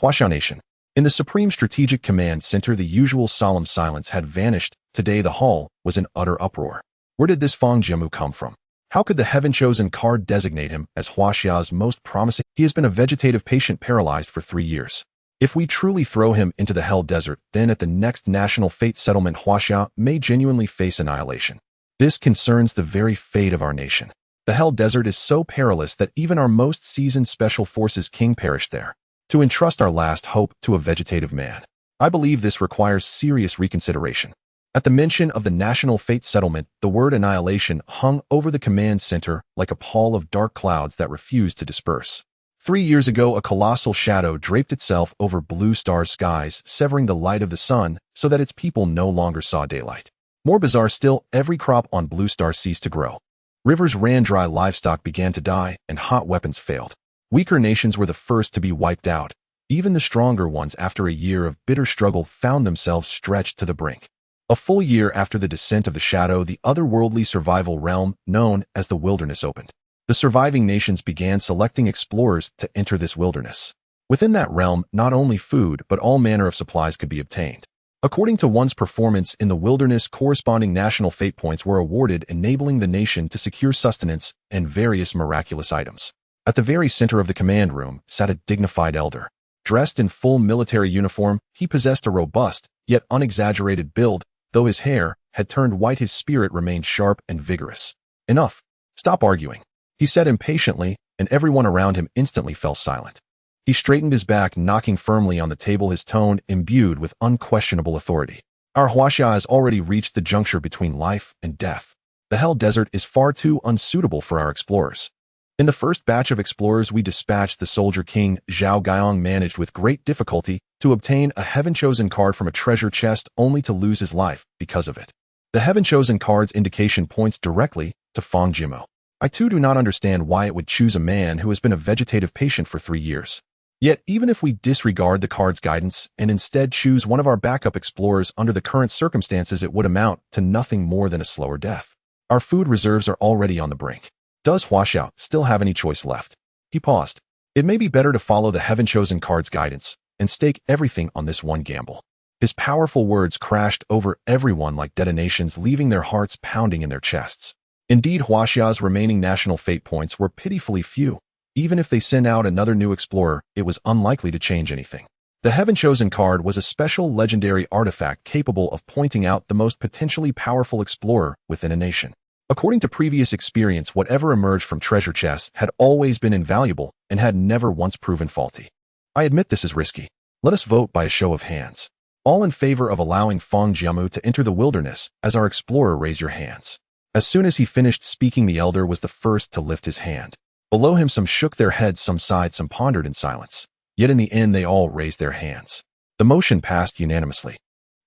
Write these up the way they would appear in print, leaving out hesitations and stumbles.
Huaxia Nation. In the Supreme Strategic Command Center, the usual solemn silence had vanished. Today the hall was in utter uproar. Where did this Fang Jiamu come from? How could the heaven-chosen card designate him as Huaxia's most promising? He has been a vegetative patient paralyzed for 3 years. If we truly throw him into the Hell Desert, then at the next national fate settlement Huaxia may genuinely face annihilation. This concerns the very fate of our nation. The Hell Desert is so perilous that even our most seasoned Special Forces king perished there. To entrust our last hope to a vegetative man, I believe this requires serious reconsideration. At the mention of the national fate settlement, the word annihilation hung over the command center like a pall of dark clouds that refused to disperse. 3 years ago, a colossal shadow draped itself over Blue Star's skies, severing the light of the sun so that its people no longer saw daylight. More bizarre still, every crop on Blue Star ceased to grow. Rivers ran dry, livestock began to die, and hot weapons failed. Weaker nations were the first to be wiped out. Even the stronger ones, after a year of bitter struggle, found themselves stretched to the brink. A full year after the descent of the shadow, the otherworldly survival realm, known as the wilderness, opened. The surviving nations began selecting explorers to enter this wilderness. Within that realm, not only food, but all manner of supplies could be obtained. According to one's performance in the wilderness, corresponding national fate points were awarded, enabling the nation to secure sustenance and various miraculous items. At the very center of the command room sat a dignified elder. Dressed in full military uniform, he possessed a robust, yet unexaggerated build. Though his hair had turned white, his spirit remained sharp and vigorous. "Enough. Stop arguing," he said impatiently, and everyone around him instantly fell silent. He straightened his back, knocking firmly on the table, his tone imbued with unquestionable authority. "Our Huaxia has already reached the juncture between life and death. The Hell Desert is far too unsuitable for our explorers. In the first batch of explorers we dispatched, the soldier king Zhao Gaiong managed with great difficulty to obtain a heaven-chosen card from a treasure chest, only to lose his life because of it. The heaven-chosen card's indication points directly to Fang Jiamu. I too do not understand why it would choose a man who has been a vegetative patient for 3 years. Yet even if we disregard the card's guidance and instead choose one of our backup explorers under the current circumstances, it would amount to nothing more than a slower death. Our food reserves are already on the brink. Does Huaxia still have any choice left?" He paused. "It may be better to follow the heaven-chosen card's guidance and stake everything on this one gamble." His powerful words crashed over everyone like detonations, leaving their hearts pounding in their chests. Indeed, Huaxia's remaining national fate points were pitifully few. Even if they sent out another new explorer, it was unlikely to change anything. The heaven-chosen card was a special legendary artifact capable of pointing out the most potentially powerful explorer within a nation. According to previous experience, whatever emerged from treasure chests had always been invaluable and had never once proven faulty. I admit this is risky. Let us vote by a show of hands. All in favor of allowing Fang Jiamu to enter the wilderness as our explorer, raise your hands. As soon as he finished speaking, the elder was the first to lift his hand. Below him, some shook their heads, some sighed, some pondered in silence. Yet in the end, they all raised their hands. The motion passed unanimously.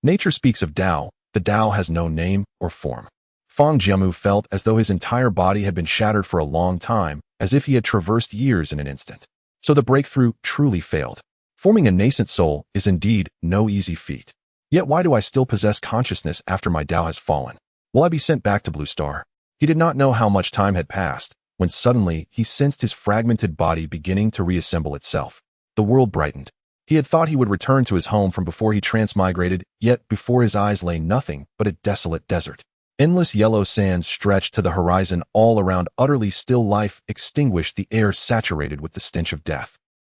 Nature speaks of Tao. The Tao has no name or form. Fang Jiamu felt as though his entire body had been shattered for a long time, as if he had traversed years in an instant. So the breakthrough truly failed. Forming a nascent soul is indeed no easy feat. Yet why do I still possess consciousness after my Tao has fallen? Will I be sent back to Blue Star? He did not know how much time had passed, when suddenly he sensed his fragmented body beginning to reassemble itself. The world brightened. He had thought he would return to his home from before he transmigrated, yet before his eyes lay nothing but a desolate desert. Endless yellow sands stretched to the horizon, all around utterly still, life extinguished, the air saturated with the stench of death.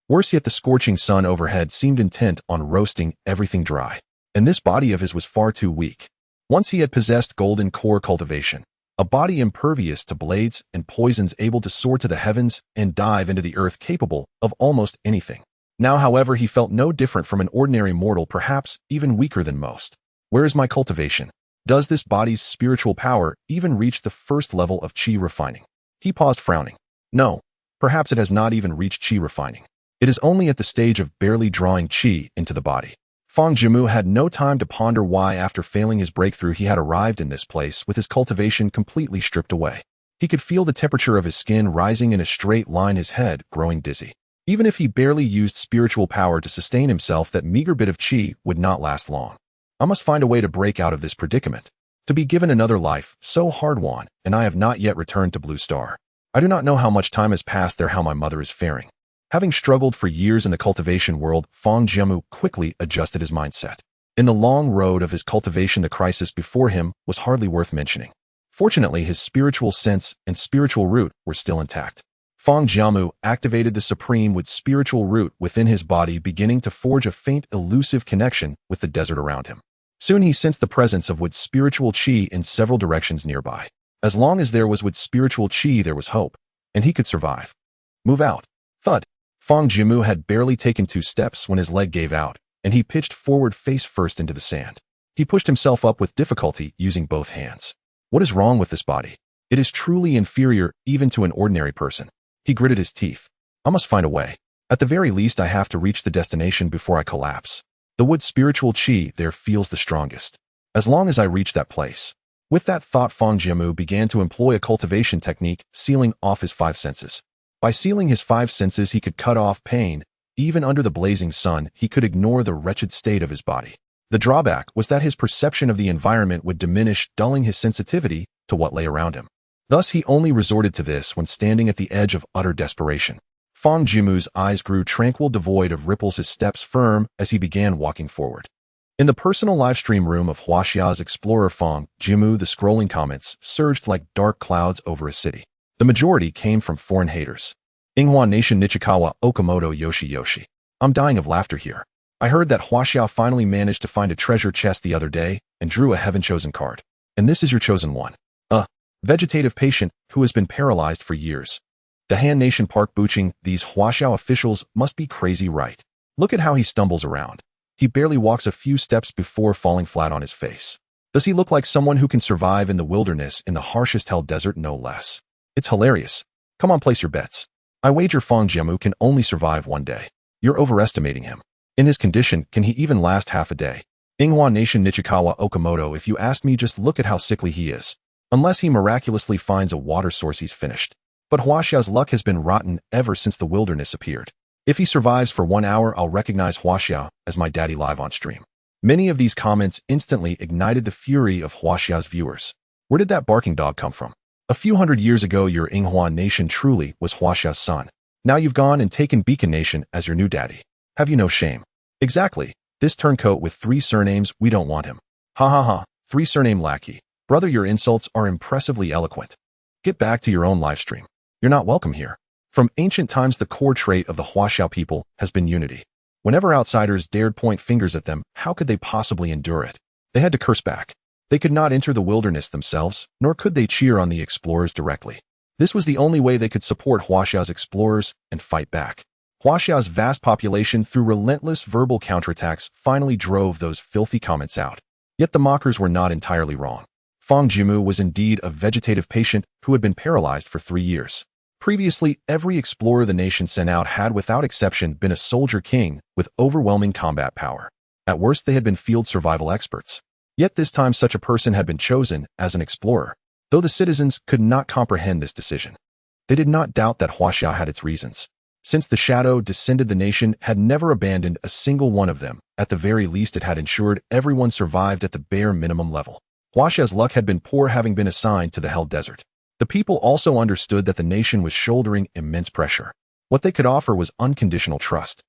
Worse yet, the scorching sun overhead seemed intent on roasting everything dry. And this body of his was far too weak. Once he had possessed golden core cultivation, a body impervious to blades and poisons, able to soar to the heavens and dive into the earth, capable of almost anything. Now, however, he felt no different from an ordinary mortal, perhaps even weaker than most. Where is my cultivation? Does this body's spiritual power even reach the first level of qi refining? He paused, frowning. No, perhaps it has not even reached qi refining. It is only at the stage of barely drawing qi into the body. Fang Jiamu had no time to ponder why, after failing his breakthrough, he had arrived in this place with his cultivation completely stripped away. He could feel the temperature of his skin rising in a straight line, his head growing dizzy. Even if he barely used spiritual power to sustain himself, that meager bit of qi would not last long. I must find a way to break out of this predicament. To be given another life, so hard-won, and I have not yet returned to Blue Star. I do not know how much time has passed there, how my mother is faring. Having struggled for years in the cultivation world, Fang Jiamu quickly adjusted his mindset. In the long road of his cultivation, the crisis before him was hardly worth mentioning. Fortunately, his spiritual sense and spiritual root were still intact. Fang Jiamu activated the supreme with spiritual root within his body, beginning to forge a faint, elusive connection with the desert around him. Soon he sensed the presence of Wood's spiritual qi in several directions nearby. As long as there was Wood's spiritual qi, there was hope, and he could survive. Move out. Thud. Fang Jiamu had barely taken 2 steps when his leg gave out, and he pitched forward face first into the sand. He pushed himself up with difficulty using both hands. What is wrong with this body? It is truly inferior even to an ordinary person. He gritted his teeth. I must find a way. At the very least, I have to reach the destination before I collapse. The Wood spiritual qi there feels the strongest. As long as I reach that place. With that thought, Fang Jiamu began to employ a cultivation technique, sealing off his 5 senses. By sealing his 5 senses, he could cut off pain. Even under the blazing sun, he could ignore the wretched state of his body. The drawback was that his perception of the environment would diminish, dulling his sensitivity to what lay around him. Thus, he only resorted to this when standing at the edge of utter desperation. Fang Jiamu's eyes grew tranquil, devoid of ripples, his steps firm as he began walking forward. In the personal livestream room of Huaxia's explorer Fang Jiamu, the scrolling comments surged like dark clouds over a city. The majority came from foreign haters. Inghua Nation Nichikawa Okamoto Yoshi. I'm dying of laughter here. I heard that Huaxia finally managed to find a treasure chest the other day and drew a heaven-chosen card. And this is your chosen one. Vegetative patient who has been paralyzed for years. The Han Nation Park Buching, these Huaxia officials must be crazy, right? Look at how he stumbles around. He barely walks a few steps before falling flat on his face. Does he look like someone who can survive in the wilderness, in the harshest hell desert, no less? It's hilarious. Come on, place your bets. I wager Fang Jiamu can only survive 1 day. You're overestimating him. In his condition, can he even last half a day? Inghua Nation Nichikawa Okamoto, if you ask me, just look at how sickly he is. Unless he miraculously finds a water source, he's finished. But Huaxia's luck has been rotten ever since the wilderness appeared. If he survives for 1 hour, I'll recognize Huaxia as my daddy live on stream. Many of these comments instantly ignited the fury of Huaxia's viewers. Where did that barking dog come from? A few hundred years ago, your Inghua Nation truly was Huaxia's son. Now you've gone and taken Beacon Nation as your new daddy. Have you no shame? Exactly. This turncoat with 3 surnames, we don't want him. Ha ha ha, 3 surname lackey. Brother, your insults are impressively eloquent. Get back to your own livestream. You're not welcome here. From ancient times, the core trait of the Huaxia people has been unity. Whenever outsiders dared point fingers at them, how could they possibly endure it? They had to curse back. They could not enter the wilderness themselves, nor could they cheer on the explorers directly. This was the only way they could support Huaxia's explorers and fight back. Huaxia's vast population, through relentless verbal counterattacks, finally drove those filthy comments out. Yet the mockers were not entirely wrong. Fang Jiamu was indeed a vegetative patient who had been paralyzed for 3 years. Previously, every explorer the nation sent out had, without exception, been a soldier king with overwhelming combat power. At worst, they had been field survival experts. Yet this time, such a person had been chosen as an explorer. Though the citizens could not comprehend this decision, they did not doubt that Huaxia had its reasons. Since the shadow descended, the nation had never abandoned a single one of them. At the very least, it had ensured everyone survived at the bare minimum level. Huaxia's luck had been poor, having been assigned to the Hell Desert. The people also understood that the nation was shouldering immense pressure. What they could offer was unconditional trust.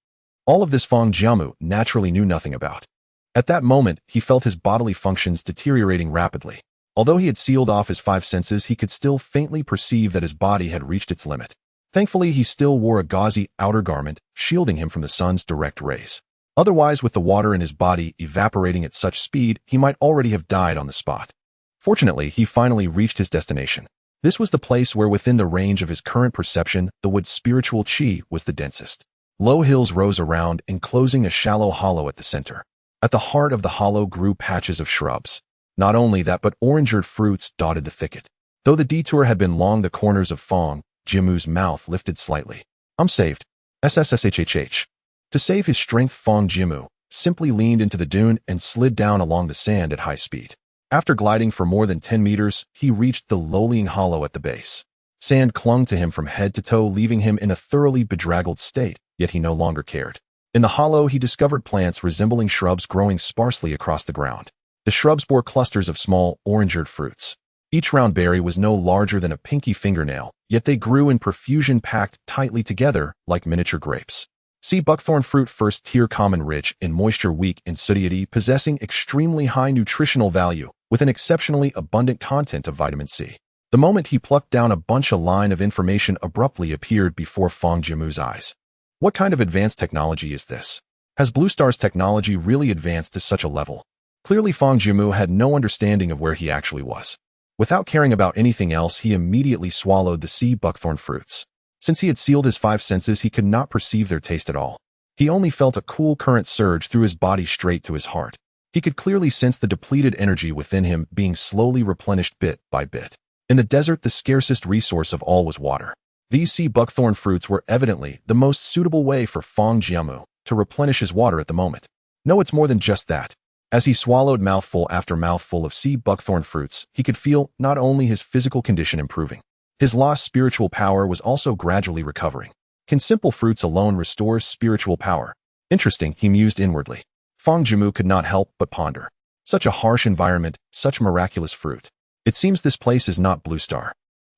All of this Fang Jiamu naturally knew nothing about. At that moment, he felt his bodily functions deteriorating rapidly. Although he had sealed off his 5 senses, he could still faintly perceive that his body had reached its limit. Thankfully, he still wore a gauzy outer garment, shielding him from the sun's direct rays. Otherwise, with the water in his body evaporating at such speed, he might already have died on the spot. Fortunately, he finally reached his destination. This was the place where, within the range of his current perception, the Wood's spiritual qi was the densest. Low hills rose around, enclosing a shallow hollow at the center. At the heart of the hollow grew patches of shrubs. Not only that, but orange-eared fruits dotted the thicket. Though the detour had been long, the corners of Fang Jiamu's mouth lifted slightly. I'm saved. SSSHHH. To save his strength, Fang Jiamu simply leaned into the dune and slid down along the sand at high speed. After gliding for more than 10 meters, he reached the lowling hollow at the base. Sand clung to him from head to toe, leaving him in a thoroughly bedraggled state, yet he no longer cared. In the hollow, he discovered plants resembling shrubs growing sparsely across the ground. The shrubs bore clusters of small, orange-eared fruits. Each round berry was no larger than a pinky fingernail, yet they grew in profusion packed tightly together like miniature grapes. Sea buckthorn fruit first tier common rich in moisture weak in satiety possessing extremely high nutritional value with an exceptionally abundant content of vitamin C. The moment he plucked down a bunch a line of information abruptly appeared before Fang Jiamu's eyes. What kind of advanced technology is this? Has Blue Star's technology really advanced to such a level? Clearly Fang Jiamu had no understanding of where he actually was. Without caring about anything else, he immediately swallowed the sea buckthorn fruits. Since he had sealed his five senses, he could not perceive their taste at all. He only felt a cool current surge through his body straight to his heart. He could clearly sense the depleted energy within him being slowly replenished bit by bit. In the desert, the scarcest resource of all was water. These sea buckthorn fruits were evidently the most suitable way for Fang Jiamu to replenish his water at the moment. No, it's more than just that. As he swallowed mouthful after mouthful of sea buckthorn fruits, he could feel not only his physical condition improving, his lost spiritual power was also gradually recovering. Can simple fruits alone restore spiritual power? Interesting, he mused inwardly. Fang Jiamu could not help but ponder. Such a harsh environment, such miraculous fruit. It seems this place is not Blue Star.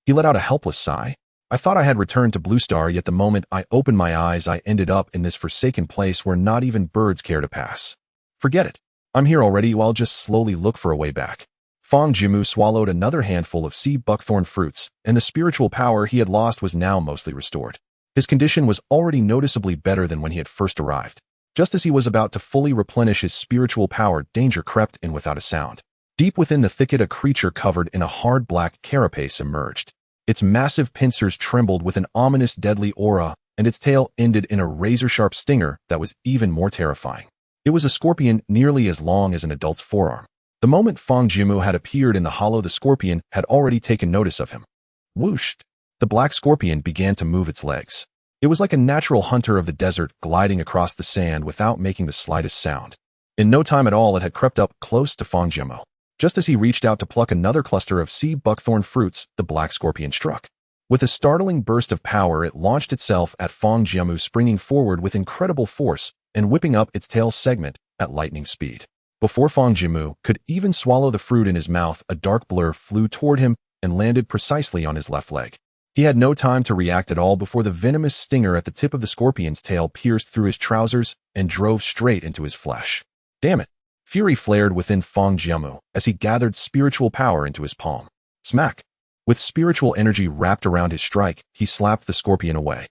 He let out a helpless sigh. I thought I had returned to Blue Star, yet the moment I opened my eyes I ended up in this forsaken place where not even birds care to pass. Forget it. I'm here already, I'll just slowly look for a way back. Fang Jiamu swallowed another handful of sea buckthorn fruits, and the spiritual power he had lost was now mostly restored. His condition was already noticeably better than when he had first arrived. Just as he was about to fully replenish his spiritual power, danger crept in without a sound. Deep within the thicket, a creature covered in a hard black carapace emerged. Its massive pincers trembled with an ominous deadly aura, and its tail ended in a razor-sharp stinger that was even more terrifying. It was a scorpion nearly as long as an adult's forearm. The moment Fang Jiamu had appeared in the hollow, the scorpion had already taken notice of him. Whooshed! The black scorpion began to move its legs. It was like a natural hunter of the desert gliding across the sand without making the slightest sound. In no time at all, it had crept up close to Fang Jiamu. Just as he reached out to pluck another cluster of sea buckthorn fruits, the black scorpion struck. With a startling burst of power, it launched itself at Fang Jiamu, springing forward with incredible force and whipping up its tail segment at lightning speed. Before Fang Jiamu could even swallow the fruit in his mouth, a dark blur flew toward him and landed precisely on his left leg. He had no time to react at all before the venomous stinger at the tip of the scorpion's tail pierced through his trousers and drove straight into his flesh. Damn it! Fury flared within Fang Jiamu as he gathered spiritual power into his palm. Smack! With spiritual energy wrapped around his strike, he slapped the scorpion away.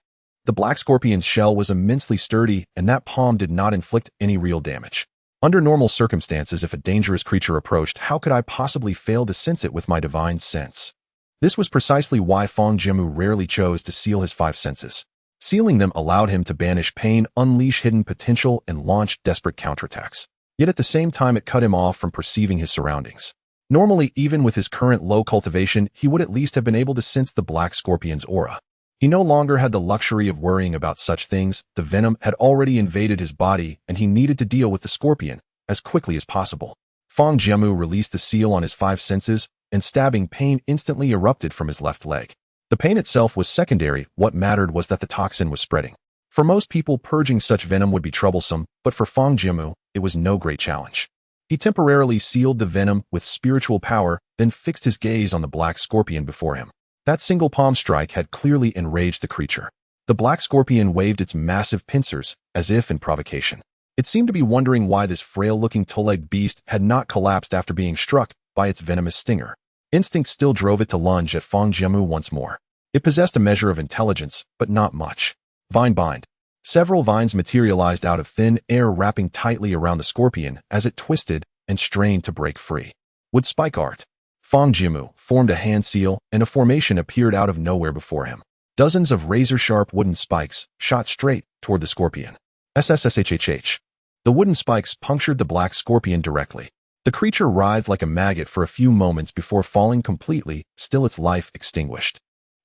The black scorpion's shell was immensely sturdy, and that palm did not inflict any real damage. Under normal circumstances, if a dangerous creature approached, how could I possibly fail to sense it with my divine sense? This was precisely why Fang Jiamu rarely chose to seal his five senses. Sealing them allowed him to banish pain, unleash hidden potential, and launch desperate counterattacks. Yet at the same time, it cut him off from perceiving his surroundings. Normally, even with his current low cultivation, he would at least have been able to sense the black scorpion's aura. He no longer had the luxury of worrying about such things. The venom had already invaded his body, and he needed to deal with the scorpion as quickly as possible. Fang Jiamu released the seal on his five senses, and stabbing pain instantly erupted from his left leg. The pain itself was secondary. What mattered was that the toxin was spreading. For most people, purging such venom would be troublesome, but for Fang Jiamu, it was no great challenge. He temporarily sealed the venom with spiritual power, then fixed his gaze on the black scorpion before him. That single palm strike had clearly enraged the creature. The black scorpion waved its massive pincers, as if in provocation. It seemed to be wondering why this frail-looking two-legged beast had not collapsed after being struck by its venomous stinger. Instinct still drove it to lunge at Fang Jiamu once more. It possessed a measure of intelligence, but not much. Vine bind. Several vines materialized out of thin air, wrapping tightly around the scorpion as it twisted and strained to break free. Wood spike art. Fang Jiamu formed a hand seal, and a formation appeared out of nowhere before him. Dozens of razor-sharp wooden spikes shot straight toward the scorpion. SSSHHH. The wooden spikes punctured the black scorpion directly. The creature writhed like a maggot for a few moments before falling completely, still its life extinguished.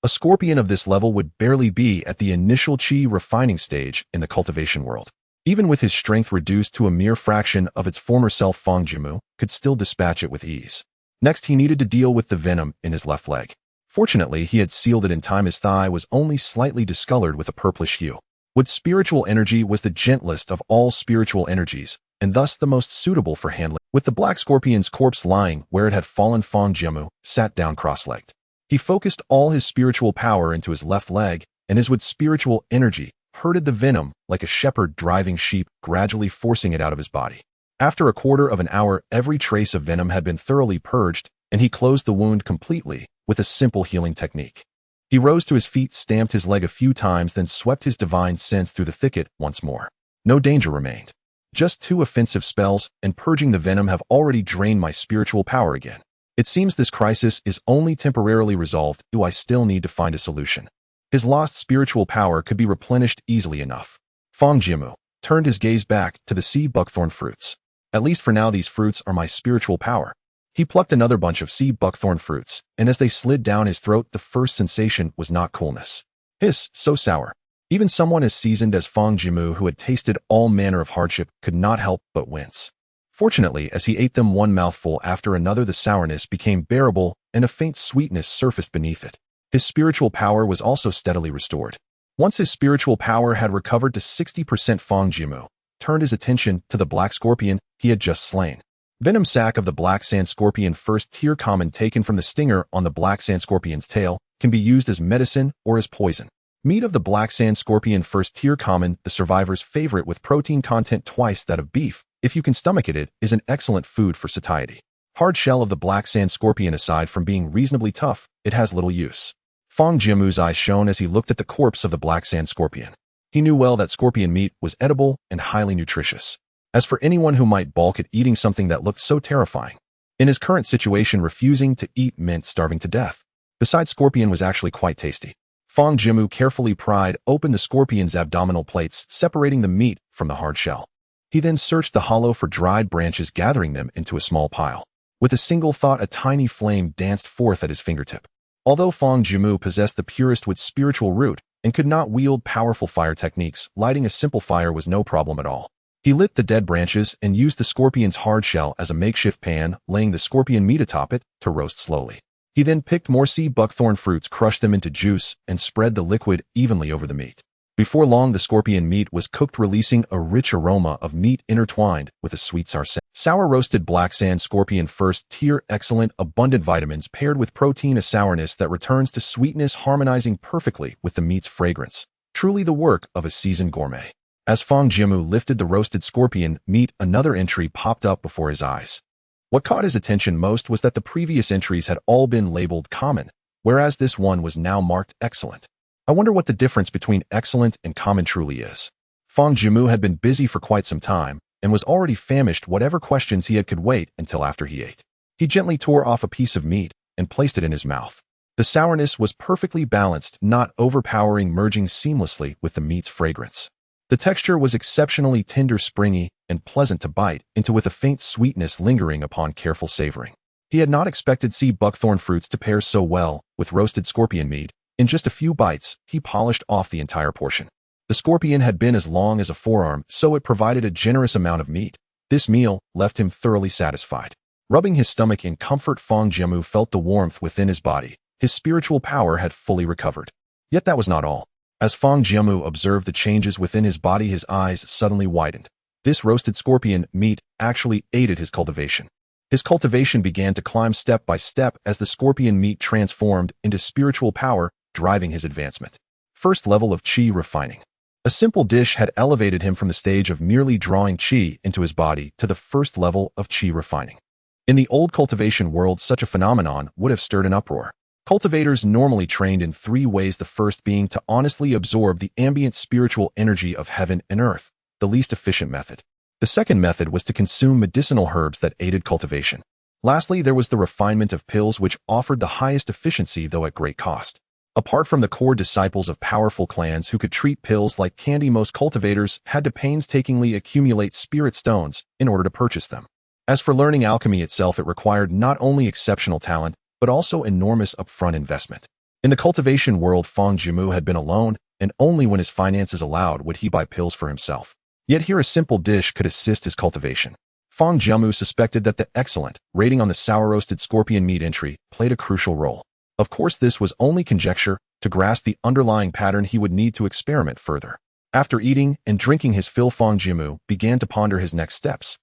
A scorpion of this level would barely be at the initial chi refining stage in the cultivation world. Even with his strength reduced to a mere fraction of its former self, Fang Jiamu could still dispatch it with ease. Next, he needed to deal with the venom in his left leg. Fortunately, he had sealed it in time. His thigh was only slightly discolored with a purplish hue. Wood spiritual energy was the gentlest of all spiritual energies, and thus the most suitable for handling. With the black scorpion's corpse lying where it had fallen, Fang Jiamu sat down cross-legged. He focused all his spiritual power into his left leg, and as with spiritual energy, herded the venom like a shepherd driving sheep, gradually forcing it out of his body. After a quarter of an hour, every trace of venom had been thoroughly purged, and he closed the wound completely with a simple healing technique. He rose to his feet, stamped his leg a few times, then swept his divine sense through the thicket once more. No danger remained. Just 2 offensive spells, and purging the venom have already drained my spiritual power again. It seems this crisis is only temporarily resolved. Do I still need to find a solution? His lost spiritual power could be replenished easily enough. Fang Jiamu turned his gaze back to the sea buckthorn fruits. At least for now, these fruits are my spiritual power. He plucked another bunch of sea buckthorn fruits, and as they slid down his throat, the first sensation was not coolness. Hiss, so sour. Even someone as seasoned as Fang Jiamu, who had tasted all manner of hardship, could not help but wince. Fortunately, as he ate them one mouthful after another, the sourness became bearable, and a faint sweetness surfaced beneath it. His spiritual power was also steadily restored. Once his spiritual power had recovered to 60%, Fang Jiamu turned his attention to the black scorpion he had just slain. Venom sac of the black sand scorpion, first tier common, taken from the stinger on the black sand scorpion's tail, can be used as medicine or as poison. Meat of the black sand scorpion, first tier common, the survivor's favorite, with protein content twice that of beef. If you can stomach it, it is an excellent food for satiety. Hard shell of the black sand scorpion, aside from being reasonably tough, it has little use. Fang Jiamu's eyes shone as he looked at the corpse of the black sand scorpion. He knew well that scorpion meat was edible and highly nutritious. As for anyone who might balk at eating something that looked so terrifying, in his current situation, refusing to eat meant starving to death. Besides, scorpion was actually quite tasty. Fang Jiamu carefully pried open the scorpion's abdominal plates, separating the meat from the hard shell. He then searched the hollow for dried branches, gathering them into a small pile. With a single thought, a tiny flame danced forth at his fingertip. Although Fang Jiamu possessed the purest with spiritual root and could not wield powerful fire techniques, lighting a simple fire was no problem at all. He lit the dead branches and used the scorpion's hard shell as a makeshift pan, laying the scorpion meat atop it to roast slowly. He then picked more sea buckthorn fruits, crushed them into juice, and spread the liquid evenly over the meat. Before long, the scorpion meat was cooked, releasing a rich aroma of meat intertwined with a sweet sour roasted black sand scorpion, first tier, excellent, abundant vitamins paired with protein, a sourness that returns to sweetness, harmonizing perfectly with the meat's fragrance. Truly the work of a seasoned gourmet. As Fang Jiamu lifted the roasted scorpion meat, another entry popped up before his eyes. What caught his attention most was that the previous entries had all been labeled common, whereas this one was now marked excellent. I wonder what the difference between excellent and common truly is. Fang Jiamu had been busy for quite some time and was already famished. Whatever questions he had could wait until after he ate. He gently tore off a piece of meat and placed it in his mouth. The sourness was perfectly balanced, not overpowering, merging seamlessly with the meat's fragrance. The texture was exceptionally tender, springy, and pleasant to bite into, with a faint sweetness lingering upon careful savoring. He had not expected sea buckthorn fruits to pair so well with roasted scorpion meat. In just a few bites, he polished off the entire portion. The scorpion had been as long as a forearm, so it provided a generous amount of meat. This meal left him thoroughly satisfied. Rubbing his stomach in comfort, Fang Jiamu felt the warmth within his body. His spiritual power had fully recovered. Yet that was not all. As Fang Jiamu observed the changes within his body, his eyes suddenly widened. This roasted scorpion meat actually aided his cultivation. His cultivation began to climb step by step as the scorpion meat transformed into spiritual power, driving his advancement. First level of qi refining. A simple dish had elevated him from the stage of merely drawing qi into his body to the first level of qi refining. In the old cultivation world, such a phenomenon would have stirred an uproar. Cultivators normally trained in 3 ways, the first being to honestly absorb the ambient spiritual energy of heaven and earth, the least efficient method. The second method was to consume medicinal herbs that aided cultivation. Lastly, there was the refinement of pills, which offered the highest efficiency, though at great cost. Apart from the core disciples of powerful clans who could treat pills like candy, most cultivators had to painstakingly accumulate spirit stones in order to purchase them. As for learning alchemy itself, it required not only exceptional talent, but also enormous upfront investment. In the cultivation world, Fang Jiamu had been alone, and only when his finances allowed would he buy pills for himself. Yet here a simple dish could assist his cultivation. Fang Jiamu suspected that the excellent rating on the sour-roasted scorpion meat entry played a crucial role. Of course, this was only conjecture. To grasp the underlying pattern, he would need to experiment further. After eating and drinking his fill, Fang Jiamu began to ponder his next steps.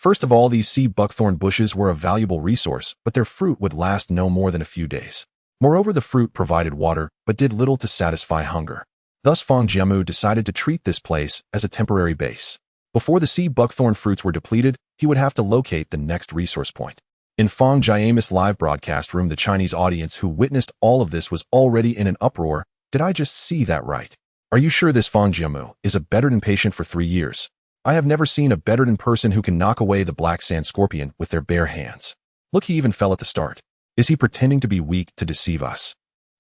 First of all, these sea buckthorn bushes were a valuable resource, but their fruit would last no more than a few days. Moreover, the fruit provided water, but did little to satisfy hunger. Thus, Fang Jiamu decided to treat this place as a temporary base. Before the sea buckthorn fruits were depleted, he would have to locate the next resource point. In Fang Jiamu's live broadcast room, the Chinese audience who witnessed all of this was already in an uproar. Did I just see that right? Are you sure this Fang Jiamu is a bedridden patient for 3 years? I have never seen a bedridden person who can knock away the black sand scorpion with their bare hands. Look, he even fell at the start. Is he pretending to be weak to deceive us?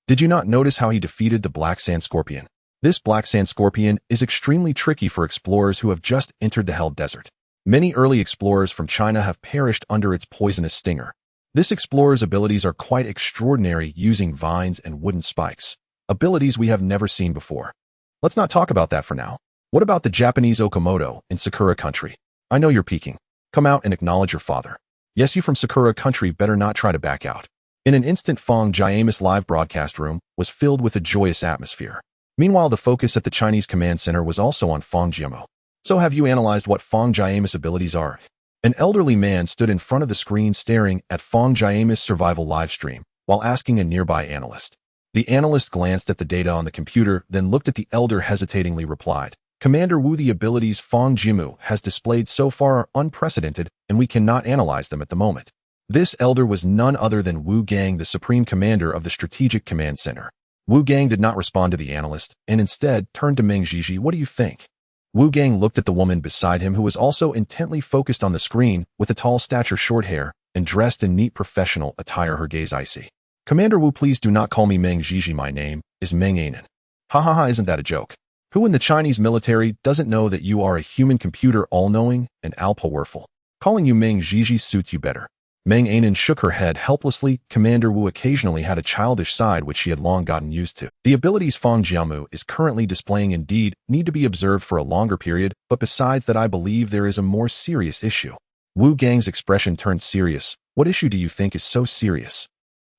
Did you not notice how he defeated the black sand scorpion? This black sand scorpion is extremely tricky for explorers who have just entered the Hell Desert. Many early explorers from China have perished under its poisonous stinger. This explorer's abilities are quite extraordinary, using vines and wooden spikes. Abilities we have never seen before. Let's not talk about that for now. What about the Japanese Okamoto in Sakura country? I know you're peeking. Come out and acknowledge your father. Yes, you from Sakura country better not try to back out. In an instant, Fang Jiamu's live broadcast room was filled with a joyous atmosphere. Meanwhile, the focus at the Chinese command center was also on Fang Jiamu. So have you analyzed what Fang Jiamu's abilities are? An elderly man stood in front of the screen staring at Fang Jiamu's survival live stream while asking a nearby analyst. The analyst glanced at the data on the computer, then looked at the elder, hesitatingly replied, Commander Wu, the abilities Fang Jiamu has displayed so far are unprecedented, and we cannot analyze them at the moment. This elder was none other than Wu Gang, the Supreme Commander of the Strategic Command Center. Wu Gang did not respond to the analyst, and instead turned to Meng Jiji. What do you think? Wu Gang looked at the woman beside him, who was also intently focused on the screen, with a tall stature, short hair, and dressed in neat professional attire. Her gaze icy. Commander Wu, please do not call me Meng Jiji. My name is Meng Anan. Ha ha ha, isn't that a joke? Who in the Chinese military doesn't know that you are a human computer, all-knowing and all-powerful? Calling you Meng Jiji suits you better. Meng Anan shook her head helplessly. Commander Wu occasionally had a childish side which she had long gotten used to. The abilities Fang Jiamu is currently displaying indeed need to be observed for a longer period, but besides that, I believe there is a more serious issue. Wu Gang's expression turned serious. What issue do you think is so serious?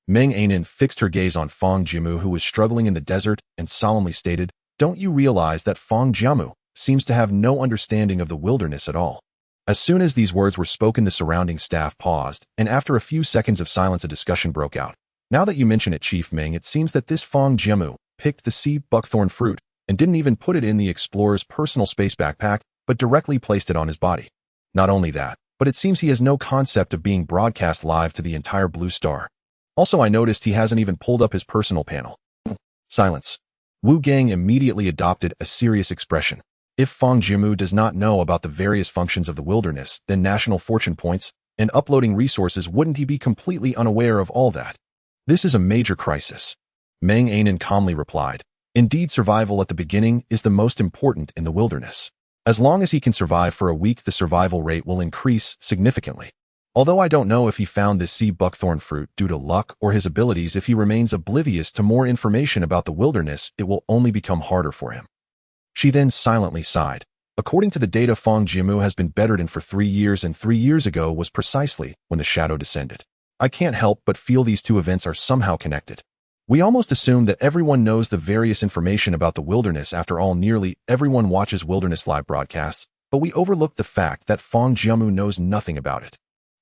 Meng Anan fixed her gaze on Fang Jiamu, who was struggling in the desert, and solemnly stated, Don't you realize that Fang Jiamu seems to have no understanding of the wilderness at all? As soon as these words were spoken, the surrounding staff paused, and after a few seconds of silence, a discussion broke out. Now that you mention it, Chief Meng, it seems that this Fang Jiamu picked the sea buckthorn fruit and didn't even put it in the explorer's personal space backpack, but directly placed it on his body. Not only that, but it seems he has no concept of being broadcast live to the entire Blue Star. Also, I noticed he hasn't even pulled up his personal panel. Silence. Wu Gang immediately adopted a serious expression. If Fang Jiamu does not know about the various functions of the wilderness, then national fortune points and uploading resources, wouldn't he be completely unaware of all that? This is a major crisis. Meng Anan calmly replied, Indeed, survival at the beginning is the most important in the wilderness. As long as he can survive for a week, the survival rate will increase significantly. Although I don't know if he found this sea buckthorn fruit due to luck or his abilities, if he remains oblivious to more information about the wilderness, it will only become harder for him. She then silently sighed. According to the data, Fang Jiamu has been bedridden for 3 years, and 3 years ago was precisely when the shadow descended. I can't help but feel these two events are somehow connected. We almost assume that everyone knows the various information about the wilderness. After all, nearly everyone watches wilderness live broadcasts, but we overlook the fact that Fang Jiamu knows nothing about it.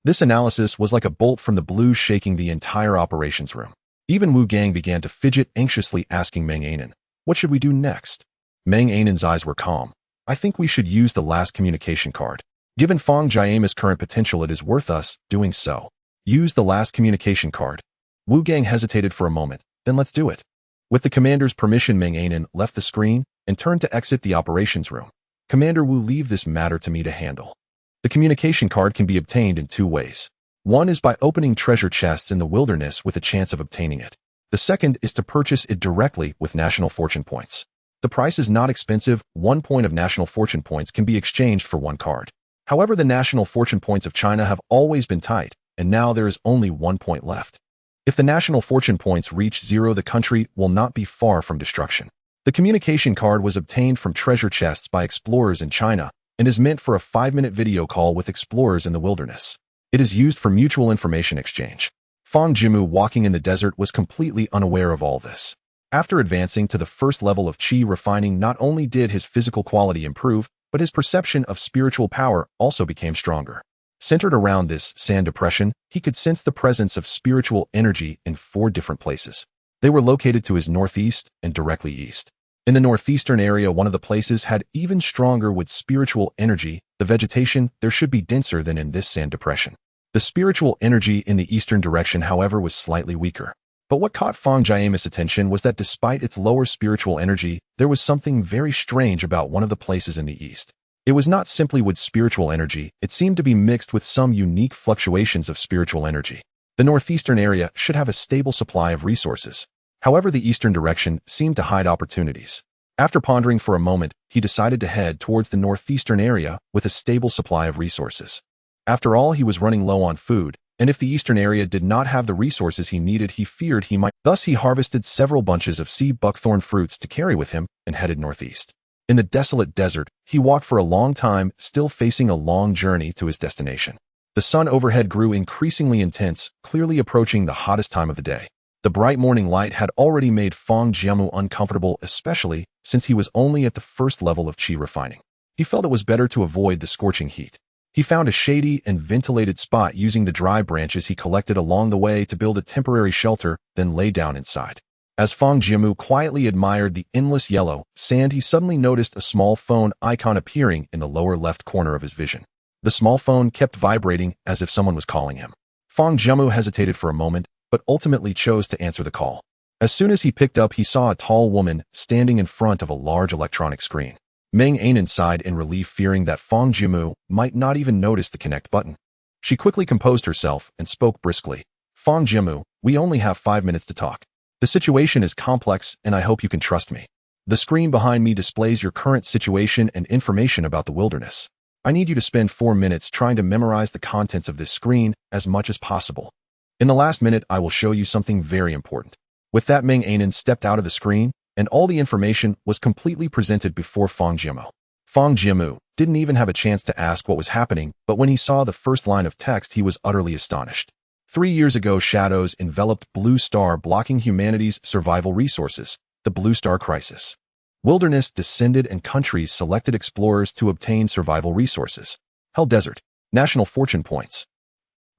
This analysis was like a bolt from the blue, shaking the entire operations room. Even Wu Gang began to fidget, anxiously asking Meng Anan, What should we do next? Meng Anan's eyes were calm. I think we should use the last communication card. Given Fang Jiamu's current potential, it is worth us doing so. Use the last communication card. Wu Gang hesitated for a moment. Then let's do it. With the commander's permission, Meng Anan left the screen and turned to exit the operations room. Commander Wu, leave this matter to me to handle. The communication card can be obtained in 2 ways. One is by opening treasure chests in the wilderness with a chance of obtaining it. The second is to purchase it directly with national fortune points. The price is not expensive. 1 point of national fortune points can be exchanged for 1 card. However, the national fortune points of China have always been tight, and now there is only 1 point left. If the national fortune points reach 0, the country will not be far from destruction. The communication card was obtained from treasure chests by explorers in China and is meant for a 5-minute video call with explorers in the wilderness. It is used for mutual information exchange. Fang Jiamu, walking in the desert, was completely unaware of all this. After advancing to the first level of qi refining, not only did his physical quality improve, but his perception of spiritual power also became stronger. Centered around this sand depression, he could sense the presence of spiritual energy in 4 different places. They were located to his northeast and directly east. In the northeastern area, one of the places had even stronger with spiritual energy. The vegetation there should be denser than in this sand depression. The spiritual energy in the eastern direction, however, was slightly weaker. But what caught Fang Jiamu's attention was that despite its lower spiritual energy, there was something very strange about one of the places in the east. It was not simply with spiritual energy, it seemed to be mixed with some unique fluctuations of spiritual energy. The northeastern area should have a stable supply of resources. However, the eastern direction seemed to hide opportunities. After pondering for a moment, he decided to head towards the northeastern area with a stable supply of resources. After all, he was running low on food, and if the eastern area did not have the resources he needed, he feared he might. Thus, he harvested several bunches of sea buckthorn fruits to carry with him and headed northeast. In the desolate desert, he walked for a long time, still facing a long journey to his destination. The sun overhead grew increasingly intense, clearly approaching the hottest time of the day. The bright morning light had already made Fang Jiamu uncomfortable, especially since he was only at the first level of qi refining. He felt it was better to avoid the scorching heat. He found a shady and ventilated spot using the dry branches he collected along the way to build a temporary shelter, then lay down inside. As Fang Jiamu quietly admired the endless yellow sand, he suddenly noticed a small phone icon appearing in the lower left corner of his vision. The small phone kept vibrating as if someone was calling him. Fang Jiamu hesitated for a moment, but ultimately chose to answer the call. As soon as he picked up, he saw a tall woman standing in front of a large electronic screen. Meng Anan sighed in relief, fearing that Fang Jiamu might not even notice the connect button. She quickly composed herself and spoke briskly. Fang Jiamu, we only have 5 minutes to talk. The situation is complex, and I hope you can trust me. The screen behind me displays your current situation and information about the wilderness. I need you to spend 4 minutes trying to memorize the contents of this screen as much as possible. In the last minute, I will show you something very important. With that, Meng Anan stepped out of the screen, and all the information was completely presented before Fang Jiamu. Fang Jiamu didn't even have a chance to ask what was happening, but when he saw the first line of text, he was utterly astonished. 3 years ago, shadows enveloped Blue Star, blocking humanity's survival resources. The Blue Star Crisis. Wilderness descended and countries selected explorers to obtain survival resources. Hell Desert. National Fortune Points.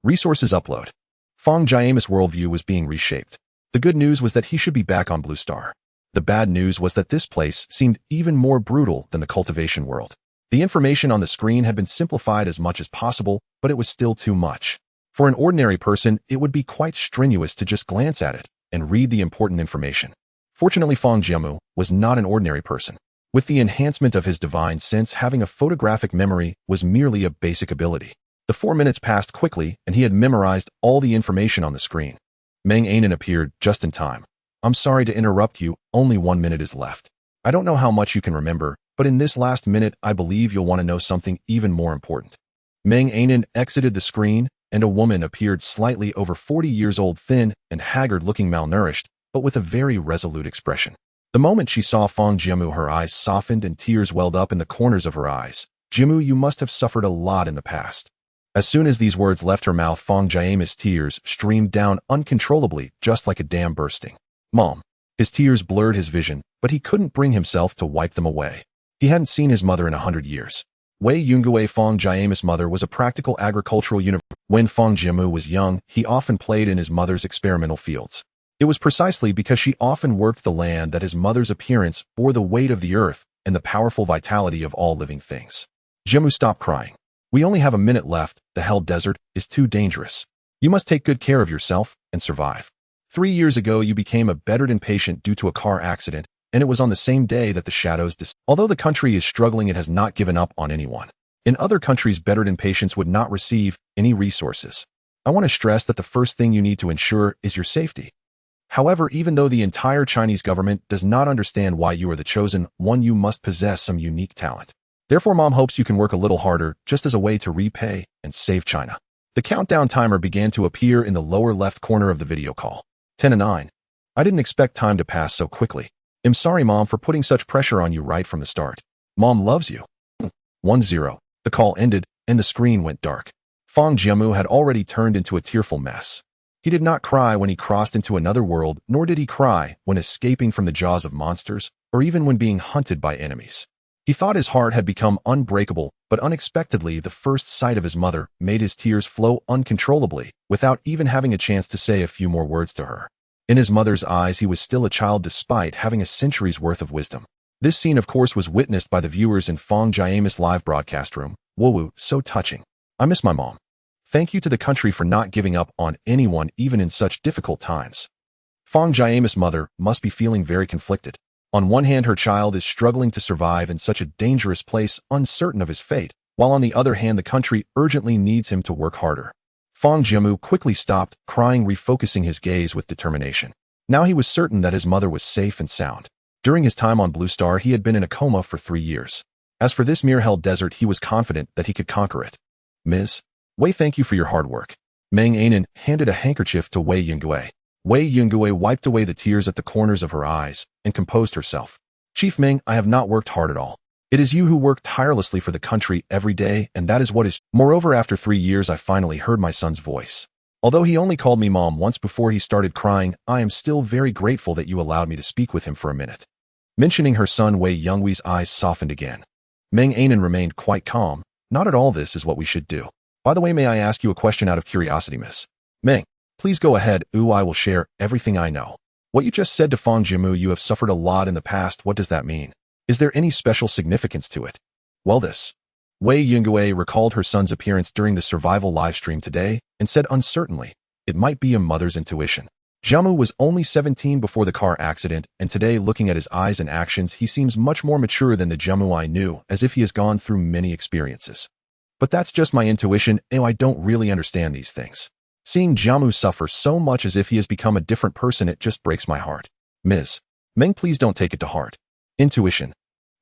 Resources upload. Fang Jiamu's worldview was being reshaped. The good news was that he should be back on Blue Star. The bad news was that this place seemed even more brutal than the cultivation world. The information on the screen had been simplified as much as possible, but it was still too much. For an ordinary person, it would be quite strenuous to just glance at it and read the important information. Fortunately, Fang Jiamu was not an ordinary person. With the enhancement of his divine sense, having a photographic memory was merely a basic ability. The 4 minutes passed quickly, and he had memorized all the information on the screen. Meng Anan appeared just in time. I'm sorry to interrupt you, only 1 minute is left. I don't know how much you can remember, but in this last minute, I believe you'll want to know something even more important. Meng Anan exited the screen, and a woman appeared, slightly over 40 years old, thin and haggard, looking malnourished, but with a very resolute expression. The moment she saw Fang Jiamu, her eyes softened and tears welled up in the corners of her eyes. Jiamu, you must have suffered a lot in the past. As soon as these words left her mouth, Fang Jiamu's tears streamed down uncontrollably, just like a dam bursting. Mom. His tears blurred his vision, but he couldn't bring himself to wipe them away. He hadn't seen his mother in 100 years. Wei Yungue, Fang Jiamu's mother, was a practical agricultural university. When Fang Jiamu was young, he often played in his mother's experimental fields. It was precisely because she often worked the land that his mother's appearance bore the weight of the earth and the powerful vitality of all living things. Jiamu, stop crying. We only have a minute left. The Hell Desert is too dangerous. You must take good care of yourself and survive. 3 years ago, you became a bedridden patient due to a car accident, and it was on the same day that the shadows Although the country is struggling, it has not given up on anyone. In other countries, bedridden patients would not receive any resources. I want to stress that the first thing you need to ensure is your safety. However, even though the entire Chinese government does not understand why you are the chosen one, you must possess some unique talent. Therefore, Mom hopes you can work a little harder, just as a way to repay and save China. The countdown timer began to appear in the lower left corner of the video call. 10 and 9. I didn't expect time to pass so quickly. I'm sorry, Mom, for putting such pressure on you right from the start. Mom loves you. 1-0. The call ended, and the screen went dark. Fang Jiamu had already turned into a tearful mess. He did not cry when he crossed into another world, nor did he cry when escaping from the jaws of monsters, or even when being hunted by enemies. He thought his heart had become unbreakable, but But unexpectedly, the first sight of his mother made his tears flow uncontrollably, without even having a chance to say a few more words to her. In his mother's eyes, he was still a child despite having a century's worth of wisdom. This scene, of course, was witnessed by the viewers in Fang Jiamu's live broadcast room. Whoa, so touching. I miss my mom. Thank you to the country for not giving up on anyone even in such difficult times. Fang Jiamu's mother must be feeling very conflicted. On one hand, her child is struggling to survive in such a dangerous place, uncertain of his fate, while on the other hand, the country urgently needs him to work harder. Fang Jiamu quickly stopped crying, refocusing his gaze with determination. Now he was certain that his mother was safe and sound. During his time on Blue Star, he had been in a coma for 3 years. As for this mere-hell desert, he was confident that he could conquer it. Ms. Wei, thank you for your hard work. Meng Anan handed a handkerchief to Wei Yungue. Wei Yungue wiped away the tears at the corners of her eyes and composed herself. Chief Meng, I have not worked hard at all. It is you who work tirelessly for the country every day, and that is what is. Moreover, after 3 years, I finally heard my son's voice. Although he only called me mom once before he started crying, I am still very grateful that you allowed me to speak with him for a minute. Mentioning her son, Wei Yungui's eyes softened again. Meng Anan remained quite calm. Not at all, this is what we should do. By the way, may I ask you a question out of curiosity, Miss Meng? Please go ahead. I will share everything I know. What you just said to Fang Jiamu, you have suffered a lot in the past. What does that mean? Is there any special significance to it? Well, this. Wei Yungue recalled her son's appearance during the survival livestream today and said uncertainly, it might be a mother's intuition. Jiamu was only 17 before the car accident, and today, looking at his eyes and actions, he seems much more mature than the Jiamu I knew, as if he has gone through many experiences. But that's just my intuition, and I don't really understand these things. Seeing Jiamu suffer so much as if he has become a different person, it just breaks my heart. Ms. Meng, please don't take it to heart. Intuition.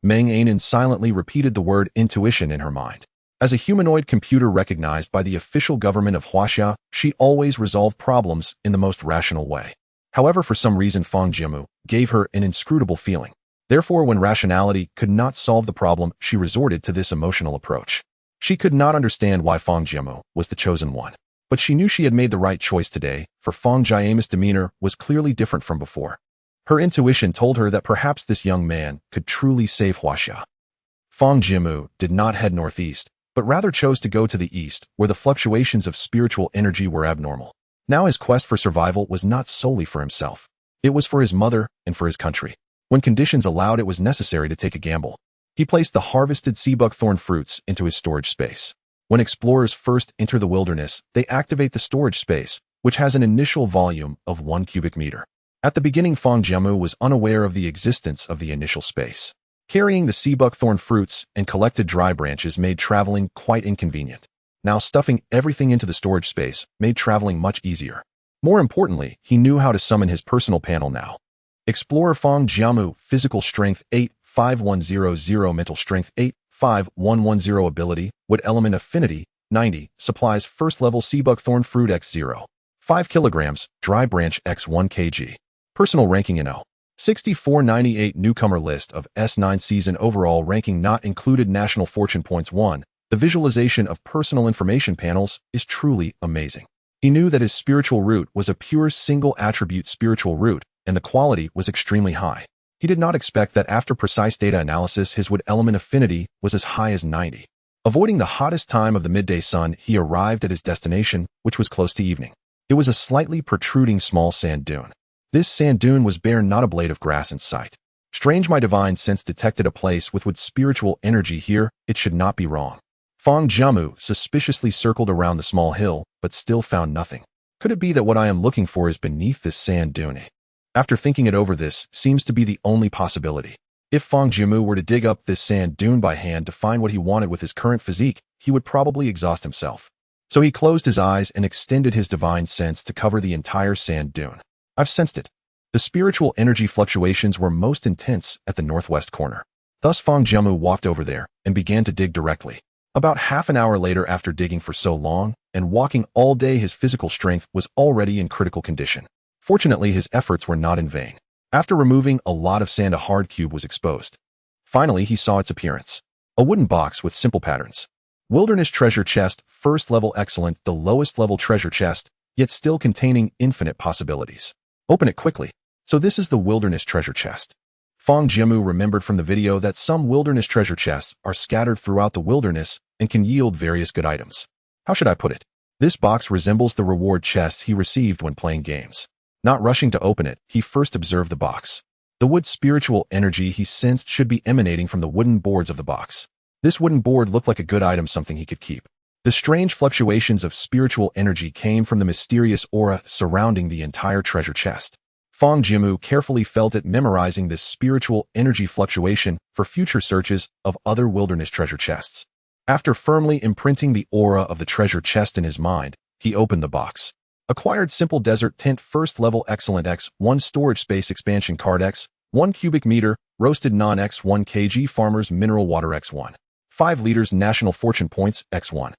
Meng Anan silently repeated the word intuition in her mind. As a humanoid computer recognized by the official government of Huaxia, she always resolved problems in the most rational way. However, for some reason, Fang Jiamu gave her an inscrutable feeling. Therefore, when rationality could not solve the problem, she resorted to this emotional approach. She could not understand why Fang Jiamu was the chosen one. But she knew she had made the right choice today, for Fang Jiamu's demeanor was clearly different from before. Her intuition told her that perhaps this young man could truly save Huaxia. Fang Jiamu did not head northeast, but rather chose to go to the east, where the fluctuations of spiritual energy were abnormal. Now his quest for survival was not solely for himself. It was for his mother and for his country. When conditions allowed, it was necessary to take a gamble. He placed the harvested sea buckthorn fruits into his storage space. When explorers first enter the wilderness, they activate the storage space, which has an initial volume of 1 cubic meter. At the beginning, Fang Jiamu was unaware of the existence of the initial space. Carrying the sea buckthorn fruits and collected dry branches made traveling quite inconvenient. Now stuffing everything into the storage space made traveling much easier. More importantly, he knew how to summon his personal panel now. Explorer Fang Jiamu, physical strength 85100, mental strength 85110, ability, wood element affinity 90, supplies first level sea buckthorn fruit x0, 5 kilograms, dry branch x 1 kg. Personal ranking in 6498, newcomer list of S9 season, overall ranking not included, national fortune points 1. The visualization of personal information panels is truly amazing. He knew that his spiritual root was a pure single attribute spiritual root, and the quality was extremely high. He did not expect that after precise data analysis, his wood element affinity was as high as 90. Avoiding the hottest time of the midday sun, he arrived at his destination, which was close to evening. It was a slightly protruding small sand dune. This sand dune was bare, not a blade of grass in sight. Strange, my divine sense detected a place with spiritual energy here. It should not be wrong. Fang Jiamu suspiciously circled around the small hill, but still found nothing. Could it be that what I am looking for is beneath this sand dune? After thinking it over, this seems to be the only possibility. If Fang Jiamu were to dig up this sand dune by hand to find what he wanted with his current physique, he would probably exhaust himself. So he closed his eyes and extended his divine sense to cover the entire sand dune. I've sensed it. The spiritual energy fluctuations were most intense at the northwest corner. Thus Fang Jiamu walked over there and began to dig directly. About half an hour later, after digging for so long and walking all day, his physical strength was already in critical condition. Fortunately, his efforts were not in vain. After removing a lot of sand, a hard cube was exposed. Finally, he saw its appearance. A wooden box with simple patterns. Wilderness treasure chest, first level, excellent, the lowest level treasure chest, yet still containing infinite possibilities. Open it quickly. So this is the wilderness treasure chest. Fang Jiamu remembered from the video that some wilderness treasure chests are scattered throughout the wilderness and can yield various good items. How should I put it? This box resembles the reward chests he received when playing games. Not rushing to open it, he first observed the box. The wood's spiritual energy he sensed should be emanating from the wooden boards of the box. This wooden board looked like a good item, something he could keep. The strange fluctuations of spiritual energy came from the mysterious aura surrounding the entire treasure chest. Fang Jiamu carefully felt it, memorizing this spiritual energy fluctuation for future searches of other wilderness treasure chests. After firmly imprinting the aura of the treasure chest in his mind, he opened the box. Acquired Simple Desert Tent First Level Excellent X1 Storage Space Expansion Card X1 Cubic Meter Roasted Non X1 kg Farmers Mineral Water X1 5 liters National Fortune Points X1.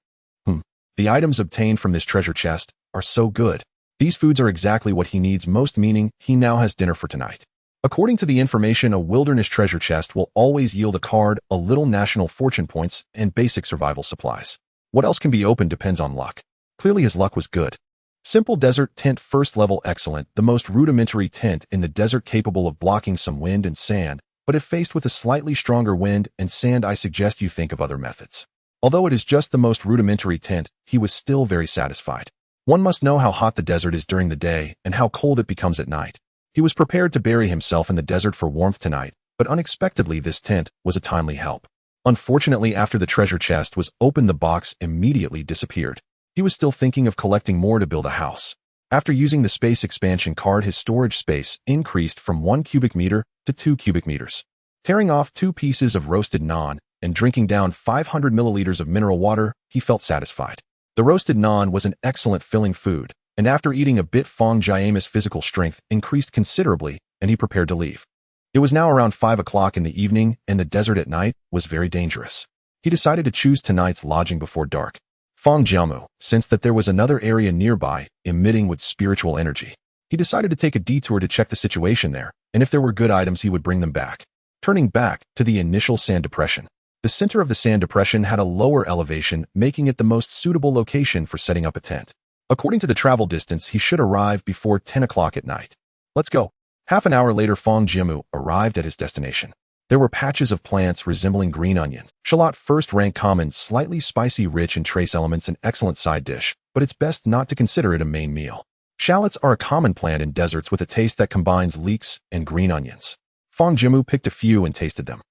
The items obtained from this treasure chest are so good. These foods are exactly what he needs most, meaning he now has dinner for tonight. According to the information, a wilderness treasure chest will always yield a card, a little national fortune points, and basic survival supplies. What else can be opened depends on luck. Clearly his luck was good. Simple Desert Tent First Level Excellent, the most rudimentary tent in the desert, capable of blocking some wind and sand, but if faced with a slightly stronger wind and sand, I suggest you think of other methods. Although it is just the most rudimentary tent, he was still very satisfied. One must know how hot the desert is during the day and how cold it becomes at night. He was prepared to bury himself in the desert for warmth tonight, but unexpectedly this tent was a timely help. Unfortunately, after the treasure chest was opened, the box immediately disappeared. He was still thinking of collecting more to build a house. After using the space expansion card, his storage space increased from 1 cubic meter to 2 cubic meters. Tearing off 2 pieces of roasted naan and drinking down 500 milliliters of mineral water, he felt satisfied. The roasted naan was an excellent filling food, and after eating a bit, Fang Jiamu's physical strength increased considerably, and he prepared to leave. It was now around 5 o'clock in the evening, and the desert at night was very dangerous. He decided to choose tonight's lodging before dark. Fang Jiamu sensed that there was another area nearby, emitting with spiritual energy. He decided to take a detour to check the situation there, and if there were good items, he would bring them back. Turning back to the initial sand depression. The center of the sand depression had a lower elevation, making it the most suitable location for setting up a tent. According to the travel distance, he should arrive before 10 o'clock at night. Let's go. Half an hour later, Fang Jiamu arrived at his destination. There were patches of plants resembling green onions. Shallot, first-rank common, slightly spicy, rich in trace elements, an excellent side dish, but it's best not to consider it a main meal. Shallots are a common plant in deserts with a taste that combines leeks and green onions. Fang Jiamu picked a few and tasted them.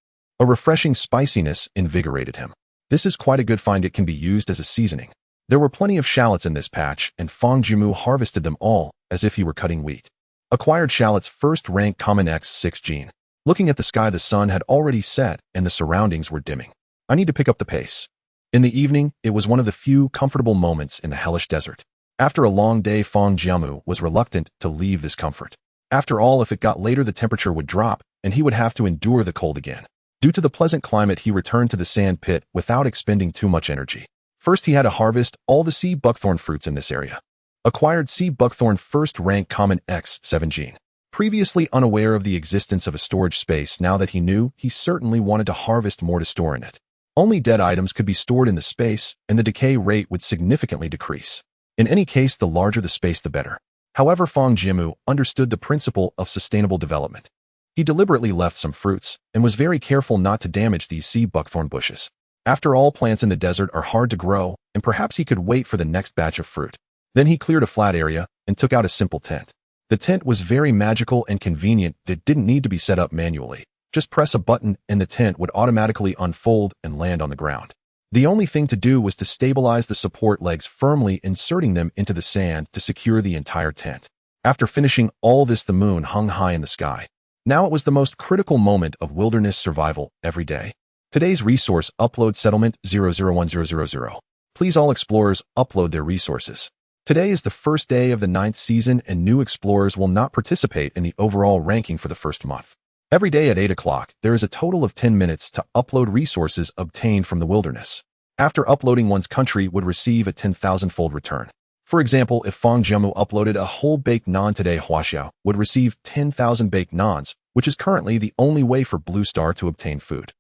A refreshing spiciness invigorated him. This is quite a good find. It can be used as a seasoning. There were plenty of shallots in this patch, and Fang Jiamu harvested them all as if he were cutting wheat. Acquired shallots, first-rank common X6 gene. Looking at the sky, the sun had already set and the surroundings were dimming. I need to pick up the pace. In the evening, it was one of the few comfortable moments in the hellish desert. After a long day, Fang Jiamu was reluctant to leave this comfort. After all, if it got later, the temperature would drop, and he would have to endure the cold again. Due to the pleasant climate, he returned to the sand pit without expending too much energy. First, he had to harvest all the sea buckthorn fruits in this area. Acquired sea buckthorn, first-rank common X7 gene. Previously unaware of the existence of a storage space, now that he knew, he certainly wanted to harvest more to store in it. Only dead items could be stored in the space, and the decay rate would significantly decrease. In any case, the larger the space, the better. However, Fang Jiamu understood the principle of sustainable development. He deliberately left some fruits and was very careful not to damage these sea buckthorn bushes. After all, plants in the desert are hard to grow, and perhaps he could wait for the next batch of fruit. Then he cleared a flat area and took out a simple tent. The tent was very magical and convenient. It didn't need to be set up manually. Just press a button and the tent would automatically unfold and land on the ground. The only thing to do was to stabilize the support legs, firmly inserting them into the sand to secure the entire tent. After finishing all this, the moon hung high in the sky. Now it was the most critical moment of wilderness survival every day. Today's resource upload settlement 001000. Please all explorers upload their resources. Today is the first day of the 9th season, and new explorers will not participate in the overall ranking for the first month. Every day at 8 o'clock, there is a total of 10 minutes to upload resources obtained from the wilderness. After uploading, one's country would receive a 10,000-fold return. For example, if Fang Jiamu uploaded a whole baked naan today, Huaxia would receive 10,000 baked naans, which is currently the only way for Blue Star to obtain food.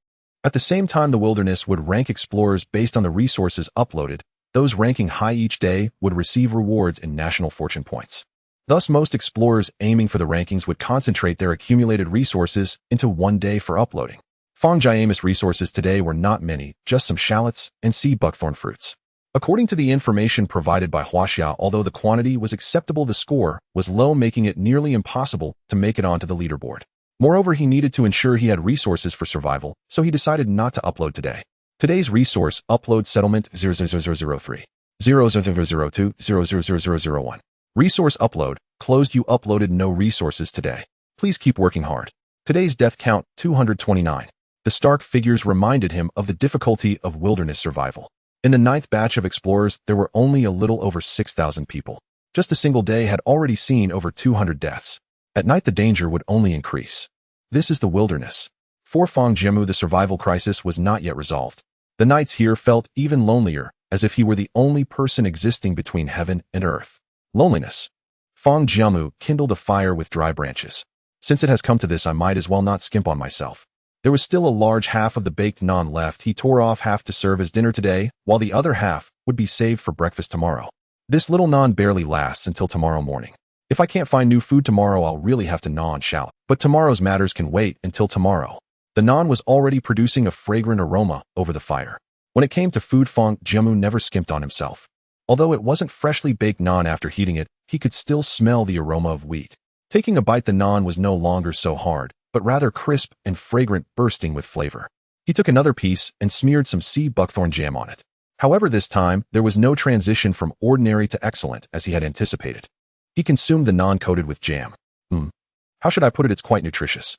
At the same time, the wilderness would rank explorers based on the resources uploaded. Those ranking high each day would receive rewards in national fortune points. Thus, most explorers aiming for the rankings would concentrate their accumulated resources into one day for uploading. Fang Jiamu's resources today were not many, just some shallots and sea buckthorn fruits. According to the information provided by Huaxia, although the quantity was acceptable, the score was low, making it nearly impossible to make it onto the leaderboard. Moreover, he needed to ensure he had resources for survival, so he decided not to upload today. Today's resource upload settlement 00003, 0002, 00001. Resource upload closed. You uploaded no resources today. Please keep working hard. Today's death count 229. The stark figures reminded him of the difficulty of wilderness survival. In the 9th batch of explorers, there were only a little over 6,000 people. Just a single day had already seen over 200 deaths. At night, the danger would only increase. This is the wilderness. For Fang Jiamu, the survival crisis was not yet resolved. The nights here felt even lonelier, as if he were the only person existing between heaven and earth. Loneliness. Fang Jiamu kindled a fire with dry branches. Since it has come to this, I might as well not skimp on myself. There was still a large half of the baked naan left. He tore off half to serve as dinner today, while the other half would be saved for breakfast tomorrow. This little naan barely lasts until tomorrow morning. If I can't find new food tomorrow, I'll really have to gnaw and shallot. But tomorrow's matters can wait until tomorrow. The naan was already producing a fragrant aroma over the fire. When it came to food, Fang Jiamu never skimped on himself. Although it wasn't freshly baked naan, after heating it, he could still smell the aroma of wheat. Taking a bite, the naan was no longer so hard, but rather crisp and fragrant, bursting with flavor. He took another piece and smeared some sea buckthorn jam on it. However, this time, there was no transition from ordinary to excellent as he had anticipated. He consumed the naan coated with jam. How should I put it? It's quite nutritious.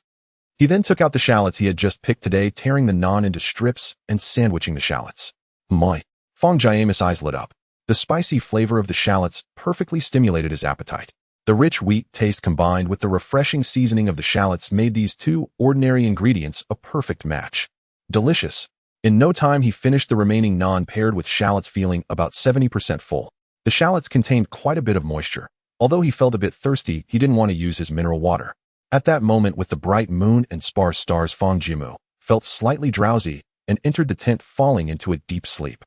He then took out the shallots he had just picked today, tearing the naan into strips and sandwiching the shallots. My! Fang Jiamu's eyes lit up. The spicy flavor of the shallots perfectly stimulated his appetite. The rich wheat taste combined with the refreshing seasoning of the shallots made these two ordinary ingredients a perfect match. Delicious. In no time, he finished the remaining naan paired with shallots, feeling about 70% full. The shallots contained quite a bit of moisture. Although he felt a bit thirsty, he didn't want to use his mineral water. At that moment, with the bright moon and sparse stars, Fang Jiamu felt slightly drowsy and entered the tent, falling into a deep sleep.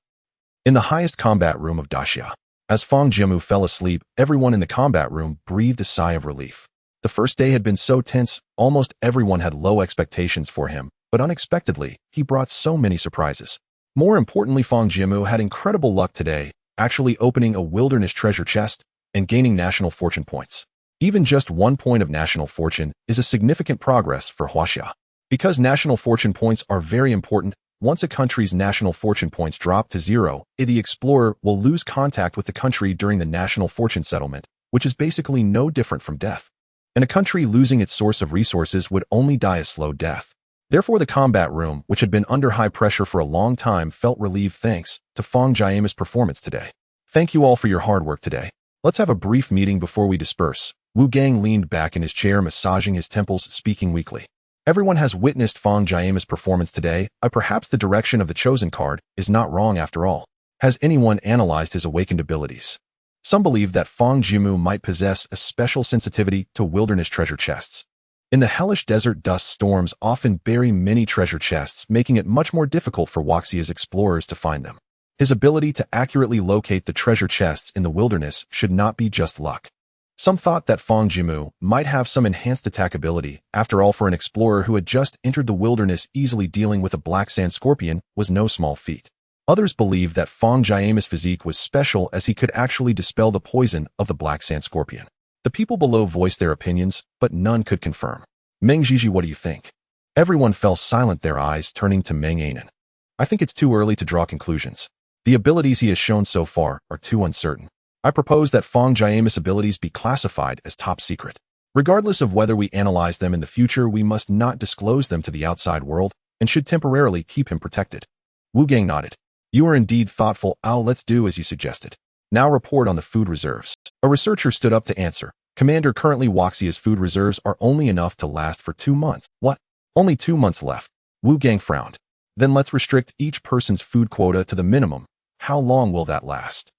In the highest combat room of Huaxia, as Fang Jiamu fell asleep, everyone in the combat room breathed a sigh of relief. The first day had been so tense, almost everyone had low expectations for him, but unexpectedly, he brought so many surprises. More importantly, Fang Jiamu had incredible luck today, actually opening a wilderness treasure chest and gaining national fortune points. Even just 1 point of national fortune is a significant progress for Huaxia. Because national fortune points are very important, once a country's national fortune points drop to 0, the explorer will lose contact with the country during the national fortune settlement, which is basically no different from death. And a country losing its source of resources would only die a slow death. Therefore, the combat room, which had been under high pressure for a long time, felt relieved thanks to Fang Jiamu's performance today. Thank you all for your hard work today. Let's have a brief meeting before we disperse. Wu Gang leaned back in his chair, massaging his temples, speaking weakly. Everyone has witnessed Fang Jiamu's performance today. Perhaps the direction of the chosen card is not wrong after all. Has anyone analyzed his awakened abilities? Some believe that Fang Jiamu might possess a special sensitivity to wilderness treasure chests. In the hellish desert, dust storms often bury many treasure chests, making it much more difficult for Huaxia's explorers to find them. His ability to accurately locate the treasure chests in the wilderness should not be just luck. Some thought that Fang Jiamu might have some enhanced attack ability. After all, for an explorer who had just entered the wilderness, easily dealing with a black sand scorpion was no small feat. Others believed that Fang Jiamu's physique was special, as he could actually dispel the poison of the black sand scorpion. The people below voiced their opinions, but none could confirm. Meng Jiji, what do you think? Everyone fell silent, their eyes turning to Meng Anan. I think it's too early to draw conclusions. The abilities he has shown so far are too uncertain. I propose that Fang Jiamu's abilities be classified as top secret. Regardless of whether we analyze them in the future, we must not disclose them to the outside world and should temporarily keep him protected. Wu Gang nodded. You are indeed thoughtful. Let's do as you suggested. Now report on the food reserves. A researcher stood up to answer. Commander, currently Huaxia's food reserves are only enough to last for 2 months. What? Only 2 months left? Wu Gang frowned. Then let's restrict each person's food quota to the minimum. How long will that last?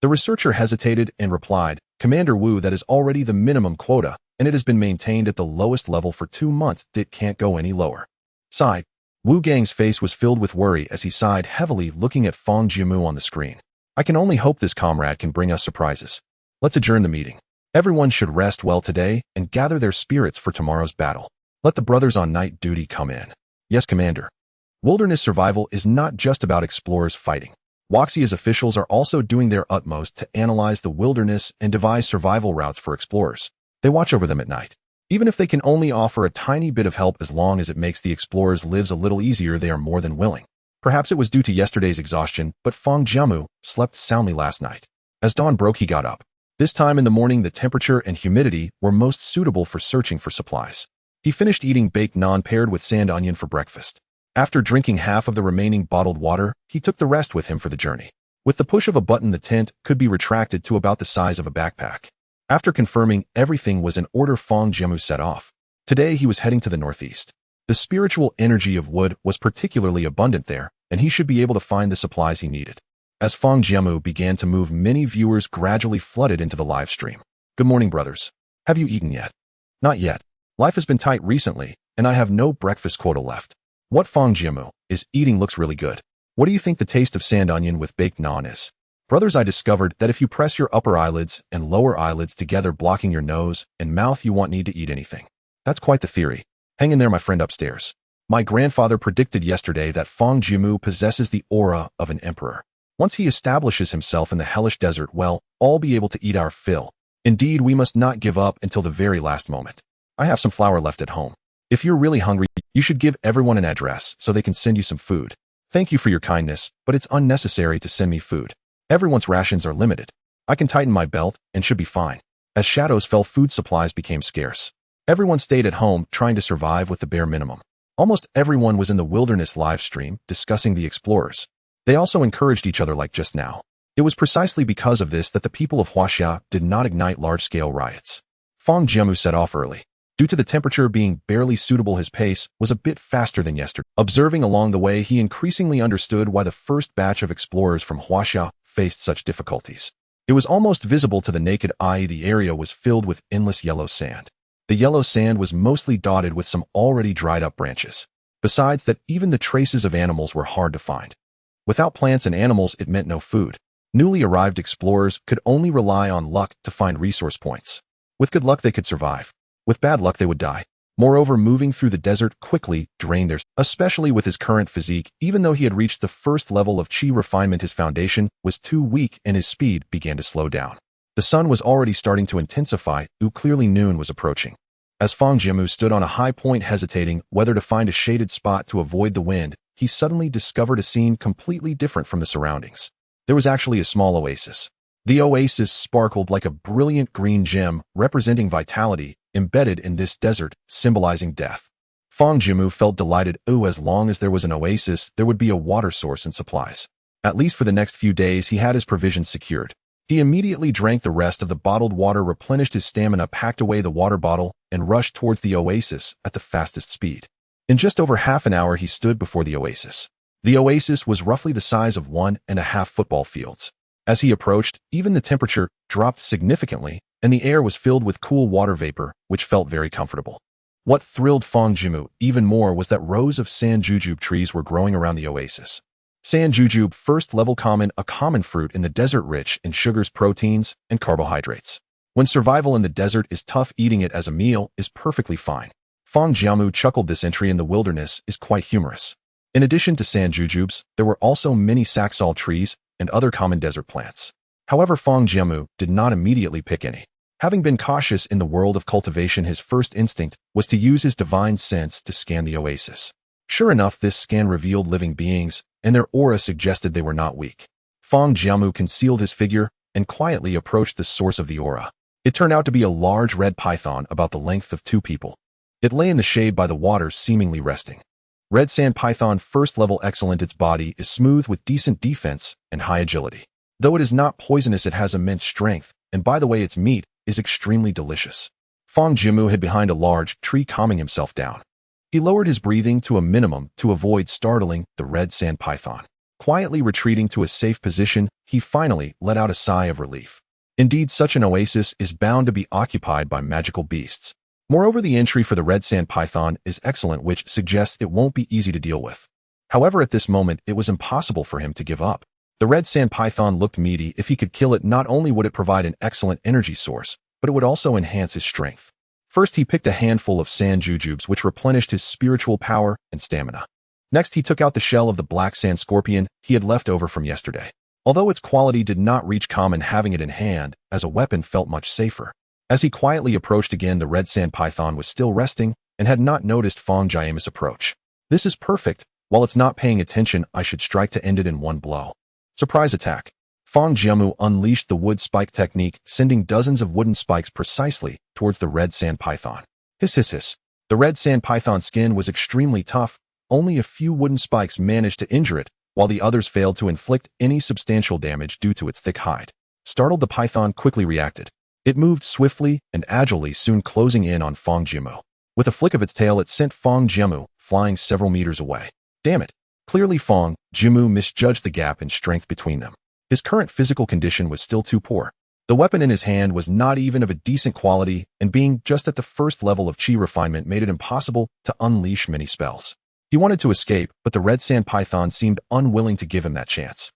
The researcher hesitated and replied, Commander Wu, that is already the minimum quota, and it has been maintained at the lowest level for 2 months. It can't go any lower. Sighed. Wu Gang's face was filled with worry as he sighed heavily, looking at Fang Jiamu on the screen. I can only hope this comrade can bring us surprises. Let's adjourn the meeting. Everyone should rest well today and gather their spirits for tomorrow's battle. Let the brothers on night duty come in. Yes, Commander. Wilderness survival is not just about explorers fighting. Huaxia's officials are also doing their utmost to analyze the wilderness and devise survival routes for explorers. They watch over them at night. Even if they can only offer a tiny bit of help as long as it makes the explorers' lives a little easier, they are more than willing. Perhaps it was due to yesterday's exhaustion, but Fang Jiamu slept soundly last night. As dawn broke, he got up. This time in the morning, the temperature and humidity were most suitable for searching for supplies. He finished eating baked naan paired with sand onion for breakfast. After drinking half of the remaining bottled water, he took the rest with him for the journey. With the push of a button, the tent could be retracted to about the size of a backpack. After confirming everything was in order, Fang Jiamu set off. Today he was heading to the northeast. The spiritual energy of wood was particularly abundant there, and he should be able to find the supplies he needed. As Fang Jiamu began to move, many viewers gradually flooded into the live stream. Good morning, brothers. Have you eaten yet? Not yet. Life has been tight recently, and I have no breakfast quota left. What Fang Jiamu is eating looks really good. What do you think the taste of sand onion with baked naan is? Brothers, I discovered that if you press your upper eyelids and lower eyelids together, blocking your nose and mouth, you won't need to eat anything. That's quite the theory. Hang in there, my friend upstairs. My grandfather predicted yesterday that Fang Jiamu possesses the aura of an emperor. Once he establishes himself in the hellish desert, well, all be able to eat our fill. Indeed, we must not give up until the very last moment. I have some flour left at home. If you're really hungry, you should give everyone an address so they can send you some food. Thank you for your kindness, but it's unnecessary to send me food. Everyone's rations are limited. I can tighten my belt and should be fine. As shadows fell, food supplies became scarce. Everyone stayed at home, trying to survive with the bare minimum. Almost everyone was in the wilderness live stream, discussing the explorers. They also encouraged each other like just now. It was precisely because of this that the people of Huaxia did not ignite large-scale riots. Fang Jiamu set off early. Due to the temperature being barely suitable, his pace was a bit faster than yesterday. Observing along the way, he increasingly understood why the first batch of explorers from Huaxia faced such difficulties. It was almost visible to the naked eye. The area was filled with endless yellow sand. The yellow sand was mostly dotted with some already dried up branches. Besides that, even the traces of animals were hard to find. Without plants and animals, it meant no food. Newly arrived explorers could only rely on luck to find resource points. With good luck, they could survive. With bad luck, they would die. Moreover, moving through the desert quickly drained theirs, especially with his current physique. Even though he had reached the first level of chi refinement, his foundation was too weak and his speed began to slow down. The sun was already starting to intensify. Clearly noon was approaching. As Fang Jiamu stood on a high point, hesitating whether to find a shaded spot to avoid the wind, he suddenly discovered a scene completely different from the surroundings. There was actually a small oasis. The oasis sparkled like a brilliant green gem, representing vitality, embedded in this desert, symbolizing death. Fang Jiamu felt delighted. As long as there was an oasis, there would be a water source and supplies. At least for the next few days, he had his provisions secured. He immediately drank the rest of the bottled water, replenished his stamina, packed away the water bottle, and rushed towards the oasis at the fastest speed. In just over half an hour, he stood before the oasis. The oasis was roughly the size of 1.5 football fields. As he approached, even the temperature dropped significantly, and the air was filled with cool water vapor, which felt very comfortable. What thrilled Fang Jiamu even more was that rows of sand jujube trees were growing around the oasis. Sand jujube, first level common, a common fruit in the desert rich in sugars, proteins, and carbohydrates. When survival in the desert is tough, eating it as a meal is perfectly fine. Fang Jiamu chuckled. This entry in the wilderness is quite humorous. In addition to sand jujubes, there were also many saxaul trees and other common desert plants. However, Fang Jiamu did not immediately pick any. Having been cautious in the world of cultivation, his first instinct was to use his divine sense to scan the oasis. Sure enough, this scan revealed living beings, and their aura suggested they were not weak. Fang Jiamu concealed his figure and quietly approached the source of the aura. It turned out to be a large red python about the length of 2 people. It lay in the shade by the water, seemingly resting. Red sand python, first level, excellent. Its body is smooth with decent defense and high agility. Though it is not poisonous, it has immense strength, and by the way, its meat is extremely delicious. Fang Jiamu hid behind a large tree, calming himself down. He lowered his breathing to a minimum to avoid startling the red sand python. Quietly retreating to a safe position, he finally let out a sigh of relief. Indeed, such an oasis is bound to be occupied by magical beasts. Moreover, the entry for the red sand python is excellent, which suggests it won't be easy to deal with. However, at this moment, it was impossible for him to give up. The red sand python looked meaty. If he could kill it, not only would it provide an excellent energy source, but it would also enhance his strength. First, he picked a handful of sand jujubes, which replenished his spiritual power and stamina. Next, he took out the shell of the black sand scorpion he had left over from yesterday. Although its quality did not reach common, having it in hand as a weapon felt much safer. As he quietly approached again, the red sand python was still resting and had not noticed Fang Jiamu's approach. This is perfect. While it's not paying attention, I should strike to end it in one blow. Surprise attack. Fang Jiamu unleashed the wood spike technique, sending dozens of wooden spikes precisely towards the red sand python. Hiss hiss hiss. The red sand python's skin was extremely tough. Only a few wooden spikes managed to injure it, while the others failed to inflict any substantial damage due to its thick hide. Startled, the python quickly reacted. It moved swiftly and agilely, soon closing in on Fang Jiamu. With a flick of its tail, it sent Fang Jiamu flying several meters away. Damn it! Clearly Fang Jiamu misjudged the gap in strength between them. His current physical condition was still too poor. The weapon in his hand was not even of a decent quality, and being just at the first level of chi refinement made it impossible to unleash many spells. He wanted to escape, but the red sand python seemed unwilling to give him that chance.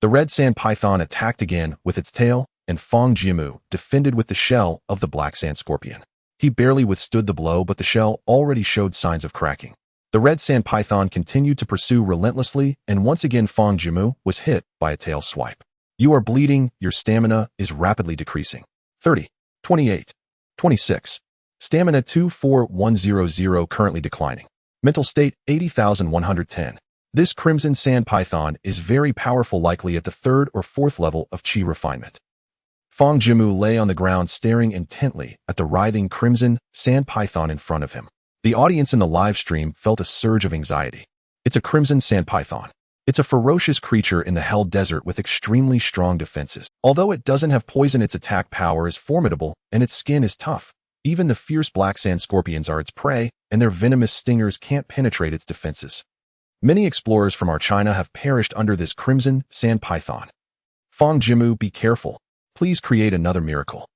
The red sand python attacked again with its tail, and Fang Jiamu defended with the shell of the black sand scorpion. He barely withstood the blow, but the shell already showed signs of cracking. The red sand python continued to pursue relentlessly, and once again Fang Jiamu was hit by a tail swipe. You are bleeding, your stamina is rapidly decreasing. 30, 28, 26. Stamina 24100 currently declining. Mental state 80,110. This crimson sand python is very powerful, likely at the 3rd or 4th level of chi refinement. Fang Jiamu lay on the ground staring intently at the writhing crimson sand python in front of him. The audience in the live stream felt a surge of anxiety. It's a crimson sand python. It's a ferocious creature in the Hell Desert with extremely strong defenses. Although it doesn't have poison, its attack power is formidable and its skin is tough. Even the fierce black sand scorpions are its prey, and their venomous stingers can't penetrate its defenses. Many explorers from our China have perished under this crimson sand python. Fang Jiamu, be careful. Please create another miracle.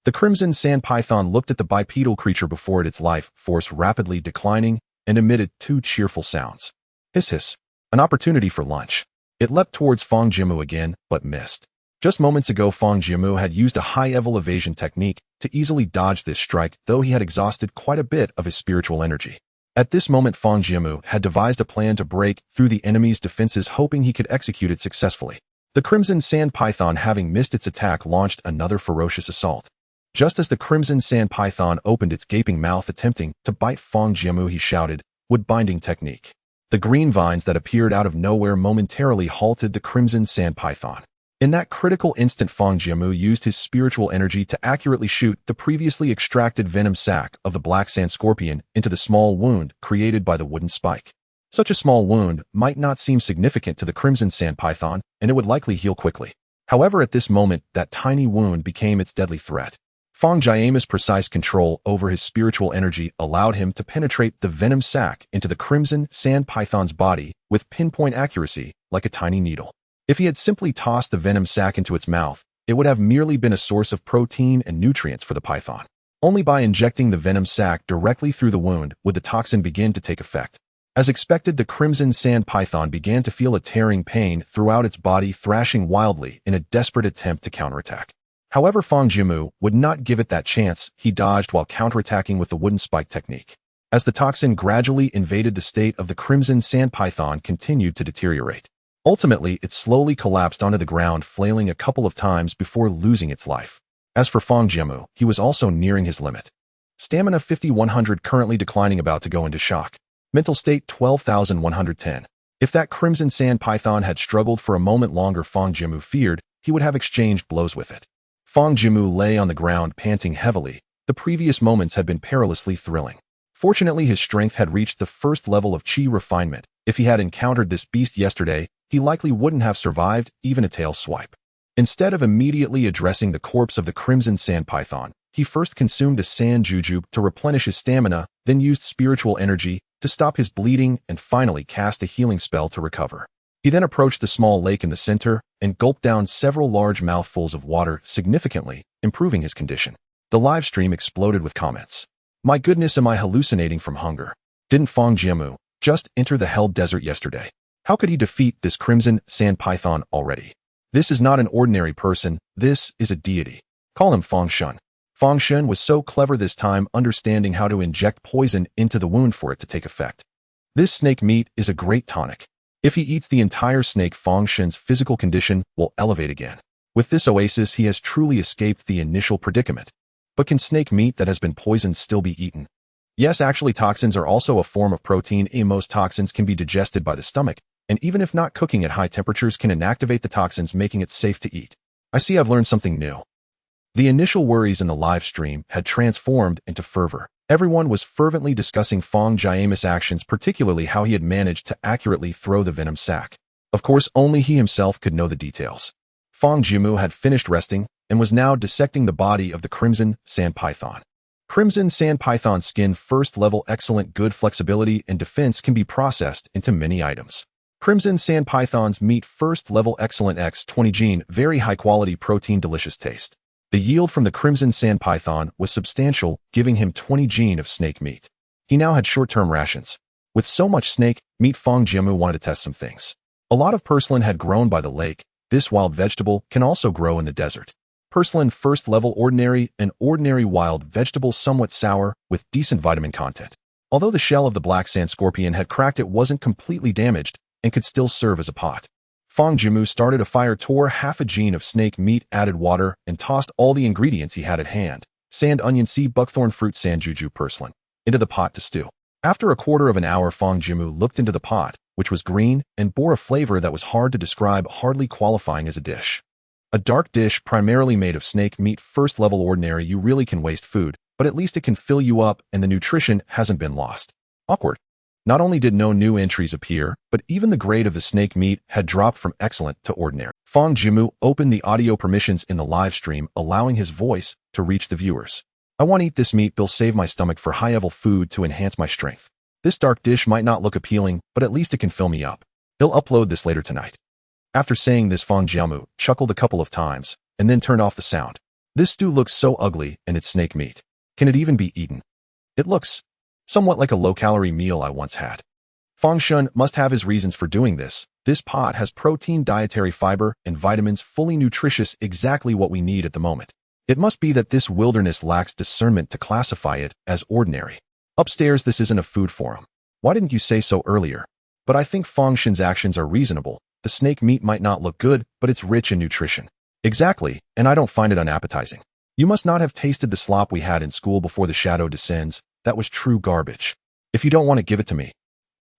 The crimson sand python looked at the bipedal creature before it, its life force rapidly declining, and emitted 2 cheerful sounds. Hiss hiss. An opportunity for lunch. It leapt towards Fang Jiamu again, but missed. Just moments ago, Fang Jiamu had used a high-level evasion technique to easily dodge this strike, though he had exhausted quite a bit of his spiritual energy. At this moment, Fang Jiamu had devised a plan to break through the enemy's defenses, hoping he could execute it successfully. The crimson sand python, having missed its attack, launched another ferocious assault. Just as the crimson sand python opened its gaping mouth attempting to bite Fang Jiamu, he shouted, "Wood-binding technique." The green vines that appeared out of nowhere momentarily halted the crimson sand python. In that critical instant, Fang Jiamu used his spiritual energy to accurately shoot the previously extracted venom sac of the black sand scorpion into the small wound created by the wooden spike. Such a small wound might not seem significant to the crimson sand python, and it would likely heal quickly. However, at this moment, that tiny wound became its deadly threat. Fang Jiamu's precise control over his spiritual energy allowed him to penetrate the venom sac into the crimson sand python's body with pinpoint accuracy, like a tiny needle. If he had simply tossed the venom sac into its mouth, it would have merely been a source of protein and nutrients for the python. Only by injecting the venom sac directly through the wound would the toxin begin to take effect. As expected, the crimson sand python began to feel a tearing pain throughout its body, thrashing wildly in a desperate attempt to counterattack. However, Fang Jiamu would not give it that chance. He dodged while counterattacking with the wooden spike technique. As the toxin gradually invaded, the state of the crimson sand python continued to deteriorate. Ultimately, it slowly collapsed onto the ground, flailing a couple of times before losing its life. As for Fang Jiamu, he was also nearing his limit. Stamina 5100 currently declining, about to go into shock. Mental state 12,110. If that crimson sand python had struggled for a moment longer, Fang Jiamu feared he would have exchanged blows with it. Fang Jiamu lay on the ground, panting heavily. The previous moments had been perilously thrilling. Fortunately, his strength had reached the 1st level of chi refinement. If he had encountered this beast yesterday, he likely wouldn't have survived even a tail swipe. Instead of immediately addressing the corpse of the crimson sand python, he first consumed a sand jujube to replenish his stamina, then used spiritual energy to stop his bleeding, and finally cast a healing spell to recover. He then approached the small lake in the center and gulped down several large mouthfuls of water, significantly improving his condition. The live stream exploded with comments. My goodness, am I hallucinating from hunger? Didn't Fang Jiamu just enter the Hell Desert yesterday? How could he defeat this crimson sand python already? This is not an ordinary person, this is a deity. Call him Fang Shun. Fang Shen was so clever this time, understanding how to inject poison into the wound for it to take effect. This snake meat is a great tonic. If he eats the entire snake, Fang Shen's physical condition will elevate again. With this oasis, he has truly escaped the initial predicament. But can snake meat that has been poisoned still be eaten? Yes, actually, toxins are also a form of protein. Most toxins can be digested by the stomach, and even if not, cooking at high temperatures can inactivate the toxins, making it safe to eat. I see I've learned something new. The initial worries in the live stream had transformed into fervor. Everyone was fervently discussing Fang Jiamu's actions, particularly how he had managed to accurately throw the venom sac. Of course, only he himself could know the details. Fang Jiamu had finished resting and was now dissecting the body of the crimson sand python. Crimson sand python skin, first level, excellent, good flexibility and defense, can be processed into many items. Crimson sand python's meat, first level, excellent, X20 gene, very high quality protein, delicious taste. The yield from the crimson sand python was substantial, giving him 20 gene of snake meat. He now had short-term rations. With so much snake meat, Fang Jiamu wanted to test some things. A lot of purslane had grown by the lake. This wild vegetable can also grow in the desert. Purslane, first level, ordinary, an ordinary wild vegetable, somewhat sour, with decent vitamin content. Although the shell of the black sand scorpion had cracked, it wasn't completely damaged and could still serve as a pot. Fang Jiamu started a fire, tore half a gene of snake meat, added water, and tossed all the ingredients he had at hand, sand, onion, seed, buckthorn fruit, sand, juju, purslane, into the pot to stew. After a quarter of an hour, Fang Jiamu looked into the pot, which was green and bore a flavor that was hard to describe, hardly qualifying as a dish. A dark dish primarily made of snake meat, first level, ordinary. You really can waste food, but at least it can fill you up and the nutrition hasn't been lost. Awkward. Not only did no new entries appear, but even the grade of the snake meat had dropped from excellent to ordinary. Fang Jiamu opened the audio permissions in the live stream, allowing his voice to reach the viewers. I want to eat this meat. Will save my stomach for high-level food to enhance my strength. This dark dish might not look appealing, but at least it can fill me up. He'll upload this later tonight. After saying this, Fang Jiamu chuckled a couple of times and then turned off the sound. This stew looks so ugly, and it's snake meat. Can it even be eaten? It looks somewhat like a low-calorie meal I once had. Fang Shen must have his reasons for doing this. This pot has protein, dietary fiber, and vitamins, fully nutritious, exactly what we need at the moment. It must be that this wilderness lacks discernment to classify it as ordinary. Upstairs, this isn't a food forum. Why didn't you say so earlier? But I think Fang Shen's actions are reasonable. The snake meat might not look good, but it's rich in nutrition. Exactly, and I don't find it unappetizing. You must not have tasted the slop we had in school before the shadow descends. That was true garbage. If you don't want to, give it to me.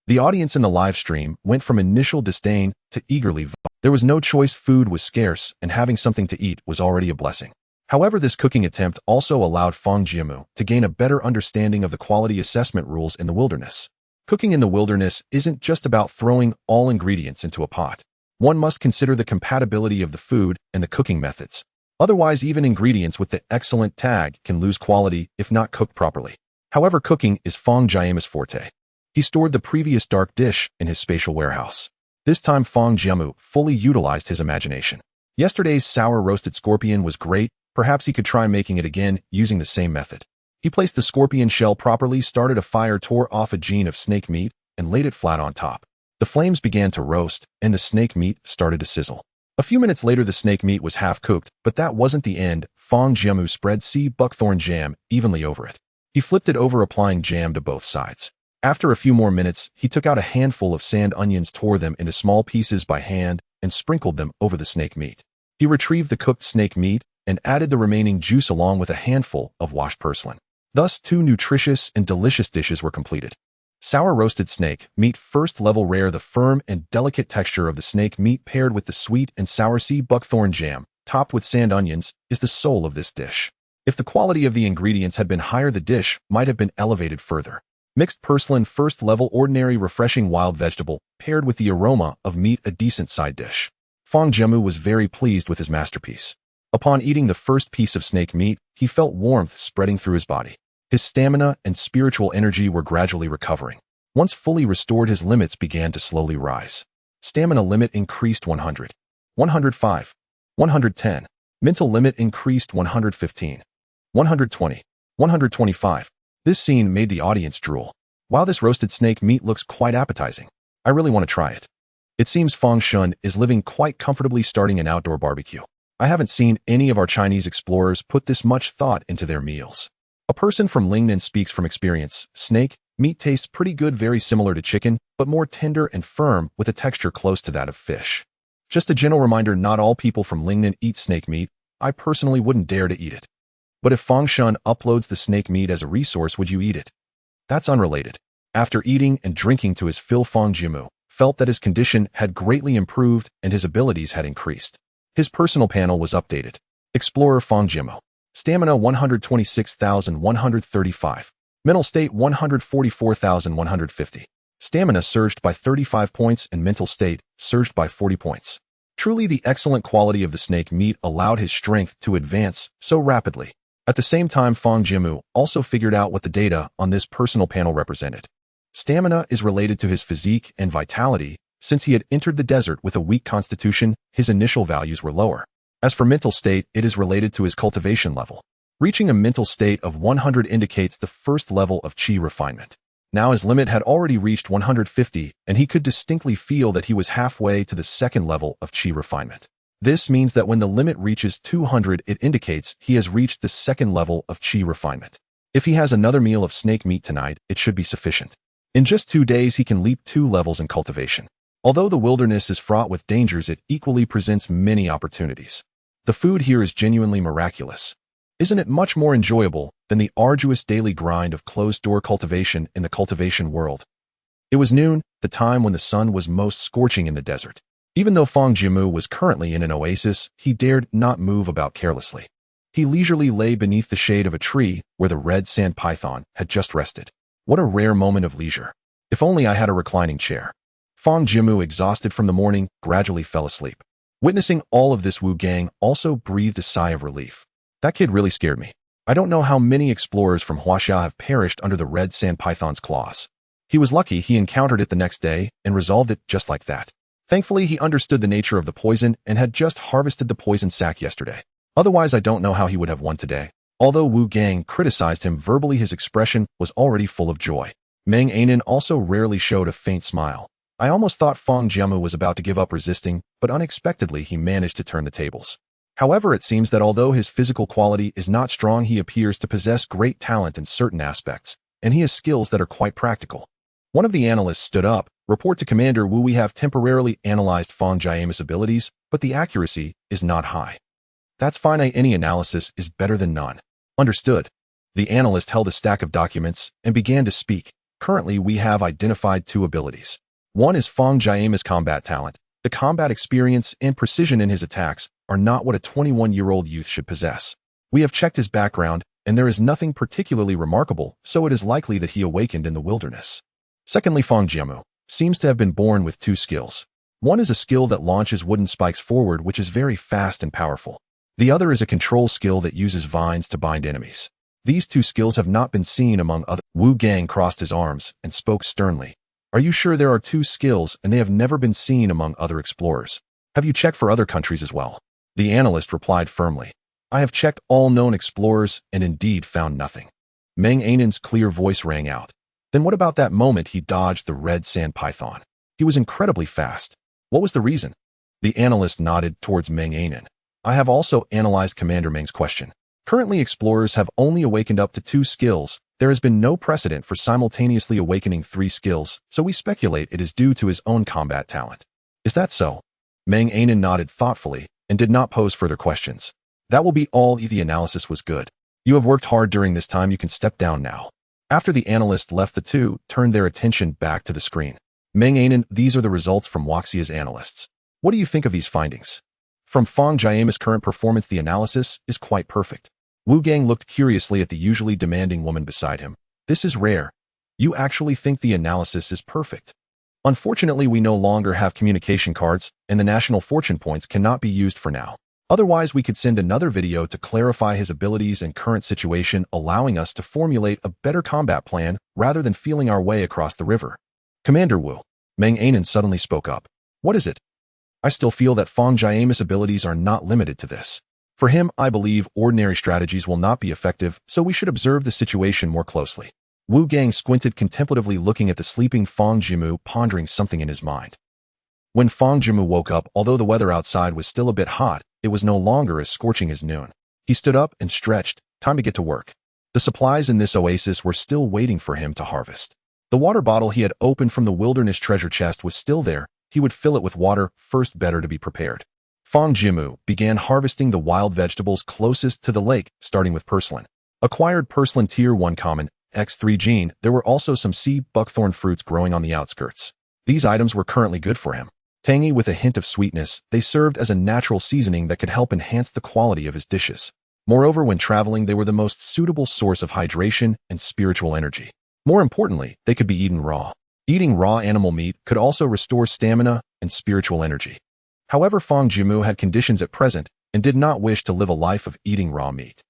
The audience in the live stream went from initial disdain to eagerly. There was no choice. Food was scarce, and having something to eat was already a blessing. However, this cooking attempt also allowed Fang Jiamu to gain a better understanding of the quality assessment rules in the wilderness. Cooking in the wilderness isn't just about throwing all ingredients into a pot. One must consider the compatibility of the food and the cooking methods. Otherwise, even ingredients with the excellent tag can lose quality if not cooked properly. However, cooking is Fang Jiamu's forte. He stored the previous dark dish in his spatial warehouse. This time, Fang Jiamu fully utilized his imagination. Yesterday's sour roasted scorpion was great. Perhaps he could try making it again using the same method. He placed the scorpion shell properly, started a fire, tore off a gene of snake meat, and laid it flat on top. The flames began to roast, and the snake meat started to sizzle. A few minutes later, the snake meat was half cooked, but that wasn't the end. Fang Jiamu spread sea buckthorn jam evenly over it. He flipped it over, applying jam to both sides. After a few more minutes, he took out a handful of sand onions, tore them into small pieces by hand, and sprinkled them over the snake meat. He retrieved the cooked snake meat and added the remaining juice along with a handful of washed purslane. Thus, 2 nutritious and delicious dishes were completed. Sour roasted snake meat, first level, rare. The firm and delicate texture of the snake meat paired with the sweet and sour sea buckthorn jam, topped with sand onions, is the soul of this dish. If the quality of the ingredients had been higher, the dish might have been elevated further. Mixed purslane, first level, ordinary, refreshing wild vegetable, paired with the aroma of meat, a decent side dish. Fang Jiamu was very pleased with his masterpiece. Upon eating the first piece of snake meat, he felt warmth spreading through his body. His stamina and spiritual energy were gradually recovering. Once fully restored, his limits began to slowly rise. Stamina limit increased 100. 105. 110. Mental limit increased 115. 120. 125. This scene made the audience drool. Wow, this roasted snake meat looks quite appetizing. I really want to try it. It seems Fang Shen is living quite comfortably, starting an outdoor barbecue. I haven't seen any of our Chinese explorers put this much thought into their meals. A person from Lingnan speaks from experience. Snake meat tastes pretty good, very similar to chicken, but more tender and firm with a texture close to that of fish. Just a gentle reminder, not all people from Lingnan eat snake meat. I personally wouldn't dare to eat it. But if Fang Shun uploads the snake meat as a resource, would you eat it? That's unrelated. After eating and drinking to his fill, Fang Jiamu felt that his condition had greatly improved and his abilities had increased. His personal panel was updated. Explorer Fang Jiamu. Stamina 126,135. Mental state 144,150. Stamina surged by 35 points and mental state surged by 40 points. Truly, the excellent quality of the snake meat allowed his strength to advance so rapidly. At the same time, Fang Jiamu also figured out what the data on this personal panel represented. Stamina is related to his physique and vitality. Since he had entered the desert with a weak constitution, his initial values were lower. As for mental state, it is related to his cultivation level. Reaching a mental state of 100 indicates the first level of qi refinement. Now his limit had already reached 150, and he could distinctly feel that he was halfway to the second level of qi refinement. This means that when the limit reaches 200, it indicates he has reached the second level of qi refinement. If he has another meal of snake meat tonight, it should be sufficient. In just 2 days, he can leap 2 levels in cultivation. Although the wilderness is fraught with dangers, it equally presents many opportunities. The food here is genuinely miraculous. Isn't it much more enjoyable than the arduous daily grind of closed-door cultivation in the cultivation world? It was noon, the time when the sun was most scorching in the desert. Even though Fang Jiamu was currently in an oasis, he dared not move about carelessly. He leisurely lay beneath the shade of a tree where the red sand python had just rested. What a rare moment of leisure. If only I had a reclining chair. Fang Jiamu, exhausted from the morning, gradually fell asleep. Witnessing all of this, Wu Gang also breathed a sigh of relief. That kid really scared me. I don't know how many explorers from Huaxia have perished under the red sand python's claws. He was lucky he encountered it the next day and resolved it just like that. Thankfully, he understood the nature of the poison and had just harvested the poison sac yesterday. Otherwise, I don't know how he would have won today. Although Wu Gang criticized him verbally, his expression was already full of joy. Meng Anan also rarely showed a faint smile. I almost thought Fang Jiamu was about to give up resisting, but unexpectedly he managed to turn the tables. However, it seems that although his physical quality is not strong, he appears to possess great talent in certain aspects, and he has skills that are quite practical. One of the analysts stood up. Report to Commander Wu, we have temporarily analyzed Fang Jiamu's abilities, but the accuracy is not high. That's fine, any analysis is better than none. Understood. The analyst held a stack of documents and began to speak. Currently, we have identified 2 abilities. One is Fang Jiamu's combat talent. The combat experience and precision in his attacks are not what a 21-year-old youth should possess. We have checked his background, and there is nothing particularly remarkable, so it is likely that he awakened in the wilderness. Secondly, Fang Jiamu seems to have been born with 2 skills. One is a skill that launches wooden spikes forward, which is very fast and powerful. The other is a control skill that uses vines to bind enemies. These 2 skills have not been seen among other. Wu Gang crossed his arms and spoke sternly. Are you sure there are 2 skills and they have never been seen among other explorers? Have you checked for other countries as well? The analyst replied firmly. I have checked all known explorers and indeed found nothing. Meng Anan's clear voice rang out. Then what about that moment he dodged the red sand python? He was incredibly fast. What was the reason? The analyst nodded towards Meng Anan. I have also analyzed Commander Meng's question. Currently, explorers have only awakened up to 2 skills. There has been no precedent for simultaneously awakening 3 skills, so we speculate it is due to his own combat talent. Is that so? Meng Anan nodded thoughtfully and did not pose further questions. That will be all. The analysis was good. You have worked hard during this time. You can step down now. After the analyst left, the 2 turned their attention back to the screen. Meng Anan, these are the results from Huaxia's analysts. What do you think of these findings? From Fang Jiamu's current performance, the analysis is quite perfect. Wu Gang looked curiously at the usually demanding woman beside him. This is rare. You actually think the analysis is perfect? Unfortunately, we no longer have communication cards, and the national fortune points cannot be used for now. Otherwise, we could send another video to clarify his abilities and current situation, allowing us to formulate a better combat plan rather than feeling our way across the river. Commander Wu, Meng Anan suddenly spoke up. What is it? I still feel that Fang Jiamu's abilities are not limited to this. For him, I believe ordinary strategies will not be effective, so we should observe the situation more closely. Wu Gang squinted contemplatively, looking at the sleeping Fang Jiamu, pondering something in his mind. When Fang Jiamu woke up, although the weather outside was still a bit hot, it was no longer as scorching as noon. He stood up and stretched. Time to get to work. The supplies in this oasis were still waiting for him to harvest. The water bottle he had opened from the wilderness treasure chest was still there. He would fill it with water, first better to be prepared. Fang Jiamu began harvesting the wild vegetables closest to the lake, starting with purslane. Acquired purslane Tier 1 Common, X3 gene. There were also some sea buckthorn fruits growing on the outskirts. These items were currently good for him. Tangy with a hint of sweetness, they served as a natural seasoning that could help enhance the quality of his dishes. Moreover, when traveling, they were the most suitable source of hydration and spiritual energy. More importantly, they could be eaten raw. Eating raw animal meat could also restore stamina and spiritual energy. However, Fang Jiamu had conditions at present and did not wish to live a life of eating raw meat.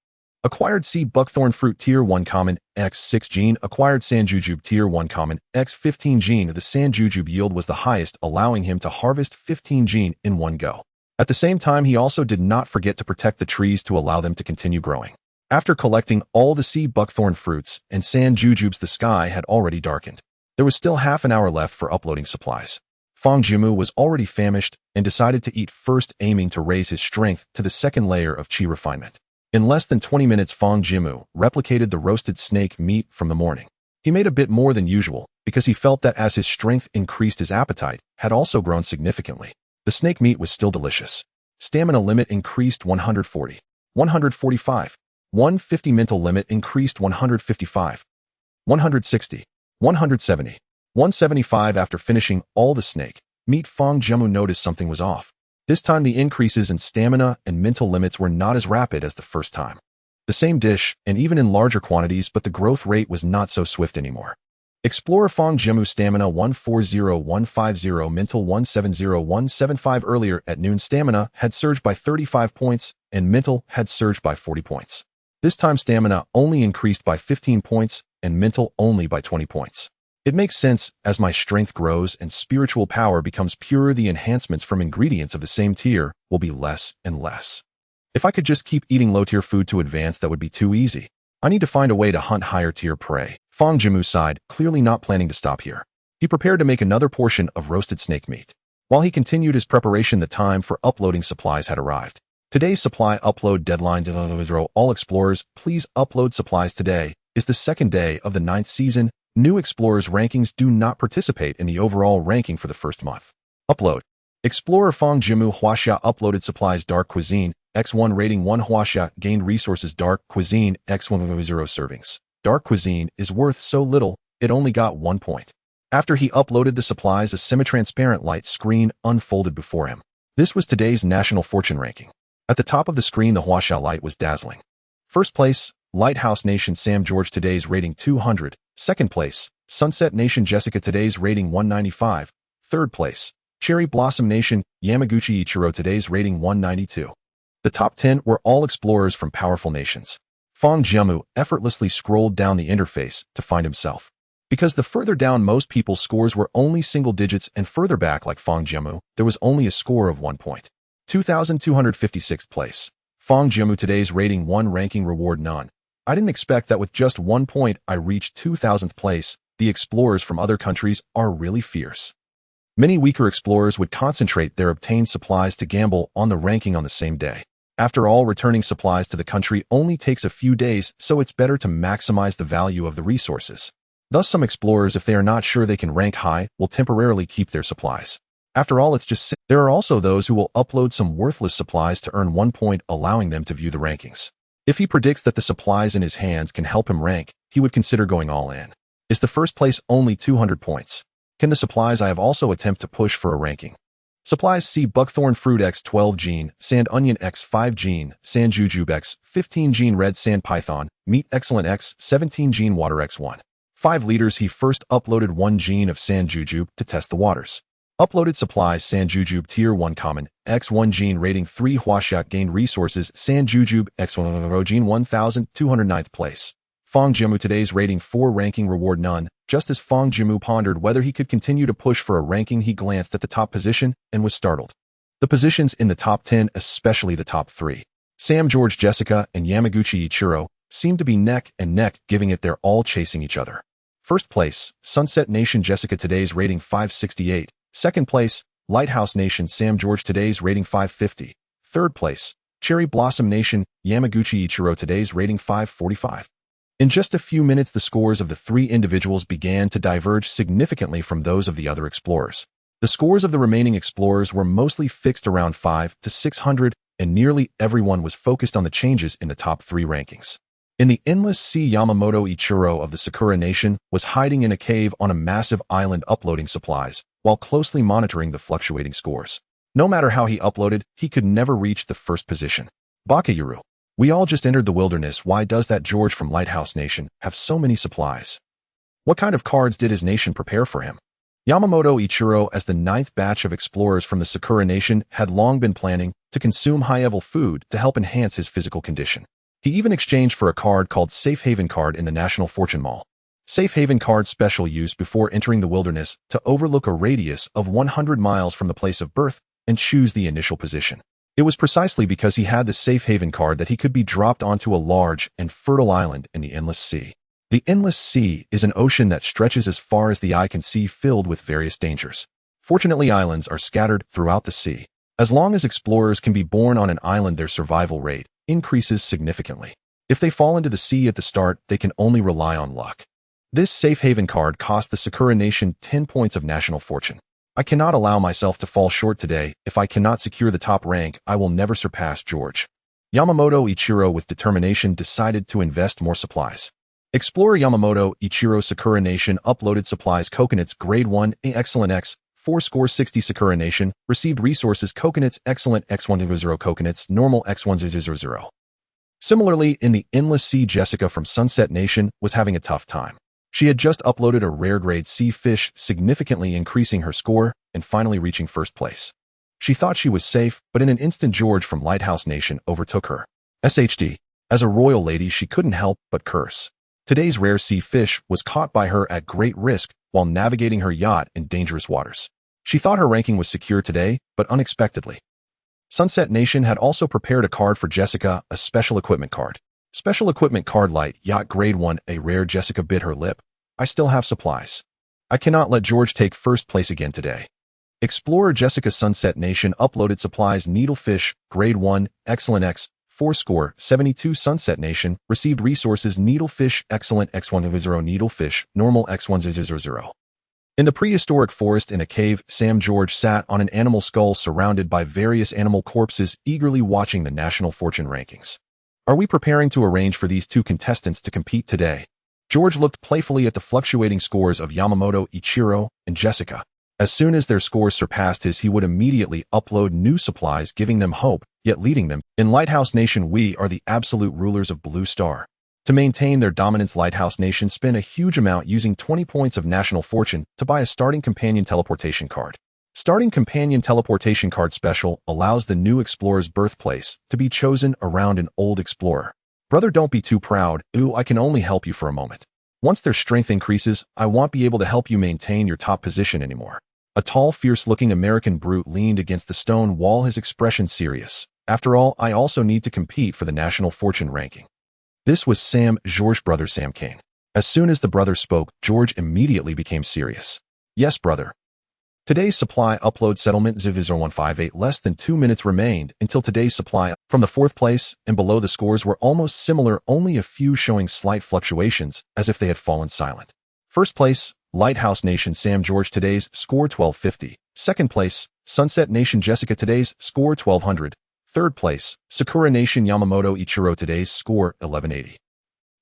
Acquired sea buckthorn fruit Tier 1 Common, X6 gene. Acquired sanjujube Tier 1 Common, X15 gene. The sanjujube yield was the highest, allowing him to harvest 15 gene in one go. At the same time, he also did not forget to protect the trees to allow them to continue growing. After collecting all the sea buckthorn fruits and sanjujubes, the sky had already darkened. There was still half an hour left for uploading supplies. Fang Jiamu was already famished and decided to eat first, aiming to raise his strength to the second layer of qi refinement. In less than 20 minutes, Fang Jiamu replicated the roasted snake meat from the morning. He made a bit more than usual because he felt that as his strength increased, his appetite had also grown significantly. The snake meat was still delicious. Stamina limit increased 140. 145. 150 mental limit increased 155. 160. 170. 175. After finishing all the snake meat, Fang Jiamu noticed something was off. This time the increases in stamina and mental limits were not as rapid as the first time. The same dish, and even in larger quantities, but the growth rate was not so swift anymore. Explorer Fang Jiamu stamina 140-150, mental 170-175. Earlier at noon, stamina had surged by 35 points, and mental had surged by 40 points. This time stamina only increased by 15 points, and mental only by 20 points. It makes sense, as my strength grows and spiritual power becomes purer, the enhancements from ingredients of the same tier will be less and less. If I could just keep eating low-tier food to advance, that would be too easy. I need to find a way to hunt higher-tier prey. Fang Jiamu sighed, clearly not planning to stop here. He prepared to make another portion of roasted snake meat. While he continued his preparation, the time for uploading supplies had arrived. Today's supply upload deadline. All explorers, please upload supplies today. Is the second day of the 9th season. New explorers rankings do not participate in the overall ranking for the first month. Upload. Explorer Fang Jiamu Huaxia uploaded supplies. Dark cuisine, X1 rating 1. Huaxia gained resources. Dark cuisine, X1 0 servings. Dark cuisine is worth so little, it only got 1 point. After he uploaded the supplies, a semi-transparent light screen unfolded before him. This was today's national fortune ranking. At the top of the screen, the Huaxia light was dazzling. First place, Lighthouse Nation Sam George, today's rating 200. Second place, Sunset Nation Jessica, today's rating 195. Third place, Cherry Blossom Nation Yamaguchi Ichiro, today's rating 192. The top 10 were all explorers from powerful nations. Fang Jiamu effortlessly scrolled down the interface to find himself. Because the further down most people's scores were only single digits, and further back like Fang Jiamu, there was only a score of 1 point. 2,256th place. Fang Jiamu, today's rating 1, ranking reward none. I didn't expect that with just 1 point I reached 2,000th place. The explorers from other countries are really fierce. Many weaker explorers would concentrate their obtained supplies to gamble on the ranking on the same day. After all, returning supplies to the country only takes a few days, so it's better to maximize the value of the resources. Thus, some explorers, if they are not sure they can rank high, will temporarily keep their supplies. After all, it's just there are also those who will upload some worthless supplies to earn 1 point, allowing them to view the rankings. If he predicts that the supplies in his hands can help him rank, he would consider going all in. Is the first place only 200 points? Can the supplies I have also attempt to push for a ranking? Supplies C. Buckthorn Fruit X12 gene, Sand Onion X5 gene, Sand Jujube X15 gene, Red Sand Python, Meat Excellent X17 gene, Water X1. 5 liters. He first uploaded 1 gene of Sand Jujube to test the waters. Uploaded supplies Sand Jujube Tier 1 Common, X1 gene rating 3. Huaxia gained resources Sand Jujube X1 gene 1209th place. Fang Jiamu, today's rating 4, ranking reward none. Just as Fang Jiamu pondered whether he could continue to push for a ranking, he glanced at the top position and was startled. The positions in the top 10, especially the top 3, Sam George Jessica and Yamaguchi Ichiro, seemed to be neck and neck, giving it they're all chasing each other. First place, Sunset Nation Jessica, today's rating 568. Second place, Lighthouse Nation Sam George today's rating 550. Third place, Cherry Blossom Nation Yamaguchi Ichiro today's rating 545. In just a few minutes, the scores of the three individuals began to diverge significantly from those of the other explorers. The scores of the remaining explorers were mostly fixed around 500 to 600, and nearly everyone was focused on the changes in the top three rankings. In the endless sea, Yamamoto Ichiro of the Sakura Nation was hiding in a cave on a massive island uploading supplies, while closely monitoring the fluctuating scores. No matter how he uploaded, he could never reach the first position. Bakayuru. We all just entered the wilderness. Why does that George from Lighthouse Nation have so many supplies? What kind of cards did his nation prepare for him? Yamamoto Ichiro, as the ninth batch of explorers from the Sakura Nation, had long been planning to consume high-level food to help enhance his physical condition. He even exchanged for a card called Safe Haven card in the National Fortune Mall. Safe Haven card's special use before entering the wilderness to overlook a radius of 100 miles from the place of birth and choose the initial position. It was precisely because he had the Safe Haven card that he could be dropped onto a large and fertile island in the Endless Sea. The Endless Sea is an ocean that stretches as far as the eye can see, filled with various dangers. Fortunately, islands are scattered throughout the sea. As long as explorers can be born on an island, their survival rate increases significantly. If they fall into the sea at the start, they can only rely on luck. This Safe Haven card cost the Sakura Nation 10 points of national fortune. I cannot allow myself to fall short today. If I cannot secure the top rank, I will never surpass George. Yamamoto Ichiro, with determination, decided to invest more supplies. Explorer Yamamoto Ichiro Sakura Nation uploaded supplies coconuts grade 1 excellent x 460 Sakura Nation received resources coconuts excellent x100 coconuts normal x1000. Similarly, in the Endless Sea, Jessica from Sunset Nation was having a tough time. She had just uploaded a rare grade sea fish, significantly increasing her score and finally reaching first place. She thought she was safe, but in an instant George from Lighthouse Nation overtook her. SHD. As a royal lady, she couldn't help but curse. Today's rare sea fish was caught by her at great risk while navigating her yacht in dangerous waters. She thought her ranking was secure today, but unexpectedly. Sunset Nation had also prepared a card for Jessica, a special equipment card. Special equipment card light yacht grade 1 a rare. Jessica bit her lip. I still have supplies. I cannot let George take first place again today. Explorer Jessica Sunset Nation uploaded supplies needlefish grade 1 excellent x 472 Sunset Nation received resources needlefish excellent x100 needlefish normal x1000. In the prehistoric forest in a cave, Sam George sat on an animal skull surrounded by various animal corpses, eagerly watching the national fortune rankings. Are we preparing to arrange for these two contestants to compete today? George looked playfully at the fluctuating scores of Yamamoto Ichiro and Jessica. As soon as their scores surpassed his, he would immediately upload new supplies, giving them hope, yet leading them. In Lighthouse Nation, we are the absolute rulers of Blue Star. To maintain their dominance, Lighthouse Nation spent a huge amount using 20 points of national fortune to buy a starting companion teleportation card. Starting companion teleportation card special allows the new explorer's birthplace to be chosen around an old explorer. Brother, don't be too proud. Ooh, I can only help you for a moment. Once their strength increases, I won't be able to help you maintain your top position anymore. A tall, fierce-looking American brute leaned against the stone wall, his expression serious. After all, I also need to compete for the national fortune ranking. This was Sam George's brother, Sam Kane. As soon as the brother spoke, George immediately became serious. Yes, brother. Today's supply upload settlement 0158. Less than 2 minutes remained until today's supply. From the fourth place and below, the scores were almost similar, only a few showing slight fluctuations, as if they had fallen silent. First place, Lighthouse Nation Sam George, today's score 1250. Second place, Sunset Nation Jessica, today's score 1200. Third place, Sakura Nation Yamamoto Ichiro, today's score 1180.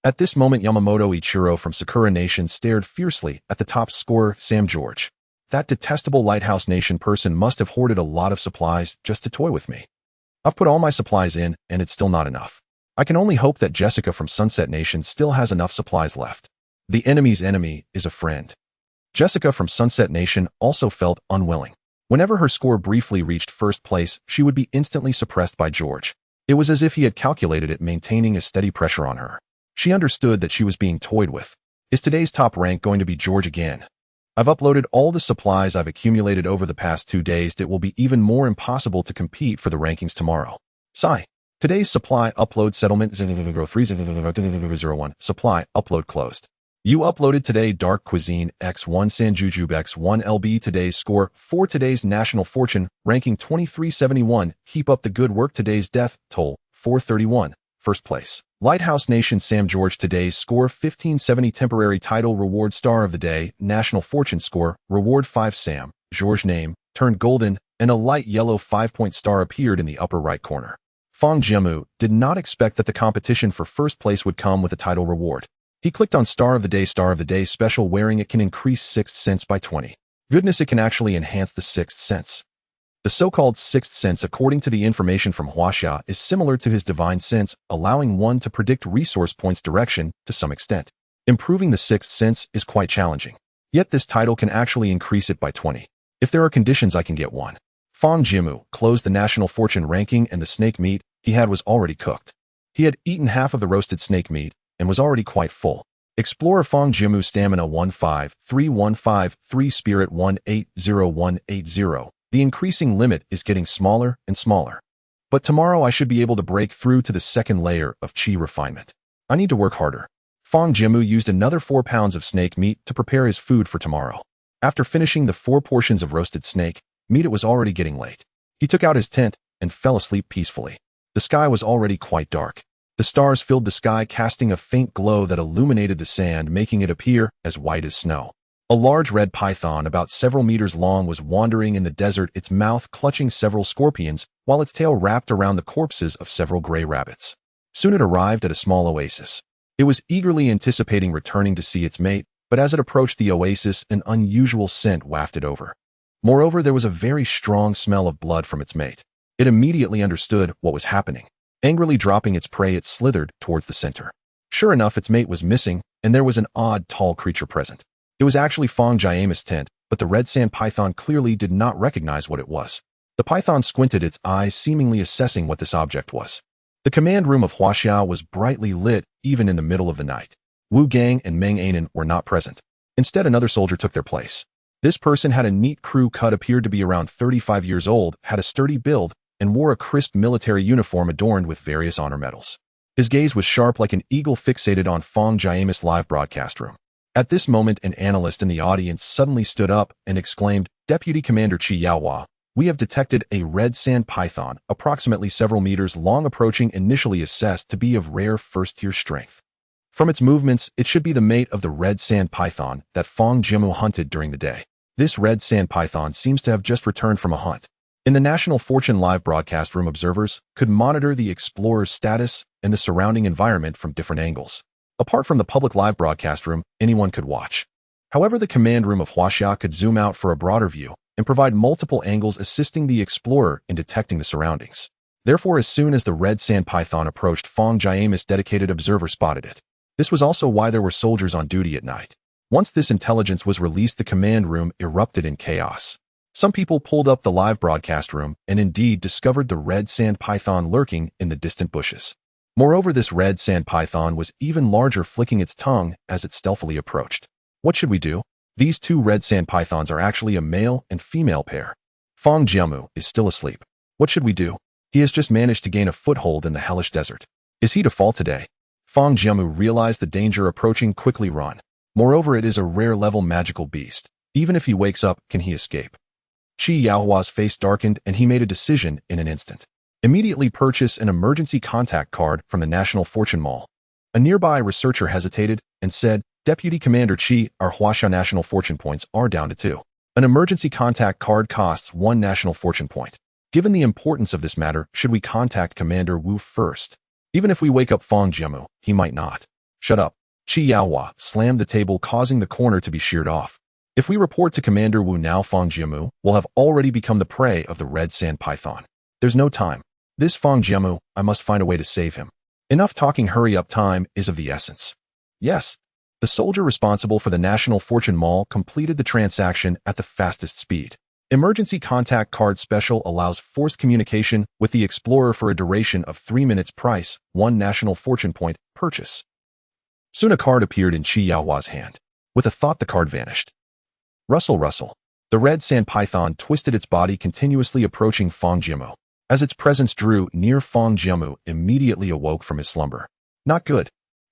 At this moment, Yamamoto Ichiro from Sakura Nation stared fiercely at the top scorer, Sam George. That detestable Lighthouse Nation person must have hoarded a lot of supplies just to toy with me. I've put all my supplies in, and it's still not enough. I can only hope that Jessica from Sunset Nation still has enough supplies left. The enemy's enemy is a friend. Jessica from Sunset Nation also felt unwilling. Whenever her score briefly reached first place, she would be instantly suppressed by George. It was as if he had calculated it, maintaining a steady pressure on her. She understood that she was being toyed with. Is today's top rank going to be George again? I've uploaded all the supplies I've accumulated over the past 2 days. It will be even more impossible to compete for the rankings tomorrow. Sigh. Today's supply upload settlement 0301 supply upload closed. You uploaded today Dark Cuisine X1 Sanjujube X1 LB today's score for today's national fortune ranking 2371. Keep up the good work. Today's death toll 431. First place. Lighthouse Nation Sam George today's score 1570 temporary title reward star of the day national fortune score reward 5 Sam George name turned golden and a light yellow 5-point star appeared in the upper right corner. Fang Jiamu did not expect that the competition for first place would come with a title reward. He clicked on Star of the Day special wearing it can increase sixth sense by 20. Goodness, it can actually enhance the sixth sense. The so-called sixth sense, according to the information from Huaxia, is similar to his divine sense, allowing one to predict resource points' direction to some extent. Improving the sixth sense is quite challenging. Yet this title can actually increase it by 20. If there are conditions, I can get one. Fang Jiamu closed the national fortune ranking and the snake meat he had was already cooked. He had eaten half of the roasted snake meat and was already quite full. Explorer Fang Jiamu stamina 15315, spirit 180180. The increasing limit is getting smaller and smaller. But tomorrow I should be able to break through to the second layer of qi refinement. I need to work harder. Fang Jiamu used another 4 pounds of snake meat to prepare his food for tomorrow. After finishing the 4 portions of roasted snake meat, it was already getting late. He took out his tent and fell asleep peacefully. The sky was already quite dark. The stars filled the sky, casting a faint glow that illuminated the sand, making it appear as white as snow. A large red python about several meters long was wandering in the desert, its mouth clutching several scorpions, while its tail wrapped around the corpses of several gray rabbits. Soon it arrived at a small oasis. It was eagerly anticipating returning to see its mate, but as it approached the oasis, an unusual scent wafted over. Moreover, there was a very strong smell of blood from its mate. It immediately understood what was happening. Angrily dropping its prey, it slithered towards the center. Sure enough, its mate was missing, and there was an odd, tall creature present. It was actually Fang Jiamu's tent, but the red sand python clearly did not recognize what it was. The python squinted its eyes, seemingly assessing what this object was. The command room of Huaxia was brightly lit, even in the middle of the night. Wu Gang and Meng Anan were not present. Instead, another soldier took their place. This person had a neat crew cut, appeared to be around 35 years old, had a sturdy build, and wore a crisp military uniform adorned with various honor medals. His gaze was sharp like an eagle fixated on Fang Jiamu's live broadcast room. At this moment, an analyst in the audience suddenly stood up and exclaimed, "Deputy Commander Qi Yaohua, we have detected a red sand python, approximately several meters long, approaching, initially assessed to be of rare first-tier strength. From its movements, it should be the mate of the red sand python that Fang Jiamu hunted during the day. This red sand python seems to have just returned from a hunt." In the National Fortune live broadcast room, observers could monitor the explorer's status and the surrounding environment from different angles. Apart from the public live broadcast room, anyone could watch. However, the command room of Huaxia could zoom out for a broader view and provide multiple angles, assisting the explorer in detecting the surroundings. Therefore, as soon as the red sand python approached, Fang Jiamu's dedicated observer spotted it. This was also why there were soldiers on duty at night. Once this intelligence was released, the command room erupted in chaos. Some people pulled up the live broadcast room and indeed discovered the red sand python lurking in the distant bushes. Moreover, this red sand python was even larger, flicking its tongue as it stealthily approached. What should we do? These two red sand pythons are actually a male and female pair. Fang Jiamu is still asleep. What should we do? He has just managed to gain a foothold in the hellish desert. Is he to fall today? Fang Jiamu realized the danger approaching. Quickly run. Moreover, it is a rare level magical beast. Even if he wakes up, can he escape? Qi Yaohua's face darkened and he made a decision in an instant. Immediately purchase an emergency contact card from the National Fortune Mall. A nearby researcher hesitated and said, "Deputy Commander Qi, our Huaxia National Fortune points are down to 2. An emergency contact card costs 1 National Fortune point. Given the importance of this matter, should we contact Commander Wu first? Even if we wake up Fang Jiamu, he might not." "Shut up." Qi Yaohua slammed the table, causing the corner to be sheared off. "If we report to Commander Wu now, Fang Jiamu will have already become the prey of the red sand python. There's no time. This Fang Jiamu, I must find a way to save him. Enough talking, hurry up, time is of the essence." Yes. The soldier responsible for the National Fortune Mall completed the transaction at the fastest speed. Emergency contact card special allows forced communication with the explorer for a duration of 3 minutes. Price, 1 National Fortune point. Purchase. Soon a card appeared in Qi Yaohua's hand. With a thought, the card vanished. Rustle, rustle. The red sand python twisted its body, continuously approaching Fang Jiamu. As its presence drew near, Fang Jiamu immediately awoke from his slumber. Not good.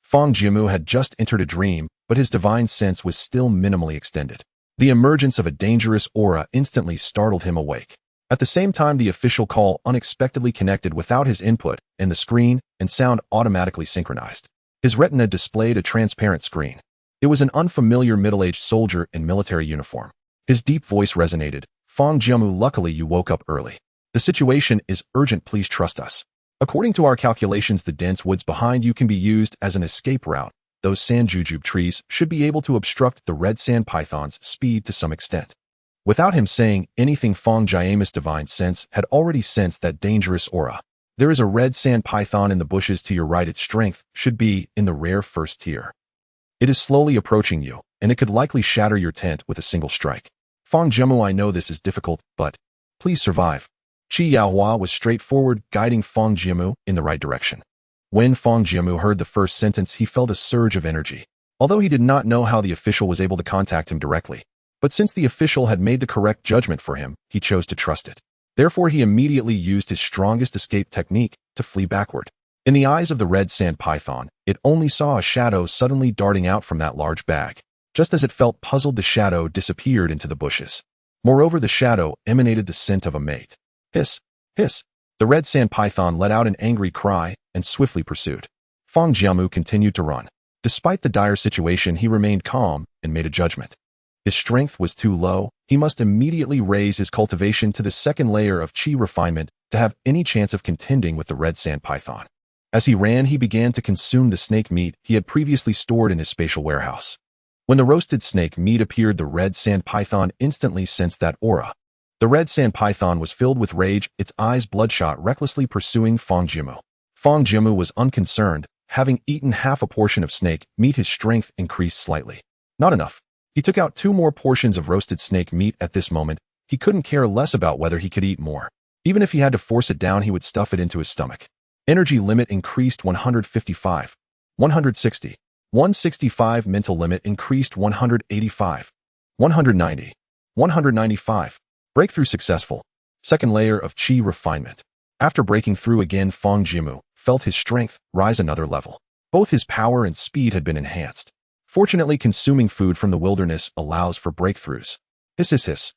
Fang Jiamu had just entered a dream but his divine sense was still minimally extended. The emergence of a dangerous aura instantly startled him awake. At the same time, the official call unexpectedly connected without his input, and the screen and sound automatically synchronized. His retina displayed a transparent screen. It was an unfamiliar middle-aged soldier in military uniform. His deep voice resonated. "Fang Jiamu, luckily you woke up early. The situation is urgent, please trust us. According to our calculations, the dense woods behind you can be used as an escape route. Those sand jujube trees should be able to obstruct the red sand python's speed to some extent." Without him saying anything, Fang Jiamu's divine sense had already sensed that dangerous aura. "There is a red sand python in the bushes to your right. Its strength should be in the rare first tier. It is slowly approaching you, and it could likely shatter your tent with a single strike. Fang Jiamu, I know this is difficult, but please survive." Qi Yaohua was straightforward, guiding Fang Jiamu in the right direction. When Fang Jiamu heard the first sentence, he felt a surge of energy. Although he did not know how the official was able to contact him directly, but since the official had made the correct judgment for him, he chose to trust it. Therefore, he immediately used his strongest escape technique to flee backward. In the eyes of the red sand python, it only saw a shadow suddenly darting out from that large bag. Just as it felt puzzled, the shadow disappeared into the bushes. Moreover, the shadow emanated the scent of a mate. Hiss! Hiss! The red sand python let out an angry cry and swiftly pursued. Fang Jiamu continued to run. Despite the dire situation, he remained calm and made a judgment. His strength was too low. He must immediately raise his cultivation to the second layer of qi refinement to have any chance of contending with the red sand python. As he ran, he began to consume the snake meat he had previously stored in his spatial warehouse. When the roasted snake meat appeared, the red sand python instantly sensed that aura. The red sand python was filled with rage, its eyes bloodshot, recklessly pursuing Fang Jiamu. Fang Jiamu was unconcerned. Having eaten half a portion of snake meat, his strength increased slightly. Not enough. He took out 2 more portions of roasted snake meat. At this moment, he couldn't care less about whether he could eat more. Even if he had to force it down, he would stuff it into his stomach. Energy limit increased 155. 160. 165. Mental limit increased 185. 190. 195. Breakthrough successful. Second layer of qi refinement. After breaking through again, Fang Jiamu felt his strength rise another level. Both his power and speed had been enhanced. Fortunately, consuming food from the wilderness allows for breakthroughs. Hiss, hiss, hiss.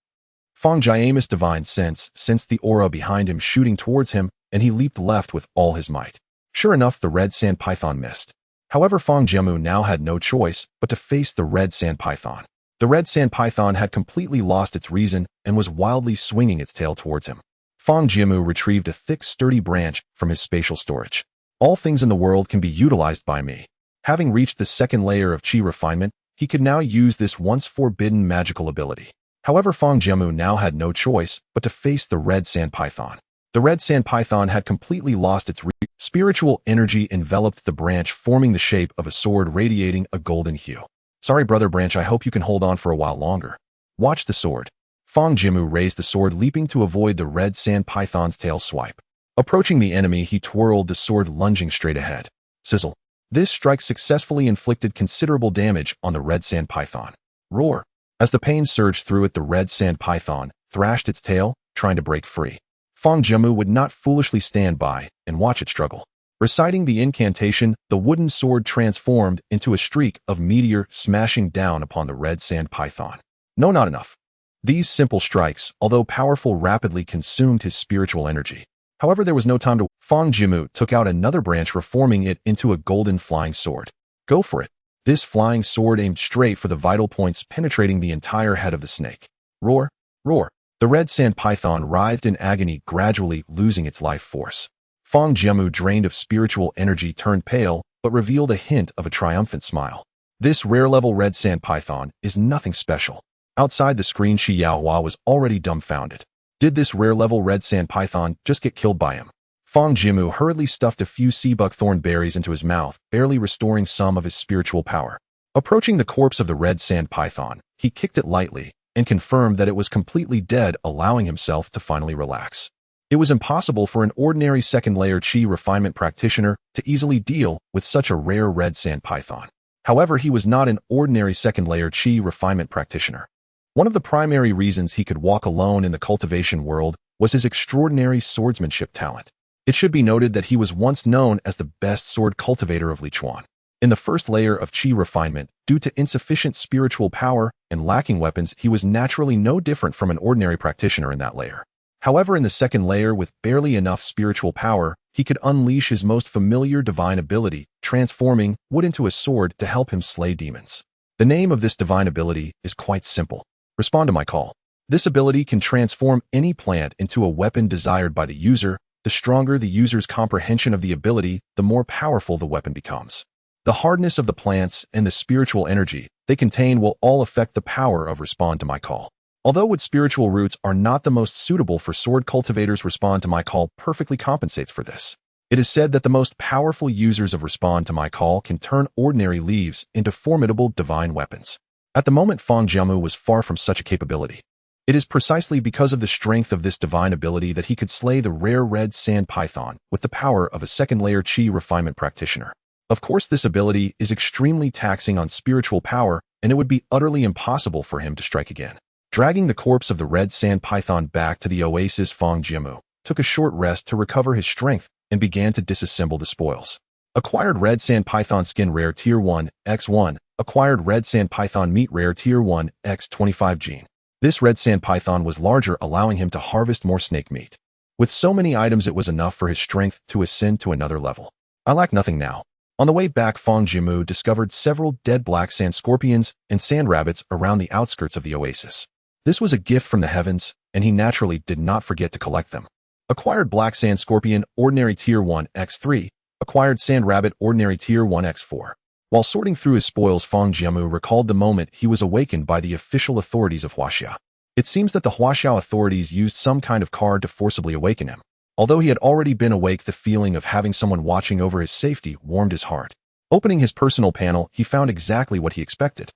Fang Jiamu's divine sense sensed the aura behind him shooting towards him, and he leaped left with all his might. Sure enough, the red sand python missed. However, Fang Jiamu now had no choice but to face the red sand python. The red sand python had completely lost its reason and was wildly swinging its tail towards him. Fang Jiamu retrieved a thick, sturdy branch from his spatial storage. All things in the world can be utilized by me. Having reached the second layer of qi refinement, he could now use this once forbidden magical ability. However, Fang Jiamu now had no choice but to face the red sand python. The red sand python had completely lost its spiritual energy, enveloped the branch, forming the shape of a sword radiating a golden hue. Sorry, brother branch, I hope you can hold on for a while longer. Watch the sword. Fang Jiamu raised the sword, leaping to avoid the red sand python's tail swipe. Approaching the enemy, he twirled the sword, lunging straight ahead. Sizzle. This strike successfully inflicted considerable damage on the red sand python. Roar. As the pain surged through it, the red sand python thrashed its tail, trying to break free. Fang Jiamu would not foolishly stand by and watch it struggle. Reciting the incantation, the wooden sword transformed into a streak of meteor, smashing down upon the red sand python. No, not enough. These simple strikes, although powerful, rapidly consumed his spiritual energy. However, there was no time to. Fang Jiamu took out another branch, reforming it into a golden flying sword. Go for it. This flying sword aimed straight for the vital points, penetrating the entire head of the snake. Roar, roar. The red sand python writhed in agony, gradually losing its life force. Fang Jiamu, drained of spiritual energy, turned pale, but revealed a hint of a triumphant smile. This rare-level red sand python is nothing special. Outside the screen, Qi Yaohua was already dumbfounded. Did this rare-level red sand python just get killed by him? Fang Jiamu hurriedly stuffed a few sea buckthorn berries into his mouth, barely restoring some of his spiritual power. Approaching the corpse of the red sand python, he kicked it lightly and confirmed that it was completely dead, allowing himself to finally relax. It was impossible for an ordinary second-layer qi refinement practitioner to easily deal with such a rare red sand python. However, he was not an ordinary second-layer qi refinement practitioner. One of the primary reasons he could walk alone in the cultivation world was his extraordinary swordsmanship talent. It should be noted that he was once known as the best sword cultivator of Lichuan. In the first layer of Qi refinement, due to insufficient spiritual power and lacking weapons, he was naturally no different from an ordinary practitioner in that layer. However, in the second layer, with barely enough spiritual power, he could unleash his most familiar divine ability, transforming wood into a sword to help him slay demons. The name of this divine ability is quite simple. Respond to my call. This ability can transform any plant into a weapon desired by the user. The stronger the user's comprehension of the ability, the more powerful the weapon becomes. The hardness of the plants and the spiritual energy they contain will all affect the power of respond to my call. Although wood spiritual roots are not the most suitable for sword cultivators, respond to my call perfectly compensates for this. It is said that the most powerful users of respond to my call can turn ordinary leaves into formidable divine weapons. At the moment, Fang Jiamu was far from such a capability. It is precisely because of the strength of this divine ability that he could slay the rare red sand python with the power of a second-layer Qi refinement practitioner. Of course, this ability is extremely taxing on spiritual power, and it would be utterly impossible for him to strike again. Dragging the corpse of the red sand python back to the oasis, Fang Jiamu took a short rest to recover his strength and began to disassemble the spoils. Acquired red sand python skin rare tier 1, x1. Acquired red sand python meat rare tier 1, x25 gene. This red sand python was larger, allowing him to harvest more snake meat. With so many items, it was enough for his strength to ascend to another level. I lack nothing now. On the way back, Fang Jiamu discovered several dead black sand scorpions and sand rabbits around the outskirts of the oasis. This was a gift from the heavens, and he naturally did not forget to collect them. Acquired black sand scorpion, ordinary tier 1, x3. Acquired sand rabbit, ordinary tier 1, x4. While sorting through his spoils, Fang Jiamu recalled the moment he was awakened by the official authorities of Huaxia. It seems that the Huaxia authorities used some kind of card to forcibly awaken him. Although he had already been awake, the feeling of having someone watching over his safety warmed his heart. Opening his personal panel, he found exactly what he expected.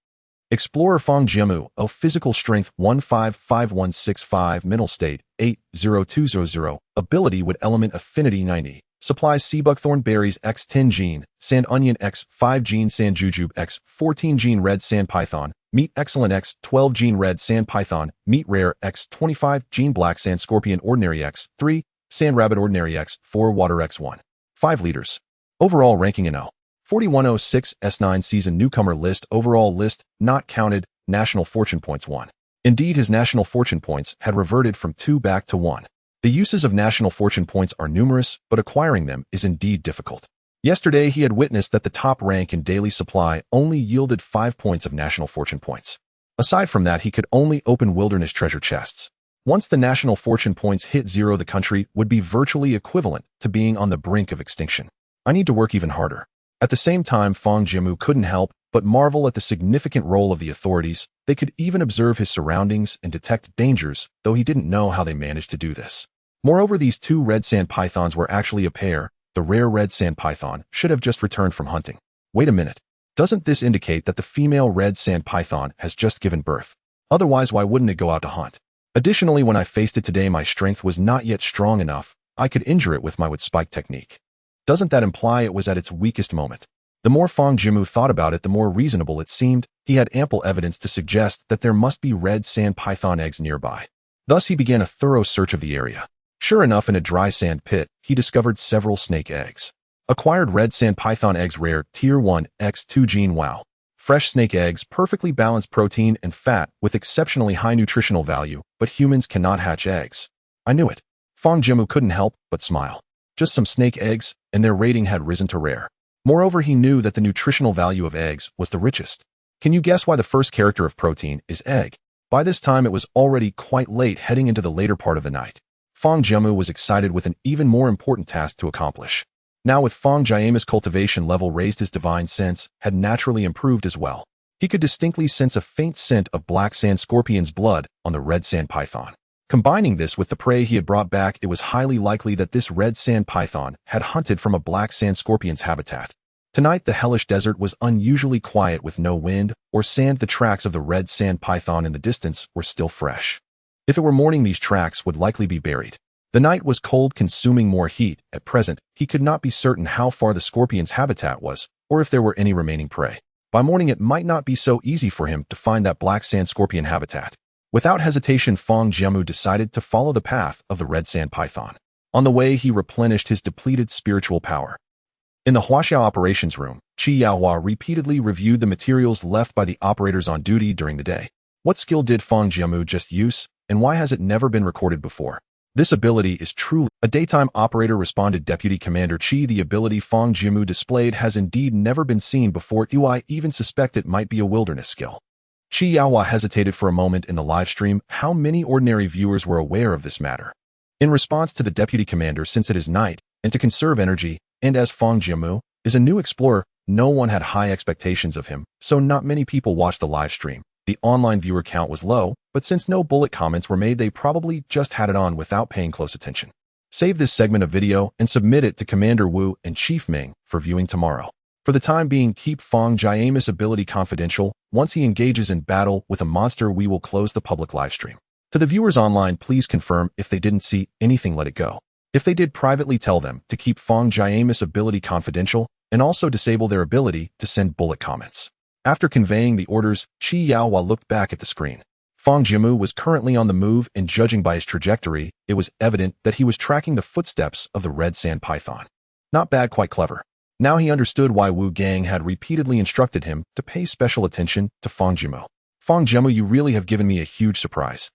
Explorer Fang Jiamu, O physical strength 155165, mental state 80200, ability wood element affinity 90. Supplies sea buckthorn berries x10 gene, sand onion x5 gene, sand jujube x14 gene, red sand python, meat excellent x12 gene, red sand python, meat rare x25 gene, black sand scorpion ordinary x3, sand rabbit ordinary x4, water x1. 5 liters. Overall ranking in O. 4106 S9 season newcomer list, overall list, not counted, national fortune points 1. Indeed, his national fortune points had reverted from 2 back to 1. The uses of national fortune points are numerous, but acquiring them is indeed difficult. Yesterday, he had witnessed that the top rank in daily supply only yielded 5 points of national fortune points. Aside from that, he could only open wilderness treasure chests. Once the national fortune points hit 0, the country would be virtually equivalent to being on the brink of extinction. I need to work even harder. At the same time, Fang Jiamu couldn't help but marvel at the significant role of the authorities. They could even observe his surroundings and detect dangers, though he didn't know how they managed to do this. Moreover, these 2 red sand pythons were actually a pair. The rare red sand python should have just returned from hunting. Wait a minute. Doesn't this indicate that the female red sand python has just given birth? Otherwise, why wouldn't it go out to hunt? Additionally, when I faced it today, my strength was not yet strong enough. I could injure it with my wood spike technique. Doesn't that imply it was at its weakest moment? The more Fang Jiamu thought about it, the more reasonable it seemed. He had ample evidence to suggest that there must be red sand python eggs nearby. Thus, he began a thorough search of the area. Sure enough, in a dry sand pit, he discovered several snake eggs. Acquired red sand python eggs rare, tier 1, x2 gene, wow. Fresh snake eggs, perfectly balanced protein and fat with exceptionally high nutritional value, but humans cannot hatch eggs. I knew it. Fang Jiamu couldn't help but smile. Just some snake eggs, and their rating had risen to rare. Moreover, he knew that the nutritional value of eggs was the richest. Can you guess why the first character of protein is egg? By this time, it was already quite late, heading into the later part of the night. Fang Jiamu was excited with an even more important task to accomplish. Now, with Fang Jiamu's cultivation level raised, his divine sense had naturally improved as well. He could distinctly sense a faint scent of black sand scorpion's blood on the red sand python. Combining this with the prey he had brought back, it was highly likely that this red sand python had hunted from a black sand scorpion's habitat. Tonight, the hellish desert was unusually quiet with no wind or sand. The tracks of the red sand python in the distance were still fresh. If it were morning, these tracks would likely be buried. The night was cold, consuming more heat. At present, he could not be certain how far the scorpion's habitat was, or if there were any remaining prey. By morning, it might not be so easy for him to find that black sand scorpion habitat. Without hesitation, Fang Jiamu decided to follow the path of the red sand python. On the way, he replenished his depleted spiritual power. In the Huaxia operations room, Qi Yaohua repeatedly reviewed the materials left by the operators on duty during the day. What skill did Fang Jiamu just use, and why has it never been recorded before? This ability is truly a daytime operator, responded Deputy Commander Qi. The ability Fang Jiamu displayed has indeed never been seen before. Do I even suspect it might be a wilderness skill? Qi Yaohua hesitated for a moment in the live stream. How many ordinary viewers were aware of this matter? In response to the Deputy Commander, since it is night, and to conserve energy, and as Fang Jiamu is a new explorer, no one had high expectations of him, so not many people watched the live stream. The online viewer count was low, but since no bullet comments were made, they probably just had it on without paying close attention. Save this segment of video and submit it to Commander Wu and Chief Ming for viewing tomorrow. For the time being, keep Fang Jiamu's ability confidential. Once he engages in battle with a monster, we will close the public live stream. To the viewers online, please confirm if they didn't see anything, let it go. If they did, privately tell them to keep Fang Jiamu's ability confidential and also disable their ability to send bullet comments. After conveying the orders, Qi Yaohua looked back at the screen. Fang Jiamu was currently on the move, and judging by his trajectory, it was evident that he was tracking the footsteps of the red sand python. Not bad, quite clever. Now he understood why Wu Gang had repeatedly instructed him to pay special attention to Fang Jiamu. Fang Jiamu, you really have given me a huge surprise.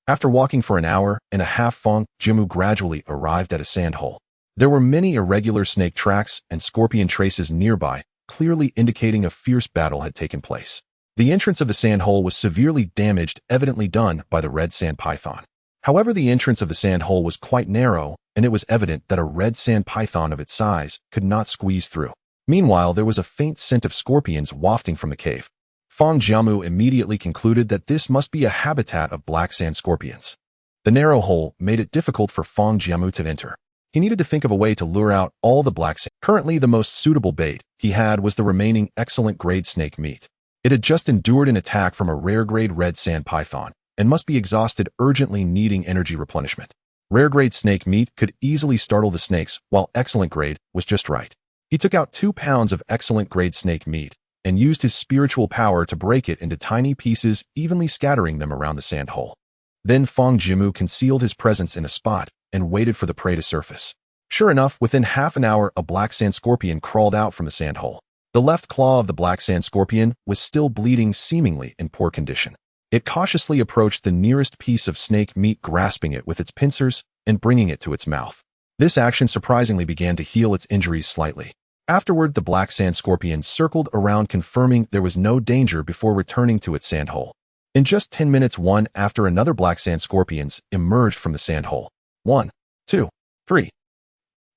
After walking for an hour and a half, Fang Jiamu gradually arrived at a sand hole. There were many irregular snake tracks and scorpion traces nearby, clearly indicating a fierce battle had taken place. The entrance of the sand hole was severely damaged, evidently done by the red sand python. However, the entrance of the sand hole was quite narrow, and it was evident that a red sand python of its size could not squeeze through. Meanwhile, there was a faint scent of scorpions wafting from the cave. Fang Jiamu immediately concluded that this must be a habitat of black sand scorpions. The narrow hole made it difficult for Fang Jiamu to enter. He needed to think of a way to lure out all the black sand. Currently, the most suitable bait he had was the remaining excellent grade snake meat. It had just endured an attack from a rare grade red sand python and must be exhausted, urgently needing energy replenishment. Rare grade snake meat could easily startle the snakes, while excellent grade was just right. He took out 2 pounds of excellent grade snake meat and used his spiritual power to break it into tiny pieces, evenly scattering them around the sand hole. Then Fang Jiamu concealed his presence in a spot and waited for the prey to surface. Sure enough, within half an hour, a black sand scorpion crawled out from the sand hole. The left claw of the black sand scorpion was still bleeding, seemingly in poor condition. It cautiously approached the nearest piece of snake meat, grasping it with its pincers and bringing it to its mouth. This action surprisingly began to heal its injuries slightly. Afterward, the black sand scorpion circled around, confirming there was no danger before returning to its sand hole. In just 10 minutes, one after another black sand scorpions emerged from the sand hole. 1, 2, 3,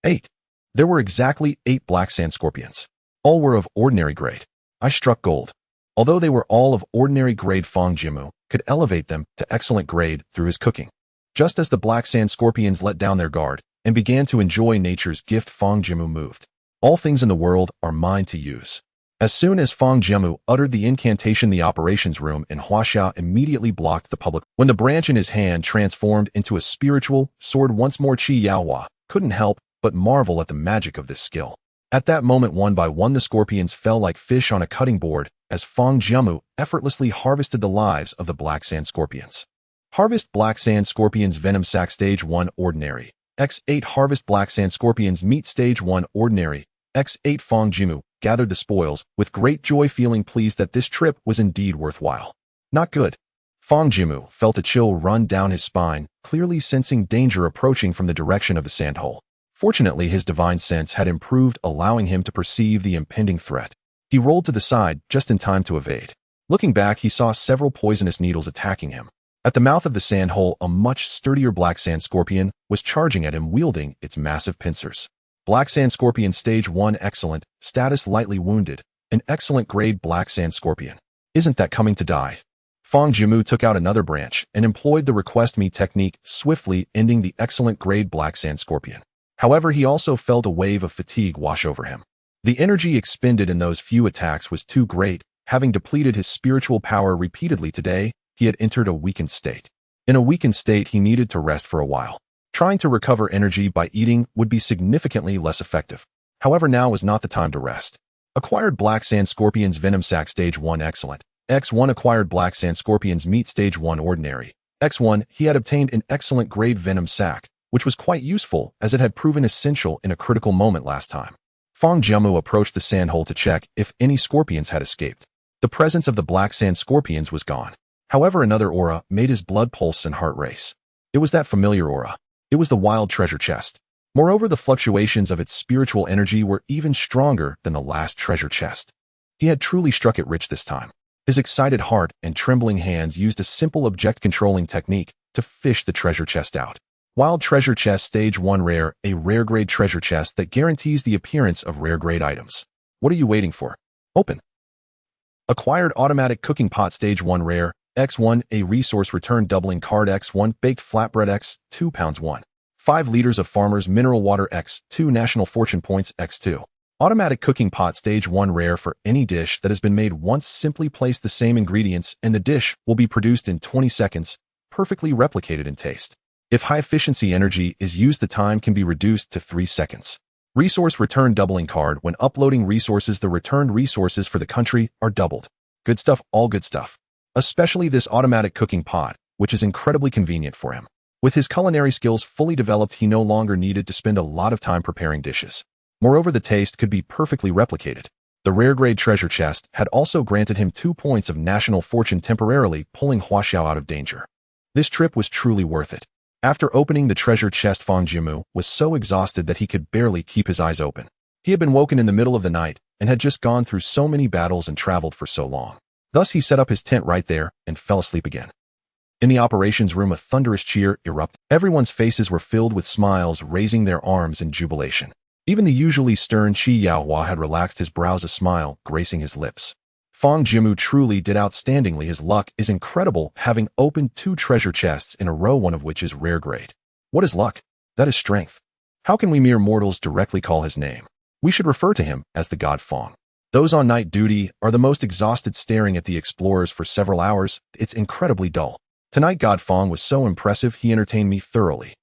8. There were exactly 8 black sand scorpions. All were of ordinary grade. I struck gold. Although they were all of ordinary grade, Fang Jiamu could elevate them to excellent grade through his cooking. Just as the black sand scorpions let down their guard and began to enjoy nature's gift, Fang Jiamu moved. All things in the world are mine to use. As soon as Fang Jiamu uttered the incantation, the operations room in Huaxia immediately blocked the public. When the branch in his hand transformed into a spiritual sword once more, Qi Yaohua couldn't help but marvel at the magic of this skill. At that moment, one by one, the scorpions fell like fish on a cutting board as Fang Jiamu effortlessly harvested the lives of the black sand scorpions. Harvest black sand scorpions venom sac stage 1 ordinary. X8 harvest black sand scorpions meat stage 1 ordinary. X8 Fang Jiamu gathered the spoils with great joy, feeling pleased that this trip was indeed worthwhile. Not good. Fang Jiamu felt a chill run down his spine, clearly sensing danger approaching from the direction of the sand hole. Fortunately, his divine sense had improved, allowing him to perceive the impending threat. He rolled to the side just in time to evade. Looking back, he saw several poisonous needles attacking him. At the mouth of the sand hole, a much sturdier black sand scorpion was charging at him, wielding its massive pincers. Black sand scorpion stage 1 excellent, status lightly wounded, an excellent grade black sand scorpion. Isn't that coming to die? Fang Jiamu took out another branch and employed the request me technique, swiftly ending the excellent grade black sand scorpion. However, he also felt a wave of fatigue wash over him. The energy expended in those few attacks was too great. Having depleted his spiritual power repeatedly today, he had entered a weakened state. In a weakened state, he needed to rest for a while. Trying to recover energy by eating would be significantly less effective. However, now was not the time to rest. Acquired black sand scorpions venom sac stage 1 excellent. X1 acquired black sand scorpions meat stage 1 ordinary. X1 he had obtained an excellent grade venom sac, which was quite useful as it had proven essential in a critical moment last time. Fang Jiamu approached the sand hole to check if any scorpions had escaped. The presence of the black sand scorpions was gone. However, another aura made his blood pulse and heart race. It was that familiar aura. It was the wild treasure chest. Moreover, the fluctuations of its spiritual energy were even stronger than the last treasure chest. He had truly struck it rich this time. His excited heart and trembling hands used a simple object-controlling technique to fish the treasure chest out. Wild Treasure Chest Stage 1 Rare, a rare-grade treasure chest that guarantees the appearance of rare-grade items. What are you waiting for? Open. Acquired Automatic Cooking Pot Stage 1 Rare, X1, a resource return doubling card X1, Baked Flatbread X, 2 pounds 1. 5 liters of Farmer's Mineral Water X2, National Fortune Points X2. Automatic Cooking Pot Stage 1 Rare for any dish that has been made once. Simply place the same ingredients and the dish will be produced in 20 seconds, perfectly replicated in taste. If high-efficiency energy is used, the time can be reduced to 3 seconds. Resource Return Doubling Card. When uploading resources, the returned resources for the country are doubled. Good stuff, all good stuff. Especially this automatic cooking pot, which is incredibly convenient for him. With his culinary skills fully developed, he no longer needed to spend a lot of time preparing dishes. Moreover, the taste could be perfectly replicated. The rare-grade treasure chest had also granted him 2 points of national fortune, temporarily pulling Huaxia out of danger. This trip was truly worth it. After opening the treasure chest, Fang Jiamu was so exhausted that he could barely keep his eyes open. He had been woken in the middle of the night and had just gone through so many battles and traveled for so long. Thus, he set up his tent right there and fell asleep again. In the operations room, a thunderous cheer erupted. Everyone's faces were filled with smiles, raising their arms in jubilation. Even the usually stern Yaohua had relaxed his brows, a smile gracing his lips. Fang Jiamu truly did outstandingly. His luck is incredible, having opened 2 treasure chests in a row, one of which is rare grade. What is luck? That is strength. How can we mere mortals directly call his name? We should refer to him as the God Fang. Those on night duty are the most exhausted, staring at the explorers for several hours. It's incredibly dull. Tonight, God Fang was so impressive, he entertained me thoroughly.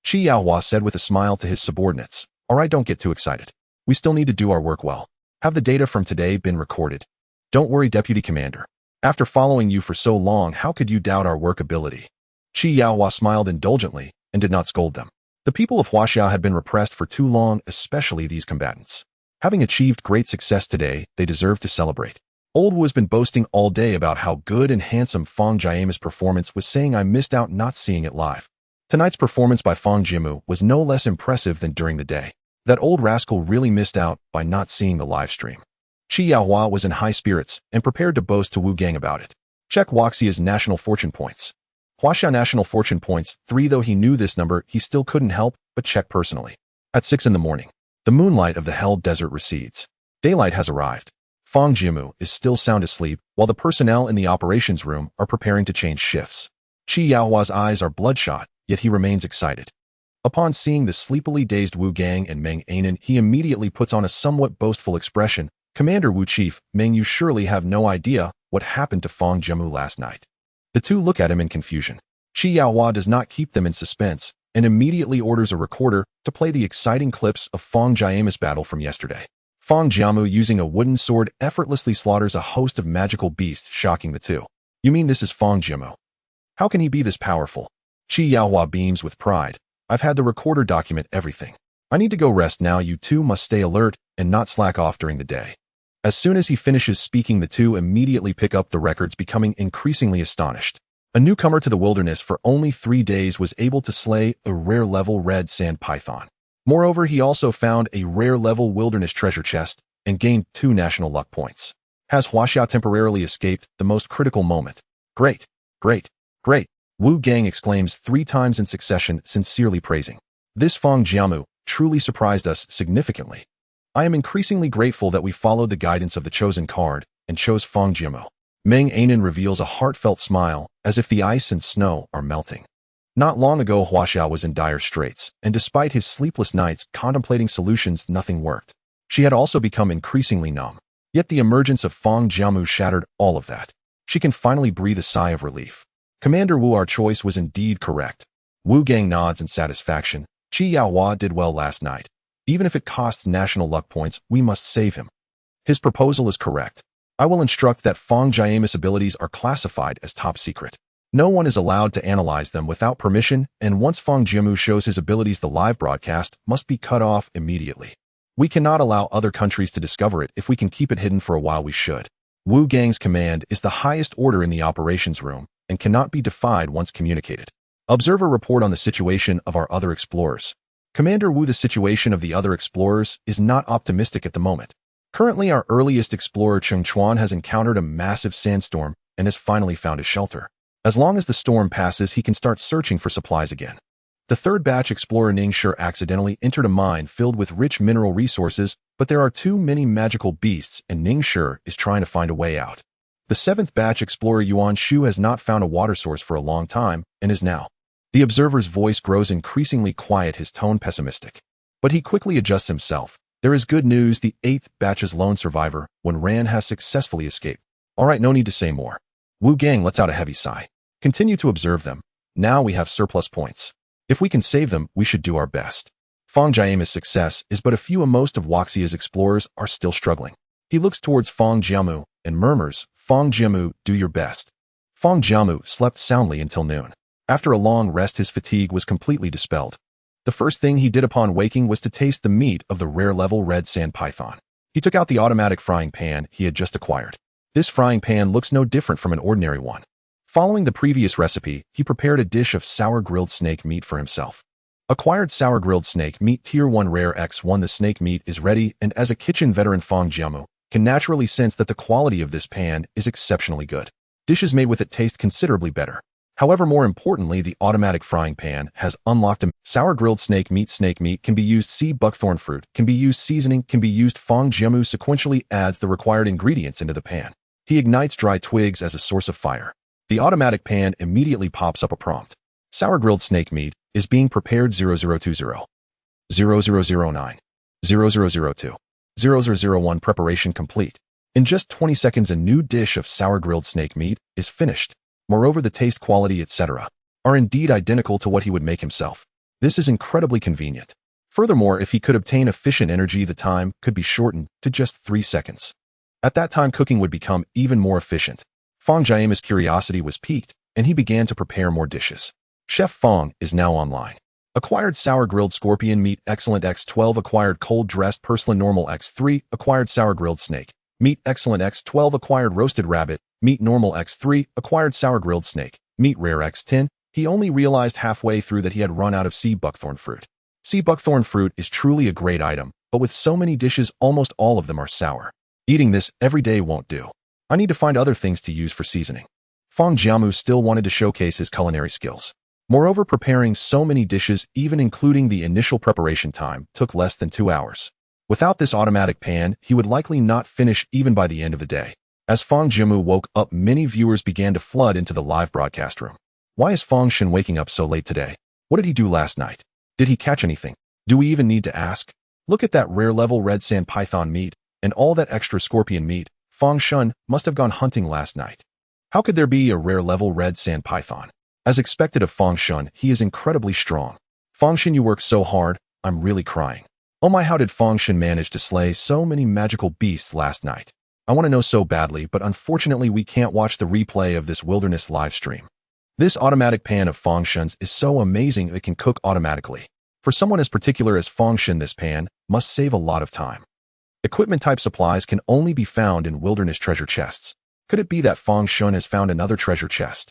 Yaohua said with a smile to his subordinates. All right, don't get too excited. We still need to do our work well. Have the data from today been recorded? Don't worry, Deputy Commander. After following you for so long, how could you doubt our work ability? Yaohua smiled indulgently and did not scold them. The people of Huaxia had been repressed for too long, especially these combatants. Having achieved great success today, they deserve to celebrate. Old Wu has been boasting all day about how good and handsome Fang Jiamu's performance was, saying I missed out not seeing it live. Tonight's performance by Fang Jiamu was no less impressive than during the day. That old rascal really missed out by not seeing the live stream. Yaohua was in high spirits and prepared to boast to Wu Gang about it. Check Huaxia's national fortune points. Huaxia national fortune points 3. Though he knew this number, he still couldn't help but check personally. At 6 in the morning, the moonlight of the Hell Desert recedes. Daylight has arrived. Fang Jiamu is still sound asleep, while the personnel in the operations room are preparing to change shifts. Yaohua's eyes are bloodshot, yet he remains excited. Upon seeing the sleepily dazed Wu Gang and Meng Anan, he immediately puts on a somewhat boastful expression. Commander Wu, Chief Meng, you surely have no idea what happened to Fang Jiamu last night. The two look at him in confusion. Yaohua does not keep them in suspense and immediately orders a recorder to play the exciting clips of Fang Jiamu's battle from yesterday. Fang Jiamu, using a wooden sword, effortlessly slaughters a host of magical beasts, shocking the two. You mean this is Fang Jiamu? How can he be this powerful? Yaohua beams with pride. I've had the recorder document everything. I need to go rest now. You two must stay alert and not slack off during the day. As soon as he finishes speaking, the two immediately pick up the records, becoming increasingly astonished. A newcomer to the wilderness for only 3 days was able to slay a rare-level red sand python. Moreover, he also found a rare-level wilderness treasure chest and gained 2 national luck points. Has Huaxia temporarily escaped the most critical moment? Great, great, great! Wu Gang exclaims 3 times in succession, sincerely praising. This Fang Jiamu truly surprised us significantly. I am increasingly grateful that we followed the guidance of the chosen card and chose Fang Jiamu. Meng Anan reveals a heartfelt smile, as if the ice and snow are melting. Not long ago, Huaxia was in dire straits, and despite his sleepless nights contemplating solutions, nothing worked. She had also become increasingly numb. Yet the emergence of Fang Jiamu shattered all of that. She can finally breathe a sigh of relief. Commander Wu, our choice was indeed correct. Wu Gang nods in satisfaction. Yaohua did well last night. Even if it costs national luck points, we must save him. His proposal is correct. I will instruct that Fang Jiamu's abilities are classified as top secret. No one is allowed to analyze them without permission, and once Fang Jiamu shows his abilities, the live broadcast must be cut off immediately. We cannot allow other countries to discover it. If we can keep it hidden for a while, we should. Wu Gang's command is the highest order in the operations room and cannot be defied once communicated. Observe a report on the situation of our other explorers. Commander Wu, the situation of the other explorers is not optimistic at the moment. Currently, our earliest explorer Cheng Chuan has encountered a massive sandstorm and has finally found a shelter. As long as the storm passes, he can start searching for supplies again. The third batch explorer Ning Shi accidentally entered a mine filled with rich mineral resources, but there are too many magical beasts and Ning Shi is trying to find a way out. The seventh batch explorer Yuan Shu has not found a water source for a long time and is now. The observer's voice grows increasingly quiet, his tone pessimistic. But he quickly adjusts himself. There is good news. The eighth batch's lone survivor, Wen Ran, has successfully escaped. All right, no need to say more. Wu Gang lets out a heavy sigh. Continue to observe them. Now we have surplus points. If we can save them, we should do our best. Fang Jiamu's success is but a few, and most of Huaxia's explorers are still struggling. He looks towards Fang Jiamu and murmurs, "Fang Jiamu, do your best." Fang Jiamu slept soundly until noon. After a long rest, his fatigue was completely dispelled. The first thing he did upon waking was to taste the meat of the rare-level red sand python. He took out the automatic frying pan he had just acquired. This frying pan looks no different from an ordinary one. Following the previous recipe, he prepared a dish of sour grilled snake meat for himself. Acquired sour grilled snake meat Tier 1 Rare X1. The snake meat is ready, and as a kitchen veteran, Fang Jiamu can naturally sense that the quality of this pan is exceptionally good. Dishes made with it taste considerably better. However, more importantly, the automatic frying pan has unlocked a sour grilled snake meat. Snake meat can be used. Sea buckthorn fruit can be used. Seasoning can be used. Fang Jiamu sequentially adds the required ingredients into the pan. He ignites dry twigs as a source of fire. The automatic pan immediately pops up a prompt. Sour grilled snake meat is being prepared. 0020, 0009, 0002, 0001. Preparation complete. In just 20 seconds, a new dish of sour grilled snake meat is finished. Moreover, the taste, quality, etc. are indeed identical to what he would make himself. This is incredibly convenient. Furthermore, if he could obtain efficient energy, the time could be shortened to just 3 seconds. At that time, cooking would become even more efficient. Fang Jiamu's curiosity was piqued, and he began to prepare more dishes. Chef Fang is now online. Acquired sour grilled scorpion meat excellent X12. Acquired cold dressed purslane normal X3. Acquired sour grilled snake meat excellent X12. Acquired roasted rabbit meat normal X3. Acquired sour grilled snake meat rare X10. He only realized halfway through that he had run out of sea buckthorn fruit. Sea buckthorn fruit is truly a great item, but with so many dishes, almost all of them are sour. Eating this every day won't do. I need to find other things to use for seasoning. Fang Jiamu still wanted to showcase his culinary skills. Moreover, preparing so many dishes, even including the initial preparation time, took less than 2 hours. Without this automatic pan, he would likely not finish even by the end of the day. As Fang Jiamu woke up, many viewers began to flood into the live broadcast room. Why is Fang Shen waking up so late today? What did he do last night? Did he catch anything? Do we even need to ask? Look at that rare-level red sand python meat, and all that extra scorpion meat. Fang Shen must have gone hunting last night. How could there be a rare-level red sand python? As expected of Fang Shen, he is incredibly strong. Fang Shen, you worked so hard, I'm really crying. Oh my, how did Fang Shen manage to slay so many magical beasts last night? I want to know so badly, but unfortunately we can't watch the replay of this wilderness live stream. This automatic pan of Fang Shen's is so amazing it can cook automatically. For someone as particular as Fang Shen, this pan must save a lot of time. Equipment-type supplies can only be found in wilderness treasure chests. Could it be that Fang Shen has found another treasure chest?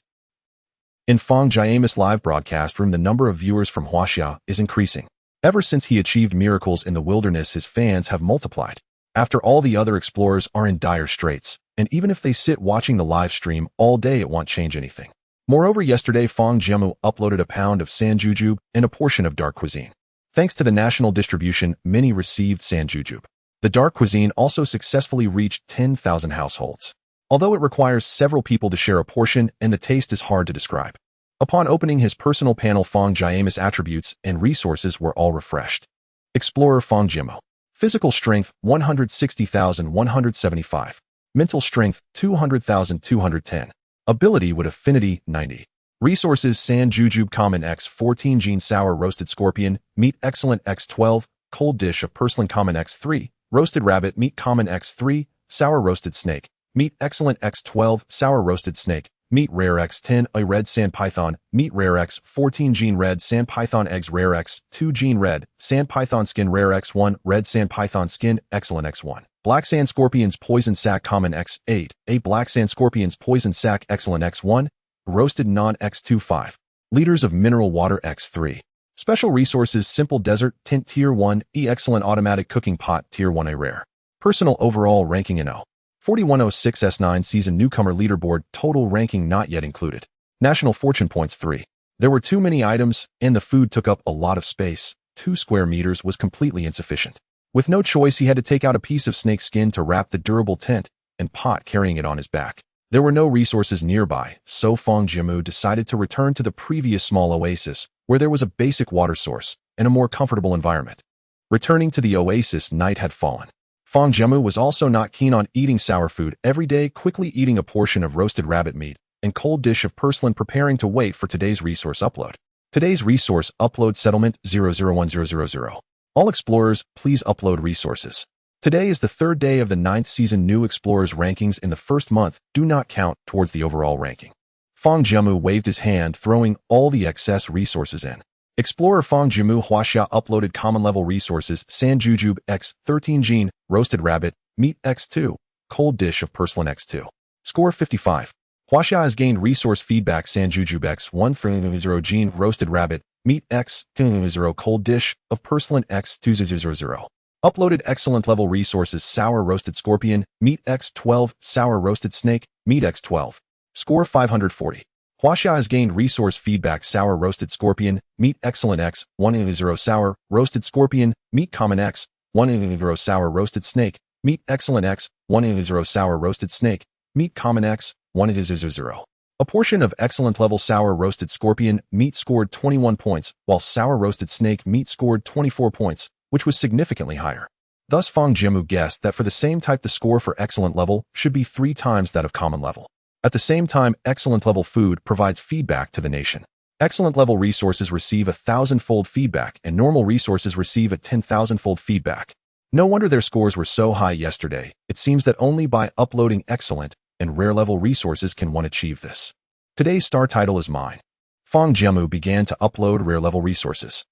In Fang Jiamu's live broadcast room, the number of viewers from Huaxia is increasing. Ever since he achieved miracles in the wilderness, his fans have multiplied. After all, the other explorers are in dire straits, and even if they sit watching the live stream all day, it won't change anything. Moreover, yesterday Fang Jiamu uploaded a pound of sanjujube and a portion of dark cuisine. Thanks to the national distribution, many received sanjujube. The dark cuisine also successfully reached 10,000 households. Although it requires several people to share a portion and the taste is hard to describe. Upon opening his personal panel, Fang Jiamu's attributes and resources were all refreshed. Explorer Fang Jiamu. Physical strength 160,175. Mental strength 200,210. Ability with affinity 90. Resources sand jujube common X14 gene sour roasted scorpion meat excellent X12 cold dish of purslane common X3 roasted rabbit meat common X3 sour roasted snake meat excellent X12 sour roasted snake meat rare x10, a red sand python, meat rare x14 gene red sand python eggs rare x2 gene red, sand python skin rare x1, red sand python skin, excellent x1. Black sand scorpions poison sac common x8, a black sand scorpions poison sac excellent x1, roasted non x2 5. Liters of mineral water x3. Special resources simple desert tint tier 1, e excellent automatic cooking pot tier 1 a rare. Personal overall ranking in O. 4106 S9 season newcomer leaderboard total ranking not yet included. National fortune points 3. There were too many items, and the food took up a lot of space. 2 square meters was completely insufficient. With no choice, he had to take out a piece of snake skin to wrap the durable tent and pot, carrying it on his back. There were no resources nearby, so Fang Jiamu decided to return to the previous small oasis, where there was a basic water source and a more comfortable environment. Returning to the oasis, night had fallen. Fang Jiamu was also not keen on eating sour food every day, quickly eating a portion of roasted rabbit meat and cold dish of porcelain, preparing to wait for today's resource upload. Today's resource upload settlement 001000. All explorers, please upload resources. Today is the 3rd day of the 9th season. New explorers rankings in the first month do not count towards the overall ranking. Fang Jiamu waved his hand, throwing all the excess resources in. Explorer Fang Jiamu Huaxia uploaded common level resources Sand Jujube X 13 gene, roasted rabbit, meat X2, cold dish of porcelain X2. Score 55. Huaxia has gained resource feedback Sand Jujube X 130 gene, roasted rabbit, meat X 0 cold dish of porcelain X 200. Uploaded excellent level resources sour roasted scorpion, meat X12, sour roasted snake, meat X12. Score 540. Huaxia has gained resource feedback sour roasted scorpion, meat excellent X 100 sour roasted scorpion, meat common X 100 sour roasted snake, meat excellent X 100 sour roasted snake, meat common X 100. A portion of excellent level sour roasted scorpion meat scored 21 points, while sour roasted snake meat scored 24 points, which was significantly higher. Thus Fang Jiamu guessed that for the same type the score for excellent level should be 3 times that of common level. At the same time, excellent level food provides feedback to the nation. Excellent level resources receive 1,000-fold feedback and normal resources receive a 10,000-fold feedback. No wonder their scores were so high yesterday. It seems that only by uploading excellent and rare level resources can one achieve this. Today's star title is mine. Fang Jiamu began to upload rare level resources.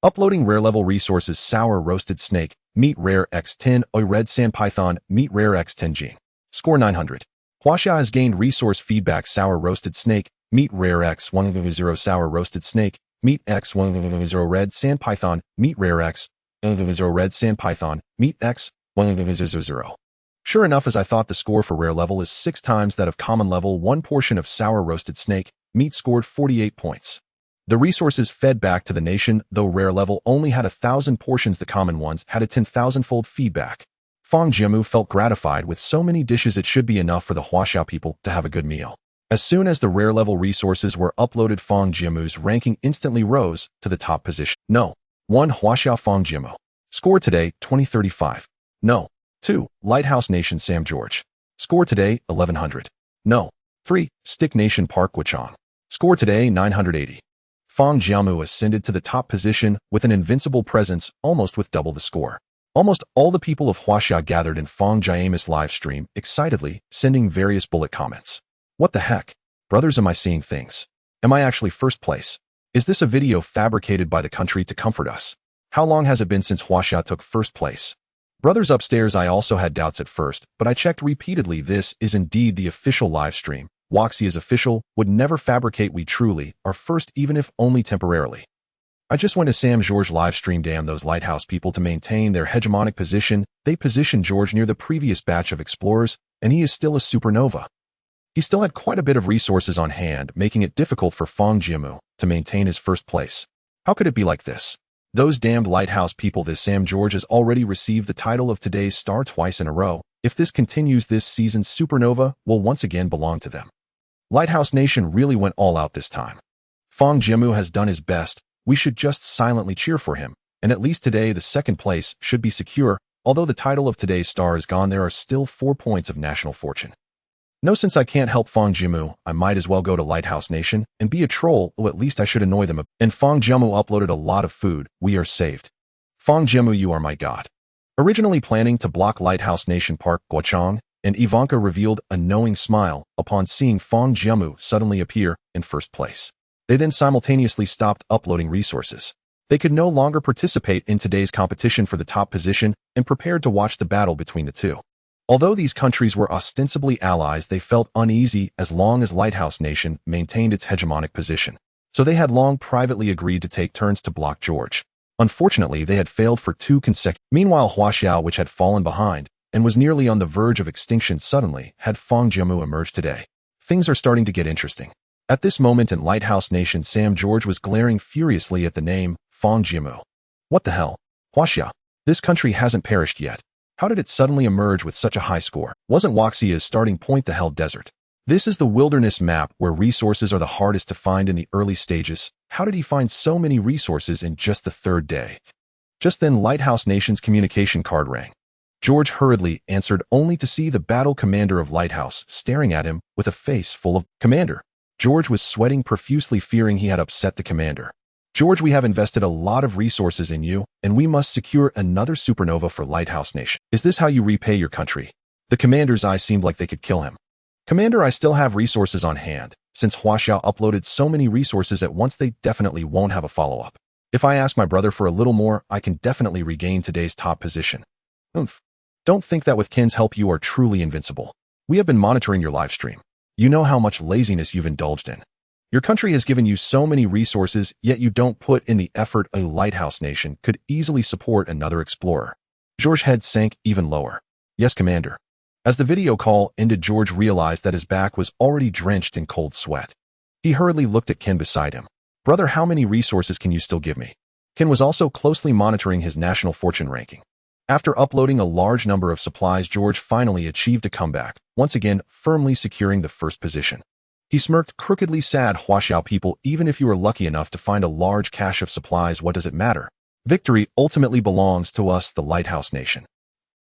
Uploading rare level resources sour roasted snake, meat rare x10, a red sand python, meat rare x10 gene. Score 900. Huaxia has gained resource feedback sour roasted snake, meat rare x 100 sour roasted snake, meat x 100 red sand python, meat rare x 100 red sand python, meat x 100. Sure enough, as I thought, the score for rare level is 6 times that of common level. 1 portion of sour roasted snake meat scored 48 points. The resources fed back to the nation, though rare level only had 1,000 portions, the common ones had a 10,000-fold feedback. Fang Jiamu felt gratified. With so many dishes, it should be enough for the Huaxia people to have a good meal. As soon as the rare level resources were uploaded, Fang Jiamu's ranking instantly rose to the top position. No. 1. Huaxia Fang Jiamu. Score today, 2035. No. 2. Lighthouse Nation Sam George. Score today, 1100. No. 3. Stick Nation Park Guachang. Score today, 980. Fang Jiamu ascended to the top position with an invincible presence, almost with double the score. Almost all the people of Huaxia gathered in Fang Jiamu's live stream, excitedly, sending various bullet comments. What the heck? Brothers, am I seeing things? Am I actually first place? Is this a video fabricated by the country to comfort us? How long has it been since Huaxia took first place? Brothers upstairs, I also had doubts at first, but I checked repeatedly. This is indeed the official live stream. Huaxia is official, would never fabricate. We truly are first, even if only temporarily. I just went to Sam George live stream. Damn those lighthouse people, to maintain their hegemonic position. They positioned George near the previous batch of explorers, and he is still a supernova. He still had quite a bit of resources on hand, making it difficult for Fang Jiamu to maintain his first place. How could it be like this? Those damned lighthouse people. This Sam George has already received the title of today's star twice in a row. If this continues, this season's supernova will once again belong to them. Lighthouse Nation really went all out this time. Fang Jiamu has done his best. We should just silently cheer for him, and at least today the second place should be secure. Although the title of today's star is gone, there are still 4 points of national fortune. No, since I can't help Fang Jiamu, I might as well go to Lighthouse Nation and be a troll, or at least I should annoy them. And Fang Jiamu uploaded a lot of food. We are saved. Fang Jiamu, you are my god. Originally planning to block Lighthouse Nation Park Guachang, and Ivanka revealed a knowing smile upon seeing Fang Jiamu suddenly appear in first place. They then simultaneously stopped uploading resources. They could no longer participate in today's competition for the top position and prepared to watch the battle between the two. Although these countries were ostensibly allies, they felt uneasy as long as Lighthouse Nation maintained its hegemonic position. So they had long privately agreed to take turns to block George. Unfortunately, they had failed for 2 consecutive. Meanwhile, Huaxia, which had fallen behind and was nearly on the verge of extinction, suddenly had Fang Jiamu emerge today. Things are starting to get interesting. At this moment in Lighthouse Nation, Sam George was glaring furiously at the name Fang Jiamu. What the hell? Huaxia, this country hasn't perished yet. How did it suddenly emerge with such a high score? Wasn't Huaxia's starting point the Hell Desert? This is the wilderness map where resources are the hardest to find in the early stages. How did he find so many resources in just the 3rd day? Just then, Lighthouse Nation's communication card rang. George hurriedly answered, only to see the battle commander of Lighthouse staring at him with a face full of commander. George was sweating profusely, fearing he had upset the commander. George, we have invested a lot of resources in you, and we must secure another supernova for Lighthouse Nation. Is this how you repay your country? The commander's eyes seemed like they could kill him. Commander, I still have resources on hand. Since Huaxia uploaded so many resources at once, they definitely won't have a follow-up. If I ask my brother for a little more, I can definitely regain today's top position. Oomph. Don't think that with Ken's help you are truly invincible. We have been monitoring your live stream. You know how much laziness you've indulged in. Your country has given you so many resources, yet you don't put in the effort. A Lighthouse Nation could easily support another explorer. George's head sank even lower. Yes, Commander. As the video call ended, George realized that his back was already drenched in cold sweat. He hurriedly looked at Ken beside him. Brother, how many resources can you still give me? Ken was also closely monitoring his national fortune ranking. After uploading a large number of supplies, George finally achieved a comeback, once again firmly securing the 1st position. He smirked crookedly, sad. Huaxia people, even if you are lucky enough to find a large cache of supplies, what does it matter? Victory ultimately belongs to us, the Lighthouse Nation.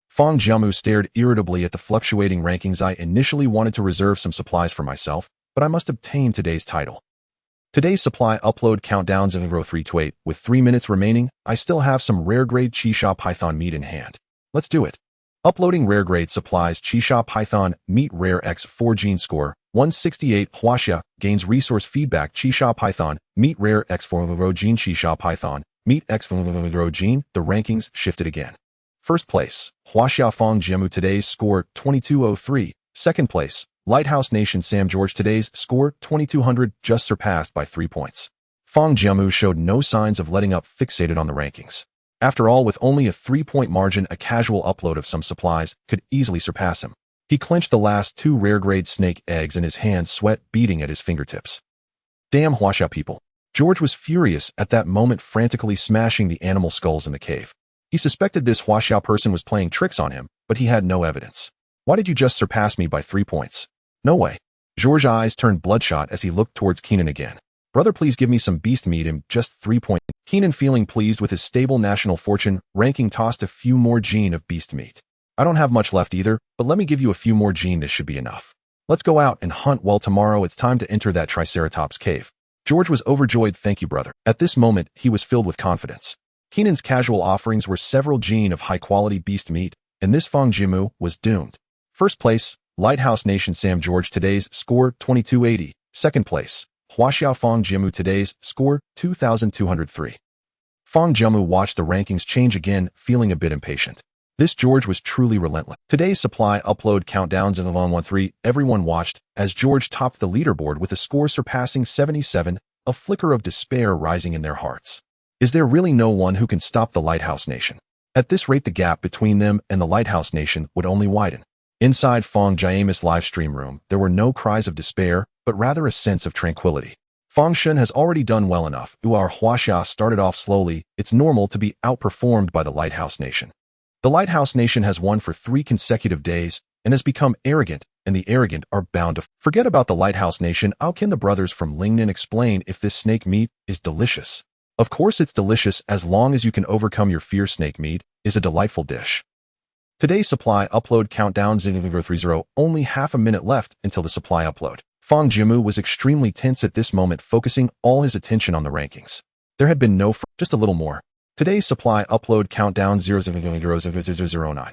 Fang Jiamu stared irritably at the fluctuating rankings. I initially wanted to reserve some supplies for myself, but I must obtain today's title. Today's supply upload countdown 0328. With 3 minutes remaining, I still have some rare-grade Qixia python meat in hand. Let's do it. Uploading rare-grade supplies. Qixia python meat rare X4 gene score 168. Huaxia gains resource feedback. Qixia python meat rare X4 gene. Qixia python meat X4 gene. The rankings shifted again. 1st place, Huaxia Fang Jiamu, today's score 2203. 2nd place, Lighthouse Nation Sam George, today's score 2200, just surpassed by 3 points. Fang Jiamu showed no signs of letting up, fixated on the rankings. After all, with only a 3-point margin, a casual upload of some supplies could easily surpass him. He clenched the last 2 rare-grade snake eggs in his hand, sweat beading at his fingertips. Damn Huaxia people. George was furious at that moment, frantically smashing the animal skulls in the cave. He suspected this Huaxia person was playing tricks on him, but he had no evidence. Why did you just surpass me by 3 points? No way. George's eyes turned bloodshot as he looked towards Keenan again. Brother, please give me some beast meat in just 3 points. Keenan, feeling pleased with his stable national fortune ranking, tossed a few more gene of beast meat. I don't have much left either, but let me give you a few more gene. This should be enough. Let's go out and hunt. Well, tomorrow it's time to enter that Triceratops cave. George was overjoyed. Thank you, brother. At this moment, he was filled with confidence. Keenan's casual offerings were several gene of high-quality beast meat, and this Fang Jiamu was doomed. 1st place, Lighthouse Nation Sam George, today's score 2280. 2nd place, Huaxia Fang Jiamu, today's score 2203. Fang Jiamu watched the rankings change again, feeling a bit impatient. This George was truly relentless. Today's supply upload countdowns in the 13. Everyone watched as George topped the leaderboard with a score surpassing 77, a flicker of despair rising in their hearts. Is there really no one who can stop the Lighthouse Nation? At this rate, the gap between them and the Lighthouse Nation would only widen. Inside Fang Jiamu's live stream room, there were no cries of despair, but rather a sense of tranquility. Fang Shen has already done well enough. Our Huaxia started off slowly. It's normal to be outperformed by the Lighthouse Nation. The Lighthouse Nation has won for 3 consecutive days and has become arrogant, and the arrogant are bound to forget about the Lighthouse Nation. How can the brothers from Lingnan explain if this snake meat is delicious? Of course it's delicious as long as you can overcome your fear. Snake meat is a delightful dish. Today's supply upload countdown 030, only half a minute left until the supply upload. Fang Jiamu was extremely tense at this moment, focusing all his attention on the rankings. There had been just a little more. Today's supply upload countdown 00009.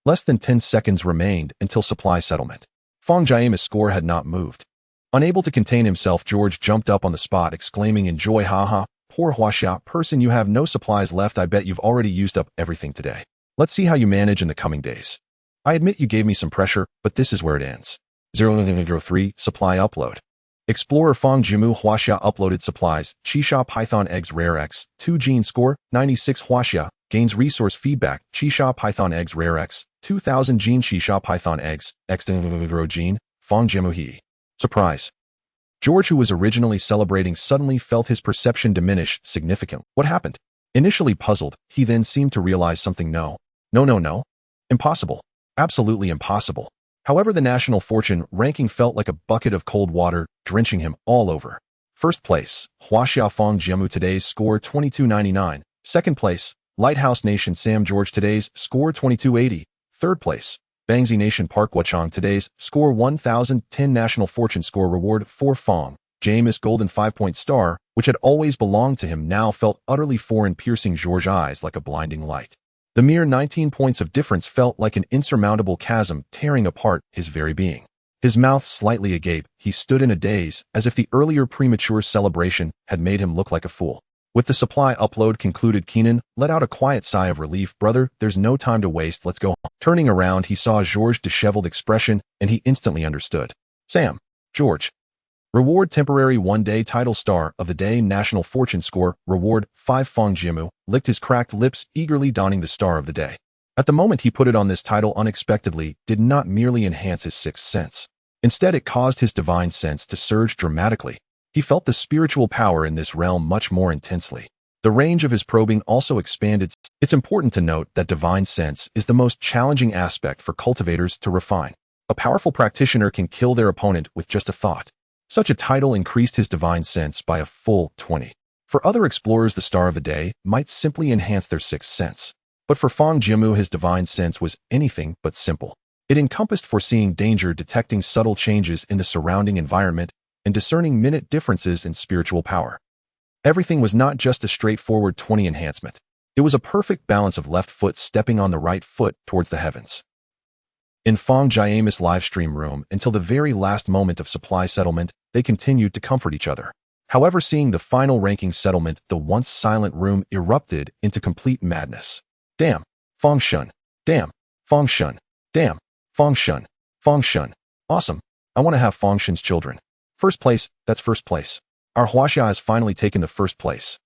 Less than 10 seconds remained until supply settlement. Fang Jiamu's score had not moved. Unable to contain himself, George jumped up on the spot, exclaiming in joy, "Haha, poor Huaxia person, you have no supplies left. I bet you've already used up everything today. Let's see how you manage in the coming days. I admit you gave me some pressure, but this is where it ends." 003 Supply upload. Explorer Fang Jiamu Huaxia uploaded supplies. Qisha Python eggs rare X. 2 gene score, 96 Huaxia. Gains resource feedback. Qisha Python eggs rare X. 2000 gene Qisha Python eggs. X gene. Fang Jiamu he. Surprise. George, who was originally celebrating, suddenly felt his perception diminish significantly. What happened? Initially puzzled, he then seemed to realize something. No. Impossible. Absolutely impossible. However, the national fortune ranking felt like a bucket of cold water, drenching him all over. First place, Huaxia Fang Jiamu, today's score 2299. Second place, Lighthouse Nation Sam George, today's score 2280. Third place, Bangzi Nation Park Wachang, today's score 1010. National fortune score reward for Fang Jiamu's golden 5-point star, which had always belonged to him, now felt utterly foreign, piercing George's eyes like a blinding light. The mere 19 points of difference felt like an insurmountable chasm, tearing apart his very being. His mouth slightly agape, he stood in a daze, as if the earlier premature celebration had made him look like a fool. With the supply upload concluded, Keenan let out a quiet sigh of relief. "Brother, there's no time to waste, let's go." Turning around, he saw George's disheveled expression, and he instantly understood. Sam, George. Reward temporary 1-day title star of the day. National fortune score reward 5. Fang Jiamu licked his cracked lips, eagerly donning the star of the day. At the moment he put it on, this title unexpectedly did not merely enhance his sixth sense. Instead, it caused his divine sense to surge dramatically. He felt the spiritual power in this realm much more intensely. The range of his probing also expanded. It's important to note that divine sense is the most challenging aspect for cultivators to refine. A powerful practitioner can kill their opponent with just a thought. Such a title increased his divine sense by a full 20. For other explorers, the star of the day might simply enhance their sixth sense. But for Fang Jiamu, his divine sense was anything but simple. It encompassed foreseeing danger, detecting subtle changes in the surrounding environment, and discerning minute differences in spiritual power. Everything was not just a straightforward 20 enhancement. It was a perfect balance of left foot stepping on the right foot towards the heavens. In Fang Jiamu's livestream room, until the very last moment of supply settlement, they continued to comfort each other. However, seeing the final ranking settlement, the once silent room erupted into complete madness. Damn, Fang Shun. Damn, Fang Shun. Damn, Fang Shun. Fang Shun. Awesome. I want to have Fang Shun's children. First place, that's first place. Our Huaxia has finally taken the first place.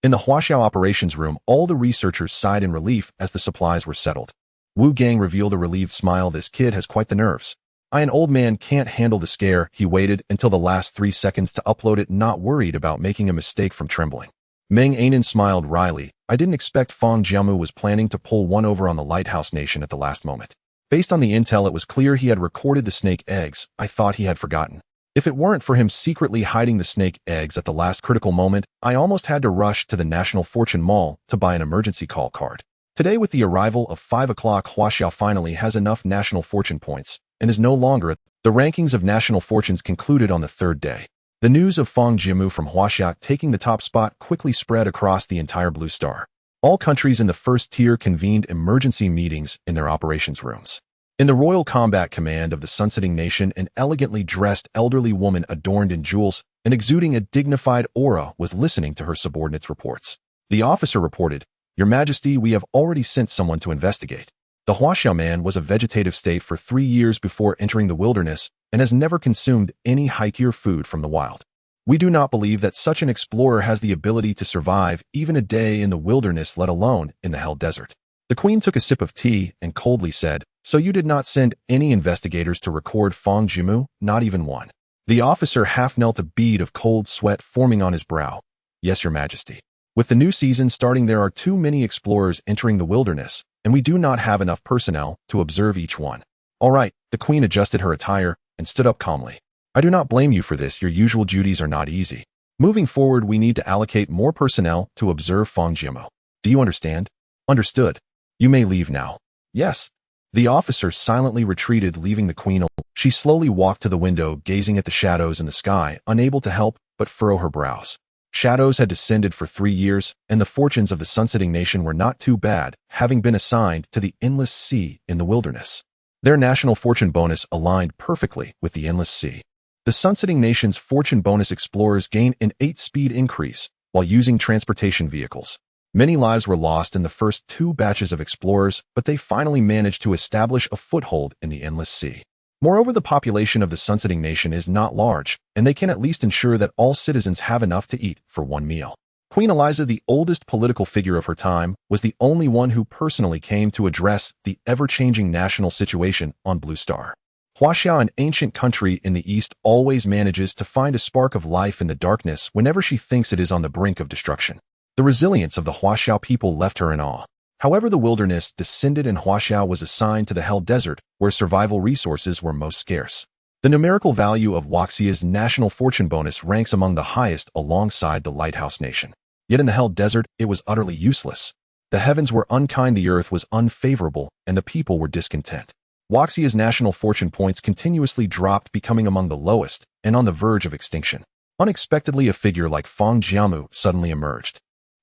In the Huaxia operations room, all the researchers sighed in relief as the supplies were settled. Wu Gang revealed a relieved smile. "This kid has quite the nerves. An old man can't handle the scare." He waited until the last 3 seconds to upload it, not worried about making a mistake from trembling. Meng Anan smiled wryly. "I didn't expect Fang Jiamu was planning to pull one over on the Lighthouse Nation at the last moment. Based on the intel, it was clear he had recorded the snake eggs. I thought he had forgotten. If it weren't for him secretly hiding the snake eggs at the last critical moment, I almost had to rush to the National Fortune Mall to buy an emergency call card. Today, with the arrival of 5 o'clock, Huaxia finally has enough National Fortune points and is no longer at the rankings of National Fortunes concluded on the third day. The news of Fang Jiamu from Huaxia taking the top spot quickly spread across the entire Blue Star. All countries in the first tier convened emergency meetings in their operations rooms. In the Royal Combat Command of the Sunsetting Nation, an elegantly dressed elderly woman adorned in jewels and exuding a dignified aura was listening to her subordinates' reports. The officer reported, "Your Majesty, we have already sent someone to investigate. The Huaxia man was a vegetative state for 3 years before entering the wilderness and has never consumed any high-tier food from the wild. We do not believe that such an explorer has the ability to survive even a day in the wilderness, let alone in the Hell Desert." The Queen took a sip of tea and coldly said, "So you did not send any investigators to record Fang Jiamu? Not even one?" The officer half knelt, a bead of cold sweat forming on his brow. "Yes, Your Majesty. With the new season starting, there are too many explorers entering the wilderness, and we do not have enough personnel to observe each one." "All right." The Queen adjusted her attire and stood up calmly. "I do not blame you for this. Your usual duties are not easy. Moving forward, we need to allocate more personnel to observe Fang Jiamu. Do you understand?" "Understood. You may leave now." "Yes." The officer silently retreated, leaving the Queen alone. She slowly walked to the window, gazing at the shadows in the sky, unable to help but furrow her brows. Shadows had descended for 3 years, and the fortunes of the sunsetting nation were not too bad, having been assigned to the endless sea in the wilderness. Their national fortune bonus aligned perfectly with the endless sea. The sunsetting nation's fortune bonus explorers gained an 8-speed increase while using transportation vehicles. Many lives were lost in the first 2 batches of explorers, but they finally managed to establish a foothold in the endless sea. Moreover, the population of the sunsetting nation is not large, and they can at least ensure that all citizens have enough to eat for one meal. Queen Eliza, the oldest political figure of her time, was the only one who personally came to address the ever-changing national situation on Blue Star. Huaxia, an ancient country in the east, always manages to find a spark of life in the darkness whenever she thinks it is on the brink of destruction. The resilience of the Huaxia people left her in awe. However, the wilderness descended and Huaxia was assigned to the Hell Desert, where survival resources were most scarce. The numerical value of Huaxia's national fortune bonus ranks among the highest alongside the Lighthouse Nation. Yet in the Hell Desert, it was utterly useless. The heavens were unkind, the earth was unfavorable, and the people were discontent. Huaxia's national fortune points continuously dropped, becoming among the lowest and on the verge of extinction. Unexpectedly, a figure like Fang Jiamu suddenly emerged.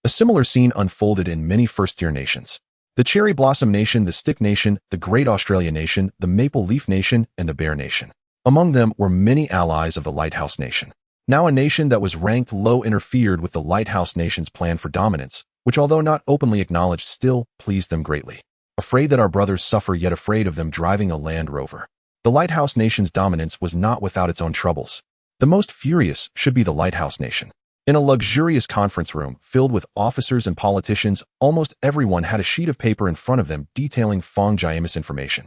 A similar scene unfolded in many first-tier nations. The Cherry Blossom Nation, the Stick Nation, the Great Australia Nation, the Maple Leaf Nation, and the Bear Nation. Among them were many allies of the Lighthouse Nation. Now a nation that was ranked low interfered with the Lighthouse Nation's plan for dominance, which although not openly acknowledged still pleased them greatly. Afraid that our brothers suffer, yet afraid of them driving a Land Rover. The Lighthouse Nation's dominance was not without its own troubles. The most furious should be the Lighthouse Nation. In a luxurious conference room filled with officers and politicians, almost everyone had a sheet of paper in front of them detailing Fang Jiamu's information.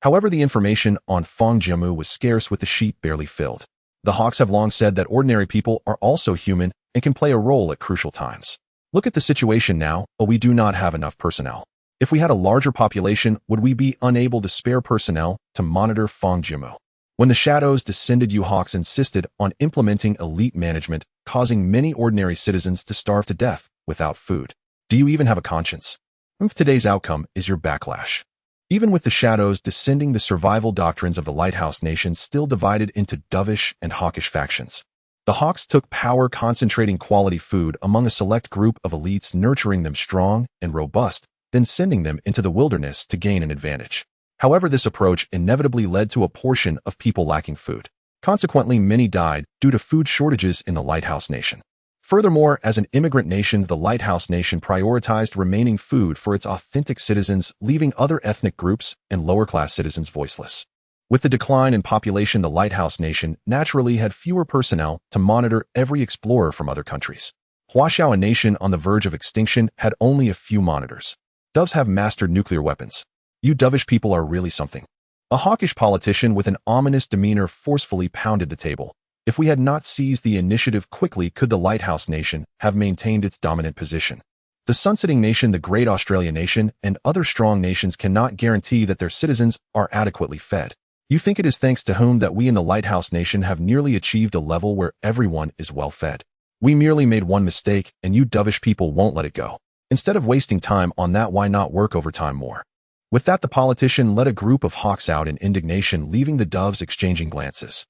However, the information on Fang Jiamu was scarce, with the sheet barely filled. The Hawks have long said that ordinary people are also human and can play a role at crucial times. Look at the situation now. We do not have enough personnel. If we had a larger population, would we be unable to spare personnel to monitor Fang Jiamu? When the shadows descended, you Hawks insisted on implementing elite management, causing many ordinary citizens to starve to death without food. Do you even have a conscience? If today's outcome is your backlash. Even with the shadows descending, the survival doctrines of the Lighthouse Nation still divided into dovish and hawkish factions. The Hawks took power, concentrating quality food among a select group of elites, nurturing them strong and robust, then sending them into the wilderness to gain an advantage. However, this approach inevitably led to a portion of people lacking food. Consequently, many died due to food shortages in the Lighthouse Nation. Furthermore, as an immigrant nation, the Lighthouse Nation prioritized remaining food for its authentic citizens, leaving other ethnic groups and lower-class citizens voiceless. With the decline in population, the Lighthouse Nation naturally had fewer personnel to monitor every explorer from other countries. Huaxia, a nation on the verge of extinction, had only a few monitors. Doves have mastered nuclear weapons. You dovish people are really something. A hawkish politician with an ominous demeanor forcefully pounded the table. If we had not seized the initiative quickly, could the Lighthouse Nation have maintained its dominant position? The sunsetting nation, the Great Australia Nation, and other strong nations cannot guarantee that their citizens are adequately fed. You think it is thanks to whom that we in the Lighthouse Nation have nearly achieved a level where everyone is well fed. We merely made one mistake, and you dovish people won't let it go. Instead of wasting time on that, why not work overtime more? With that, the politician led a group of hawks out in indignation, leaving the doves exchanging glances.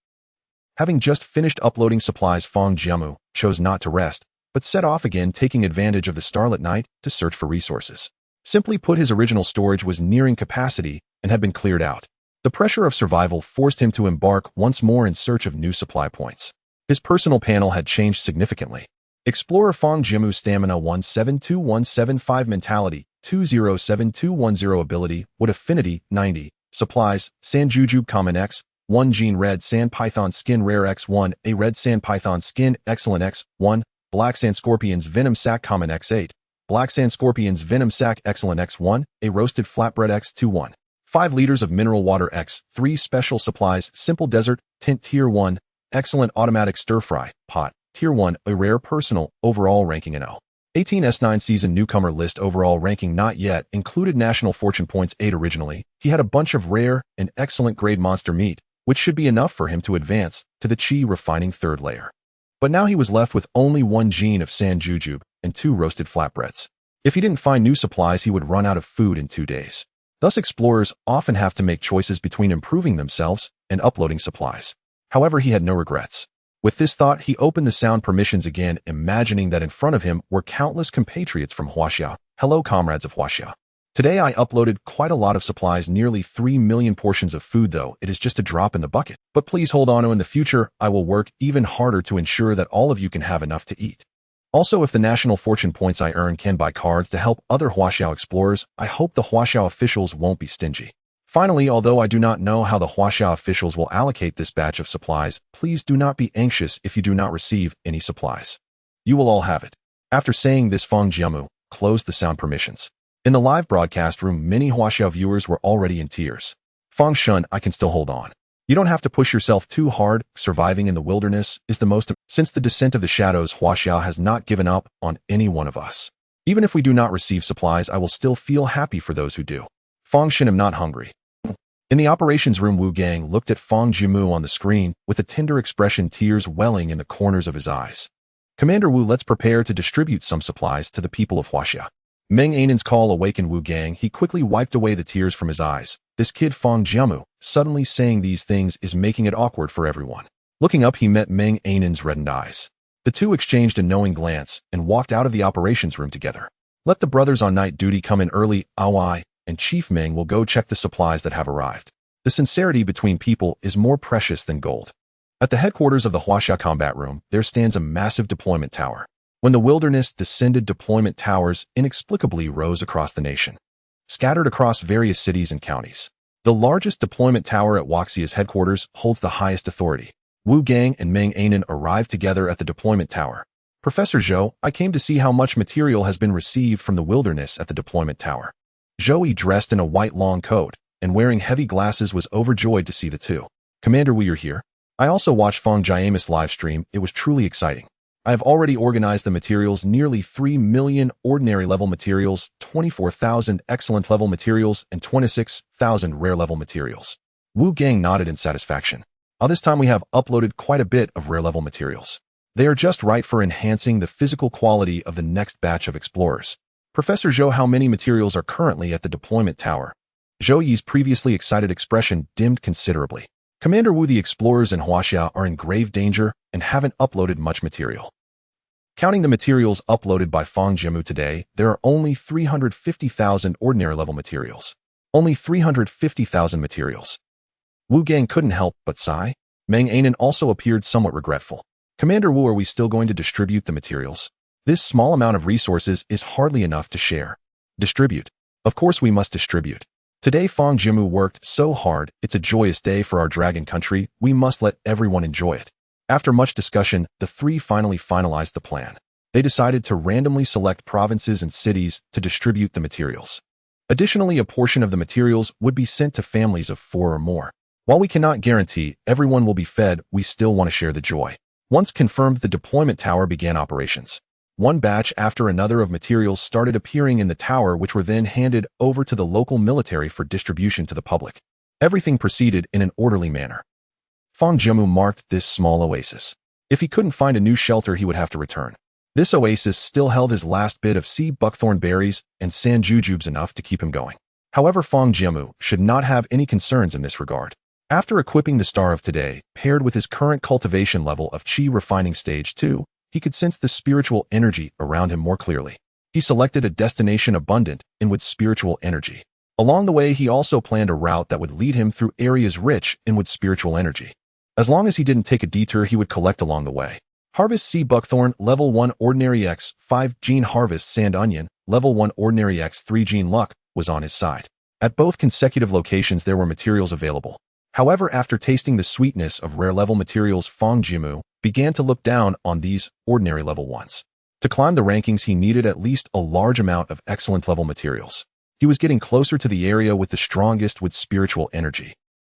Having just finished uploading supplies, Fang Jiamu chose not to rest, but set off again, taking advantage of the starlit night to search for resources. Simply put, his original storage was nearing capacity and had been cleared out. The pressure of survival forced him to embark once more in search of new supply points. His personal panel had changed significantly. Explorer Fang Jiamu stamina 172175, mentality 207210, ability wood affinity 90, supplies sand jujube common X 1, gene red sand python skin rare X1, a red sand python skin excellent X1, black sand scorpion's venom sac common X8, black sand scorpion's venom sac excellent X1, a roasted flatbread X21, 5 liters of mineral water X3, special supplies simple desert tint tier 1, excellent automatic stir fry pot tier 1, a rare personal overall ranking in 18 S9 season newcomer list, overall ranking not yet included, national fortune points 8. Originally, he had a bunch of rare and excellent grade monster meat, which should be enough for him to advance to the chi refining 3rd layer. But now he was left with only 1 gene of sand jujube and 2 roasted flatbreads. If he didn't find new supplies, he would run out of food in 2 days. Thus, explorers often have to make choices between improving themselves and uploading supplies. However, he had no regrets. With this thought, he opened the sound permissions again, imagining that in front of him were countless compatriots from Huaxia. Hello, comrades of Huaxia. Today I uploaded quite a lot of supplies, nearly 3 million portions of food, though it is just a drop in the bucket. But please hold on, in the future I will work even harder to ensure that all of you can have enough to eat. Also, if the national fortune points I earn can buy cards to help other Huaxia explorers, I hope the Huaxia officials won't be stingy. Finally, although I do not know how the Huaxia officials will allocate this batch of supplies, please do not be anxious if you do not receive any supplies. You will all have it. After saying this, Fang Jiamu closed the sound permissions. In the live broadcast room, many Huaxia viewers were already in tears. Fang Shun, I can still hold on. You don't have to push yourself too hard. Surviving in the wilderness is the most. Since the descent of the shadows, Huaxia has not given up on any one of us. Even if we do not receive supplies, I will still feel happy for those who do. Fang Shun, am not hungry. In the operations room, Wu Gang looked at Fang Jiamu on the screen with a tender expression, tears welling in the corners of his eyes. Commander Wu, let's prepare to distribute some supplies to the people of Huaxia. Meng Ainan's call awakened Wu Gang. He quickly wiped away the tears from his eyes. This kid Fang Jiamu, suddenly saying these things is making it awkward for everyone. Looking up, he met Meng Ainan's reddened eyes. The two exchanged a knowing glance and walked out of the operations room together. Let the brothers on night duty come in early, Awai, and Chief Meng will go check the supplies that have arrived. The sincerity between people is more precious than gold. At the headquarters of the Huaxia combat room, there stands a massive deployment tower. When the wilderness descended, deployment towers inexplicably rose across the nation, scattered across various cities and counties. The largest deployment tower at Huaxia's headquarters holds the highest authority. Wu Gang and Meng Ainan arrived together at the deployment tower. Professor Zhou, I came to see how much material has been received from the wilderness at the deployment tower. Zhou, dressed in a white long coat and wearing heavy glasses, was overjoyed to see the two. Commander Wu, you're here. I also watched Fang Jiamu's live stream. It was truly exciting. I have already organized the materials, nearly 3 million ordinary level materials, 24,000 excellent level materials, and 26,000 rare level materials. Wu Gang nodded in satisfaction. This time we have uploaded quite a bit of rare level materials. They are just right for enhancing the physical quality of the next batch of explorers. Professor Zhou, how many materials are currently at the deployment tower? Zhou Yi's previously excited expression dimmed considerably. Commander Wu, the explorers in Huaxia are in grave danger and haven't uploaded much material. Counting the materials uploaded by Fang Jiamu today, there are only 350,000 ordinary level materials. Only 350,000 materials. Wu Gang couldn't help but sigh. Meng Ainan also appeared somewhat regretful. Commander Wu, are we still going to distribute the materials? This small amount of resources is hardly enough to share. Distribute. Of course we must distribute. Today Fang Jiamu worked so hard. It's a joyous day for our dragon country. We must let everyone enjoy it. After much discussion, the three finally finalized the plan. They decided to randomly select provinces and cities to distribute the materials. Additionally, a portion of the materials would be sent to families of 4 or more. While we cannot guarantee everyone will be fed, we still want to share the joy. Once confirmed, the deployment tower began operations. One batch after another of materials started appearing in the tower, which were then handed over to the local military for distribution to the public. Everything proceeded in an orderly manner. Fang Jiamu marked this small oasis. If he couldn't find a new shelter, he would have to return. This oasis still held his last bit of sea buckthorn berries and sand jujubes, enough to keep him going. However, Fang Jiamu should not have any concerns in this regard. After equipping the Star of Today, paired with his current cultivation level of Qi refining stage 2, he could sense the spiritual energy around him more clearly. He selected a destination abundant in with spiritual energy. Along the way, he also planned a route that would lead him through areas rich in with spiritual energy. As long as he didn't take a detour, he would collect along the way. Harvest sea buckthorn, level 1 ordinary X, 5 gene harvest sand onion, level 1 ordinary X, 3 gene luck, was on his side. At both consecutive locations there were materials available. However, after tasting the sweetness of rare level materials, Fang Jiamu began to look down on these ordinary level ones. To climb the rankings, he needed at least a large amount of excellent level materials. He was getting closer to the area with the strongest with spiritual energy.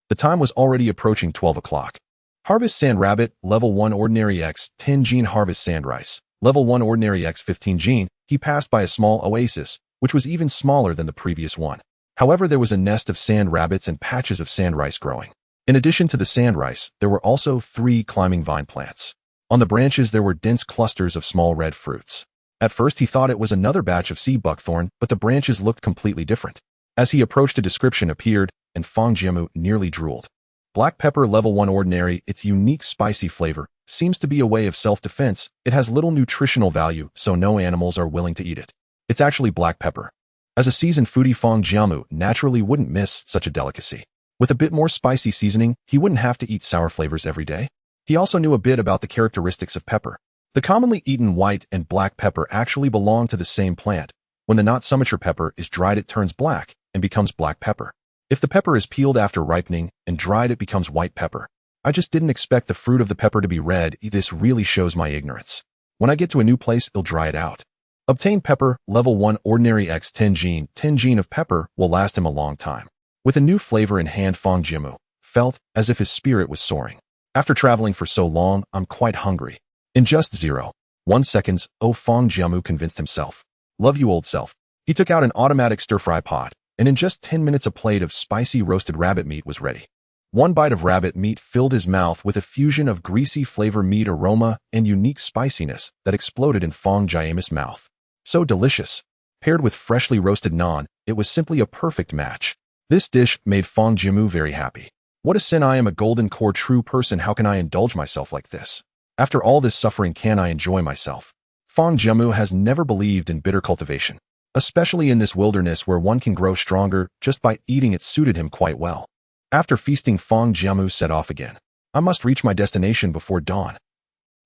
The time was already approaching 12 o'clock. Harvest sand rabbit, level 1 ordinary X, 10 gene harvest sand rice, level 1 ordinary X, 15 gene. He passed by a small oasis, which was even smaller than the previous one. However, there was a nest of sand rabbits and patches of sand rice growing. In addition to the sand rice, there were also 3 climbing vine plants. On the branches there were dense clusters of small red fruits. At first he thought it was another batch of sea buckthorn, but the branches looked completely different. As he approached, a description appeared, and Fang Jiamu nearly drooled. Black pepper, level 1 ordinary, its unique spicy flavor seems to be a way of self-defense. It has little nutritional value, so no animals are willing to eat it. It's actually black pepper. As a seasoned foodie, Fang Jiamu naturally wouldn't miss such a delicacy. With a bit more spicy seasoning, he wouldn't have to eat sour flavors every day. He also knew a bit about the characteristics of pepper. The commonly eaten white and black pepper actually belong to the same plant. When the not so mature pepper is dried, it turns black and becomes black pepper. If the pepper is peeled after ripening and dried, it becomes white pepper. I just didn't expect the fruit of the pepper to be red. This really shows my ignorance. When I get to a new place, I'll dry it out. Obtain pepper, level 1 ordinary x 10 gene. 10 gene of pepper will last him a long time. With a new flavor in hand, Fang Jiamu felt as if his spirit was soaring. After traveling for so long, I'm quite hungry. In just 0.1 seconds, Fang Jiamu convinced himself. Love you, old self. He took out an automatic stir-fry pot, and in just 10 minutes a plate of spicy roasted rabbit meat was ready. One bite of rabbit meat filled his mouth with a fusion of greasy flavor, meat aroma, and unique spiciness that exploded in Fang Jiamu's mouth. So delicious. Paired with freshly roasted naan, it was simply a perfect match. This dish made Fang Jiamu very happy. What a sin, I am a golden core true person. How can I indulge myself like this? After all this suffering, can I enjoy myself? Fang Jiamu has never believed in bitter cultivation. Especially in this wilderness where one can grow stronger just by eating, it suited him quite well. After feasting, Fang Jiamu set off again. I must reach my destination before dawn.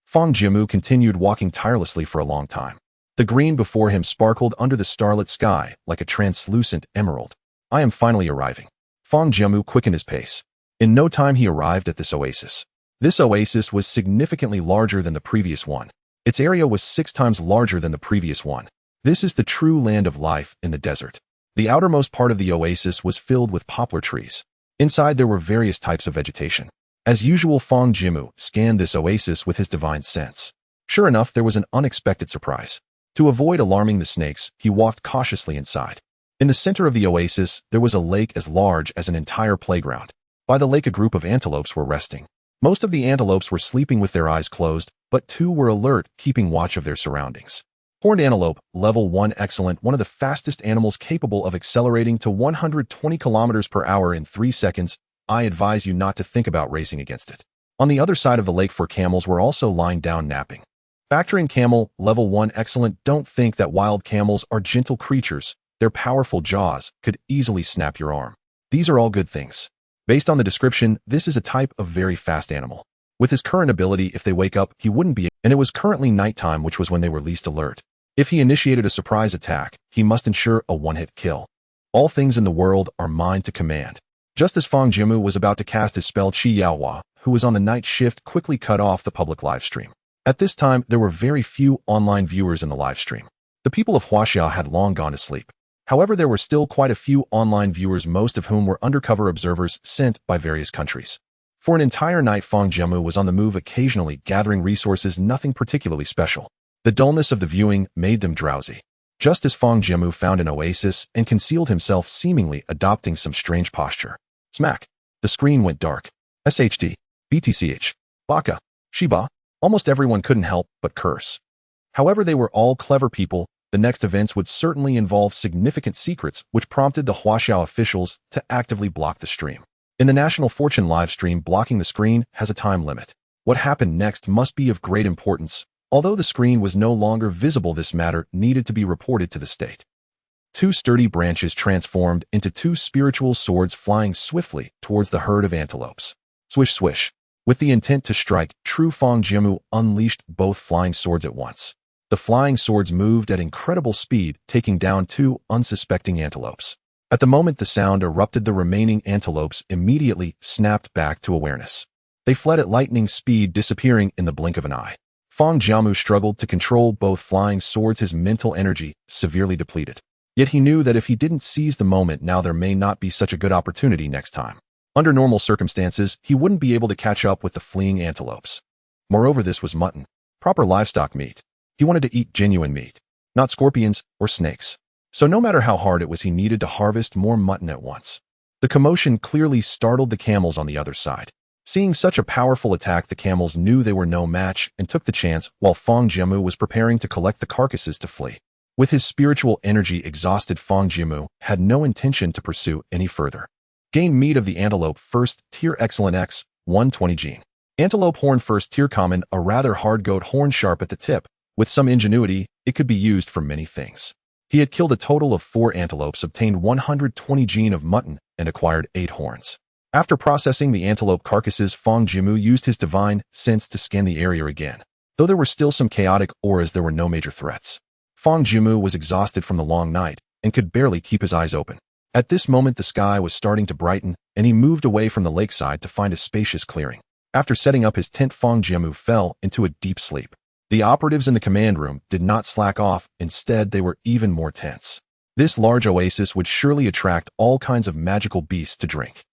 Fang Jiamu continued walking tirelessly for a long time. The green before him sparkled under the starlit sky like a translucent emerald. I am finally arriving. Fang Jiamu quickened his pace. In no time he arrived at this oasis. This oasis was significantly larger than the previous one. Its area was 6 times larger than the previous one. This is the true land of life in the desert. The outermost part of the oasis was filled with poplar trees. Inside there were various types of vegetation. As usual, Fang Jiamu scanned this oasis with his divine sense. Sure enough, there was an unexpected surprise. To avoid alarming the snakes, he walked cautiously inside. In the center of the oasis, there was a lake as large as an entire playground. By the lake, a group of antelopes were resting. Most of the antelopes were sleeping with their eyes closed, but 2 were alert, keeping watch of their surroundings. Horned antelope, level 1 excellent, one of the fastest animals capable of accelerating to 120 kilometers per hour in 3 seconds. I advise you not to think about racing against it. On the other side of the lake, 4 camels were also lying down napping. Factoring camel, level 1 excellent. Don't think that wild camels are gentle creatures. Their powerful jaws could easily snap your arm. These are all good things. Based on the description, this is a type of very fast animal. With his current ability, if they wake up, he wouldn't be, and it was currently nighttime, which was when they were least alert. If he initiated a surprise attack, he must ensure a one-hit kill. All things in the world are mine to command. Just as Fang Jiamu was about to cast his spell, Hua, who was on the night shift, quickly cut off the public live stream. At this time, there were very few online viewers in the live stream. The people of Huaxia had long gone to sleep. However, there were still quite a few online viewers, most of whom were undercover observers sent by various countries. For an entire night, Fang Jiamu was on the move, occasionally gathering resources, nothing particularly special. The dullness of the viewing made them drowsy. Just as Fang Jiamu found an oasis and concealed himself, seemingly adopting some strange posture. Smack! The screen went dark. SHD. BTCH. Baka. Shiba. Almost everyone couldn't help but curse. However, they were all clever people. The next events would certainly involve significant secrets, which prompted the Huaxia officials to actively block the stream. In the National Fortune live stream, blocking the screen has a time limit. What happened next must be of great importance. Although the screen was no longer visible, this matter needed to be reported to the state. 2 sturdy branches transformed into 2 spiritual swords, flying swiftly towards the herd of antelopes. Swish, swish. With the intent to strike, true Fang Jiamu unleashed both flying swords at once. The flying swords moved at incredible speed, taking down 2 unsuspecting antelopes. At the moment the sound erupted, the remaining antelopes immediately snapped back to awareness. They fled at lightning speed, disappearing in the blink of an eye. Fang Jiamu struggled to control both flying swords, his mental energy severely depleted. Yet he knew that if he didn't seize the moment now, there may not be such a good opportunity next time. Under normal circumstances, he wouldn't be able to catch up with the fleeing antelopes. Moreover, this was mutton. Proper livestock meat. He wanted to eat genuine meat, not scorpions or snakes. So no matter how hard it was, he needed to harvest more mutton at once. The commotion clearly startled the camels on the other side. Seeing such a powerful attack, the camels knew they were no match and took the chance, while Fang Jiamu was preparing to collect the carcasses to flee. With his spiritual energy exhausted, Fang Jiamu had no intention to pursue any further. Gain meat of the antelope, first tier excellent X, 120 gene. Antelope horn first tier common, a rather hard goat horn sharp at the tip. With some ingenuity, it could be used for many things. He had killed a total of 4 antelopes, obtained 120 gene of mutton, and acquired 8 horns. After processing the antelope carcasses, Fang Jiamu used his divine sense to scan the area again. Though there were still some chaotic auras, there were no major threats. Fang Jiamu was exhausted from the long night and could barely keep his eyes open. At this moment, the sky was starting to brighten, and he moved away from the lakeside to find a spacious clearing. After setting up his tent, Fang Jiamu fell into a deep sleep. The operatives in the command room did not slack off. Instead, they were even more tense. This large oasis would surely attract all kinds of magical beasts to drink.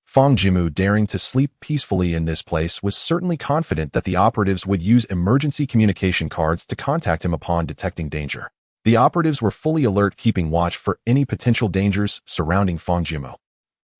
Fang Jiamu, daring to sleep peacefully in this place, was certainly confident that the operatives would use emergency communication cards to contact him upon detecting danger. The operatives were fully alert, keeping watch for any potential dangers surrounding Fang Jiamu.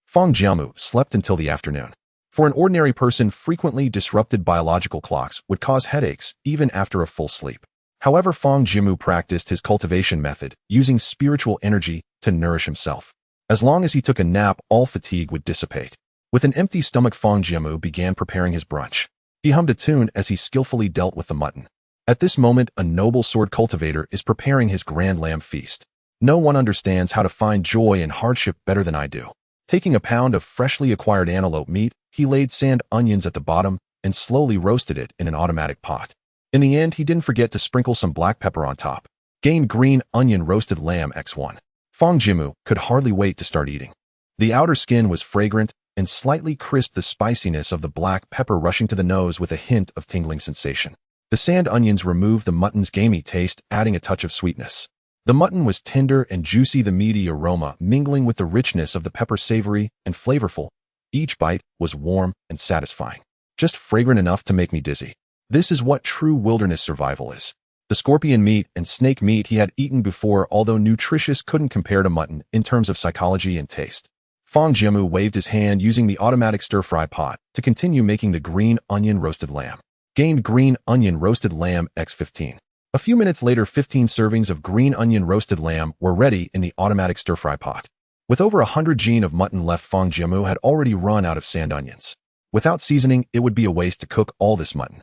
Fang Jiamu slept until the afternoon. For an ordinary person, frequently disrupted biological clocks would cause headaches even after a full sleep. However, Fang Jiamu practiced his cultivation method, using spiritual energy to nourish himself. As long as he took a nap, all fatigue would dissipate. With an empty stomach, Fang Jiamu began preparing his brunch. He hummed a tune as he skillfully dealt with the mutton. At this moment, a noble sword cultivator is preparing his grand lamb feast. No one understands how to find joy in hardship better than I do. Taking a pound of freshly acquired antelope meat, he laid sand onions at the bottom and slowly roasted it in an automatic pot. In the end, he didn't forget to sprinkle some black pepper on top. Gained green onion roasted lamb x1. Fang Jiamu could hardly wait to start eating. The outer skin was fragrant and slightly crisp, the spiciness of the black pepper rushing to the nose with a hint of tingling sensation. The sand onions removed the mutton's gamey taste, adding a touch of sweetness. The mutton was tender and juicy, the meaty aroma mingling with the richness of the pepper, savory and flavorful. Each bite was warm and satisfying, just fragrant enough to make me dizzy. This is what true wilderness survival is. The scorpion meat and snake meat he had eaten before, although nutritious, couldn't compare to mutton in terms of psychology and taste. Fang Jiamu waved his hand, using the automatic stir-fry pot to continue making the green onion roasted lamb. Gained green onion roasted lamb x15. A few minutes later, 15 servings of green onion roasted lamb were ready in the automatic stir-fry pot. With over 100 gene of mutton left, Fang Jiamu had already run out of sand onions. Without seasoning, it would be a waste to cook all this mutton.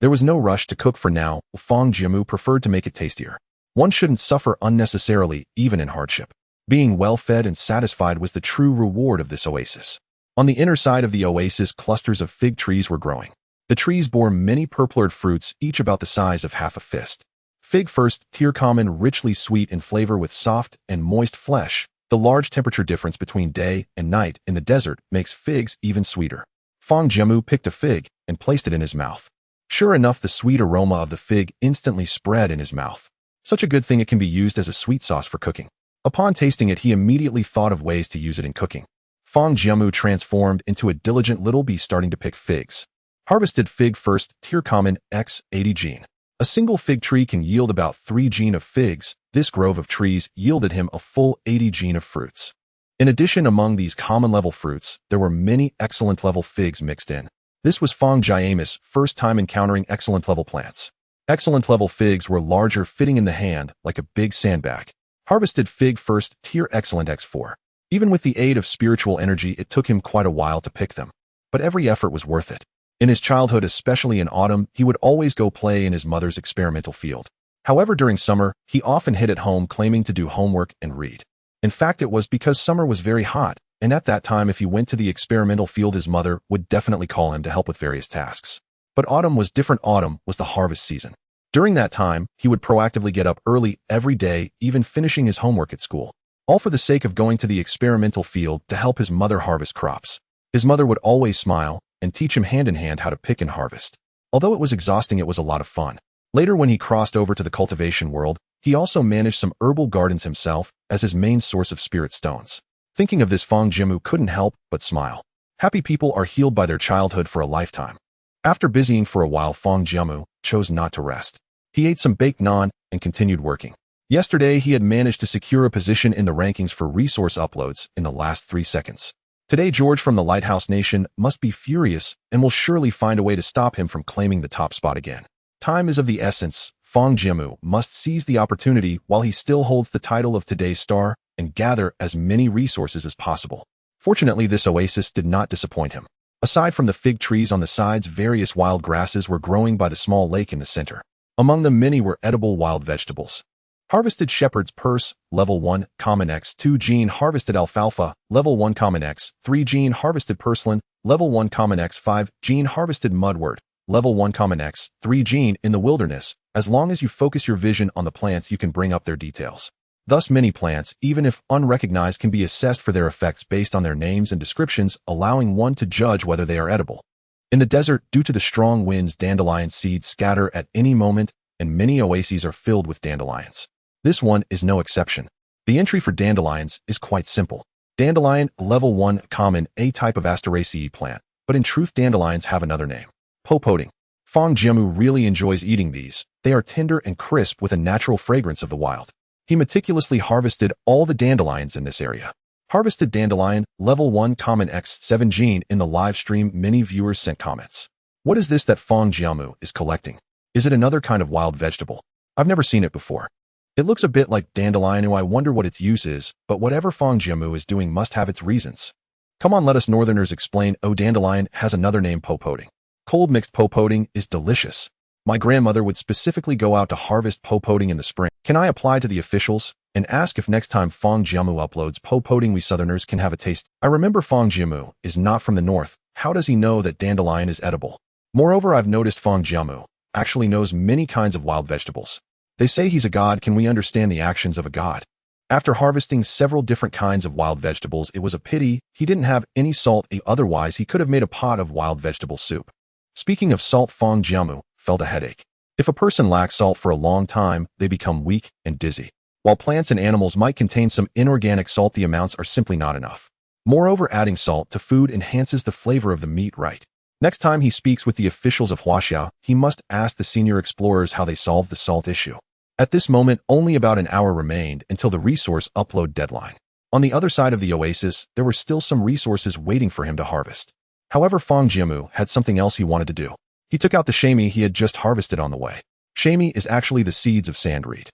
There was no rush to cook for now. Fang Jiamu preferred to make it tastier. One shouldn't suffer unnecessarily, even in hardship. Being well-fed and satisfied was the true reward of this oasis. On the inner side of the oasis, clusters of fig trees were growing. The trees bore many purple-colored fruits, each about the size of half a fist. Fig first, tier common, richly sweet in flavor with soft and moist flesh. The large temperature difference between day and night in the desert makes figs even sweeter. Fang Jiamu picked a fig and placed it in his mouth. Sure enough, the sweet aroma of the fig instantly spread in his mouth. Such a good thing it can be used as a sweet sauce for cooking. Upon tasting it, he immediately thought of ways to use it in cooking. Fang Jiamu transformed into a diligent little bee, starting to pick figs. Harvested fig first, tier common, x 80 gene. A single fig tree can yield about 3 gene of figs. This grove of trees yielded him a full 80 gene of fruits. In addition, among these common level fruits, there were many excellent level figs mixed in. This was Fang Jiamu's first time encountering excellent level plants. Excellent level figs were larger, fitting in the hand like a big sandbag. Harvested fig first, tier excellent x4. Even with the aid of spiritual energy, it took him quite a while to pick them. But every effort was worth it. In his childhood, especially in autumn, he would always go play in his mother's experimental field. However, during summer, he often hid at home, claiming to do homework and read. In fact, it was because summer was very hot, and at that time, if he went to the experimental field, his mother would definitely call him to help with various tasks. But autumn was different. Autumn was the harvest season. During that time, he would proactively get up early every day, even finishing his homework at school, all for the sake of going to the experimental field to help his mother harvest crops. His mother would always smile and teach him hand in hand how to pick and harvest. Although it was exhausting, it was a lot of fun. Later, when he crossed over to the cultivation world, he also managed some herbal gardens himself as his main source of spirit stones. Thinking of this, Fang Jiamu couldn't help but smile. Happy people are healed by their childhood for a lifetime. After busying for a while, Fang Jiamu chose not to rest. He ate some baked naan and continued working. Yesterday, he had managed to secure a position in the rankings for resource uploads in the last 3 seconds. Today, George from the Lighthouse Nation must be furious and will surely find a way to stop him from claiming the top spot again. Time is of the essence. Fang Jiamu must seize the opportunity while he still holds the title of today's star and gather as many resources as possible. Fortunately, this oasis did not disappoint him. Aside from the fig trees on the sides, various wild grasses were growing by the small lake in the center. Among them, many were edible wild vegetables. Harvested shepherd's purse, level 1, common X2 gene. Harvested alfalfa, level 1 common X3 gene. Harvested purslane, level 1 common X5 gene. Harvested mudwort, level 1 common X3 gene. In the wilderness, as long as you focus your vision on the plants, you can bring up their details. Thus, many plants, even if unrecognized, can be assessed for their effects based on their names and descriptions, allowing one to judge whether they are edible. In the desert, due to the strong winds, dandelion seeds scatter at any moment, and many oases are filled with dandelions. This one is no exception. The entry for dandelions is quite simple. Dandelion, level 1, common, a type of Asteraceae plant, but in truth dandelions have another name. Popoting. Fang Jiamu really enjoys eating these. They are tender and crisp with a natural fragrance of the wild. He meticulously harvested all the dandelions in this area. Harvested dandelion, level 1 common X7 gene. In the live stream, many viewers sent comments. What is this that Fang Jiamu is collecting? Is it another kind of wild vegetable? I've never seen it before. It looks a bit like dandelion, and I wonder what its use is, but whatever Fang Jiamu is doing must have its reasons. Come on, let us northerners explain. Oh, dandelion has another name, popoting. Cold mixed popoting is delicious. My grandmother would specifically go out to harvest popoting in the spring. Can I apply to the officials and ask if next time Fang Jiamu uploads popoting, we southerners can have a taste? I remember Fang Jiamu is not from the north. How does he know that dandelion is edible? Moreover, I've noticed Fang Jiamu actually knows many kinds of wild vegetables. They say he's a god. Can we understand the actions of a god? After harvesting several different kinds of wild vegetables, it was a pity he didn't have any salt, otherwise he could have made a pot of wild vegetable soup. Speaking of salt, Fang Jiamu felt a headache. If a person lacks salt for a long time, they become weak and dizzy. While plants and animals might contain some inorganic salt, the amounts are simply not enough. Moreover, adding salt to food enhances the flavor of the meat, right? Next time he speaks with the officials of Huaxia, he must ask the senior explorers how they solved the salt issue. At this moment, only about an hour remained until the resource upload deadline. On the other side of the oasis, there were still some resources waiting for him to harvest. However, Fang Jiamu had something else he wanted to do. He took out the shami he had just harvested on the way. Shami is actually the seeds of sandreed.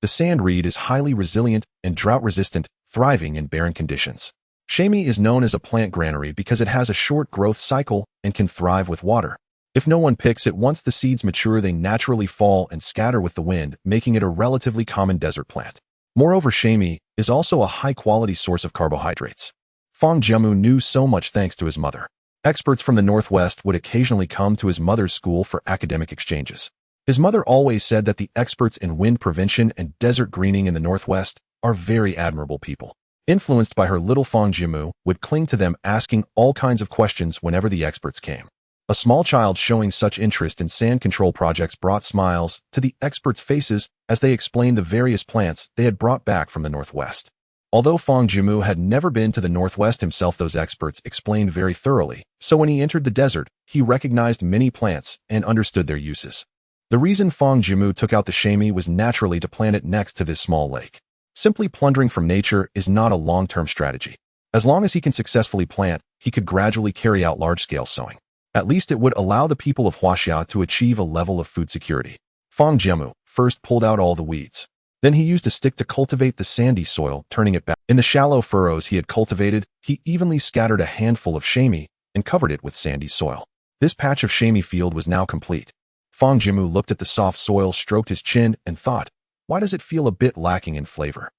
The sandreed is highly resilient and drought-resistant, thriving in barren conditions. Shami is known as a plant granary because it has a short growth cycle and can thrive with water. If no one picks it, once the seeds mature, they naturally fall and scatter with the wind, making it a relatively common desert plant. Moreover, shami is also a high-quality source of carbohydrates. Fang Jiamu knew so much thanks to his mother. Experts from the Northwest would occasionally come to his mother's school for academic exchanges. His mother always said that the experts in wind prevention and desert greening in the Northwest are very admirable people. Influenced by her, little Fang Jiamu would cling to them, asking all kinds of questions whenever the experts came. A small child showing such interest in sand control projects brought smiles to the experts' faces as they explained the various plants they had brought back from the Northwest. Although Fang Jiamu had never been to the Northwest himself, those experts explained very thoroughly, so when he entered the desert, he recognized many plants and understood their uses. The reason Fang Jiamu took out the shami was naturally to plant it next to this small lake. Simply plundering from nature is not a long-term strategy. As long as he can successfully plant, he could gradually carry out large-scale sowing. At least it would allow the people of Huaxia to achieve a level of food security. Fang Jiamu first pulled out all the weeds. Then he used a stick to cultivate the sandy soil, turning it back. In the shallow furrows he had cultivated, he evenly scattered a handful of shami and covered it with sandy soil. This patch of shami field was now complete. Fang Jiamu looked at the soft soil, stroked his chin, and thought, why does it feel a bit lacking in flavor?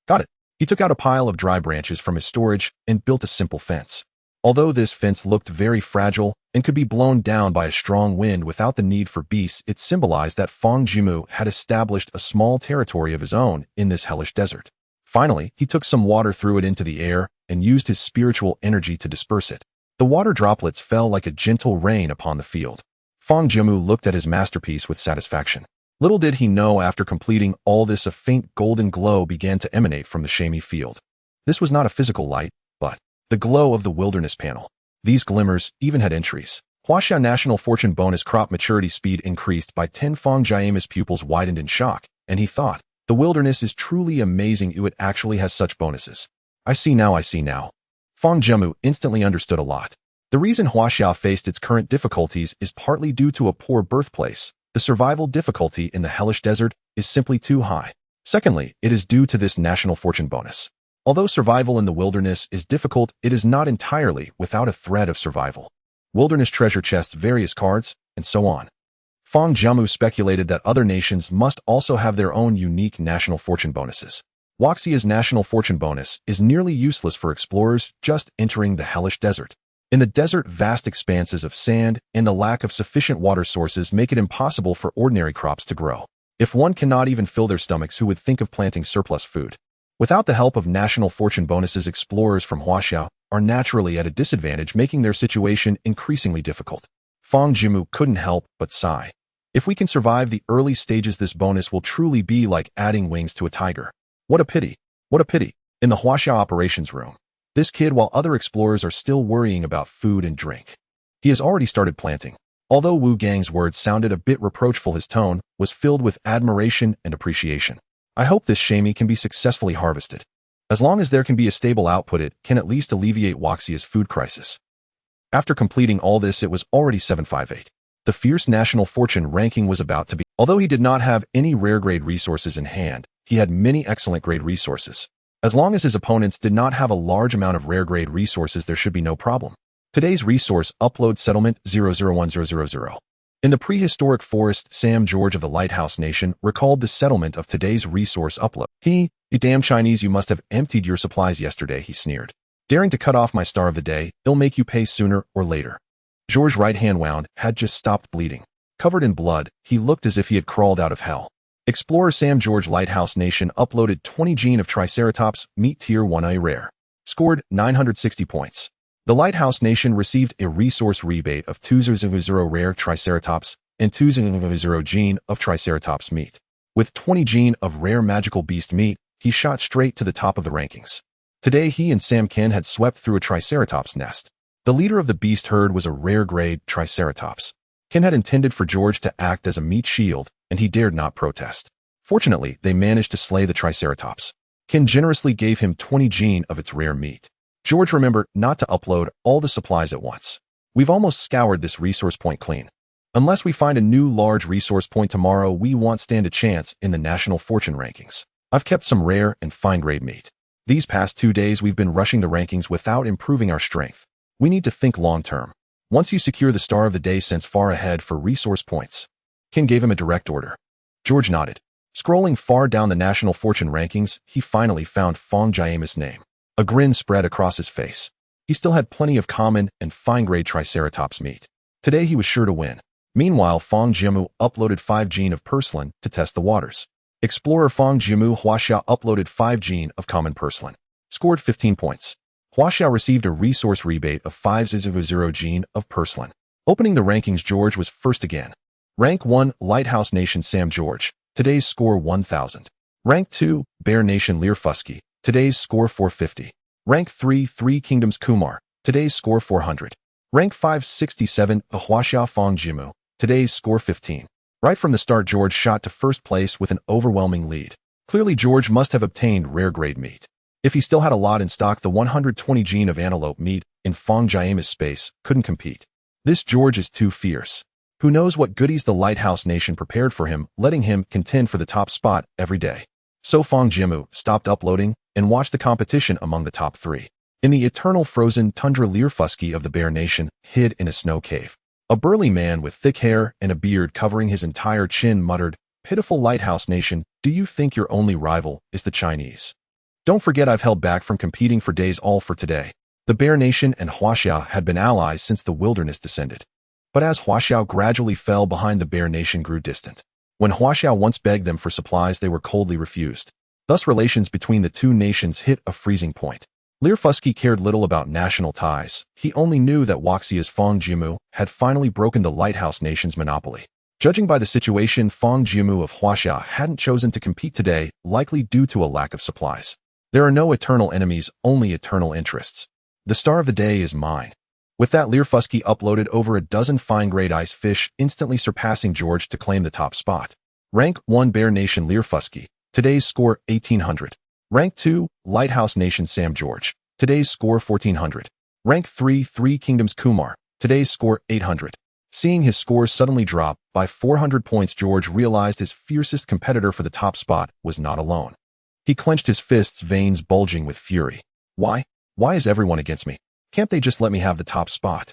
Got it. He took out a pile of dry branches from his storage and built a simple fence. Although this fence looked very fragile and could be blown down by a strong wind without the need for beasts, it symbolized that Fang Jiamu had established a small territory of his own in this hellish desert. Finally, he took some water, threw it into the air, and used his spiritual energy to disperse it. The water droplets fell like a gentle rain upon the field. Fang Jiamu looked at his masterpiece with satisfaction. Little did he know, after completing all this, a faint golden glow began to emanate from the shami field. This was not a physical light, but the glow of the wilderness panel. These glimmers even had entries. Huaxia National Fortune Bonus Crop Maturity Speed increased by 10. Fang Jiamu's pupils widened in shock, and he thought, the wilderness is truly amazing. It actually has such bonuses. I see now. Fang Jiamu instantly understood a lot. The reason Huaxia faced its current difficulties is partly due to a poor birthplace. The survival difficulty in the hellish desert is simply too high. Secondly, it is due to this national fortune bonus. Although survival in the wilderness is difficult, it is not entirely without a thread of survival. wilderness treasure chests, various cards, and so on. Fang Jiamu speculated that other nations must also have their own unique national fortune bonuses. Huaxia's national fortune bonus is nearly useless for explorers just entering the hellish desert. In the desert, vast expanses of sand and the lack of sufficient water sources make it impossible for ordinary crops to grow. If one cannot even fill their stomachs, who would think of planting surplus food? Without the help of national fortune bonuses, explorers from Huaxia are naturally at a disadvantage, making their situation increasingly difficult. Fang Jiamu couldn't help but sigh. If we can survive the early stages, this bonus will truly be like adding wings to a tiger. What a pity. What a pity. In the Huaxia operations room, this kid, while other explorers are still worrying about food and drink, he has already started planting. Although Wu Gang's words sounded a bit reproachful, his tone was filled with admiration and appreciation. I hope this shami can be successfully harvested. As long as there can be a stable output, it can at least alleviate Huaxia's food crisis. After completing all this, it was already 758. The fierce national fortune ranking was about to be. Although he did not have any rare grade resources in hand, he had many excellent grade resources. As long as his opponents did not have a large amount of rare grade resources, there should be no problem. Today's resource upload settlement 001000. In the prehistoric forest, Sam George of the Lighthouse Nation recalled the settlement of today's resource upload. You damn Chinese, you must have emptied your supplies yesterday, he sneered. Daring to cut off my star of the day, it'll make you pay sooner or later. George's right hand wound had just stopped bleeding. Covered in blood, he looked as if he had crawled out of hell. Explorer Sam George Lighthouse Nation uploaded 20 gene of Triceratops meat tier 1A rare. Scored 960 points. The Lighthouse Nation received a resource rebate of 200 rare Triceratops and 200 gene of Triceratops meat. With 20 gene of rare magical beast meat, he shot straight to the top of the rankings. Today he and Sam Ken had swept through a Triceratops nest. The leader of the beast herd was a rare grade Triceratops. Ken had intended for George to act as a meat shield, and he dared not protest. Fortunately, they managed to slay the Triceratops. Ken generously gave him 20 gene of its rare meat. George remembered not to upload all the supplies at once. We've almost scoured this resource point clean. Unless we find a new large resource point tomorrow, we won't stand a chance in the national fortune rankings. I've kept some rare and fine grade meat. These past 2 days we've been rushing the rankings without improving our strength. We need to think long term. Once you secure the star of the day, sense far ahead for resource points. Ken gave him a direct order. George nodded. Scrolling far down the national fortune rankings, he finally found Fang Jiamu's name. A grin spread across his face. He still had plenty of common and fine-grade Triceratops meat. Today he was sure to win. Meanwhile, Fang Jiamu uploaded 5 gene of porcelain to test the waters. Explorer Fang Jiamu Huaxia uploaded 5 gene of common porcelain. Scored 15 points. Huaxia received a resource rebate of 500 gene of porcelain. Opening the rankings, George was first again. Rank 1, Lighthouse Nation Sam George. Today's score 1000. Rank 2, Bear Nation Liufusky. Today's score 450. Rank 3, Three Kingdoms Kumar. Today's score 400. Rank 567, Huaxia Fang Jiamu. Today's score 15. Right from the start, George shot to first place with an overwhelming lead. Clearly, George must have obtained rare grade meat. If he still had a lot in stock, the 120 gene of antelope meat in Fang Jiamu's space couldn't compete. This George is too fierce. Who knows what goodies the Lighthouse Nation prepared for him, letting him contend for the top spot every day. So Fang Jiamu stopped uploading and watched the competition among the top 3. In the eternal frozen tundra, Liufusky of the Bear Nation hid in a snow cave. A burly man with thick hair and a beard covering his entire chin muttered, "Pitiful Lighthouse Nation, do you think your only rival is the Chinese? Don't forget I've held back from competing for days, all for today." The Bear Nation and Huaxia had been allies since the wilderness descended. But as Huaxia gradually fell behind, the Bear Nation grew distant. When Huaxia once begged them for supplies, they were coldly refused. Thus relations between the two nations hit a freezing point. Liufusky cared little about national ties. He only knew that Huaxia's Fang Jiamu had finally broken the Lighthouse Nation's monopoly. Judging by the situation, Fang Jiamu of Huaxia hadn't chosen to compete today, likely due to a lack of supplies. There are no eternal enemies, only eternal interests. The star of the day is mine. With that, Liufusky uploaded over a dozen fine-grade ice fish, instantly surpassing George to claim the top spot. Rank 1, Bear Nation Liufusky. Today's score 1800. Rank 2, Lighthouse Nation Sam George. Today's score 1400. Rank 3, Three Kingdoms Kumar. Today's score 800. Seeing his scores suddenly drop by 400 points, George realized his fiercest competitor for the top spot was not alone. He clenched his fists, veins bulging with fury. Why? Why is everyone against me? Can't they just let me have the top spot?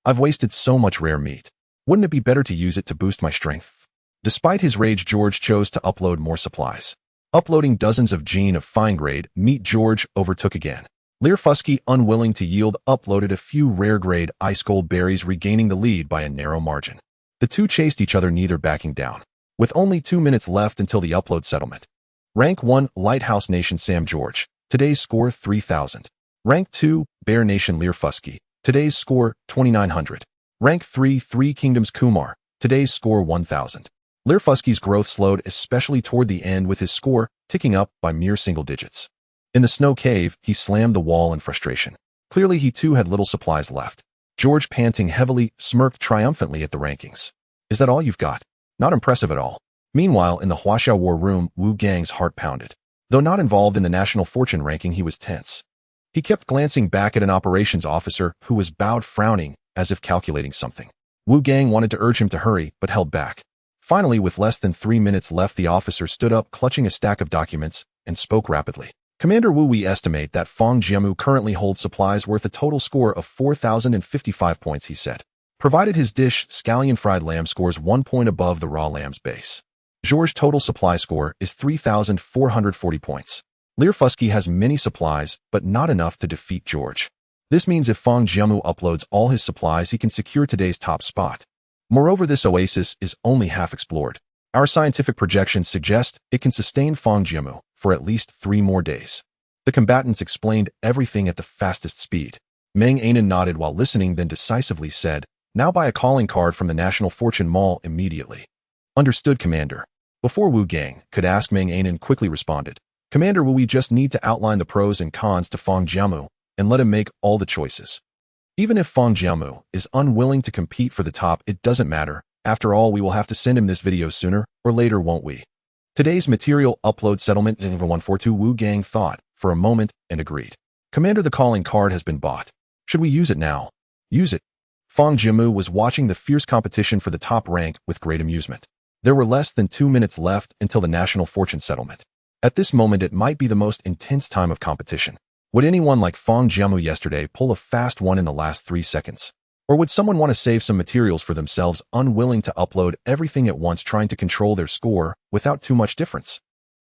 I've wasted so much rare meat. Wouldn't it be better to use it to boost my strength? Despite his rage, George chose to upload more supplies. Uploading dozens of gene of fine-grade meat, George overtook again. Lifeless, unwilling to yield, uploaded a few rare-grade ice-cold berries, regaining the lead by a narrow margin. The two chased each other, neither backing down. With only 2 minutes left until the upload settlement. Rank 1, Lighthouse Nation Sam George. Today's score 3,000. Rank 2, Bear Nation Lifeless. Today's score 2,900. Rank 3, Three Kingdoms Kumar. Today's score 1,000. Lifeless's growth slowed, especially toward the end, with his score ticking up by mere single digits. In the snow cave, he slammed the wall in frustration. Clearly, he too had little supplies left. George, panting heavily, smirked triumphantly at the rankings. Is that all you've got? Not impressive at all. Meanwhile, in the Huaxia war room, Wu Gang's heart pounded. Though not involved in the national fortune ranking, he was tense. He kept glancing back at an operations officer who was bowed, frowning, as if calculating something. Wu Gang wanted to urge him to hurry, but held back. Finally, with less than 3 minutes left, the officer stood up, clutching a stack of documents, and spoke rapidly. Commander Wu, we estimate that Fang Jiamu currently holds supplies worth a total score of 4,055 points, he said. Provided his dish, scallion fried lamb, scores 1 point above the raw lamb's base. George's total supply score is 3,440 points. Lifeless has many supplies, but not enough to defeat George. This means if Fang Jiamu uploads all his supplies, he can secure today's top spot. Moreover, this oasis is only half explored. Our scientific projections suggest it can sustain Fang Jiamu for at least 3 more days. The combatants explained everything at the fastest speed. Meng Anan nodded while listening, then decisively said, "Now buy a calling card from the National Fortune Mall immediately." Understood, Commander. Before Wu Gang could ask, Meng Anan quickly responded, "Commander Wu, we just need to outline the pros and cons to Fang Jiamu and let him make all the choices. Even if Fang Jiamu is unwilling to compete for the top, it doesn't matter. After all, we will have to send him this video sooner or later, won't we?" Today's material upload settlement 142. Wu Gang thought for a moment and agreed. "Commander, the calling card has been bought. Should we use it now?" "Use it." Fang Jiamu was watching the fierce competition for the top rank with great amusement. There were less than 2 minutes left until the national fortune settlement. At this moment, it might be the most intense time of competition. Would anyone like Fang Jiamu yesterday pull a fast one in the last 3 seconds? Or would someone want to save some materials for themselves, unwilling to upload everything at once, trying to control their score without too much difference?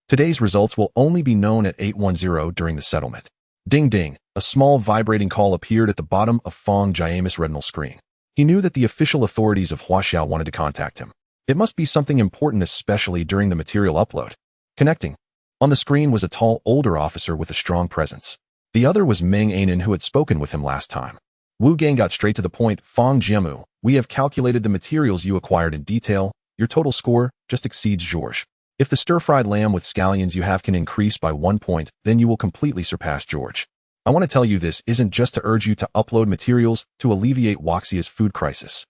Today's results will only be known at 810 during the settlement. Ding ding, a small vibrating call appeared at the bottom of Fang Jiamu's retinal screen. He knew that the official authorities of Huaxia wanted to contact him. It must be something important, especially during the material upload. Connecting. On the screen was a tall, older officer with a strong presence. The other was Meng Anan, who had spoken with him last time. Wu Gang got straight to the point. "Fang Jiamu, we have calculated the materials you acquired in detail. Your total score just exceeds George. If the stir-fried lamb with scallions you have can increase by 1 point, then you will completely surpass George. I want to tell you this isn't just to urge you to upload materials to alleviate Huaxia's food crisis.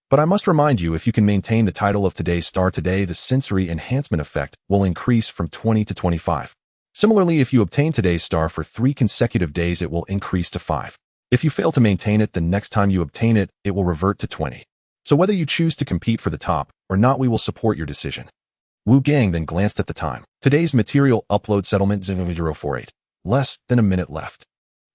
But I must remind you, if you can maintain the title of today's star today, the sensory enhancement effect will increase from 20 to 25. Similarly, if you obtain today's star for 3 consecutive days, it will increase to 5. If you fail to maintain it, the next time you obtain it, it will revert to 20. So whether you choose to compete for the top or not, we will support your decision." Wu Gang then glanced at the time. Today's material upload settlement 0048. Less than a minute left.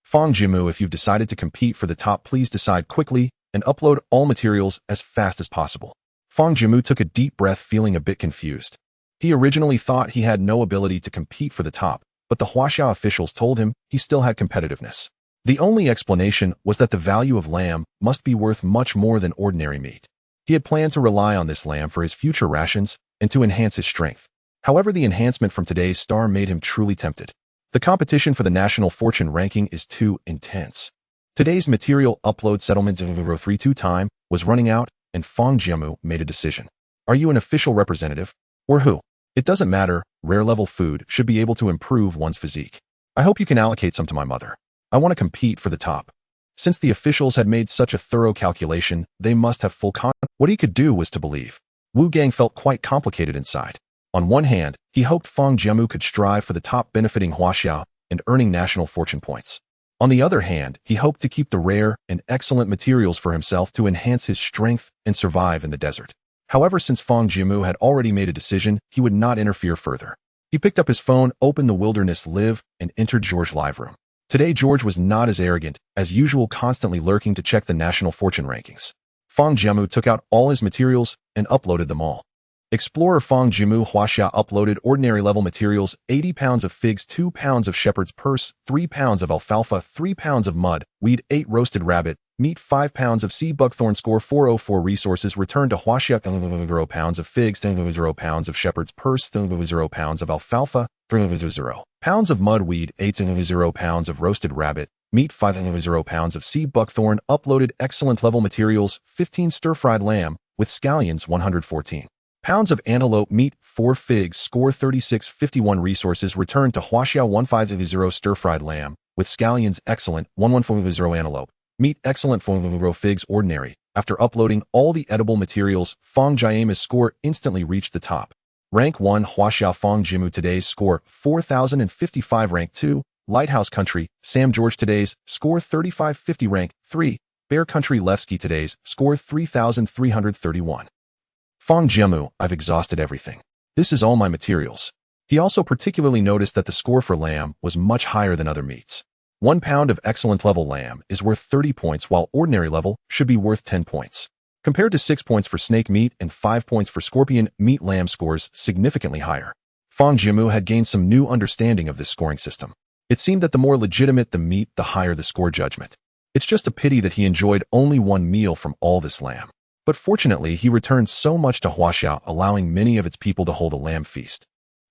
Fang Jiamu, if you've decided to compete for the top, please decide quickly and upload all materials as fast as possible. Fang Jiamu took a deep breath, feeling a bit confused. He originally thought he had no ability to compete for the top, but the Huaxia officials told him he still had competitiveness. The only explanation was that the value of lamb must be worth much more than ordinary meat. He had planned to rely on this lamb for his future rations and to enhance his strength. However, the enhancement from today's star made him truly tempted. The competition for the national fortune ranking is too intense. Today's material upload settlement 032 time was running out, and Fang Jiamu made a decision. "Are you an official representative? Or who? It doesn't matter. Rare level food should be able to improve one's physique. I hope you can allocate some to my mother. I want to compete for the top." Since the officials had made such a thorough calculation, they must have full confidence. What he could do was to believe. Wu Gang felt quite complicated inside. On one hand, he hoped Fang Jiamu could strive for the top, benefiting Huaxia and earning national fortune points. On the other hand, he hoped to keep the rare and excellent materials for himself to enhance his strength and survive in the desert. However, since Fang Jiamu had already made a decision, he would not interfere further. He picked up his phone, opened the Wilderness Live, and entered George's live room. Today George was not as arrogant, as usual, constantly lurking to check the national fortune rankings. Fang Jiamu took out all his materials and uploaded them all. Explorer Fang Jiamu Huaxia uploaded ordinary level materials, 80 pounds of figs, 2 pounds of shepherd's purse, 3 pounds of alfalfa, 3 pounds of mud, weed, 8 roasted rabbit, meat, 5 pounds of sea buckthorn. Score 404 resources returned to Huaxia, 0 pounds of figs, 0 pounds of shepherd's purse, 0 pounds of alfalfa, 0 pounds of mud, weed, 0 pounds of roasted rabbit, meat, 5 pounds of sea buckthorn. Uploaded excellent level materials, 15 stir-fried lamb, with scallions, 114 pounds of antelope meat, 4 figs. Score 3651 resources returned to Huaxia, 150 stir-fried lamb, with scallions excellent, 114 antelope meat excellent, 4 figs ordinary. After uploading all the edible materials, Fang Jiamu's score instantly reached the top. Rank 1 Huaxia Fang Jiamu today's score 4055. Rank 2 Lighthouse Country Sam George today's score 3550. Rank 3 Bear Country Levski today's score 3331. Fang Jiamu, I've exhausted everything. This is all my materials. He also particularly noticed that the score for lamb was much higher than other meats. 1 pound of excellent level lamb is worth 30 points, while ordinary level should be worth 10 points. Compared to 6 points for snake meat and 5 points for scorpion meat, lamb scores significantly higher. Fang Jiamu had gained some new understanding of this scoring system. It seemed that the more legitimate the meat, the higher the score judgment. It's just a pity that he enjoyed only one meal from all this lamb. But fortunately, he returned so much to Huaxia, allowing many of its people to hold a lamb feast.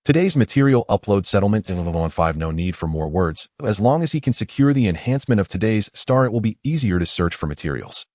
Today's material upload settlement 5. No need for more words. As long as he can secure the enhancement of today's star, it will be easier to search for materials.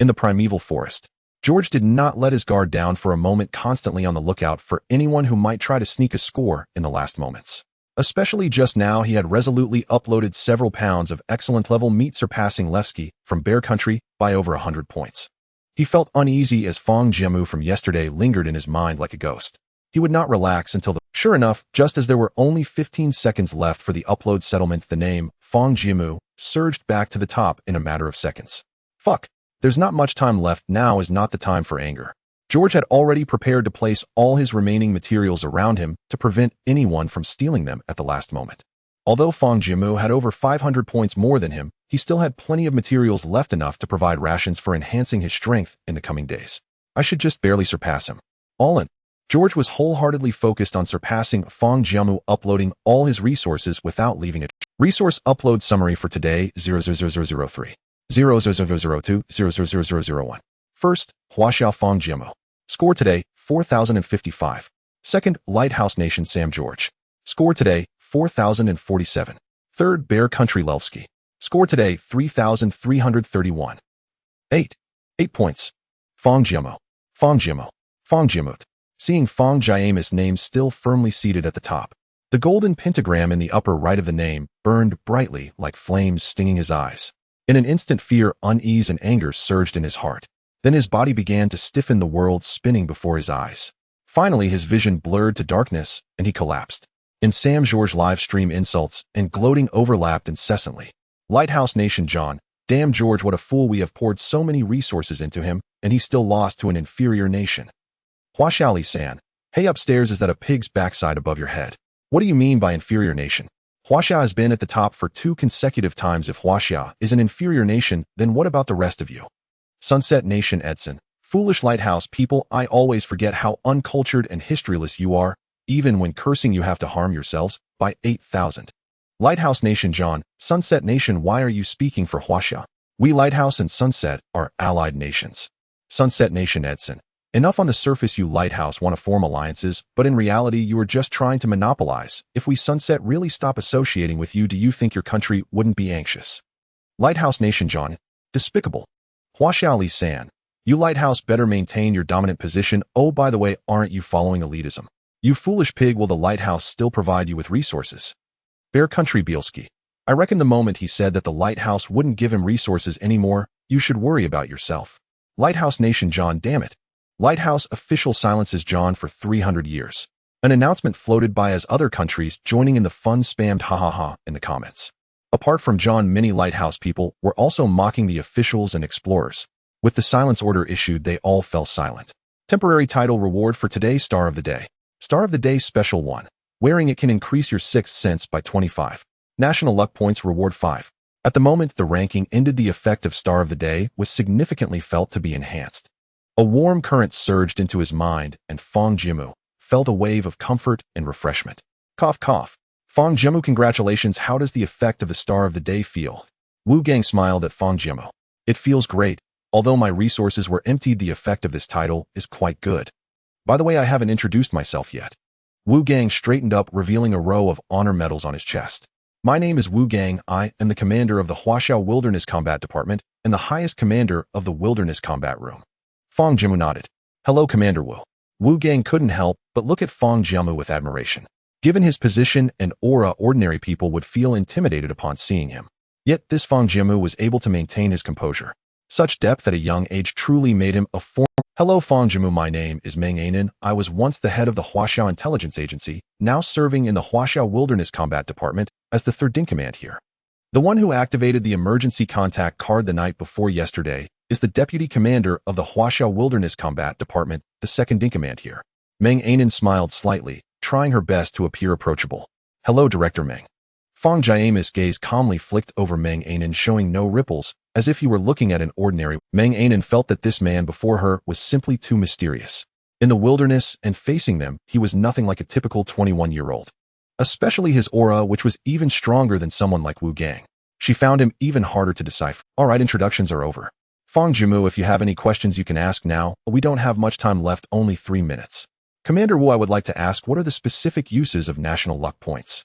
In the primeval forest, George did not let his guard down for a moment, constantly on the lookout for anyone who might try to sneak a score in the last moments. Especially just now, he had resolutely uploaded several pounds of excellent level meat, surpassing Levski from Bear Country by over 100 points. He felt uneasy as Fang Jiamu from yesterday lingered in his mind like a ghost. He would not relax until Sure enough, just as there were only 15 seconds left for the upload settlement, the name, Fang Jiamu, surged back to the top in a matter of seconds. Fuck. There's not much time left. Now is not the time for anger. George had already prepared to place all his remaining materials around him to prevent anyone from stealing them at the last moment. Although Fang Jiamu had over 500 points more than him, he still had plenty of materials left, enough to provide rations for enhancing his strength in the coming days. I should just barely surpass him. All in, George was wholeheartedly focused on surpassing Fang Jiamu, uploading all his resources without leaving it. Resource upload summary for today 00003, 00002, 00001. First, Huaxia Fang Jiamu. Score today 4055. Second, Lighthouse Nation Sam George. Score today 4047. Third, Bear Country Levski. Score today 3331. 8 points. Fang Jiamu. Fang Jiamu. Fang Jiamut. Seeing Fang Jiamu's name still firmly seated at the top, the golden pentagram in the upper right of the name burned brightly like flames, stinging his eyes. In an instant, fear, unease, and anger surged in his heart. Then his body began to stiffen, the world spinning before his eyes. Finally, his vision blurred to darkness, and he collapsed. In Sam George live stream, insults and gloating overlapped incessantly. Lighthouse Nation John, damn George, what a fool, we have poured so many resources into him, and he still lost to an inferior nation. Huaxiali San, hey, upstairs, is that a pig's backside above your head? What do you mean by inferior nation? Huaxia has been at the top for 2 consecutive times. If Huaxia is an inferior nation, then what about the rest of you? Sunset Nation Edson, foolish lighthouse people, I always forget how uncultured and historyless you are. Even when cursing, you have to harm yourselves. By 8,000. Lighthouse Nation John, Sunset Nation, why are you speaking for Huaxia? We Lighthouse and Sunset are allied nations. Sunset Nation Edson, enough on the surface, you Lighthouse want to form alliances, but in reality you are just trying to monopolize. If we Sunset really stop associating with you, do you think your country wouldn't be anxious? Lighthouse Nation John, despicable. Huaxiali San, you Lighthouse better maintain your dominant position. Oh, by the way, aren't you following elitism? You foolish pig, will the Lighthouse still provide you with resources? Bear Country Bielski, I reckon the moment he said that the Lighthouse wouldn't give him resources anymore, you should worry about yourself. Lighthouse Nation John, damn it. Lighthouse official silences John for 300 years. An announcement floated by as other countries joining in the fun spammed ha ha ha in the comments. Apart from John, many Lighthouse people were also mocking the officials and explorers. With the silence order issued, they all fell silent. Temporary title reward for today's Star of the Day. Star of the Day Special 1. Wearing it can increase your sixth sense by 25. National Luck Points Reward 5. At the moment the ranking ended, the effect of Star of the Day was significantly felt to be enhanced. A warm current surged into his mind, and Fang Jiamu felt a wave of comfort and refreshment. Cough, cough. Fang Jiamu, congratulations. How does the effect of the Star of the Day feel? Wu Gang smiled at Fang Jiamu. It feels great. Although my resources were emptied, the effect of this title is quite good. By the way, I haven't introduced myself yet. Wu Gang straightened up, revealing a row of honor medals on his chest. My name is Wu Gang. I am the commander of the Huaxia Wilderness Combat Department and the highest commander of the Wilderness Combat Room. Fang Jiamu nodded. Hello, Commander Wu. Wu Gang couldn't help but look at Fang Jiamu with admiration. Given his position and aura, ordinary people would feel intimidated upon seeing him. Yet this Fang Jiamu was able to maintain his composure. Such depth at a young age truly made him a form. Hello, Fang Jiamu. My name is Meng Anan. I was once the head of the Huaxia Intelligence Agency, now serving in the Huaxia Wilderness Combat Department as the third in command here. The one who activated the emergency contact card the night before yesterday is the deputy commander of the Huaxia Wilderness Combat Department, the second in command here. Meng Anan smiled slightly, trying her best to appear approachable. Hello, Director Meng. Fang Jiamu's gaze calmly flicked over Meng Anan, showing no ripples, as if he were looking at an ordinary. Meng Anan felt that this man before her was simply too mysterious. In the wilderness and facing them, he was nothing like a typical 21-year-old. Especially his aura, which was even stronger than someone like Wu Gang. She found him even harder to decipher. Alright, introductions are over. Fang Jiamu, if you have any questions you can ask now. We don't have much time left, only 3 minutes. Commander Wu, I would like to ask, what are the specific uses of national luck points?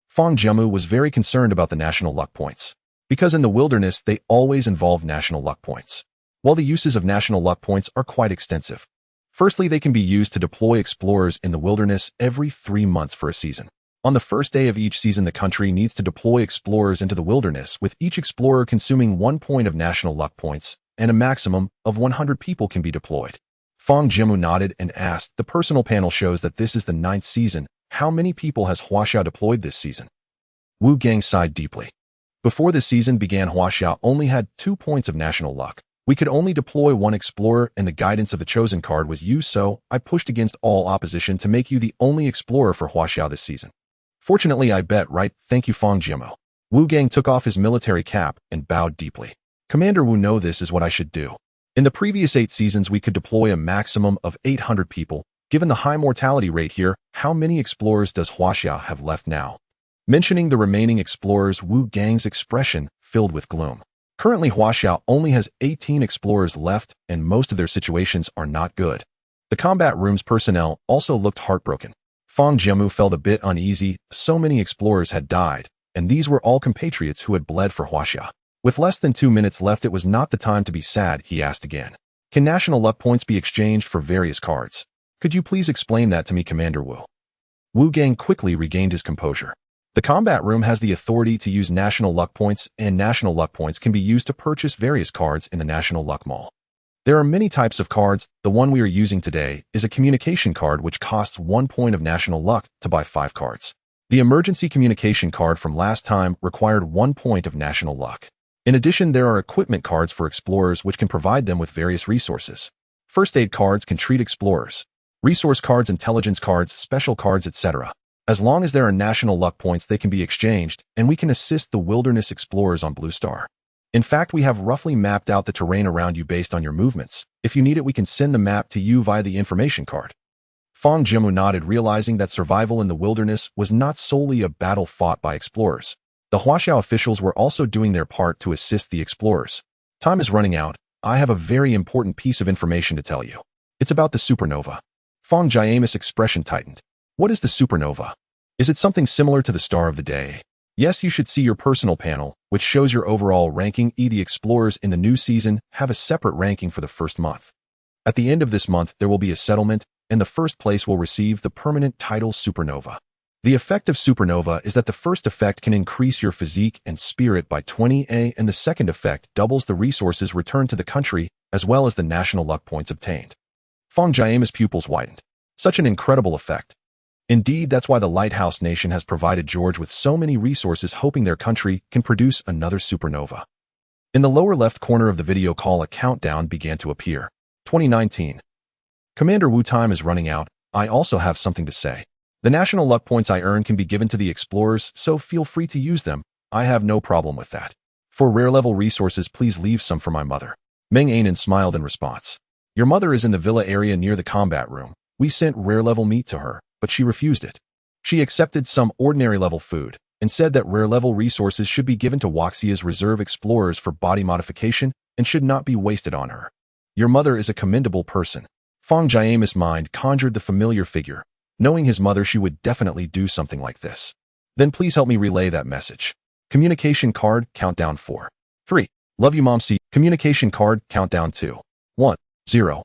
Fang Jiamu was very concerned about the national luck points, because in the wilderness they always involve national luck points. While the uses of national luck points are quite extensive. Firstly, they can be used to deploy explorers in the wilderness every 3 months for a season. On the first day of each season, the country needs to deploy explorers into the wilderness, with each explorer consuming 1 point of national luck points, and a maximum of 100 people can be deployed. Fang Jiamu nodded and asked, the personal panel shows that this is the 9th season. How many people has Huaxia deployed this season? Wu Gang sighed deeply. Before the season began, Huaxia only had 2 points of national luck. We could only deploy 1 explorer, and the guidance of the chosen card was used, so I pushed against all opposition to make you the only explorer for Huaxia this season. Fortunately, I bet right. Thank you, Fang Jiamu. Wu Gang took off his military cap and bowed deeply. Commander Wu, know this is what I should do. In the previous 8 seasons, we could deploy a maximum of 800 people. Given the high mortality rate here, how many explorers does Huaxia have left now? Mentioning the remaining explorers, Wu Gang's expression filled with gloom. Currently, Huaxia only has 18 explorers left, and most of their situations are not good. The combat room's personnel also looked heartbroken. Fang Jiamu felt a bit uneasy. So many explorers had died, and these were all compatriots who had bled for Huaxia. With less than 2 minutes left, it was not the time to be sad, he asked again. Can national luck points be exchanged for various cards? Could you please explain that to me, Commander Wu? Wu Gang quickly regained his composure. The combat room has the authority to use national luck points, and national luck points can be used to purchase various cards in the National Luck Mall. There are many types of cards. The one we are using today is a communication card which costs 1 point of national luck to buy 5 cards. The emergency communication card from last time required 1 point of national luck. In addition, there are equipment cards for explorers which can provide them with various resources. First aid cards can treat explorers. Resource cards, intelligence cards, special cards, etc. As long as there are national luck points, they can be exchanged, and we can assist the wilderness explorers on Blue Star. In fact, we have roughly mapped out the terrain around you based on your movements. If you need it, we can send the map to you via the information card. Fang Jiamu nodded, realizing that survival in the wilderness was not solely a battle fought by explorers. The Huaxia officials were also doing their part to assist the explorers. Time is running out. I have a very important piece of information to tell you. It's about the supernova. Fang Jiamu's expression tightened. What is the supernova? Is it something similar to the Star of the Day? Yes, you should see your personal panel, which shows your overall ranking. The explorers in the new season have a separate ranking for the first month. At the end of this month, there will be a settlement, and the first place will receive the permanent title Supernova. The effect of Supernova is that the first effect can increase your physique and spirit by 20A, and the second effect doubles the resources returned to the country, as well as the national luck points obtained. Fang Jiamu's pupils widened. Such an incredible effect. Indeed, that's why the Lighthouse Nation has provided George with so many resources, hoping their country can produce another supernova. In the lower left corner of the video call, a countdown began to appear. 2019. Commander Wu, time is running out. I also have something to say. The national luck points I earn can be given to the explorers, so feel free to use them. I have no problem with that. For rare-level resources, please leave some for my mother. Meng Anan smiled in response. Your mother is in the villa area near the combat room. We sent rare-level meat to her, but she refused it. She accepted some ordinary-level food and said that rare-level resources should be given to Huaxia's reserve explorers for body modification and should not be wasted on her. Your mother is a commendable person. Fang Jiamu's mind conjured the familiar figure. Knowing his mother, she would definitely do something like this. Then please help me relay that message. Communication card, countdown 4. 3. Love you, Mom. C. Communication card, countdown 2. 1. 0.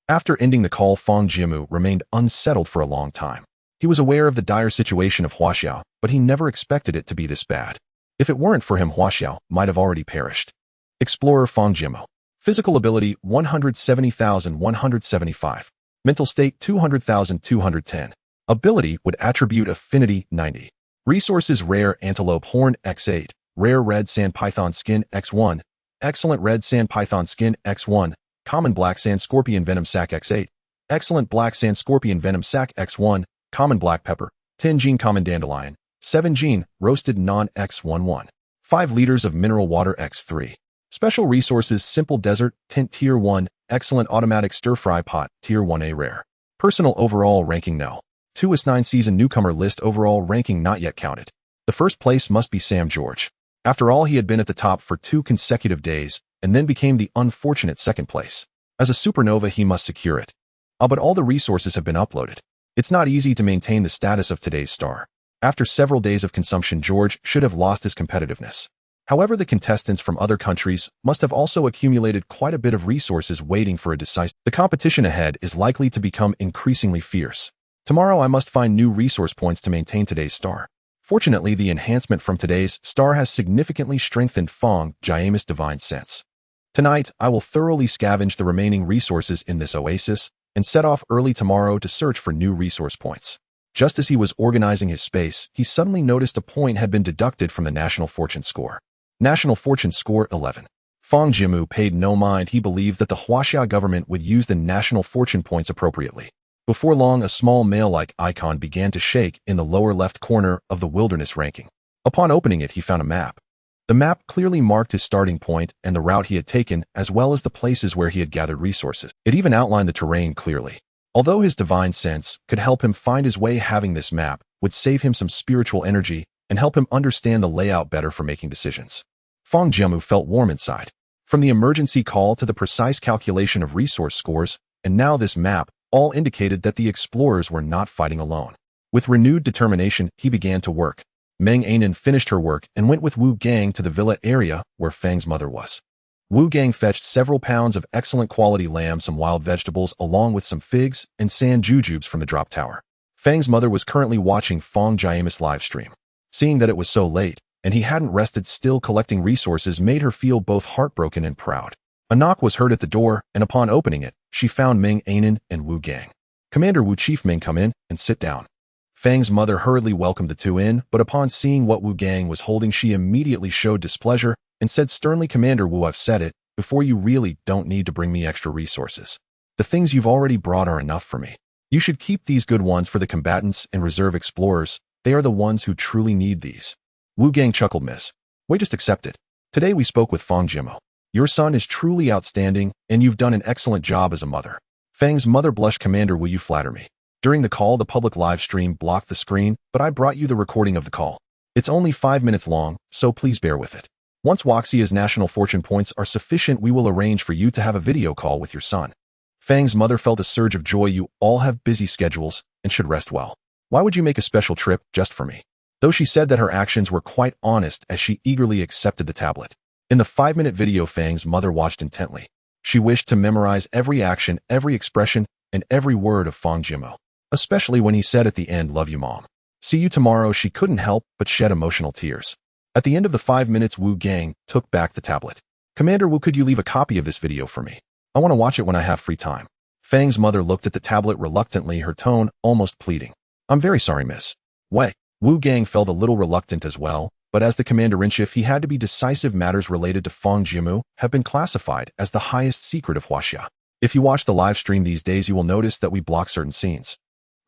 After ending the call, Fang Jiamu remained unsettled for a long time. He was aware of the dire situation of Huaxia, but he never expected it to be this bad. If it weren't for him, Huaxia might have already perished. Explorer Fang Jiamu. Physical ability 170,175. Mental state 200,210. Ability would attribute affinity 90. Resources rare antelope horn x8. Rare red sand python skin x1. Excellent red sand python skin x1. Common black sand scorpion venom sac x8. Excellent black sand scorpion venom sac x1. Common black pepper. 10 gene common dandelion. 7 gene roasted non x11. 5 liters of mineral water x3. Special resources simple desert tent tier 1. Excellent automatic stir fry pot tier 1A rare. Personal overall ranking no. 2S9 season newcomer list overall ranking not yet counted. The first place must be Sam George. After all, he had been at the top for 2 consecutive days and then became the unfortunate second place. As a supernova, he must secure it. But all the resources have been uploaded. It's not easy to maintain the status of today's star. After several days of consumption, George should have lost his competitiveness. However, the contestants from other countries must have also accumulated quite a bit of resources waiting for a decisive. The competition ahead is likely to become increasingly fierce. Tomorrow I must find new resource points to maintain today's star. Fortunately, the enhancement from today's star has significantly strengthened Fang Jiamu's divine sense. Tonight, I will thoroughly scavenge the remaining resources in this oasis and set off early tomorrow to search for new resource points. Just as he was organizing his space, he suddenly noticed a point had been deducted from the National Fortune score. National Fortune score 11. Fang Jiamu paid no mind. He believed that the Huaxia government would use the National Fortune points appropriately. Before long, a small mail-like icon began to shake in the lower left corner of the wilderness ranking. Upon opening it, he found a map. The map clearly marked his starting point and the route he had taken, as well as the places where he had gathered resources. It even outlined the terrain clearly. Although his divine sense could help him find his way, having this map would save him some spiritual energy and help him understand the layout better for making decisions. Fang Jiamu felt warm inside. From the emergency call to the precise calculation of resource scores, and now this map, all indicated that the explorers were not fighting alone. With renewed determination, he began to work. Meng Anan finished her work and went with Wu Gang to the villa area where Fang's mother was. Wu Gang fetched several pounds of excellent quality lamb, some wild vegetables, along with some figs and sand jujubes from the drop tower. Fang's mother was currently watching Fang Jiamu's live stream. Seeing that it was so late, and he hadn't rested still collecting resources, made her feel both heartbroken and proud. A knock was heard at the door, and upon opening it, she found Meng Anan and Wu Gang. Commander Wu, Chief Meng, come in and sit down. Fang's mother hurriedly welcomed the two in, but upon seeing what Wu Gang was holding, she immediately showed displeasure and said sternly, Commander Wu, I've said it before, you really don't need to bring me extra resources. The things you've already brought are enough for me. You should keep these good ones for the combatants and reserve explorers. They are the ones who truly need these. Wu Gang chuckled, Miss. Wait, just accept it. Today we spoke with Fang Jiamu. Your son is truly outstanding, and you've done an excellent job as a mother. Fang's mother blushed. Commander, will you flatter me? During the call, the public live stream blocked the screen, but I brought you the recording of the call. It's only 5 minutes long, so please bear with it. Once Huaxia's national fortune points are sufficient, we will arrange for you to have a video call with your son. Fang's mother felt a surge of joy. You all have busy schedules and should rest well. Why would you make a special trip just for me? Though she said that her actions were quite honest as she eagerly accepted the tablet. In the 5-minute video, Fang's mother watched intently. She wished to memorize every action, every expression, and every word of Fang Jiamu, especially when he said at the end, love you, Mom. See you tomorrow. She couldn't help but shed emotional tears. At the end of the 5 minutes, Wu Gang took back the tablet. Commander Wu, could you leave a copy of this video for me? I want to watch it when I have free time. Fang's mother looked at the tablet reluctantly, her tone almost pleading. I'm very sorry, miss. Wei. Wu Gang felt a little reluctant as well, but as the commander-in-chief, he had to be decisive. Matters related to Fang Jiamu have been classified as the highest secret of Huaxia. If you watch the live stream these days, you will notice that we block certain scenes.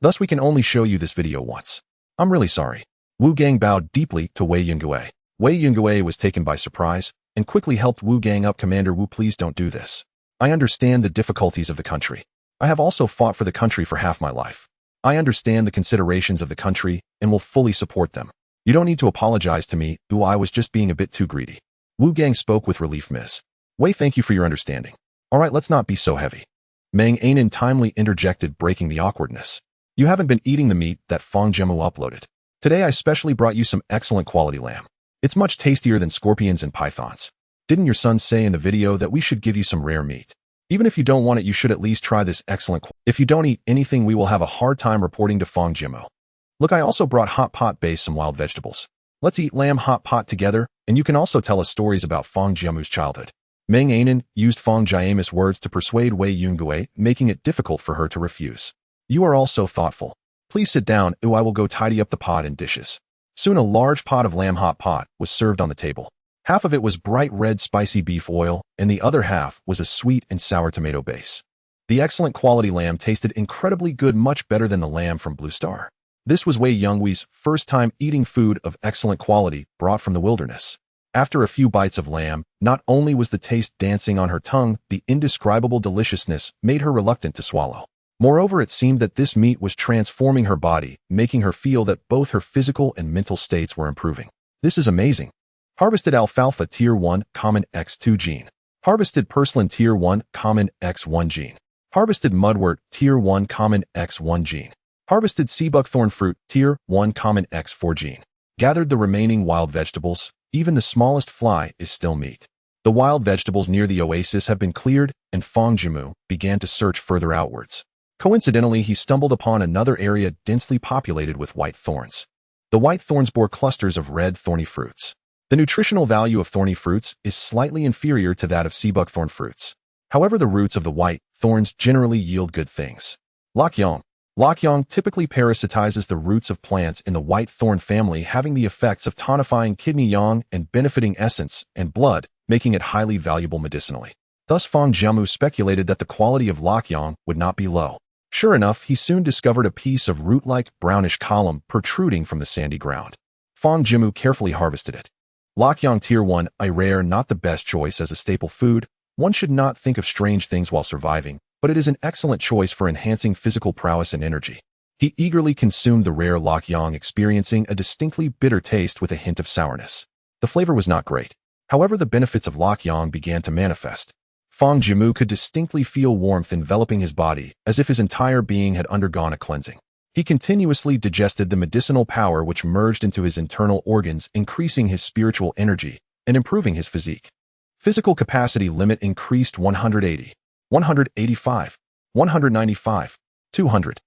Thus we can only show you this video once. I'm really sorry. Wu Gang bowed deeply to Wei Yungue. Wei Yungue was taken by surprise and quickly helped Wu Gang up. Commander Wu, please don't do this. I understand the difficulties of the country. I have also fought for the country for half my life. I understand the considerations of the country and will fully support them. You don't need to apologize to me, Wu. I was just being a bit too greedy. Wu Gang spoke with relief. Ms. Wei, thank you for your understanding. All right, let's not be so heavy. Meng Anan timely interjected, breaking the awkwardness. You haven't been eating the meat that Fang Jiamu uploaded. Today I specially brought you some excellent quality lamb. It's much tastier than scorpions and pythons. Didn't your son say in the video that we should give you some rare meat? Even if you don't want it, you should at least try this excellent If you don't eat anything, we will have a hard time reporting to Fang Jiamu. Look, I also brought hot pot based some wild vegetables. Let's eat lamb hot pot together, and you can also tell us stories about Fang Jiamu's childhood. Meng Anan used Fang Jiamu's words to persuade Wei Yungue, making it difficult for her to refuse. You are all so thoughtful. Please sit down, I will go tidy up the pot and dishes. Soon a large pot of lamb hot pot was served on the table. Half of it was bright red spicy beef oil, and the other half was a sweet and sour tomato base. The excellent quality lamb tasted incredibly good, much better than the lamb from Blue Star. This was Wei Yungui's first time eating food of excellent quality brought from the wilderness. After a few bites of lamb, not only was the taste dancing on her tongue, the indescribable deliciousness made her reluctant to swallow. Moreover, it seemed that this meat was transforming her body, making her feel that both her physical and mental states were improving. This is amazing. Harvested alfalfa Tier 1 Common X2 gene. Harvested purslane Tier 1 Common X1 gene. Harvested mudwort Tier 1 Common X1 gene. Harvested sea buckthorn fruit Tier 1 Common X4 gene. Gathered the remaining wild vegetables. Even the smallest fly is still meat. The wild vegetables near the oasis have been cleared, and Fang Jiamu began to search further outwards. Coincidentally, he stumbled upon another area densely populated with white thorns. The white thorns bore clusters of red thorny fruits. The nutritional value of thorny fruits is slightly inferior to that of sea buckthorn fruits. However, the roots of the white thorns generally yield good things. Lakyang. Lakyang typically parasitizes the roots of plants in the white thorn family, having the effects of tonifying kidney yang and benefiting essence and blood, making it highly valuable medicinally. Thus, Fang Jiamu speculated that the quality of Lakyang would not be low. Sure enough, he soon discovered a piece of root-like brownish column protruding from the sandy ground. Fang Jiamu carefully harvested it. Lakyang Tier 1, rare, not the best choice as a staple food. One should not think of strange things while surviving, but it is an excellent choice for enhancing physical prowess and energy. He eagerly consumed the rare Lakyang, experiencing a distinctly bitter taste with a hint of sourness. The flavor was not great. However, the benefits of Lakyang began to manifest. Fang Jiamu could distinctly feel warmth enveloping his body, as if his entire being had undergone a cleansing. He continuously digested the medicinal power which merged into his internal organs, increasing his spiritual energy and improving his physique. Physical capacity limit increased 180, 185, 195, 200,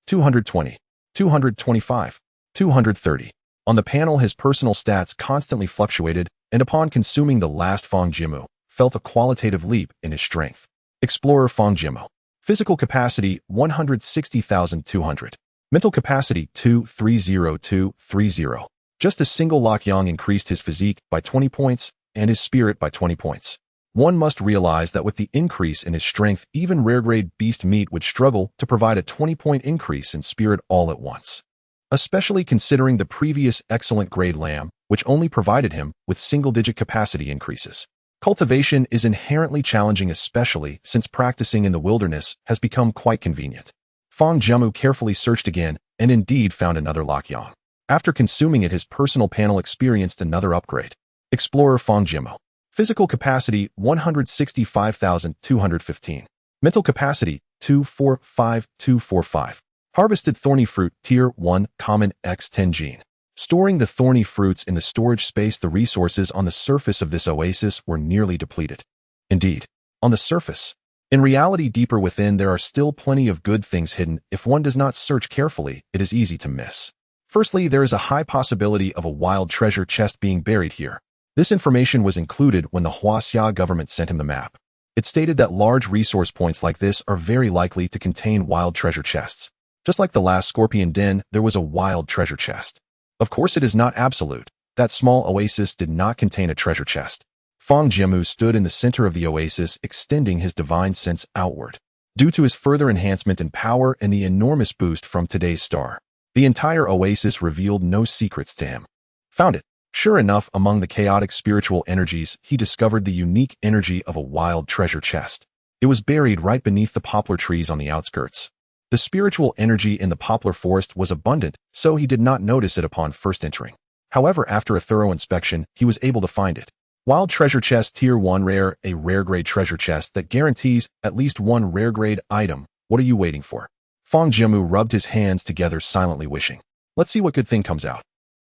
220, 225, 230. On the panel, his personal stats constantly fluctuated, and upon consuming the last, Fang Jiamu felt a qualitative leap in his strength. Explorer Fang Jiamu. Physical capacity 160,200. Mental capacity 230230. Just a single Lakyang increased his physique by 20 points and his spirit by 20 points. One must realize that with the increase in his strength, even rare-grade beast meat would struggle to provide a 20-point increase in spirit all at once. Especially considering the previous excellent grade lamb, which only provided him with single-digit capacity increases. Cultivation is inherently challenging, especially since practicing in the wilderness has become quite convenient. Fang Jiamu carefully searched again and indeed found another Lakyang. After consuming it, his personal panel experienced another upgrade. Explorer Fang Jiamu. Physical capacity 165,215. Mental capacity 245245. Harvested thorny fruit Tier 1 Common X10 gene. Storing the thorny fruits in the storage space, the resources on the surface of this oasis were nearly depleted. Indeed, on the surface. In reality, deeper within, there are still plenty of good things hidden. If one does not search carefully, it is easy to miss. Firstly, there is a high possibility of a wild treasure chest being buried here. This information was included when the Huaxia government sent him the map. It stated that large resource points like this are very likely to contain wild treasure chests. Just like the last Scorpion Den, there was a wild treasure chest. Of course, it is not absolute. That small oasis did not contain a treasure chest. Fang Jiamu stood in the center of the oasis, extending his divine sense outward. due to his further enhancement in power and the enormous boost from today's star. The entire oasis revealed no secrets to him. Found it. Sure enough, among the chaotic spiritual energies, he discovered the unique energy of a wild treasure chest. It was buried right beneath the poplar trees on the outskirts. The spiritual energy in the poplar forest was abundant, so he did not notice it upon first entering. However, after a thorough inspection, he was able to find it. Wild Treasure Chest Tier 1 Rare, a rare-grade treasure chest that guarantees at least one rare-grade item. What are you waiting for? Fang Jiamu rubbed his hands together silently wishing. Let's see what good thing comes out.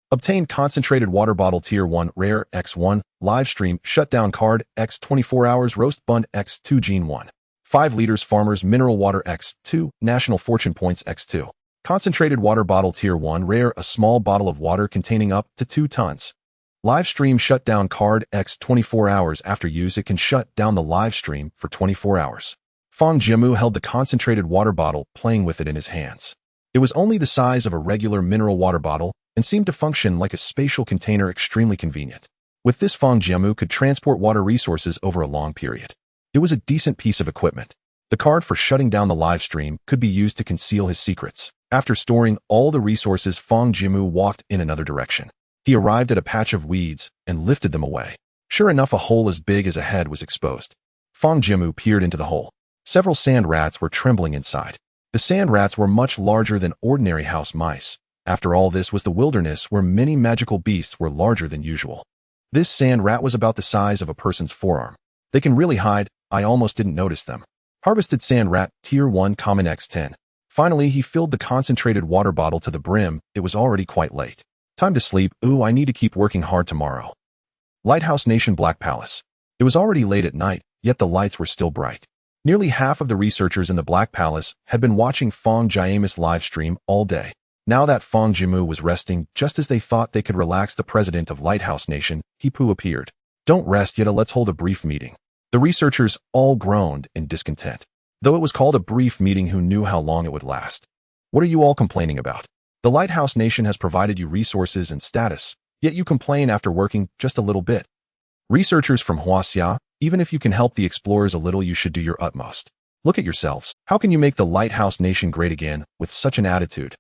Obtain Concentrated Water Bottle Tier 1 Rare X1, Livestream, Shutdown Card, X 24 Hours Roast Bun X2 Gene 1. 5 liters Farmers Mineral Water X2, National Fortune Points X2. Concentrated Water Bottle Tier 1 Rare, a small bottle of water containing up to 2 tons. Livestream Shutdown Card X 24 hours after use. It can shut down the live stream for 24 hours. Fang Jiamu held the concentrated water bottle, playing with it in his hands. It was only the size of a regular mineral water bottle and seemed to function like a spatial container, extremely convenient. With this, Fang Jiamu could transport water resources over a long period. It was a decent piece of equipment. The card for shutting down the live stream could be used to conceal his secrets. After storing all the resources, Fang Jiamu walked in another direction. He arrived at a patch of weeds and lifted them away. Sure enough, a hole as big as a head was exposed. Fang Jiamu peered into the hole. Several sand rats were trembling inside. The sand rats were much larger than ordinary house mice. After all, this was the wilderness where many magical beasts were larger than usual. This sand rat was about the size of a person's forearm. They can really hide. I almost didn't notice them. Harvested Sand Rat, Tier 1 Common X10. Finally, he filled the concentrated water bottle to the brim. It was already quite late. Time to sleep. Ooh, I need to keep working hard tomorrow. Lighthouse Nation Black Palace. It was already late at night, yet the lights were still bright. Nearly half of the researchers in the Black Palace had been watching Fang Jiamu's live stream all day. Now that Fang Jiamu was resting, just as they thought they could relax, the president of Lighthouse Nation, Hipu, appeared. Don't rest yet, let's hold a brief meeting. The researchers all groaned in discontent. Though it was called a brief meeting, who knew how long it would last? What are you all complaining about? The Lighthouse Nation has provided you resources and status, yet you complain after working just a little bit. Researchers from Huaxia, even if you can help the explorers a little, you should do your utmost. Look at yourselves. How can you make the Lighthouse Nation great again with such an attitude?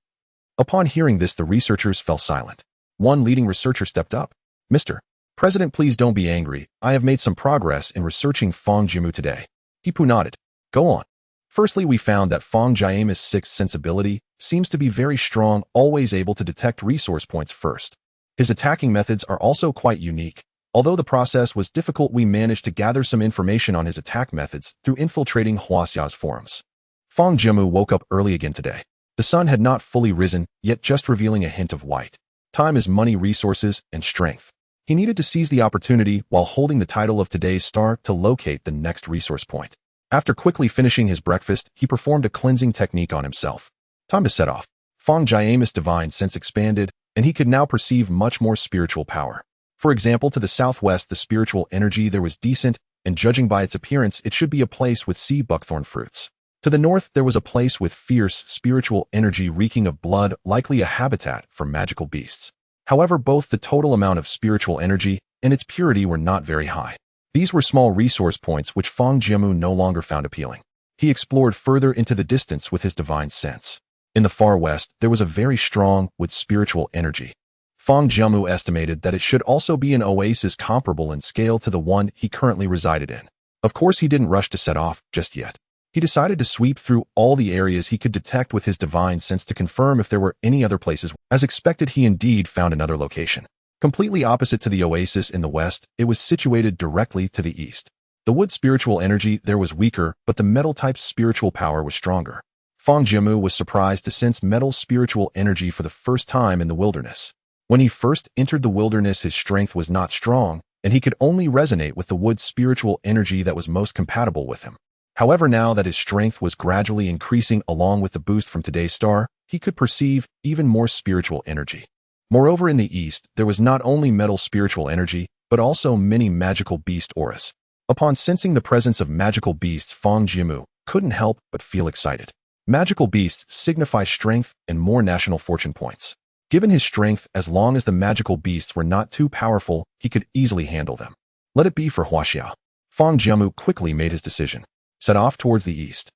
Upon hearing this, the researchers fell silent. One leading researcher stepped up. Mr. President, please don't be angry. I have made some progress in researching Fang Jiamu today. Hipu nodded. Go on. Firstly, we found that Fang Jiamu's sixth sensibility seems to be very strong, always able to detect resource points first. His attacking methods are also quite unique. Although the process was difficult, we managed to gather some information on his attack methods through infiltrating Huaxia's forums. Fang Jiamu woke up early again today. The sun had not fully risen, yet just revealing a hint of white. Time is money, resources, and strength. He needed to seize the opportunity while holding the title of today's star to locate the next resource point. After quickly finishing his breakfast, he performed a cleansing technique on himself. Time to set off. Fang Jiamu's divine sense expanded, and he could now perceive much more spiritual power. For example, to the southwest, the spiritual energy there was decent, and judging by its appearance, it should be a place with sea buckthorn fruits. To the north, there was a place with fierce spiritual energy reeking of blood, likely a habitat for magical beasts. However, both the total amount of spiritual energy and its purity were not very high. These were small resource points which Fang Jiamu no longer found appealing. He explored further into the distance with his divine sense. In the far west, there was a very strong with spiritual energy. Fang Jiamu estimated that it should also be an oasis comparable in scale to the one he currently resided in. Of course, he didn't rush to set off just yet. He decided to sweep through all the areas he could detect with his divine sense to confirm if there were any other places. As expected, he indeed found another location. Completely opposite to the oasis in the west, it was situated directly to the east. The wood spiritual energy there was weaker, but the metal type's spiritual power was stronger. Fang Jiamu was surprised to sense metal spiritual energy for the first time in the wilderness. When he first entered the wilderness, his strength was not strong, and he could only resonate with the wood spiritual energy that was most compatible with him. However, now that his strength was gradually increasing along with the boost from today's star, he could perceive even more spiritual energy. Moreover, in the east, there was not only metal spiritual energy, but also many magical beast auras. Upon sensing the presence of magical beasts, Fang Jiamu couldn't help but feel excited. Magical beasts signify strength and more national fortune points. Given his strength, as long as the magical beasts were not too powerful, he could easily handle them. Let it be for Huaxia. Fang Jiamu quickly made his decision. Set off towards the east.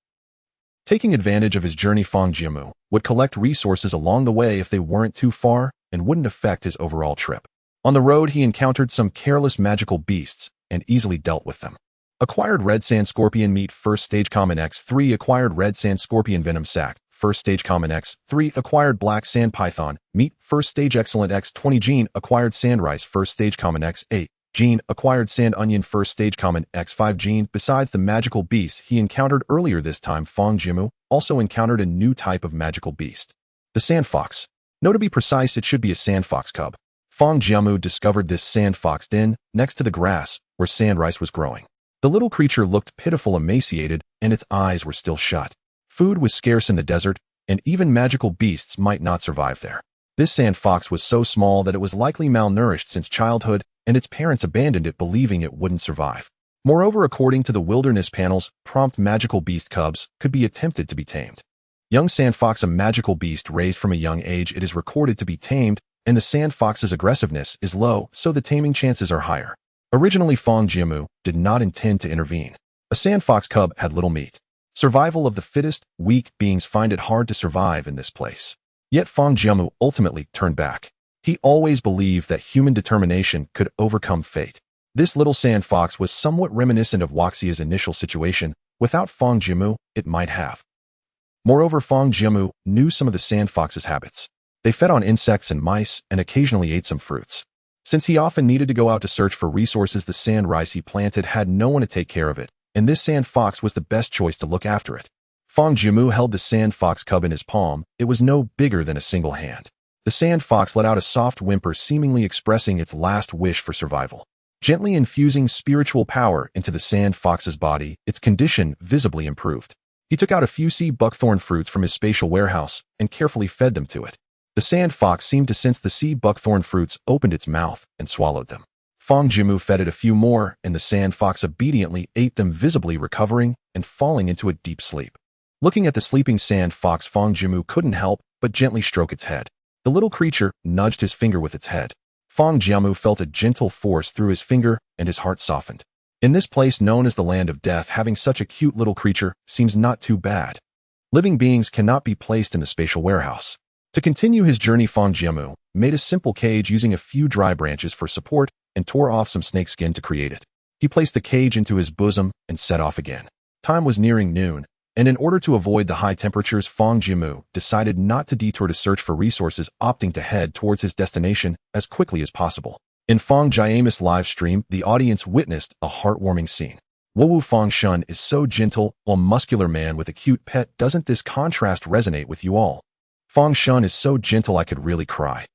Taking advantage of his journey, Fang Jiamu would collect resources along the way if they weren't too far and wouldn't affect his overall trip. On the road, he encountered some careless magical beasts and easily dealt with them. Acquired red sand scorpion meat, first stage common X3. Acquired red sand scorpion venom sac, first stage common X3. Acquired black sand python meat, first stage excellent X20 gene. Acquired sand rice, first stage common X8 gene. Acquired sand onion, first stage common X5 gene. Besides the magical beasts he encountered earlier, this time Fang Jiamu also encountered a new type of magical beast, the sand fox. No, to be precise, it should be a sand fox cub. Fang Jiamu discovered this sand fox den next to the grass where sand rice was growing. The little creature looked pitiful, emaciated, and its eyes were still shut. Food was scarce in the desert, and even magical beasts might not survive there. This sand fox was so small that it was likely malnourished since childhood, and its parents abandoned it, believing it wouldn't survive. Moreover, according to the wilderness panels, prompt magical beast cubs could be attempted to be tamed. Young sand fox, a magical beast raised from a young age, it is recorded to be tamed, and the sand fox's aggressiveness is low, so the taming chances are higher. Originally, Fang Jiamu did not intend to intervene. A sand fox cub had little meat. Survival of the fittest, weak beings find it hard to survive in this place. Yet Fang Jiamu ultimately turned back. He always believed that human determination could overcome fate. This little sand fox was somewhat reminiscent of Huaxia's initial situation. Without Fang Jiamu, it might have. Moreover, Fang Jiamu knew some of the sand fox's habits. They fed on insects and mice and occasionally ate some fruits. Since he often needed to go out to search for resources, the sand rice he planted had no one to take care of it, and this sand fox was the best choice to look after it. Fang Jiamu held the sand fox cub in his palm. It was no bigger than a single hand. The sand fox let out a soft whimper, seemingly expressing its last wish for survival. Gently infusing spiritual power into the sand fox's body, its condition visibly improved. He took out a few sea buckthorn fruits from his spatial warehouse and carefully fed them to it. The sand fox seemed to sense the sea buckthorn fruits, opened its mouth, and swallowed them. Fang Jiamu fed it a few more, and the sand fox obediently ate them, visibly recovering and falling into a deep sleep. Looking at the sleeping sand fox, Fang Jiamu couldn't help but gently stroke its head. The little creature nudged his finger with its head. Fang Jiamu felt a gentle force through his finger, and his heart softened. In this place known as the Land of Death, having such a cute little creature seems not too bad. Living beings cannot be placed in the spatial warehouse. To continue his journey, Fang Jiamu made a simple cage using a few dry branches for support and tore off some snakeskin to create it. He placed the cage into his bosom and set off again. Time was nearing noon, and in order to avoid the high temperatures, Fang Jiamu decided not to detour to search for resources, opting to head towards his destination as quickly as possible. In Fang Jiamu's live stream, the audience witnessed a heartwarming scene. Wowu Fang Shun is so gentle, while muscular man with a cute pet. Doesn't this contrast resonate with you all? Fang Shun is so gentle I could really cry.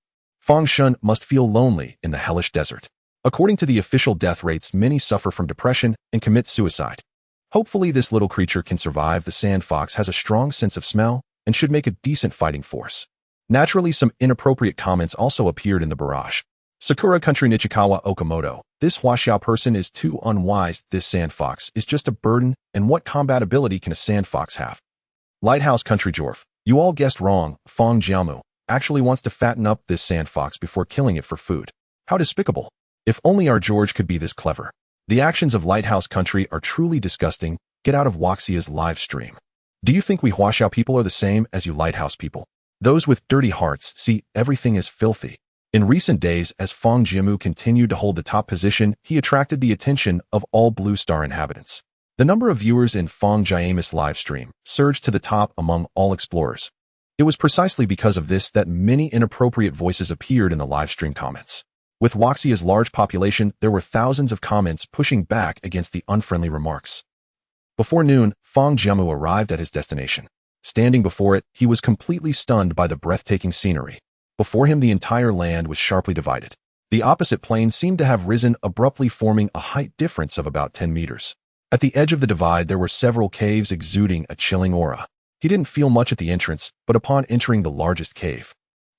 Fang Shun must feel lonely in the hellish desert. According to the official death rates, many suffer from depression and commit suicide. Hopefully this little creature can survive. The sand fox has a strong sense of smell and should make a decent fighting force. Naturally, some inappropriate comments also appeared in the barrage. Sakura Country Nichikawa Okamoto. This Huaxia person is too unwise. This sand fox is just a burden, and what combat ability can a sand fox have? Lighthouse Country Jorf. You all guessed wrong. Fang Jiamu actually wants to fatten up this sand fox before killing it for food. How despicable. If only our George could be this clever. The actions of Lighthouse Country are truly disgusting. Get out of Huaxia's live stream. Do you think we Huaxia people are the same as you Lighthouse people? Those with dirty hearts see everything as filthy. In recent days, as Fang Jiamu continued to hold the top position, he attracted the attention of all Blue Star inhabitants. The number of viewers in Fang Jiamu's live stream surged to the top among all explorers. It was precisely because of this that many inappropriate voices appeared in the live stream comments. With Huaxia's large population, there were thousands of comments pushing back against the unfriendly remarks. Before noon, Fang Jiamu arrived at his destination. Standing before it, he was completely stunned by the breathtaking scenery. Before him, the entire land was sharply divided. The opposite plane seemed to have risen abruptly, forming a height difference of about 10 meters. At the edge of the divide, there were several caves exuding a chilling aura. He didn't feel much at the entrance, but upon entering the largest cave,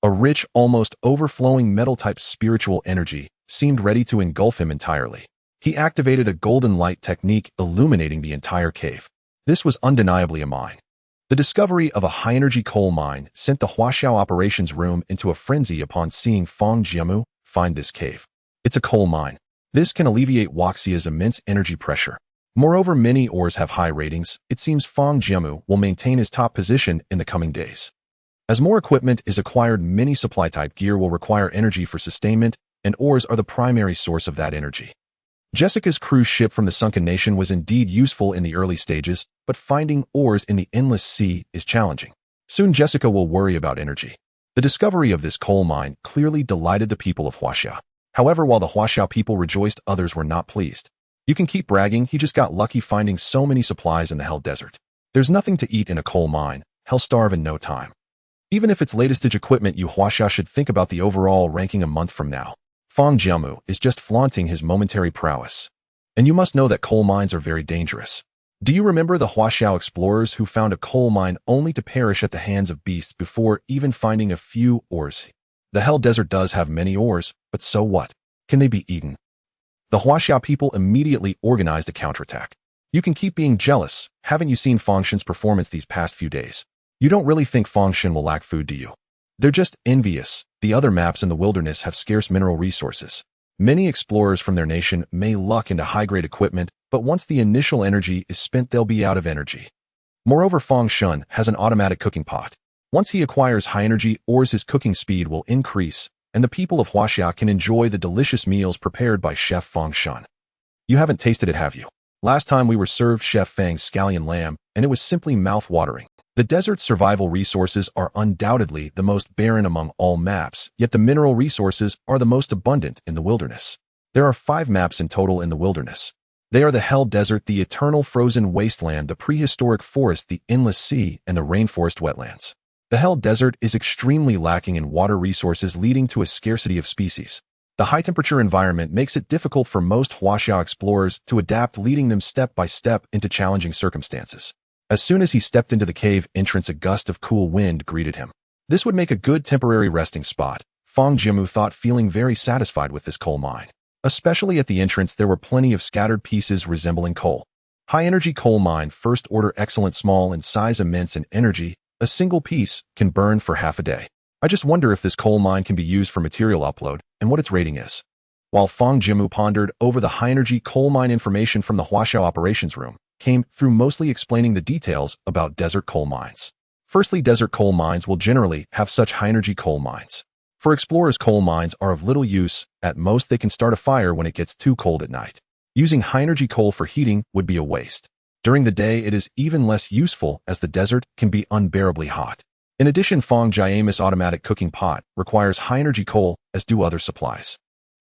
a rich, almost overflowing metal-type spiritual energy seemed ready to engulf him entirely. He activated a golden light technique, illuminating the entire cave. This was undeniably a mine. The discovery of a high-energy coal mine sent the Huaxia operations room into a frenzy upon seeing Fang Jiamu find this cave. It's a coal mine. This can alleviate Huaxia's immense energy pressure. Moreover, many ores have high ratings. It seems Fang Jiamu will maintain his top position in the coming days. As more equipment is acquired, many supply-type gear will require energy for sustainment, and ores are the primary source of that energy. Jessica's cruise ship from the sunken nation was indeed useful in the early stages, but finding ores in the endless sea is challenging. Soon Jessica will worry about energy. The discovery of this coal mine clearly delighted the people of Huaxia. However, while the Huaxia people rejoiced, others were not pleased. You can keep bragging, he just got lucky finding so many supplies in the Hell Desert. There's nothing to eat in a coal mine, he'll starve in no time. Even if it's latest-age equipment, you Huaxia should think about the overall ranking a month from now. Fang Jiamu is just flaunting his momentary prowess. And you must know that coal mines are very dangerous. Do you remember the Huaxia explorers who found a coal mine only to perish at the hands of beasts before even finding a few ores? The Hell Desert does have many ores, but so what? Can they be eaten? The Huaxia people immediately organized a counterattack. You can keep being jealous. Haven't you seen Fangshan's performance these past few days? You don't really think Fangshan will lack food, do you? They're just envious. The other maps in the wilderness have scarce mineral resources. Many explorers from their nation may luck into high-grade equipment, but once the initial energy is spent, they'll be out of energy. Moreover, Fangshan has an automatic cooking pot. Once he acquires high-energy ores, his cooking speed will increase, and the people of Huaxia can enjoy the delicious meals prepared by Chef Fangshan. You haven't tasted it, have you? Last time we were served Chef Fang's scallion lamb, and it was simply mouth-watering. The desert's survival resources are undoubtedly the most barren among all maps, yet the mineral resources are the most abundant in the wilderness. There are 5 maps in total in the wilderness. They are the Hell Desert, the eternal frozen wasteland, the prehistoric forest, the endless sea, and the rainforest wetlands. The Hell Desert is extremely lacking in water resources, leading to a scarcity of species. The high-temperature environment makes it difficult for most Huaxia explorers to adapt, leading them step by step into challenging circumstances. As soon as he stepped into the cave entrance, a gust of cool wind greeted him. This would make a good temporary resting spot, Fang Jiamu thought, feeling very satisfied with this coal mine. Especially at the entrance, there were plenty of scattered pieces resembling coal. High-energy coal mine, first order, excellent, small in size, immense in energy. A single piece can burn for half a day. I just wonder if this coal mine can be used for material upload and what its rating is. While Fang Jiamu pondered over the high-energy coal mine, information from the Huaxia operations room came through, mostly explaining the details about desert coal mines. Firstly, desert coal mines will generally have such high-energy coal mines. For explorers, coal mines are of little use. At most, they can start a fire when it gets too cold at night. Using high-energy coal for heating would be a waste. During the day, it is even less useful as the desert can be unbearably hot. In addition, Fang Jiamu's automatic cooking pot requires high-energy coal, as do other supplies.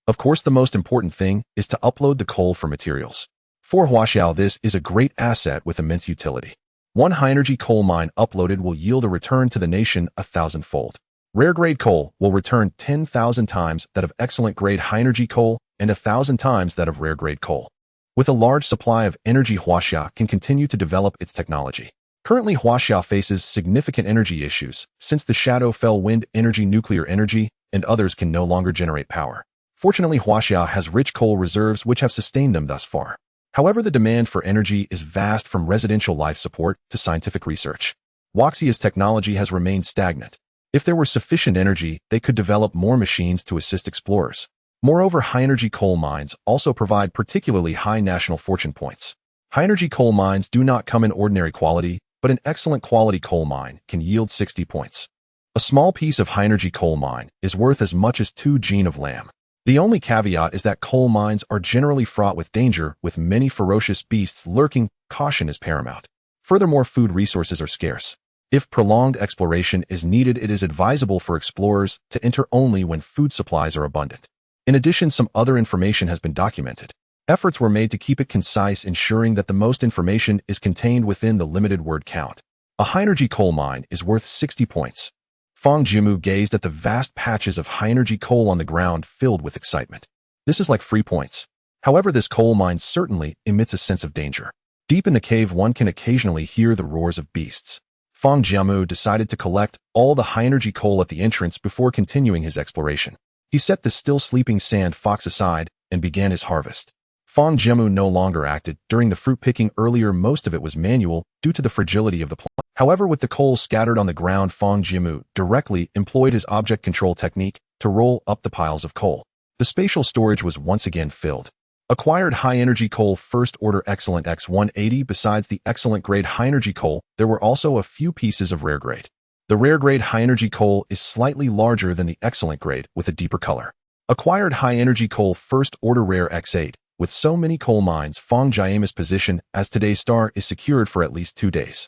Of course, the most important thing is to upload the coal for materials. For Huaxia, this is a great asset with immense utility. One high-energy coal mine uploaded will yield a return to the nation 1,000-fold. Rare-grade coal will return 10,000 times that of excellent-grade high-energy coal and 1,000 times that of rare-grade coal. With a large supply of energy, Huaxia can continue to develop its technology. Currently, Huaxia faces significant energy issues, since the shadow fell wind energy, nuclear energy, and others can no longer generate power. Fortunately, Huaxia has rich coal reserves which have sustained them thus far. However, the demand for energy is vast, from residential life support to scientific research. Huaxia's technology has remained stagnant. If there were sufficient energy, they could develop more machines to assist explorers. Moreover, high-energy coal mines also provide particularly high national fortune points. High-energy coal mines do not come in ordinary quality, but an excellent quality coal mine can yield 60 points. A small piece of high-energy coal mine is worth as much as 2 genes of lamb. The only caveat is that coal mines are generally fraught with danger, with many ferocious beasts lurking. Caution is paramount. Furthermore, food resources are scarce. If prolonged exploration is needed, it is advisable for explorers to enter only when food supplies are abundant. In addition, some other information has been documented. Efforts were made to keep it concise, ensuring that the most information is contained within the limited word count. A high-energy coal mine is worth 60 points. Fang Jiamu gazed at the vast patches of high-energy coal on the ground, filled with excitement. This is like free points. However, this coal mine certainly emits a sense of danger. Deep in the cave, one can occasionally hear the roars of beasts. Fang Jiamu decided to collect all the high-energy coal at the entrance before continuing his exploration. He set the still sleeping sand fox aside and began his harvest. Fang Jiamu no longer acted during the fruit picking earlier. Most of it was manual due to the fragility of the plant. However, with the coal scattered on the ground, Fang Jiamu directly employed his object control technique to roll up the piles of coal. The spatial storage was once again filled. Acquired high-energy coal first order excellent X180. Besides the excellent grade high-energy coal, there were also a few pieces of rare grade. The rare grade high-energy coal is slightly larger than the excellent grade with a deeper color. Acquired high-energy coal first order rare X8. With so many coal mines, Fang Jiamu's position as today's star is secured for at least 2 days.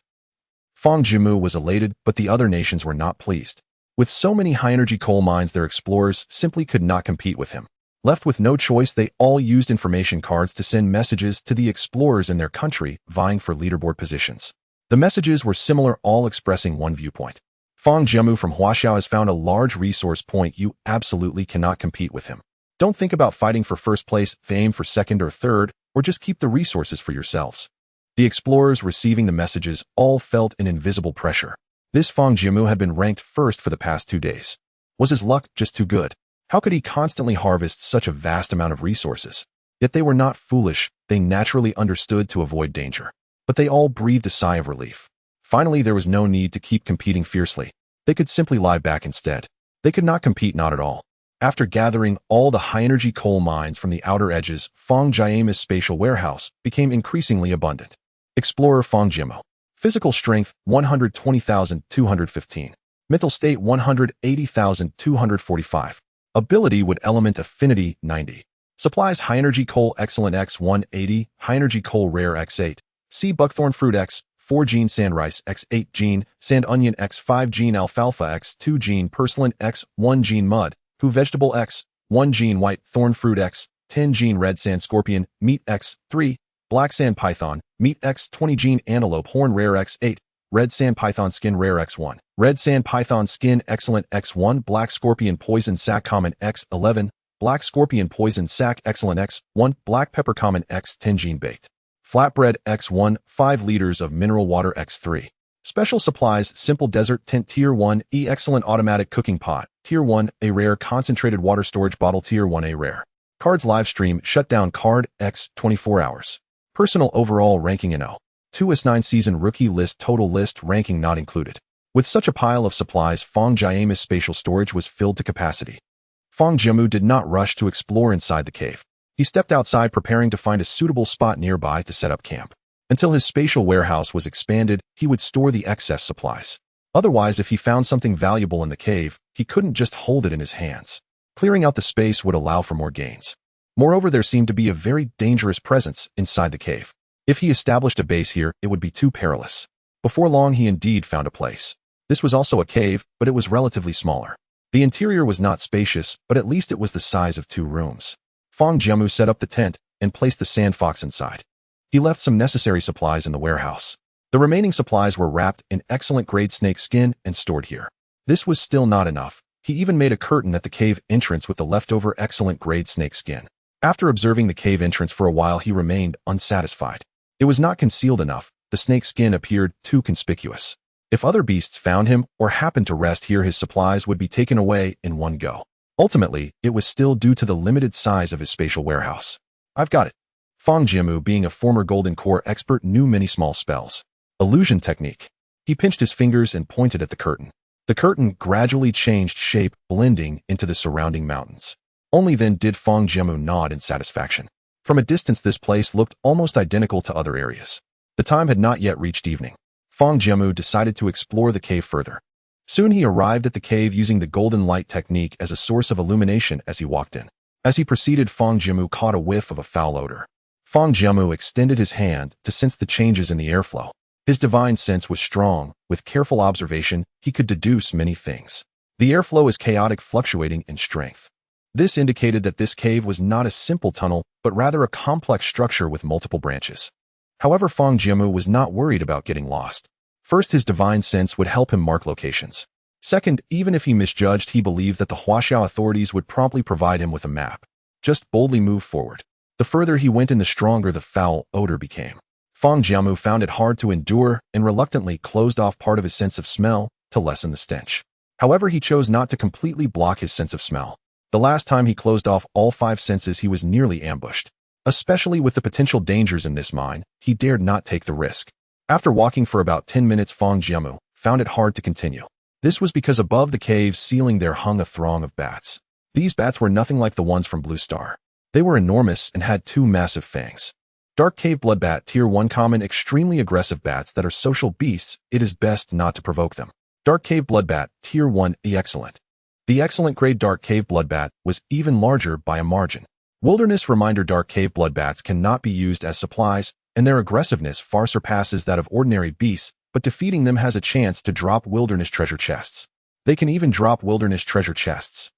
Fang Jiamu was elated, but the other nations were not pleased. With so many high-energy coal mines, their explorers simply could not compete with him. Left with no choice, they all used information cards to send messages to the explorers in their country, vying for leaderboard positions. The messages were similar, all expressing one viewpoint. Fang Jiamu from Huaxia has found a large resource point. You absolutely cannot compete with him. Don't think about fighting for first place, fame for second or third, or just keep the resources for yourselves. The explorers receiving the messages all felt an invisible pressure. This Fang Jiamu had been ranked first for the past 2 days. Was his luck just too good? How could he constantly harvest such a vast amount of resources? Yet they were not foolish, they naturally understood to avoid danger. But they all breathed a sigh of relief. Finally, there was no need to keep competing fiercely. They could simply lie back instead. They could not compete, not at all. After gathering all the high-energy coal mines from the outer edges, Fang Jiamu's spatial warehouse became increasingly abundant. Explorer Fang Jiamu. Physical strength, 120,215. Mental state, 180,245. Ability wood element affinity, 90. Supplies high-energy coal excellent X180, high-energy coal rare X8. Sea buckthorn fruit X4 gene sand rice X8 gene, sand onion X5 gene alfalfa X2 gene purslane X1 gene mud, who vegetable X1 gene white thorn fruit X10 gene red sand scorpion, meat X3, black sand python, meat X20 gene antelope horn rare X8, red sand python skin rare X1, red sand python skin excellent X1, black scorpion poison sac common X11, black scorpion poison sac excellent X1, black pepper common X10 gene baked. Flatbread X1, 5 liters of mineral water X3. Special supplies simple desert tent Tier 1 E excellent automatic cooking pot Tier 1 A rare concentrated water storage bottle Tier 1 A rare. Cards live stream shutdown card X 24 hours. Personal overall ranking in 2S9 season rookie list total list ranking not included. With such a pile of supplies, Fang Jiamu's spatial storage was filled to capacity. Fang Jiamu did not rush to explore inside the cave. He stepped outside preparing to find a suitable spot nearby to set up camp. Until his spatial warehouse was expanded, he would store the excess supplies. Otherwise, if he found something valuable in the cave, he couldn't just hold it in his hands. Clearing out the space would allow for more gains. Moreover, there seemed to be a very dangerous presence inside the cave. If he established a base here, it would be too perilous. Before long, he indeed found a place. This was also a cave, but it was relatively smaller. The interior was not spacious, but at least it was the size of 2 rooms. Fang Jiamu set up the tent and placed the sand fox inside. He left some necessary supplies in the warehouse. The remaining supplies were wrapped in excellent grade snake skin and stored here. This was still not enough. He even made a curtain at the cave entrance with the leftover excellent grade snake skin. After observing the cave entrance for a while, he remained unsatisfied. It was not concealed enough. The snake skin appeared too conspicuous. If other beasts found him or happened to rest here, his supplies would be taken away in one go. Ultimately, it was still due to the limited size of his spatial warehouse. I've got it. Fang Jiamu, being a former Golden Core expert, knew many small spells. Illusion technique. He pinched his fingers and pointed at the curtain. The curtain gradually changed shape, blending into the surrounding mountains. Only then did Fang Jiamu nod in satisfaction. From a distance, this place looked almost identical to other areas. The time had not yet reached evening. Fang Jiamu decided to explore the cave further. Soon he arrived at the cave using the golden light technique as a source of illumination as he walked in. As he proceeded, Fang Jiamu caught a whiff of a foul odor. Fang Jiamu extended his hand to sense the changes in the airflow. His divine sense was strong. With careful observation, he could deduce many things. The airflow is chaotic, fluctuating in strength. This indicated that this cave was not a simple tunnel, but rather a complex structure with multiple branches. However, Fang Jiamu was not worried about getting lost. First, his divine sense would help him mark locations. Second, even if he misjudged, he believed that the Huaxia authorities would promptly provide him with a map. Just boldly move forward. The further he went in, the stronger the foul odor became. Fang Jiamu found it hard to endure and reluctantly closed off part of his sense of smell to lessen the stench. However, he chose not to completely block his sense of smell. The last time he closed off all 5 senses, he was nearly ambushed. Especially with the potential dangers in this mine, he dared not take the risk. After walking for about 10 minutes, Fang Jiamu found it hard to continue. This was because above the cave's ceiling there hung a throng of bats. These bats were nothing like the ones from Blue Star. They were enormous and had two massive fangs. Dark Cave Bloodbat Tier 1 Common extremely aggressive bats that are social beasts, it is best not to provoke them. Dark Cave Bloodbat Tier 1 Excellent. The excellent grade Dark Cave Bloodbat was even larger by a margin. Wilderness reminder Dark Cave Bloodbats cannot be used as supplies, and their aggressiveness far surpasses that of ordinary beasts, but defeating them has a chance to drop wilderness treasure chests. They can even drop wilderness treasure chests.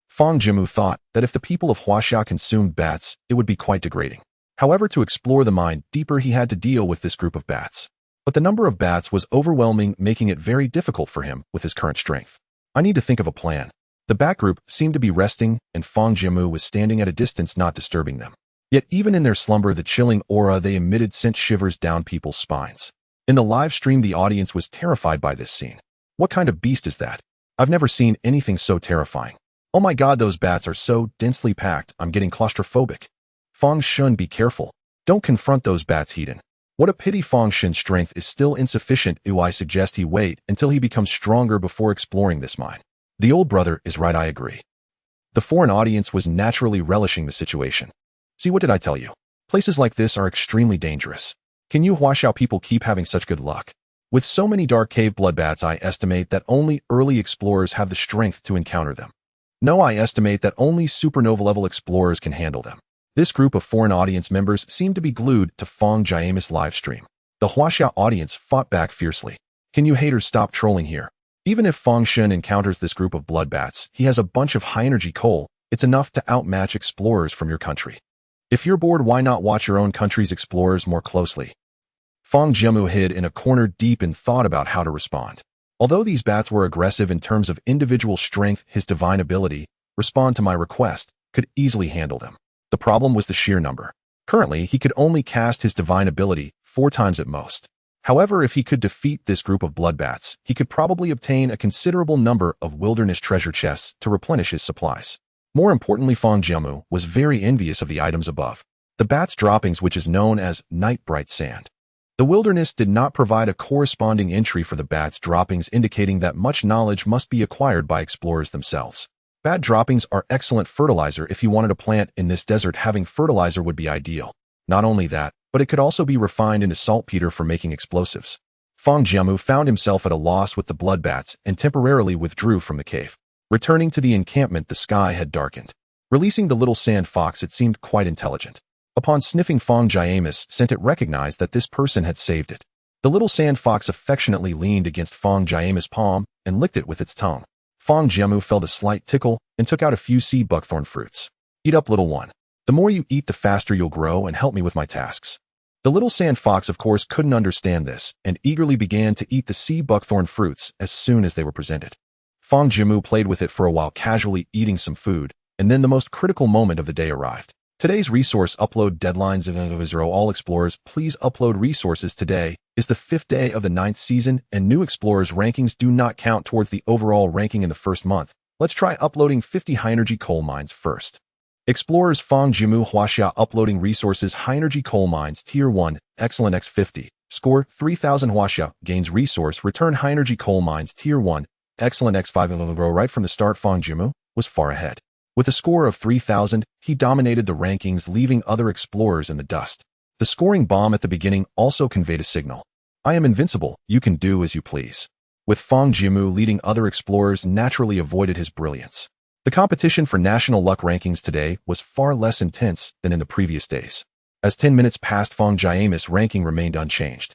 Fang Jiamu thought that if the people of Huaxia consumed bats, it would be quite degrading. However, to explore the mine deeper, he had to deal with this group of bats. But the number of bats was overwhelming, making it very difficult for him with his current strength. I need to think of a plan. The bat group seemed to be resting, and Fang Jiamu was standing at a distance, not disturbing them. Yet even in their slumber, the chilling aura they emitted sent shivers down people's spines. In the live stream, the audience was terrified by this scene. What kind of beast is that? I've never seen anything so terrifying. Oh my god, those bats are so densely packed, I'm getting claustrophobic. Fang Shun, be careful. Don't confront those bats, Heaton. What a pity Fang Shun's strength is still insufficient. I suggest he wait until he becomes stronger before exploring this mine. The old brother is right, I agree. The foreign audience was naturally relishing the situation. See, what did I tell you? Places like this are extremely dangerous. Can you Huaxia people keep having such good luck? With so many Dark Cave Bloodbats, I estimate that only early explorers have the strength to encounter them. No, I estimate that only supernova-level explorers can handle them. This group of foreign audience members seemed to be glued to Fang Jiamu's livestream. The Huaxia audience fought back fiercely. Can you haters stop trolling here? Even if Fang Shun encounters this group of bloodbats, he has a bunch of high-energy coal. It's enough to outmatch explorers from your country. If you're bored, why not watch your own country's explorers more closely? Fang Jiamu hid in a corner deep in thought about how to respond. Although these bats were aggressive in terms of individual strength, his divine ability, respond to my request, could easily handle them. The problem was the sheer number. Currently, he could only cast his divine ability 4 times at most. However, if he could defeat this group of bloodbats, he could probably obtain a considerable number of wilderness treasure chests to replenish his supplies. More importantly, Fang Jiamu was very envious of the items above. The bat's droppings, which is known as night bright sand. The wilderness did not provide a corresponding entry for the bat's droppings, indicating that much knowledge must be acquired by explorers themselves. Bat droppings are excellent fertilizer. If you wanted a plant in this desert, having fertilizer would be ideal. Not only that, but it could also be refined into saltpeter for making explosives. Fang Jiamu found himself at a loss with the bloodbats and temporarily withdrew from the cave. Returning to the encampment, the sky had darkened. Releasing the little sand fox, it seemed quite intelligent. Upon sniffing Fang Jiamu's scent, it recognized that this person had saved it. The little sand fox affectionately leaned against Fang Jiamu's palm and licked it with its tongue. Fang Jiamu felt a slight tickle and took out a few sea buckthorn fruits. Eat up, little one. The more you eat, the faster you'll grow, and help me with my tasks. The little sand fox, of course, couldn't understand this and eagerly began to eat the sea buckthorn fruits as soon as they were presented. Fang Jiamu played with it for a while, casually eating some food, and then the most critical moment of the day arrived. Today's resource upload deadlines of 0. All explorers, please upload resources. Today is the 5th day of the 9th season, and new explorers' rankings do not count towards the overall ranking in the first month. Let's try uploading 50 high-energy coal mines first. Explorers Fang Jiamu Huaxia uploading resources high-energy coal mines Tier 1, Excellent X50. Score 3000 Huaxia, gains resource, return high-energy coal mines Tier 1, Excellent X5. Right from the start, Fang Jiamu was far ahead. With a score of 3000, he dominated the rankings, leaving other explorers in the dust. The scoring bomb at the beginning also conveyed a signal. I am invincible, you can do as you please. With Fang Jiamu leading, other explorers naturally avoided his brilliance. The competition for national luck rankings today was far less intense than in the previous days. As 10 minutes passed, Fang Jiamu's ranking remained unchanged.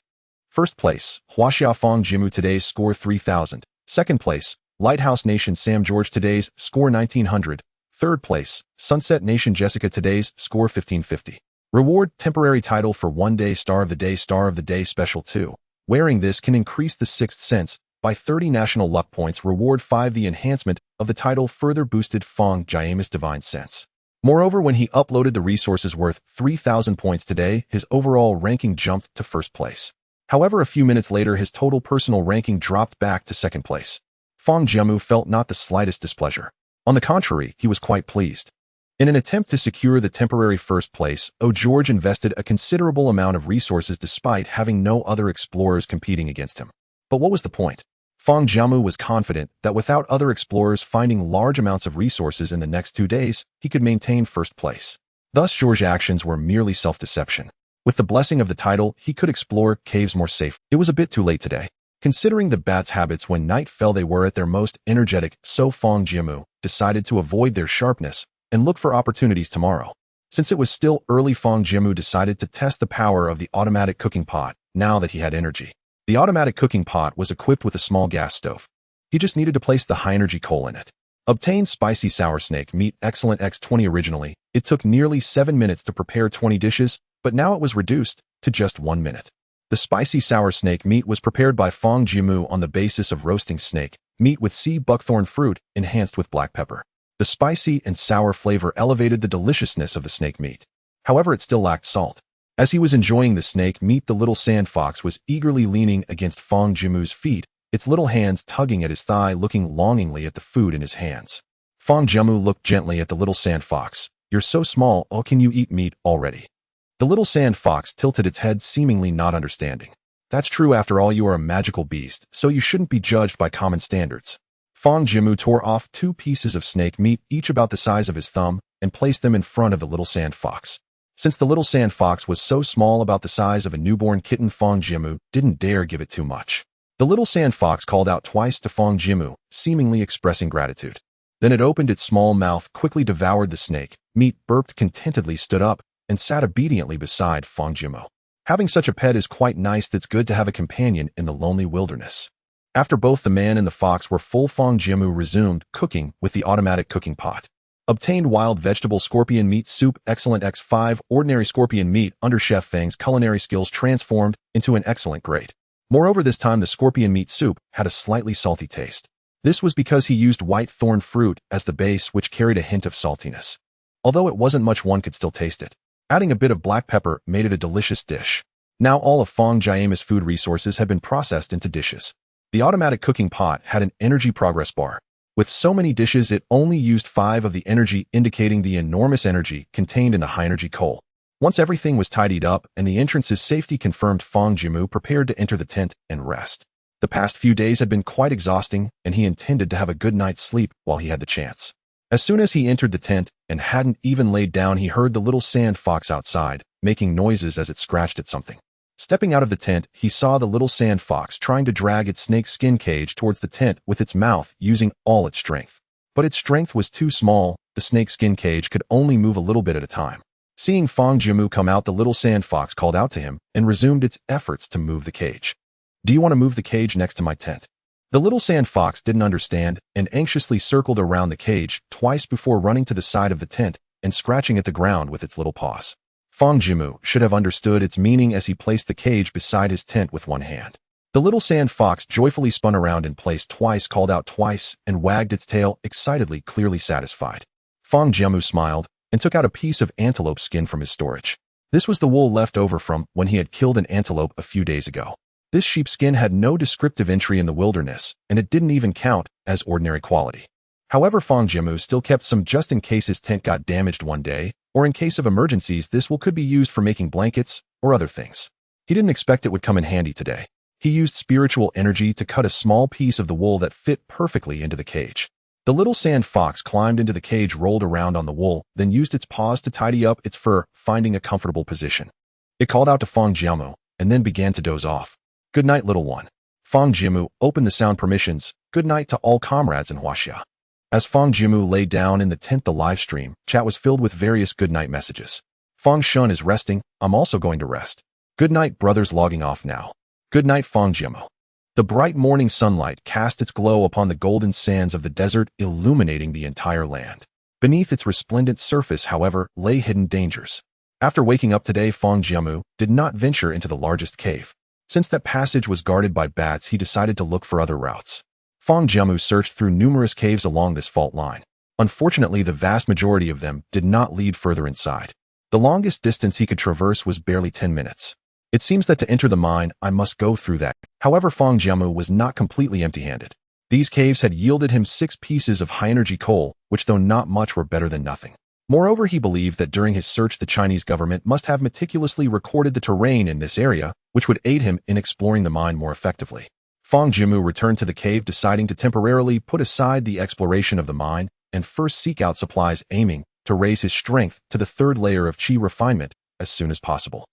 First place, Huaxia Fang Jiamu, today's score 3000. Second place, Lighthouse Nation Sam George, today's score 1900. Third place, Sunset Nation Jessica, today's score 1550. Reward, temporary title for 1 day, Star of the Day, Star of the Day Special 2. Wearing this can increase the sixth sense by 30 national luck points. Reward 5, the enhancement of the title further boosted Fang Jiamu's divine sense. Moreover, when he uploaded the resources worth 3000 points today, his overall ranking jumped to first place. However, a few minutes later, his total personal ranking dropped back to second place. Fang Jiamu felt not the slightest displeasure. On the contrary, he was quite pleased. In an attempt to secure the temporary first place, George invested a considerable amount of resources despite having no other explorers competing against him. But what was the point? Fang Jiamu was confident that without other explorers finding large amounts of resources in the next 2 days, he could maintain first place. Thus, George's actions were merely self-deception. With the blessing of the title, he could explore caves more safe. It was a bit too late today. Considering the bat's habits when night fell, they were at their most energetic, so Fang Jiamu decided to avoid their sharpness and look for opportunities tomorrow. Since it was still early, Fang Jiamu decided to test the power of the automatic cooking pot now that he had energy. The automatic cooking pot was equipped with a small gas stove. He just needed to place the high-energy coal in it. Obtained spicy sour snake meat excellent X20 originally. It took nearly 7 minutes to prepare 20 dishes, but now it was reduced to just 1 minute. The spicy sour snake meat was prepared by Fang Jiamu on the basis of roasting snake meat with sea buckthorn fruit enhanced with black pepper. The spicy and sour flavor elevated the deliciousness of the snake meat. However, it still lacked salt. As he was enjoying the snake meat, the little sand fox was eagerly leaning against Fang Jiamu's feet, its little hands tugging at his thigh, looking longingly at the food in his hands. Fang Jiamu looked gently at the little sand fox. "You're so small, oh, can you eat meat already?" The little sand fox tilted its head, seemingly not understanding. "That's true, after all, you are a magical beast, so you shouldn't be judged by common standards." Fang Jiamu tore off 2 pieces of snake meat, each about the size of his thumb, and placed them in front of the little sand fox. Since the little sand fox was so small, about the size of a newborn kitten, Fang Jiamu didn't dare give it too much. The little sand fox called out twice to Fang Jiamu, seemingly expressing gratitude. Then it opened its small mouth, quickly devoured the snake meat, burped contentedly, stood up, and sat obediently beside Fang Jiamu. Having such a pet is quite nice. That's good to have a companion in the lonely wilderness. After both the man and the fox were full, Fang Jiamu resumed cooking with the automatic cooking pot. Obtained wild vegetable scorpion meat soup excellent X5 ordinary scorpion meat under Chef Fang's culinary skills transformed into an excellent grade. Moreover, this time the scorpion meat soup had a slightly salty taste. This was because he used white thorn fruit as the base, which carried a hint of saltiness. Although it wasn't much, one could still taste it. Adding a bit of black pepper made it a delicious dish. Now all of Fang Jiamu's food resources had been processed into dishes. The automatic cooking pot had an energy progress bar. With so many dishes, it only used 5 of the energy, indicating the enormous energy contained in the high-energy coal. Once everything was tidied up and the entrance's safety confirmed, Fang Jiamu prepared to enter the tent and rest. The past few days had been quite exhausting, and he intended to have a good night's sleep while he had the chance. As soon as he entered the tent and hadn't even laid down, he heard the little sand fox outside, making noises as it scratched at something. Stepping out of the tent, he saw the little sand fox trying to drag its snake skin cage towards the tent with its mouth, using all its strength. But its strength was too small. The snake skin cage could only move a little bit at a time. Seeing Fang Jiamu come out, the little sand fox called out to him and resumed its efforts to move the cage. "Do you want to move the cage next to my tent?" The little sand fox didn't understand and anxiously circled around the cage twice before running to the side of the tent and scratching at the ground with its little paws. Fang Jiamu should have understood its meaning as he placed the cage beside his tent with one hand. The little sand fox joyfully spun around in place twice, called out twice, and wagged its tail excitedly, clearly satisfied. Fang Jiamu smiled and took out a piece of antelope skin from his storage. This was the wool left over from when he had killed an antelope a few days ago. This sheepskin had no descriptive entry in the wilderness, and it didn't even count as ordinary quality. However, Fang Jiamu still kept some just in case his tent got damaged one day, or in case of emergencies. This wool could be used for making blankets or other things. He didn't expect it would come in handy today. He used spiritual energy to cut a small piece of the wool that fit perfectly into the cage. The little sand fox climbed into the cage, rolled around on the wool, then used its paws to tidy up its fur, finding a comfortable position. It called out to Fang Jiamu and then began to doze off. "Good night, little one." Fang Jiamu opened the sound permissions. "Good night to all comrades in Huaxia." As Fang Jiamu lay down in the tent, the live stream chat was filled with various good night messages. "Fang Shun is resting. I'm also going to rest. Good night, brothers, logging off now. Good night, Fang Jiamu." The bright morning sunlight cast its glow upon the golden sands of the desert, illuminating the entire land. Beneath its resplendent surface, however, lay hidden dangers. After waking up today, Fang Jiamu did not venture into the largest cave. Since that passage was guarded by bats, he decided to look for other routes. Fang Jiamu searched through numerous caves along this fault line. Unfortunately, the vast majority of them did not lead further inside. The longest distance he could traverse was barely 10 minutes. It seems that to enter the mine, I must go through that. However, Fang Jiamu was not completely empty-handed. These caves had yielded him 6 pieces of high-energy coal, which though not much were better than nothing. Moreover, he believed that during his search the Chinese government must have meticulously recorded the terrain in this area, which would aid him in exploring the mine more effectively. Fang Jiamu returned to the cave, deciding to temporarily put aside the exploration of the mine and first seek out supplies, aiming to to raise his strength to the third layer of qi refinement as soon as possible.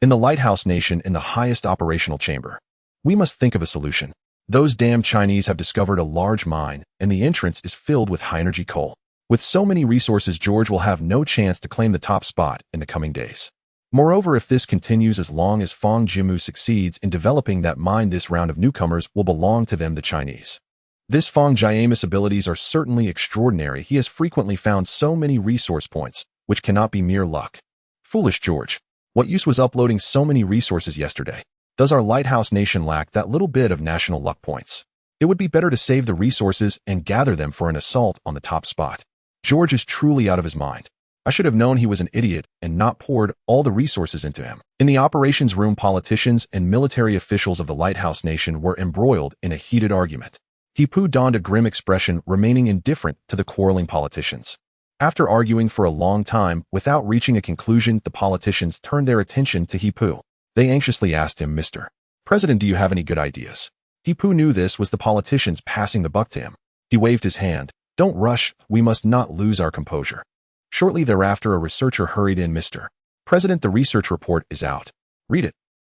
In the lighthouse nation in the highest operational chamber, we must think of a solution. Those damn Chinese have discovered a large mine, and the entrance is filled with high-energy coal. With so many resources, George will have no chance to claim the top spot in the coming days. Moreover, if this continues as long as Fang Jiamu succeeds in developing that mine, this round of newcomers will belong to them, the Chinese. This Fang Jiamu's abilities are certainly extraordinary. He has frequently found so many resource points, which cannot be mere luck. Foolish George. What use was uploading so many resources yesterday? Does our lighthouse nation lack that little bit of national luck points? It would be better to save the resources and gather them for an assault on the top spot. George is truly out of his mind. I should have known he was an idiot and not poured all the resources into him. In the operations room, politicians and military officials of the lighthouse nation were embroiled in a heated argument. Hipu donned a grim expression, remaining indifferent to the quarreling politicians. After arguing for a long time without reaching a conclusion, the politicians turned their attention to Hipu. They anxiously asked him, "Mr. President, do you have any good ideas?" Hipu knew this was the politicians passing the buck to him. He waved his hand. "Don't rush, we must not lose our composure." Shortly thereafter, a researcher hurried in. "Mr. President, the research report is out. Read it."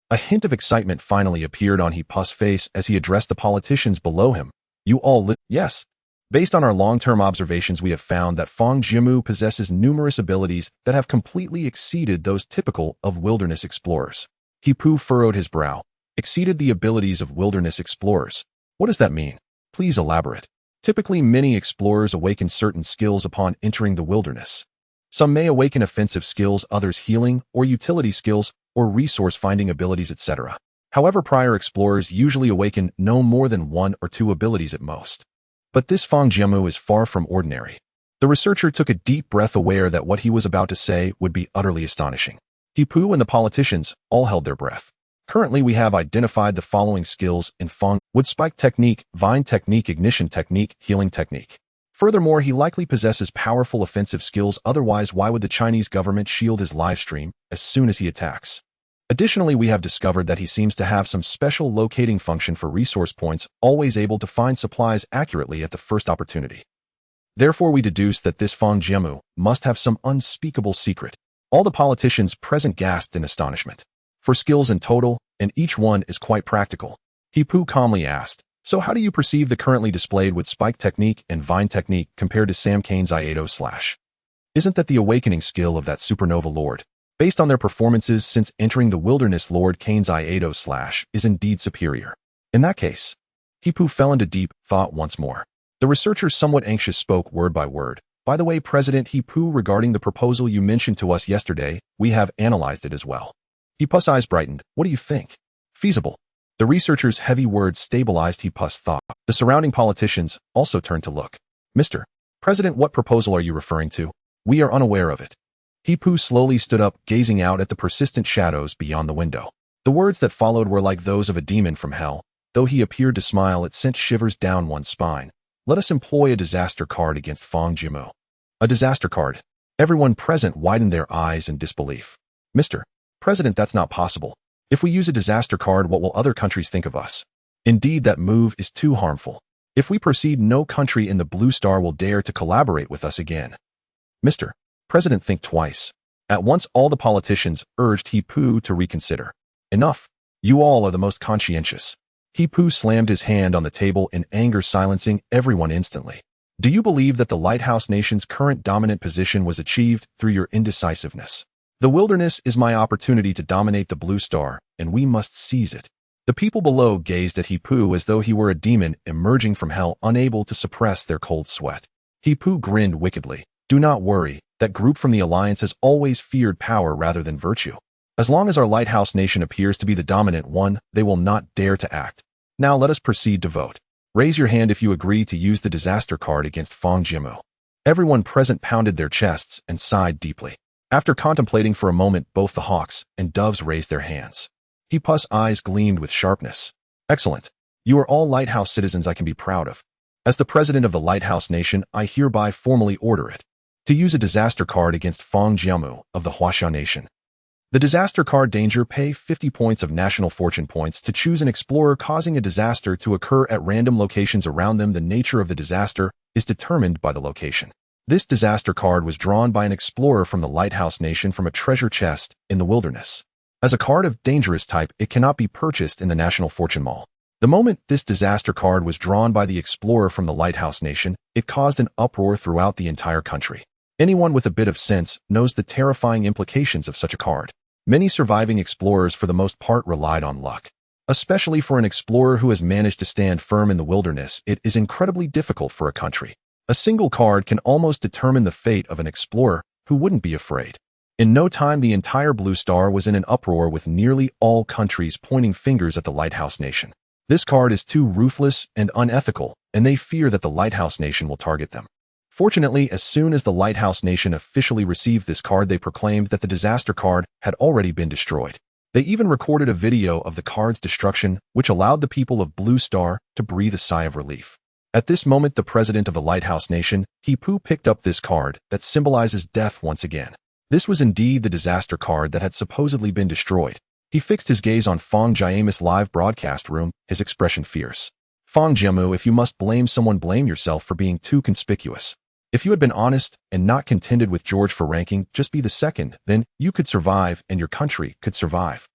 A hint of excitement finally appeared on Hipu's face as he addressed the politicians below him. "You all Yes. Based on our long-term observations, we have found that Fang Jiamu possesses numerous abilities that have completely exceeded those typical of wilderness explorers." Hipu furrowed his brow. "Exceeded the abilities of wilderness explorers. What does that mean? Please elaborate." Typically, many explorers awaken certain skills upon entering the wilderness. Some may awaken offensive skills, others healing or utility skills or resource-finding abilities, etc. However, prior explorers usually awaken no more than 1 or 2 abilities at most. But this Fang Jiamu is far from ordinary. The researcher took a deep breath, aware that what he was about to say would be utterly astonishing. Hipu and the politicians all held their breath. "Currently, we have identified the following skills in Fang: wood spike technique, vine technique, ignition technique, healing technique. Furthermore, he likely possesses powerful offensive skills, otherwise why would the Chinese government shield his live stream as soon as he attacks? Additionally, we have discovered that he seems to have some special locating function for resource points, always able to find supplies accurately at the first opportunity. Therefore, we deduce that this Fang Jiamu must have some unspeakable secret." All the politicians present gasped in astonishment. "For skills in total, and each one is quite practical." Hipu calmly asked, "So how do you perceive the currently displayed wood spike technique and vine technique compared to Sam Kane's Iato/? Isn't that the awakening skill of that supernova lord? Based on their performances since entering the wilderness, Lord Kane's Iato/ is indeed superior. In that case." Hipu fell into deep thought once more. The researcher, somewhat anxious, spoke word by word. "By the way, President Hipu, regarding the proposal you mentioned to us yesterday, we have analyzed it as well." Hipu's eyes brightened. "What do you think? Feasible?" The researcher's heavy words stabilized Hipu's thought. The surrounding politicians also turned to look. "Mr. President, what proposal are you referring to? We are unaware of it." Hipu slowly stood up, gazing out at the persistent shadows beyond the window. The words that followed were like those of a demon from hell. Though he appeared to smile, it sent shivers down one's spine. "Let us employ a disaster card against Fang Jiamu." A disaster card? Everyone present widened their eyes in disbelief. "Mr. President, that's not possible. If we use a disaster card, what will other countries think of us? Indeed, that move is too harmful. If we proceed, no country in the Blue Star will dare to collaborate with us again." "Mr. President, think twice." At once, all the politicians urged Hipu to reconsider. "Enough. You all are the most conscientious." Hipu slammed his hand on the table in anger, silencing everyone instantly. "Do you believe that the lighthouse nation's current dominant position was achieved through your indecisiveness? The wilderness is my opportunity to dominate the Blue Star, and we must seize it." The people below gazed at Hipu as though he were a demon emerging from hell, unable to suppress their cold sweat. Hipu grinned wickedly. "Do not worry. That group from the Alliance has always feared power rather than virtue. As long as our lighthouse nation appears to be the dominant one, they will not dare to act. Now let us proceed to vote. Raise your hand if you agree to use the disaster card against Fang Jiamu." Everyone present pounded their chests and sighed deeply. After contemplating for a moment, both the hawks and doves raised their hands. Hipu's eyes gleamed with sharpness. "Excellent. You are all lighthouse citizens I can be proud of. As the president of the lighthouse nation, I hereby formally order it to use a disaster card against Fang Jiamu of the Huaxia nation. The disaster card: danger, pay 50 points of national fortune points to choose an explorer causing a disaster to occur at random locations around them. The nature of the disaster is determined by the location. This disaster card was drawn by an explorer from the Lighthouse Nation from a treasure chest in the wilderness. As a card of dangerous type, it cannot be purchased in the National Fortune Mall. The moment this disaster card was drawn by the explorer from the Lighthouse Nation, it caused an uproar throughout the entire country. Anyone with a bit of sense knows the terrifying implications of such a card. Many surviving explorers for the most part relied on luck. Especially for an explorer who has managed to stand firm in the wilderness, it is incredibly difficult for a country. A single card can almost determine the fate of an explorer who wouldn't be afraid. In no time, the entire Blue Star was in an uproar with nearly all countries pointing fingers at the Lighthouse Nation. This card is too ruthless and unethical, and they fear that the Lighthouse Nation will target them. Fortunately, as soon as the Lighthouse Nation officially received this card, they proclaimed that the disaster card had already been destroyed. They even recorded a video of the card's destruction, which allowed the people of Blue Star to breathe a sigh of relief. At this moment, the president of the Lighthouse Nation, Hipu, picked up this card that symbolizes death once again. This was indeed the disaster card that had supposedly been destroyed. He fixed his gaze on Fang Jiamu's live broadcast room, his expression fierce. Fang Jiamu, if you must blame someone, blame yourself for being too conspicuous. If you had been honest and not contended with George for ranking, just be the second, then you could survive and your country could survive.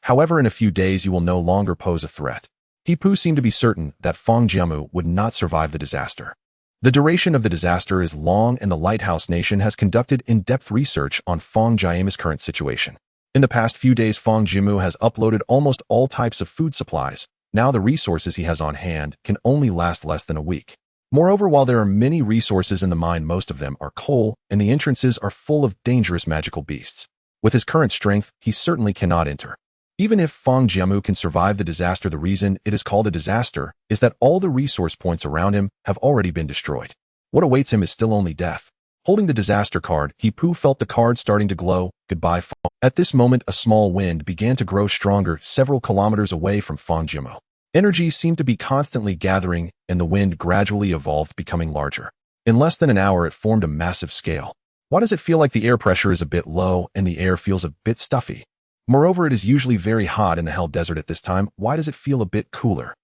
However, in a few days you will no longer pose a threat. Hipu seemed to be certain that Fang Jiamu would not survive the disaster. The duration of the disaster is long, and the Lighthouse Nation has conducted in-depth research on Fang Jiamu's current situation. In the past few days, Fang Jiamu has uploaded almost all types of food supplies. Now the resources he has on hand can only last less than a week. Moreover, while there are many resources in the mine, most of them are coal, and the entrances are full of dangerous magical beasts. With his current strength, he certainly cannot enter. Even if Fang Jiamu can survive the disaster, the reason it is called a disaster is that all the resource points around him have already been destroyed. What awaits him is still only death. Holding the disaster card, Hipu felt the card starting to glow. Goodbye, Fang. At this moment, a small wind began to grow stronger several kilometers away from Fang Jiamu. Energy seemed to be constantly gathering, and the wind gradually evolved, becoming larger. In less than an hour, it formed a massive scale. Why does it feel like the air pressure is a bit low and the air feels a bit stuffy? Moreover, it is usually very hot in the Hell Desert at this time. Why does it feel a bit cooler?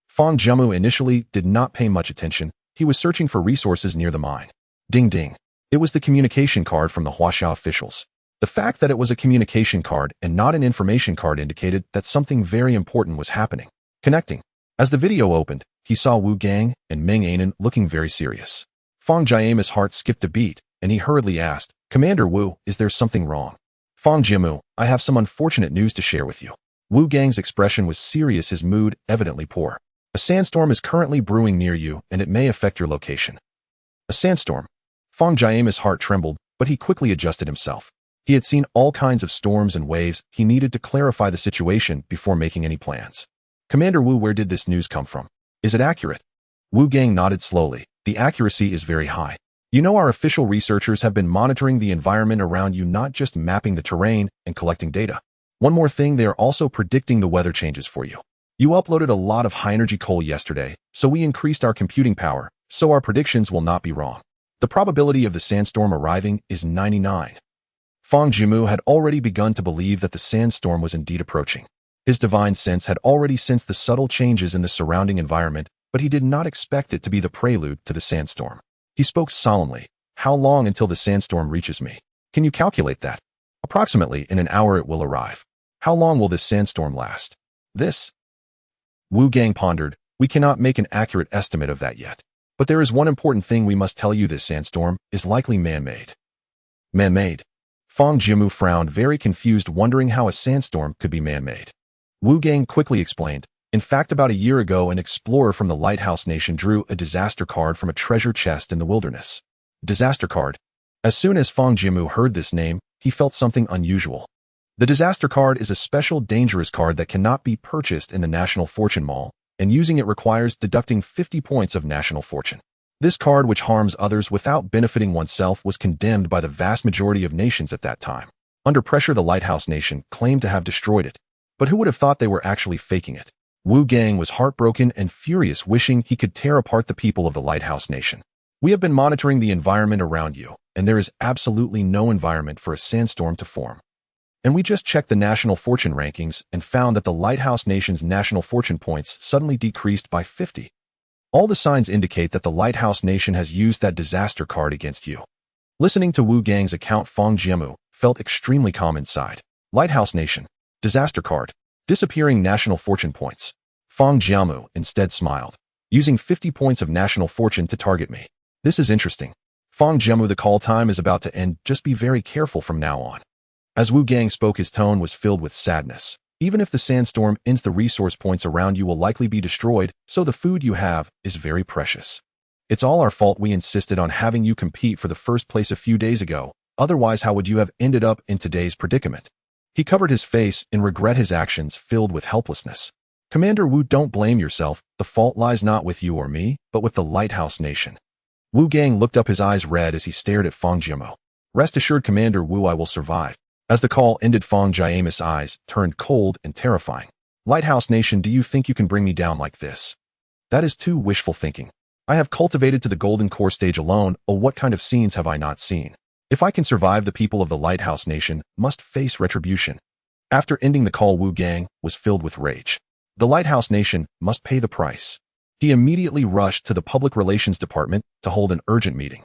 Fang Jiamu initially did not pay much attention. He was searching for resources near the mine. Ding ding. It was the communication card from the Huaxia officials. The fact that it was a communication card and not an information card indicated that something very important was happening. Connecting. As the video opened, he saw Wu Gang and Meng Anan looking very serious. Fang Jiamu's heart skipped a beat, and he hurriedly asked, "Commander Wu, is there something wrong?" "Fang Jiamu, I have some unfortunate news to share with you." Wu Gang's expression was serious, his mood evidently poor. "A sandstorm is currently brewing near you, and it may affect your location." A sandstorm? Fang Jiamu's heart trembled, but he quickly adjusted himself. He had seen all kinds of storms and waves. He needed to clarify the situation before making any plans. "Commander Wu, where did this news come from? Is it accurate?" Wu Gang nodded slowly. "The accuracy is very high. You know, our official researchers have been monitoring the environment around you, not just mapping the terrain and collecting data. One more thing, they are also predicting the weather changes for you. You uploaded a lot of high-energy coal yesterday, so we increased our computing power, so our predictions will not be wrong. The probability of the sandstorm arriving is 99. Fang Jiamu had already begun to believe that the sandstorm was indeed approaching. His divine sense had already sensed the subtle changes in the surrounding environment, but he did not expect it to be the prelude to the sandstorm. He spoke solemnly. "How long until the sandstorm reaches me? Can you calculate that?" "Approximately in an hour it will arrive." "How long will this sandstorm last?" "This?" Wu Gang pondered. "We cannot make an accurate estimate of that yet. But there is one important thing we must tell you: this sandstorm is likely man-made." "Man-made?" Fang Jiamu frowned, very confused, wondering how a sandstorm could be man-made. Wu Gang quickly explained. "In fact, about a year ago, an explorer from the Lighthouse Nation drew a disaster card from a treasure chest in the wilderness." Disaster card. As soon as Fang Jiamu heard this name, he felt something unusual. The disaster card is a special dangerous card that cannot be purchased in the National Fortune Mall, and using it requires deducting 50 points of national fortune. This card, which harms others without benefiting oneself, was condemned by the vast majority of nations at that time. Under pressure, the Lighthouse Nation claimed to have destroyed it. But who would have thought they were actually faking it? Wu Gang was heartbroken and furious, wishing he could tear apart the people of the Lighthouse Nation. "We have been monitoring the environment around you, and there is absolutely no environment for a sandstorm to form. And we just checked the national fortune rankings and found that the Lighthouse Nation's national fortune points suddenly decreased by 50. All the signs indicate that the Lighthouse Nation has used that disaster card against you. Listening to Wu Gang's account, Fang Jiamu felt extremely calm inside. Lighthouse Nation. Disaster card. Disappearing national fortune points. Fang Jiamu instead smiled. Using 50 points of national fortune to target me. This is interesting. Fang Jiamu, the call time is about to end. Just be very careful from now on. As Wu Gang spoke, his tone was filled with sadness. Even if the sandstorm ends, the resource points around you will likely be destroyed, so the food you have is very precious. It's all our fault we insisted on having you compete for the first place a few days ago. Otherwise, how would you have ended up in today's predicament? He covered his face in regret, his actions filled with helplessness. Commander Wu, don't blame yourself. The fault lies not with you or me, but with the Lighthouse Nation. Wu Gang looked up, his eyes red as he stared at Fang Jiamu. Rest assured, Commander Wu, I will survive. As the call ended, Fang Jiamu's eyes turned cold and terrifying. Lighthouse Nation, do you think you can bring me down like this? That is too wishful thinking. I have cultivated to the golden core stage alone. Oh, what kind of scenes have I not seen? If I can survive, the people of the Lighthouse Nation must face retribution. After ending the call, Wu Gang was filled with rage. The Lighthouse Nation must pay the price. He immediately rushed to the Public Relations Department to hold an urgent meeting.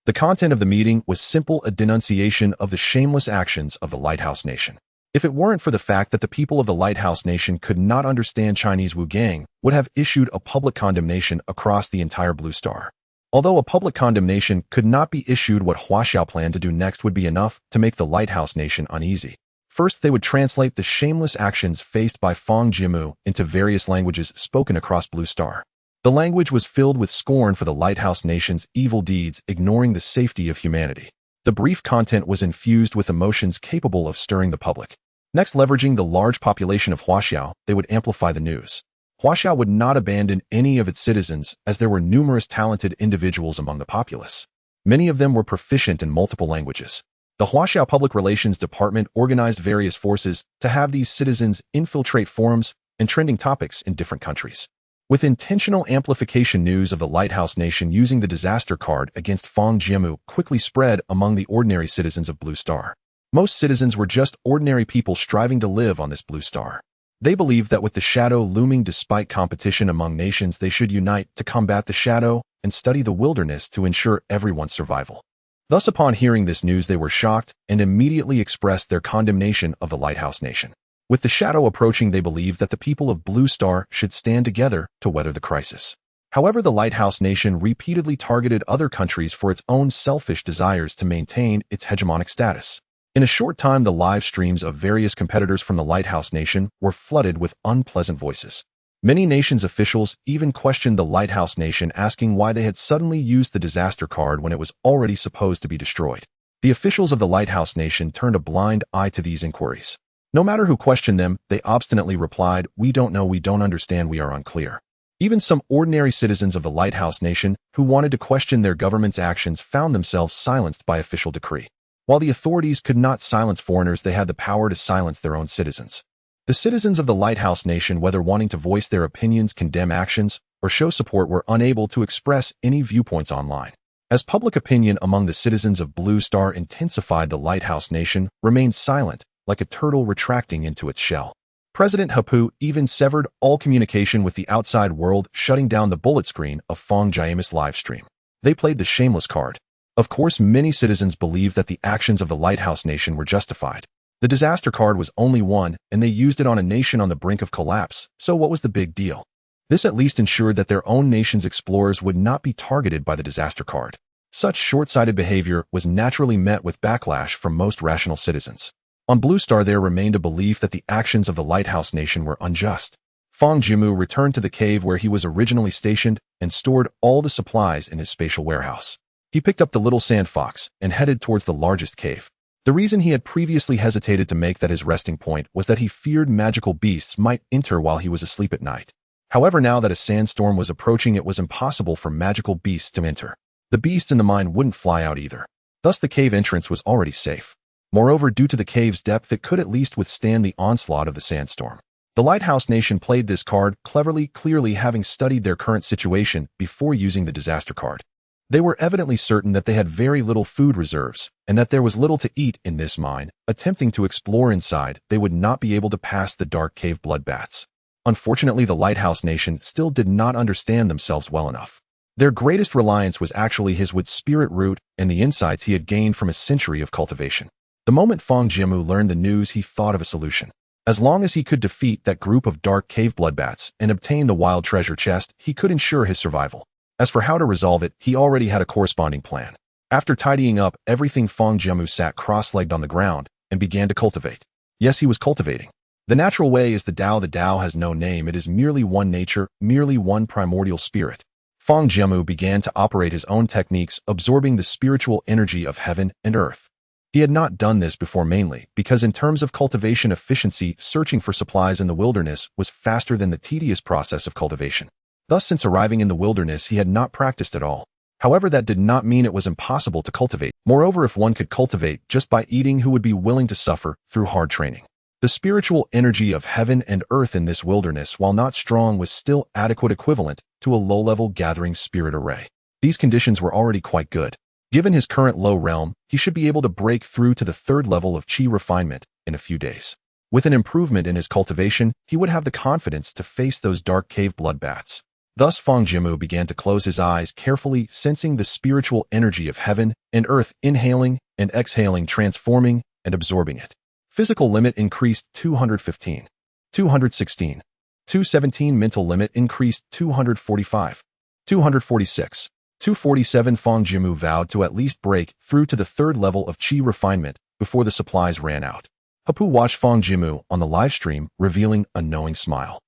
The content of the meeting was simple, a denunciation of the shameless actions of the Lighthouse Nation. If it weren't for the fact that the people of the Lighthouse Nation could not understand Chinese, Wu Gang would have issued a public condemnation across the entire Blue Star. Although a public condemnation could not be issued, what Huaxia planned to do next would be enough to make the Lighthouse Nation uneasy. First, they would translate the shameless actions faced by Fang Jiamu into various languages spoken across Blue Star. The language was filled with scorn for the Lighthouse Nation's evil deeds, ignoring the safety of humanity. The brief content was infused with emotions capable of stirring the public. Next, leveraging the large population of Huaxia, they would amplify the news. Huaxia would not abandon any of its citizens, as there were numerous talented individuals among the populace. Many of them were proficient in multiple languages. The Huaxia Public Relations Department organized various forces to have these citizens infiltrate forums and trending topics in different countries. With intentional amplification, news of the Lighthouse Nation using the disaster card against Fang Jiamu quickly spread among the ordinary citizens of Blue Star. Most citizens were just ordinary people striving to live on this Blue Star. They believed that with the shadow looming despite competition among nations, they should unite to combat the shadow and study the wilderness to ensure everyone's survival. Thus, upon hearing this news, they were shocked and immediately expressed their condemnation of the Lighthouse Nation. With the shadow approaching, they believed that the people of Blue Star should stand together to weather the crisis. However, the Lighthouse Nation repeatedly targeted other countries for its own selfish desires to maintain its hegemonic status. In a short time, the live streams of various competitors from the Lighthouse Nation were flooded with unpleasant voices. Many nations' officials even questioned the Lighthouse Nation, asking why they had suddenly used the disaster card when it was already supposed to be destroyed. The officials of the Lighthouse Nation turned a blind eye to these inquiries. No matter who questioned them, they obstinately replied, "We don't know, we don't understand, we are unclear." Even some ordinary citizens of the Lighthouse Nation who wanted to question their government's actions found themselves silenced by official decree. While the authorities could not silence foreigners, they had the power to silence their own citizens. The citizens of the Lighthouse Nation, whether wanting to voice their opinions, condemn actions, or show support, were unable to express any viewpoints online. As public opinion among the citizens of Blue Star intensified, the Lighthouse Nation remained silent, like a turtle retracting into its shell. President Hapu even severed all communication with the outside world, shutting down the bullet screen of Fang Jiamu's livestream. They played the shameless card. Of course, many citizens believed that the actions of the Lighthouse Nation were justified. The disaster card was only one, and they used it on a nation on the brink of collapse, so what was the big deal? This at least ensured that their own nation's explorers would not be targeted by the disaster card. Such short-sighted behavior was naturally met with backlash from most rational citizens. On Blue Star, there remained a belief that the actions of the Lighthouse Nation were unjust. Fang Jiamu returned to the cave where he was originally stationed and stored all the supplies in his spatial warehouse. He picked up the little sand fox and headed towards the largest cave. The reason he had previously hesitated to make that his resting point was that he feared magical beasts might enter while he was asleep at night. However, now that a sandstorm was approaching, it was impossible for magical beasts to enter. The beasts in the mine wouldn't fly out either. Thus, the cave entrance was already safe. Moreover, due to the cave's depth, it could at least withstand the onslaught of the sandstorm. The Lighthouse Nation played this card cleverly, clearly having studied their current situation before using the disaster card. They were evidently certain that they had very little food reserves, and that there was little to eat in this mine. Attempting to explore inside, they would not be able to pass the dark cave bloodbaths. Unfortunately, the Lighthouse Nation still did not understand themselves well enough. Their greatest reliance was actually his wood spirit root and the insights he had gained from a century of cultivation. The moment Fang Jiamu learned the news, he thought of a solution. As long as he could defeat that group of dark cave bloodbats and obtain the wild treasure chest, he could ensure his survival. As for how to resolve it, he already had a corresponding plan. After tidying up everything, Fang Jiamu sat cross-legged on the ground and began to cultivate. Yes, he was cultivating. The natural way is the Tao. The Tao has no name. It is merely one nature, merely one primordial spirit. Fang Jiamu began to operate his own techniques, absorbing the spiritual energy of heaven and earth. He had not done this before, mainly because in terms of cultivation efficiency, searching for supplies in the wilderness was faster than the tedious process of cultivation. Thus, since arriving in the wilderness, he had not practiced at all. However, that did not mean it was impossible to cultivate. Moreover, if one could cultivate just by eating, who would be willing to suffer through hard training? The spiritual energy of heaven and earth in this wilderness, while not strong, was still adequate equivalent to a low-level gathering spirit array. These conditions were already quite good. Given his current low realm, he should be able to break through to the third level of Qi refinement in a few days. With an improvement in his cultivation, he would have the confidence to face those dark cave bloodbats. Thus, Fang Jiamu began to close his eyes, carefully sensing the spiritual energy of heaven and earth, inhaling and exhaling, transforming and absorbing it. Physical limit increased 215, 216, 217. Mental limit increased 245, 246, 247. Fang Jiamu vowed to at least break through to the third level of Qi refinement before the supplies ran out. Hapu watched Fang Jiamu on the live stream, revealing a knowing smile.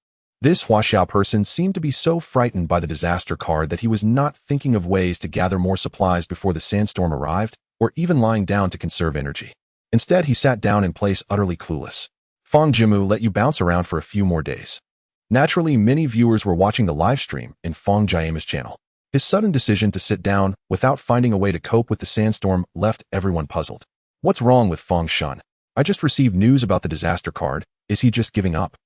This Huaxia person seemed to be so frightened by the disaster card that he was not thinking of ways to gather more supplies before the sandstorm arrived, or even lying down to conserve energy. Instead, he sat down in place, utterly clueless. Fang Jiamu let you bounce around for a few more days. Naturally, many viewers were watching the live stream in Fang Jiamu's channel. His sudden decision to sit down without finding a way to cope with the sandstorm left everyone puzzled. What's wrong with Fang Shun? I just received news about the disaster card. Is he just giving up?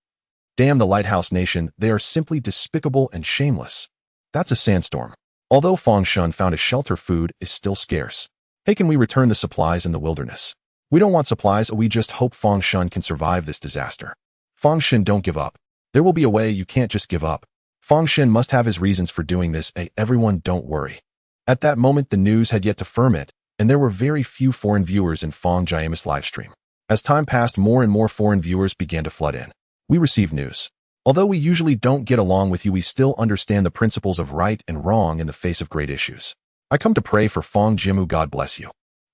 Damn the Lighthouse Nation, they are simply despicable and shameless. That's a sandstorm. Although Fang Shun found a shelter, food is still scarce. Hey, can we return the supplies in the wilderness? We don't want supplies, we just hope Fang Shun can survive this disaster. Fang Shun, don't give up. There will be a way, you can't just give up. Fang Shun must have his reasons for doing this. Hey, everyone, don't worry. At that moment, the news had yet to ferment, and there were very few foreign viewers in Fang Jiamu's livestream. As time passed, more and more foreign viewers began to flood in. We received news. Although we usually don't get along with you, we still understand the principles of right and wrong in the face of great issues. I come to pray for Fang Jiamu, God bless you.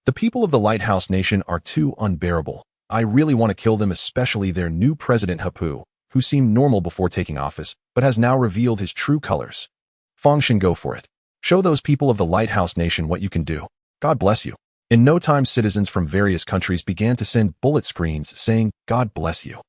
The people of the Lighthouse Nation are too unbearable. I really want to kill them, especially their new president Hapu, who seemed normal before taking office, but has now revealed his true colors. Fang Shin, go for it. Show those people of the Lighthouse Nation what you can do. God bless you. In no time, citizens from various countries began to send bullet screens saying, God bless you.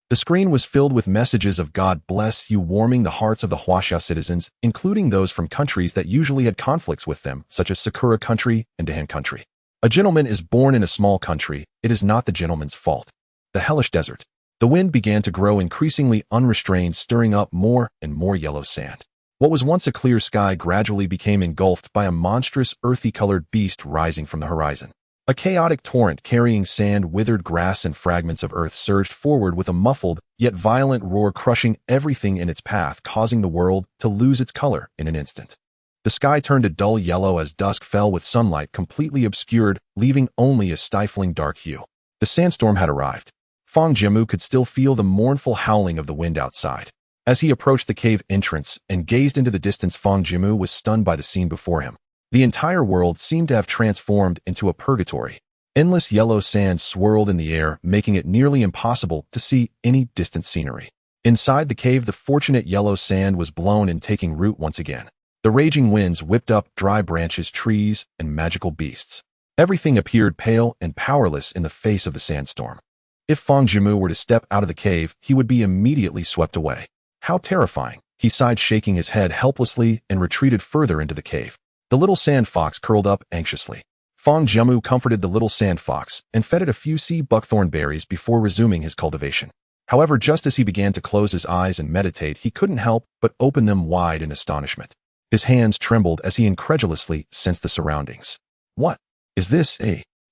The screen was filled with messages of God bless you, warming the hearts of the Huaxia citizens, including those from countries that usually had conflicts with them, such as Sakura country and Dahan country. A gentleman is born in a small country. It is not the gentleman's fault. The hellish desert. The wind began to grow increasingly unrestrained, stirring up more and more yellow sand. What was once a clear sky gradually became engulfed by a monstrous earthy-colored beast rising from the horizon. A chaotic torrent carrying sand, withered grass, and fragments of earth surged forward with a muffled yet violent roar, crushing everything in its path, causing the world to lose its color in an instant. The sky turned a dull yellow as dusk fell, with sunlight completely obscured, leaving only a stifling dark hue. The sandstorm had arrived. Fang Jiamu could still feel the mournful howling of the wind outside. As he approached the cave entrance and gazed into the distance, Fang Jiamu was stunned by the scene before him. The entire world seemed to have transformed into a purgatory. Endless yellow sand swirled in the air, making it nearly impossible to see any distant scenery. Inside the cave, the fortunate yellow sand was blown and taking root once again. The raging winds whipped up dry branches, trees, and magical beasts. Everything appeared pale and powerless in the face of the sandstorm. If Fang Jiamu were to step out of the cave, he would be immediately swept away. How terrifying! He sighed, shaking his head helplessly, and retreated further into the cave. The little sand fox curled up anxiously. Fang Jiamu comforted the little sand fox and fed it a few sea buckthorn berries before resuming his cultivation. However, just as he began to close his eyes and meditate, he couldn't help but open them wide in astonishment. His hands trembled as he incredulously sensed the surroundings. What is this?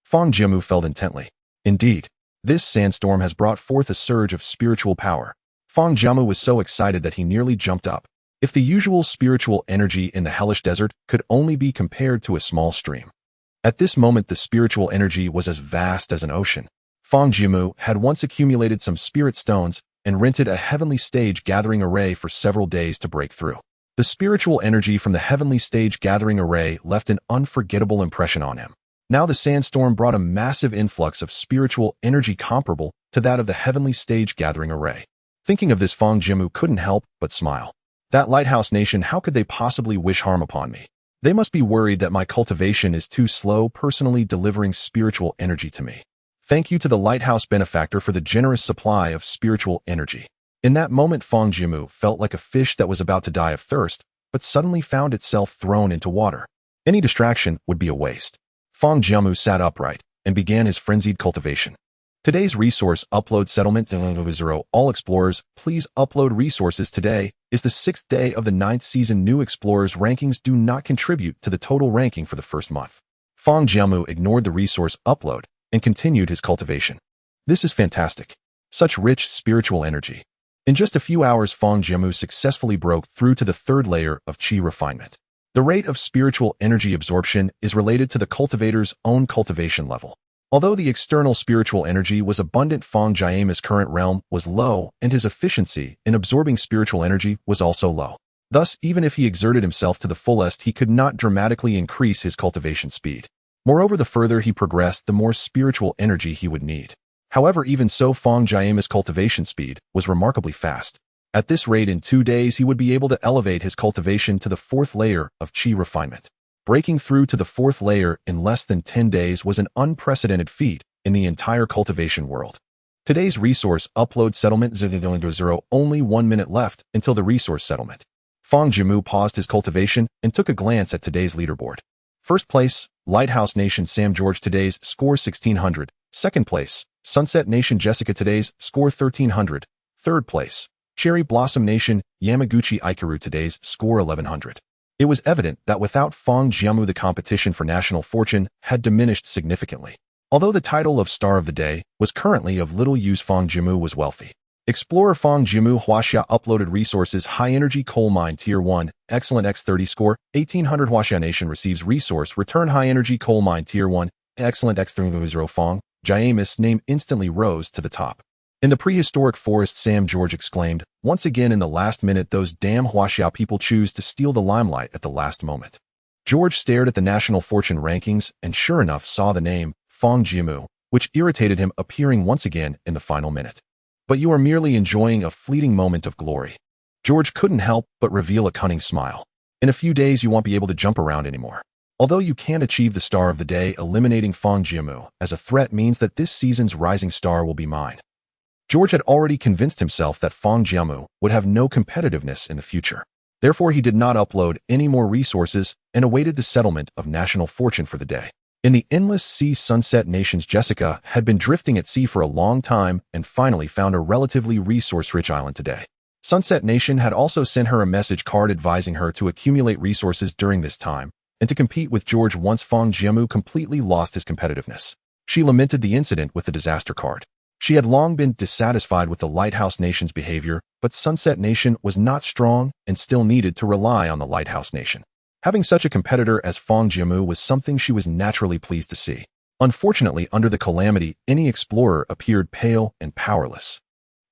Fang Jiamu felt intently. Indeed, this sandstorm has brought forth a surge of spiritual power. Fang Jiamu was so excited that he nearly jumped up. If the usual spiritual energy in the hellish desert could only be compared to a small stream. At this moment, the spiritual energy was as vast as an ocean. Fang Jiamu had once accumulated some spirit stones and rented a heavenly stage gathering array for several days to break through. The spiritual energy from the heavenly stage gathering array left an unforgettable impression on him. Now the sandstorm brought a massive influx of spiritual energy comparable to that of the heavenly stage gathering array. Thinking of this, Fang Jiamu couldn't help but smile. That lighthouse nation, how could they possibly wish harm upon me? They must be worried that my cultivation is too slow personally delivering spiritual energy to me. Thank you to the lighthouse benefactor for the generous supply of spiritual energy. In that moment, Fang Jiamu felt like a fish that was about to die of thirst, but suddenly found itself thrown into water. Any distraction would be a waste. Fang Jiamu sat upright and began his frenzied cultivation. Today's resource upload settlement 0. All explorers, please upload resources. Today is the 6th day of the 9th season. New explorers rankings do not contribute to the total ranking for the first month. Fang Jiamu ignored the resource upload and continued his cultivation. This is fantastic. Such rich spiritual energy. In just a few hours, Fang Jiamu successfully broke through to the 3rd layer of qi refinement. The rate of spiritual energy absorption is related to the cultivator's own cultivation level. Although the external spiritual energy was abundant, Fang Jiamu's current realm was low, and his efficiency in absorbing spiritual energy was also low. Thus, even if he exerted himself to the fullest, he could not dramatically increase his cultivation speed. Moreover, the further he progressed, the more spiritual energy he would need. However, even so, Fang Jiamu's cultivation speed was remarkably fast. At this rate, in 2 days, he would be able to elevate his cultivation to the 4th layer of qi refinement. Breaking through to the 4th layer in less than 10 days was an unprecedented feat in the entire cultivation world. Today's resource upload settlement 0. Only 1 minute left until the resource settlement. Fang Jiamu paused his cultivation and took a glance at today's leaderboard. First place, Lighthouse Nation Sam George, today's score 1600. Second place, Sunset Nation Jessica, today's score 1300. Third place, Cherry Blossom Nation Yamaguchi Ikaru, today's score 1100. It was evident that without Fang Jiamu, the competition for national fortune had diminished significantly. Although the title of Star of the Day was currently of little use, Fang Jiamu was wealthy. Explorer Fang Jiamu Huaxia uploaded resources. High Energy Coal Mine Tier 1, Excellent X30 score, 1800. Huaxia Nation receives resource return. High Energy Coal Mine Tier 1, Excellent X30. Fang Jiamu's name instantly rose to the top. In the prehistoric forest, Sam George exclaimed, once again in the last minute, those damn Huaxia people choose to steal the limelight at the last moment. George stared at the national fortune rankings and sure enough saw the name, Fang Jiamu, which irritated him, appearing once again in the final minute. But you are merely enjoying a fleeting moment of glory. George couldn't help but reveal a cunning smile. In a few days you won't be able to jump around anymore. Although you can't achieve the Star of the Day, eliminating Fang Jiamu as a threat means that this season's rising star will be mine. George had already convinced himself that Fang Jiamu would have no competitiveness in the future. Therefore, he did not upload any more resources and awaited the settlement of national fortune for the day. In the endless sea, Sunset Nation's Jessica had been drifting at sea for a long time and finally found a relatively resource-rich island today. Sunset Nation had also sent her a message card advising her to accumulate resources during this time and to compete with George once Fang Jiamu completely lost his competitiveness. She lamented the incident with the disaster card. She had long been dissatisfied with the Lighthouse Nation's behavior, but Sunset Nation was not strong and still needed to rely on the Lighthouse Nation. Having such a competitor as Fang Jiamu was something she was naturally pleased to see. Unfortunately, under the calamity, any explorer appeared pale and powerless.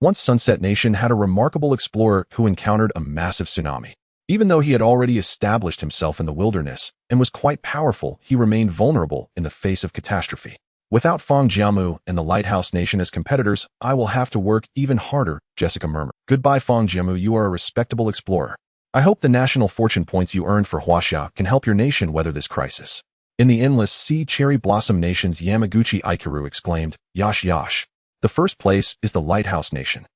Once Sunset Nation had a remarkable explorer who encountered a massive tsunami. Even though he had already established himself in the wilderness and was quite powerful, he remained vulnerable in the face of catastrophe. Without Fang Jiamu and the Lighthouse Nation as competitors, I will have to work even harder, Jessica murmured. Goodbye, Fang Jiamu, you are a respectable explorer. I hope the national fortune points you earned for Huaxia can help your nation weather this crisis. In the endless sea, Cherry Blossom Nation's Yamaguchi Ikaru exclaimed, Yash Yash. The first place is the Lighthouse Nation.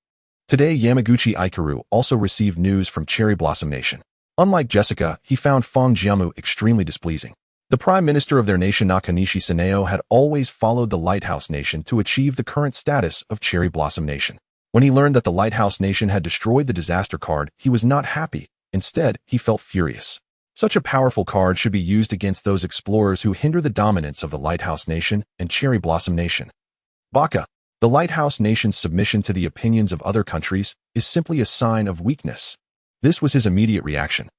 Today, Yamaguchi Ikaru also received news from Cherry Blossom Nation. Unlike Jessica, he found Fang Jiamu extremely displeasing. The prime minister of their nation, Nakanishi Saneo, had always followed the Lighthouse Nation to achieve the current status of Cherry Blossom Nation. When he learned that the Lighthouse Nation had destroyed the disaster card, he was not happy. Instead, he felt furious. Such a powerful card should be used against those explorers who hinder the dominance of the Lighthouse Nation and Cherry Blossom Nation. Baka. The lighthouse nation's submission to the opinions of other countries is simply a sign of weakness. This was his immediate reaction.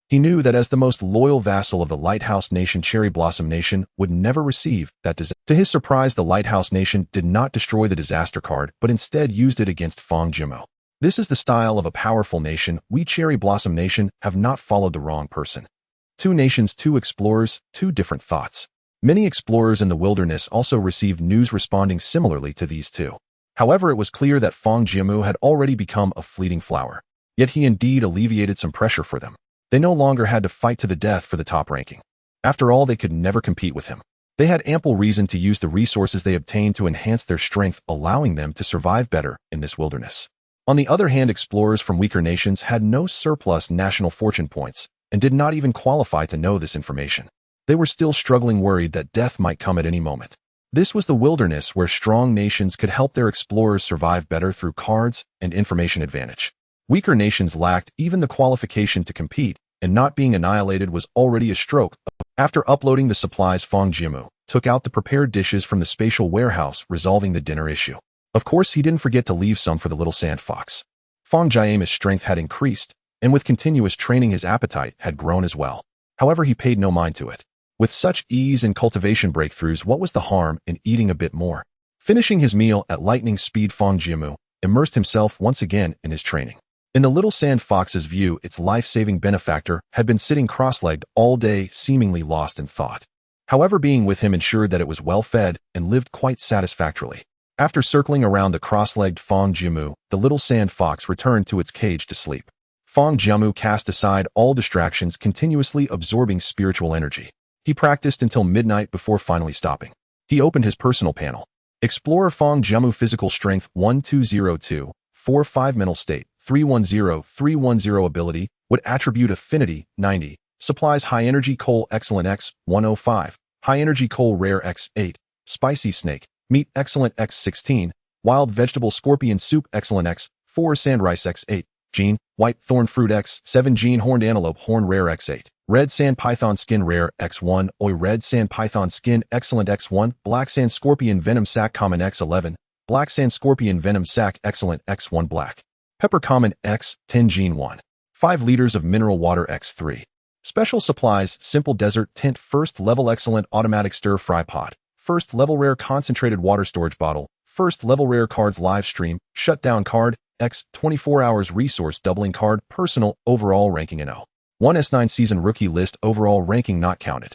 He knew that as the most loyal vassal of the lighthouse nation, Cherry Blossom Nation would never receive that disaster. To his surprise, the lighthouse nation did not destroy the disaster card, but instead used it against Fang Jiamu. This is the style of a powerful nation. We Cherry Blossom Nation have not followed the wrong person. Two nations, two explorers, two different thoughts. Many explorers in the wilderness also received news responding similarly to these two. However, it was clear that Fang Jiamu had already become a fleeting flower. Yet he indeed alleviated some pressure for them. They no longer had to fight to the death for the top ranking. After all, they could never compete with him. They had ample reason to use the resources they obtained to enhance their strength, allowing them to survive better in this wilderness. On the other hand, explorers from weaker nations had no surplus national fortune points and did not even qualify to know this information. They were still struggling, worried that death might come at any moment. This was the wilderness where strong nations could help their explorers survive better through cards and information advantage. Weaker nations lacked even the qualification to compete, and not being annihilated was already a stroke. After uploading the supplies, Fang Jiamu took out the prepared dishes from the spatial warehouse, resolving the dinner issue. Of course, he didn't forget to leave some for the little sand fox. Fang Jiamu's strength had increased, and with continuous training his appetite had grown as well. However, he paid no mind to it. With such ease and cultivation breakthroughs, what was the harm in eating a bit more? Finishing his meal at lightning speed, Fang Jiamu immersed himself once again in his training. In the little sand fox's view, its life-saving benefactor had been sitting cross-legged all day, seemingly lost in thought. However, being with him ensured that it was well-fed and lived quite satisfactorily. After circling around the cross-legged Fang Jiamu, the little sand fox returned to its cage to sleep. Fang Jiamu cast aside all distractions, continuously absorbing spiritual energy. He practiced until midnight before finally stopping. He opened his personal panel. Explorer Fang Jiamu, physical strength 1202, 45 mental state 310 ability, would attribute affinity 90, supplies high energy coal excellent X 105, high energy coal rare X 8, spicy snake, meat excellent X 16, wild vegetable scorpion soup excellent X 4, sand rice X 8, gene, white thorn fruit X 7, gene, horned antelope horn rare X 8. Red sand python skin rare X1, oi red sand python skin excellent X1, black sand scorpion venom sac common X11, black sand scorpion venom sac excellent X1, black pepper common X10, gene 1. 5 liters of mineral water X3. Special supplies, simple desert tent, first level excellent automatic stir fry pot, first level rare concentrated water storage bottle, first level rare cards live stream, shutdown card, X 24 hours resource doubling card, personal, overall ranking NO. 1S9 season rookie list, overall ranking not counted.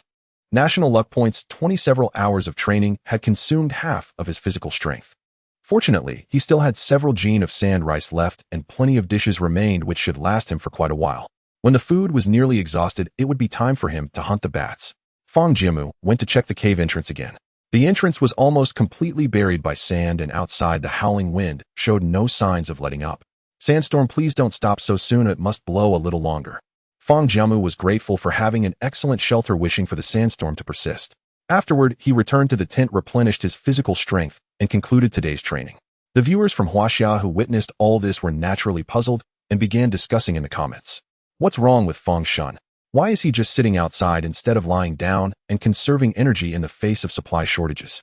National luck points, 20 several hours of training had consumed half of his physical strength. Fortunately, he still had several gene of sand rice left and plenty of dishes remained which should last him for quite a while. When the food was nearly exhausted, it would be time for him to hunt the bats. Fang Jiamu went to check the cave entrance again. The entrance was almost completely buried by sand, and outside the howling wind showed no signs of letting up. Sandstorm, please don't stop so soon, it must blow a little longer. Fang Jiamu was grateful for having an excellent shelter, wishing for the sandstorm to persist. Afterward, he returned to the tent, replenished his physical strength, and concluded today's training. The viewers from Huaxia who witnessed all this were naturally puzzled and began discussing in the comments. What's wrong with Fang Shun? Why is he just sitting outside instead of lying down and conserving energy in the face of supply shortages?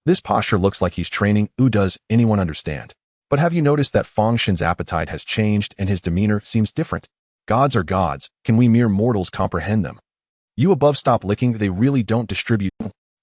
This posture looks like he's training. Does anyone understand? But have you noticed that Fang Shun's appetite has changed and his demeanor seems different? Gods are gods. Can we mere mortals comprehend them? You above, stop licking. They really don't distribute.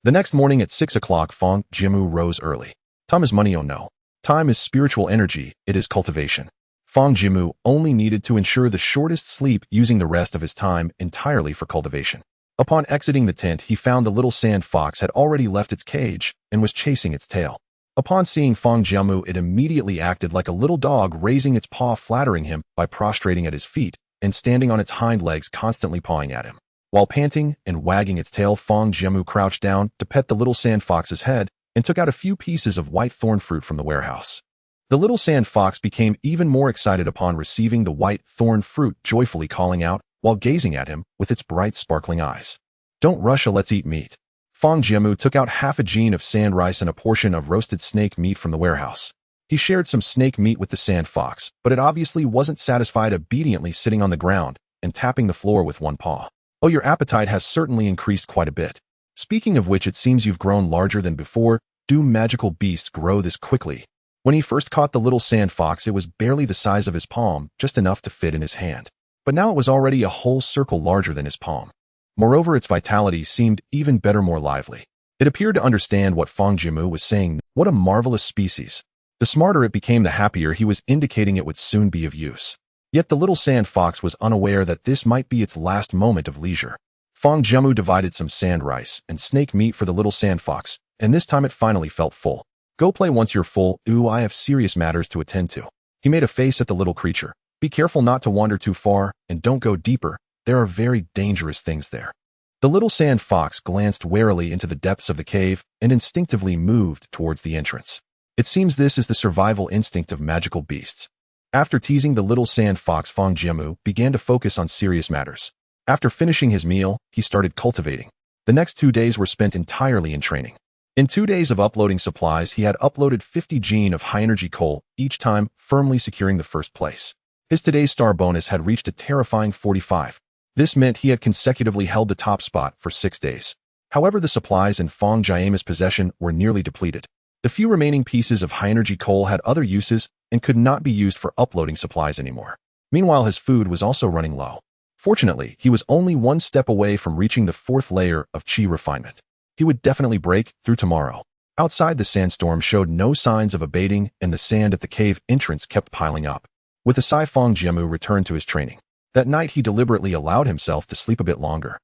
The next morning at 6 o'clock, Fang Jiamu rose early. Time is money, oh no. Time is spiritual energy. It is cultivation. Fang Jiamu only needed to ensure the shortest sleep, using the rest of his time entirely for cultivation. Upon exiting the tent, he found the little sand fox had already left its cage and was chasing its tail. Upon seeing Fang Jiamu, it immediately acted like a little dog, raising its paw, flattering him by prostrating at his feet and standing on its hind legs, constantly pawing at him. While panting and wagging its tail, Fang Jiamu crouched down to pet the little sand fox's head and took out a few pieces of white thorn fruit from the warehouse. The little sand fox became even more excited upon receiving the white thorn fruit, joyfully calling out while gazing at him with its bright, sparkling eyes. Don't rush, let's eat meat. Fang Jiamu took out half a gene of sand rice and a portion of roasted snake meat from the warehouse. He shared some snake meat with the sand fox, but it obviously wasn't satisfied, obediently sitting on the ground and tapping the floor with one paw. Oh, your appetite has certainly increased quite a bit. Speaking of which, it seems you've grown larger than before. do magical beasts grow this quickly? When he first caught the little sand fox, it was barely the size of his palm, just enough to fit in his hand. But now it was already a whole circle larger than his palm. Moreover, its vitality seemed even better, more lively. It appeared to understand what Fang Jiamu was saying. What a marvelous species. The smarter it became, the happier he was, indicating it would soon be of use. Yet the little sand fox was unaware that this might be its last moment of leisure. Fang Jiamu divided some sand rice and snake meat for the little sand fox, and this time it finally felt full. Go play once you're full. Ooh, I have serious matters to attend to. He made a face at the little creature. Be careful not to wander too far, and don't go deeper. There are very dangerous things there. The little sand fox glanced warily into the depths of the cave and instinctively moved towards the entrance. It seems this is the survival instinct of magical beasts. After teasing the little sand fox, Fang Jiamu began to focus on serious matters. After finishing his meal, he started cultivating. The next 2 days were spent entirely in training. In 2 days of uploading supplies, he had uploaded 50 gene of high-energy coal, each time firmly securing the first place. His today's star bonus had reached a terrifying 45. This meant he had consecutively held the top spot for 6 days. However, the supplies in Fang Jiamu's possession were nearly depleted. The few remaining pieces of high-energy coal had other uses and could not be used for uploading supplies anymore. Meanwhile, his food was also running low. Fortunately, he was only 1 step away from reaching the 4th layer of chi refinement. He would definitely break through tomorrow. Outside, the sandstorm showed no signs of abating, and the sand at the cave entrance kept piling up. With a sigh, Fang Jiamu returned to his training. That night, he deliberately allowed himself to sleep a bit longer.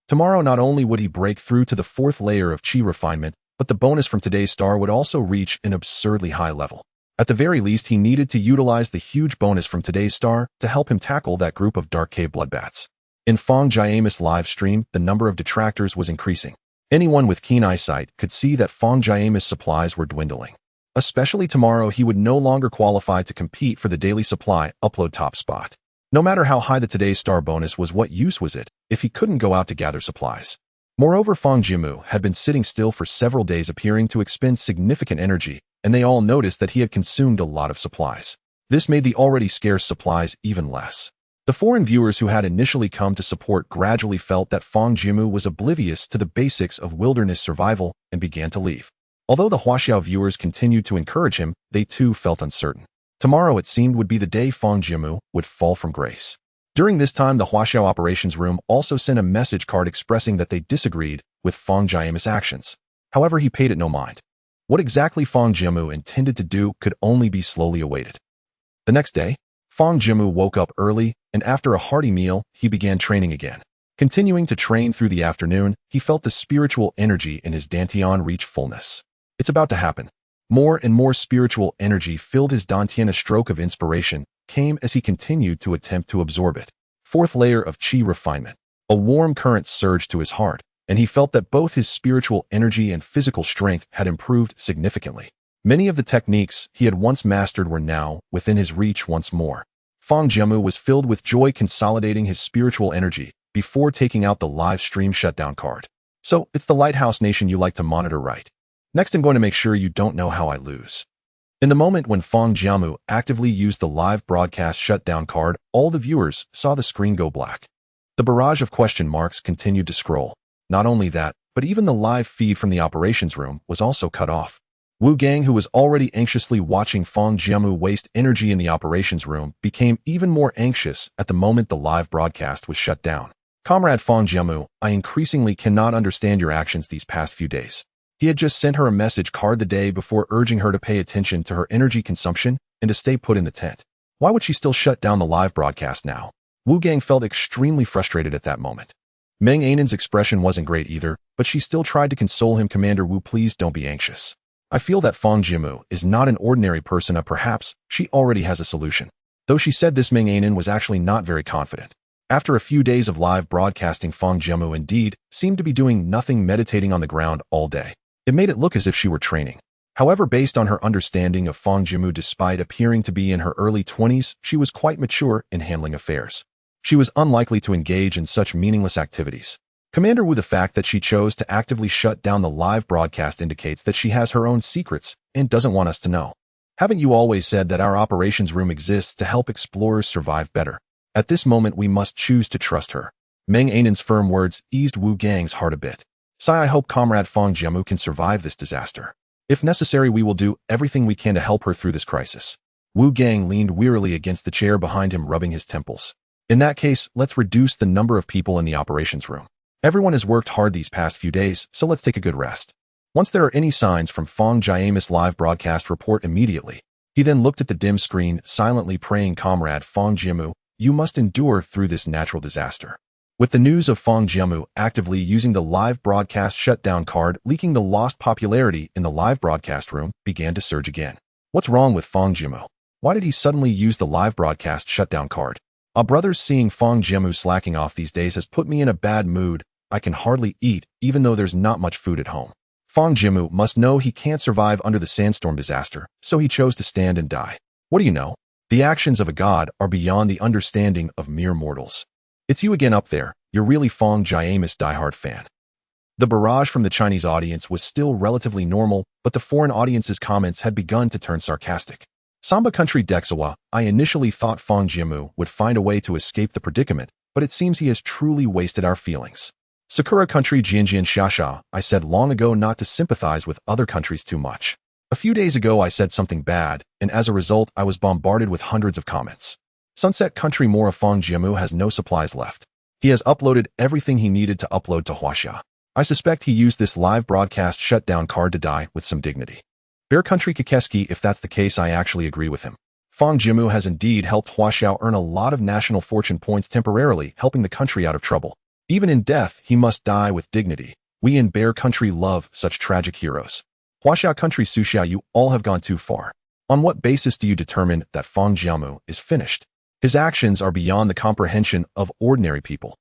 Tomorrow, not only would he break through to the 4th layer of chi refinement, but the bonus from today's star would also reach an absurdly high level. At the very least, he needed to utilize the huge bonus from today's star to help him tackle that group of dark cave bloodbats. In Fang Jiamu's live stream, the number of detractors was increasing. Anyone with keen eyesight could see that Fang Jiamu's supplies were dwindling. Especially tomorrow, he would no longer qualify to compete for the daily supply upload top spot. No matter how high the today's star bonus was, what use was it if he couldn't go out to gather supplies? Moreover, Fang Jiamu had been sitting still for several days, appearing to expend significant energy, and they all noticed that he had consumed a lot of supplies. This made the already scarce supplies even less. The foreign viewers who had initially come to support gradually felt that Fang Jiamu was oblivious to the basics of wilderness survival and began to leave. Although the Huaxia viewers continued to encourage him, they too felt uncertain. Tomorrow, it seemed, would be the day Fang Jiamu would fall from grace. During this time, the Huaxia operations room also sent a message card expressing that they disagreed with Fang Jiamu's actions. However, he paid it no mind. What exactly Fang Jiamu intended to do could only be slowly awaited. The next day, Fang Jiamu woke up early, and after a hearty meal, he began training again. Continuing to train through the afternoon, he felt the spiritual energy in his dantian reach fullness. It's about to happen. More and more spiritual energy filled his dantian. A stroke of inspiration came as he continued to attempt to absorb it. 4th layer of chi refinement. A warm current surged to his heart, and he felt that both his spiritual energy and physical strength had improved significantly. Many of the techniques he had once mastered were now within his reach once more. Fang Jiamu was filled with joy, consolidating his spiritual energy before taking out the live stream shutdown card. So, it's the Lighthouse Nation you like to monitor, right? Next, I'm going to make sure you don't know how I lose. In the moment when Fang Jiamu actively used the live broadcast shutdown card, all the viewers saw the screen go black. The barrage of question marks continued to scroll. Not only that, but even the live feed from the operations room was also cut off. Wu Gang, who was already anxiously watching Fang Jiamu waste energy in the operations room, became even more anxious at the moment the live broadcast was shut down. Comrade Fang Jiamu, I increasingly cannot understand your actions these past few days. He had just sent her a message card the day before urging her to pay attention to her energy consumption and to stay put in the tent. Why would she still shut down the live broadcast now? Wu Gang felt extremely frustrated at that moment. Meng Ainan's expression wasn't great either, but she still tried to console him. Commander Wu, please don't be anxious. I feel that Fang Jiamu is not an ordinary person. Perhaps she already has a solution. Though she said this, Meng Ainan was actually not very confident. After a few days of live broadcasting, Fang Jiamu indeed seemed to be doing nothing, meditating on the ground all day. It made it look as if she were training. However, based on her understanding of Fang Jiamu, despite appearing to be in her early 20s, she was quite mature in handling affairs. She was unlikely to engage in such meaningless activities. Commander Wu, the fact that she chose to actively shut down the live broadcast indicates that she has her own secrets and doesn't want us to know. Haven't you always said that our operations room exists to help explorers survive better? At this moment, we must choose to trust her. Meng Ainan's firm words eased Wu Gang's heart a bit. Sigh, I hope Comrade Fang Jiamu can survive this disaster. If necessary, we will do everything we can to help her through this crisis. Wu Gang leaned wearily against the chair behind him, rubbing his temples. In that case, let's reduce the number of people in the operations room. Everyone has worked hard these past few days, so let's take a good rest. Once there are any signs from Fang Jiamu's live broadcast, report immediately. He then looked at the dim screen, silently praying, Comrade Fang Jiamu, you must endure through this natural disaster. With the news of Fang Jiamu actively using the live broadcast shutdown card leaking, the lost popularity in the live broadcast room began to surge again. What's wrong with Fang Jiamu? Why did he suddenly use the live broadcast shutdown card? Brothers, seeing Fang Jiamu slacking off these days has put me in a bad mood. I can hardly eat, even though there's not much food at home. Fang Jiamu must know he can't survive under the sandstorm disaster, so he chose to stand and die. What do you know? The actions of a god are beyond the understanding of mere mortals. It's you again up there. You're really Fang Jiamu's diehard fan. The barrage from the Chinese audience was still relatively normal, but the foreign audience's comments had begun to turn sarcastic. Samba country Dexawa, I initially thought Fang Jiamu would find a way to escape the predicament, but it seems he has truly wasted our feelings. Sakura country Jianjian Xia, I said long ago not to sympathize with other countries too much. A few days ago I said something bad, and as a result I was bombarded with hundreds of comments. Sunset country Mora, Fang Jiamu has no supplies left. He has uploaded everything he needed to upload to Huaxia. I suspect he used this live broadcast shutdown card to die with some dignity. Bear country Kakeski, if that's the case, I actually agree with him. Fang Jiamu has indeed helped Huaxia earn a lot of national fortune points, temporarily helping the country out of trouble. Even in death, he must die with dignity. We in Bear country love such tragic heroes. Huaxia country Suxia, you all have gone too far. On what basis do you determine that Fang Jiamu is finished? His actions are beyond the comprehension of ordinary people.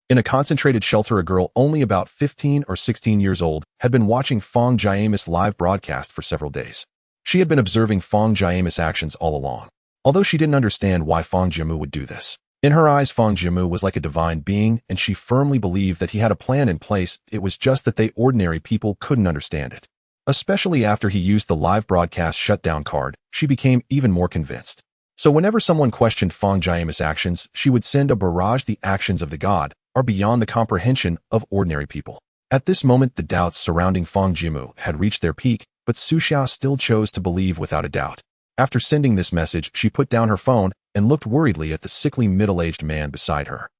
In a concentrated shelter, a girl only about 15 or 16 years old had been watching Fang Jiamu's live broadcast for several days. She had been observing Fang Jiamu's actions all along, although she didn't understand why Fang Jiamu would do this. In her eyes, Fang Jiamu was like a divine being, and she firmly believed that he had a plan in place. It was just that they ordinary people couldn't understand it. Especially after he used the live broadcast shutdown card, she became even more convinced. So whenever someone questioned Fang Jiamu's actions, she would send a barrage. The actions of the god are beyond the comprehension of ordinary people. At this moment, the doubts surrounding Fang Jiamu had reached their peak, but Suxia still chose to believe without a doubt. After sending this message, she put down her phone and looked worriedly at the sickly middle-aged man beside her.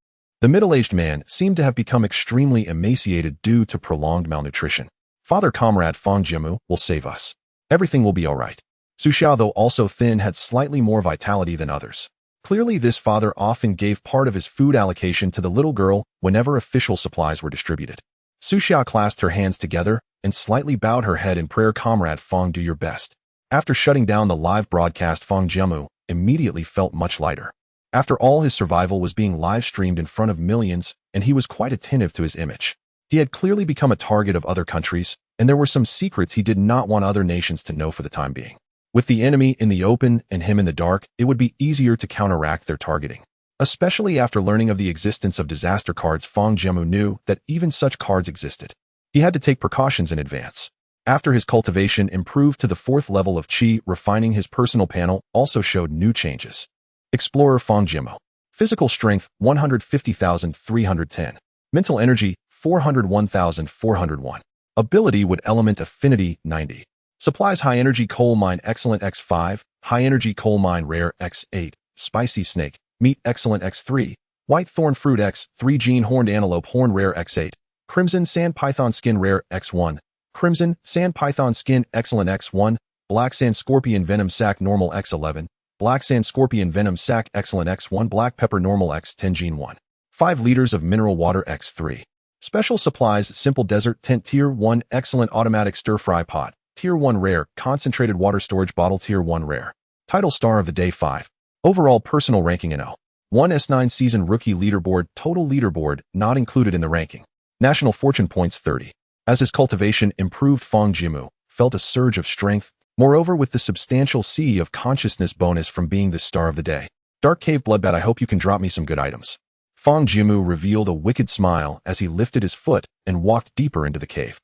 The middle-aged man seemed to have become extremely emaciated due to prolonged malnutrition. Father, Comrade Fang Jiamu will save us. Everything will be all right. Suxia, though also thin, had slightly more vitality than others. Clearly, this father often gave part of his food allocation to the little girl whenever official supplies were distributed. Suxia clasped her hands together and slightly bowed her head in prayer. Comrade Fang, do your best. After shutting down the live broadcast, Fang Jiamu immediately felt much lighter. After all, his survival was being live-streamed in front of millions, and he was quite attentive to his image. He had clearly become a target of other countries, and there were some secrets he did not want other nations to know for the time being. With the enemy in the open and him in the dark, it would be easier to counteract their targeting. Especially after learning of the existence of disaster cards, Fang Jiamu knew that even such cards existed. He had to take precautions in advance. After his cultivation improved to the 4th level of Qi, refining his personal panel also showed new changes. Explorer Fang Jiamu. Physical strength, 150,310. Mental energy, 401,401. Ability wood element affinity, 90. Supplies high energy coal mine excellent X5, high energy coal mine rare X8, spicy snake, meat excellent X3, white thorn fruit X3, gene horned antelope horn rare X8, crimson sand python skin rare X1, crimson sand python skin excellent X1, black sand scorpion venom sac normal X11, black sand scorpion venom sac excellent X1, black pepper normal X10, gene 1. 5 liters of mineral water X3. Special supplies simple desert tent tier 1 excellent automatic stir fry pot, tier 1 rare, concentrated water storage bottle tier 1 rare. Title star of the day 5. Overall personal ranking in 1 S9 season rookie leaderboard, total leaderboard, not included in the ranking. National fortune points 30. As his cultivation improved, Fang Jiamu felt a surge of strength, moreover with the substantial C of consciousness bonus from being the star of the day. Dark Cave Bloodbat, I hope you can drop me some good items. Fang Jiamu revealed a wicked smile as he lifted his foot and walked deeper into the cave.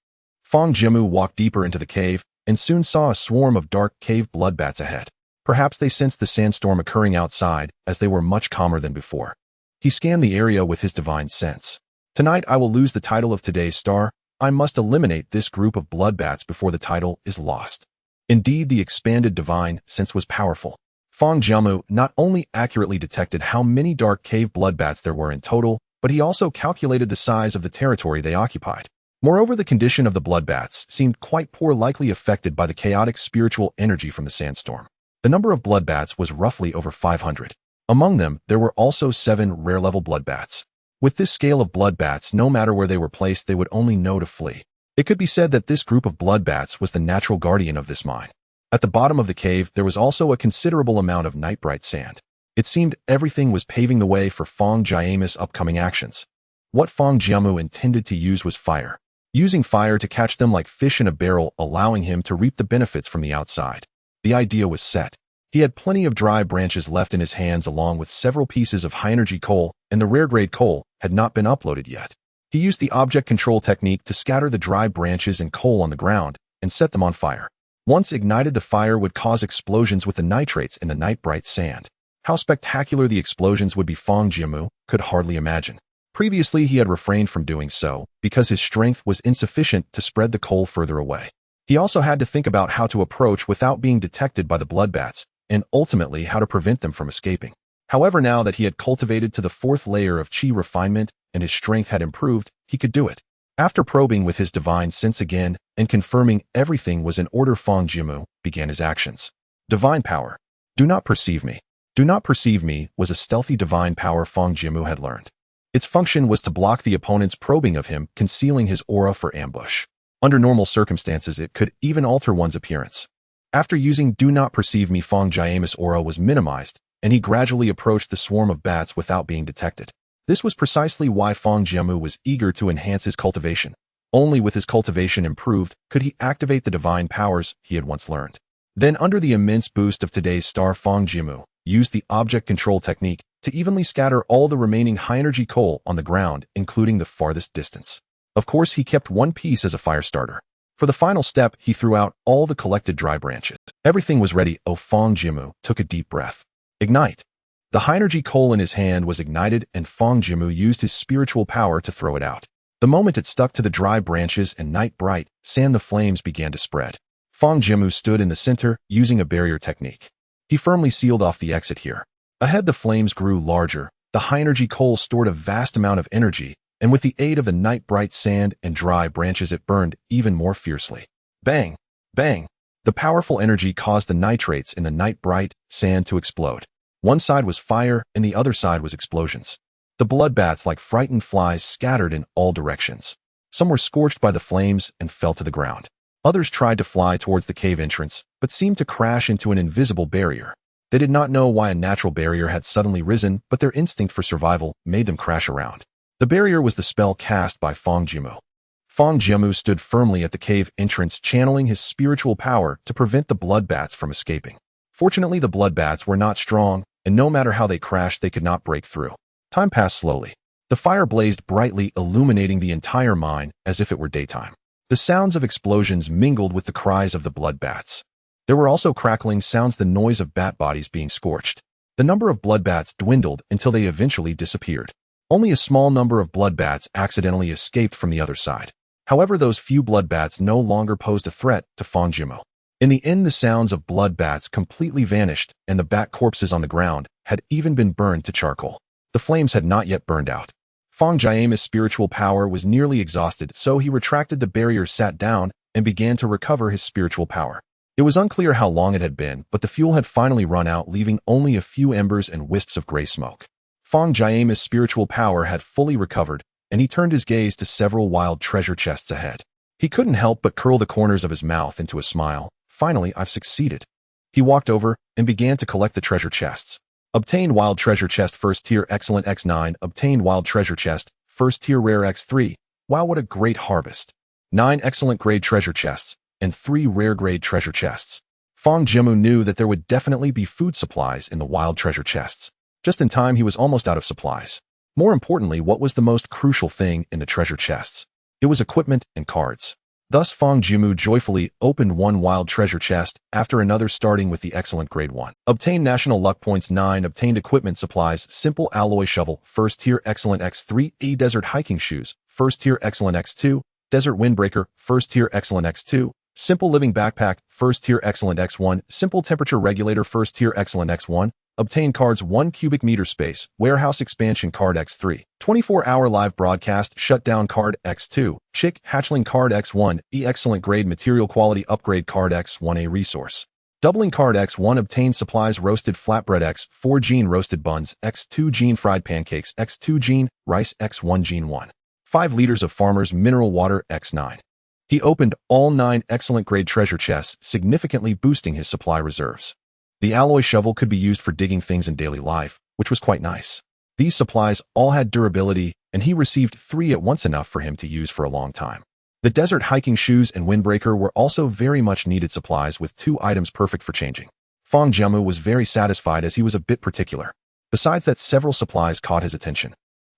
Fang Jiamu walked deeper into the cave and soon saw a swarm of dark cave bloodbats ahead. Perhaps they sensed the sandstorm occurring outside, as they were much calmer than before. He scanned the area with his divine sense. Tonight I will lose the title of today's star. I must eliminate this group of bloodbats before the title is lost. Indeed, the expanded divine sense was powerful. Fang Jiamu not only accurately detected how many dark cave bloodbats there were in total, but he also calculated the size of the territory they occupied. Moreover, the condition of the bloodbats seemed quite poor, likely affected by the chaotic spiritual energy from the sandstorm. The number of bloodbats was roughly over 500. Among them, there were also 7 rare-level bloodbats. With this scale of bloodbats, no matter where they were placed, they would only know to flee. It could be said that this group of bloodbats was the natural guardian of this mine. At the bottom of the cave, there was also a considerable amount of night-bright sand. It seemed everything was paving the way for Fang Jiamu's upcoming actions. What Fang Jiamu intended to use was fire. Using fire to catch them like fish in a barrel, allowing him to reap the benefits from the outside. The idea was set. He had plenty of dry branches left in his hands along with several pieces of high-energy coal, and the rare-grade coal had not been uploaded yet. He used the object control technique to scatter the dry branches and coal on the ground and set them on fire. Once ignited, the fire would cause explosions with the nitrates in the night-bright sand. How spectacular the explosions would be, Fang Jiamu could hardly imagine. Previously, he had refrained from doing so because his strength was insufficient to spread the coal further away. He also had to think about how to approach without being detected by the bloodbats, and ultimately how to prevent them from escaping. However, now that he had cultivated to the 4th layer of Qi refinement and his strength had improved, he could do it. After probing with his divine sense again and confirming everything was in order, Fang Jiamu began his actions. Divine power. Do not perceive me. Do not perceive me was a stealthy divine power Fang Jiamu had learned. Its function was to block the opponent's probing of him, concealing his aura for ambush. Under normal circumstances, it could even alter one's appearance. After using Do Not Perceive Me, Fang Jiamu's aura was minimized, and he gradually approached the swarm of bats without being detected. This was precisely why Fang Jiamu was eager to enhance his cultivation. Only with his cultivation improved could he activate the divine powers he had once learned. Then, under the immense boost of today's star, Fang Jiamu used the object control technique to evenly scatter all the remaining high-energy coal on the ground, including the farthest distance. Of course, he kept one piece as a fire starter. For the final step, he threw out all the collected dry branches. Everything was ready. Fang Jiamu took a deep breath. Ignite. The high-energy coal in his hand was ignited, and Fang Jiamu used his spiritual power to throw it out. The moment it stuck to the dry branches and night-bright sand, the flames began to spread. Fang Jiamu stood in the center, using a barrier technique. He firmly sealed off the exit here. Ahead, the flames grew larger. The high-energy coal stored a vast amount of energy, and with the aid of the night-bright sand and dry branches, it burned even more fiercely. Bang! Bang! The powerful energy caused the nitrates in the night-bright sand to explode. One side was fire, and the other side was explosions. The bloodbats, like frightened flies, scattered in all directions. Some were scorched by the flames and fell to the ground. Others tried to fly towards the cave entrance, but seemed to crash into an invisible barrier. They did not know why a natural barrier had suddenly risen, but their instinct for survival made them crash around. The barrier was the spell cast by Fang Jiamu. Fang Jiamu stood firmly at the cave entrance, channeling his spiritual power to prevent the bloodbats from escaping. Fortunately, the bloodbats were not strong, and no matter how they crashed, they could not break through. Time passed slowly. The fire blazed brightly, illuminating the entire mine as if it were daytime. The sounds of explosions mingled with the cries of the bloodbats. There were also crackling sounds, the noise of bat bodies being scorched. The number of bloodbats dwindled until they eventually disappeared. Only a small number of bloodbats accidentally escaped from the other side. However, those few bloodbats no longer posed a threat to Fang Jiamu. In the end, the sounds of bloodbats completely vanished, and the bat corpses on the ground had even been burned to charcoal. The flames had not yet burned out. Fang Jiamu's spiritual power was nearly exhausted, so he retracted the barrier, sat down, and began to recover his spiritual power. It was unclear how long it had been, but the fuel had finally run out, leaving only a few embers and wisps of gray smoke. Fang Jiamu's spiritual power had fully recovered, and he turned his gaze to several wild treasure chests ahead. He couldn't help but curl the corners of his mouth into a smile. Finally, I've succeeded. He walked over and began to collect the treasure chests. Obtained wild treasure chest, first tier, excellent, X9. Obtained wild treasure chest, first tier, rare, X3. Wow, what a great harvest. 9 excellent grade treasure chests and 3 rare grade treasure chests. Fang Jiamu knew that there would definitely be food supplies in the wild treasure chests. Just in time, he was almost out of supplies. More importantly, what was the most crucial thing in the treasure chests? It was equipment and cards. Thus, Fang Jiamu joyfully opened one wild treasure chest after another, starting with the excellent grade 1. Obtained national luck points 9. Obtained equipment supplies, simple alloy shovel, first tier, excellent, X3. Desert hiking shoes, first tier, excellent, X2. Desert Windbreaker, First Tier Excellent X2, Simple Living Backpack, First Tier Excellent X1, Simple Temperature Regulator, First Tier Excellent X1, Obtain cards 1 cubic meter space, Warehouse Expansion card X3, 24-hour live broadcast shutdown card X2, Chick Hatchling card X1, Excellent grade material quality upgrade card X1A resource. Doubling card X1 obtain supplies roasted flatbread X4 gene roasted buns X2 gene fried pancakes X2 gene rice X1 gene 1. 5 liters of farmer's mineral water X9. He opened all 9 excellent grade treasure chests, significantly boosting his supply reserves. The alloy shovel could be used for digging things in daily life, which was quite nice. These supplies all had durability, and he received 3 at once, enough for him to use for a long time. The desert hiking shoes and windbreaker were also very much needed supplies, with 2 items perfect for changing. Fang Jiamu was very satisfied, as he was a bit particular. Besides that, several supplies caught his attention.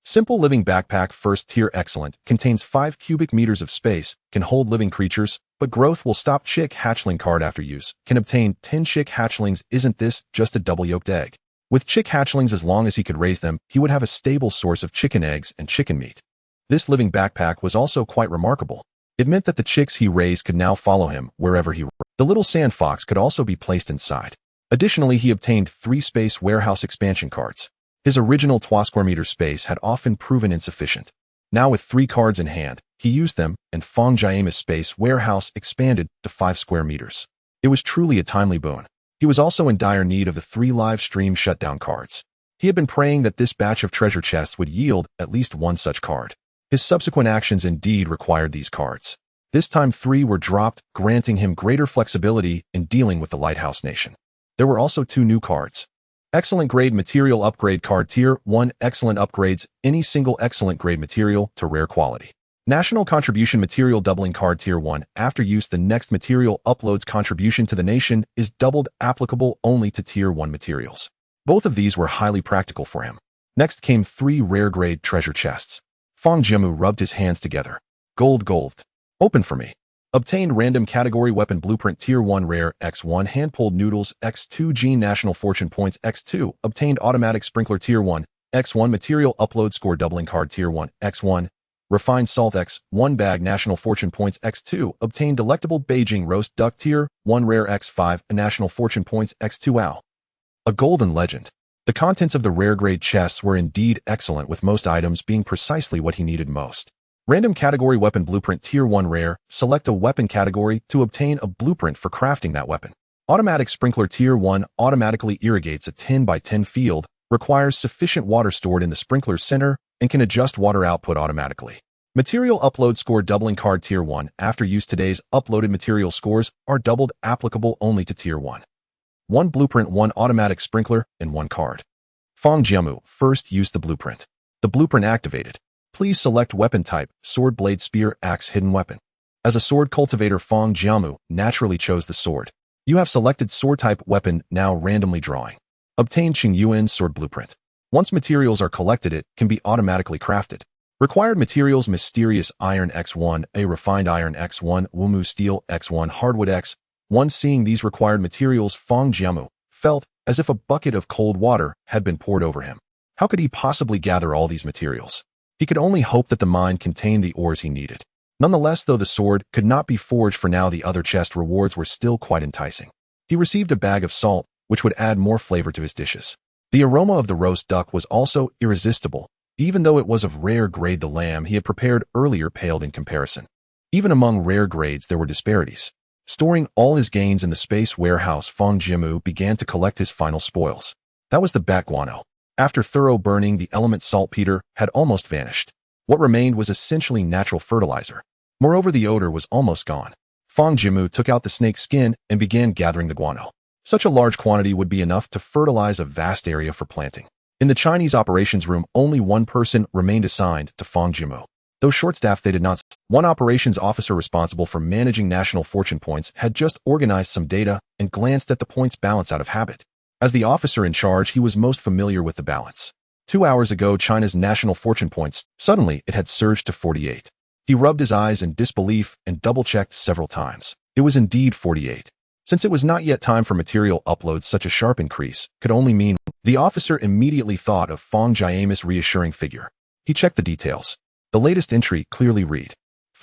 Simple Living Backpack First Tier Excellent contains 5 cubic meters of space, can hold living creatures, but growth will stop. Chick Hatchling card after use, can obtain 10 chick hatchlings. Isn't this just a double-yolked egg? With chick hatchlings, as long as he could raise them, he would have a stable source of chicken eggs and chicken meat. This living backpack was also quite remarkable. It meant that the chicks he raised could now follow him wherever he roamed. The little sand fox could also be placed inside. Additionally, he obtained 3 space warehouse expansion cards. His original 2 square meter space had often proven insufficient. Now, with 3 cards in hand, he used them, and Fang Jiamu's space warehouse expanded to 5 square meters. It was truly a timely boon. He was also in dire need of the 3 live stream shutdown cards. He had been praying that this batch of treasure chests would yield at least 1 such card. His subsequent actions indeed required these cards. This time 3 were dropped, granting him greater flexibility in dealing with the Lighthouse Nation. There were also 2 new cards. Excellent grade material upgrade card Tier 1 excellent upgrades any single excellent grade material to rare quality. National contribution material doubling card Tier 1 after use the next material uploads contribution to the nation is doubled, applicable only to Tier 1 materials. Both of these were highly practical for him. Next came 3 rare grade treasure chests. Fang Jiamu rubbed his hands together. Gold. Open for me. Obtained random category weapon blueprint Tier 1 rare X1 hand-pulled noodles X2 gene national fortune points X2 obtained automatic sprinkler Tier 1 X1 material upload score doubling card Tier 1 X1 refined salt X1 bag national fortune points X2 obtained delectable Beijing roast duck Tier 1 rare X5 national fortune points X2 ow. A golden legend. The contents of the rare grade chests were indeed excellent, with most items being precisely what he needed most. Random category weapon blueprint Tier 1 rare, select a weapon category to obtain a blueprint for crafting that weapon. Automatic sprinkler Tier 1 automatically irrigates a 10 by 10 field, requires sufficient water stored in the sprinkler center, and can adjust water output automatically. Material upload score doubling card Tier 1 after use. Today's uploaded material scores are doubled, applicable only to Tier 1. 1 blueprint, 1 automatic sprinkler, and 1 card. Fang Jiamu first used the blueprint. The blueprint activated. Please select weapon type, sword, blade, spear, axe, hidden weapon. As a sword cultivator, Fang Jiamu naturally chose the sword. You have selected sword type weapon, now randomly drawing. Obtain Qing Yuan's sword blueprint. Once materials are collected, it can be automatically crafted. Required materials: mysterious iron X1, a refined iron X1, Wumu steel X1, hardwood X1. Seeing these required materials, Fang Jiamu felt as if a bucket of cold water had been poured over him. How could he possibly gather all these materials? He could only hope that the mine contained the ores he needed. Nonetheless, though the sword could not be forged for now, the other chest rewards were still quite enticing. He received a bag of salt, which would add more flavor to his dishes. The aroma of the roast duck was also irresistible. Even though it was of rare grade, the lamb he had prepared earlier paled in comparison. Even among rare grades there were disparities. Storing all his gains in the space warehouse, Fang Jiamu began to collect his final spoils. That was the bat guano. After thorough burning, the element saltpeter had almost vanished. What remained was essentially natural fertilizer. Moreover, the odor was almost gone. Fang Jiamu took out the snake skin and began gathering the guano. Such a large quantity would be enough to fertilize a vast area for planting. In the Chinese operations room, only 1 person remained assigned to Fang Jiamu. Though short-staffed, they did not. One operations officer responsible for managing national fortune points had just organized some data and glanced at the points balance out of habit. As the officer in charge, he was most familiar with the balance. 2 hours ago, China's national fortune points, suddenly it had surged to 48. He rubbed his eyes in disbelief and double-checked several times. It was indeed 48. Since it was not yet time for material uploads, such a sharp increase could only mean. The officer immediately thought of Fang Jiamu's reassuring figure. He checked the details. The latest entry clearly read,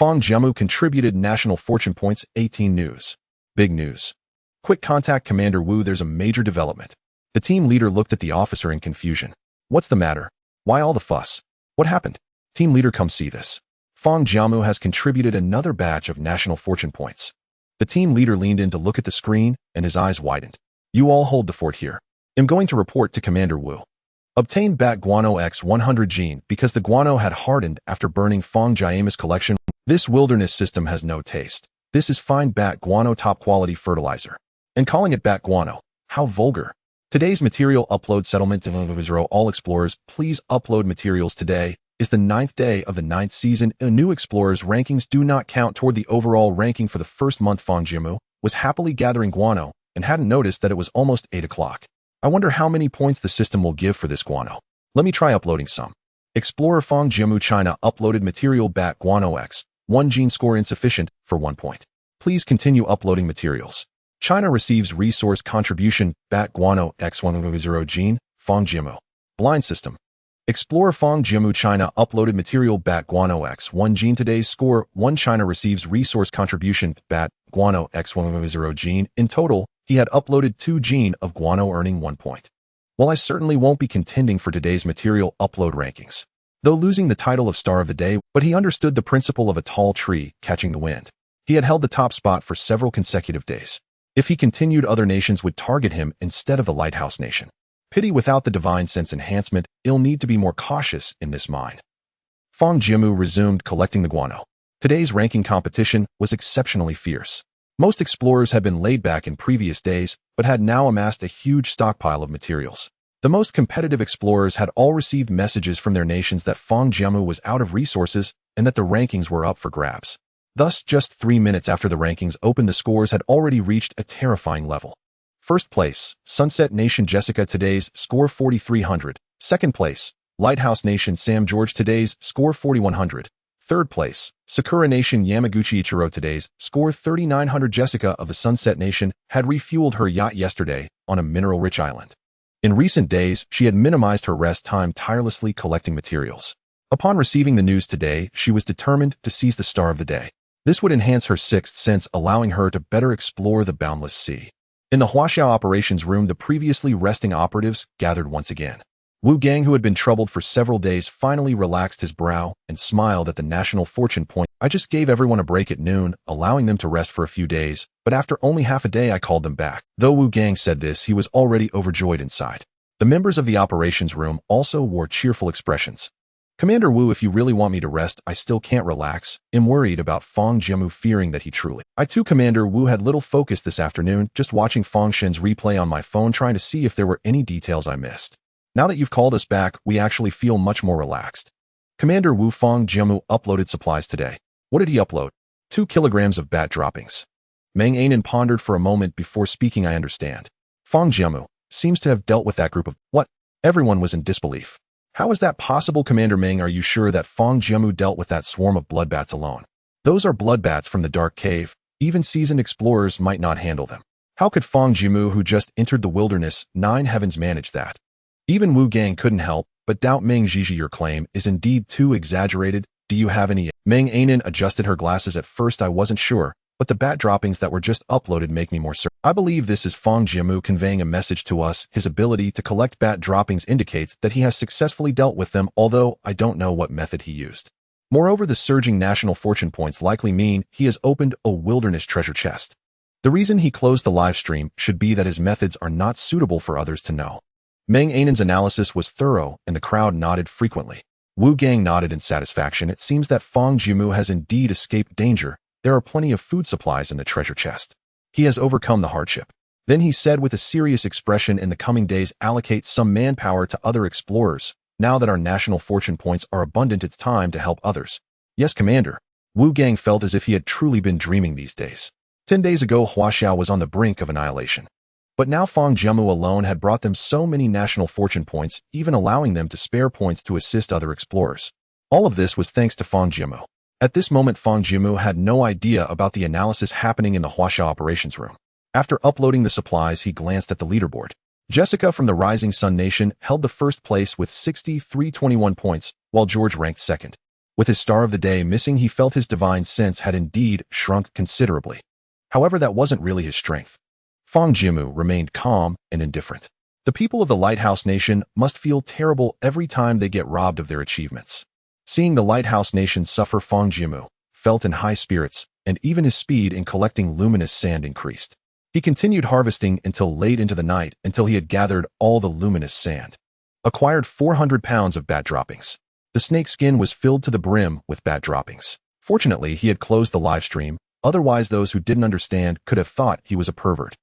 Fang Jiamu contributed national fortune points. 18 news. Big news. Quick contact Commander Wu, there's a major development. The team leader looked at the officer in confusion. What's the matter? Why all the fuss? What happened? Team leader, come see this. Fang Jiamu has contributed another batch of national fortune points. The team leader leaned in to look at the screen, and his eyes widened. You all hold the fort here. I'm going to report to Commander Wu. Obtain Bat Guano X100 gene because the guano had hardened after burning Fang Jiamu's collection. This wilderness system has no taste. This is fine bat guano, top quality fertilizer. And calling it bat guano, how vulgar. Today's material upload settlement to all explorers, please upload materials. Today is the 9th day of the 9th season. New explorers rankings do not count toward the overall ranking for the first month. Fang Jiamu was happily gathering guano and hadn't noticed that it was almost 8 o'clock. I wonder how many points the system will give for this guano. Let me try uploading some. Explorer Fang Jiamu China uploaded material bat guano X. 1 gene score insufficient for 1 point. Please continue uploading materials. China receives resource contribution bat guano X100 gene, Fang Jiamu. Blind system. Explorer Fang Jiamu China uploaded material bat guano X1 gene. Today's score 1. China receives resource contribution bat guano X100 gene. In total, he had uploaded 2 gene of guano, earning 1 point. While I certainly won't be contending for today's material upload rankings, though losing the title of Star of the Day, but he understood the principle of a tall tree catching the wind. He had held the top spot for several consecutive days. If he continued, other nations would target him instead of the Lighthouse Nation. Pity without the divine sense enhancement, he'll need to be more cautious in this mine. Fang Jiamu resumed collecting the guano. Today's ranking competition was exceptionally fierce. Most explorers had been laid back in previous days, but had now amassed a huge stockpile of materials. The most competitive explorers had all received messages from their nations that Fang Jiamu was out of resources and that the rankings were up for grabs. Thus, just 3 minutes after the rankings opened, the scores had already reached a terrifying level. First place, Sunset Nation Jessica, today's score 4,300. Second place, Lighthouse Nation Sam George, today's score 4,100. Third place, Sakura Nation Yamaguchi Ichiro, today's score 3,900. Jessica of the Sunset Nation had refueled her yacht yesterday on a mineral-rich island. In recent days, she had minimized her rest time tirelessly collecting materials. Upon receiving the news today, she was determined to seize the Star of the Day. This would enhance her sixth sense, allowing her to better explore the boundless sea. In the Huaxia operations room, the previously resting operatives gathered once again. Wu Gang, who had been troubled for several days, finally relaxed his brow and smiled at the national fortune point. I just gave everyone a break at noon, allowing them to rest for a few days, but after only half a day I called them back. Though Wu Gang said this, he was already overjoyed inside. The members of the operations room also wore cheerful expressions. Commander Wu, if you really want me to rest, I still can't relax. I'm worried about Fang Jiamu, fearing that he truly. I too, Commander Wu, had little focus this afternoon, just watching Fang Shen's replay on my phone, trying to see if there were any details I missed. Now that you've called us back, we actually feel much more relaxed. Commander Wu, Fang Jiamu uploaded supplies today. What did he upload? 2 kilograms of bat droppings. Meng Anan pondered for a moment before speaking. I understand. Fang Jiamu seems to have dealt with that group of... What? Everyone was in disbelief. How is that possible, Commander Meng? Are you sure that Fang Jiamu dealt with that swarm of bloodbats alone? Those are bloodbats from the dark cave. Even seasoned explorers might not handle them. How could Fang Jiamu, who just entered the wilderness, 9 heavens, manage that? Even Wu Gang couldn't help but doubt. Meng Jiji, your claim is indeed too exaggerated. Do you have any? Meng Anan adjusted her glasses. At first I wasn't sure, but the bat droppings that were just uploaded make me more certain. I believe this is Fang Jiamu conveying a message to us. His ability to collect bat droppings indicates that he has successfully dealt with them, although I don't know what method he used. Moreover, the surging national fortune points likely mean he has opened a wilderness treasure chest. The reason he closed the live stream should be that his methods are not suitable for others to know. Meng Anan's analysis was thorough, and the crowd nodded frequently. Wu Gang nodded in satisfaction. It seems that Fang Jiamu has indeed escaped danger. There are plenty of food supplies in the treasure chest. He has overcome the hardship. Then he said with a serious expression, in the coming days allocate some manpower to other explorers. Now that our national fortune points are abundant, it's time to help others. Yes, Commander. Wu Gang felt as if he had truly been dreaming these days. 10 days ago, Huaxia was on the brink of annihilation. But now Fang Jiamu alone had brought them so many national fortune points, even allowing them to spare points to assist other explorers. All of this was thanks to Fang Jiamu. At this moment, Fang Jiamu had no idea about the analysis happening in the Huaxia operations room. After uploading the supplies, he glanced at the leaderboard. Jessica from the Rising Sun Nation held the first place with 6,321 points, while George ranked second. With his star of the day missing, he felt his divine sense had indeed shrunk considerably. However, that wasn't really his strength. Fang Jiamu remained calm and indifferent. The people of the Lighthouse Nation must feel terrible every time they get robbed of their achievements. Seeing the Lighthouse Nation suffer, Fang Jiamu felt in high spirits, and even his speed in collecting luminous sand increased. He continued harvesting until late into the night until he had gathered all the luminous sand. Acquired 400 pounds of bat droppings. The snake skin was filled to the brim with bat droppings. Fortunately, he had closed the live stream, otherwise those who didn't understand could have thought he was a pervert.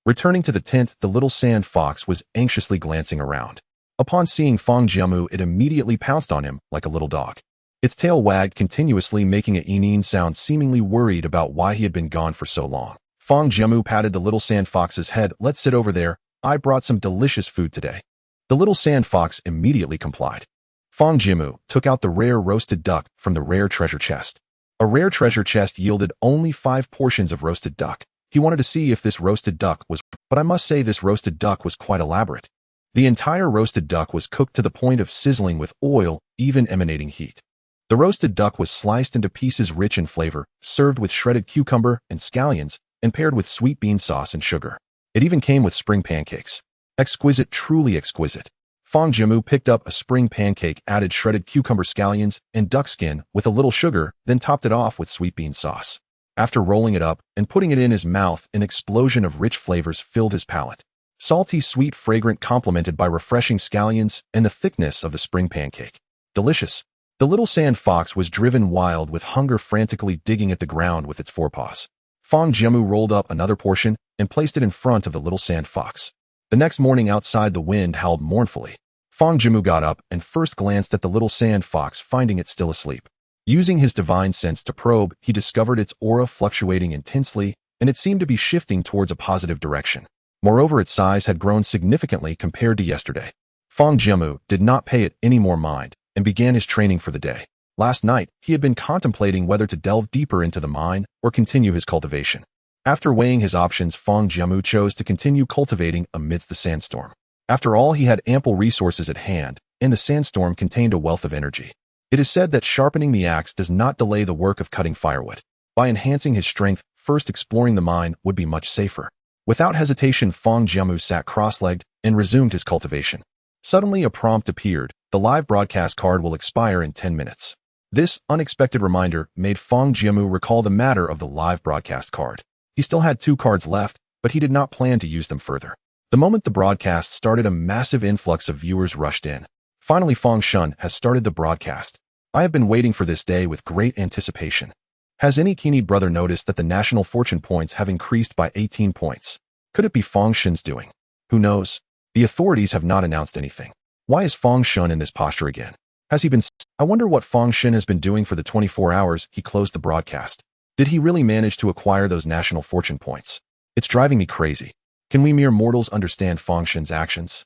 Returning to the tent, the little sand fox was anxiously glancing around. Upon seeing Fang Jiamu, it immediately pounced on him like a little dog. Its tail wagged continuously, making a "een" sound, seemingly worried about why he had been gone for so long. Fang Jiamu patted the little sand fox's head. "Let's sit over there. I brought some delicious food today." The little sand fox immediately complied. Fang Jiamu took out the rare roasted duck from the rare treasure chest. A rare treasure chest yielded only 5 portions of roasted duck. He wanted to see if this roasted duck was, but I must say this roasted duck was quite elaborate. The entire roasted duck was cooked to the point of sizzling with oil, even emanating heat. The roasted duck was sliced into pieces rich in flavor, served with shredded cucumber and scallions, and paired with sweet bean sauce and sugar. It even came with spring pancakes. Exquisite, truly exquisite. Fang Jiamu picked up a spring pancake, added shredded cucumber, scallions, and duck skin with a little sugar, then topped it off with sweet bean sauce. After rolling it up and putting it in his mouth, an explosion of rich flavors filled his palate. Salty, sweet, fragrant, complemented by refreshing scallions and the thickness of the spring pancake. Delicious. The little sand fox was driven wild with hunger, frantically digging at the ground with its forepaws. Fang Jiamu rolled up another portion and placed it in front of the little sand fox. The next morning, outside, the wind howled mournfully. Fang Jiamu got up and first glanced at the little sand fox, finding it still asleep. Using his divine sense to probe, he discovered its aura fluctuating intensely, and it seemed to be shifting towards a positive direction. Moreover, its size had grown significantly compared to yesterday. Fang Jiamu did not pay it any more mind and began his training for the day. Last night, he had been contemplating whether to delve deeper into the mine or continue his cultivation. After weighing his options, Fang Jiamu chose to continue cultivating amidst the sandstorm. After all, he had ample resources at hand, and the sandstorm contained a wealth of energy. It is said that sharpening the axe does not delay the work of cutting firewood. By enhancing his strength, first exploring the mine would be much safer. Without hesitation, Fang Jiamu sat cross-legged and resumed his cultivation. Suddenly, a prompt appeared. The live broadcast card will expire in 10 minutes. This unexpected reminder made Fang Jiamu recall the matter of the live broadcast card. He still had 2 cards left, but he did not plan to use them further. The moment the broadcast started, a massive influx of viewers rushed in. Finally, Fang Shun has started the broadcast. I have been waiting for this day with great anticipation. Has any keen brother noticed that the national fortune points have increased by 18 points? Could it be Fang Shun's doing? Who knows? The authorities have not announced anything. Why is Fang Shun in this posture again? Has he been... I wonder what Fang Shun has been doing for the 24 hours he closed the broadcast. Did he really manage to acquire those national fortune points? It's driving me crazy. Can we mere mortals understand Fang Shun's actions?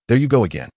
There you go again.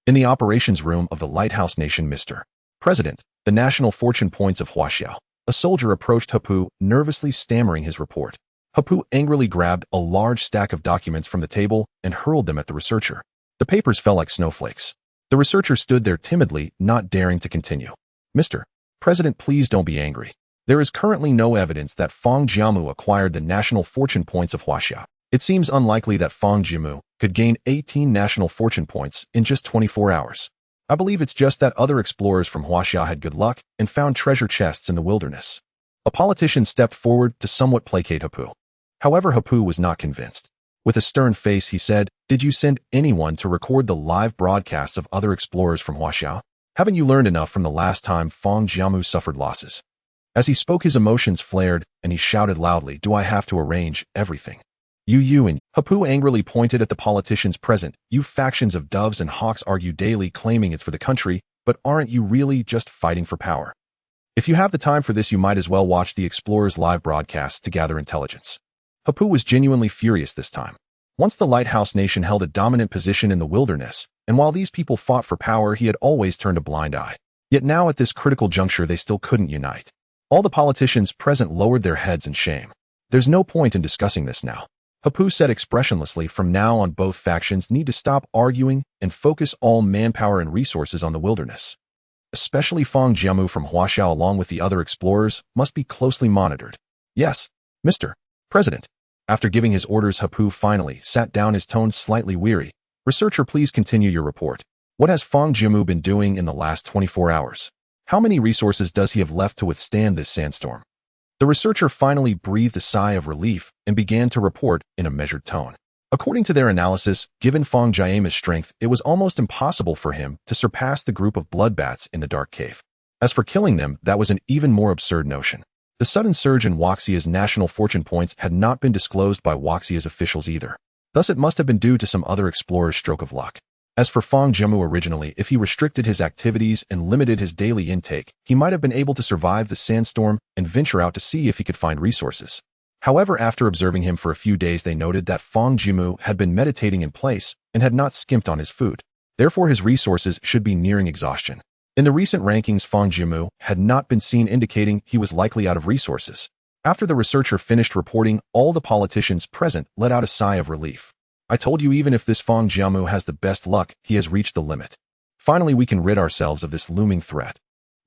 In the operations room of the Lighthouse Nation, Mr. President, the national fortune points of Huaxia. A soldier approached Hapu, nervously stammering his report. Hapu angrily grabbed a large stack of documents from the table and hurled them at the researcher. The papers fell like snowflakes. The researcher stood there timidly, not daring to continue. Mr. President, please don't be angry. There is currently no evidence that Fang Jiamu acquired the national fortune points of Huaxia. It seems unlikely that Fang Jiamu could gain 18 national fortune points in just 24 hours. I believe it's just that other explorers from Huaxia had good luck and found treasure chests in the wilderness. A politician stepped forward to somewhat placate Hapu. However, Hapu was not convinced. With a stern face, he said, "Did you send anyone to record the live broadcasts of other explorers from Huaxia? Haven't you learned enough from the last time Fang Jiamu suffered losses?" As he spoke, his emotions flared, and he shouted loudly, "Do I have to arrange everything? You and..." Hapu angrily pointed at the politicians present. "You factions of doves and hawks argue daily, claiming it's for the country, but aren't you really just fighting for power? If you have the time for this, you might as well watch the explorers' live broadcasts to gather intelligence." Hapu was genuinely furious this time. Once the Lighthouse Nation held a dominant position in the wilderness, and while these people fought for power, he had always turned a blind eye. Yet now at this critical juncture, they still couldn't unite. All the politicians present lowered their heads in shame. There's no point in discussing this now. Hapu said expressionlessly, "From now on, both factions need to stop arguing and focus all manpower and resources on the wilderness." especially Fang Jiamu from Huaxia along with the other explorers, must be closely monitored. Yes, Mr. President. After giving his orders, Hapu finally sat down, his tone slightly weary. Researcher, please continue your report. What has Fang Jiamu been doing in the last 24 hours? How many resources does he have left to withstand this sandstorm? The researcher finally breathed a sigh of relief and began to report in a measured tone. According to their analysis, given Fang Jiamu's strength, it was almost impossible for him to surpass the group of bloodbats in the dark cave. As for killing them, that was an even more absurd notion. The sudden surge in Huaxia's national fortune points had not been disclosed by Huaxia's officials either. Thus it must have been due to some other explorer's stroke of luck. As for Fang Jiamu originally, if he restricted his activities and limited his daily intake, he might have been able to survive the sandstorm and venture out to see if he could find resources. However, after observing him for a few days, they noted that Fang Jiamu had been meditating in place and had not skimped on his food. Therefore, his resources should be nearing exhaustion. In the recent rankings, Fang Jiamu had not been seen, indicating he was likely out of resources. After the researcher finished reporting, all the politicians present let out a sigh of relief. I told you, even if this Fang Jiamu has the best luck, he has reached the limit. Finally, we can rid ourselves of this looming threat.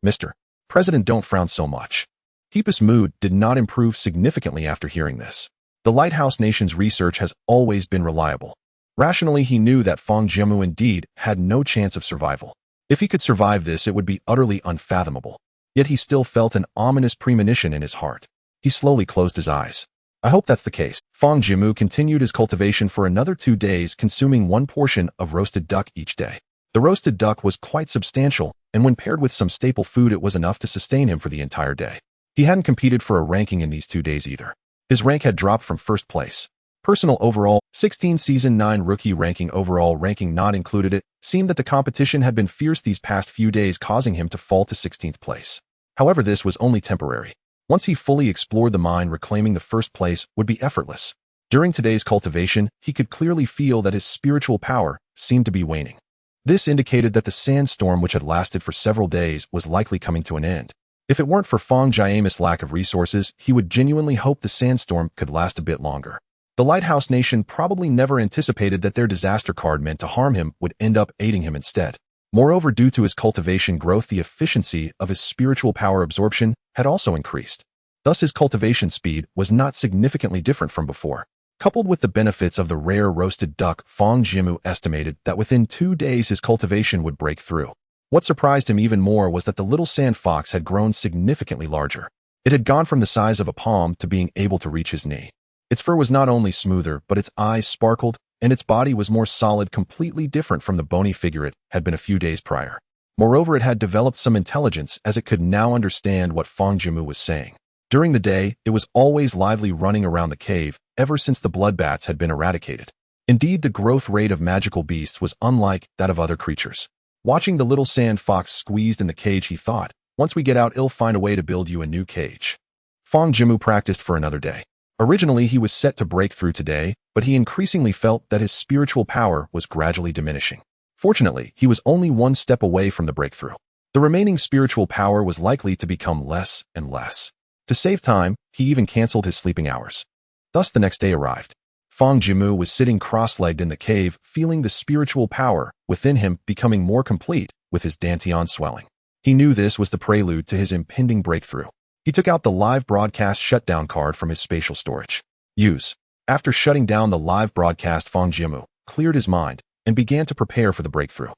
Mr. President, don't frown so much. Heepa's mood did not improve significantly after hearing this. The Lighthouse Nation's research has always been reliable. Rationally, he knew that Fang Jiamu indeed had no chance of survival. If he could survive this, it would be utterly unfathomable. Yet he still felt an ominous premonition in his heart. He slowly closed his eyes. I hope that's the case. Fang Jiamu continued his cultivation for another 2 days, consuming 1 portion of roasted duck each day. The roasted duck was quite substantial, and when paired with some staple food, it was enough to sustain him for the entire day. He hadn't competed for a ranking in these 2 days either. His rank had dropped from first place. Personal overall, 16 Season 9 rookie ranking, overall ranking not included, it seemed that the competition had been fierce these past few days, causing him to fall to 16th place. However, this was only temporary. Once he fully explored the mine, reclaiming the first place would be effortless. During today's cultivation, he could clearly feel that his spiritual power seemed to be waning. This indicated that the sandstorm, which had lasted for several days, was likely coming to an end. If it weren't for Fang Jiamu's lack of resources, he would genuinely hope the sandstorm could last a bit longer. The Lighthouse Nation probably never anticipated that their disaster card meant to harm him would end up aiding him instead. Moreover, due to his cultivation growth, the efficiency of his spiritual power absorption had also increased. Thus, his cultivation speed was not significantly different from before. Coupled with the benefits of the rare roasted duck, Fang Jiamu estimated that within 2 days his cultivation would break through. What surprised him even more was that the little sand fox had grown significantly larger. It had gone from the size of a palm to being able to reach his knee. Its fur was not only smoother, but its eyes sparkled, and its body was more solid, completely different from the bony figure it had been a few days prior. Moreover, it had developed some intelligence, as it could now understand what Fang Jiamu was saying. During the day, it was always lively, running around the cave, ever since the bloodbats had been eradicated. Indeed, the growth rate of magical beasts was unlike that of other creatures. Watching the little sand fox squeezed in the cage, he thought, once we get out, I'll find a way to build you a new cage. Fang Jiamu practiced for another day. Originally, he was set to break through today, but he increasingly felt that his spiritual power was gradually diminishing. Fortunately, he was only 1 step away from the breakthrough. The remaining spiritual power was likely to become less and less. To save time, he even canceled his sleeping hours. Thus, the next day arrived. Fang Jiamu was sitting cross-legged in the cave, feeling the spiritual power within him becoming more complete with his dantian swelling. He knew this was the prelude to his impending breakthrough. He took out the live broadcast shutdown card from his spatial storage. Use. After shutting down the live broadcast, Fang Jiamu cleared his mind and began to prepare for the breakthrough.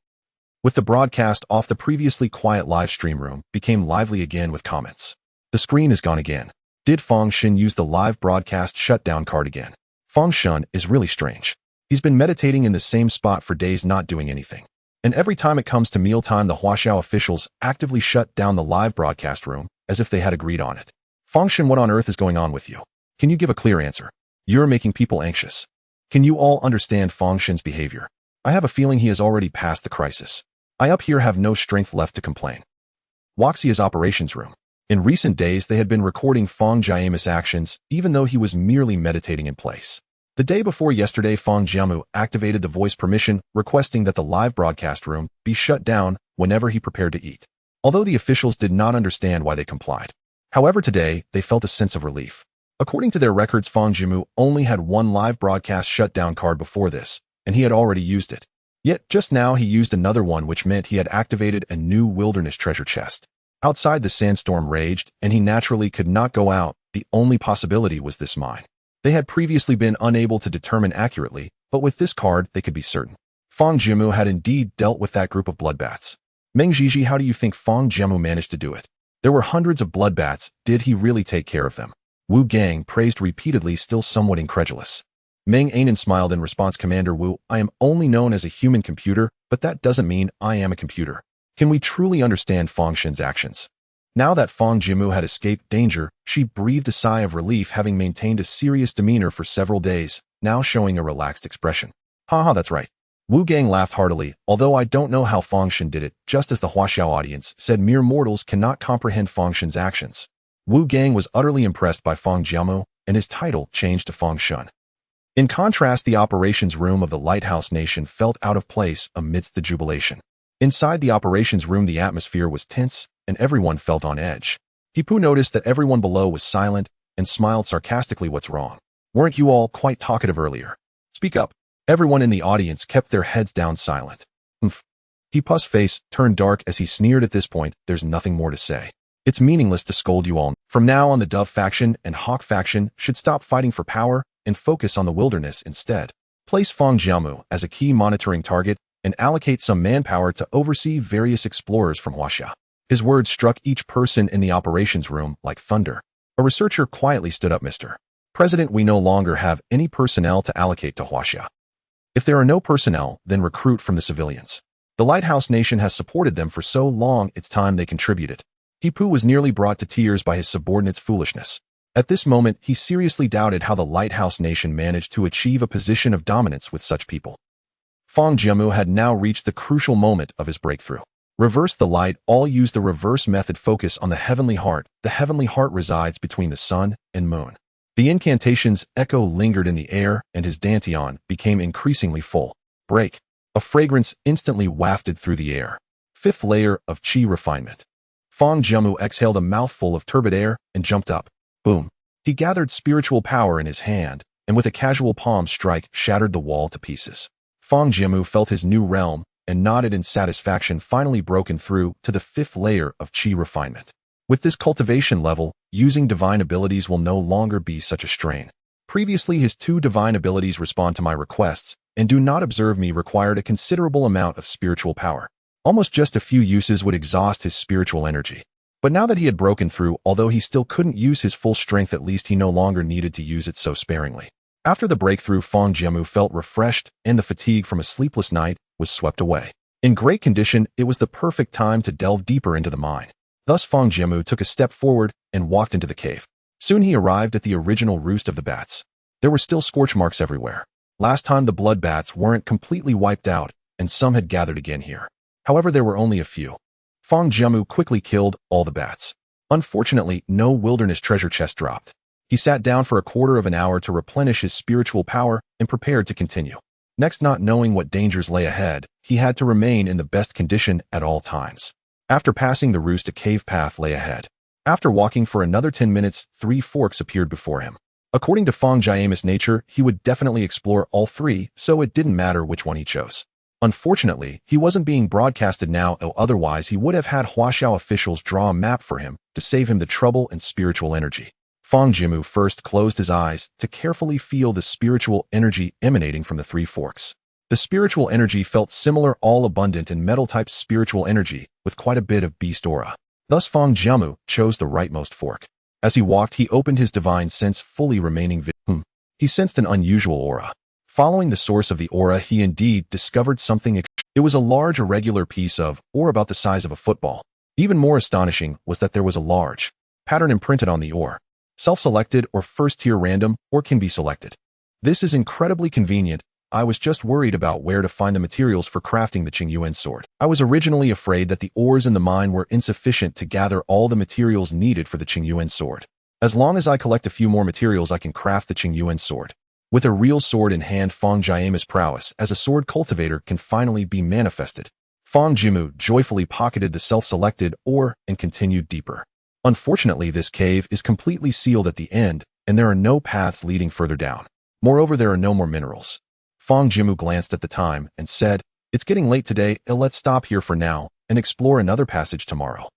With the broadcast off, the previously quiet live stream room became lively again with comments. The screen is gone again. Did Fang Shen use the live broadcast shutdown card again? Fang Shen is really strange. He's been meditating in the same spot for days, not doing anything. And every time it comes to mealtime, the Huaxia officials actively shut down the live broadcast room, as if they had agreed on it. Fang Shen, what on earth is going on with you? Can you give a clear answer? You're making people anxious. Can you all understand Fang Shen's behavior? I have a feeling he has already passed the crisis. I up here have no strength left to complain. Huaxia's operations room. In recent days, they had been recording Fang Jiamu's actions, even though he was merely meditating in place. The day before yesterday, Fang Jiamu activated the voice permission, requesting that the live broadcast room be shut down whenever he prepared to eat. Although the officials did not understand why they complied. However, today, they felt a sense of relief. According to their records, Fang Jiamu only had 1 live broadcast shutdown card before this, and he had already used it. Yet just now he used another one, which meant he had activated a new wilderness treasure chest. Outside, the sandstorm raged, and he naturally could not go out. The only possibility was this mine. They had previously been unable to determine accurately, but with this card they could be certain. Fang Jiamu had indeed dealt with that group of bloodbats. Meng Jiji, how do you think Fang Jiamu managed to do it? There were hundreds of bloodbats. Did he really take care of them? Wu Gang praised repeatedly, still somewhat incredulous. Meng Anan smiled in response. Commander Wu, I am only known as a human computer, but that doesn't mean I am a computer. Can we truly understand Fang Shen's actions? Now that Fang Jiamu had escaped danger, she breathed a sigh of relief, having maintained a serious demeanor for several days, now showing a relaxed expression. Haha, that's right. Wu Gang laughed heartily, although I don't know how Fang Shen did it, just as the Huaxia audience said mere mortals cannot comprehend Fang Shen's actions. Wu Gang was utterly impressed by Fang Jiamu, and his title changed to Fang Shen. In contrast, the operations room of the Lighthouse Nation felt out of place amidst the jubilation. Inside the operations room, the atmosphere was tense, and everyone felt on edge. Hipu noticed that everyone below was silent and smiled sarcastically. What's wrong? Weren't you all quite talkative earlier? Speak up. Everyone in the audience kept their heads down, silent. Hipu's face turned dark as he sneered. At this point, there's nothing more to say. It's meaningless to scold you all. From now on, the Dove faction and Hawk faction should stop fighting for power and focus on the wilderness instead. Place Fang Jiamu as a key monitoring target and allocate some manpower to oversee various explorers from Huaxia. His words struck each person in the operations room like thunder. A researcher quietly stood up. Mr. President, we no longer have any personnel to allocate to Huaxia. If there are no personnel, then recruit from the civilians. The Lighthouse Nation has supported them for so long, it's time they contributed. Hipu was nearly brought to tears by his subordinates' foolishness. At this moment, he seriously doubted how the Lighthouse Nation managed to achieve a position of dominance with such people. Fang Jiamu had now reached the crucial moment of his breakthrough. Reverse the light. All use the reverse method. Focus on the heavenly heart. The heavenly heart resides between the sun and moon. The incantation's echo lingered in the air, and his dantian became increasingly full. Break. A fragrance instantly wafted through the air. Fifth layer of chi refinement. Fang Jiamu exhaled a mouthful of turbid air and jumped up. Boom. He gathered spiritual power in his hand, and with a casual palm strike, shattered the wall to pieces. Fang Jiamu felt his new realm and nodded in satisfaction, finally broken through to the fifth layer of chi refinement. With this cultivation level, using divine abilities will no longer be such a strain. Previously, his two divine abilities, respond to my requests and do not observe me, required a considerable amount of spiritual power. Almost just a few uses would exhaust his spiritual energy. But now that he had broken through, although he still couldn't use his full strength, at least he no longer needed to use it so sparingly. After the breakthrough, Fang Jiamu felt refreshed, and the fatigue from a sleepless night was swept away. In great condition, it was the perfect time to delve deeper into the mine. Thus Fang Jiamu took a step forward and walked into the cave. Soon he arrived at the original roost of the bats. There were still scorch marks everywhere. Last time the blood bats weren't completely wiped out, and some had gathered again here. However, there were only a few. Fang Jiamu quickly killed all the bats. Unfortunately, no wilderness treasure chest dropped. He sat down for a quarter of an hour to replenish his spiritual power and prepared to continue. Next, not knowing what dangers lay ahead, he had to remain in the best condition at all times. After passing the roost, a cave path lay ahead. After walking for another 10 minutes, 3 forks appeared before him. According to Fang Jiamu's nature, he would definitely explore all 3, so it didn't matter which one he chose. Unfortunately, he wasn't being broadcasted now, otherwise he would have had Huaxia officials draw a map for him to save him the trouble and spiritual energy. Fang Jiamu first closed his eyes to carefully feel the spiritual energy emanating from the 3 forks. The spiritual energy felt similar, all abundant in metal-type spiritual energy, with quite a bit of beast aura. Thus Fang Jiamu chose the rightmost fork. As he walked, he opened his divine sense, fully remaining He sensed an unusual aura. Following the source of the aura, he indeed discovered something. It was a large irregular piece of ore about the size of a football. Even more astonishing was that there was a large pattern imprinted on the ore. Self-selected or first-tier random, or can be selected. This is incredibly convenient. I was just worried about where to find the materials for crafting the Qingyuan sword. I was originally afraid that the ores in the mine were insufficient to gather all the materials needed for the Qingyuan sword. As long as I collect a few more materials, I can craft the Qingyuan sword. With a real sword in hand, Fang Jiamu's prowess as a sword cultivator can finally be manifested. Fang Jiamu joyfully pocketed the self-selected ore and continued deeper. Unfortunately, this cave is completely sealed at the end, and there are no paths leading further down. Moreover, there are no more minerals. Fang Jiamu glanced at the time and said, It's getting late today, let's stop here for now and explore another passage tomorrow.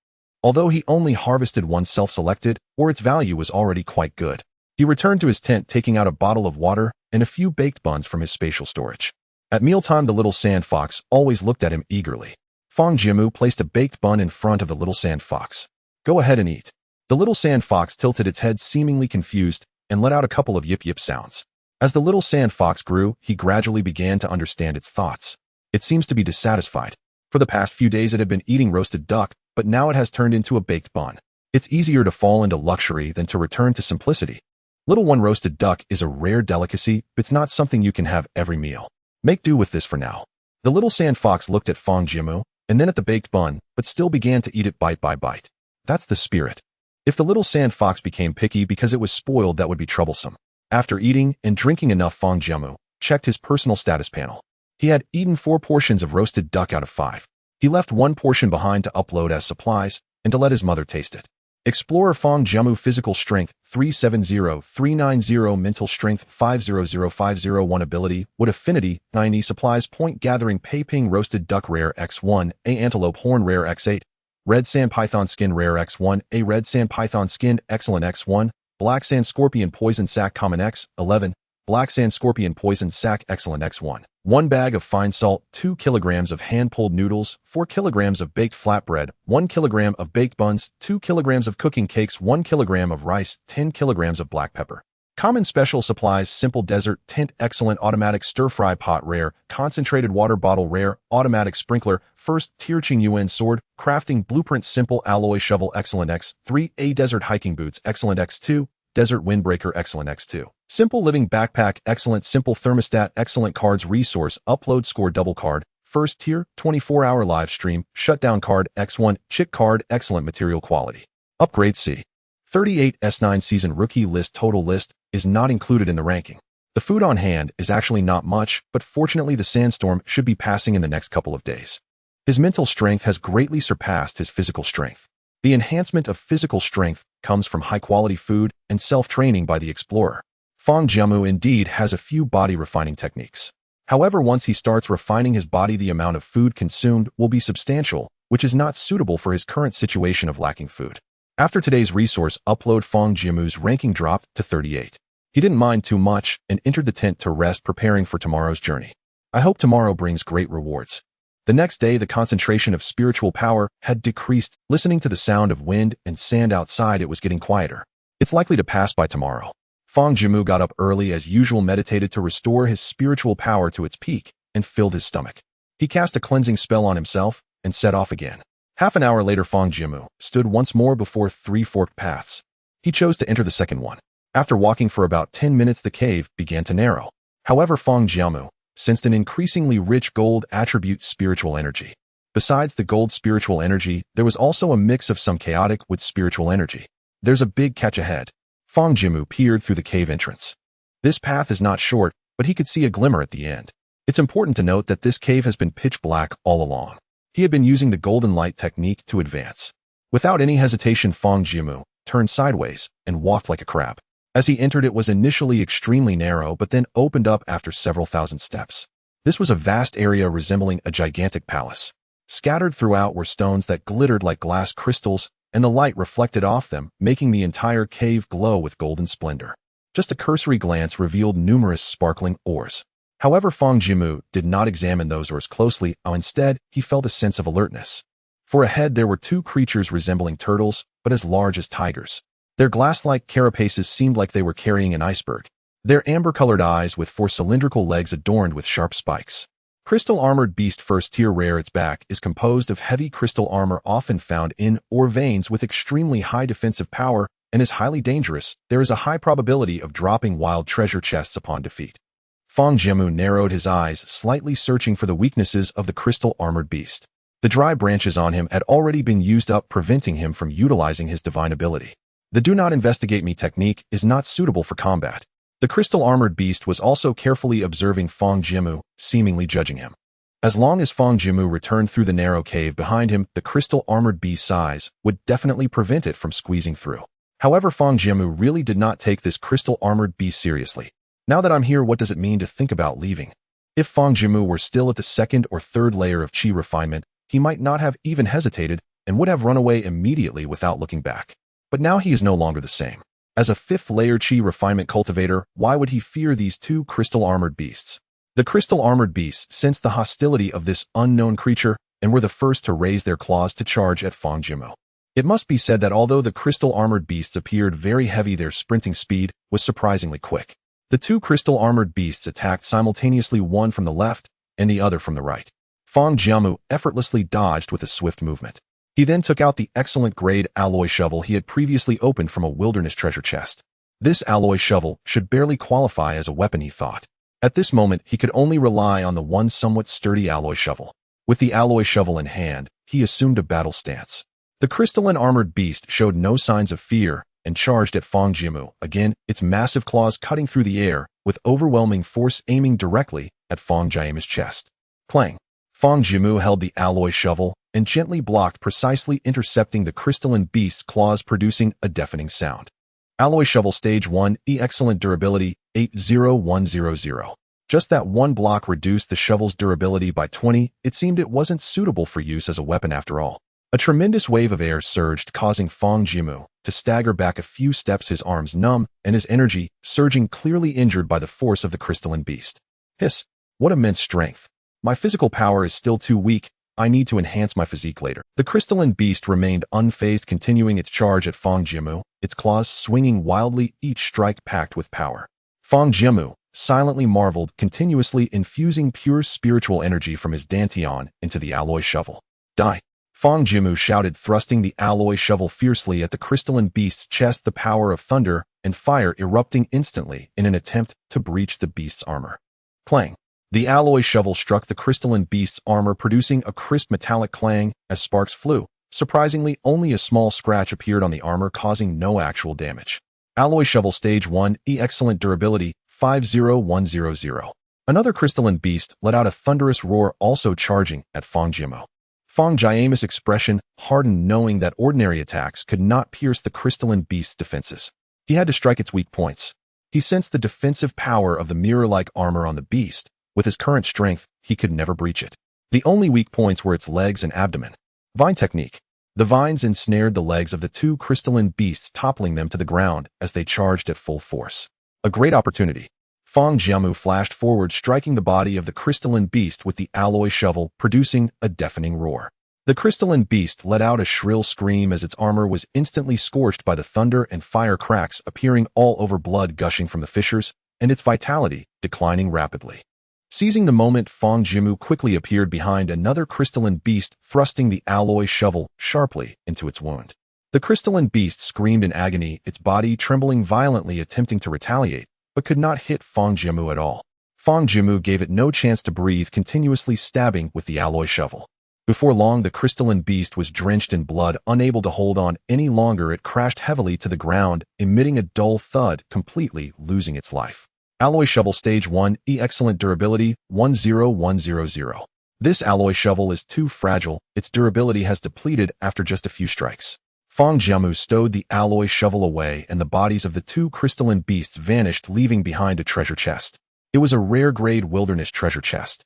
Although he only harvested one self-selected, or its value was already quite good, he returned to his tent taking out a bottle of water and a few baked buns from his spatial storage. At mealtime, the little sand fox always looked at him eagerly. Fang Jiamu placed a baked bun in front of the little sand fox. Go ahead and eat. The little sand fox tilted its head seemingly confused and let out a couple of yip-yip sounds. As the little sand fox grew, he gradually began to understand its thoughts. It seems to be dissatisfied. For the past few days it had been eating roasted duck, but now it has turned into a baked bun. It's easier to fall into luxury than to return to simplicity. Little one, roasted duck is a rare delicacy, but it's not something you can have every meal. Make do with this for now. The little sand fox looked at Fang Jiamu, and then at the baked bun, but still began to eat it bite by bite. That's the spirit. If the little sand fox became picky because it was spoiled, that would be troublesome. After eating and drinking enough, Fang Jiamu checked his personal status panel. He had eaten 4 portions of roasted duck out of 5. He left 1 portion behind to upload as supplies and to let his mother taste it. Explorer Fang Jiamu, physical strength 370-390, mental strength 500501, ability wood affinity 90, supplies point gathering Peiping, roasted duck rare x1, a antelope horn rare x8, red sand python skin rare x1, a red sand python skin excellent x1, black sand scorpion poison sac common x11, black sand scorpion poison sac excellent x1. 1 bag of fine salt, 2 kilograms of hand-pulled noodles, 4 kilograms of baked flatbread, 1 kilogram of baked buns, 2 kilograms of cooking cakes, 1 kilogram of rice, 10 kilograms of black pepper. Common special supplies: simple desert tent excellent, automatic stir-fry pot rare, concentrated water bottle rare, automatic sprinkler, first tier Qing Yuan sword, crafting blueprint, simple alloy shovel excellent x3, a desert hiking boots excellent x2, desert windbreaker excellent x2. Simple living backpack excellent, simple thermostat excellent, cards resource upload score double card, first tier 24-hour live stream, shutdown card x1, chick card excellent, material quality. Upgrade C. 38 S9 season rookie list, total list is not included in the ranking. The food on hand is actually not much, but fortunately the sandstorm should be passing in the next couple of days. His mental strength has greatly surpassed his physical strength. The enhancement of physical strength comes from high-quality food and self-training by the explorer. Fang Jiamu indeed has a few body refining techniques. However, once he starts refining his body, the amount of food consumed will be substantial, which is not suitable for his current situation of lacking food. After today's resource upload, Fang Jiamu's ranking dropped to 38. He didn't mind too much and entered the tent to rest, preparing for tomorrow's journey. I hope tomorrow brings great rewards. The next day, the concentration of spiritual power had decreased. Listening to the sound of wind and sand outside, it was getting quieter. It's likely to pass by tomorrow. Fang Jiamu got up early as usual, meditated to restore his spiritual power to its peak, and filled his stomach. He cast a cleansing spell on himself and set off again. Half an hour later, Fang Jiamu stood once more before 3 forked paths. He chose to enter the second one. After walking for about 10 minutes, the cave began to narrow. However, Fang Jiamu sensed an increasingly rich gold attribute spiritual energy. Besides the gold spiritual energy, there was also a mix of some chaotic with spiritual energy. There's a big catch ahead. Fang Jiamu peered through the cave entrance. This path is not short, but he could see a glimmer at the end. It's important to note that this cave has been pitch black all along. He had been using the golden light technique to advance. Without any hesitation, Fang Jiamu turned sideways and walked like a crab. As he entered, it was initially extremely narrow, but then opened up after several thousand steps. This was a vast area resembling a gigantic palace. Scattered throughout were stones that glittered like glass crystals, and the light reflected off them, making the entire cave glow with golden splendor. Just a cursory glance revealed numerous sparkling ores. However, Fang Jiamu did not examine those ores closely. Instead, he felt a sense of alertness. For ahead there were 2 creatures resembling turtles, but as large as tigers. Their glass-like carapaces seemed like they were carrying an iceberg. Their amber-colored eyes with 4 cylindrical legs adorned with sharp spikes. Crystal armored beast, first tier rare. Its back is composed of heavy crystal armor often found in ore veins with extremely high defensive power and is highly dangerous. There is a high probability of dropping wild treasure chests upon defeat. Fang Jiamu narrowed his eyes, slightly searching for the weaknesses of the crystal armored beast. The dry branches on him had already been used up, preventing him from utilizing his divine ability. The do not investigate me technique is not suitable for combat. The crystal armored beast was also carefully observing Fang Jiamu, seemingly judging him. As long as Fang Jiamu returned through the narrow cave behind him, the crystal armored beast's size would definitely prevent it from squeezing through. However, Fang Jiamu really did not take this crystal armored beast seriously. Now that I'm here, what does it mean to think about leaving? If Fang Jiamu were still at the second or third layer of qi refinement, he might not have even hesitated and would have run away immediately without looking back. But now he is no longer the same. As a fifth-layer qi refinement cultivator, why would he fear these two crystal-armored beasts? The crystal-armored beasts sensed the hostility of this unknown creature and were the first to raise their claws to charge at Fang Jiamu. It must be said that although the crystal-armored beasts appeared very heavy, their sprinting speed was surprisingly quick. The two crystal-armored beasts attacked simultaneously, one from the left and the other from the right. Fang Jiamu effortlessly dodged with a swift movement. He then took out the excellent-grade alloy shovel he had previously opened from a wilderness treasure chest. This alloy shovel should barely qualify as a weapon, he thought. At this moment, he could only rely on the one somewhat sturdy alloy shovel. With the alloy shovel in hand, he assumed a battle stance. The crystalline armored beast showed no signs of fear and charged at Fang Jiamu, again, its massive claws cutting through the air with overwhelming force, aiming directly at Fang Jiamu's chest. Clang! Fang Jiamu held the alloy shovel and gently blocked, precisely intercepting the crystalline beast's claws, producing a deafening sound. Alloy shovel stage 1, excellent durability, 80100. Just that one block reduced the shovel's durability by 20. It seemed it wasn't suitable for use as a weapon after all. A tremendous wave of air surged, causing Fang Jiamu to stagger back a few steps, his arms numb and his energy surging, clearly injured by the force of the crystalline beast. Hiss! What immense strength! My physical power is still too weak. I need to enhance my physique later. The crystalline beast remained unfazed, continuing its charge at Fang Jiamu, its claws swinging wildly, each strike packed with power. Fang Jiamu silently marveled, continuously infusing pure spiritual energy from his dantian into the alloy shovel. Die! Fang Jiamu shouted, thrusting the alloy shovel fiercely at the crystalline beast's chest, the power of thunder and fire erupting instantly in an attempt to breach the beast's armor. Clang! The alloy shovel struck the crystalline beast's armor, producing a crisp metallic clang as sparks flew. Surprisingly, only a small scratch appeared on the armor, causing no actual damage. Alloy shovel stage 1, excellent durability, 50100. Another crystalline beast let out a thunderous roar, also charging at Fang Jiamu. Fang Jiamu's expression hardened, knowing that ordinary attacks could not pierce the crystalline beast's defenses. He had to strike its weak points. He sensed the defensive power of the mirror-like armor on the beast. With his current strength, he could never breach it. The only weak points were its legs and abdomen. Vine technique. The vines ensnared the legs of the two crystalline beasts, toppling them to the ground as they charged at full force. A great opportunity. Fang Jiamu flashed forward, striking the body of the crystalline beast with the alloy shovel, producing a deafening roar. The crystalline beast let out a shrill scream as its armor was instantly scorched by the thunder and fire, cracks appearing all over, blood gushing from the fissures, and its vitality declining rapidly. Seizing the moment, Fang Jiamu quickly appeared behind another crystalline beast, thrusting the alloy shovel sharply into its wound. The crystalline beast screamed in agony, its body trembling violently, attempting to retaliate, but could not hit Fang Jiamu at all. Fang Jiamu gave it no chance to breathe, continuously stabbing with the alloy shovel. Before long, the crystalline beast was drenched in blood. Unable to hold on any longer, it crashed heavily to the ground, emitting a dull thud, completely losing its life. Alloy shovel stage 1, excellent durability, 10100. This alloy shovel is too fragile. Its durability has depleted after just a few strikes. Fang Jiamu stowed the alloy shovel away, and the bodies of the two crystalline beasts vanished, leaving behind a treasure chest. It was a rare-grade wilderness treasure chest.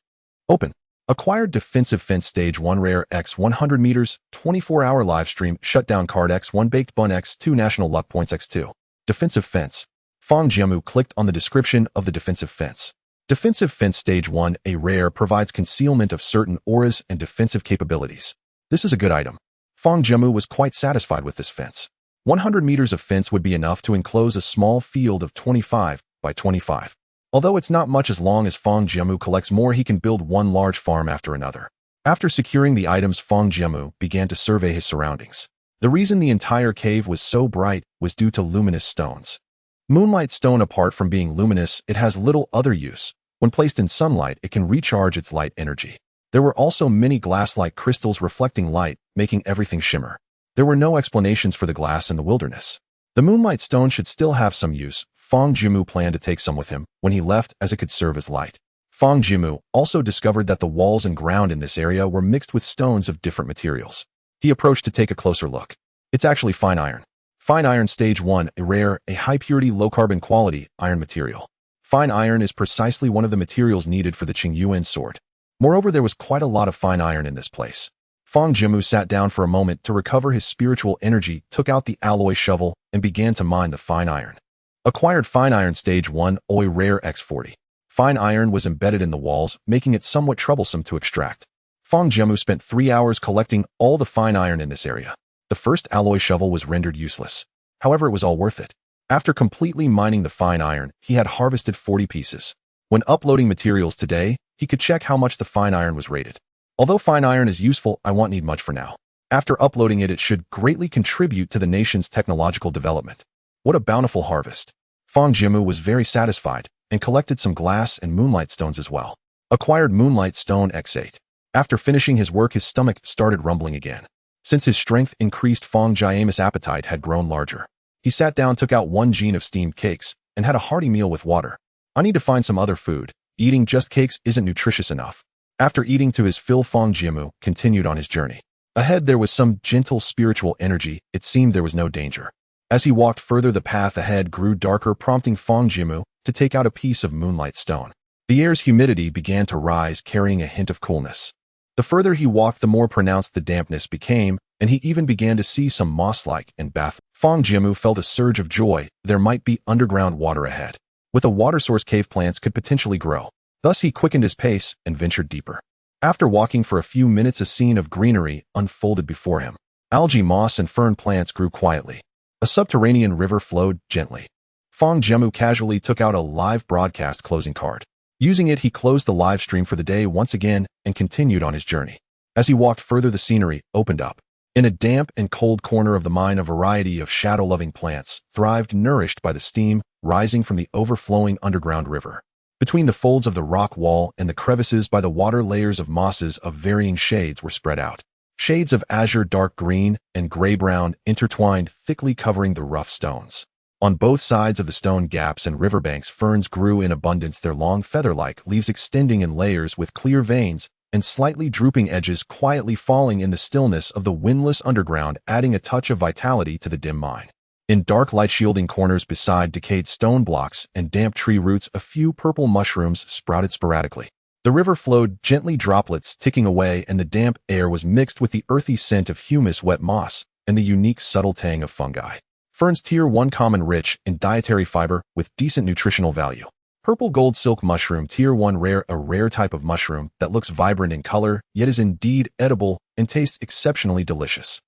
Open. Acquired defensive fence stage 1, rare x 100 meters, 24-hour live stream, shutdown card x1, baked bun x2, national luck points x2. Defensive fence. Fang Jiamu clicked on the description of the defensive fence. Defensive fence stage 1, a rare, provides concealment of certain auras and defensive capabilities. This is a good item. Fang Jiamu was quite satisfied with this fence. 100 meters of fence would be enough to enclose a small field of 25 by 25. Although it's not much, as long as Fang Jiamu collects more, he can build one large farm after another. After securing the items, Fang Jiamu began to survey his surroundings. The reason the entire cave was so bright was due to luminous stones. Moonlight stone, apart from being luminous, it has little other use. When placed in sunlight, it can recharge its light energy. There were also many glass-like crystals reflecting light, making everything shimmer. There were no explanations for the glass in the wilderness. The moonlight stone should still have some use. Fang Jiamu planned to take some with him when he left, as it could serve as light. Fang Jiamu also discovered that the walls and ground in this area were mixed with stones of different materials. He approached to take a closer look. It's actually fine iron. Fine iron stage 1, a rare, a high-purity, low-carbon quality iron material. Fine iron is precisely one of the materials needed for the Qingyuan sword. Moreover, there was quite a lot of fine iron in this place. Fang Jiamu sat down for a moment to recover his spiritual energy, took out the alloy shovel, and began to mine the fine iron. Acquired fine iron stage 1, Oi Rare X40. Fine iron was embedded in the walls, making it somewhat troublesome to extract. Fang Jiamu spent 3 hours collecting all the fine iron in this area. The first alloy shovel was rendered useless. However, it was all worth it. After completely mining the fine iron, he had harvested 40 pieces. When uploading materials today, he could check how much the fine iron was rated. Although fine iron is useful, I won't need much for now. After uploading it, it should greatly contribute to the nation's technological development. What a bountiful harvest. Fang Jiamu was very satisfied and collected some glass and moonlight stones as well. Acquired moonlight stone X8. After finishing his work, his stomach started rumbling again. Since his strength increased, Fang Jiamu's appetite had grown larger. He sat down, took out 1 gene of steamed cakes, and had a hearty meal with water. I need to find some other food. Eating just cakes isn't nutritious enough. After eating to his fill, Fang Jiamu continued on his journey. Ahead there was some gentle spiritual energy. It seemed there was no danger. As he walked further, the path ahead grew darker, prompting Fang Jiamu to take out a piece of moonlight stone. The air's humidity began to rise, carrying a hint of coolness. The further he walked, the more pronounced the dampness became, and he even began to see some moss-like and bath. Fang Jiamu felt a surge of joy. There might be underground water ahead. With a water source, cave plants could potentially grow. Thus he quickened his pace and ventured deeper. After walking for a few minutes, a scene of greenery unfolded before him. Algae, moss, and fern plants grew quietly. A subterranean river flowed gently. Fang Jiamu casually took out a live broadcast closing card. Using it, he closed the live stream for the day once again and continued on his journey. As he walked further, the scenery opened up. In a damp and cold corner of the mine, a variety of shadow-loving plants thrived, nourished by the steam rising from the overflowing underground river. Between the folds of the rock wall and the crevices by the water, layers of mosses of varying shades were spread out. Shades of azure, dark green, and gray-brown intertwined, thickly covering the rough stones. On both sides of the stone gaps and riverbanks, ferns grew in abundance, their long feather-like leaves extending in layers with clear veins and slightly drooping edges, quietly falling in the stillness of the windless underground, adding a touch of vitality to the dim mine. In dark, light-shielding corners beside decayed stone blocks and damp tree roots, a few purple mushrooms sprouted sporadically. The river flowed gently, droplets ticking away, and the damp air was mixed with the earthy scent of humus, wet moss, and the unique subtle tang of fungi. Ferns Tier 1 common, rich in dietary fiber with decent nutritional value. Purple gold silk mushroom Tier 1 rare, a rare type of mushroom that looks vibrant in color, yet is indeed edible and tastes exceptionally delicious.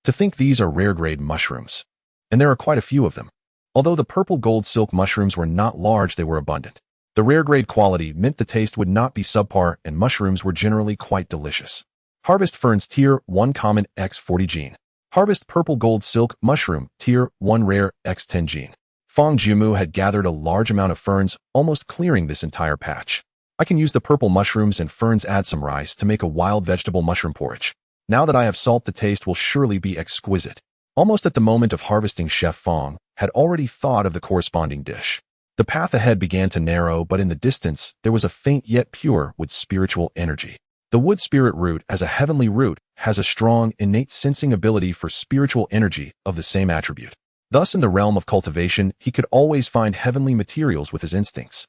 To think these are rare grade mushrooms. And there are quite a few of them. Although the purple gold silk mushrooms were not large, they were abundant. The rare grade quality meant the taste would not be subpar, and mushrooms were generally quite delicious. Harvest ferns Tier 1 common X40 gene. Harvest purple gold silk mushroom Tier 1 rare X10 gene. Fang Jiamu had gathered a large amount of ferns, almost clearing this entire patch. I can use the purple mushrooms and ferns, add some rice to make a wild vegetable mushroom porridge. Now that I have salt, the taste will surely be exquisite. Almost at the moment of harvesting, Chef Fang had already thought of the corresponding dish. The path ahead began to narrow, but in the distance there was a faint yet pure wood spiritual energy. The wood spirit root, as a heavenly root, has a strong, innate sensing ability for spiritual energy of the same attribute. Thus, in the realm of cultivation, he could always find heavenly materials with his instincts.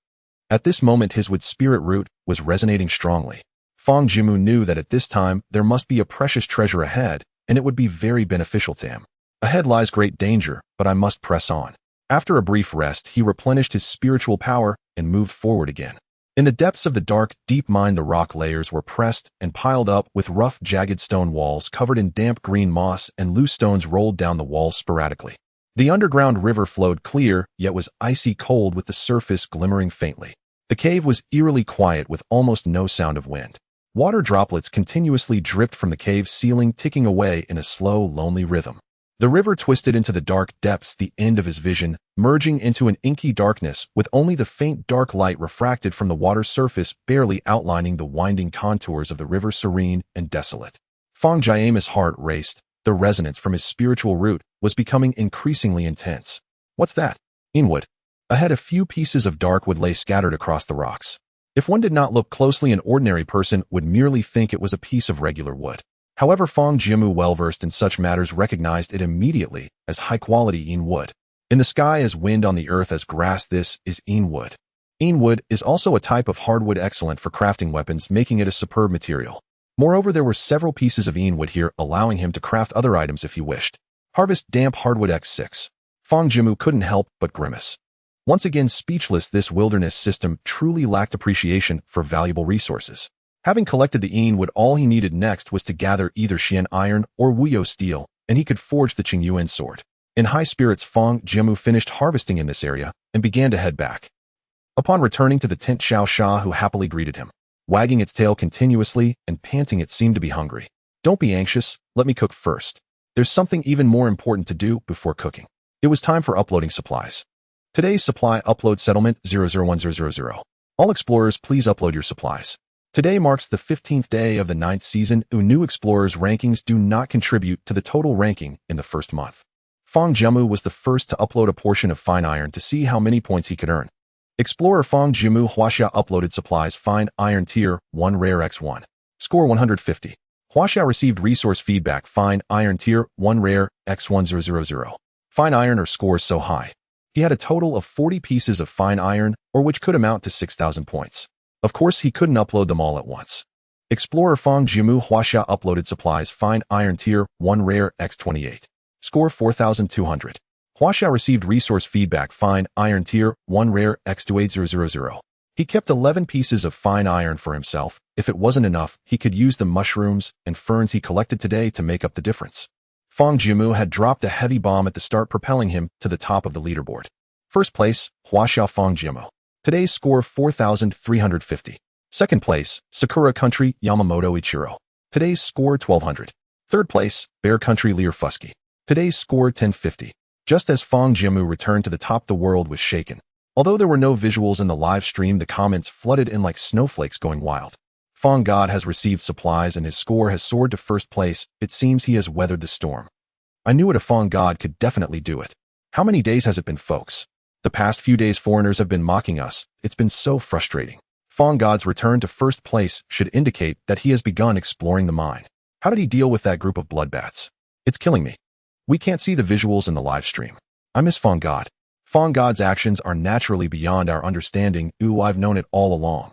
At this moment, his wood spirit root was resonating strongly. Fang Jiamu knew that at this time there must be a precious treasure ahead, and it would be very beneficial to him. Ahead lies great danger, but I must press on. After a brief rest, he replenished his spiritual power and moved forward again. In the depths of the dark, deep mine, the rock layers were pressed and piled up with rough, jagged stone walls covered in damp green moss, and loose stones rolled down the walls sporadically. The underground river flowed clear, yet was icy cold, with the surface glimmering faintly. The cave was eerily quiet, with almost no sound of wind. Water droplets continuously dripped from the cave ceiling, ticking away in a slow, lonely rhythm. The river twisted into the dark depths, the end of his vision, merging into an inky darkness, with only the faint dark light refracted from the water's surface barely outlining the winding contours of the river, serene and desolate. Fang Jiamu's heart raced. The resonance from his spiritual root was becoming increasingly intense. What's that? Inwood. Ahead, a few pieces of dark wood lay scattered across the rocks. If one did not look closely, an ordinary person would merely think it was a piece of regular wood. However, Fang Jiamu, well-versed in such matters, recognized it immediately as high-quality Yin wood. In the sky as wind, on the earth as grass, this is Yin wood. Wood is also a type of hardwood excellent for crafting weapons, making it a superb material. Moreover, there were several pieces of wood here, allowing him to craft other items if he wished. Harvest damp hardwood X6. Fang Jiamu couldn't help but grimace. Once again speechless, this wilderness system truly lacked appreciation for valuable resources. Having collected the wood, all he needed next was to gather either Xian iron or Wuyo steel, and he could forge the Qingyuan sword. In high spirits, Fang Jiamu finished harvesting in this area and began to head back. Upon returning to the tent, Xiao Sha, who happily greeted him, wagging its tail continuously and panting, it seemed to be hungry. Don't be anxious, let me cook first. There's something even more important to do before cooking. It was time for uploading supplies. Today's supply upload settlement 001000. All explorers, please upload your supplies. Today marks the 15th day of the 9th season. New explorers' rankings do not contribute to the total ranking in the first month. Fang Jiamu was the first to upload a portion of fine iron to see how many points he could earn. Explorer Fang Jiamu Huaxia uploaded supplies fine iron tier 1 rare x1. Score 150. Huaxia received resource feedback fine iron tier 1 rare x1000. Fine iron or scores so high. He had a total of 40 pieces of fine iron, or which could amount to 6,000 points. Of course, he couldn't upload them all at once. Explorer Fang Jiamu Huaxia uploaded supplies fine iron tier 1 rare x28. Score 4,200. Huaxia received resource feedback fine iron tier 1 rare x28000. He kept 11 pieces of fine iron for himself. If it wasn't enough, he could use the mushrooms and ferns he collected today to make up the difference. Fang Jiamu had dropped a heavy bomb at the start, propelling him to the top of the leaderboard. First place, Huaxia Fang Jiamu. Today's score 4,350. Second place, Sakura Country Yamamoto Ichiro. Today's score 1,200. Third place, Bear Country Lear Fusky. Today's score 1050. Just as Fang Jiamu returned to the top, the world was shaken. Although there were no visuals in the live stream, the comments flooded in like snowflakes going wild. Fang God has received supplies and his score has soared to first place. It seems he has weathered the storm. I knew it, a Fang God could definitely do it. How many days has it been, folks? The past few days foreigners have been mocking us. It's been so frustrating. Fang God's return to first place should indicate that he has begun exploring the mine. How did he deal with that group of bloodbats? It's killing me. We can't see the visuals in the live stream. I miss Fang God. Fang God's actions are naturally beyond our understanding. I've known it all along.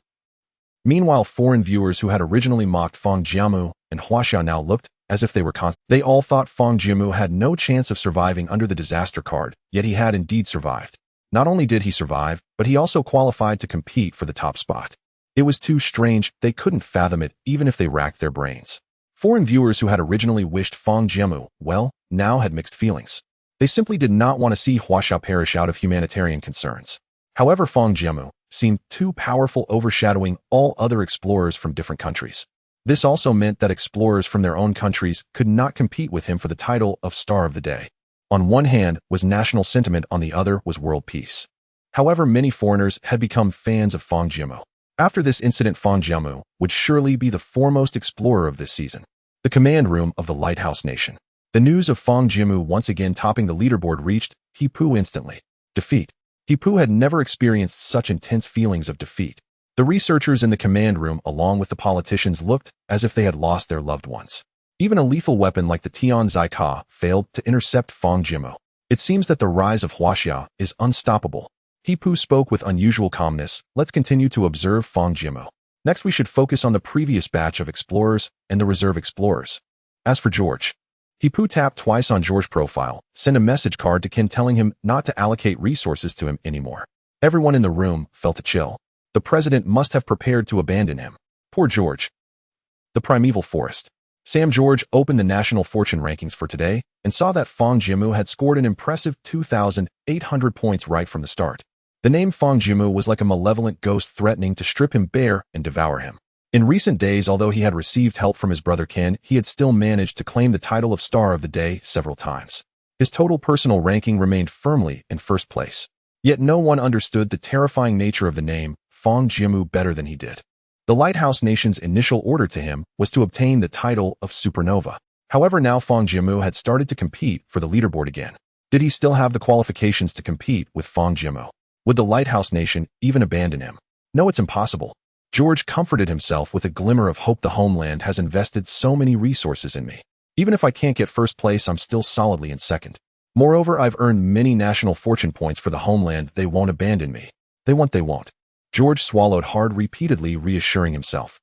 Meanwhile, foreign viewers who had originally mocked Fang Jiamu and Huaxia now looked as if they were constant. They all thought Fang Jiamu had no chance of surviving under the disaster card, yet he had indeed survived. Not only did he survive, but he also qualified to compete for the top spot. It was too strange, they couldn't fathom it even if they racked their brains. Foreign viewers who had originally wished Fang Jiamu well, now had mixed feelings. They simply did not want to see Huaxia perish out of humanitarian concerns. However, Fang Jiamu seemed too powerful, overshadowing all other explorers from different countries. This also meant that explorers from their own countries could not compete with him for the title of Star of the Day. On one hand was national sentiment, on the other was world peace. However, many foreigners had become fans of Fang Jiamu. After this incident, Fang Jiamu would surely be the foremost explorer of this season. The command room of the Lighthouse Nation. The news of Fang Jiamu once again topping the leaderboard reached Hipu instantly. Defeat. Hipu had never experienced such intense feelings of defeat. The researchers in the command room, along with the politicians, looked as if they had lost their loved ones. Even a lethal weapon like the Tian Zaika failed to intercept Fang Jiamu. It seems that the rise of Huaxia is unstoppable. Hipu spoke with unusual calmness. Let's continue to observe Fang Jiamu. Next, we should focus on the previous batch of explorers and the reserve explorers. As for George, Hipu tapped twice on George's profile, sent a message card to Ken telling him not to allocate resources to him anymore. Everyone in the room felt a chill. The president must have prepared to abandon him. Poor George. The Primeval Forest. Sam George opened the national fortune rankings for today and saw that Fang Jiamu had scored an impressive 2,800 points right from the start. The name Fang Jiamu was like a malevolent ghost threatening to strip him bare and devour him. In recent days, although he had received help from his brother Ken, he had still managed to claim the title of Star of the Day several times. His total personal ranking remained firmly in first place. Yet no one understood the terrifying nature of the name Fang Jiamu better than he did. The Lighthouse Nation's initial order to him was to obtain the title of Supernova. However, now Fang Jiamu had started to compete for the leaderboard again. Did he still have the qualifications to compete with Fang Jiamu? Would the Lighthouse Nation even abandon him? No, it's impossible. George comforted himself with a glimmer of hope. The homeland has invested so many resources in me. Even if I can't get first place, I'm still solidly in second. Moreover, I've earned many national fortune points for the homeland. They won't abandon me. They won't. George swallowed hard, repeatedly reassuring himself.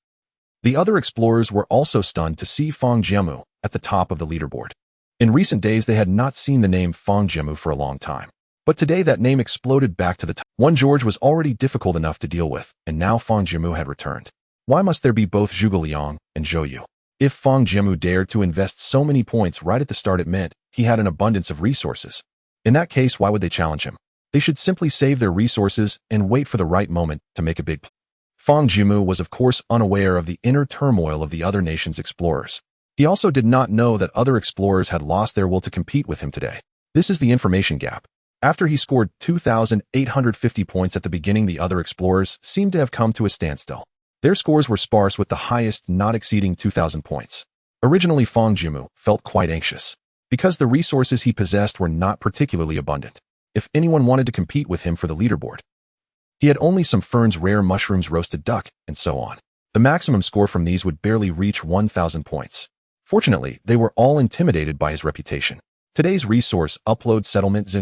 The other explorers were also stunned to see Fang Jiamu at the top of the leaderboard. In recent days, they had not seen the name Fang Jiamu for a long time. But today that name exploded back to the top. One George was already difficult enough to deal with, and now Fang Jiamu had returned. Why must there be both Zhuge Liang and Zhou Yu? If Fang Jiamu dared to invest so many points right at the start, it meant he had an abundance of resources. In that case, why would they challenge him? They should simply save their resources and wait for the right moment to make a big play. Fang Jiamu was of course unaware of the inner turmoil of the other nation's explorers. He also did not know that other explorers had lost their will to compete with him today. This is the information gap. After he scored 2,850 points at the beginning, the other explorers seemed to have come to a standstill. Their scores were sparse, with the highest not exceeding 2,000 points. Originally, Fang Jiamu felt quite anxious, because the resources he possessed were not particularly abundant. If anyone wanted to compete with him for the leaderboard, he had only some ferns, rare mushrooms, roasted duck, and so on. The maximum score from these would barely reach 1,000 points. Fortunately, they were all intimidated by his reputation. Today's resource upload settlement 3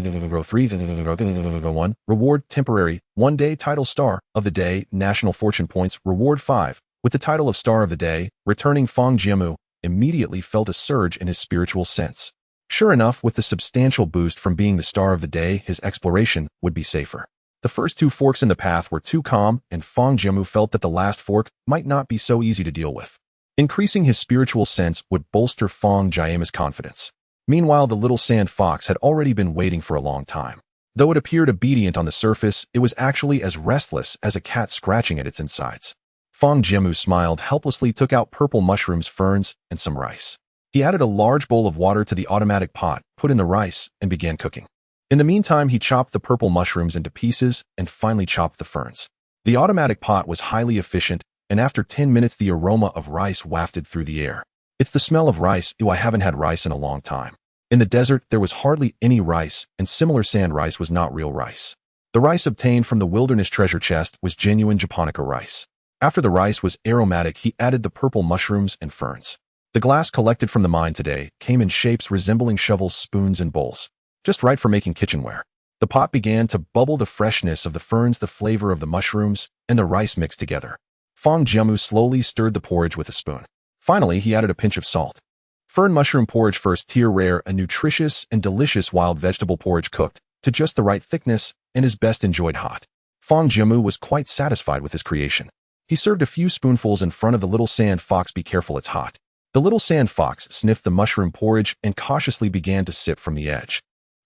reward temporary 1 day title star of the day national fortune points reward 5 with the title of star of the day. Returning Fang Jiamu immediately felt a surge in his spiritual sense. Sure enough, with the substantial boost from being the star of the day, his exploration would be safer. The first two forks in the path were too calm, and Fang Jiamu felt that the last fork might not be so easy to deal with. Increasing his spiritual sense would bolster Fang Jiamu's confidence. Meanwhile, the little sand fox had already been waiting for a long time. Though it appeared obedient on the surface, it was actually as restless as a cat scratching at its insides. Fang Jiamu smiled helplessly, took out purple mushrooms, ferns, and some rice. He added a large bowl of water to the automatic pot, put in the rice, and began cooking. In the meantime, he chopped the purple mushrooms into pieces and finally chopped the ferns. The automatic pot was highly efficient, and after 10 minutes the aroma of rice wafted through the air. It's the smell of rice. Ew, I haven't had rice in a long time. In the desert, there was hardly any rice, and similar sand rice was not real rice. The rice obtained from the wilderness treasure chest was genuine japonica rice. After the rice was aromatic, he added the purple mushrooms and ferns. The glass collected from the mine today came in shapes resembling shovels, spoons, and bowls, just right for making kitchenware. The pot began to bubble, the freshness of the ferns, the flavor of the mushrooms, and the rice mixed together. Fang Jiamu slowly stirred the porridge with a spoon. Finally, he added a pinch of salt. Fern mushroom porridge, first tier, rare, a nutritious and delicious wild vegetable porridge cooked to just the right thickness and is best enjoyed hot. Fang Jiamu was quite satisfied with his creation. He served a few spoonfuls in front of the little sand fox. Be careful, it's hot. The little sand fox sniffed the mushroom porridge and cautiously began to sip from the edge.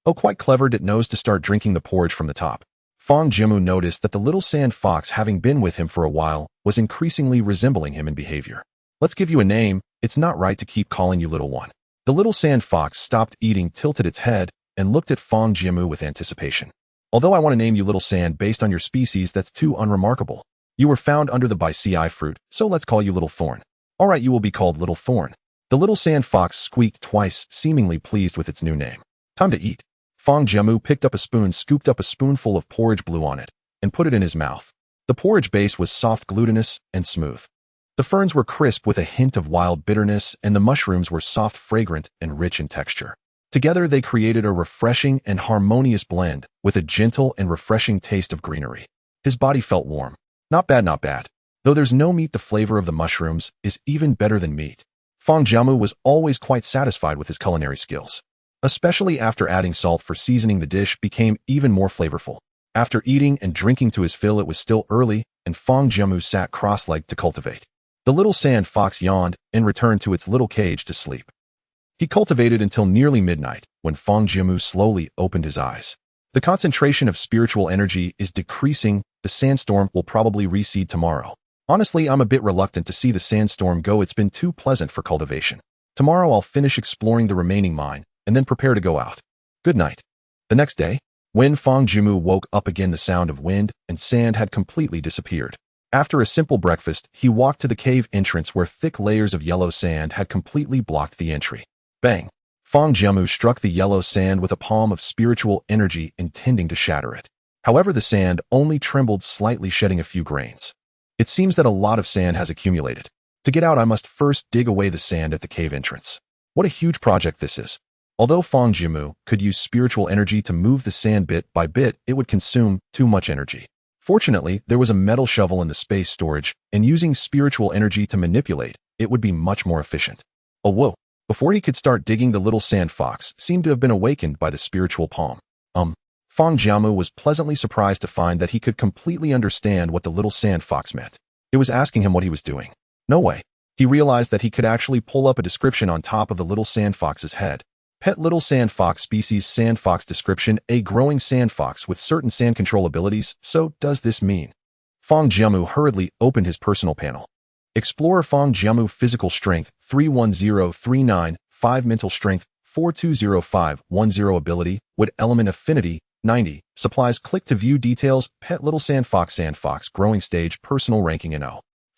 Oh, quite clever, it knows to start drinking the porridge from the top. Fang Jiamu noticed that the little sand fox, having been with him for a while, was increasingly resembling him in behavior. Let's give you a name. It's not right to keep calling you little one. The little sand fox stopped eating, tilted its head, and looked at Fang Jiamu with anticipation. Although I want to name you Little Sand based on your species, that's too unremarkable. You were found under the bicei fruit, so let's call you Little Thorn. All right, you will be called Little Thorn. The little sand fox squeaked twice, seemingly pleased with its new name. Time to eat. Fang Jiamu picked up a spoon, scooped up a spoonful of porridge, blew on it, and put it in his mouth. The porridge base was soft, glutinous, and smooth. The ferns were crisp with a hint of wild bitterness, and the mushrooms were soft, fragrant, and rich in texture. Together, they created a refreshing and harmonious blend with a gentle and refreshing taste of greenery. His body felt warm. Not bad, not bad. Though there's no meat, the flavor of the mushrooms is even better than meat. Fang Jiamu was always quite satisfied with his culinary skills. Especially after adding salt for seasoning, the dish became even more flavorful. After eating and drinking to his fill, it was still early, and Fang Jiamu sat cross-legged to cultivate. The little sand fox yawned and returned to its little cage to sleep. He cultivated until nearly midnight, when Fang Jiamu slowly opened his eyes. The concentration of spiritual energy is decreasing. The sandstorm will probably recede tomorrow. Honestly, I'm a bit reluctant to see the sandstorm go. It's been too pleasant for cultivation. Tomorrow I'll finish exploring the remaining mine, and then prepare to go out. Good night. The next day, when Fang Jiamu woke up again, the sound of wind and sand had completely disappeared. After a simple breakfast, he walked to the cave entrance where thick layers of yellow sand had completely blocked the entry. Bang! Fang Jiamu struck the yellow sand with a palm of spiritual energy, intending to shatter it. However, the sand only trembled slightly, shedding a few grains. It seems that a lot of sand has accumulated. To get out, I must first dig away the sand at the cave entrance. What a huge project this is. Although Fang Jiamu could use spiritual energy to move the sand bit by bit, it would consume too much energy. Fortunately, there was a metal shovel in the space storage, and using spiritual energy to manipulate, it would be much more efficient. Oh whoa. Before he could start digging, the little sand fox seemed to have been awakened by the spiritual palm. Fang Jiamu was pleasantly surprised to find that he could completely understand what the little sand fox meant. It was asking him what he was doing. No way. He realized that he could actually pull up a description on top of the little sand fox's head. Pet little sand fox species sand fox description, a growing sand fox with certain sand control abilities. So does this mean? Fang Jiamu hurriedly opened his personal panel. Explorer Fang Jiamu physical strength 31039, 5 mental strength 420510 ability, wood element affinity 90, supplies click to view details, pet little sand fox growing stage personal ranking in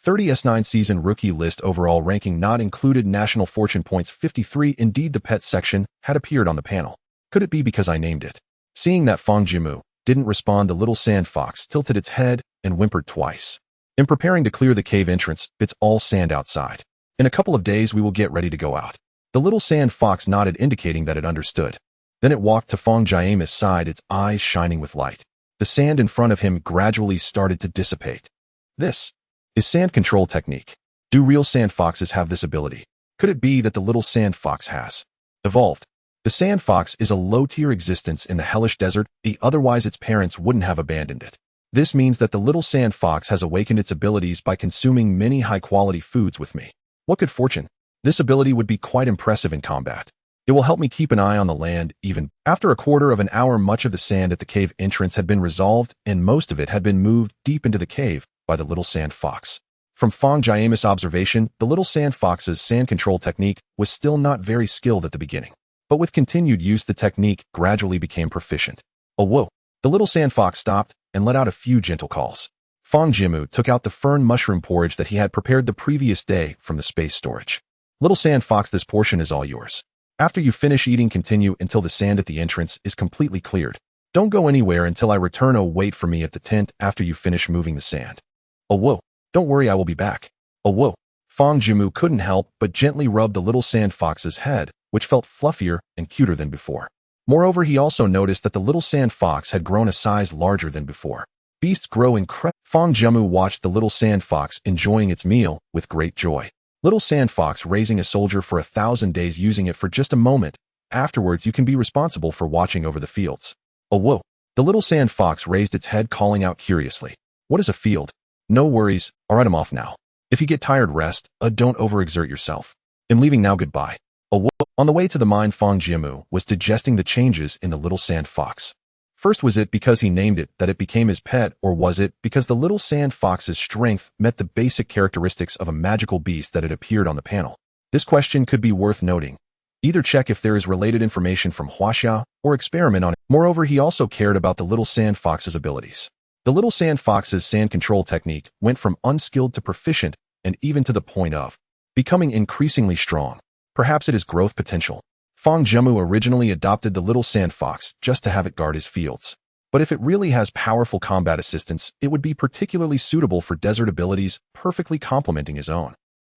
30s9 season rookie list overall ranking not included national fortune points 53. Indeed, the pet section had appeared on the panel. Could it be because I named it? Seeing that Fang Jiamu didn't respond, the little sand fox tilted its head and whimpered twice. In preparing to clear the cave entrance, it's all sand outside. In a couple of days we will get ready to go out. The little sand fox nodded, indicating that it understood. Then it walked to Fang Jiamu's side, its eyes shining with light. The sand in front of him gradually started to dissipate. This is sand control technique. Do real sand foxes have this ability? Could it be that the little sand fox has evolved? The sand fox is a low-tier existence in the hellish desert, otherwise its parents wouldn't have abandoned it. This means that the little sand fox has awakened its abilities by consuming many high-quality foods with me. What good fortune! This ability would be quite impressive in combat. It will help me keep an eye on the land even. After a quarter of an hour, much of the sand at the cave entrance had been resolved, and most of it had been moved deep into the cave by the little sand fox. From Fang Jiamu's observation, the little sand fox's sand control technique was still not very skilled at the beginning. But with continued use, the technique gradually became proficient. Oh whoa! The little sand fox stopped and let out a few gentle calls. Fang Jiamu took out the fern mushroom porridge that he had prepared the previous day from the space storage. Little sand fox, this portion is all yours. After you finish eating, continue until the sand at the entrance is completely cleared. Don't go anywhere until I return. Oh, wait for me at the tent after you finish moving the sand. Oh whoa, don't worry, I will be back. Oh whoa. Fang Jiamu couldn't help but gently rub the little sand fox's head, which felt fluffier and cuter than before. Moreover, he also noticed that the little sand fox had grown a size larger than before. Beasts grow incredible. Fang Jiamu watched the little sand fox enjoying its meal with great joy. Little sand fox raising a soldier for 1,000 days, using it for just a moment. Afterwards, you can be responsible for watching over the fields. Oh whoa. The little sand fox raised its head, calling out curiously. What is a field? No worries. Alright, I'm off now. If you get tired, rest. Don't overexert yourself. I'm leaving now, goodbye. Oh whoa. On the way to the mine, Fang Jiamu was digesting the changes in the little sand fox. First, was it because he named it that it became his pet, or was it because the little sand fox's strength met the basic characteristics of a magical beast that had appeared on the panel? This question could be worth noting. Either check if there is related information from Huaxia or experiment on it. Moreover, he also cared about the little sand fox's abilities. The little sand fox's sand control technique went from unskilled to proficient, and even to the point of becoming increasingly strong. Perhaps it is growth potential. Fang Jiamu originally adopted the little sand fox just to have it guard his fields. But if it really has powerful combat assistance, it would be particularly suitable for desert abilities, perfectly complementing his own.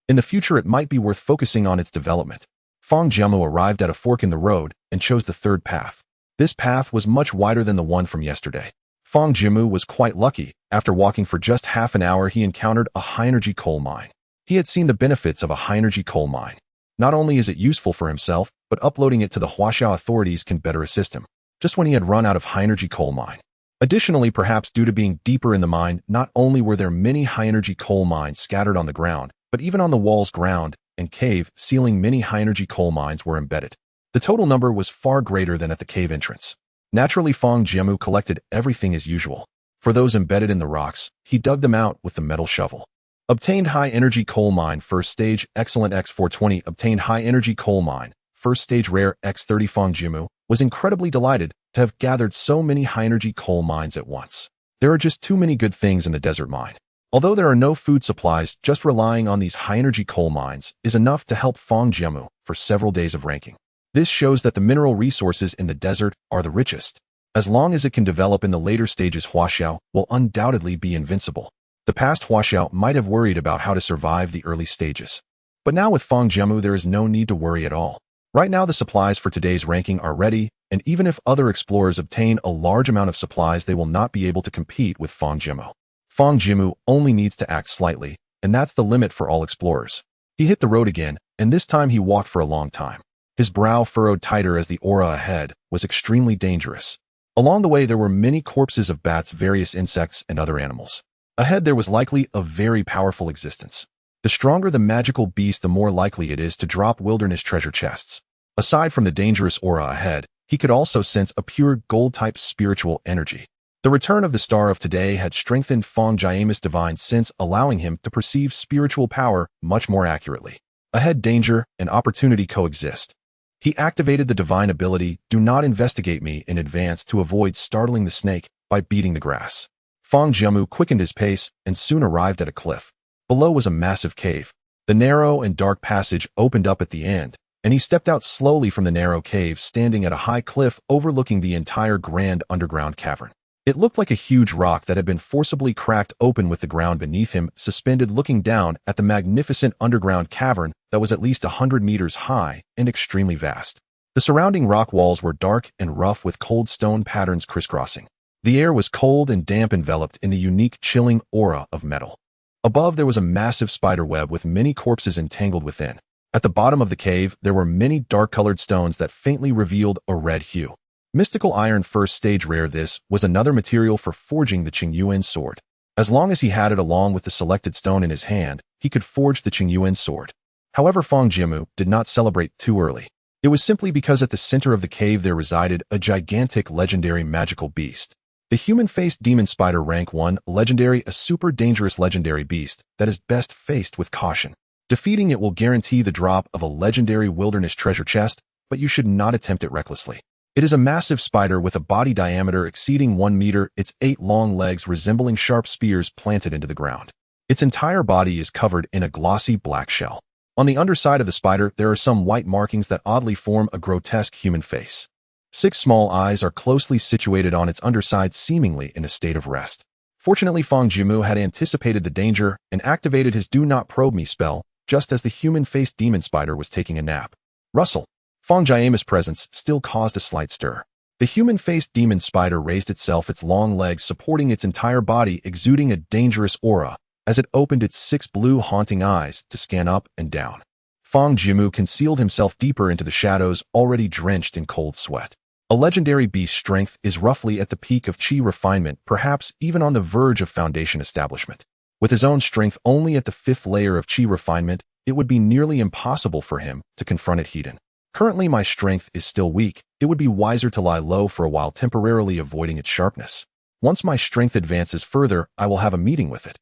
In the future, it might be worth focusing on its development. Fang Jiamu arrived at a fork in the road and chose the third path. This path was much wider than the one from yesterday. Fang Jiamu was quite lucky. After walking for just half an hour, he encountered a high-energy coal mine. He had seen the benefits of a high-energy coal mine. Not only is it useful for himself, but uploading it to the Huaxia authorities can better assist him. Just when he had run out of high-energy coal mine. Additionally, perhaps due to being deeper in the mine, not only were there many high-energy coal mines scattered on the ground, but even on the walls, ground, and cave ceiling, many high-energy coal mines were embedded. The total number was far greater than at the cave entrance. Naturally, Fang Jiamu collected everything as usual. For those embedded in the rocks, he dug them out with the metal shovel. Obtained high-energy coal mine, first stage, excellent X420. Obtained high-energy coal mine, first stage, rare X30. Fang Jiamu was incredibly delighted to have gathered so many high-energy coal mines at once. There are just too many good things in the desert mine. Although there are no food supplies, just relying on these high-energy coal mines is enough to help Fang Jiamu for several days of ranking. This shows that the mineral resources in the desert are the richest. As long as it can develop in the later stages, Huaxia will undoubtedly be invincible. The past Huaxia might have worried about how to survive the early stages. But now with Fang Jiamu, there is no need to worry at all. Right now, the supplies for today's ranking are ready, and even if other explorers obtain a large amount of supplies, they will not be able to compete with Fang Jiamu. Fang Jiamu only needs to act slightly, and that's the limit for all explorers. He hit the road again, and this time he walked for a long time. His brow furrowed tighter as the aura ahead was extremely dangerous. Along the way, there were many corpses of bats, various insects, and other animals. Ahead, there was likely a very powerful existence. The stronger the magical beast, the more likely it is to drop wilderness treasure chests. Aside from the dangerous aura ahead, he could also sense a pure gold-type spiritual energy. The return of the star of today had strengthened Fang Jiamu's divine sense, allowing him to perceive spiritual power much more accurately. Ahead, danger and opportunity coexist. He activated the divine ability, "Do not investigate me," in advance to avoid startling the snake by beating the grass. Fang Jiamu quickened his pace and soon arrived at a cliff. Below was a massive cave. The narrow and dark passage opened up at the end, and he stepped out slowly from the narrow cave, standing at a high cliff overlooking the entire grand underground cavern. It looked like a huge rock that had been forcibly cracked open, with the ground beneath him suspended, looking down at the magnificent underground cavern that was at least 100 meters high and extremely vast. The surrounding rock walls were dark and rough, with cold stone patterns crisscrossing. The air was cold and damp, enveloped in the unique chilling aura of metal. Above, there was a massive spider web with many corpses entangled within. At the bottom of the cave, there were many dark-colored stones that faintly revealed a red hue. Mystical iron, first stage rare. This was another material for forging the Qingyuan sword. As long as he had it along with the selected stone in his hand, he could forge the Qingyuan sword. However, Fang Jiamu did not celebrate too early. It was simply because at the center of the cave there resided a gigantic legendary magical beast. The human-faced demon spider, rank 1, legendary, a super dangerous legendary beast that is best faced with caution. Defeating it will guarantee the drop of a legendary wilderness treasure chest, but you should not attempt it recklessly. It is a massive spider with a body diameter exceeding 1 meter, its 8 long legs resembling sharp spears planted into the ground. Its entire body is covered in a glossy black shell. On the underside of the spider, there are some white markings that oddly form a grotesque human face. 6 small eyes are closely situated on its underside, seemingly in a state of rest. Fortunately, Fang Jiamu had anticipated the danger and activated his "Do Not Probe Me" spell just as the human-faced demon spider was taking a nap. Rustle. Fang Jiamu's presence still caused a slight stir. The human-faced demon spider raised itself, its long legs supporting its entire body, exuding a dangerous aura as it opened its 6 blue haunting eyes to scan up and down. Fang Jiamu concealed himself deeper into the shadows, already drenched in cold sweat. A legendary beast's strength is roughly at the peak of chi refinement, perhaps even on the verge of foundation establishment. With his own strength only at the 5th layer of chi refinement, it would be nearly impossible for him to confront it head-on. Currently, my strength is still weak. It would be wiser to lie low for a while, temporarily avoiding its sharpness. Once my strength advances further, I will have a meeting with it.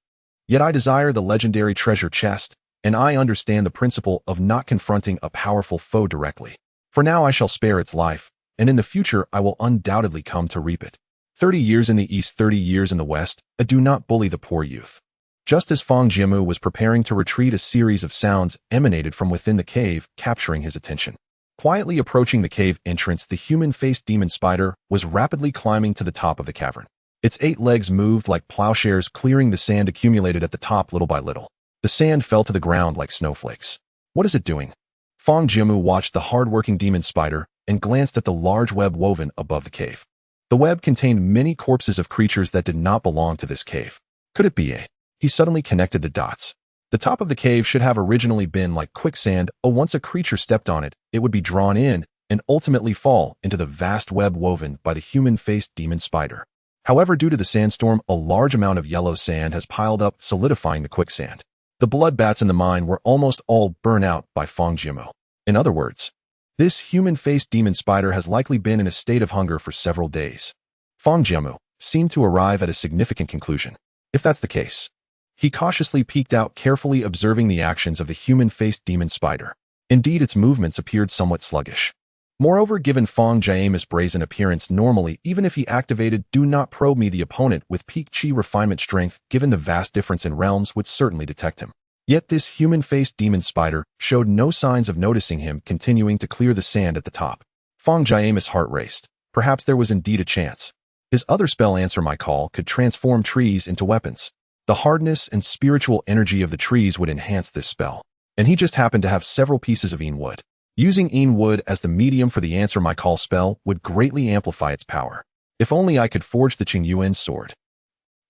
Yet I desire the legendary treasure chest, and I understand the principle of not confronting a powerful foe directly. For now, I shall spare its life, and in the future I will undoubtedly come to reap it. 30 years in the east, 30 years in the west. Do not bully the poor youth. Just as Fang Jiamu was preparing to retreat, a series of sounds emanated from within the cave, capturing his attention. Quietly approaching the cave entrance, the human-faced demon spider was rapidly climbing to the top of the cavern. Its 8 legs moved like plowshares, clearing the sand accumulated at the top little by little. The sand fell to the ground like snowflakes. What is it doing? Fang Jiamu watched the hard-working demon spider and glanced at the large web woven above the cave. The web contained many corpses of creatures that did not belong to this cave. Could it be He suddenly connected the dots. The top of the cave should have originally been like quicksand. Once a creature stepped on it, it would be drawn in and ultimately fall into the vast web woven by the human-faced demon spider. However, due to the sandstorm, a large amount of yellow sand has piled up, solidifying the quicksand. The bloodbaths in the mine were almost all burnt out by Fang Jiamu. In other words, this human-faced demon spider has likely been in a state of hunger for several days. Fang Jiamu seemed to arrive at a significant conclusion. If that's the case, he cautiously peeked out, carefully observing the actions of the human-faced demon spider. Indeed, its movements appeared somewhat sluggish. Moreover, given Fang Jiamu's brazen appearance, normally, even if he activated "Do Not Probe Me," the opponent with peak chi refinement strength, given the vast difference in realms, would certainly detect him. Yet this human-faced demon spider showed no signs of noticing him, continuing to clear the sand at the top. Fang Jiamu's heart raced. Perhaps there was indeed a chance. His other spell, "Answer My Call," could transform trees into weapons. The hardness and spiritual energy of the trees would enhance this spell, and he just happened to have several pieces of wood. Using Een wood as the medium for the Answer My Call spell would greatly amplify its power. If only I could forge the Qingyuan sword.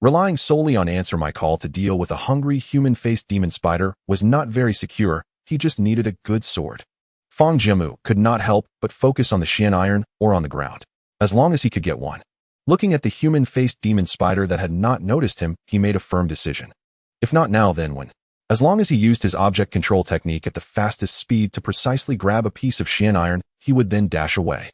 Relying solely on Answer My Call to deal with a hungry, human-faced demon spider was not very secure. He just needed a good sword. Fang Jiamu could not help but focus on the Xian iron or on the ground, as long as he could get one. Looking at the human-faced demon spider that had not noticed him, he made a firm decision. If not now, then when? As long as he used his object control technique at the fastest speed to precisely grab a piece of Xian iron, he would then dash away.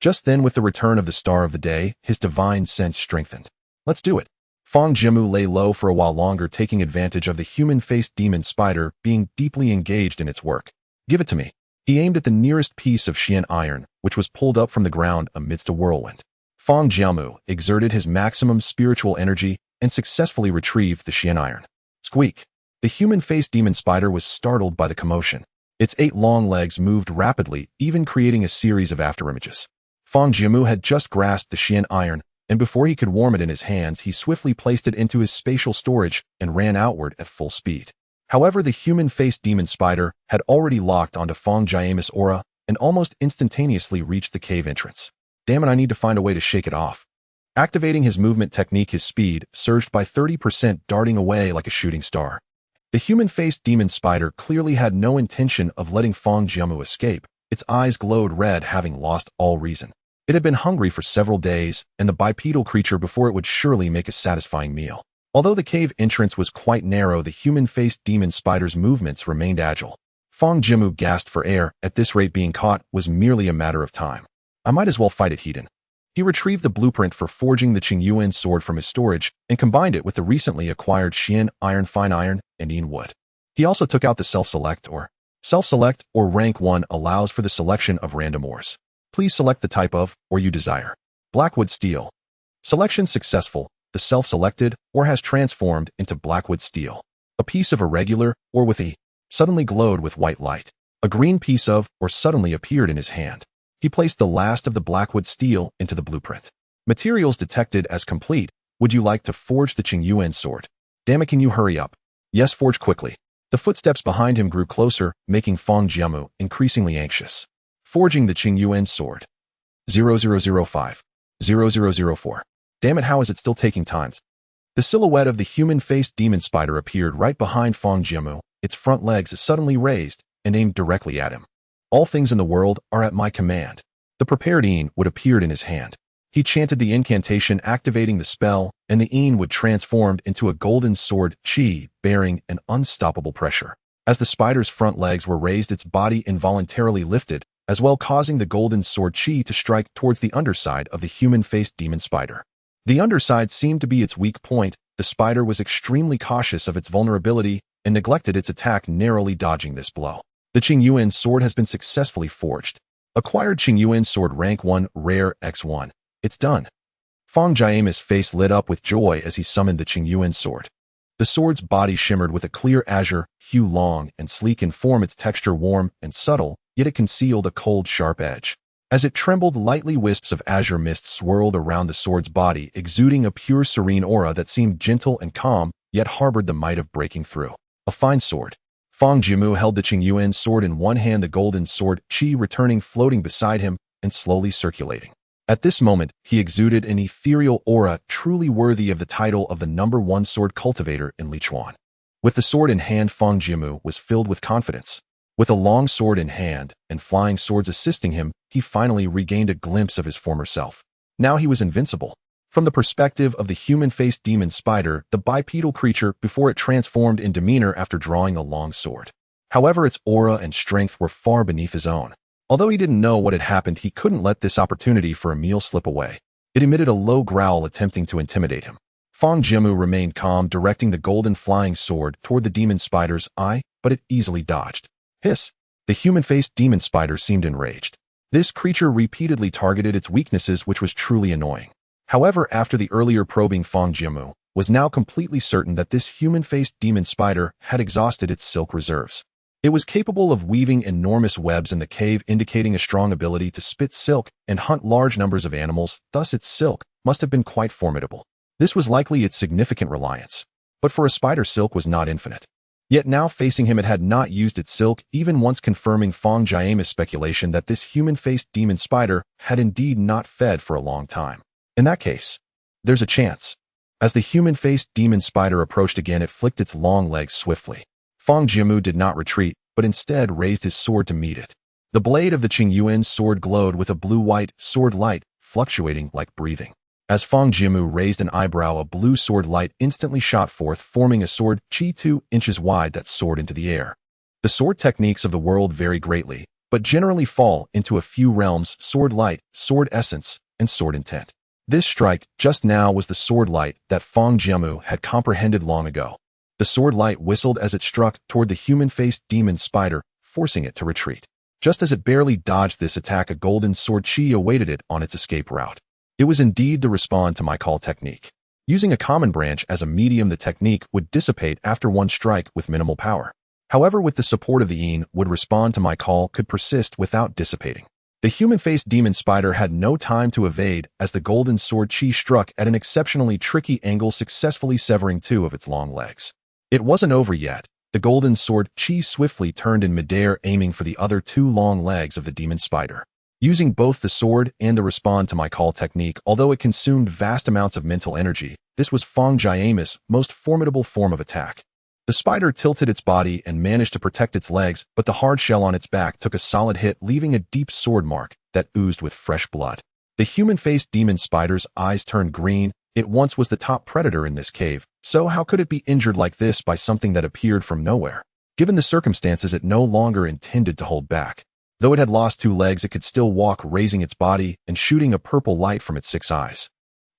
Just then, with the return of the star of the day, his divine sense strengthened. Let's do it. Fang Jiamu lay low for a while longer, taking advantage of the human-faced demon spider being deeply engaged in its work. Give it to me. He aimed at the nearest piece of Xian iron, which was pulled up from the ground amidst a whirlwind. Fang Jiamu exerted his maximum spiritual energy and successfully retrieved the Xian iron. Squeak! The human-faced demon spider was startled by the commotion. Its 8 long legs moved rapidly, even creating a series of afterimages. Fang Jiamu had just grasped the Xian iron, and before he could warm it in his hands, he swiftly placed it into his spatial storage and ran outward at full speed. However, the human-faced demon spider had already locked onto Fang Jiamu's aura and almost instantaneously reached the cave entrance. Damn it, I need to find a way to shake it off. Activating his movement technique, his speed surged by 30%, darting away like a shooting star. The human-faced demon spider clearly had no intention of letting Fang Jiamu escape. Its eyes glowed red, having lost all reason. It had been hungry for several days, and the bipedal creature before it would surely make a satisfying meal. Although the cave entrance was quite narrow, the human-faced demon spider's movements remained agile. Fang Jiamu gasped for air. At this rate, being caught was merely a matter of time. I might as well fight it, Hedon. He retrieved the blueprint for forging the Qingyuan sword from his storage and combined it with the recently acquired Xian iron, fine iron, and Een wood. He also took out the self-select or rank 1 allows for the selection of random ores. Please select the type of ore you desire. Blackwood steel. Selection successful. The self-selected ore has transformed into blackwood steel. A piece of irregular ore with E suddenly glowed with white light. A green piece of ore suddenly appeared in his hand. He placed the last of the blackwood steel into the blueprint. Materials detected as complete. Would you like to forge the Qingyuan sword? Damn it, can you hurry up? Yes, forge quickly. The footsteps behind him grew closer, making Fang Jiamu increasingly anxious. Forging the Qingyuan sword. 0005. 0004. Damn it, how is it still taking time? The silhouette of the human-faced demon spider appeared right behind Fang Jiamu, its front legs suddenly raised and aimed directly at him. All things in the world are at my command. The prepared Een wood appeared in his hand. He chanted the incantation, activating the spell, and the Een wood transformed into a golden sword, chi, bearing an unstoppable pressure. As the spider's front legs were raised, its body involuntarily lifted, as well causing the golden sword chi to strike towards the underside of the human-faced demon spider. The underside seemed to be its weak point. The spider was extremely cautious of its vulnerability and neglected its attack, narrowly dodging this blow. The Qingyuan sword has been successfully forged. Acquired Qingyuan sword rank 1, rare X1. It's done. Fang Jiamu's face lit up with joy as he summoned the Qingyuan sword. The sword's body shimmered with a clear azure hue, long and sleek in form, its texture warm and subtle, yet it concealed a cold, sharp edge. As it trembled lightly, wisps of azure mist swirled around the sword's body, exuding a pure, serene aura that seemed gentle and calm, yet harbored the might of breaking through. A fine sword. Fang Jiamu held the Qingyuan sword in one hand, the golden sword, chi returning, floating beside him and slowly circulating. At this moment, he exuded an ethereal aura truly worthy of the title of the #1 sword cultivator in Lichuan. With the sword in hand, Fang Jiamu was filled with confidence. With a long sword in hand and flying swords assisting him, he finally regained a glimpse of his former self. Now he was invincible. From the perspective of the human-faced demon spider, the bipedal creature before it transformed in demeanor after drawing a long sword. However, its aura and strength were far beneath his own. Although he didn't know what had happened, he couldn't let this opportunity for a meal slip away. It emitted a low growl, attempting to intimidate him. Fang Jiamu remained calm, directing the golden flying sword toward the demon spider's eye, but it easily dodged. Hiss! The human-faced demon spider seemed enraged. This creature repeatedly targeted its weaknesses, which was truly annoying. However, after the earlier probing, Fang Jiamu was now completely certain that this human-faced demon spider had exhausted its silk reserves. It was capable of weaving enormous webs in the cave, indicating a strong ability to spit silk and hunt large numbers of animals. Thus, its silk must have been quite formidable. This was likely its significant reliance. But for a spider, silk was not infinite. Yet now facing him it had not used its silk, even once confirming Fang Jiamu's speculation that this human-faced demon spider had indeed not fed for a long time. In that case, there's a chance. As the human-faced demon spider approached again, it flicked its long legs swiftly. Fang Jiamu did not retreat, but instead raised his sword to meet it. The blade of the Qingyuan's sword glowed with a blue-white sword light, fluctuating like breathing. As Fang Jiamu raised an eyebrow, a blue sword light instantly shot forth, forming a sword qi 2 inches wide that soared into the air. The sword techniques of the world vary greatly, but generally fall into a few realms: sword light, sword essence, and sword intent. This strike just now was the sword light that Fang Jiamu had comprehended long ago. The sword light whistled as it struck toward the human-faced demon spider, forcing it to retreat. Just as it barely dodged this attack, a golden sword qi awaited it on its escape route. It was indeed to respond to my call technique. Using a common branch as a medium, the technique would dissipate after one strike with minimal power. However, with the support of the yin, would respond to my call could persist without dissipating. The human-faced demon spider had no time to evade as the golden sword qi struck at an exceptionally tricky angle, successfully severing two of its long legs. It wasn't over yet. The golden sword qi swiftly turned in midair, aiming for the other two long legs of the demon spider. Using both the sword and the respond to my call technique, although it consumed vast amounts of mental energy, this was Fang Jiamu's most formidable form of attack. The spider tilted its body and managed to protect its legs, but the hard shell on its back took a solid hit, leaving a deep sword mark that oozed with fresh blood. The human-faced demon spider's eyes turned green. It once was the top predator in this cave, so how could it be injured like this by something that appeared from nowhere? Given the circumstances, it no longer intended to hold back. Though it had lost two legs, it could still walk, raising its body and shooting a purple light from its 6 eyes.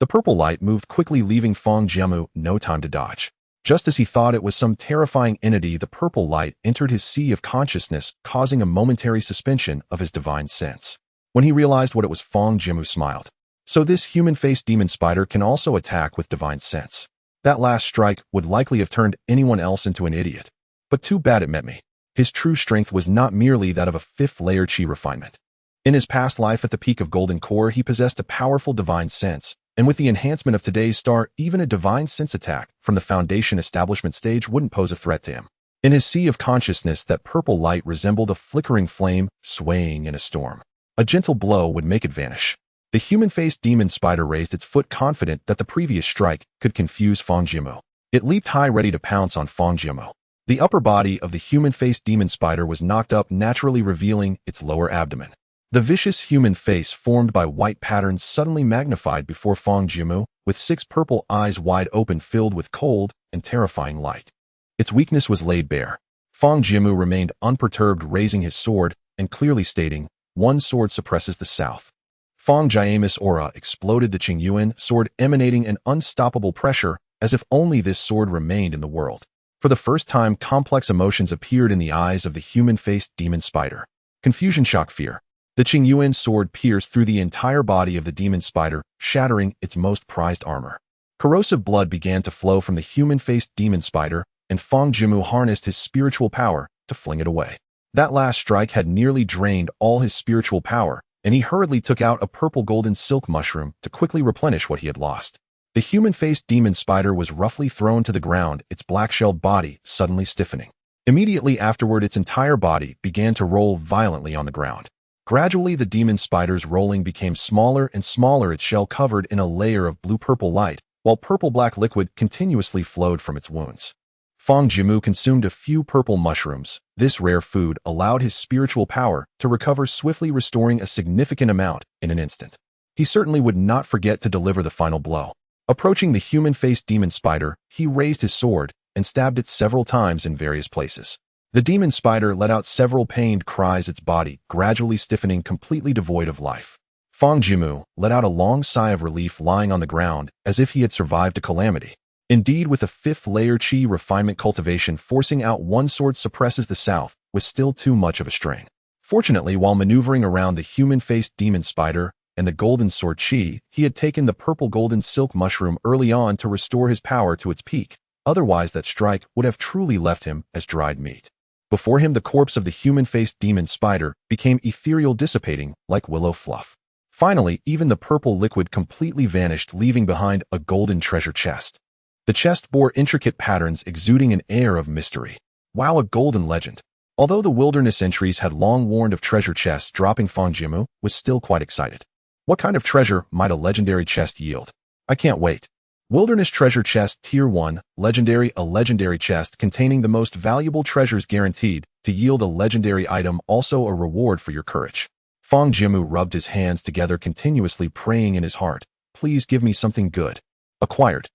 The purple light moved quickly, leaving Fang Jiamu no time to dodge. Just as he thought it was some terrifying entity, the purple light entered his sea of consciousness, causing a momentary suspension of his divine sense. When he realized what it was, Fang Jiamu smiled. So this human-faced demon spider can also attack with divine sense. That last strike would likely have turned anyone else into an idiot. But too bad it met me. His true strength was not merely that of a 5th-layer qi refinement. In his past life at the peak of Golden Core, he possessed a powerful divine sense, and with the enhancement of today's star, even a divine sense attack from the Foundation establishment stage wouldn't pose a threat to him. In his sea of consciousness, that purple light resembled a flickering flame swaying in a storm. A gentle blow would make it vanish. The human-faced demon spider raised its foot, confident that the previous strike could confuse Fang Jiamu. It leaped high, ready to pounce on Fang Jiamu. The upper body of the human-faced demon spider was knocked up, naturally revealing its lower abdomen. The vicious human face, formed by white patterns, suddenly magnified before Fang Jiamu, with 6 purple eyes wide open, filled with cold and terrifying light. Its weakness was laid bare. Fang Jiamu remained unperturbed, raising his sword and clearly stating, "One sword suppresses the south." Fang Jiamu's aura exploded, the Qingyuan sword emanating an unstoppable pressure, as if only this sword remained in the world. For the first time, complex emotions appeared in the eyes of the human-faced demon spider. Confusion, shock, fear. The Qingyuan sword pierced through the entire body of the demon spider, shattering its most prized armor. Corrosive blood began to flow from the human-faced demon spider, and Fang Jiamu harnessed his spiritual power to fling it away. That last strike had nearly drained all his spiritual power, and he hurriedly took out a purple golden silk mushroom to quickly replenish what he had lost. The human-faced demon spider was roughly thrown to the ground, its black-shelled body suddenly stiffening. Immediately afterward, its entire body began to roll violently on the ground. Gradually, the demon spider's rolling became smaller and smaller, its shell covered in a layer of blue-purple light, while purple-black liquid continuously flowed from its wounds. Fang Jiamu consumed a few purple mushrooms. This rare food allowed his spiritual power to recover swiftly, restoring a significant amount in an instant. He certainly would not forget to deliver the final blow. Approaching the human-faced demon spider, he raised his sword and stabbed it several times in various places. The demon spider let out several pained cries, its body gradually stiffening, completely devoid of life. Fang Jiamu let out a long sigh of relief, lying on the ground as if he had survived a calamity. Indeed, with a 5th-layer qi refinement, cultivation forcing out one sword suppresses the south was still too much of a strain. Fortunately, while maneuvering around the human-faced demon spider and the golden sword qi, he had taken the purple golden silk mushroom early on to restore his power to its peak. Otherwise, that strike would have truly left him as dried meat. Before him, the corpse of the human-faced demon spider became ethereal, dissipating like willow fluff. Finally, even the purple liquid completely vanished, leaving behind a golden treasure chest. The chest bore intricate patterns, exuding an air of mystery. Wow, a golden legend. Although the wilderness entries had long warned of treasure chests dropping, Fang Jiamu was still quite excited. What kind of treasure might a legendary chest yield? I can't wait. Wilderness Treasure Chest Tier 1, Legendary. A legendary chest containing the most valuable treasures guaranteed to yield a legendary item, also a reward for your courage. Fang Jiamu rubbed his hands together, continuously praying in his heart. Please give me something good. Acquired.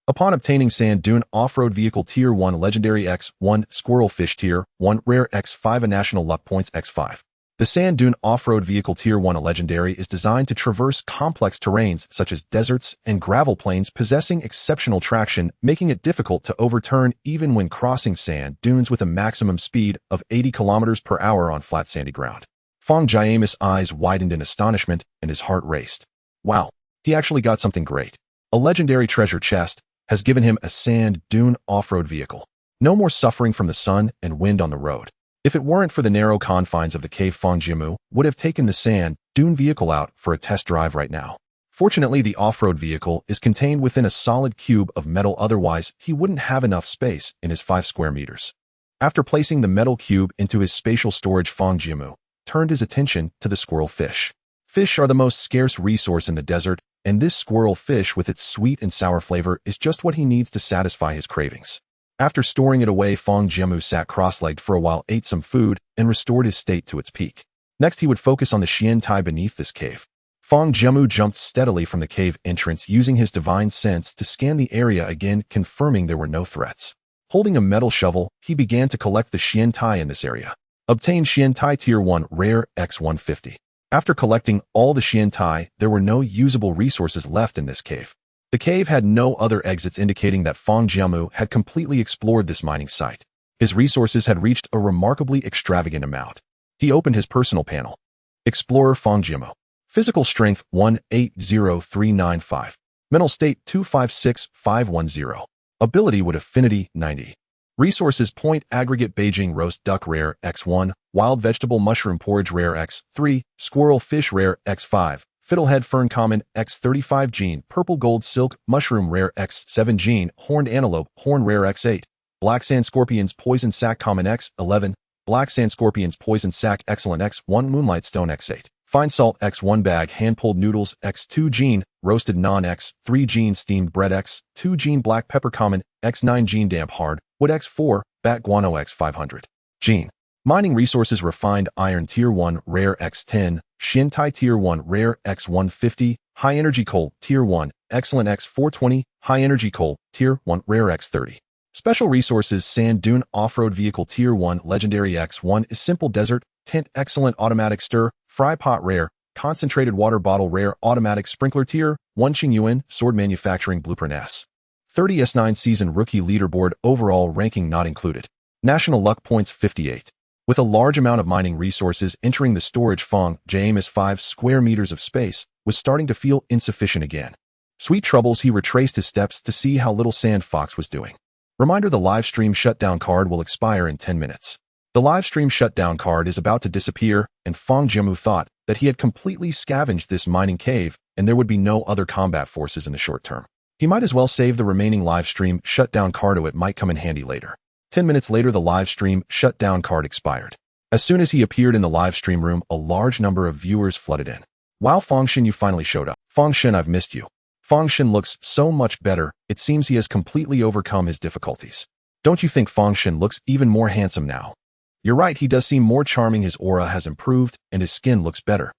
Upon obtaining Sand Dune Off-Road Vehicle Tier 1 Legendary X1 Squirrel Fish Tier 1 Rare X5 a National Luck Points X5. The Sand Dune Off-Road Vehicle Tier 1 Legendary is designed to traverse complex terrains such as deserts and gravel plains, possessing exceptional traction, making it difficult to overturn even when crossing sand dunes with a maximum speed of 80 km per hour on flat sandy ground. Fang Jiamu's eyes widened in astonishment and his heart raced. Wow, he actually got something great. A legendary treasure chest has given him a sand dune off-road vehicle. No more suffering from the sun and wind on the road. If it weren't for the narrow confines of the cave, Fang Jiamu would have taken the sand dune vehicle out for a test drive right now. Fortunately, the off-road vehicle is contained within a solid cube of metal, otherwise he wouldn't have enough space in his 5 square meters. After placing the metal cube into his spatial storage, Fang Jiamu turned his attention to the squirrel fish. Fish are the most scarce resource in the desert, and this squirrel fish with its sweet and sour flavor is just what he needs to satisfy his cravings. After storing it away, Fang Jiamu sat cross-legged for a while, ate some food, and restored his state to its peak. Next, he would focus on the Xian Tai beneath this cave. Fang Jiamu jumped steadily from the cave entrance, using his divine sense to scan the area again, confirming there were no threats. Holding a metal shovel, he began to collect the Xian Tai in this area. Obtain Xian Tai Tier 1 Rare X150. After collecting all the Xian Tai, there were no usable resources left in this cave. The cave had no other exits, indicating that Fang Jiamu had completely explored this mining site. His resources had reached a remarkably extravagant amount. He opened his personal panel. Explorer Fang Jiamu. Physical strength 180395. Mental state 256510. Ability with affinity 90. Resources point aggregate Beijing roast duck rare X1, wild vegetable mushroom porridge rare X3, squirrel fish rare X5, fiddlehead fern common X35 gene, purple gold silk mushroom rare X7 gene, horned antelope horn rare X8, black sand scorpions poison sac common X11, black sand scorpions poison sac excellent X1, moonlight stone X8, fine salt X1 bag, hand-pulled noodles X2 gene, roasted non X3 gene, steamed bread X2 gene, black pepper common X9 gene, damp hard wood X4, bat guano X500 gene. Mining resources refined iron Tier 1 Rare X10, Xian Tai Tier 1 Rare X150, High Energy Coal Tier 1, Excellent X420, High Energy Coal Tier 1 Rare X30. Special resources Sand Dune Off-Road Vehicle Tier 1 Legendary X1 is Simple Desert Tent Excellent Automatic Stir Fry Pot Rare Concentrated Water Bottle Rare Automatic Sprinkler Tier 1 Qingyuan Sword Manufacturing Blueprint S. 30 S9 Season Rookie Leaderboard Overall Ranking not included. National Luck Points 58. With a large amount of mining resources entering the storage, Fang Jiamu's 5 square meters of space was starting to feel insufficient again. Sweet troubles, he retraced his steps to see how Little Sand Fox was doing. Reminder: the live stream shutdown card will expire in 10 minutes. The live stream shutdown card is about to disappear, and Fang Jiamu thought that he had completely scavenged this mining cave and there would be no other combat forces in the short term. He might as well save the remaining live stream shutdown card, or it might come in handy later. 10 minutes later, the live stream shutdown card expired. As soon as he appeared in the live stream room, a large number of viewers flooded in. Wow, Fangshin, you finally showed up. Fangshin, I've missed you. Fangshin looks so much better. It seems he has completely overcome his difficulties. Don't you think Fangshin looks even more handsome now? You're right, he does seem more charming. His aura has improved and his skin looks better.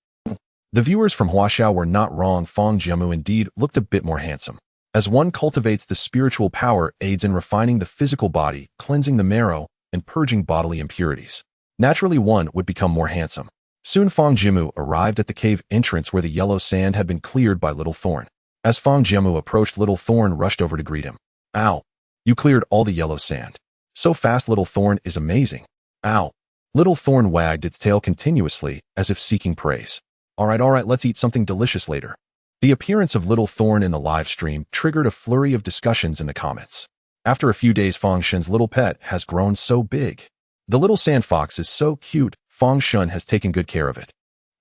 The viewers from Huaxia were not wrong. Fang Jiamu indeed looked a bit more handsome. As one cultivates the spiritual power, aids in refining the physical body, cleansing the marrow, and purging bodily impurities. Naturally, one would become more handsome. Soon Fang Jiamu arrived at the cave entrance where the yellow sand had been cleared by Little Thorn. As Fang Jiamu approached, Little Thorn rushed over to greet him. Ow! You cleared all the yellow sand. So fast, Little Thorn, is amazing. Ow! Little Thorn wagged its tail continuously, as if seeking praise. Alright, let's eat something delicious later. The appearance of Little Thorn in the live stream triggered a flurry of discussions in the comments. After a few days, Fang Shen's little pet has grown so big. The little sand fox is so cute. Fang Shen has taken good care of it.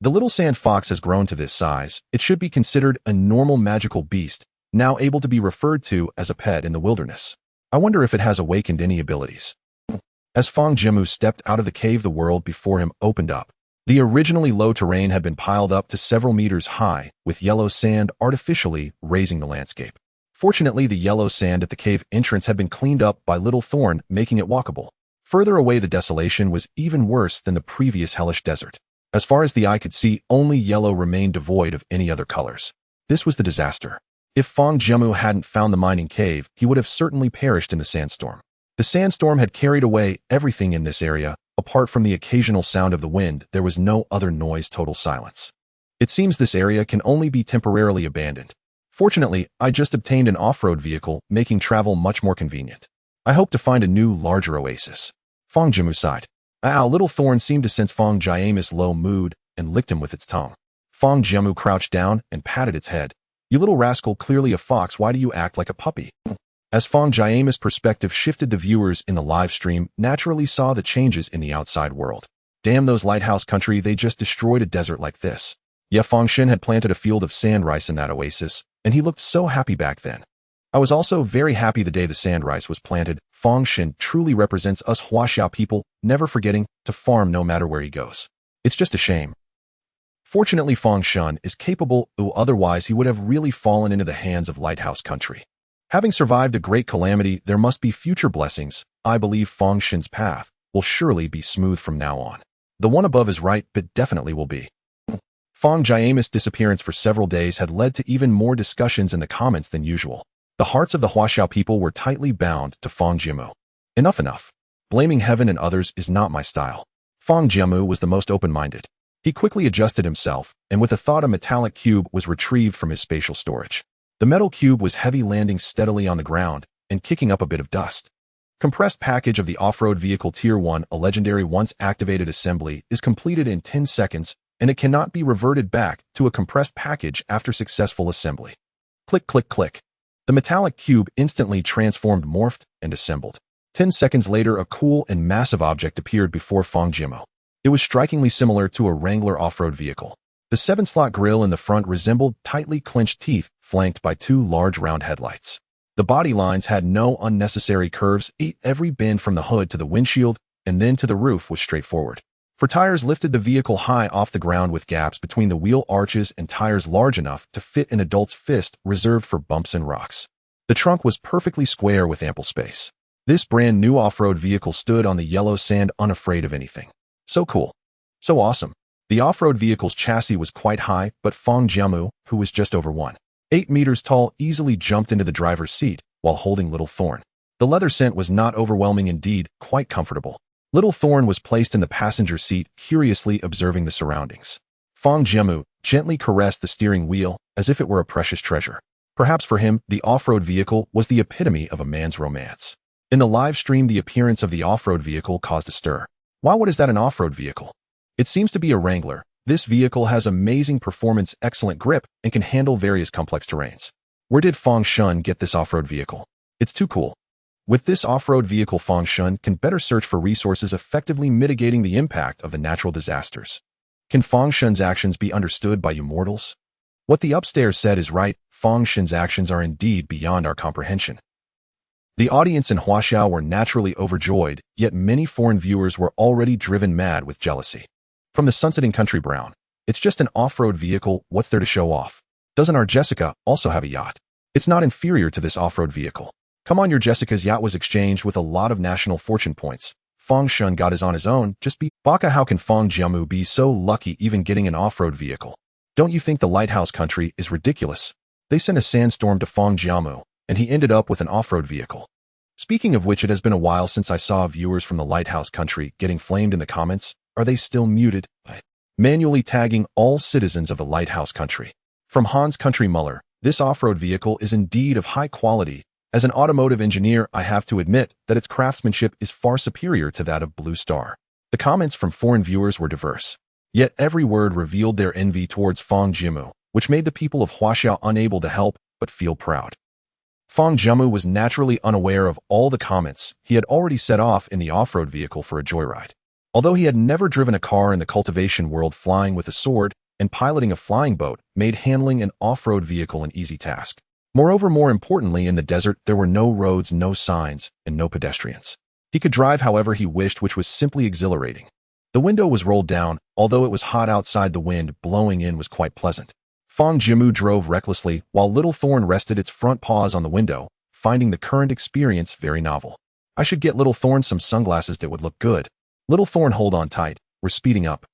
The little sand fox has grown to this size. It should be considered a normal magical beast, now able to be referred to as a pet in the wilderness. I wonder if it has awakened any abilities. As Fang Jiamu stepped out of the cave, the world before him opened up. The originally low terrain had been piled up to several meters high, with yellow sand artificially raising the landscape. Fortunately, the yellow sand at the cave entrance had been cleaned up by Little Thorn, making it walkable. Further away, the desolation was even worse than the previous hellish desert. As far as the eye could see, only yellow remained devoid of any other colors. This was the disaster. If Fang Jiamu hadn't found the mining cave, he would have certainly perished in the sandstorm. The sandstorm had carried away everything in this area. Apart from the occasional sound of the wind, there was no other noise, total silence. It seems this area can only be temporarily abandoned. Fortunately, I just obtained an off-road vehicle, making travel much more convenient. I hope to find a new, larger oasis. Fang Jiamu sighed. Little Thorn seemed to sense Fang Jiamu's low mood and licked him with its tongue. Fang Jiamu crouched down and patted its head. You little rascal, clearly a fox, why do you act like a puppy? As Fang Jiamu's perspective shifted, the viewers in the live stream naturally saw the changes in the outside world. Damn those lighthouse country, they just destroyed a desert like this. Yeah, Fang Shen had planted a field of sand rice in that oasis, and he looked so happy back then. I was also very happy the day the sand rice was planted. Fang Shen truly represents us Huaxia people, never forgetting to farm no matter where he goes. It's just a shame. Fortunately, Fang Shen is capable, otherwise he would have really fallen into the hands of lighthouse country. Having survived a great calamity, there must be future blessings. I believe Fang Shen's path will surely be smooth from now on. The one above is right, but definitely will be. Fang Jiamu's disappearance for several days had led to even more discussions in the comments than usual. The hearts of the Huaxia people were tightly bound to Fang Jiamu. Enough. Blaming heaven and others is not my style. Fang Jiamu was the most open-minded. He quickly adjusted himself, and with a thought, a metallic cube was retrieved from his spatial storage. The metal cube was heavy, landing steadily on the ground and kicking up a bit of dust. Compressed package of the off-road vehicle Tier 1, a legendary once-activated assembly, is completed in 10 seconds, and it cannot be reverted back to a compressed package after successful assembly. Click, click, click. The metallic cube instantly transformed, morphed, and assembled. 10 seconds later, a cool and massive object appeared before Fang Jiamu. It was strikingly similar to a Wrangler off-road vehicle. The 7-slot grille in the front resembled tightly clenched teeth, flanked by 2 large round headlights. The body lines had no unnecessary curves. Every bend from the hood to the windshield and then to the roof was straightforward. For tires, lifted the vehicle high off the ground with gaps between the wheel arches and tires large enough to fit an adult's fist, reserved for bumps and rocks. The trunk was perfectly square with ample space. This brand new off-road vehicle stood on the yellow sand, unafraid of anything. So cool. So awesome. The off-road vehicle's chassis was quite high, but Fang Jiamu, who was just over 1.8 meters tall, easily jumped into the driver's seat while holding Little Thorn. The leather scent was not overwhelming, indeed, quite comfortable. Little Thorn was placed in the passenger seat, curiously observing the surroundings. Fang Jiamu gently caressed the steering wheel as if it were a precious treasure. Perhaps for him, the off-road vehicle was the epitome of a man's romance. In the live stream, the appearance of the off-road vehicle caused a stir. Wow, what is that, an off-road vehicle? It seems to be a Wrangler. This vehicle has amazing performance, excellent grip, and can handle various complex terrains. Where did Fang Shen get this off-road vehicle? It's too cool. With this off-road vehicle, Fang Shen can better search for resources, effectively mitigating the impact of the natural disasters. Can Fang Shen's actions be understood by you mortals? What the upstairs said is right. Fang Shen's actions are indeed beyond our comprehension. The audience in Huaxia were naturally overjoyed, yet many foreign viewers were already driven mad with jealousy. From the sunsetting country brown, it's just an off-road vehicle, what's there to show off? Doesn't our Jessica also have a yacht? It's not inferior to this off-road vehicle. Come on, your Jessica's yacht was exchanged with a lot of national fortune points. Fang Shen got his on his own, just be baka. How can Fang Jiamu be so lucky even getting an off-road vehicle? Don't you think the lighthouse country is ridiculous? They sent a sandstorm to Fang Jiamu, and he ended up with an off-road vehicle. Speaking of which, it has been a while since I saw viewers from the lighthouse country getting flamed in the comments. Are they still muted? Manually tagging all citizens of the lighthouse country. From Hans Country Muller, this off-road vehicle is indeed of high quality. As an automotive engineer, I have to admit that its craftsmanship is far superior to that of Blue Star. The comments from foreign viewers were diverse. Yet every word revealed their envy towards Fang Jiamu, which made the people of Huaxia unable to help but feel proud. Fang Jiamu was naturally unaware of all the comments. He had already set off in the off-road vehicle for a joyride. Although he had never driven a car in the cultivation world, flying with a sword and piloting a flying boat made handling an off-road vehicle an easy task. Moreover, more importantly, in the desert, there were no roads, no signs, and no pedestrians. He could drive however he wished, which was simply exhilarating. The window was rolled down, although it was hot outside. The wind blowing in was quite pleasant. Fang Jiamu drove recklessly, while Little Thorn rested its front paws on the window, finding the current experience very novel. I should get Little Thorn some sunglasses that would look good. Little Thorn, hold on tight. We're speeding up.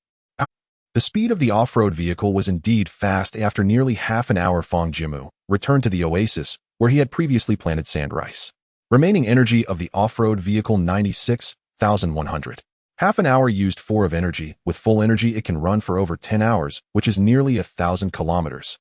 The speed of the off-road vehicle was indeed fast. After nearly half an hour, Fang Jiamu returned to the oasis, where he had previously planted sand rice. Remaining energy of the off-road vehicle 96,100. Half an hour used 4 of energy. With full energy it can run for over 10 hours, which is nearly 1,000 kilometers.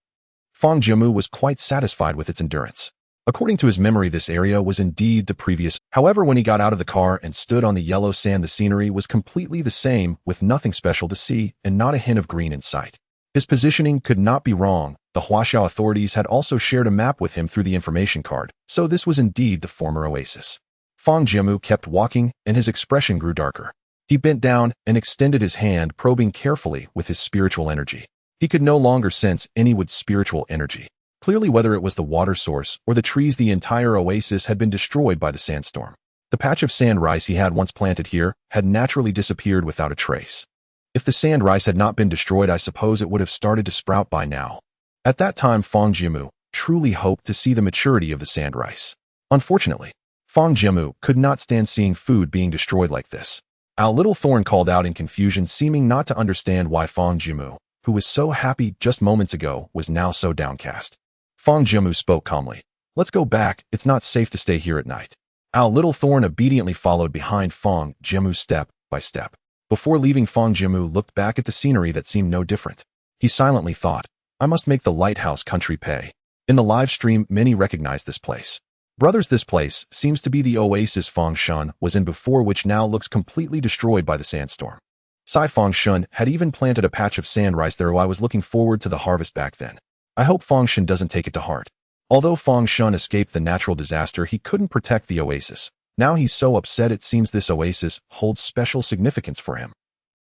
Fang Jiamu was quite satisfied with its endurance. According to his memory, this area was indeed the previous. However, when he got out of the car and stood on the yellow sand, the scenery was completely the same, with nothing special to see and not a hint of green in sight. His positioning could not be wrong. The Huaxia authorities had also shared a map with him through the information card, so this was indeed the former oasis. Fang Jiamu kept walking, and his expression grew darker. He bent down and extended his hand, probing carefully with his spiritual energy. He could no longer sense any with spiritual energy. Clearly, whether it was the water source or the trees, the entire oasis had been destroyed by the sandstorm. The patch of sand rice he had once planted here had naturally disappeared without a trace. If the sand rice had not been destroyed, I suppose it would have started to sprout by now. At that time, Fang Jiamu truly hoped to see the maturity of the sand rice. Unfortunately, Fang Jiamu could not stand seeing food being destroyed like this. Little Thorn called out in confusion, seeming not to understand why Fang Jiamu, who was so happy just moments ago, was now so downcast. Fang Jiamu spoke calmly. Let's go back. It's not safe to stay here at night. Little Thorn obediently followed behind Fang Jiamu step by step. Before leaving, Fang Jiamu looked back at the scenery that seemed no different. He silently thought, I must make the lighthouse country pay. In the live stream, many recognized this place. Brothers, this place seems to be the oasis Fang Shun was in before, which now looks completely destroyed by the sandstorm. Fang Shun had even planted a patch of sand rice there. I was looking forward to the harvest back then. I hope Fang Shun doesn't take it to heart. Although Fang Shun escaped the natural disaster, he couldn't protect the oasis. Now he's so upset. It seems this oasis holds special significance for him.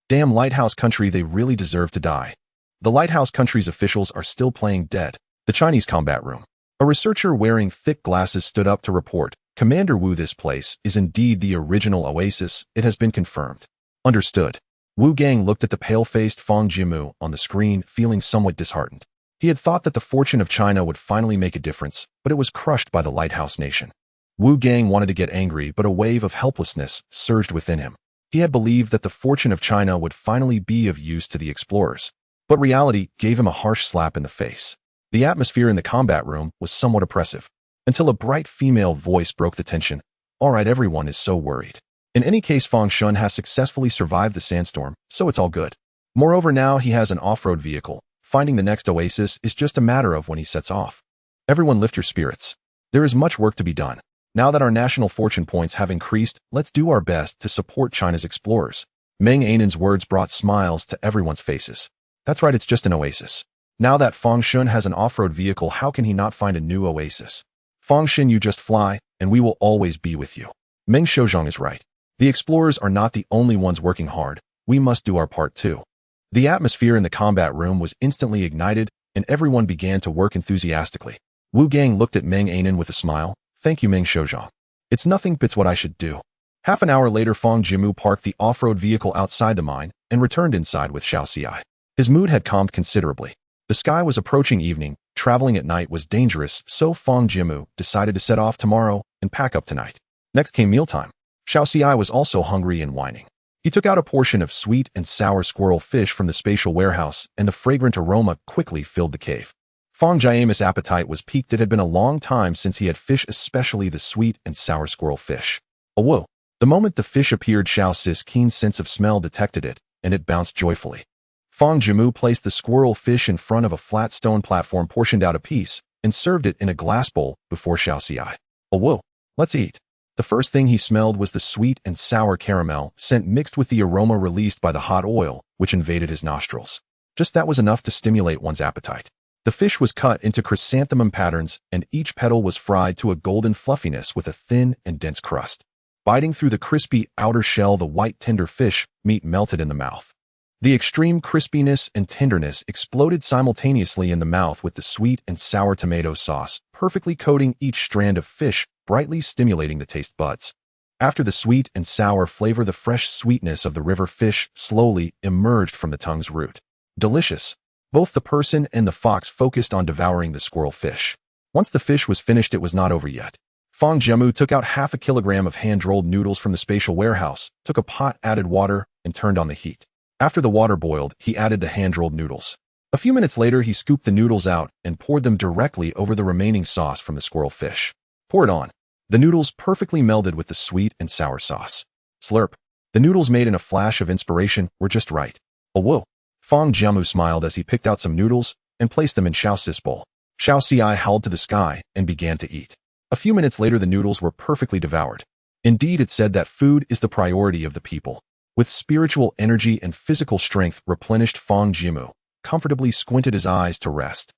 Damn lighthouse country, they really deserve to die. The lighthouse country's officials are still playing dead. The Chinese combat room. A researcher wearing thick glasses stood up to report, Commander Wu, this place is indeed the original oasis. It has been confirmed. Understood. Wu Gang looked at the pale-faced Fang Jiamu on the screen, feeling somewhat disheartened. He had thought that the fortune of China would finally make a difference, but it was crushed by the lighthouse nation. Wu Gang wanted to get angry, but a wave of helplessness surged within him. He had believed that the fortune of China would finally be of use to the explorers, but reality gave him a harsh slap in the face. The atmosphere in the combat room was somewhat oppressive, until a bright female voice broke the tension. All right, everyone is so worried. In any case, Fang Shun has successfully survived the sandstorm, so it's all good. Moreover, now he has an off-road vehicle. Finding the next oasis is just a matter of when he sets off. Everyone lift your spirits. There is much work to be done. Now that our national fortune points have increased, let's do our best to support China's explorers. Meng Ainan's words brought smiles to everyone's faces. That's right, it's just an oasis. Now that Fang Shun has an off-road vehicle, how can he not find a new oasis? Fang Shun, you just fly, and we will always be with you. Meng Shouzhong is right. The explorers are not the only ones working hard. We must do our part too. The atmosphere in the combat room was instantly ignited, and everyone began to work enthusiastically. Wu Gang looked at Meng Ainan with a smile. Thank you, Meng Shouzhong. It's nothing but what I should do. Half an hour later, Fang Jiamu parked the off-road vehicle outside the mine and returned inside with Huaxia. His mood had calmed considerably. The sky was approaching evening. Traveling at night was dangerous, so Fang Jiamu decided to set off tomorrow and pack up tonight. Next came mealtime. Huaxia was also hungry and whining. He took out a portion of sweet and sour squirrel fish from the spatial warehouse, and the fragrant aroma quickly filled the cave. Fang Jiamu's appetite was piqued. It had been a long time since he had fish, especially the sweet and sour squirrel fish. Whoa! The moment the fish appeared, Xiaoxi's keen sense of smell detected it, and it bounced joyfully. Fang Jiamu placed the squirrel fish in front of a flat stone platform, portioned out a piece, and served it in a glass bowl before Huaxia. Whoa! Let's eat. The first thing he smelled was the sweet and sour caramel scent mixed with the aroma released by the hot oil, which invaded his nostrils. Just that was enough to stimulate one's appetite. The fish was cut into chrysanthemum patterns, and each petal was fried to a golden fluffiness with a thin and dense crust. Biting through the crispy outer shell, the white tender fish meat melted in the mouth. The extreme crispiness and tenderness exploded simultaneously in the mouth with the sweet and sour tomato sauce, perfectly coating each strand of fish, brightly stimulating the taste buds. After the sweet and sour flavor, the fresh sweetness of the river fish slowly emerged from the tongue's root. Delicious. Both the person and the fox focused on devouring the squirrel fish. Once the fish was finished, it was not over yet. Fang Jiamu took out half a kilogram of hand-rolled noodles from the spatial warehouse, took a pot, added water, and turned on the heat. After the water boiled, he added the hand-rolled noodles. A few minutes later, he scooped the noodles out and poured them directly over the remaining sauce from the squirrel fish. Pour it on. The noodles perfectly melded with the sweet and sour sauce. Slurp. The noodles, made in a flash of inspiration, were just right. Oh whoa. Fang Jiamu smiled as he picked out some noodles and placed them in Huaxia's bowl. Huaxia howled to the sky and began to eat. A few minutes later, the noodles were perfectly devoured. Indeed, it said that food is the priority of the people. With spiritual energy and physical strength replenished, Fang Jiamu comfortably squinted his eyes to rest.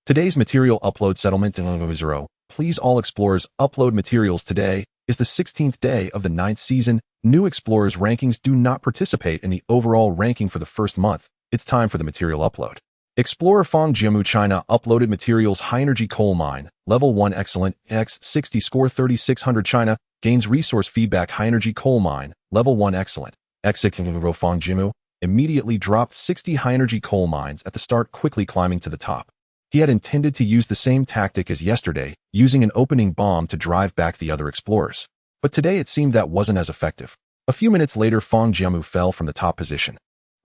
Today's material upload settlement in 0. Please all explorers upload materials. Today is the 16th day of the 9th season. New explorers rankings do not participate in the overall ranking for the first month. It's time for the material upload. Explorer Fang Jiamu, China, uploaded materials. High energy coal mine, level 1 excellent, X60 score 3600. China gains resource feedback. High energy coal mine, level 1 excellent, X60. Fang Jiamu immediately dropped 60 high energy coal mines at the start, quickly climbing to the top. He had intended to use the same tactic as yesterday, using an opening bomb to drive back the other explorers. But today it seemed that wasn't as effective. A few minutes later, Fang Jiamu fell from the top position.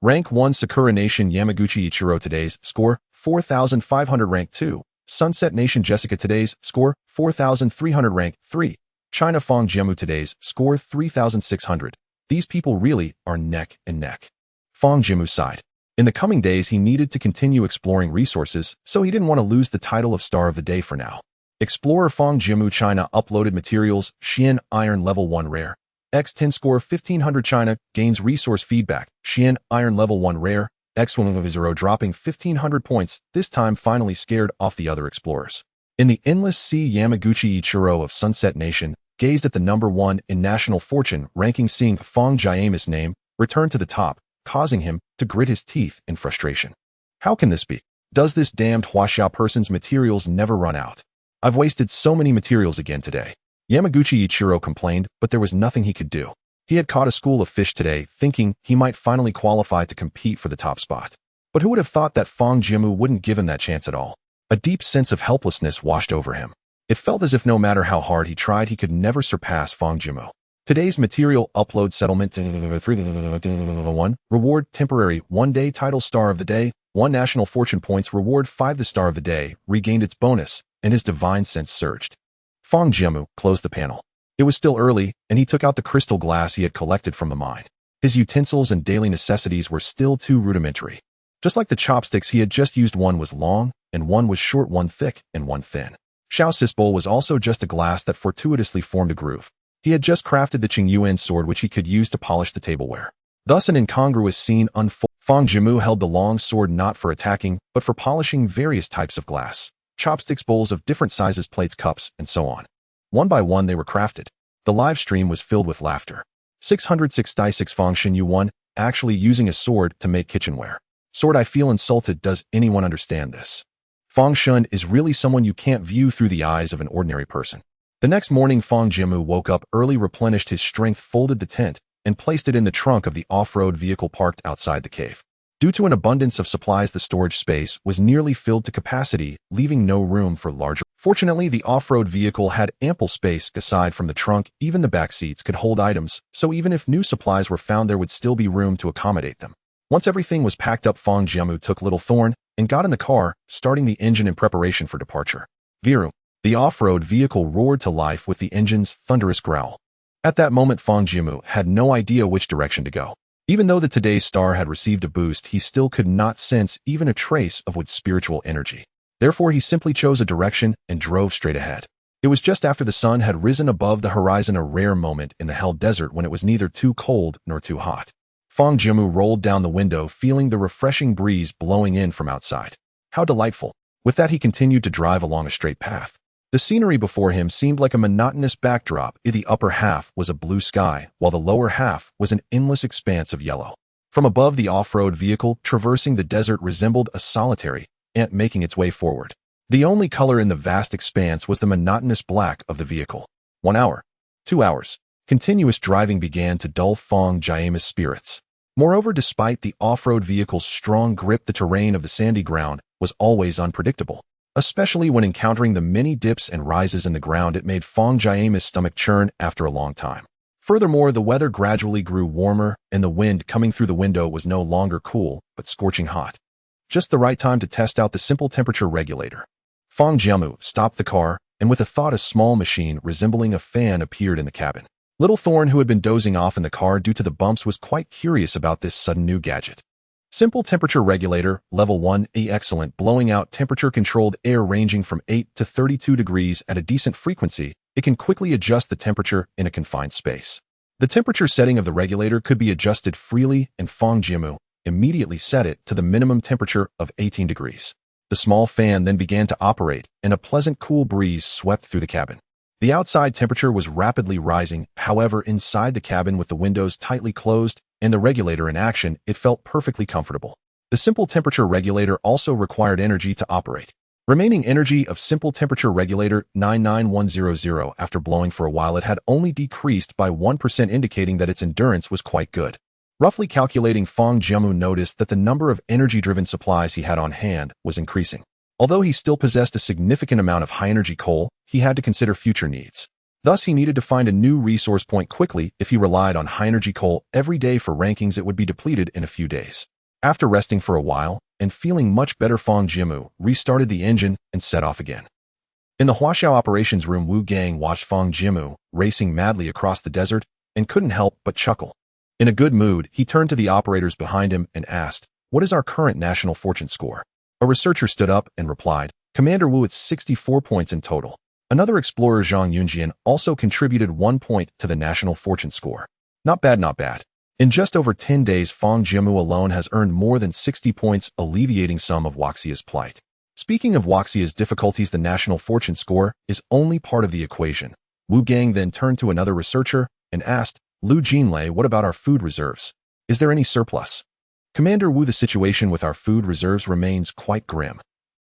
Rank 1 Sakura Nation Yamaguchi Ichiro, today's score 4,500. Rank 2 Sunset Nation Jessica, today's score 4,300. Rank 3 China Fang Jiamu, today's score 3,600. These people really are neck and neck. Fang Jiamu sighed. In the coming days, he needed to continue exploring resources, so he didn't want to lose the title of Star of the Day for now. Explorer Fang Jiamu, China, uploaded materials. Xian Iron level 1 rare, X10 score 1500. China gains resource feedback. Xian Iron level 1 rare, X10 dropping 1500 points, this time finally scared off the other explorers. In the endless sea, Yamaguchi Ichiro of Sunset Nation gazed at the number 1 in national fortune ranking, seeing Fang Jiamu's name return to the top, causing him to grit his teeth in frustration. How can this be? Does this damned Huaxia person's materials never run out? I've wasted so many materials again today. Yamaguchi Ichiro complained, but there was nothing he could do. He had caught a school of fish today, thinking he might finally qualify to compete for the top spot. But who would have thought that Fang Jiamu wouldn't give him that chance at all? A deep sense of helplessness washed over him. It felt as if no matter how hard he tried, he could never surpass Fang Jiamu. Today's material upload settlement 1. Reward temporary 1 day title Star of the Day, 1 national fortune points. Reward 5. The Star of the Day regained its bonus, and his divine sense surged. Fang Jiamu closed the panel. It was still early, and he took out the crystal glass he had collected from the mine. His utensils and daily necessities were still too rudimentary. Just like the chopsticks he had just used, one was long, and one was short, one thick, and one thin. Huaxia's bowl was also just a glass that fortuitously formed a groove. He had just crafted the Qingyuan sword, which he could use to polish the tableware. Thus an incongruous scene unfolded. Fang Jiamu held the long sword not for attacking, but for polishing various types of glass. Chopsticks, bowls of different sizes, plates, cups, and so on. One by one they were crafted. The live stream was filled with laughter. 606 Fang Jiamu actually using a sword to make kitchenware. Sword, I feel insulted. Does anyone understand this? Fang Shun is really someone you can't view through the eyes of an ordinary person. The next morning, Fang Jiamu woke up early, replenished his strength, folded the tent, and placed it in the trunk of the off-road vehicle parked outside the cave. Due to an abundance of supplies, the storage space was nearly filled to capacity, leaving no room for larger. Fortunately, the off-road vehicle had ample space. Aside from the trunk, even the back seats could hold items, so even if new supplies were found, there would still be room to accommodate them. Once everything was packed up, Fang Jiamu took Little Thorn and got in the car, starting the engine in preparation for departure. Viru. The off-road vehicle roared to life with the engine's thunderous growl. At that moment, Fang Jiamu had no idea which direction to go. Even though the Today's Star had received a boost, he still could not sense even a trace of its spiritual energy. Therefore, he simply chose a direction and drove straight ahead. It was just after the sun had risen above the horizon, a rare moment in the Hell Desert when it was neither too cold nor too hot. Fang Jiamu rolled down the window, feeling the refreshing breeze blowing in from outside. How delightful. With that, he continued to drive along a straight path. The scenery before him seemed like a monotonous backdrop. The upper half was a blue sky, while the lower half was an endless expanse of yellow. From above, the off-road vehicle traversing the desert resembled a solitary ant making its way forward. The only color in the vast expanse was the monotonous black of the vehicle. 1 hour. 2 hours. Continuous driving began to dull Fang Jiamu's spirits. Moreover, despite the off-road vehicle's strong grip, the terrain of the sandy ground was always unpredictable. Especially when encountering the many dips and rises in the ground, it made Fang Jiamu's stomach churn after a long time. Furthermore, the weather gradually grew warmer, and the wind coming through the window was no longer cool, but scorching hot. Just the right time to test out the simple temperature regulator. Fang Jiamu stopped the car, and with a thought, a small machine resembling a fan appeared in the cabin. Little Thorn, who had been dozing off in the car due to the bumps, was quite curious about this sudden new gadget. Simple temperature regulator, level 1, excellent, blowing out temperature-controlled air ranging from 8 to 32 degrees at a decent frequency. It can quickly adjust the temperature in a confined space. The temperature setting of the regulator could be adjusted freely, and Fang Jiamu immediately set it to the minimum temperature of 18 degrees. The small fan then began to operate, and a pleasant cool breeze swept through the cabin. The outside temperature was rapidly rising. However, inside the cabin, with the windows tightly closed and the regulator in action, it felt perfectly comfortable. The simple temperature regulator also required energy to operate. Remaining energy of simple temperature regulator 99100. After blowing for a while, it had only decreased by 1%, indicating that its endurance was quite good. Roughly calculating, Fang Jiamu noticed that the number of energy-driven supplies he had on hand was increasing. Although he still possessed a significant amount of high-energy coal, he had to consider future needs. Thus, he needed to find a new resource point quickly. If he relied on high-energy coal every day for rankings, it would be depleted in a few days. After resting for a while and feeling much better, Fang Jiamu restarted the engine and set off again. In the Huaxia operations room, Wu Gang watched Fang Jiamu racing madly across the desert and couldn't help but chuckle. In a good mood, he turned to the operators behind him and asked, "What is our current national fortune score?" A researcher stood up and replied, "Commander Wu, it's 64 points in total." Another explorer, Zhang Yunjian, also contributed 1 point to the national fortune score. Not bad, not bad. In just over 10 days, Fang Jiamu alone has earned more than 60 points, alleviating some of Huaxia's plight. Speaking of Huaxia's difficulties, the national fortune score is only part of the equation. Wu Gang then turned to another researcher and asked, "Lu Jinlei, what about our food reserves? Is there any surplus?" "Commander Wu, the situation with our food reserves remains quite grim."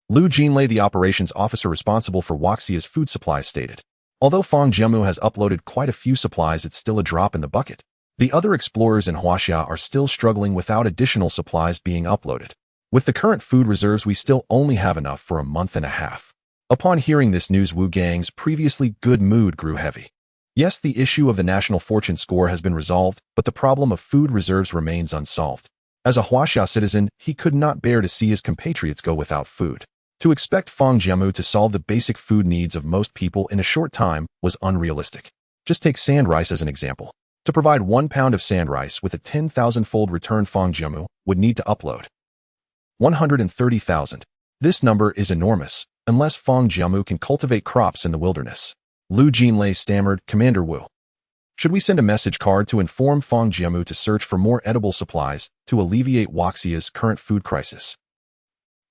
Lu Jinlei, the operations officer responsible for Huaxia's food supplies, stated. Although Fang Jiamu has uploaded quite a few supplies, it's still a drop in the bucket. The other explorers in Huaxia are still struggling without additional supplies being uploaded. With the current food reserves, we still only have enough for a month and a half. Upon hearing this news, Wu Gang's previously good mood grew heavy. Yes, the issue of the national fortune score has been resolved, but the problem of food reserves remains unsolved. As a Huaxia citizen, he could not bear to see his compatriots go without food. To expect Fang Jiamu to solve the basic food needs of most people in a short time was unrealistic. Just take sand rice as an example. To provide 1 pound of sand rice with a 10,000-fold return, Fang Jiamu would need to upload 130,000. This number is enormous, unless Fang Jiamu can cultivate crops in the wilderness. Lu Jinlei stammered, "Commander Wu, should we send a message card to inform Fang Jiamu to search for more edible supplies to alleviate Huaxia's current food crisis?"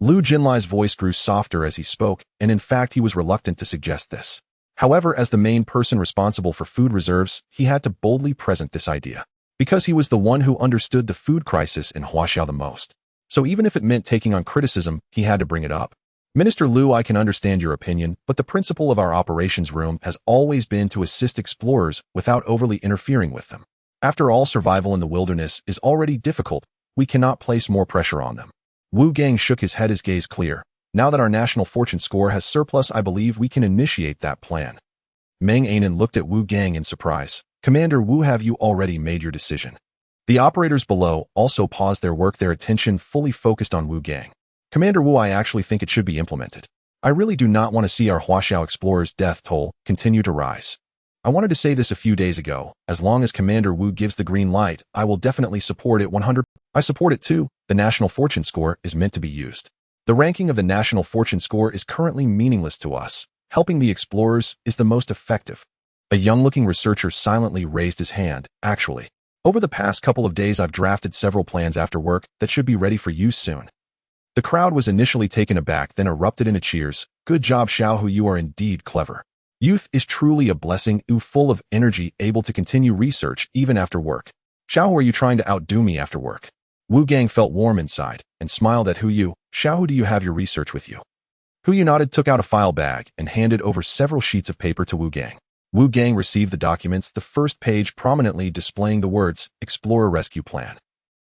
Lu Jinlai's voice grew softer as he spoke, and in fact he was reluctant to suggest this. However, as the main person responsible for food reserves, he had to boldly present this idea, because he was the one who understood the food crisis in Huaxia the most. So even if it meant taking on criticism, he had to bring it up. "Minister Lu, I can understand your opinion, but the principle of our operations room has always been to assist explorers without overly interfering with them. After all, survival in the wilderness is already difficult. We cannot place more pressure on them." Wu Gang shook his head, his gaze clear. "Now that our national fortune score has surplus, I believe we can initiate that plan." Meng Anan looked at Wu Gang in surprise. "Commander Wu, have you already made your decision?" The operators below also paused their work, their attention fully focused on Wu Gang. "Commander Wu, I actually think it should be implemented. I really do not want to see our Huaxiao explorers' death toll continue to rise. I wanted to say this a few days ago. As long as Commander Wu gives the green light, I will definitely support it 100%. I support it too. The national fortune score is meant to be used. The ranking of the national fortune score is currently meaningless to us. Helping the explorers is the most effective." A young-looking researcher silently raised his hand. "Actually, over the past couple of days I've drafted several plans after work that should be ready for use soon." The crowd was initially taken aback, then erupted into cheers. "Good job, Xiaohu, you are indeed clever. Youth is truly a blessing, full of energy, able to continue research even after work. Xiaohu, are you trying to outdo me after work?" Wu Gang felt warm inside and smiled at Huyu. "Xiaohu, do you have your research with you?" Huyu nodded, took out a file bag, and handed over several sheets of paper to Wu Gang. Wu Gang received the documents, the first page prominently displaying the words, Explorer Rescue Plan.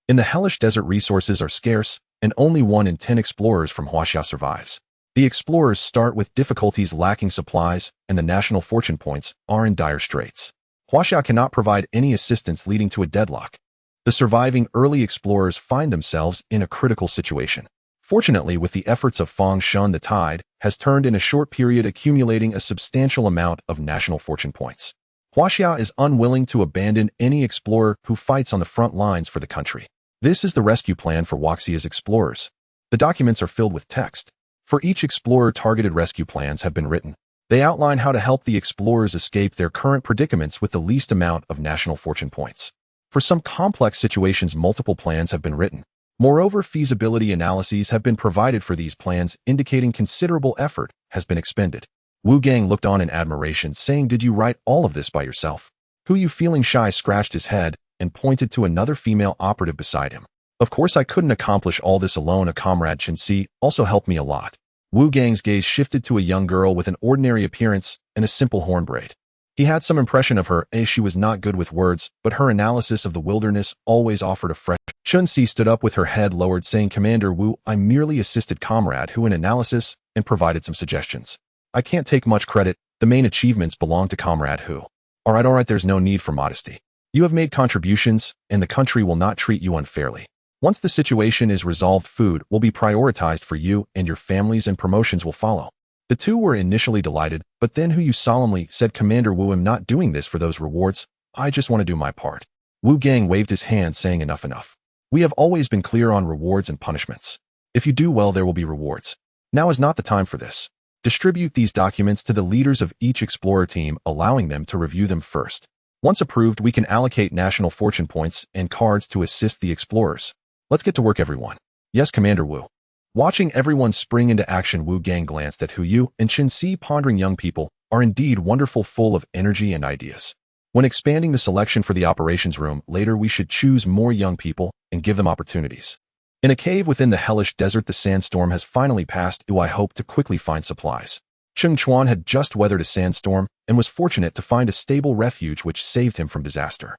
In the hellish desert, resources are scarce, and only 1 in 10 explorers from Huaxia survives. The explorers start with difficulties, lacking supplies, and the national fortune points are in dire straits. Huaxia cannot provide any assistance, leading to a deadlock. The surviving early explorers find themselves in a critical situation. Fortunately, with the efforts of Fang Jiamu, the tide has turned in a short period, accumulating a substantial amount of national fortune points. Huaxia is unwilling to abandon any explorer who fights on the front lines for the country. This is the rescue plan for Huaxia's explorers. The documents are filled with text. For each explorer, targeted rescue plans have been written. They outline how to help the explorers escape their current predicaments with the least amount of national fortune points. For some complex situations, multiple plans have been written. Moreover, feasibility analyses have been provided for these plans, indicating considerable effort has been expended. Wu Gang looked on in admiration, saying, "Did you write all of this by yourself?" Hu Yu, feeling shy, scratched his head and pointed to another female operative beside him. "Of course I couldn't accomplish all this alone. A comrade, Chen Si, also helped me a lot." Wu Gang's gaze shifted to a young girl with an ordinary appearance and a simple horn braid. He had some impression of her. She was not good with words, but her analysis of the wilderness always offered a fresh. Chen Si stood up with her head lowered, saying, "Commander Wu, I merely assisted Comrade Hu in analysis and provided some suggestions. I can't take much credit. The main achievements belong to Comrade Hu." All right, there's no need for modesty. You have made contributions, and the country will not treat you unfairly. Once the situation is resolved, food will be prioritized for you and your families, and promotions will follow. The two were initially delighted, but then Hu Yu solemnly said, "Commander Wu, I'm not doing this for those rewards. I just want to do my part." Wu Gang waved his hand, saying, "Enough. We have always been clear on rewards and punishments. If you do well, there will be rewards. Now is not the time for this. Distribute these documents to the leaders of each explorer team, allowing them to review them first. Once approved, we can allocate national fortune points and cards to assist the explorers. Let's get to work, everyone." "Yes, Commander Wu." Watching everyone spring into action, Wu Gang glanced at Hu Yu and Chen Si, pondering. Young people are indeed wonderful, full of energy and ideas. When expanding the selection for the operations room later, we should choose more young people and give them opportunities. In a cave within the hellish desert, the sandstorm has finally passed. I hope to quickly find supplies. Cheng Chuan had just weathered a sandstorm and was fortunate to find a stable refuge which saved him from disaster.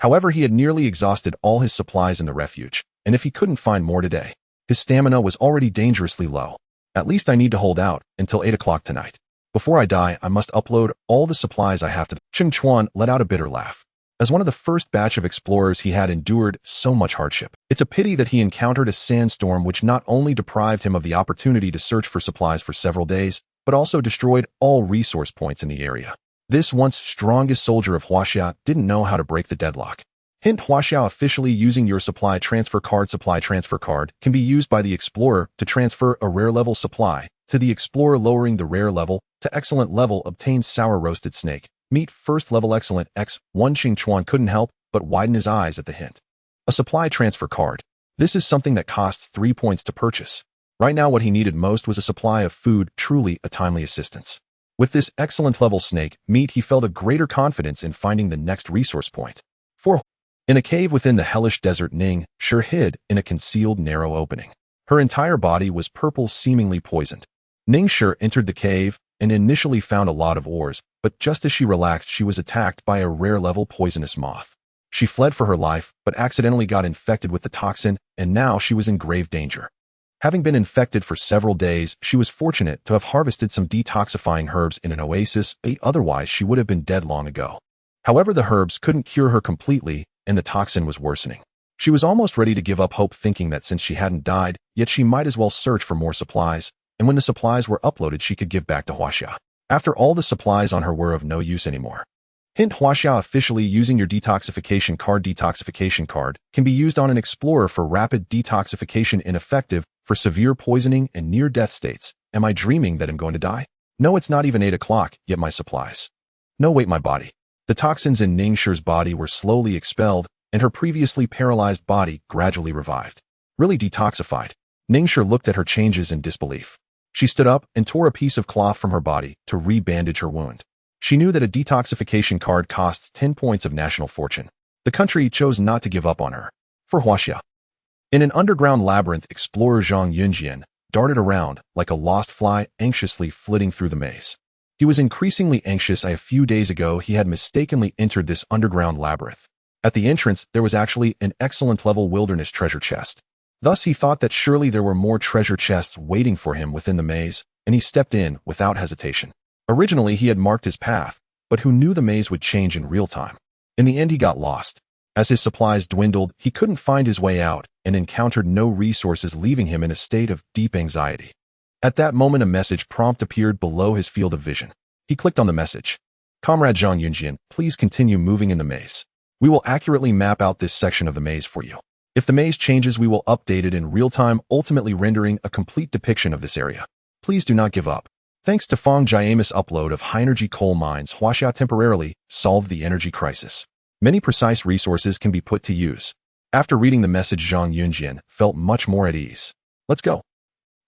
However, he had nearly exhausted all his supplies in the refuge, and if he couldn't find more today, his stamina was already dangerously low. "At least I need to hold out until 8 o'clock tonight. Before I die, I must upload all the supplies I have to." Cheng Chuan let out a bitter laugh. As one of the first batch of explorers, he had endured so much hardship. It's a pity that he encountered a sandstorm which not only deprived him of the opportunity to search for supplies for several days, but also destroyed all resource points in the area. This once strongest soldier of Huaxia didn't know how to break the deadlock. Hint: Huaxia officially using your supply transfer card. Supply transfer card can be used by the explorer to transfer a rare level supply to the explorer, lowering the rare level to excellent level. Obtain sour roasted snake meat, first level excellent X1. Ching Chuan couldn't help but widen his eyes at the hint. A supply transfer card. This is something that costs 3 points to purchase. Right now what he needed most was a supply of food, truly a timely assistance. With this excellent level snake meat, he felt a greater confidence in finding the next resource point. 4. In a cave within the hellish desert, Ning Shi hid in a concealed narrow opening. Her entire body was purple, seemingly poisoned. Ning Shi entered the cave and initially found a lot of ores, but just as she relaxed, she was attacked by a rare-level poisonous moth. She fled for her life, but accidentally got infected with the toxin, and now she was in grave danger. Having been infected for several days, she was fortunate to have harvested some detoxifying herbs in an oasis. Otherwise, she would have been dead long ago. However, the herbs couldn't cure her completely, and the toxin was worsening. She was almost ready to give up hope, thinking that since she hadn't died, yet she might as well search for more supplies, and when the supplies were uploaded, she could give back to Huaxia. After all, the supplies on her were of no use anymore. Hint: Huaxia officially using your detoxification card. Detoxification card can be used on an explorer for rapid detoxification, ineffective for severe poisoning and near-death states. Am I dreaming that I'm going to die? No, it's not even 8 o'clock, yet my supplies. No, wait, my body. The toxins in Ning Shi's body were slowly expelled, and her previously paralyzed body gradually revived. Really detoxified. Ning Shi looked at her changes in disbelief. She stood up and tore a piece of cloth from her body to re-bandage her wound. She knew that a detoxification card costs 10 points of national fortune. The country chose not to give up on her. For Huaxia. In an underground labyrinth, explorer Zhang Yunjian darted around like a lost fly, anxiously flitting through the maze. He was increasingly anxious. A few days ago, he had mistakenly entered this underground labyrinth. At the entrance, there was actually an excellent-level wilderness treasure chest. Thus, he thought that surely there were more treasure chests waiting for him within the maze, and he stepped in without hesitation. Originally, he had marked his path, but who knew the maze would change in real time? In the end, he got lost. As his supplies dwindled, he couldn't find his way out and encountered no resources, leaving him in a state of deep anxiety. At that moment, a message prompt appeared below his field of vision. He clicked on the message. Comrade Zhang Yunjian, please continue moving in the maze. We will accurately map out this section of the maze for you. If the maze changes, we will update it in real time, ultimately rendering a complete depiction of this area. Please do not give up. Thanks to Fang Jiamu's upload of high-energy coal mines, Huaxia temporarily solved the energy crisis. Many precise resources can be put to use. After reading the message, Zhang Yunjian felt much more at ease. Let's go.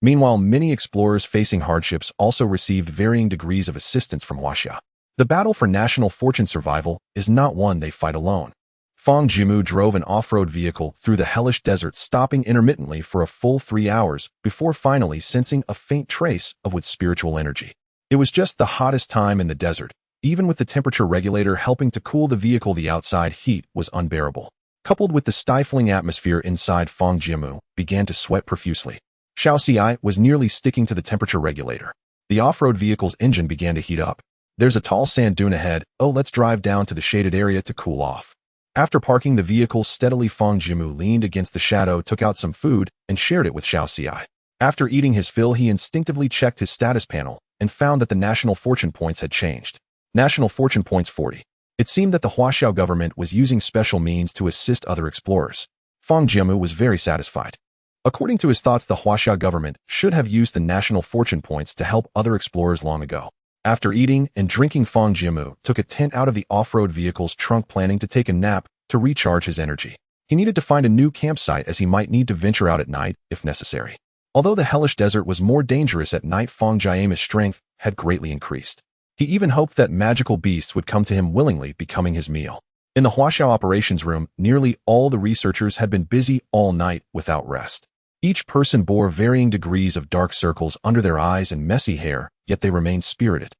Meanwhile, many explorers facing hardships also received varying degrees of assistance from Huaxia. The battle for national fortune survival is not one they fight alone. Fang Jiamu drove an off-road vehicle through the hellish desert, stopping intermittently for a full 3 hours before finally sensing a faint trace of its spiritual energy. It was just the hottest time in the desert. Even with the temperature regulator helping to cool the vehicle, the outside heat was unbearable. Coupled with the stifling atmosphere inside, Fang Jiamu began to sweat profusely. Huaxia was nearly sticking to the temperature regulator. The off-road vehicle's engine began to heat up. There's a tall sand dune ahead. Oh, let's drive down to the shaded area to cool off. After parking the vehicle steadily, Fang Jiamu leaned against the shadow, took out some food, and shared it with Huaxia. After eating his fill, he instinctively checked his status panel and found that the national fortune points had changed. National fortune points 40. It seemed that the Huaxia government was using special means to assist other explorers. Fang Jiamu was very satisfied. According to his thoughts, the Huaxia government should have used the national fortune points to help other explorers long ago. After eating and drinking, Fang Jiamu took a tent out of the off-road vehicle's trunk, planning to take a nap to recharge his energy. He needed to find a new campsite, as he might need to venture out at night if necessary. Although the hellish desert was more dangerous at night, Fang Jiamu's strength had greatly increased. He even hoped that magical beasts would come to him willingly, becoming his meal. In the Huaxia operations room, nearly all the researchers had been busy all night without rest. Each person bore varying degrees of dark circles under their eyes and messy hair, yet they remained spirited.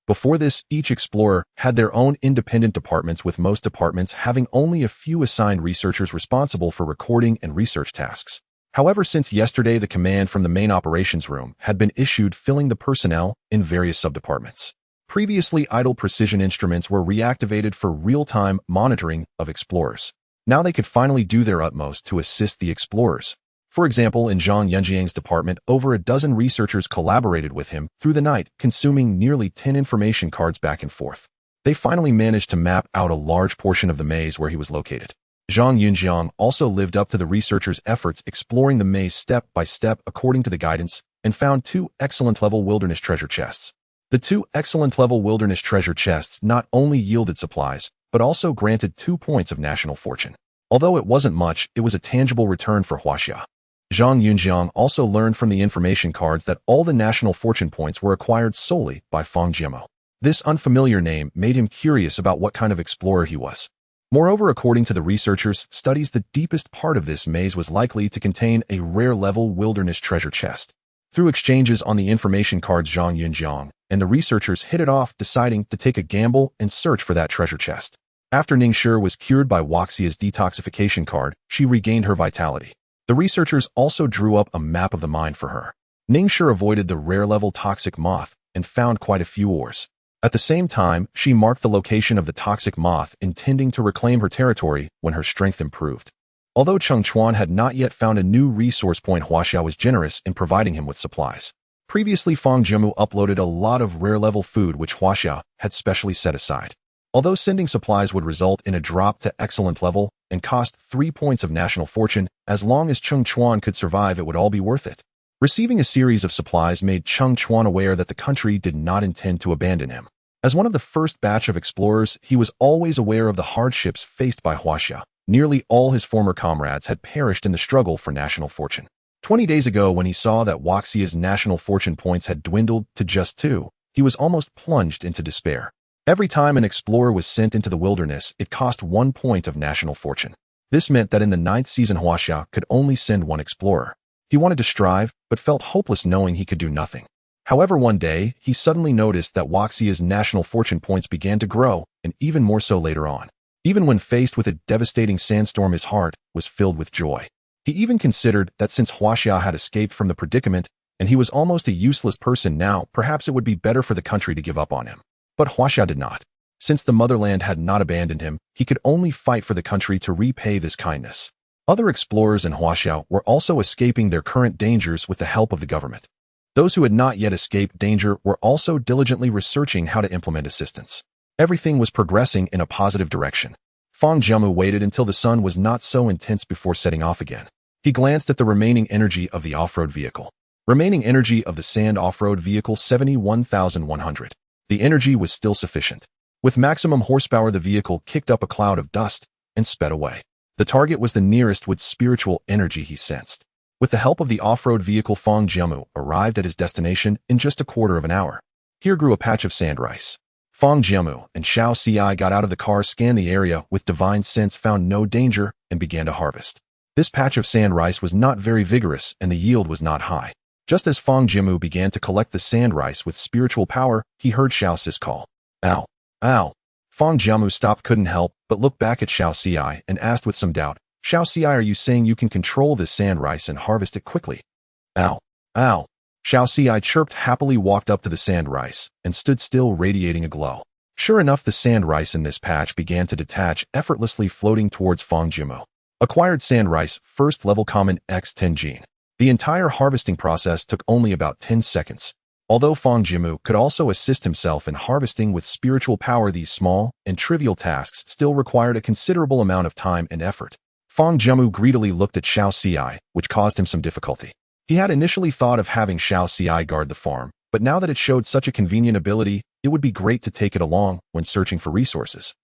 Before this, each explorer had their own independent departments, with most departments having only a few assigned researchers responsible for recording and research tasks. However, since yesterday, the command from the main operations room had been issued, filling the personnel in various subdepartments. Previously idle precision instruments were reactivated for real-time monitoring of explorers. Now they could finally do their utmost to assist the explorers. For example, in Zhang Yunjian's department, over a dozen researchers collaborated with him through the night, consuming nearly 10 information cards back and forth. They finally managed to map out a large portion of the maze where he was located. Zhang Yunjian also lived up to the researchers' efforts, exploring the maze step by step according to the guidance, and found 2 excellent-level wilderness treasure chests. The 2 excellent-level wilderness treasure chests not only yielded supplies, but also granted 2 points of national fortune. Although it wasn't much, it was a tangible return for Huaxia. Zhang Yunjian also learned from the information cards that all the national fortune points were acquired solely by Fang Jiamu. This unfamiliar name made him curious about what kind of explorer he was. Moreover, according to the researchers' studies, the deepest part of this maze was likely to contain a rare-level wilderness treasure chest. Through exchanges on the information cards, Zhang Yunjian and the researchers hit it off, deciding to take a gamble and search for that treasure chest. After Ningshi was cured by Huaxia's detoxification card, she regained her vitality. The researchers also drew up a map of the mine for her. Ningshi avoided the rare-level toxic moth and found quite a few ores. At the same time, she marked the location of the toxic moth, intending to reclaim her territory when her strength improved. Although Cheng Chuan had not yet found a new resource point, Huaxia was generous in providing him with supplies. Previously, Fang Jiamu uploaded a lot of rare-level food which Huaxia had specially set aside. Although sending supplies would result in a drop to excellent level and cost 3 points of national fortune, as long as Cheng Chuan could survive, it would all be worth it. Receiving a series of supplies made Cheng Chuan aware that the country did not intend to abandon him. As one of the first batch of explorers, he was always aware of the hardships faced by Huaxia. Nearly all his former comrades had perished in the struggle for national fortune. 20 days ago, when he saw that Huaxia's national fortune points had dwindled to just 2, he was almost plunged into despair. Every time an explorer was sent into the wilderness, it cost 1 point of national fortune. This meant that in the 9th season, Huaxia could only send 1 explorer. He wanted to strive, but felt hopeless knowing he could do nothing. However, one day, he suddenly noticed that Huaxia's national fortune points began to grow, and even more so later on. Even when faced with a devastating sandstorm, his heart was filled with joy. He even considered that since Huaxia had escaped from the predicament, and he was almost a useless person now, perhaps it would be better for the country to give up on him. But Huaxia did not. Since the motherland had not abandoned him, he could only fight for the country to repay this kindness. Other explorers in Huaxia were also escaping their current dangers with the help of the government. Those who had not yet escaped danger were also diligently researching how to implement assistance. Everything was progressing in a positive direction. Fang Jiamu waited until the sun was not so intense before setting off again. He glanced at the remaining energy of the off-road vehicle. Remaining energy of the sand off-road vehicle 71,100. The energy was still sufficient. With maximum horsepower, the vehicle kicked up a cloud of dust and sped away. The target was the nearest with spiritual energy he sensed. With the help of the off-road vehicle, Fang Jiamu arrived at his destination in just a quarter of an hour. Here grew a patch of sand rice. Fang Jiamu and Huaxia got out of the car, scanned the area with divine sense, found no danger, and began to harvest. This patch of sand rice was not very vigorous, and the yield was not high. Just as Fang Jiamu began to collect the sand rice with spiritual power, he heard Huaxia's call. Ow! Ow! Fang Jiamu stopped, couldn't help but look back at Huaxia and asked with some doubt, Huaxia, are you saying you can control this sand rice and harvest it quickly? Ow! Ow! Huaxia chirped, happily walked up to the sand rice and stood still, radiating a glow. Sure enough, the sand rice in this patch began to detach, effortlessly floating towards Fang Jiamu. Acquired sand rice, first level common X10 gene. The entire harvesting process took only about 10 seconds. Although Fang Jiamu could also assist himself in harvesting with spiritual power, these small and trivial tasks still required a considerable amount of time and effort. Fang Jiamu greedily looked at Huaxia, which caused him some difficulty. He had initially thought of having Huaxia guard the farm, but now that it showed such a convenient ability, it would be great to take it along when searching for resources.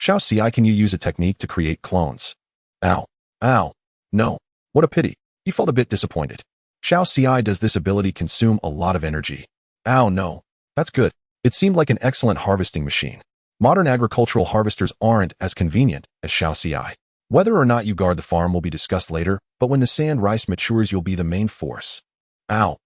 Huaxia, can you use a technique to create clones? Ow! Ow! No. What a pity. He felt a bit disappointed. Huaxia, does this ability consume a lot of energy? Ow, no. That's good. It seemed like an excellent harvesting machine. Modern agricultural harvesters aren't as convenient as Huaxia. Whether or not you guard the farm will be discussed later, but when the sand rice matures, you'll be the main force. Ow!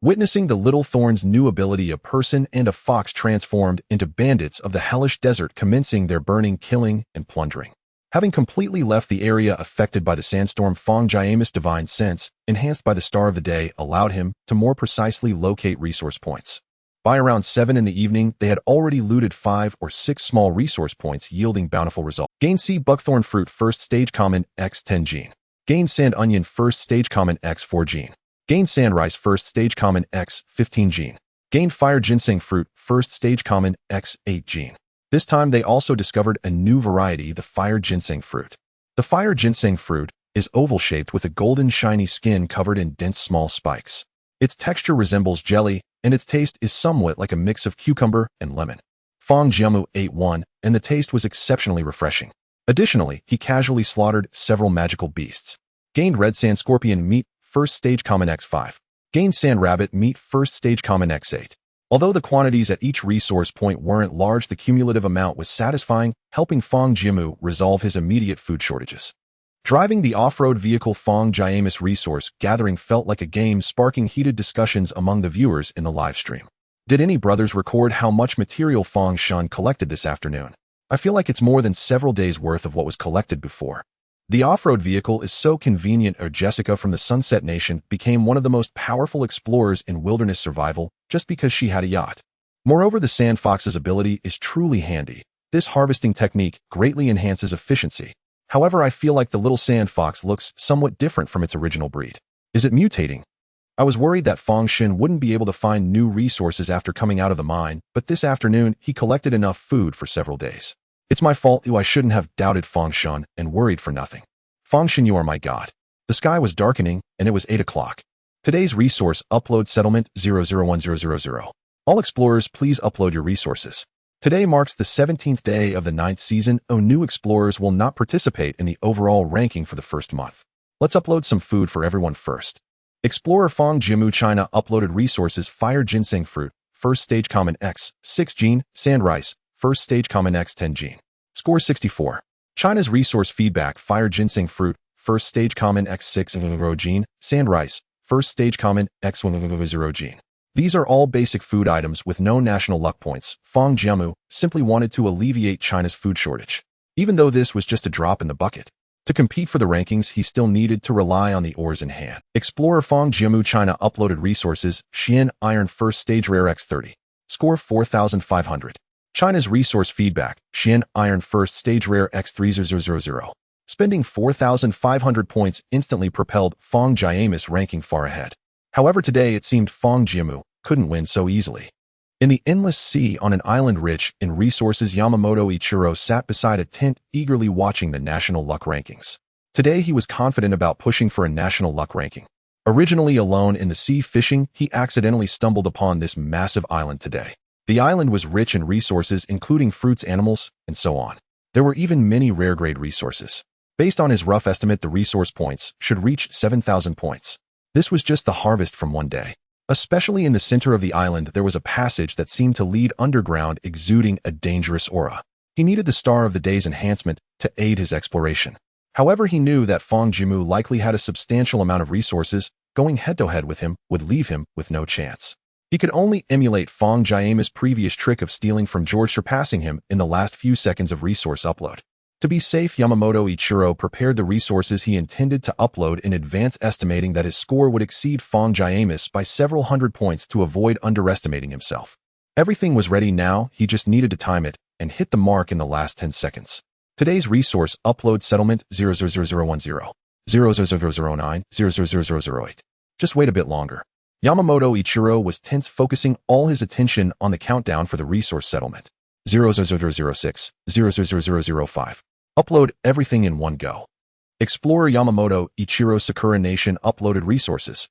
Witnessing the little thorn's new ability, a person and a fox transformed into bandits of the hellish desert, commencing their burning, killing, and plundering. Having completely left the area affected by the sandstorm, Fang Jiamu's divine sense, enhanced by the star of the day, allowed him to more precisely locate resource points. By around 7 in the evening, they had already looted 5 or 6 small resource points, yielding bountiful results. Gain sea buckthorn fruit, first stage common, X10 gene. Gain sand onion, first stage common, X4 gene. Gain sand rice, first stage common, X15 gene. Gain fire ginseng fruit, first stage common, X8 gene. This time they also discovered a new variety, the fire ginseng fruit. The fire ginseng fruit is oval-shaped with a golden shiny skin covered in dense small spikes. Its texture resembles jelly, and its taste is somewhat like a mix of cucumber and lemon. Fang Jiamu ate one, and the taste was exceptionally refreshing. Additionally, he casually slaughtered several magical beasts. Gained red sand scorpion meat, first stage common X5. Gained sand rabbit meat, first stage common X8. Although the quantities at each resource point weren't large, the cumulative amount was satisfying, helping Fang Jiamu resolve his immediate food shortages. Driving the off-road vehicle, Fang Jiamu's resource gathering felt like a game, sparking heated discussions among the viewers in the live stream. Did any brothers record how much material Fang Shan collected this afternoon? I feel like it's more than several days' worth of what was collected before. The off-road vehicle is so convenient. Jessica from the Sunset Nation became one of the most powerful explorers in wilderness survival just because she had a yacht. Moreover, the sand fox's ability is truly handy. This harvesting technique greatly enhances efficiency. However, I feel like the little sand fox looks somewhat different from its original breed. Is it mutating? I was worried that Fang Shan wouldn't be able to find new resources after coming out of the mine, but this afternoon he collected enough food for several days. It's my fault. I shouldn't have doubted Fang Shan and worried for nothing. Fang Shan, you are my god. The sky was darkening, and it was 8 o'clock. Today's resource upload settlement 001000. All explorers, please upload your resources. Today marks the 17th day of the 9th season. New explorers will not participate in the overall ranking for the first month. Let's upload some food for everyone first. Explorer Fang Jiamu China uploaded resources: fire ginseng fruit, first stage common X6 gene, sand rice, first stage common X10 gene. Score 64. China's resource feedback: fire ginseng fruit, first stage common X6 gene, sand rice, first stage common X10 gene. These are all basic food items with no national luck points. Fang Jiamu simply wanted to alleviate China's food shortage. Even though this was just a drop in the bucket. To compete for the rankings, he still needed to rely on the ores in hand. Explorer Fang Jiamu China uploaded resources, Xian Iron First Stage Rare X30. Score 4,500. China's resource feedback, Xian Iron First Stage Rare X3000. Spending 4,500 points instantly propelled Fang Jiamu's ranking far ahead. However, today it seemed Fang Jiamu couldn't win so easily. In the endless sea on an island rich in resources, Yamamoto Ichiro sat beside a tent, eagerly watching the national luck rankings. Today he was confident about pushing for a national luck ranking. Originally alone in the sea fishing, he accidentally stumbled upon this massive island today. The island was rich in resources including fruits, animals, and so on. There were even many rare-grade resources. Based on his rough estimate, the resource points should reach 7,000 points. This was just the harvest from one day. Especially in the center of the island, there was a passage that seemed to lead underground, exuding a dangerous aura. He needed the Star of the Day's enhancement to aid his exploration. However, he knew that Fang Jiamu likely had a substantial amount of resources. Going head-to-head with him would leave him with no chance. He could only emulate Fang Jiamu's previous trick of stealing from George, surpassing him in the last few seconds of resource upload. To be safe, Yamamoto Ichiro prepared the resources he intended to upload in advance, estimating that his score would exceed Fang Jiamu's by several hundred points to avoid underestimating himself. Everything was ready now, he just needed to time it and hit the mark in the last 10 seconds. Today's resource upload settlement 00010, 00009, 00008. Just wait a bit longer. Yamamoto Ichiro was tense, focusing all his attention on the countdown for the resource settlement. 00006, 00005. Upload everything in one go. Explorer Yamamoto Ichiro Sakura Nation uploaded resources.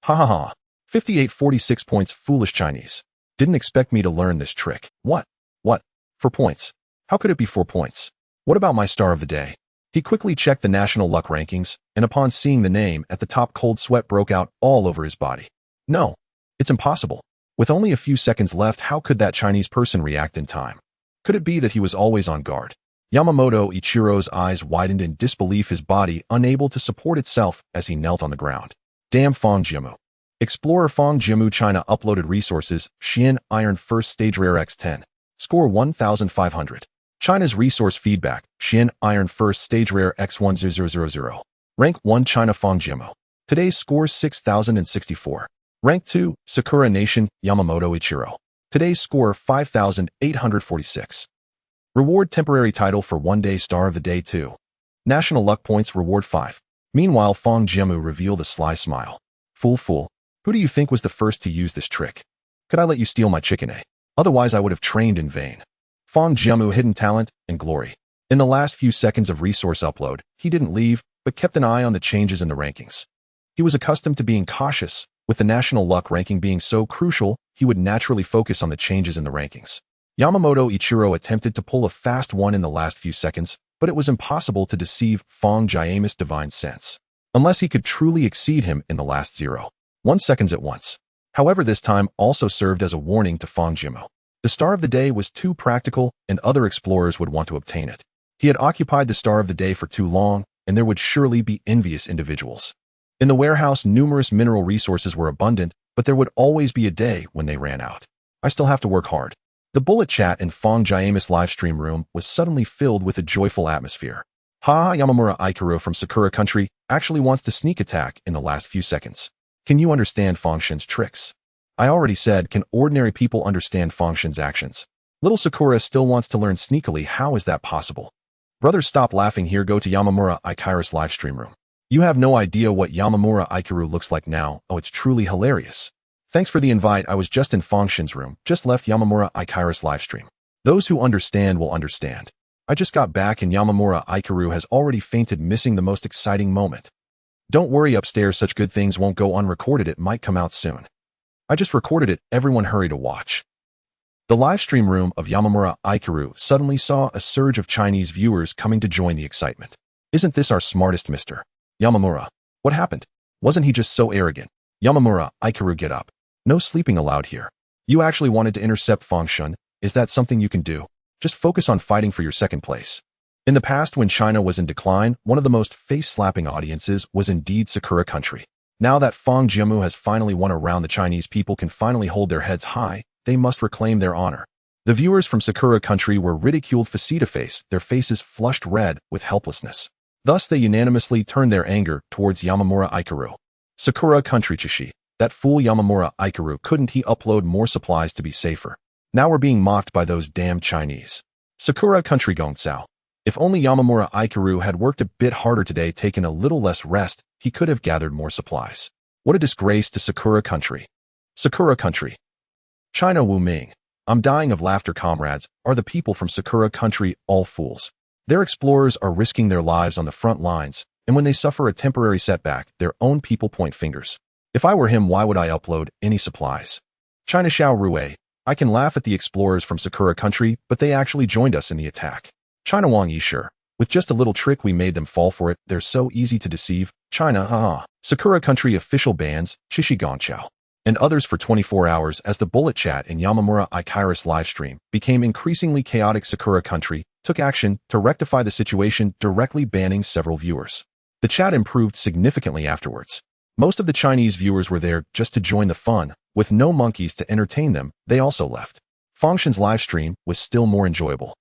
Ha ha ha. 5846 points. Foolish Chinese. Didn't expect me to learn this trick. What? What? 4 points. How could it be 4 points? What about my Star of the Day? He quickly checked the national luck rankings, and upon seeing the name at the top, cold sweat broke out all over his body. No, it's impossible. With only a few seconds left, how could that Chinese person react in time? Could it be that he was always on guard? Yamamoto Ichiro's eyes widened in disbelief, his body unable to support itself as he knelt on the ground. Damn Fang Jiamu. Explorer Fang Jiamu China uploaded resources, Xian Iron First Stage Rare X10. Score 1,500. China's resource feedback, Xian Iron First Stage Rare X1000. Rank 1 China Fang Jiamu. Today's score 6,064. Rank 2 Sakura Nation Yamamoto Ichiro. Today's score 5,846. Reward temporary title for 1 day Star of the Day 2. National luck points reward 5. Meanwhile, Fang Jiamu revealed a sly smile. Fool. Who do you think was the first to use this trick? Could I let you steal my chicken, eh? Otherwise I would have trained in vain. Fang Jiamu hidden talent and glory. In the last few seconds of resource upload, he didn't leave, but kept an eye on the changes in the rankings. He was accustomed to being cautious. With the national luck ranking being so crucial, he would naturally focus on the changes in the rankings. Yamamoto Ichiro attempted to pull a fast one in the last few seconds, but it was impossible to deceive Fang Jiamu's divine sense, unless he could truly exceed him in the last 0.1 seconds at once. However, this time also served as a warning to Fang Jiamu. The Star of the Day was too practical, and other explorers would want to obtain it. He had occupied the Star of the Day for too long, and there would surely be envious individuals. In the warehouse, numerous mineral resources were abundant, but there would always be a day when they ran out. I still have to work hard. The bullet chat in Fang Jiamu's livestream room was suddenly filled with a joyful atmosphere. Yamamura Ikuru from Sakura Country actually wants to sneak attack in the last few seconds. Can you understand Fang Shen's tricks? I already said, can ordinary people understand Fang Shen's actions? Little Sakura still wants to learn sneakily. How is that possible? Brothers, stop laughing here. Go to Yamamura Ikuru's livestream room. You have no idea what Yamamura Ikuru looks like now. Oh, it's truly hilarious. Thanks for the invite. I was just in Fang Shen's room, just left Yamamura Ikuru's livestream. Those who understand will understand. I just got back and Yamamura Ikuru has already fainted, missing the most exciting moment. Don't worry upstairs, such good things won't go unrecorded. It might come out soon. I just recorded it. Everyone hurry to watch. The livestream room of Yamamura Ikuru suddenly saw a surge of Chinese viewers coming to join the excitement. Isn't this our smartest Mr. Yamamura? What happened? Wasn't he just so arrogant? Yamamura Ikuru, get up. No sleeping allowed here. You actually wanted to intercept Fang Shen. Is that something you can do? Just focus on fighting for your second place. In the past, when China was in decline, one of the most face-slapping audiences was indeed Sakura Country. Now that Fang Jiamu has finally won around, the Chinese people can finally hold their heads high. They must reclaim their honor. The viewers from Sakura country were ridiculed face-to-face, their faces flushed red with helplessness. Thus they unanimously turned their anger towards Yamamura Ikaru. Sakura country Chishi. That fool Yamamura Ikaru, couldn't he upload more supplies to be safer? Now we're being mocked by those damn Chinese. Sakura country Gongsao. If only Yamamura Ikaru had worked a bit harder today, taken a little less rest, he could have gathered more supplies. What a disgrace to Sakura country. Sakura country. China Wu Ming. I'm dying of laughter, comrades. Are the people from Sakura country all fools? Their explorers are risking their lives on the front lines, and when they suffer a temporary setback, their own people point fingers. If I were him, why would I upload any supplies? China Xiao Rue. I can laugh at the explorers from Sakura country, but they actually joined us in the attack. China Wang Yi. Sure. With just a little trick we made them fall for it. They're so easy to deceive. China, haha. Sakura country official bans Chishi Gongchao and others for 24 hours as the bullet chat in Yamamura Ikaru's livestream became increasingly chaotic. Sakura country took action to rectify the situation, directly banning several viewers. The chat improved significantly afterwards. Most of the Chinese viewers were there just to join the fun. With no monkeys to entertain them, they also left. Fangshan's livestream was still more enjoyable.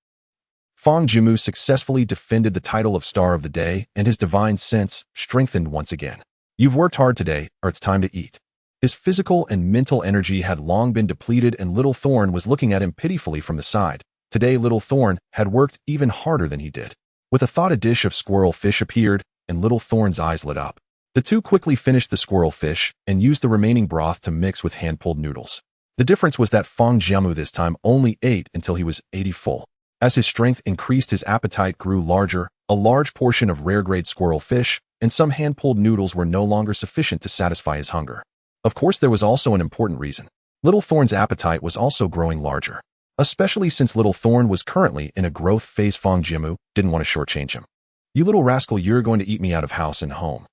Fang Jiamu successfully defended the title of Star of the Day, and his divine sense strengthened once again. You've worked hard today, or it's time to eat. His physical and mental energy had long been depleted, and Little Thorn was looking at him pitifully from the side. Today Little Thorn had worked even harder than he did. With a thought, a dish of squirrel fish appeared, and Little Thorn's eyes lit up. The two quickly finished the squirrel fish and used the remaining broth to mix with hand-pulled noodles. The difference was that Fang Jiamu this time only ate until he was 80 full. As his strength increased, his appetite grew larger. A large portion of rare-grade squirrel fish and some hand-pulled noodles were no longer sufficient to satisfy his hunger. Of course, there was also an important reason. Little Thorn's appetite was also growing larger. Especially since Little Thorn was currently in a growth phase, Fang Jiamu didn't want to shortchange him. You little rascal, you're going to eat me out of house and home.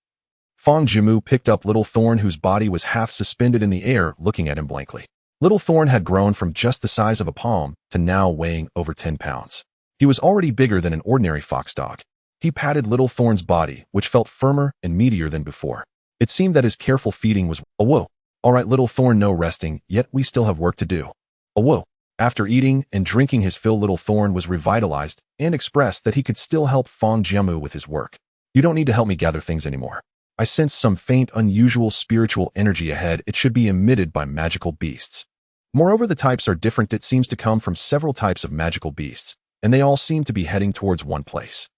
Fang Jiamu picked up Little Thorn, whose body was half suspended in the air, looking at him blankly. Little Thorn had grown from just the size of a palm to now weighing over 10 pounds. He was already bigger than an ordinary fox dog. He patted Little Thorn's body, which felt firmer and meatier than before. It seemed that his careful feeding was, "Oh, whoa. All right, Little Thorn, no resting, yet we still have work to do." "Oh, whoa." After eating and drinking his fill, Little Thorn was revitalized and expressed that he could still help Fang Jiamu with his work. "You don't need to help me gather things anymore. I sense some faint, unusual spiritual energy ahead. It should be emitted by magical beasts. Moreover, the types are different. It seems to come from several types of magical beasts, and they all seem to be heading towards one place."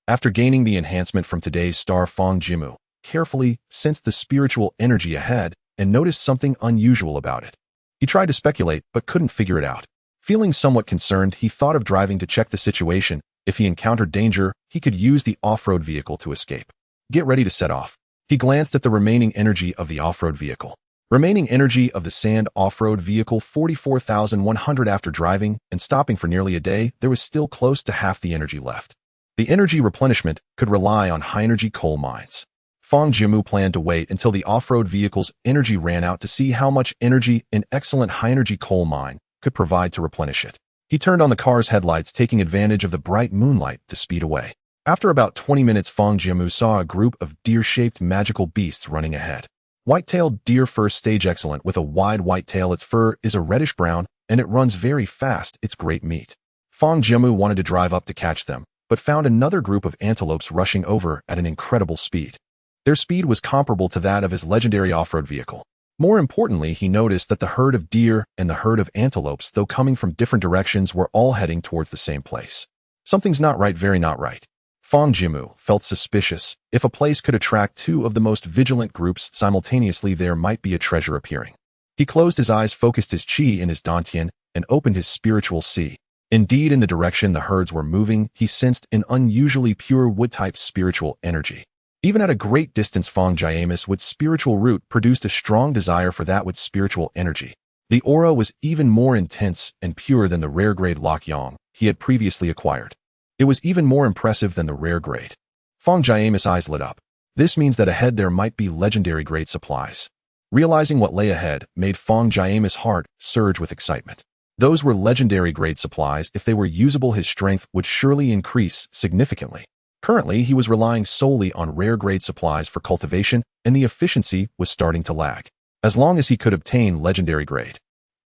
After gaining the enhancement from today's star, Fang Jiamu carefully sensed the spiritual energy ahead and noticed something unusual about it. He tried to speculate, but couldn't figure it out. Feeling somewhat concerned, he thought of driving to check the situation. If he encountered danger, he could use the off-road vehicle to escape. Get ready to set off. He glanced at the remaining energy of the off-road vehicle. Remaining energy of the sand off-road vehicle, 44,100. After driving and stopping for nearly a day, there was still close to half the energy left. The energy replenishment could rely on high-energy coal mines. Fang Jiamu planned to wait until the off-road vehicle's energy ran out to see how much energy an excellent high-energy coal mine could provide to replenish it. He turned on the car's headlights, taking advantage of the bright moonlight to speed away. After about 20 minutes, Fang Jiamu saw a group of deer-shaped magical beasts running ahead. White-tailed deer, first stage, excellent, with a wide white tail. Its fur is a reddish-brown, and it runs very fast. It's great meat. Fang Jiamu wanted to drive up to catch them, but found another group of antelopes rushing over at an incredible speed. Their speed was comparable to that of his legendary off-road vehicle. More importantly, he noticed that the herd of deer and the herd of antelopes, though coming from different directions, were all heading towards the same place. Something's not right, very not right. Fang Jiamu felt suspicious. If a place could attract two of the most vigilant groups simultaneously, there might be a treasure appearing. He closed his eyes, focused his qi in his dantian, and opened his spiritual sea. Indeed, in the direction the herds were moving, he sensed an unusually pure wood-type spiritual energy. Even at a great distance, Fang Jiamu's wood spiritual root produced a strong desire for that wood spiritual energy. The aura was even more intense and pure than the rare-grade Lokyang he had previously acquired. It was even more impressive than the rare grade. Fang Jiamu's eyes lit up. This means that ahead there might be legendary grade supplies. Realizing what lay ahead made Fang Jiamu's heart surge with excitement. Those were legendary grade supplies. If they were usable, his strength would surely increase significantly. Currently, he was relying solely on rare-grade supplies for cultivation, and the efficiency was starting to lag, as long as he could obtain legendary grade.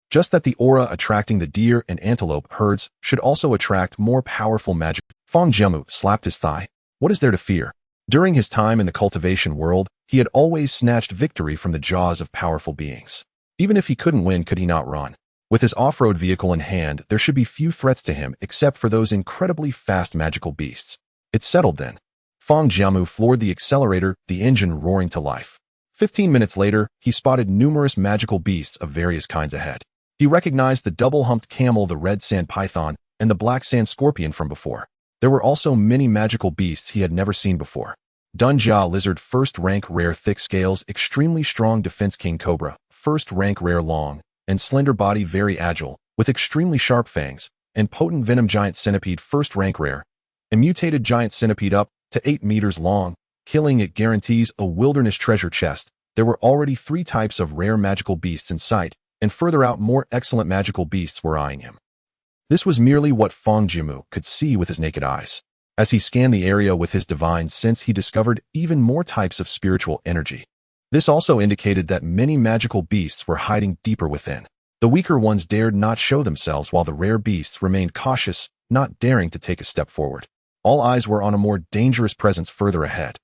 Just that the aura attracting the deer and antelope herds should also attract more powerful magic. Fang Jiamu slapped his thigh. What is there to fear? During his time in the cultivation world, he had always snatched victory from the jaws of powerful beings. Even if he couldn't win, could he not run? With his off-road vehicle in hand, there should be few threats to him except for those incredibly fast magical beasts. It's settled then. Fang Jiamu floored the accelerator, the engine roaring to life. 15 minutes later, he spotted numerous magical beasts of various kinds ahead. He recognized the double-humped camel, the red sand python, and the black sand scorpion from before. There were also many magical beasts he had never seen before. Dunjia lizard, first-rank rare, thick scales, extremely strong defense, king cobra, first-rank rare, long and slender body, very agile, with extremely sharp fangs, and potent venom, giant centipede, first-rank rare, a mutated giant centipede up to 8 meters long. Killing it guarantees a wilderness treasure chest. There were already 3 types of rare magical beasts in sight, and further out more excellent magical beasts were eyeing him. This was merely what Fang Jiamu could see with his naked eyes. As he scanned the area with his divine sense, he discovered even more types of spiritual energy. This also indicated that many magical beasts were hiding deeper within. The weaker ones dared not show themselves, while the rare beasts remained cautious, not daring to take a step forward. All eyes were on a more dangerous presence further ahead.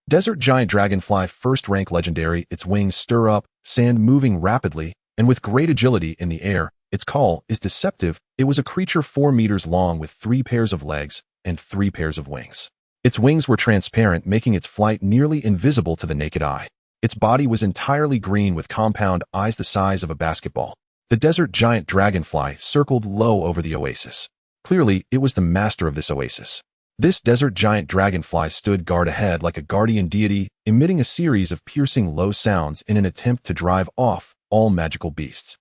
Desert giant dragonfly, first-rank legendary, its wings stir up, sand moving rapidly, and with great agility in the air. Its call is deceptive. It was a creature 4 meters long with 3 pairs of legs and 3 pairs of wings. Its wings were transparent, making its flight nearly invisible to the naked eye. Its body was entirely green with compound eyes the size of a basketball. The desert giant dragonfly circled low over the oasis. Clearly, it was the master of this oasis. This desert giant dragonfly stood guard ahead like a guardian deity, emitting a series of piercing low sounds in an attempt to drive off all magical beasts.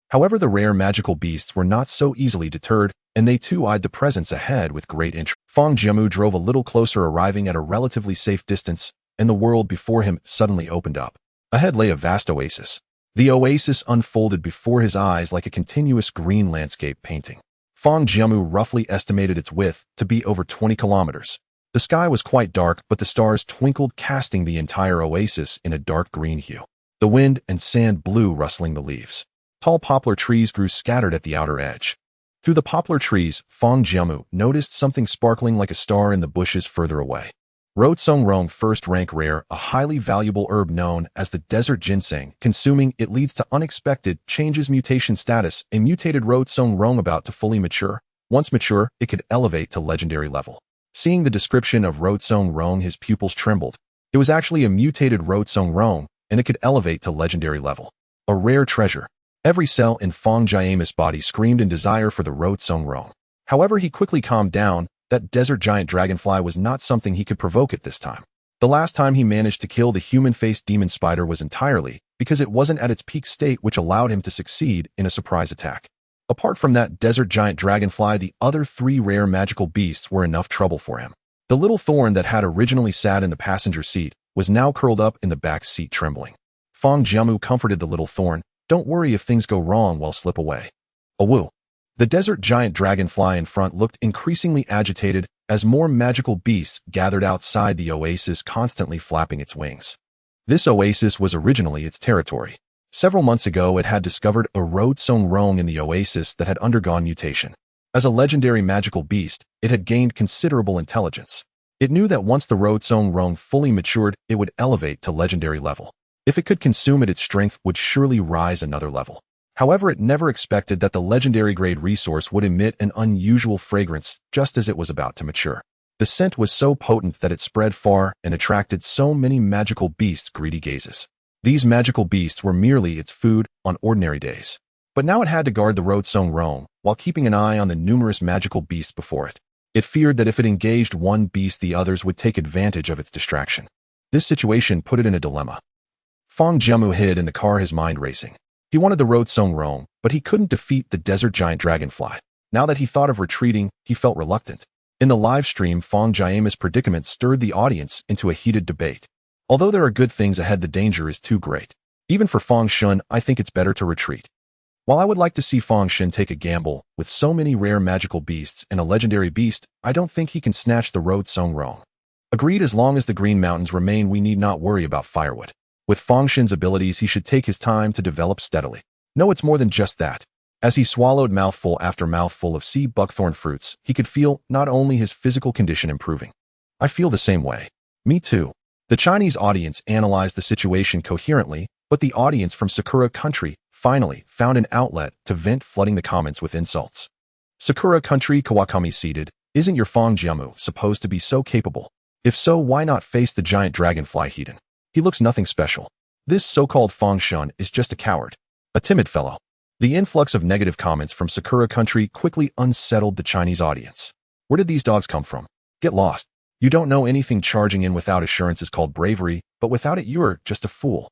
However, the rare magical beasts were not so easily deterred, and they too eyed the presence ahead with great interest. Fang Jiamu drove a little closer, arriving at a relatively safe distance, and the world before him suddenly opened up. Ahead lay a vast oasis. The oasis unfolded before his eyes like a continuous green landscape painting. Fang Jiamu roughly estimated its width to be over 20 kilometers. The sky was quite dark, but the stars twinkled, casting the entire oasis in a dark green hue. The wind and sand blew, rustling the leaves. Tall poplar trees grew scattered at the outer edge. Through the poplar trees, Fang Jiamu noticed something sparkling like a star in the bushes further away. Roadsong, first-rank rare, a highly valuable herb known as the desert ginseng. Consuming it leads to unexpected changes. Mutation status: a mutated Roadsong about to fully mature. Once mature, it could elevate to legendary level. Seeing the description of Roadsong, his pupils trembled. It was actually a mutated Roadsong, and it could elevate to legendary level. A rare treasure. Every cell in Fang Jiamu's body screamed in desire for the Roadsong. However, he quickly calmed down. That desert giant dragonfly was not something he could provoke at this time. The last time he managed to kill the human-faced demon spider was entirely because it wasn't at its peak state, which allowed him to succeed in a surprise attack. Apart from that desert giant dragonfly, the other 3 rare magical beasts were enough trouble for him. The little thorn that had originally sat in the passenger seat was now curled up in the back seat, trembling. Fang Jiamu comforted the little thorn. Don't worry if things go wrong, while slip away. Awoo. The desert giant dragonfly in front looked increasingly agitated as more magical beasts gathered outside the oasis, constantly flapping its wings. This oasis was originally its territory. Several months ago, it had discovered a Roadsong in the oasis that had undergone mutation. As a legendary magical beast, it had gained considerable intelligence. It knew that once the Roadsong fully matured, it would elevate to legendary level. If it could consume it, its strength would surely rise another level. However, it never expected that the legendary grade resource would emit an unusual fragrance just as it was about to mature. The scent was so potent that it spread far and attracted so many magical beasts' greedy gazes. These magical beasts were merely its food on ordinary days. But now it had to guard the Roadsong while keeping an eye on the numerous magical beasts before it. It feared that if it engaged one beast, the others would take advantage of its distraction. This situation put it in a dilemma. Fang Jiamu hid in the car, his mind racing. He wanted the Roadsong, but he couldn't defeat the desert giant dragonfly. Now that he thought of retreating, he felt reluctant. In the live stream, Fang Jiamu's predicament stirred the audience into a heated debate. Although there are good things ahead, the danger is too great. Even for Fang Shun, I think it's better to retreat. While I would like to see Fang Shun take a gamble, with so many rare magical beasts and a legendary beast, I don't think he can snatch the Roadsong. Agreed, as long as the green mountains remain, we need not worry about firewood. With Fang Xin's abilities, he should take his time to develop steadily. No, it's more than just that. As he swallowed mouthful after mouthful of sea buckthorn fruits, he could feel not only his physical condition improving. I feel the same way. Me too. The Chinese audience analyzed the situation coherently, but the audience from Sakura Country finally found an outlet to vent, flooding the comments with insults. Sakura Country, Kawakami seated, isn't your Fang Jiamu supposed to be so capable? If so, why not face the giant dragonfly Hedon? He looks nothing special. This so-called Fang Shun is just a coward. A timid fellow. The influx of negative comments from Sakura Country quickly unsettled the Chinese audience. Where did these dogs come from? Get lost. You don't know anything. Charging in without assurance is called bravery, but without it you're just a fool.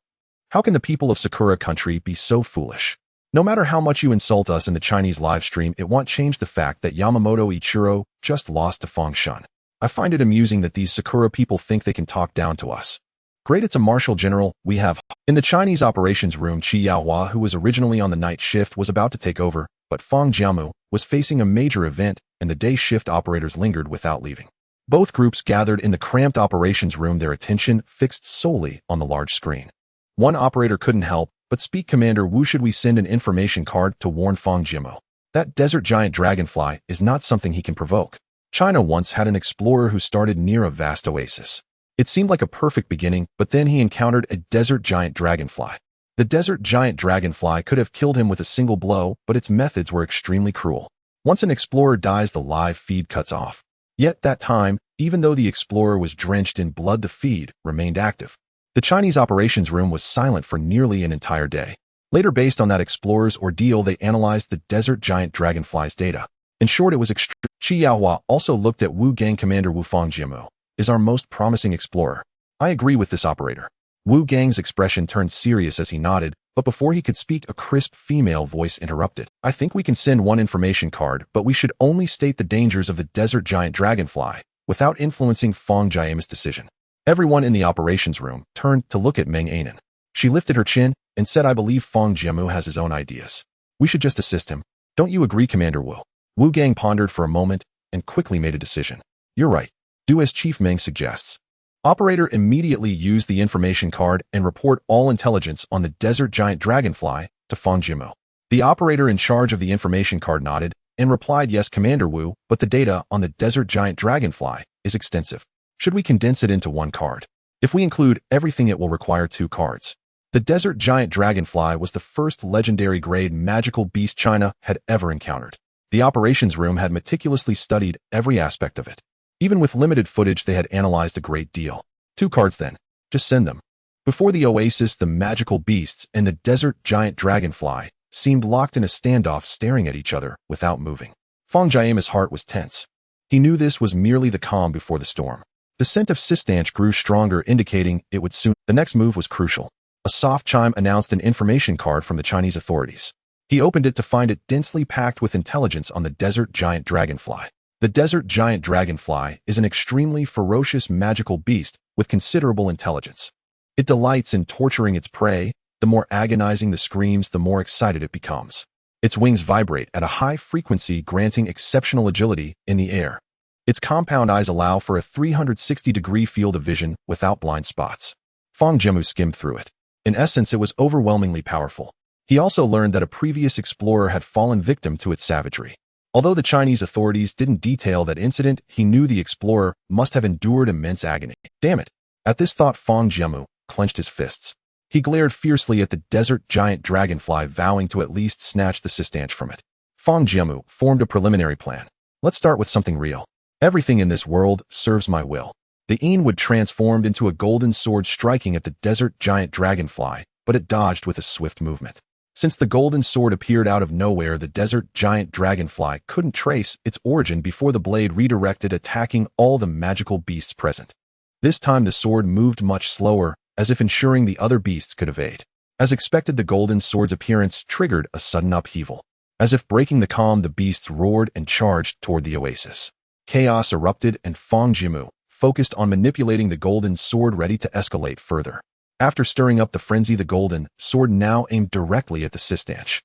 How can the people of Sakura Country be so foolish? No matter how much you insult us in the Chinese live stream, it won't change the fact that Yamamoto Ichiro just lost to Fang Shun. I find it amusing that these Sakura people think they can talk down to us. Great, it's a martial general we have. In the Chinese operations room, Qi Yaohua, who was originally on the night shift, was about to take over, but Fang Jiamu was facing a major event, and the day shift operators lingered without leaving. Both groups gathered in the cramped operations room, their attention fixed solely on the large screen. One operator couldn't help but speak. Commander Wu, should we send an information card to warn Fang Jiamu? That desert giant dragonfly is not something he can provoke. China once had an explorer who started near a vast oasis. It seemed like a perfect beginning, but then he encountered a desert giant dragonfly. The desert giant dragonfly could have killed him with a single blow, but its methods were extremely cruel. Once an explorer dies, the live feed cuts off. Yet that time, even though the explorer was drenched in blood, the feed remained active. The Chinese operations room was silent for nearly an entire day. Later, based on that explorer's ordeal, they analyzed the desert giant dragonfly's data. In short, it was extreme. Qi Yaohua also looked at Wu Gang. Commander Wu, Fang Jiamu is our most promising explorer. I agree with this operator. Wu Gang's expression turned serious as he nodded, but before he could speak, a crisp female voice interrupted. I think we can send one information card, but we should only state the dangers of the desert giant dragonfly without influencing Fang Jiamu's decision. Everyone in the operations room turned to look at Meng Anan. She lifted her chin and said, I believe Fang Jiamu has his own ideas. We should just assist him. Don't you agree, Commander Wu? Wu Gang pondered for a moment and quickly made a decision. You're right. Do as Chief Meng suggests. Operator immediately used the information card and report all intelligence on the desert giant dragonfly to Fang Jiamu. The operator in charge of the information card nodded and replied, yes, Commander Wu, but the data on the desert giant dragonfly is extensive. Should we condense it into one card? If we include everything, it will require 2 cards. The desert giant dragonfly was the first legendary grade magical beast China had ever encountered. The operations room had meticulously studied every aspect of it. Even with limited footage, they had analyzed a great deal. 2 cards then. Just send them. Before the oasis, the magical beasts and the desert giant dragonfly seemed locked in a standoff, staring at each other without moving. Fang Jiamu's heart was tense. He knew this was merely the calm before the storm. The scent of sistanch grew stronger, indicating it would soon. The next move was crucial. A soft chime announced an information card from the Chinese authorities. He opened it to find it densely packed with intelligence on the desert giant dragonfly. The desert giant dragonfly is an extremely ferocious magical beast with considerable intelligence. It delights in torturing its prey. The more agonizing the screams, the more excited it becomes. Its wings vibrate at a high frequency, granting exceptional agility in the air. Its compound eyes allow for a 360-degree field of vision without blind spots. Fang Jiamu skimmed through it. In essence, it was overwhelmingly powerful. He also learned that a previous explorer had fallen victim to its savagery. Although the Chinese authorities didn't detail that incident, he knew the explorer must have endured immense agony. Damn it! At this thought, Fang Jiamu clenched his fists. He glared fiercely at the desert giant dragonfly, vowing to at least snatch the sistanch from it. Fang Jiamu formed a preliminary plan. Let's start with something real. Everything in this world serves my will. The Ainwood transformed into a golden sword, striking at the desert giant dragonfly, but it dodged with a swift movement. Since the golden sword appeared out of nowhere, the desert giant dragonfly couldn't trace its origin before the blade redirected, attacking all the magical beasts present. This time the sword moved much slower, as if ensuring the other beasts could evade. As expected, the golden sword's appearance triggered a sudden upheaval. As if breaking the calm, the beasts roared and charged toward the oasis. Chaos erupted, and Fang Jiamu focused on manipulating the golden sword, ready to escalate further. After stirring up the frenzy, the golden sword now aimed directly at the sistanch.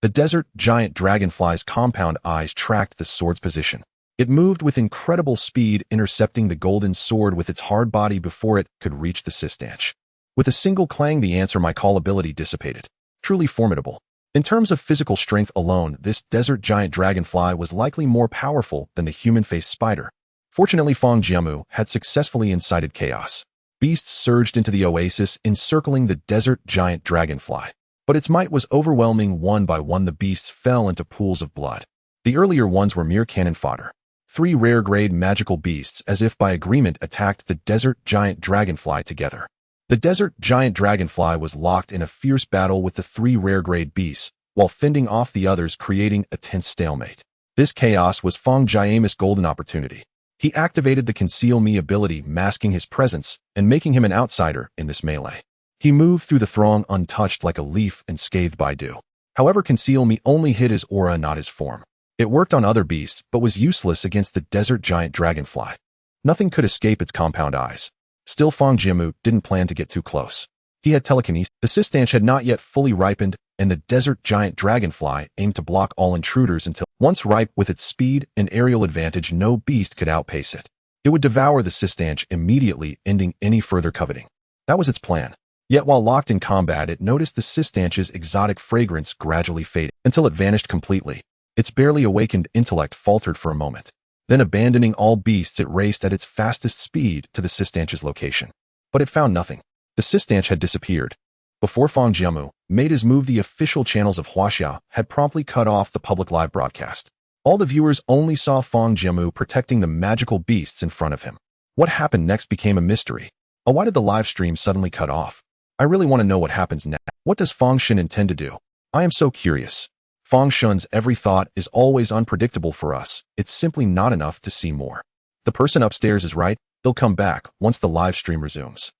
The desert giant dragonfly's compound eyes tracked the sword's position. It moved with incredible speed, intercepting the golden sword with its hard body before it could reach the Sistanch. With a single clang, the answer my call ability dissipated. Truly formidable. In terms of physical strength alone, this desert giant dragonfly was likely more powerful than the human-faced spider. Fortunately, Fang Jiamu had successfully incited chaos. Beasts surged into the oasis, encircling the desert giant dragonfly. But its might was overwhelming. One by one, the beasts fell into pools of blood. The earlier ones were mere cannon fodder. 3 rare-grade magical beasts, as if by agreement, attacked the desert giant dragonfly together. The desert giant dragonfly was locked in a fierce battle with the 3 rare-grade beasts, while fending off the others, creating a tense stalemate. This chaos was Fang Jiamu's golden opportunity. He activated the Conceal Me ability, masking his presence and making him an outsider in this melee. He moved through the throng untouched like a leaf unscathed by dew. However, Conceal Me only hid his aura, not his form. It worked on other beasts, but was useless against the desert giant dragonfly. Nothing could escape its compound eyes. Still, Fang Jiamu didn't plan to get too close. He had telekinesis. The Sistanch had not yet fully ripened, and the desert giant dragonfly aimed to block all intruders until, once ripe with its speed and aerial advantage, no beast could outpace it. It would devour the Sistanch immediately, ending any further coveting. That was its plan. Yet while locked in combat, it noticed the Sistanch's exotic fragrance gradually fading until it vanished completely. Its barely awakened intellect faltered for a moment. Then, abandoning all beasts, it raced at its fastest speed to the Sistanch's location. But it found nothing. The Sistanch had disappeared. Before Fang Jiamu made his move, the official channels of Huaxia had promptly cut off the public live broadcast. All the viewers only saw Fang Jiamu protecting the magical beasts in front of him. What happened next became a mystery. Why did the live stream suddenly cut off? I really want to know what happens next. What does Fang Shen intend to do? I am so curious. Fang Shen's every thought is always unpredictable for us. It's simply not enough to see more. The person upstairs is right. They'll come back once the live stream resumes.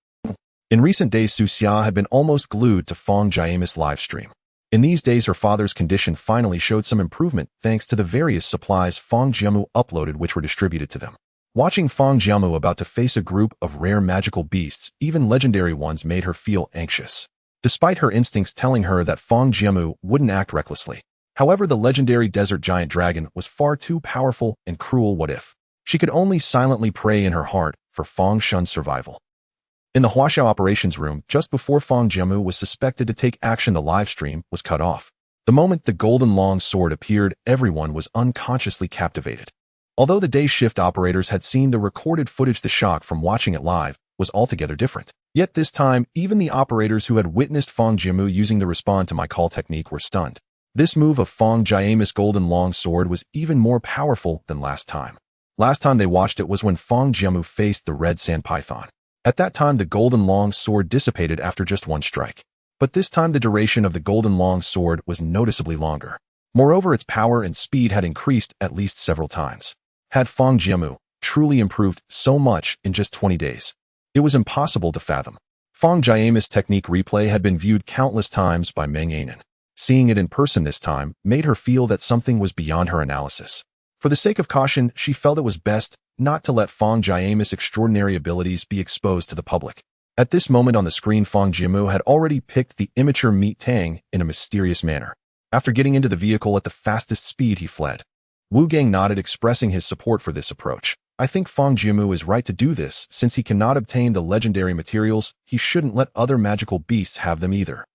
In recent days, Huaxia had been almost glued to Fang Jiamu's live stream. In these days, her father's condition finally showed some improvement thanks to the various supplies Fang Jiamu uploaded, which were distributed to them. Watching Fang Jiamu about to face a group of rare magical beasts, even legendary ones, made her feel anxious. Despite her instincts telling her that Fang Jiamu wouldn't act recklessly. However, the legendary desert giant dragon was far too powerful and cruel. What if? She could only silently pray in her heart for Fang Shen's survival. In the Huaxia operations room, just before Fang Jiamu was suspected to take action, the live stream was cut off. The moment the golden long sword appeared, everyone was unconsciously captivated. Although the day shift operators had seen the recorded footage, the shock from watching it live was altogether different. Yet this time, even the operators who had witnessed Fang Jiamu using the respond to my call technique were stunned. This move of Fang Jiamu's golden long sword was even more powerful than last time. Last time they watched it was when Fang Jiamu faced the red sand python. At that time, the golden long sword dissipated after just one strike. But this time, the duration of the golden long sword was noticeably longer. Moreover, its power and speed had increased at least several times. Had Fang Jiamu truly improved so much in just 20 days? It was impossible to fathom. Fang Jiamu's technique replay had been viewed countless times by Meng Anan. Seeing it in person this time made her feel that something was beyond her analysis. For the sake of caution, she felt it was best not to let Fang Jiamu's extraordinary abilities be exposed to the public. At this moment on the screen, Fang Jiamu had already picked the immature Meat Tang in a mysterious manner. After getting into the vehicle at the fastest speed, he fled. Wu Gang nodded, expressing his support for this approach. I think Fang Jiamu is right to do this. Since he cannot obtain the legendary materials, he shouldn't let other magical beasts have them either.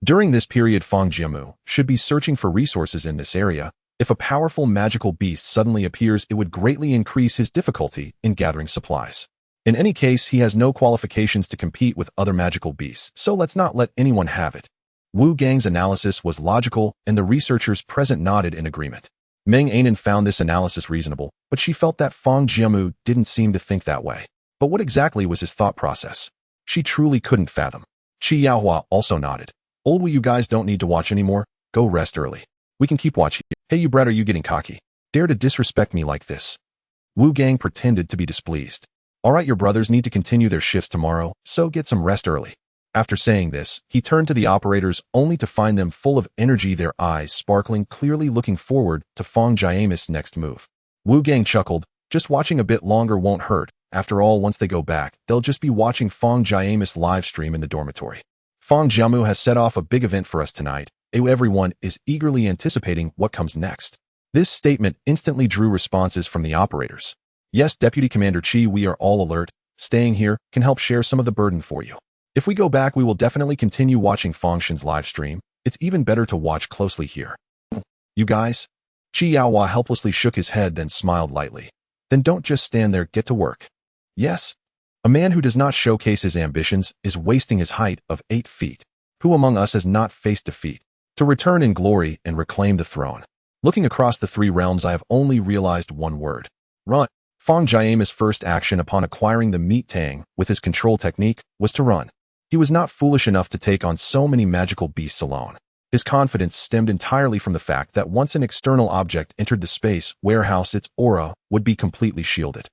During this period, Fang Jiamu should be searching for resources in this area. If a powerful magical beast suddenly appears, it would greatly increase his difficulty in gathering supplies. In any case, he has no qualifications to compete with other magical beasts, so let's not let anyone have it. Wu Gang's analysis was logical, and the researchers present nodded in agreement. Meng Anan found this analysis reasonable, but she felt that Fang Jiamu didn't seem to think that way. But what exactly was his thought process? She truly couldn't fathom. Qi Yaohua also nodded. Old, you guys don't need to watch anymore. Go rest early. We can keep watching. Hey, you brat, are you getting cocky? Dare to disrespect me like this? Wu Gang pretended to be displeased. All right, your brothers need to continue their shifts tomorrow, so get some rest early. After saying this, he turned to the operators only to find them full of energy, their eyes sparkling, clearly looking forward to Fang Jiamu's next move. Wu Gang chuckled. Just watching a bit longer won't hurt. After all, once they go back, they'll just be watching Fang Jiamu's live stream in the dormitory. Fang Jiamu has set off a big event for us tonight. Everyone is eagerly anticipating what comes next. This statement instantly drew responses from the operators. Yes, Deputy Commander Chi, we are all alert. Staying here can help share some of the burden for you. If we go back, we will definitely continue watching Fang Shen's live stream. It's even better to watch closely here. You guys? Chi Yaohua helplessly shook his head, then smiled lightly. Then don't just stand there, get to work. Yes? A man who does not showcase his ambitions is wasting his height of 8 feet. Who among us has not faced defeat? To return in glory and reclaim the throne. Looking across the 3 realms, I have only realized one word. Run. Fang Jiamu's first action upon acquiring the meat tang with his control technique was to run. He was not foolish enough to take on so many magical beasts alone. His confidence stemmed entirely from the fact that once an external object entered the space warehouse, its aura would be completely shielded.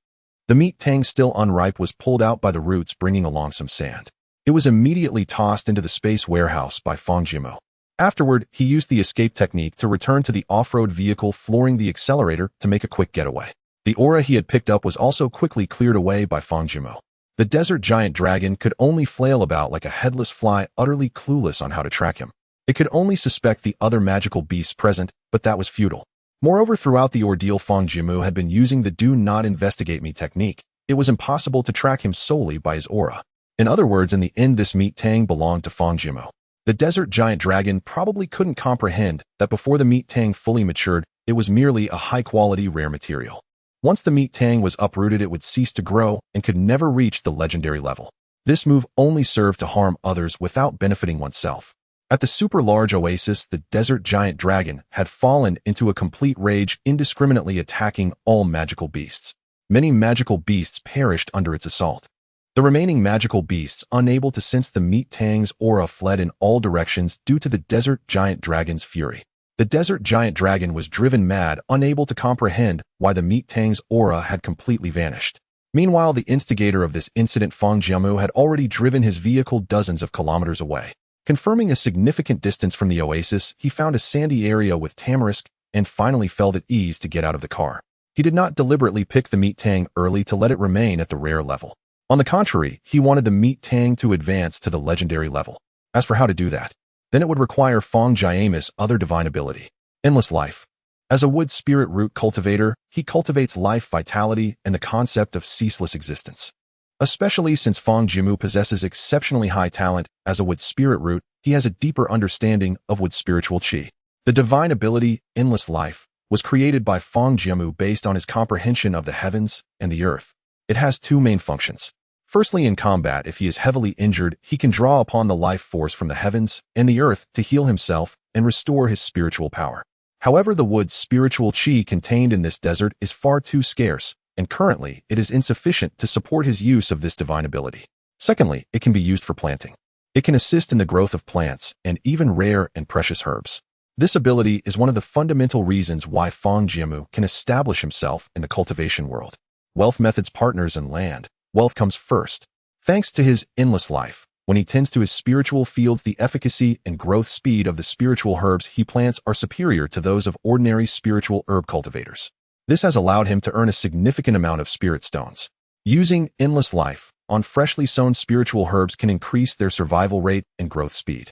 The meat tang, still unripe, was pulled out by the roots, bringing along some sand. It was immediately tossed into the space warehouse by Fang Jiamu. Afterward, he used the escape technique to return to the off-road vehicle, flooring the accelerator to make a quick getaway. The aura he had picked up was also quickly cleared away by Fang Jiamu. The desert giant dragon could only flail about like a headless fly, utterly clueless on how to track him. It could only suspect the other magical beasts present, but that was futile. Moreover, throughout the ordeal, Fang Jiamu had been using the do not investigate me technique. It was impossible to track him solely by his aura. In other words, in the end, this meat tang belonged to Fang Jiamu. The desert giant dragon probably couldn't comprehend that before the meat tang fully matured, it was merely a high-quality rare material. Once the meat tang was uprooted, it would cease to grow and could never reach the legendary level. This move only served to harm others without benefiting oneself. At the super-large oasis, the desert giant dragon had fallen into a complete rage, indiscriminately attacking all magical beasts. Many magical beasts perished under its assault. The remaining magical beasts, unable to sense the meat tang's aura, fled in all directions due to the desert giant dragon's fury. The desert giant dragon was driven mad, unable to comprehend why the meat tang's aura had completely vanished. Meanwhile, the instigator of this incident, Fang Jiamu, had already driven his vehicle dozens of kilometers away. Confirming a significant distance from the oasis, he found a sandy area with tamarisk and finally felt at ease to get out of the car. He did not deliberately pick the meat tang early to let it remain at the rare level. On the contrary, he wanted the meat tang to advance to the legendary level. As for how to do that, then it would require Fang Jiamu's other divine ability, endless life. As a wood spirit root cultivator, he cultivates life, vitality, and the concept of ceaseless existence. Especially since Fang Jiamu possesses exceptionally high talent as a wood spirit root, he has a deeper understanding of wood spiritual qi. The divine ability, endless life, was created by Fang Jiamu based on his comprehension of the heavens and the earth. It has 2 main functions. Firstly, in combat, if he is heavily injured, he can draw upon the life force from the heavens and the earth to heal himself and restore his spiritual power. However, the wood's spiritual qi contained in this desert is far too scarce, and currently it is insufficient to support his use of this divine ability. Secondly, it can be used for planting. It can assist in the growth of plants and even rare and precious herbs. This ability is one of the fundamental reasons why Fang Jiamu can establish himself in the cultivation world. Wealth methods, partners, and land. Wealth comes first. Thanks to his endless life, when he tends to his spiritual fields, the efficacy and growth speed of the spiritual herbs he plants are superior to those of ordinary spiritual herb cultivators. This has allowed him to earn a significant amount of spirit stones. Using endless life on freshly sown spiritual herbs can increase their survival rate and growth speed.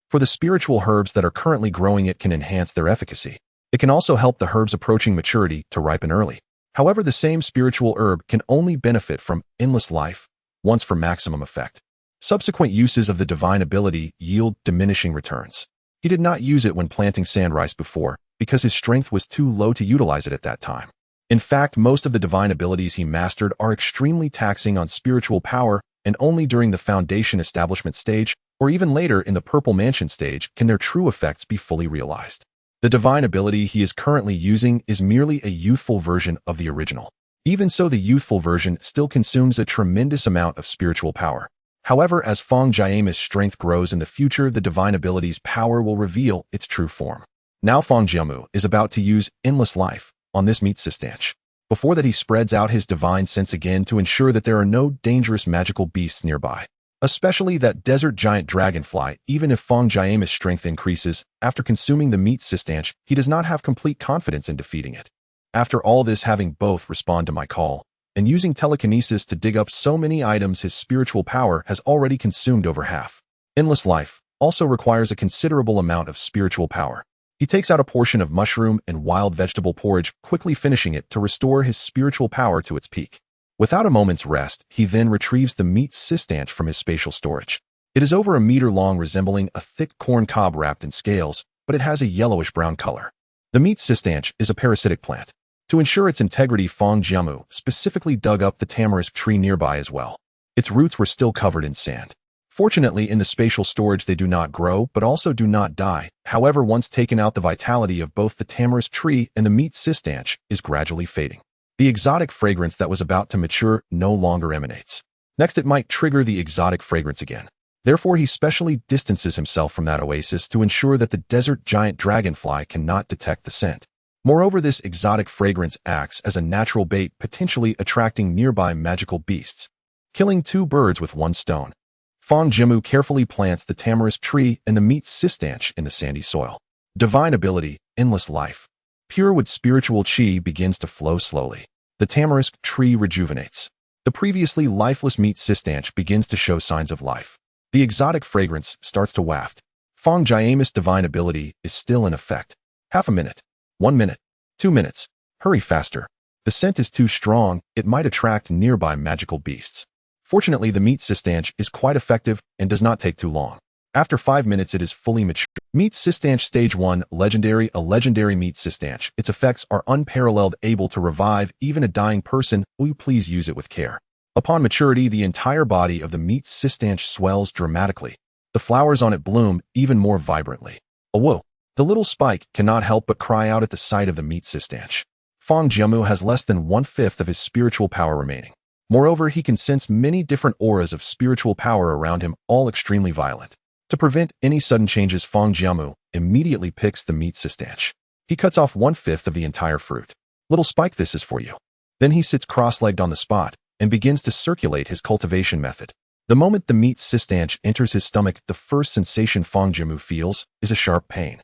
For the spiritual herbs that are currently growing, it can enhance their efficacy. It can also help the herbs approaching maturity to ripen early. However, the same spiritual herb can only benefit from endless life once for maximum effect. Subsequent uses of the divine ability yield diminishing returns. He did not use it when planting sand rice before, because his strength was too low to utilize it at that time. In fact, most of the divine abilities he mastered are extremely taxing on spiritual power, and only during the foundation establishment stage, or even later in the purple mansion stage, can their true effects be fully realized. The divine ability he is currently using is merely a youthful version of the original. Even so, the youthful version still consumes a tremendous amount of spiritual power. However, as Fang Jiamu's strength grows in the future, the divine ability's power will reveal its true form. Now Fang Jiamu is about to use endless life on this meat sustanch. Before that, he spreads out his divine sense again to ensure that there are no dangerous magical beasts nearby. Especially that desert giant dragonfly. Even if Fang Jiamu's strength increases, after consuming the meat sustanch, he does not have complete confidence in defeating it. After all this, having both respond to my call, and using telekinesis to dig up so many items, his spiritual power has already consumed over half. Endless life also requires a considerable amount of spiritual power. He takes out a portion of mushroom and wild vegetable porridge, quickly finishing it to restore his spiritual power to its peak. Without a moment's rest, he then retrieves the meat cistanch from his spatial storage. It is over a meter long, resembling a thick corn cob wrapped in scales, but it has a yellowish-brown color. The meat cistanch is a parasitic plant. To ensure its integrity, Fang Jiamu specifically dug up the tamarisk tree nearby as well. Its roots were still covered in sand. Fortunately, in the spatial storage they do not grow, but also do not die. However, once taken out, the vitality of both the tamarisk tree and the meat cistanch is gradually fading. The exotic fragrance that was about to mature no longer emanates. Next, it might trigger the exotic fragrance again. Therefore, he specially distances himself from that oasis to ensure that the desert giant dragonfly cannot detect the scent. Moreover, this exotic fragrance acts as a natural bait, potentially attracting nearby magical beasts. Killing two birds with one stone. Fang Jiamu carefully plants the tamarisk tree and the meat cistanch in the sandy soil. Divine ability, endless life. Pure wood spiritual qi begins to flow slowly. The tamarisk tree rejuvenates. The previously lifeless meat cistanch begins to show signs of life. The exotic fragrance starts to waft. Fang Jiamu's divine ability is still in effect. Half a minute. 1 minute. 2 minutes. Hurry faster. The scent is too strong, it might attract nearby magical beasts. Fortunately, the meat cistanch is quite effective and does not take too long. After 5 minutes, it is fully mature. Meat cistanch Stage 1, Legendary. A legendary meat cistanch. Its effects are unparalleled, able to revive even a dying person. Will you please use it with care? Upon maturity, the entire body of the meat cistanch swells dramatically. The flowers on it bloom even more vibrantly. Whoa! The little spike cannot help but cry out at the sight of the meat cistanch. Fang Jiamu has less than 1/5 of his spiritual power remaining. Moreover, he can sense many different auras of spiritual power around him, all extremely violent. To prevent any sudden changes, Fang Jiamu immediately picks the meat cistanch. He cuts off 1/5 of the entire fruit. Little spike, this is for you. Then he sits cross-legged on the spot and begins to circulate his cultivation method. The moment the meat cistanch enters his stomach, the first sensation Fang Jiamu feels is a sharp pain.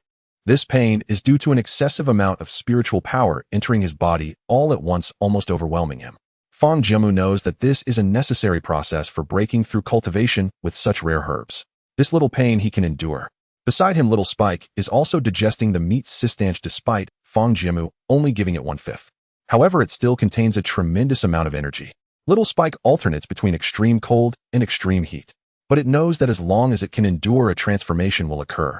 This pain is due to an excessive amount of spiritual power entering his body all at once, almost overwhelming him. Fang Jiamu knows that this is a necessary process for breaking through cultivation with such rare herbs. This little pain he can endure. Beside him, Little Spike is also digesting the meat cistanch despite Fang Jiamu only giving it 1/5. However, it still contains a tremendous amount of energy. Little Spike alternates between extreme cold and extreme heat, but it knows that as long as it can endure, a transformation will occur.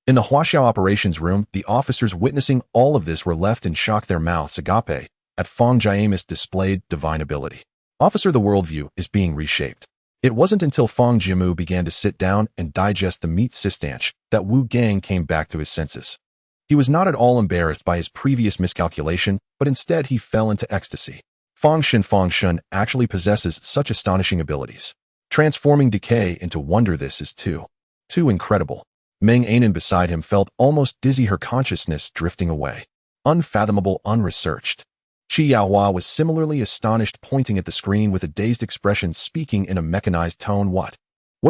In the Huaxia operations room, the officers witnessing all of this were left in shock, their mouths agape at Fang Jiamu's displayed divine ability. Officer, the worldview is being reshaped. It wasn't until Fang Jiamu began to sit down and digest the meat cistanch that Wu Gang came back to his senses. He was not at all embarrassed by his previous miscalculation, but instead he fell into ecstasy. Fang Shun actually possesses such astonishing abilities. Transforming decay into wonder, this is too incredible. Meng Anan beside him felt almost dizzy, her consciousness drifting away. Unfathomable, unresearched. Qi Yaohua was similarly astonished, pointing at the screen with a dazed expression, speaking in a mechanized tone. What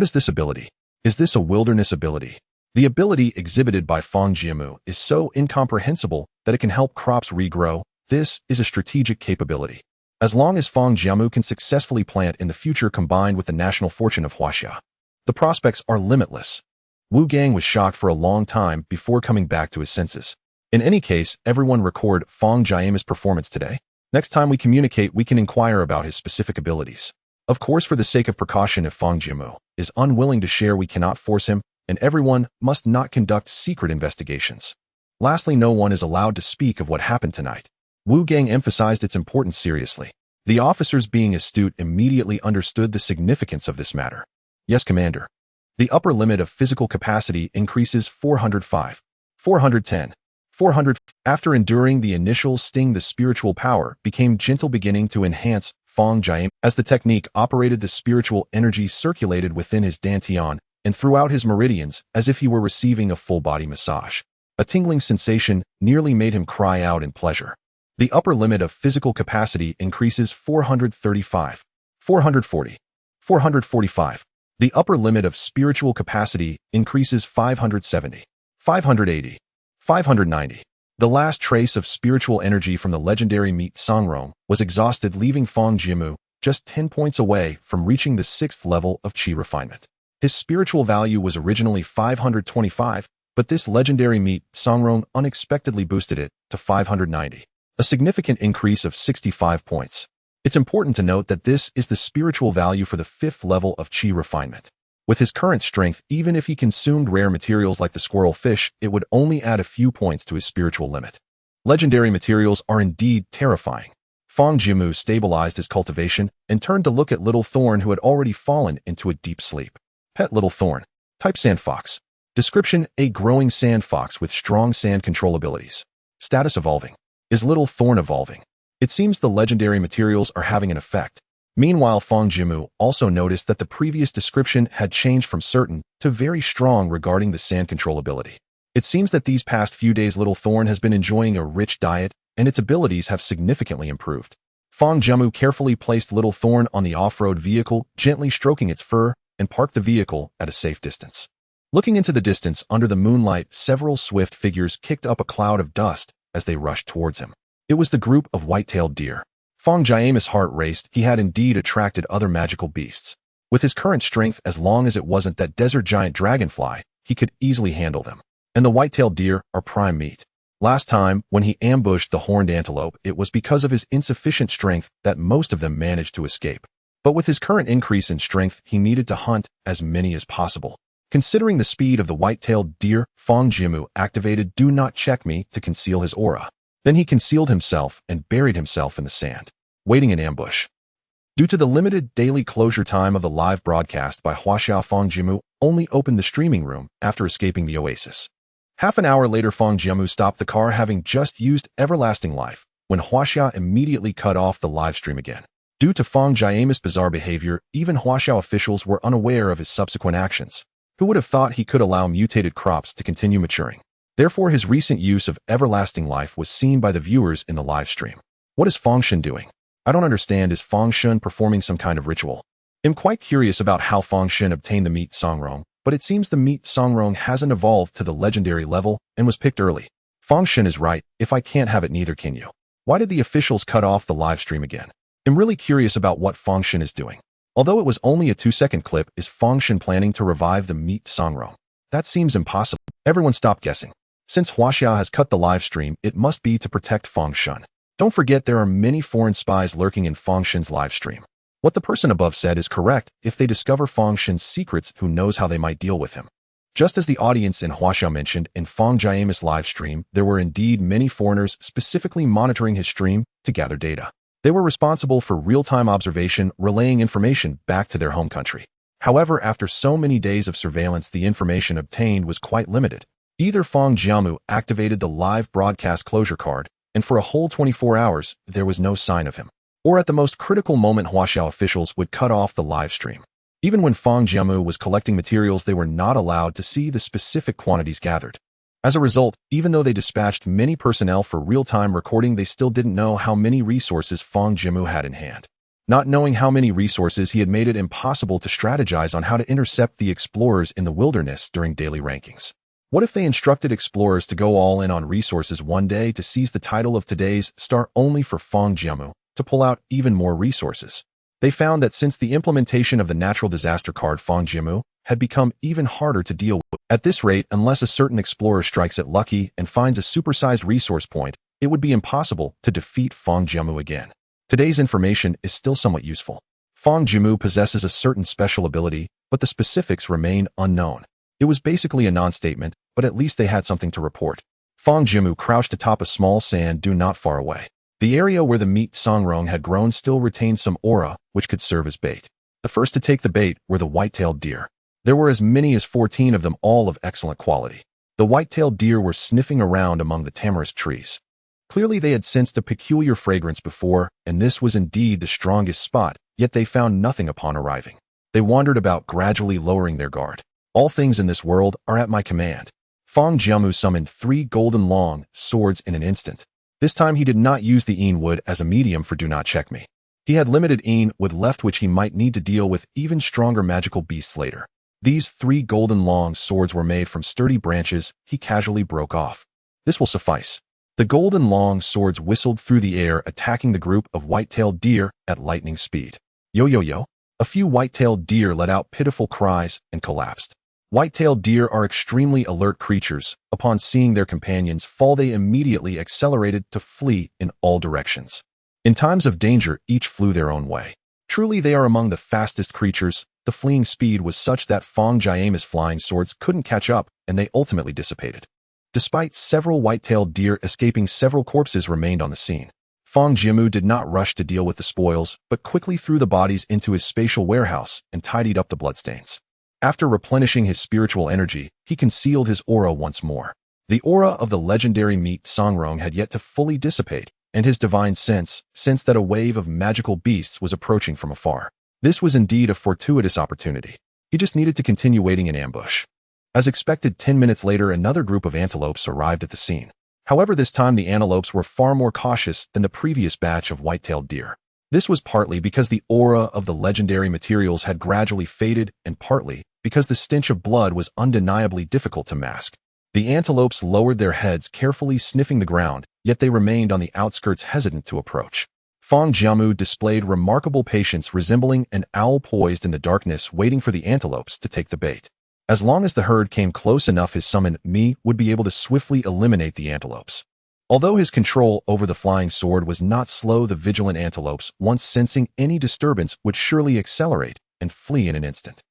is this ability? Is this a wilderness ability? The ability exhibited by Fang Jiamu is so incomprehensible that it can help crops regrow. This is a strategic capability. As long as Fang Jiamu can successfully plant in the future, combined with the national fortune of Huaxia, the prospects are limitless. Wu Gang was shocked for a long time before coming back to his senses. In any case, everyone record Fang Jiamu's performance today. Next time we communicate, we can inquire about his specific abilities. Of course, for the sake of precaution, if Fang Jiamu is unwilling to share, we cannot force him, and everyone must not conduct secret investigations. Lastly, no one is allowed to speak of what happened tonight. Wu Gang emphasized its importance seriously. The officers, being astute, immediately understood the significance of this matter. Yes, Commander. The upper limit of physical capacity increases 405, 410, 400. After enduring the initial sting, the spiritual power became gentle, beginning to enhance Fang Jiamu. As the technique operated, the spiritual energy circulated within his dantian and throughout his meridians as if he were receiving a full-body massage. A tingling sensation nearly made him cry out in pleasure. The upper limit of physical capacity increases 435, 440, 445. The upper limit of spiritual capacity increases 570, 580, 590. The last trace of spiritual energy from the legendary meat Songrong was exhausted, leaving Fang Jiamu just 10 points away from reaching the 6th level of qi refinement. His spiritual value was originally 525, but this legendary meat songrong unexpectedly boosted it to 590, a significant increase of 65 points. It's important to note that this is the spiritual value for the 5th level of Qi refinement. With his current strength, even if he consumed rare materials like the squirrel fish, it would only add a few points to his spiritual limit. Legendary materials are indeed terrifying. Fang Jiamu stabilized his cultivation and turned to look at Little Thorn, who had already fallen into a deep sleep. Pet Little Thorn. Type Sand Fox. Description: a growing sand fox with strong sand control abilities. Status: evolving. Is Little Thorn evolving? It seems the legendary materials are having an effect. Meanwhile, Fang Jiamu also noticed that the previous description had changed from certain to very strong regarding the sand control ability. It seems that these past few days Little Thorn has been enjoying a rich diet, and its abilities have significantly improved. Fang Jiamu carefully placed Little Thorn on the off-road vehicle, gently stroking its fur, and parked the vehicle at a safe distance. Looking into the distance under the moonlight, several swift figures kicked up a cloud of dust as they rushed towards him. It was the group of white-tailed deer. Fang Jiamu's heart raced. He had indeed attracted other magical beasts. With his current strength, as long as it wasn't that desert giant dragonfly, he could easily handle them. And the white-tailed deer are prime meat. Last time, when he ambushed the horned antelope, it was because of his insufficient strength that most of them managed to escape. But with his current increase in strength, he needed to hunt as many as possible. Considering the speed of the white-tailed deer, Fang Jiamu activated Do Not Check Me to conceal his aura. Then he concealed himself and buried himself in the sand, waiting in ambush. Due to the limited daily closure time of the live broadcast by Huaxia, Fang Jiamu only opened the streaming room after escaping the oasis. Half an hour later, Fang Jiamu stopped the car, having just used Everlasting Life, when Huaxia immediately cut off the live stream again. Due to Fang Jiamu's bizarre behavior, even Huaxia officials were unaware of his subsequent actions. Who would have thought he could allow mutated crops to continue maturing? Therefore, his recent use of Everlasting Life was seen by the viewers in the live stream. What is Fang Shen doing? I don't understand. Is Fang Shen performing some kind of ritual? I'm quite curious about how Fang Shen obtained the meat songrong, but it seems the meat songrong hasn't evolved to the legendary level and was picked early. Fang Shen is right. If I can't have it, neither can you. Why did the officials cut off the live stream again? I'm really curious about what Fang Shen is doing. Although it was only a 2-second clip, is Fang Shen planning to revive the meat songrong? That seems impossible. Everyone stop guessing. Since Huaxia has cut the live stream, it must be to protect Fang Shen. Don't forget, there are many foreign spies lurking in Fang Shen's live stream. What the person above said is correct. If they discover Fang Shen's secrets, who knows how they might deal with him. Just as the audience in Huaxia mentioned, in Fang Jiamu's live stream, there were indeed many foreigners specifically monitoring his stream to gather data. They were responsible for real-time observation, relaying information back to their home country. However, after so many days of surveillance, the information obtained was quite limited. Either Fang Jiamu activated the live broadcast closure card, and for a whole 24 hours, there was no sign of him. Or at the most critical moment, Huaxia officials would cut off the live stream. Even when Fang Jiamu was collecting materials, they were not allowed to see the specific quantities gathered. As a result, even though they dispatched many personnel for real-time recording, they still didn't know how many resources Fang Jiamu had in hand. Not knowing how many resources he had made it impossible to strategize on how to intercept the explorers in the wilderness during daily rankings. What if they instructed explorers to go all in on resources one day to seize the title of today's star, only for Fang Jiamu to pull out even more resources? They found that since the implementation of the natural disaster card, Fang Jiamu had become even harder to deal with. At this rate, unless a certain explorer strikes it lucky and finds a supersized resource point, it would be impossible to defeat Fang Jiamu again. Today's information is still somewhat useful. Fang Jiamu possesses a certain special ability, but the specifics remain unknown. It was basically a non-statement, but at least they had something to report. Fang Jiamu crouched atop a small sand dune not far away. The area where the meat songrong had grown still retained some aura, which could serve as bait. The first to take the bait were the white-tailed deer. There were as many as 14 of them, all of excellent quality. The white-tailed deer were sniffing around among the tamarisk trees. Clearly they had sensed a peculiar fragrance before, and this was indeed the strongest spot, yet they found nothing upon arriving. They wandered about, gradually lowering their guard. All things in this world are at my command. Fang Jiamu summoned 3 golden long swords in an instant. This time he did not use the Een wood as a medium for Do Not Check Me. He had limited Een wood left, which he might need to deal with even stronger magical beasts later. These 3 golden long swords were made from sturdy branches he casually broke off. This will suffice. The golden long swords whistled through the air, attacking the group of white-tailed deer at lightning speed. Yo yo yo! A few white-tailed deer let out pitiful cries and collapsed. White-tailed deer are extremely alert creatures. Upon seeing their companions fall, they immediately accelerated to flee in all directions. In times of danger, each flew their own way. Truly, they are among the fastest creatures. The fleeing speed was such that Fang Jiamu's flying swords couldn't catch up, and they ultimately dissipated. Despite several white-tailed deer escaping, several corpses remained on the scene. Fang Jiamu did not rush to deal with the spoils, but quickly threw the bodies into his spatial warehouse and tidied up the bloodstains. After replenishing his spiritual energy, he concealed his aura once more. The aura of the legendary meat Songrong had yet to fully dissipate, and his divine sense sensed that a wave of magical beasts was approaching from afar. This was indeed a fortuitous opportunity. He just needed to continue waiting in ambush. As expected, 10 minutes later, another group of antelopes arrived at the scene. However, this time the antelopes were far more cautious than the previous batch of white-tailed deer. This was partly because the aura of the legendary materials had gradually faded, and partly because the stench of blood was undeniably difficult to mask. The antelopes lowered their heads, carefully sniffing the ground, yet they remained on the outskirts, hesitant to approach. Fang Jiamu displayed remarkable patience, resembling an owl poised in the darkness, waiting for the antelopes to take the bait. As long as the herd came close enough, his summoned Mi would be able to swiftly eliminate the antelopes. Although his control over the flying sword was not slow, the vigilant antelopes, once sensing any disturbance, would surely accelerate and flee in an instant.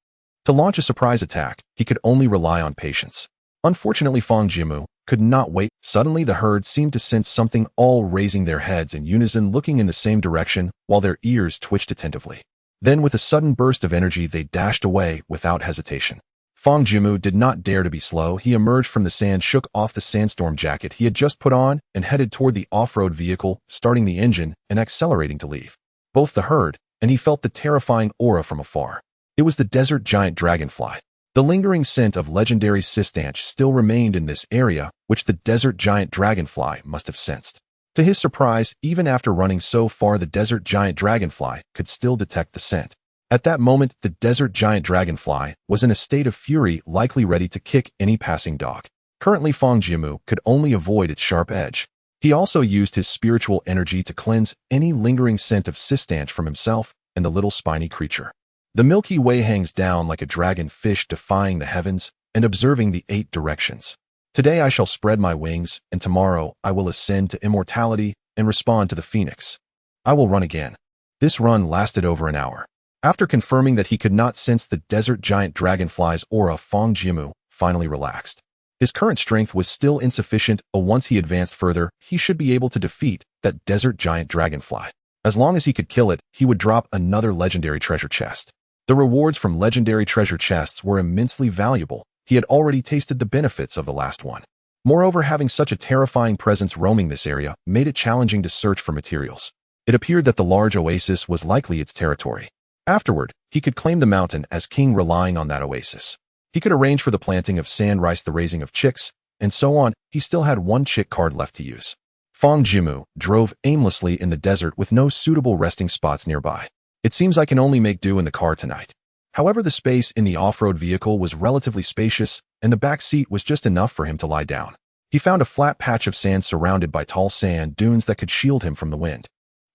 To launch a surprise attack, he could only rely on patience. Unfortunately, Fang Jiamu could not wait. Suddenly, the herd seemed to sense something, all raising their heads in unison, looking in the same direction, while their ears twitched attentively. Then, with a sudden burst of energy, they dashed away without hesitation. Fang Jiamu did not dare to be slow. He emerged from the sand, shook off the sandstorm jacket he had just put on, and headed toward the off-road vehicle, starting the engine and accelerating to leave. Both the herd and he felt the terrifying aura from afar. It was the desert giant dragonfly. The lingering scent of legendary sistanch still remained in this area, which the desert giant dragonfly must have sensed. To his surprise, even after running so far, the desert giant dragonfly could still detect the scent. At that moment, the desert giant dragonfly was in a state of fury, likely ready to kick any passing dog. Currently, Fang Jiamu could only avoid its sharp edge. He also used his spiritual energy to cleanse any lingering scent of sistanch from himself and the little spiny creature. The Milky Way hangs down like a dragon fish, defying the heavens and observing the 8 directions. Today I shall spread my wings, and tomorrow I will ascend to immortality and respond to the phoenix. I will run again. This run lasted over an hour. After confirming that he could not sense the desert giant dragonfly's aura, Fang Jiamu finally relaxed. His current strength was still insufficient, but once he advanced further, he should be able to defeat that desert giant dragonfly. As long as he could kill it, he would drop another legendary treasure chest. The rewards from legendary treasure chests were immensely valuable. He had already tasted the benefits of the last one. Moreover, having such a terrifying presence roaming this area made it challenging to search for materials. It appeared that the large oasis was likely its territory. Afterward, he could claim the mountain as king, relying on that oasis. He could arrange for the planting of sand rice, the raising of chicks, and so on. He still had one chick card left to use. Fang Jiamu drove aimlessly in the desert with no suitable resting spots nearby. It seems I can only make do in the car tonight. However, the space in the off-road vehicle was relatively spacious, and the back seat was just enough for him to lie down. He found a flat patch of sand surrounded by tall sand dunes that could shield him from the wind.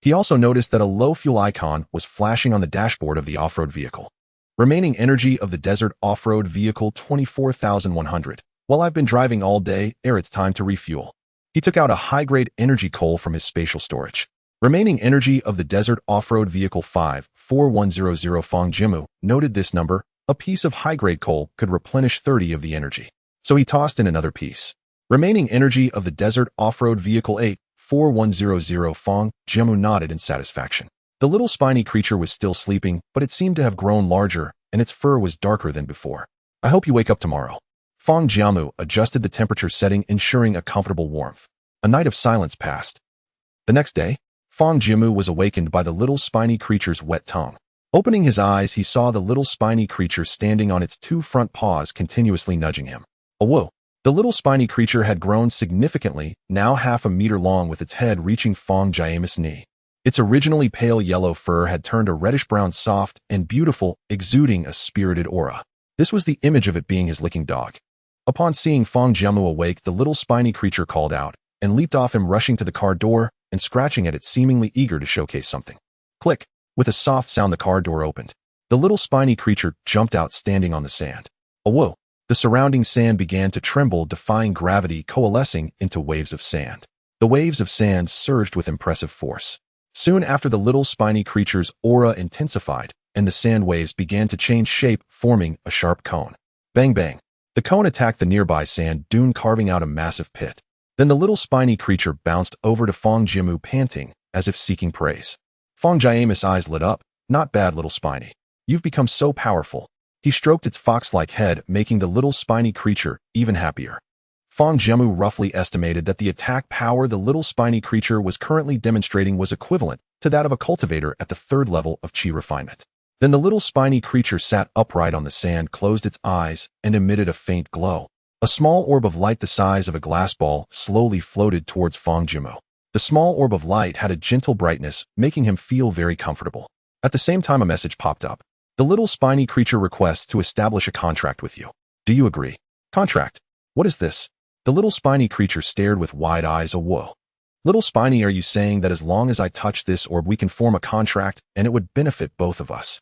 He also noticed that a low fuel icon was flashing on the dashboard of the off-road vehicle. Remaining energy of the desert off-road vehicle 24,100. Well, I've been driving all day, it's time to refuel. He took out a high-grade energy coal from his spatial storage. Remaining energy of the desert off-road vehicle 54100. Fang Jiamu noted this number. A piece of high-grade coal could replenish 30 of the energy. So he tossed in another piece. Remaining energy of the desert off-road vehicle 84100. Fang Jiamu nodded in satisfaction. The little spiny creature was still sleeping, but it seemed to have grown larger, and its fur was darker than before. I hope you wake up tomorrow. Fang Jiamu adjusted the temperature setting, ensuring a comfortable warmth. A night of silence passed. The next day, Fang Jiamu was awakened by the little spiny creature's wet tongue. Opening his eyes, he saw the little spiny creature standing on its 2 front paws, continuously nudging him. Oh, whoa! The little spiny creature had grown significantly, now half a meter long, with its head reaching Fang Jiamu's knee. Its originally pale yellow fur had turned a reddish-brown, soft and beautiful, exuding a spirited aura. This was the image of it being his licking dog. Upon seeing Fang Jiamu awake, the little spiny creature called out and leaped off him, rushing to the car door and scratching at it, seemingly eager to showcase something. Click! With a soft sound, the car door opened. The little spiny creature jumped out, standing on the sand. Oh, whoa! The surrounding sand began to tremble, defying gravity, coalescing into waves of sand. The waves of sand surged with impressive force. Soon after, the little spiny creature's aura intensified, and the sand waves began to change shape, forming a sharp cone. Bang bang. The cone attacked the nearby sand dune, carving out a massive pit. Then the little spiny creature bounced over to Fang Jiamu, panting, as if seeking praise. Fang Jiamu's eyes lit up. Not bad, little spiny. You've become so powerful. He stroked its fox-like head, making the little spiny creature even happier. Fang Jiamu roughly estimated that the attack power the little spiny creature was currently demonstrating was equivalent to that of a cultivator at the 3rd level of chi refinement. Then the little spiny creature sat upright on the sand, closed its eyes, and emitted a faint glow. A small orb of light the size of a glass ball slowly floated towards Fang Jiamu. The small orb of light had a gentle brightness, making him feel very comfortable. At the same time, a message popped up. The little spiny creature requests to establish a contract with you. Do you agree? Contract? What is this? The little spiny creature stared with wide eyes. Oh, whoa. Little spiny, are you saying that as long as I touch this orb we can form a contract and it would benefit both of us?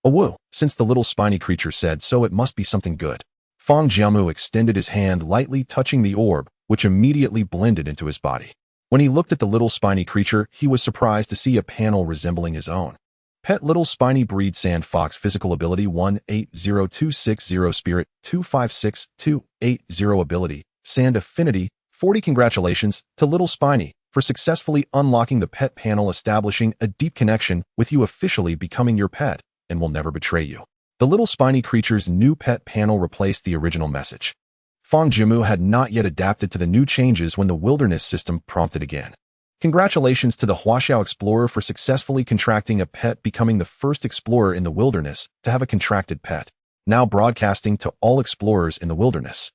Oh, whoa. Since the little spiny creature said so, it must be something good. Fang Jiamu extended his hand, lightly touching the orb, which immediately blended into his body. When he looked at the little spiny creature, he was surprised to see a panel resembling his own. Pet little spiny breed sand fox, physical ability 180260, spirit 256280, ability sand affinity 40. Congratulations to little spiny for successfully unlocking the pet panel, establishing a deep connection with you, officially becoming your pet, and will never betray you. The little spiny creature's new pet panel replaced the original message. Fang Jiamu had not yet adapted to the new changes when the wilderness system prompted again. Congratulations to the Huaxia explorer for successfully contracting a pet, becoming the first explorer in the wilderness to have a contracted pet. Now broadcasting to all explorers in the wilderness.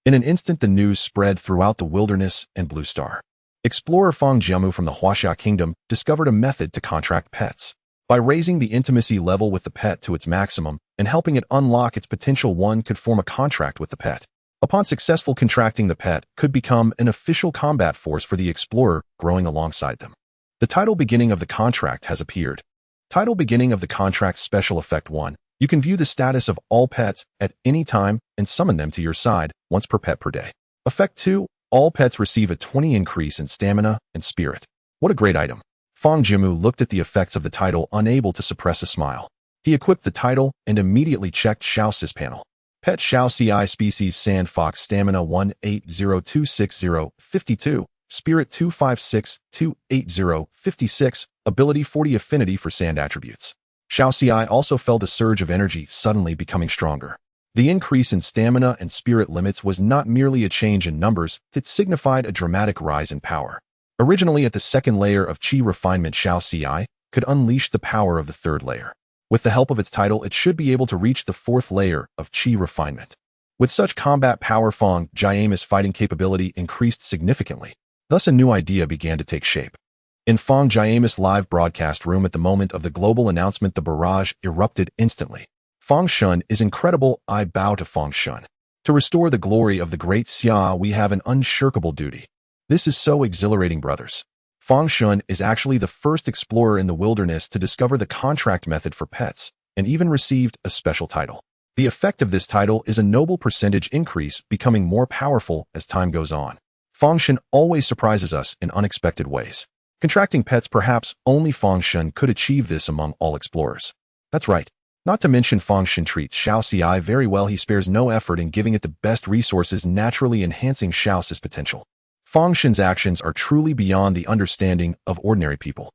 In an instant, the news spread throughout the wilderness and Blue Star. Explorer Fang Jiamu from the Huaxia kingdom discovered a method to contract pets. By raising the intimacy level with the pet to its maximum and helping it unlock its potential, one could form a contract with the pet. Upon successful contracting, the pet could become an official combat force for the explorer, growing alongside them. The title beginning of the contract has appeared. Title beginning of the contract, special effect 1. You can view the status of all pets at any time and summon them to your side once per pet per day. Effect 2. All pets receive a 20 increase in stamina and spirit. What a great item. Fang Jiamu looked at the effects of the title, unable to suppress a smile. He equipped the title and immediately checked Huaxia's panel. Pet Huaxia, species sand fox, stamina 180260, 52, spirit 256280, 56, ability 40, affinity for sand attributes. Huaxia also felt a surge of energy, suddenly becoming stronger. The increase in stamina and spirit limits was not merely a change in numbers, it signified a dramatic rise in power. Originally at the 2nd layer of chi refinement, Huaxia could unleash the power of the 3rd layer. With the help of its title, it should be able to reach the 4th layer of chi refinement. With such combat power, Fang Jiamu's fighting capability increased significantly. Thus, a new idea began to take shape. In Fang Jiamu's live broadcast room at the moment of the global announcement, the barrage erupted instantly. Fang Shun is incredible. I bow to Fang Shun. To restore the glory of the great Xia, we have an unshirkable duty. This is so exhilarating, brothers. Fang Shun is actually the first explorer in the wilderness to discover the contract method for pets, and even received a special title. The effect of this title is a noble percentage increase, becoming more powerful as time goes on. Fang Shun always surprises us in unexpected ways. Contracting pets, perhaps only Fang Shun could achieve this among all explorers. That's right. Not to mention, Fang Shun treats Huaxia very well. He spares no effort in giving it the best resources, naturally enhancing Huaxia's potential. Fang Shun's actions are truly beyond the understanding of ordinary people.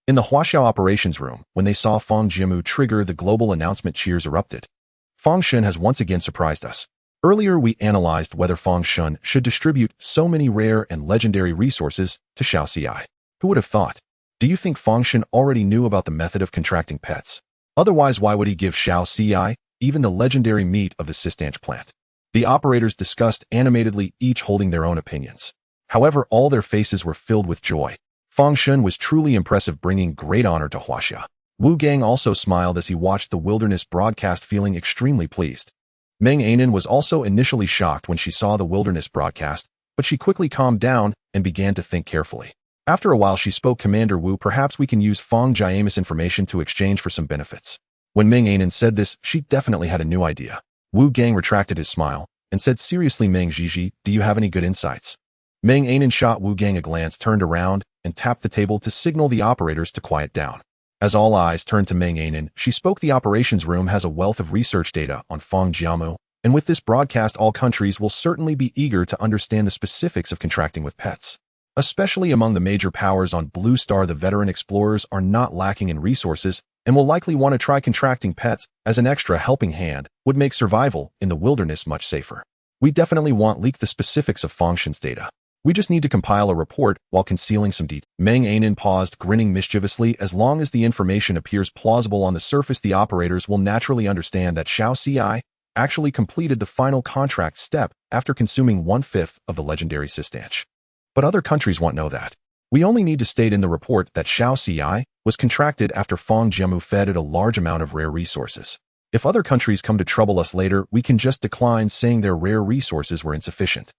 In the Huaxia operations room, when they saw Fang Jiamu trigger the global announcement, cheers erupted. Fang Shun has once again surprised us. Earlier we analyzed whether Fang Shun should distribute so many rare and legendary resources to Huaxia. Who would have thought? Do you think Fang Shun already knew about the method of contracting pets? Otherwise, why would he give Huaxia even the legendary meat of the Sistanch plant? The operators discussed animatedly, each holding their own opinions. However, all their faces were filled with joy. Fang Shun was truly impressive, bringing great honor to Huaxia. Wu Gang also smiled as he watched the wilderness broadcast, feeling extremely pleased. Meng Anan was also initially shocked when she saw the wilderness broadcast, but she quickly calmed down and began to think carefully. After a while she spoke, Commander Wu, perhaps we can use Fang Jiamu's information to exchange for some benefits. When Meng Anan said this, she definitely had a new idea. Wu Gang retracted his smile and said seriously, Meng Jiji, do you have any good insights? Meng Anan shot Wu Gang a glance, turned around, and tapped the table to signal the operators to quiet down. As all eyes turned to Meng Anan, she spoke. The operations room has a wealth of research data on Fang Jiamu, and with this broadcast all countries will certainly be eager to understand the specifics of contracting with pets. Especially among the major powers on Blue Star, the veteran explorers are not lacking in resources and will likely want to try contracting pets as an extra helping hand would make survival in the wilderness much safer. We definitely want leak the specifics of Fangshan's data. We just need to compile a report while concealing some details. Meng Anan paused, grinning mischievously. As long as the information appears plausible on the surface, the operators will naturally understand that Huaxia actually completed the final contract step after consuming 1/5 of the legendary Sistanch. But other countries won't know that. We only need to state in the report that Huaxia was contracted after Fang Jiamu fed it a large amount of rare resources. If other countries come to trouble us later, we can just decline, saying their rare resources were insufficient.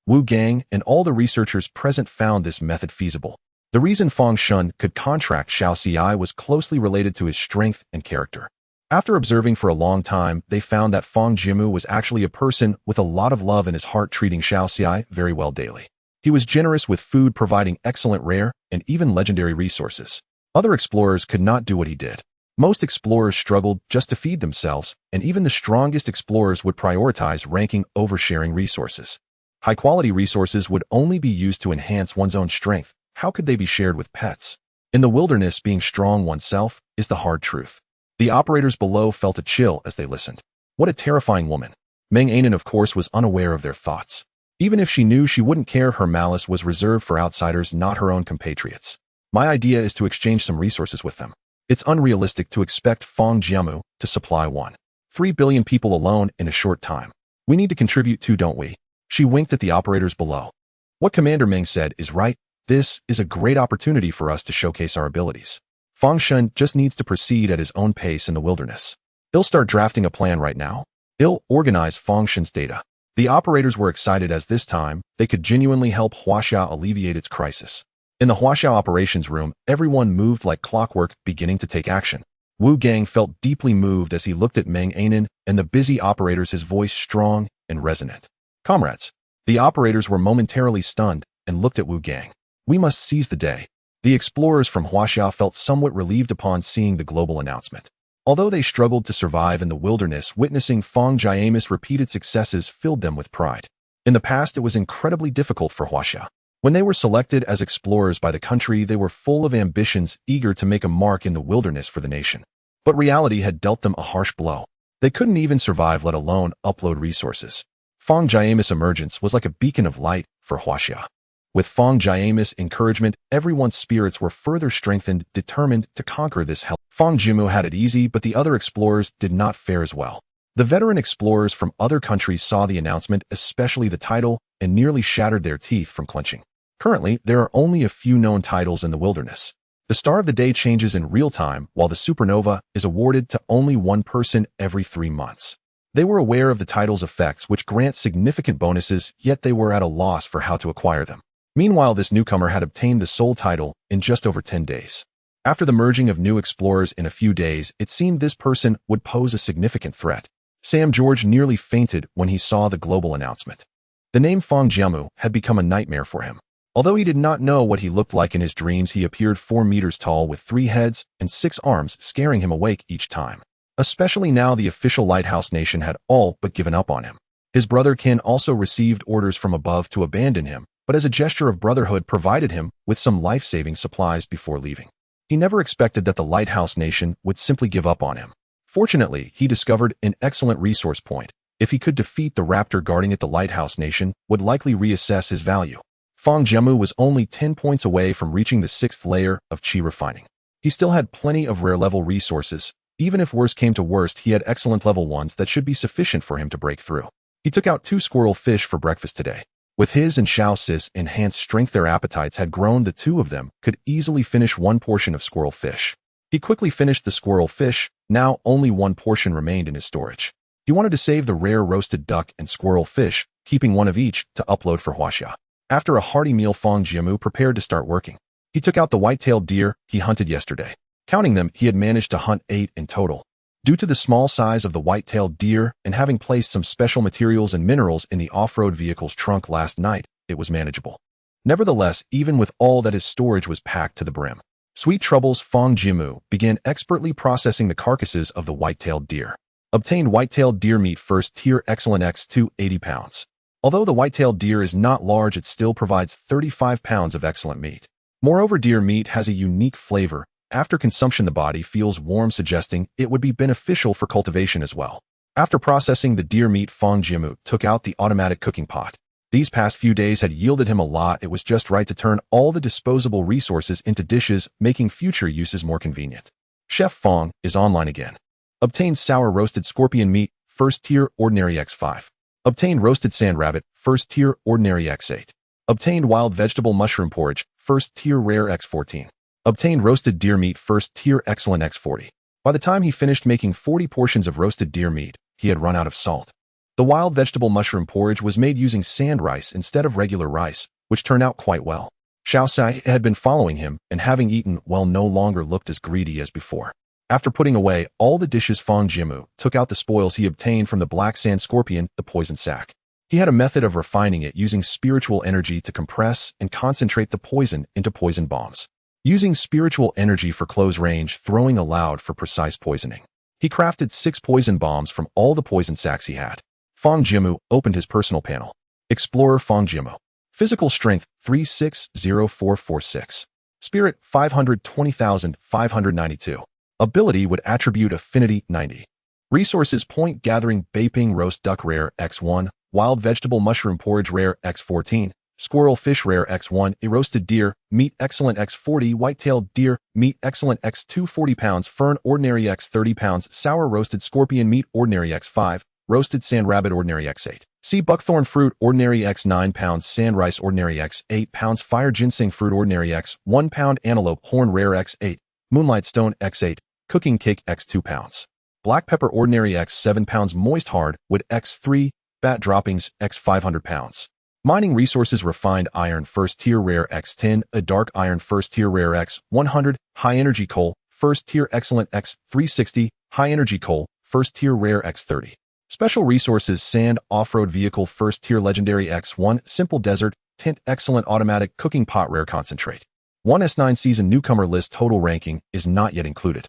Wu Gang and all the researchers present found this method feasible. The reason Fang Shun could contract Huaxia was closely related to his strength and character. After observing for a long time, they found that Fang Jiamu was actually a person with a lot of love in his heart, treating Huaxia very well daily. He was generous with food, providing excellent rare and even legendary resources. Other explorers could not do what he did. Most explorers struggled just to feed themselves, and even the strongest explorers would prioritize ranking over sharing resources. High-quality resources would only be used to enhance one's own strength. How could they be shared with pets? In the wilderness, being strong oneself is the hard truth. The operators below felt a chill as they listened. What a terrifying woman. Meng Anan, of course, was unaware of their thoughts. Even if she knew, she wouldn't care. Her malice was reserved for outsiders, not her own compatriots. My idea is to exchange some resources with them. It's unrealistic to expect Fang Jiamu to supply 1.3 billion people alone in a short time. We need to contribute too, don't we? She winked at the operators below. What Commander Meng said is right. This is a great opportunity for us to showcase our abilities. Fang Shun just needs to proceed at his own pace in the wilderness. He'll start drafting a plan right now. He'll organize Fang Shun's data. The operators were excited as this time they could genuinely help Huaxia alleviate its crisis. In the Huaxia operations room, everyone moved like clockwork, beginning to take action. Wu Gang felt deeply moved as he looked at Meng Anan and the busy operators, his voice strong and resonant. Comrades, the operators were momentarily stunned and looked at Wu Gang. We must seize the day. The explorers from Huaxia felt somewhat relieved upon seeing the global announcement. Although they struggled to survive in the wilderness, witnessing Fang Jiamu's repeated successes filled them with pride. In the past, it was incredibly difficult for Huaxia. When they were selected as explorers by the country, they were full of ambitions, eager to make a mark in the wilderness for the nation. But reality had dealt them a harsh blow. They couldn't even survive, let alone upload resources. Fang Jiamu's emergence was like a beacon of light for Huaxia. With Fang Jiamu's encouragement, everyone's spirits were further strengthened, determined to conquer this hell. Fang Jiamu had it easy, but the other explorers did not fare as well. The veteran explorers from other countries saw the announcement, especially the title, and nearly shattered their teeth from clenching. Currently, there are only a few known titles in the wilderness. The star of the day changes in real time, while the supernova is awarded to only one person every 3 months. They were aware of the title's effects, which grant significant bonuses, yet they were at a loss for how to acquire them. Meanwhile, this newcomer had obtained the Soul title in just over 10 days. After the merging of new explorers in a few days, it seemed this person would pose a significant threat. Sam George nearly fainted when he saw the global announcement. The name Fang Jiamu had become a nightmare for him. Although he did not know what he looked like in his dreams, he appeared 4 meters tall with 3 heads and 6 arms, scaring him awake each time. Especially now the official Lighthouse Nation had all but given up on him. His brother Kin also received orders from above to abandon him, but as a gesture of brotherhood provided him with some life-saving supplies before leaving. He never expected that the Lighthouse Nation would simply give up on him. Fortunately, he discovered an excellent resource point. If he could defeat the raptor guarding it, the Lighthouse Nation would likely reassess his value. Fang Jiamu was only 10 points away from reaching the 6th layer of Qi refining. He still had plenty of rare-level resources. Even if worse came to worst, he had excellent level ones that should be sufficient for him to break through. He took out 2 squirrel fish for breakfast today. With his and Xiao Si's enhanced strength, their appetites had grown. The 2 of them could easily finish 1 portion of squirrel fish. He quickly finished the squirrel fish. Now only 1 portion remained in his storage. He wanted to save the rare roasted duck and squirrel fish, keeping 1 of each to upload for Huaxia. After a hearty meal, Fang Jiamu prepared to start working. He took out the white-tailed deer he hunted yesterday. Counting them, he had managed to hunt 8 in total. Due to the small size of the white-tailed deer and having placed some special materials and minerals in the off-road vehicle's trunk last night, it was manageable. Nevertheless, even with all that, his storage was packed to the brim. Sweet Trouble's Fang Jiamu began expertly processing the carcasses of the white-tailed deer. Obtained white-tailed deer meat first tier excellent X2 80 pounds. Although the white-tailed deer is not large, it still provides 35 pounds of excellent meat. Moreover, deer meat has a unique flavor. After consumption, the body feels warm, suggesting it would be beneficial for cultivation as well. After processing the deer meat, Fang Jiamu took out the automatic cooking pot. These past few days had yielded him a lot. It was just right to turn all the disposable resources into dishes, making future uses more convenient. Chef Fang is online again. Obtained sour roasted scorpion meat, first tier ordinary X5. Obtained roasted sand rabbit, first tier ordinary X8. Obtained wild vegetable mushroom porridge, first tier rare X14. Obtained roasted deer meat, first tier excellent X40. By the time he finished making 40 portions of roasted deer meat, he had run out of salt. The wild vegetable mushroom porridge was made using sand rice instead of regular rice, which turned out quite well. Huaxia had been following him, and having eaten well no longer looked as greedy as before. After putting away all the dishes, Fang Jiamu took out the spoils he obtained from the black sand scorpion, the poison sac. He had a method of refining it using spiritual energy to compress and concentrate the poison into poison bombs. Using spiritual energy for close range, throwing aloud for precise poisoning. He crafted 6 poison bombs from all the poison sacs he had. Fang Jiamu opened his personal panel. Explorer Fang Jiamu. Physical strength 360446. Spirit 520,592. Ability would attribute affinity 90. Resources point gathering vaping roast duck rare X1, wild vegetable mushroom porridge rare X14, squirrel fish rare X1, a roasted deer, meat excellent X40, white-tailed deer, meat excellent X2 40 pounds, fern ordinary X 30 pounds, sour roasted scorpion meat ordinary X5, roasted sand rabbit ordinary X8. Sea buckthorn fruit ordinary X 9 pounds, sand rice ordinary X 8 pounds, fire ginseng fruit ordinary X 1 pound, antelope horn rare X 8, moonlight stone X 8, cooking cake X 2 pounds. Black pepper ordinary X 7 pounds, moist hard wood X 3, bat droppings X 500 pounds. Mining resources refined iron first tier rare X 10, a dark iron first tier rare X 100, high energy coal first tier excellent X 360, high energy coal first tier rare X 30. Special resources sand off-road vehicle first tier legendary X1, simple desert tint excellent automatic cooking pot rare concentrate. 1S9 season newcomer list total ranking is not yet included.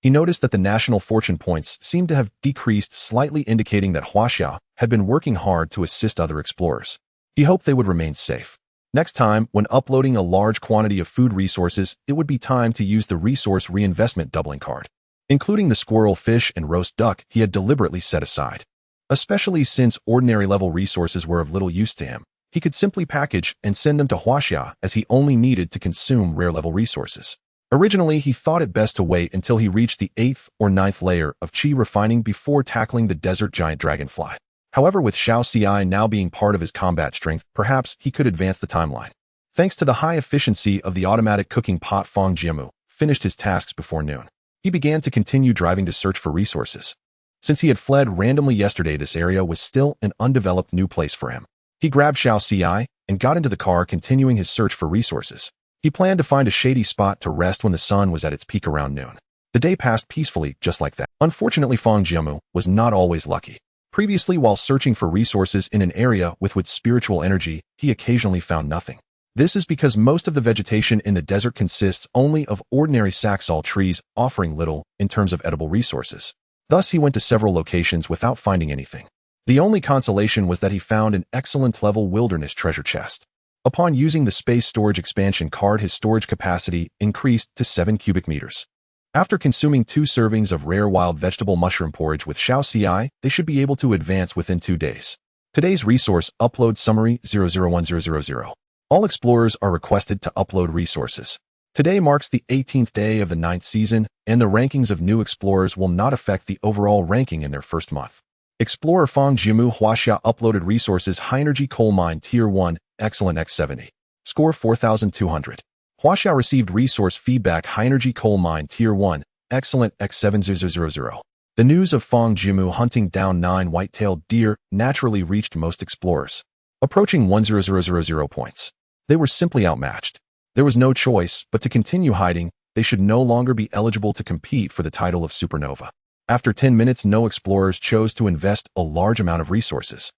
He noticed that the national fortune points seemed to have decreased slightly, indicating that Huaxia had been working hard to assist other explorers. He hoped they would remain safe. Next time, when uploading a large quantity of food resources, it would be time to use the resource reinvestment doubling card, including the squirrel fish and roast duck he had deliberately set aside. Especially since ordinary level resources were of little use to him, he could simply package and send them to Huaxia, as he only needed to consume rare level resources. Originally, he thought it best to wait until he reached the 8th or 9th layer of chi refining before tackling the desert giant dragonfly. However, with Huaxia now being part of his combat strength, perhaps he could advance the timeline. Thanks to the high efficiency of the automatic cooking pot, Fang Jiamu finished his tasks before noon. He began to continue driving to search for resources. Since he had fled randomly yesterday, this area was still an undeveloped new place for him. He grabbed Huaxia and got into the car, continuing his search for resources. He planned to find a shady spot to rest when the sun was at its peak around noon. The day passed peacefully, just like that. Unfortunately, Fang Jiamu was not always lucky. Previously, while searching for resources in an area with spiritual energy, he occasionally found nothing. This is because most of the vegetation in the desert consists only of ordinary saxaul trees, offering little in terms of edible resources. Thus, he went to several locations without finding anything. The only consolation was that he found an excellent level wilderness treasure chest. Upon using the space storage expansion card, his storage capacity increased to 7 cubic meters. After consuming 2 servings of rare wild vegetable mushroom porridge with Huaxia, they should be able to advance within 2 days. Today's resource upload summary 001000. All explorers are requested to upload resources. Today marks the 18th day of the 9th season, and the rankings of new explorers will not affect the overall ranking in their first month. Explorer Fang Jiamu Huaxia uploaded resources high energy coal mine tier 1, excellent X70. Score 4,200. Huaxia received resource feedback high energy coal mine tier 1, excellent X7000. The news of Fang Jiamu hunting down 9 white-tailed deer naturally reached most explorers, approaching 10000 points. They were simply outmatched. There was no choice but to continue hiding. They should no longer be eligible to compete for the title of supernova. After 10 minutes, no explorers chose to invest a large amount of resources.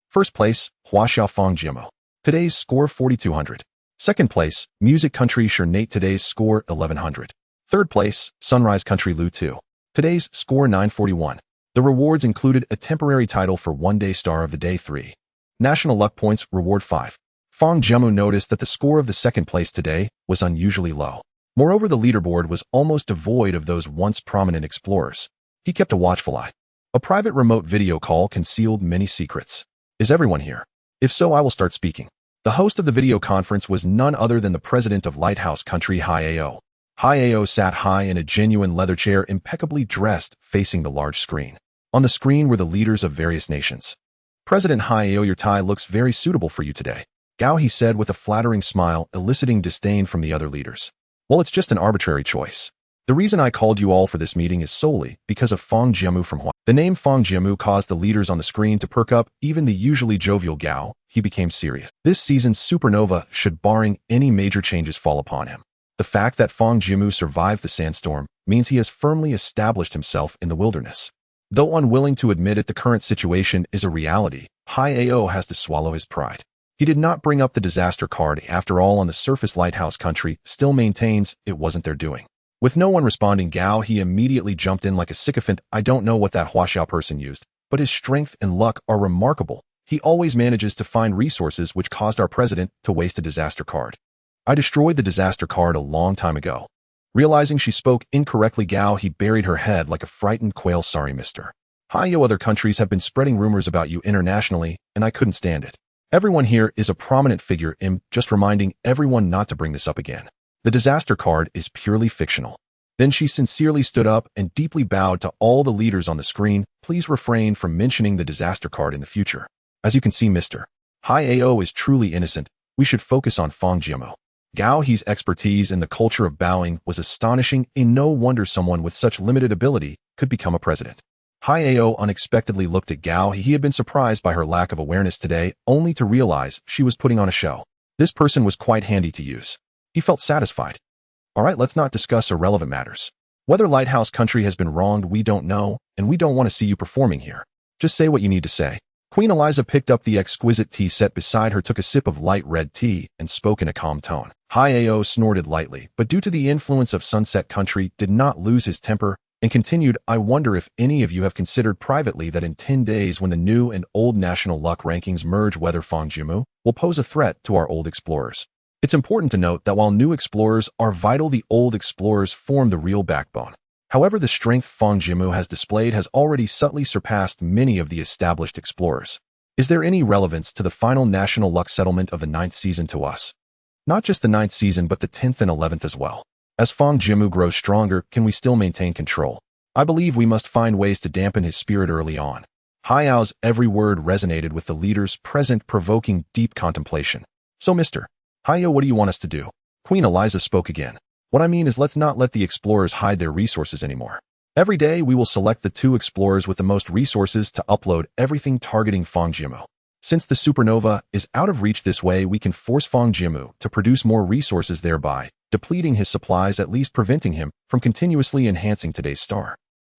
First place, Huaxia Fang Jiamu. Today's score 4,200. Second place, Music Country Shernate. Today's score 1,100. Third place, Sunrise Country Lu 2. Today's score 941. The rewards included a temporary title for one-day star of the day 3. National Luck Points, reward 5. Fang Jiamu noticed that the score of the second place today was unusually low. Moreover, the leaderboard was almost devoid of those once prominent explorers. He kept a watchful eye. A private remote video call concealed many secrets. Is everyone here? If so, I will start speaking. The host of the video conference was none other than the president of Lighthouse Country, Huaxia. Huaxia sat high in a genuine leather chair, impeccably dressed, facing the large screen. On the screen were the leaders of various nations. President Huaxia, your tie looks very suitable for you today. Gao, he said with a flattering smile, eliciting disdain from the other leaders. Well, it's just an arbitrary choice. The reason I called you all for this meeting is solely because of Fang Jiamu from Huaxia. The name Fang Jiamu caused the leaders on the screen to perk up. Even the usually jovial Gao, he became serious. This season's supernova should, barring any major changes, fall upon him. The fact that Fang Jiamu survived the sandstorm means he has firmly established himself in the wilderness. Though unwilling to admit it, the current situation is a reality. Huaxia has to swallow his pride. He did not bring up the disaster card. After all, on the surface, Lighthouse Country still maintains it wasn't their doing. With no one responding, Gao, he immediately jumped in like a sycophant. I don't know what that Huaxia person used, but his strength and luck are remarkable. He always manages to find resources, which caused our president to waste a disaster card. I destroyed the disaster card a long time ago. Realizing she spoke incorrectly, Gao, he buried her head like a frightened quail. Sorry, mister. Huaxia, other countries have been spreading rumors about you internationally, and I couldn't stand it. Everyone here is a prominent figure. I'm just reminding everyone not to bring this up again. The disaster card is purely fictional. Then she sincerely stood up and deeply bowed to all the leaders on the screen. Please refrain from mentioning the disaster card in the future. As you can see, Mr. Huaxia is truly innocent. We should focus on Fang Jiamu. Gao, his expertise in the culture of bowing was astonishing. No wonder someone with such limited ability could become a president. Huaxia unexpectedly looked at Gao. He had been surprised by her lack of awareness today, only to realize she was putting on a show. This person was quite handy to use. He felt satisfied. All right, let's not discuss irrelevant matters. Whether Lighthouse Country has been wronged, we don't know, and we don't want to see you performing here. Just say what you need to say. Queen Eliza picked up the exquisite tea set beside her, took a sip of light red tea, and spoke in a calm tone. Huaxia snorted lightly, but due to the influence of Sunset Country, did not lose his temper, and continued, I wonder if any of you have considered privately that in 10 days, when the new and old national luck rankings merge, whether Fang Jiamu will pose a threat to our old explorers. It's important to note that while new explorers are vital, the old explorers form the real backbone. However, the strength Fang Jiamu has displayed has already subtly surpassed many of the established explorers. Is there any relevance to the final national luck settlement of the 9th season to us? Not just the 9th season, but the 10th and 11th as well. As Fang Jiamu grows stronger, can we still maintain control? I believe we must find ways to dampen his spirit early on. Huaxia's every word resonated with the leaders present, provoking deep contemplation. So, Mr. Huaxia, what do you want us to do? Queen Eliza spoke again. What I mean is, let's not let the explorers hide their resources anymore. Every day, we will select the 2 explorers with the most resources to upload everything targeting Fang Jiamu. Since the supernova is out of reach, this way we can force Fang Jiamu to produce more resources, thereby depleting his supplies, at least preventing him from continuously enhancing today's star.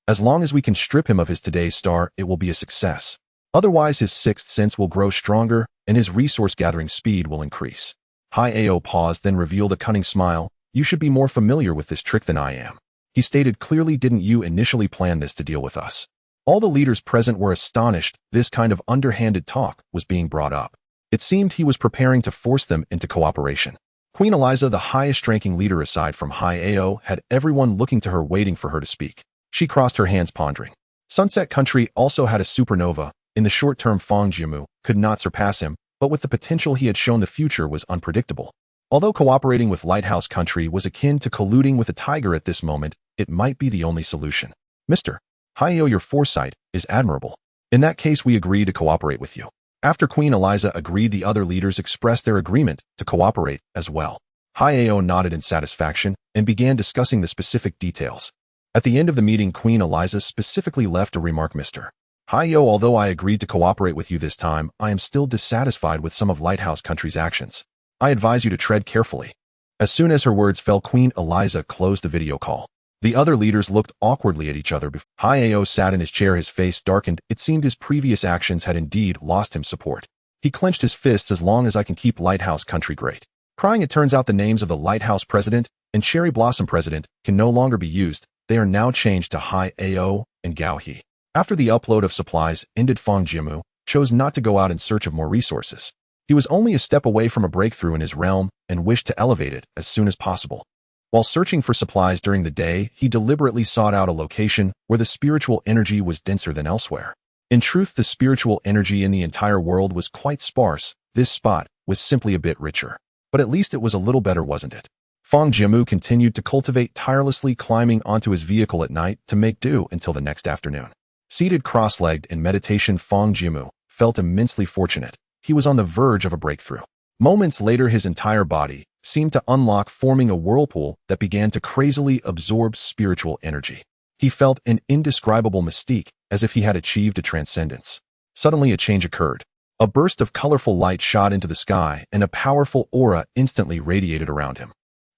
As long as we can strip him of his today's star, it will be a success. Otherwise, his 6th sense will grow stronger and his resource gathering speed will increase. Huaxia paused, then revealed a cunning smile. You should be more familiar with this trick than I am. He stated clearly, didn't you initially plan this to deal with us? All the leaders present were astonished. This kind of underhanded talk was being brought up. It seemed he was preparing to force them into cooperation. Queen Eliza, the highest-ranking leader aside from Huaxia, had everyone looking to her, waiting for her to speak. She crossed her hands, pondering. Sunset Country also had a supernova. In the short term, Fang Jiamu could not surpass him, but with the potential he had shown, the future was unpredictable. Although cooperating with Lighthouse Country was akin to colluding with a tiger at this moment, it might be the only solution. Mr. Huaxia, your foresight is admirable. In that case, we agree to cooperate with you. After Queen Eliza agreed, the other leaders expressed their agreement to cooperate as well. Huaxia nodded in satisfaction and began discussing the specific details. At the end of the meeting, Queen Eliza specifically left a remark. Mr. Huaxia, although I agreed to cooperate with you this time, I am still dissatisfied with some of Lighthouse Country's actions. I advise you to tread carefully. As soon as her words fell, Queen Eliza closed the video call. The other leaders looked awkwardly at each other. Hiao sat in his chair, his face darkened. It seemed his previous actions had indeed lost him support. He clenched his fists. As long as I can keep Lighthouse Country great. Crying, it turns out the names of the Lighthouse President and Cherry Blossom President can no longer be used. They are now changed to Hiao and Gao He. After the upload of supplies ended, Fang Jiamu chose not to go out in search of more resources. He was only a step away from a breakthrough in his realm and wished to elevate it as soon as possible. While searching for supplies during the day, he deliberately sought out a location where the spiritual energy was denser than elsewhere. In truth, the spiritual energy in the entire world was quite sparse. This spot was simply a bit richer. But at least it was a little better, wasn't it? Fang Jiamu continued to cultivate, tirelessly climbing onto his vehicle at night to make do until the next afternoon. Seated cross-legged in meditation, Fang Jiamu felt immensely fortunate. He was on the verge of a breakthrough. Moments later, his entire body seemed to unlock, forming a whirlpool that began to crazily absorb spiritual energy. He felt an indescribable mystique, as if he had achieved a transcendence. Suddenly, a change occurred. A burst of colorful light shot into the sky, and a powerful aura instantly radiated around him.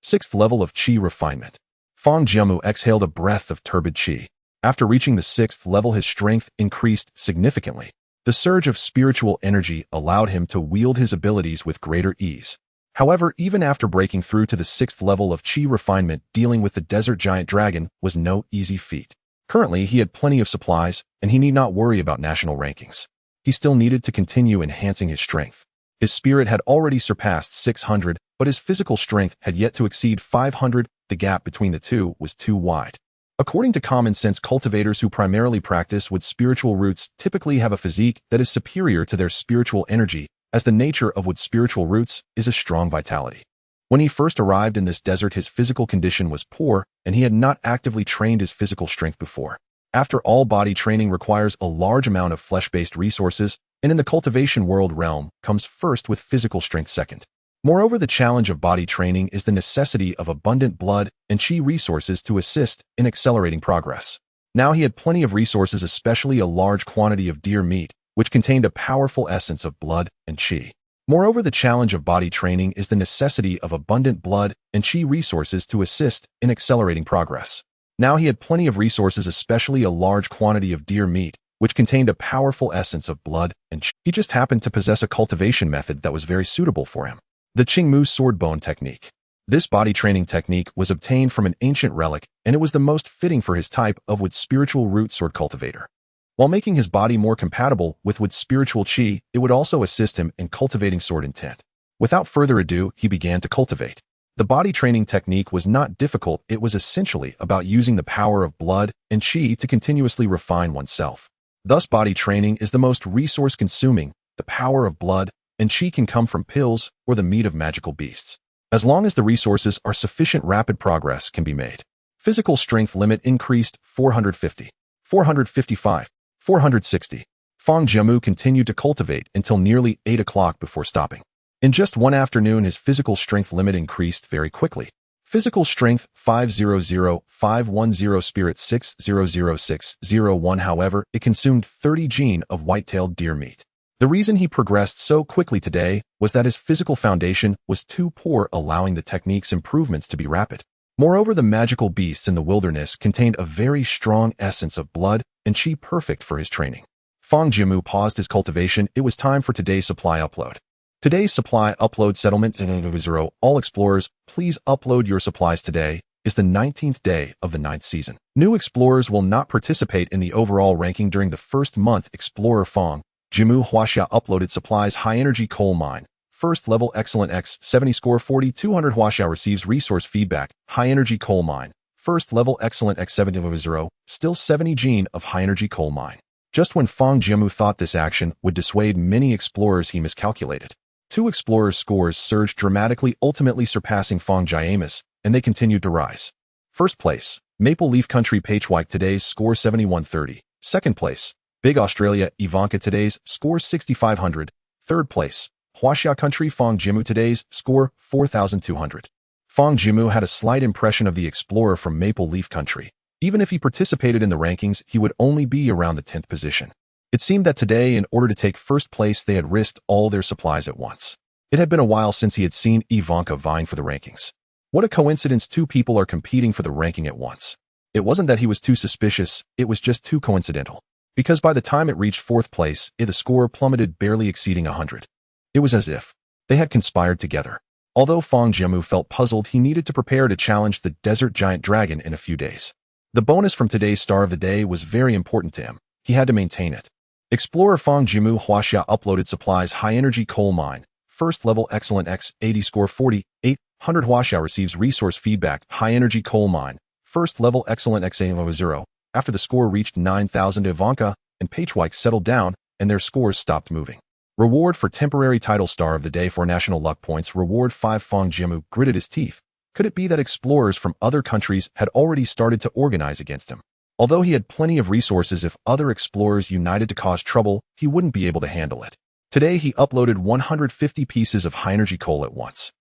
6th level of Qi refinement. Fang Jiamu exhaled a breath of turbid Qi. After reaching the 6th level, his strength increased significantly. The surge of spiritual energy allowed him to wield his abilities with greater ease. However, even after breaking through to the 6th level of Qi refinement, dealing with the desert giant dragon was no easy feat. Currently, he had plenty of supplies, and he need not worry about national rankings. He still needed to continue enhancing his strength. His spirit had already surpassed 600, but his physical strength had yet to exceed 500. The gap between the two was too wide. According to common sense, cultivators who primarily practice with spiritual roots typically have a physique that is superior to their spiritual energy, as the nature of wood spiritual roots is a strong vitality. When he first arrived in this desert, his physical condition was poor, and he had not actively trained his physical strength before. After all, body training requires a large amount of flesh-based resources, and in the cultivation world realm comes first with physical strength second. Moreover, the challenge of body training is the necessity of abundant blood and Qi resources to assist in accelerating progress. Now he had plenty of resources, especially a large quantity of deer meat, which contained a powerful essence of blood and Qi. Moreover, the challenge of body training is the necessity of abundant blood and Qi resources to assist in accelerating progress. Now he had plenty of resources, especially a large quantity of deer meat, which contained a powerful essence of blood and Qi. He just happened to possess a cultivation method that was very suitable for him. The Qingmu sword bone technique. This body training technique was obtained from an ancient relic, and it was the most fitting for his type of wood spiritual root sword cultivator. While making his body more compatible with wood spiritual Qi, it would also assist him in cultivating sword intent. Without further ado, he began to cultivate. The body training technique was not difficult. It was essentially about using the power of blood and Qi to continuously refine oneself. Thus, body training is the most resource-consuming. The power of blood and Qi can come from pills or the meat of magical beasts. As long as the resources are sufficient, rapid progress can be made. Physical strength limit increased 450, 455, 460. Fang Jiamu continued to cultivate until nearly 8 o'clock before stopping. In just one afternoon, his physical strength limit increased very quickly. Physical strength 500, 510, spirit 600601. However, it consumed 30 gene of white-tailed deer meat. The reason he progressed so quickly today was that his physical foundation was too poor, allowing the technique's improvements to be rapid. Moreover, the magical beasts in the wilderness contained a very strong essence of blood and Qi, perfect for his training. Fang Jiamu paused his cultivation. It was time for today's supply upload. Today's supply upload settlement 0. All explorers, please upload your supplies. Today is the 19th day of the 9th season. New explorers will not participate in the overall ranking during the first month. Explorer Fang Jiamu Huaxia uploaded supplies. High energy coal mine. First level excellent X 70 score 4200. Huaxia receives resource feedback. High energy coal mine. First level excellent X 70 still 70 gene of high energy coal mine. Just when Fang Jiamu thought this action would dissuade many explorers, he miscalculated. 2 explorers' scores surged dramatically, ultimately surpassing Fang Jiamu's, and they continued to rise. First place, Maple Leaf Country Patriotism today's score 7130. Second place, Big Australia Ivanka today's score 6500. Third place, Huaxia Country Fang Jiamu today's score 4200. Fang Jiamu had a slight impression of the explorer from Maple Leaf Country. Even if he participated in the rankings, he would only be around the 10th position. It seemed that today, in order to take first place, they had risked all their supplies at once. It had been a while since he had seen Ivanka vying for the rankings. What a coincidence, 2 people are competing for the ranking at once. It wasn't that he was too suspicious, it was just too coincidental. Because by the time it reached fourth place, the score plummeted, barely exceeding 100. It was as if they had conspired together. Although Fang Jiamu felt puzzled, he needed to prepare to challenge the desert giant dragon in a few days. The bonus from today's Star of the Day was very important to him. He had to maintain it. Explorer Fang Jiamu Huaxia uploaded supplies high-energy coal mine. First level excellent X, 80 score 4800 Huaxia receives resource feedback high-energy coal mine. First level excellent X, 0. After the score reached 9,000, Ivanka and Patriotism settled down, and their scores stopped moving. Reward for temporary title Star of the Day for national luck points. Reward 5. Fang Jiamu gritted his teeth. Could it be that explorers from other countries had already started to organize against him? Although he had plenty of resources, if other explorers united to cause trouble, he wouldn't be able to handle it. Today he uploaded 150 pieces of high-energy coal at once.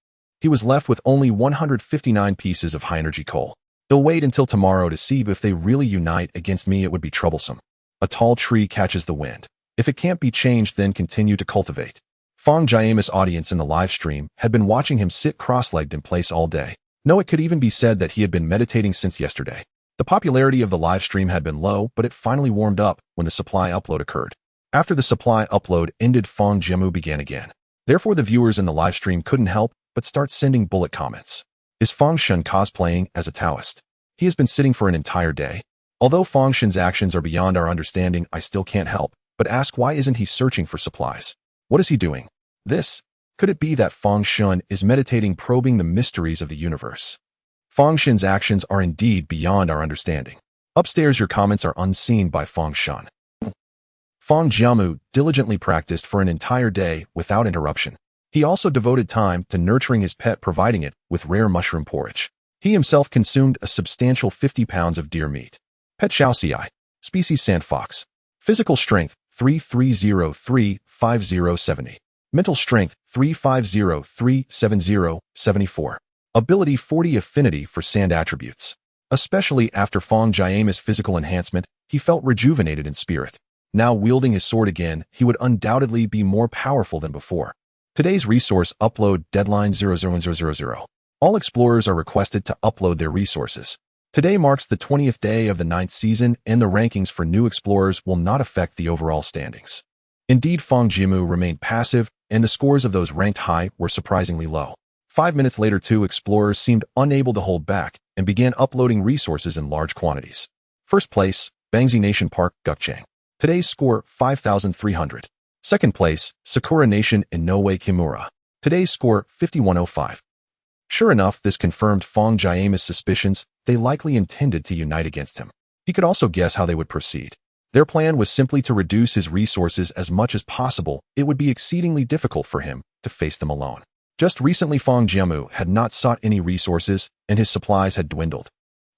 He was left with only 159 pieces of high-energy coal. He'll wait until tomorrow to see if they really unite against me. It would be troublesome. A tall tree catches the wind. If it can't be changed, then continue to cultivate. Fang Jiamu's audience in the live stream had been watching him sit cross-legged in place all day. No, it could even be said that he had been meditating since yesterday. The popularity of the live stream had been low, but it finally warmed up when the supply upload occurred. After the supply upload ended, Fang Jiamu began again. Therefore, the viewers in the live stream couldn't help but start sending bullet comments. Is Fang Shen cosplaying as a Taoist? He has been sitting for an entire day. Although Fang Shen's actions are beyond our understanding, I still can't help but ask, why isn't he searching for supplies? What is he doing? This? Could it be that Fang Shen is meditating, probing the mysteries of the universe? Fang Shen's actions are indeed beyond our understanding. Upstairs, your comments are unseen by Fang Shen. Fang Jiamu diligently practiced for an entire day without interruption. He also devoted time to nurturing his pet, providing it with rare mushroom porridge. He himself consumed a substantial 50 pounds of deer meat. Pet Huaxia, species sandfox. Physical strength 33035070. Mental strength 35037074. Ability 40. Affinity for sand attributes. Especially after Fang Jiamu's physical enhancement, he felt rejuvenated in spirit. Now wielding his sword again, he would undoubtedly be more powerful than before. Today's resource upload deadline 00100. All explorers are requested to upload their resources. Today marks the 20th day of the 9th season, and the rankings for new explorers will not affect the overall standings. Indeed, Fang Jiamu remained passive, and the scores of those ranked high were surprisingly low. 5 minutes later, 2 explorers seemed unable to hold back and began uploading resources in large quantities. First place, Bangzi Nation Park, Gukchang. Today's score 5,300. Second place, Sakura Nation in Noe Kimura. Today's score 5105. Sure enough, this confirmed Fang Jiamu's suspicions. They likely intended to unite against him. He could also guess how they would proceed. Their plan was simply to reduce his resources as much as possible. It would be exceedingly difficult for him to face them alone. Just recently, Fang Jiamu had not sought any resources, and his supplies had dwindled.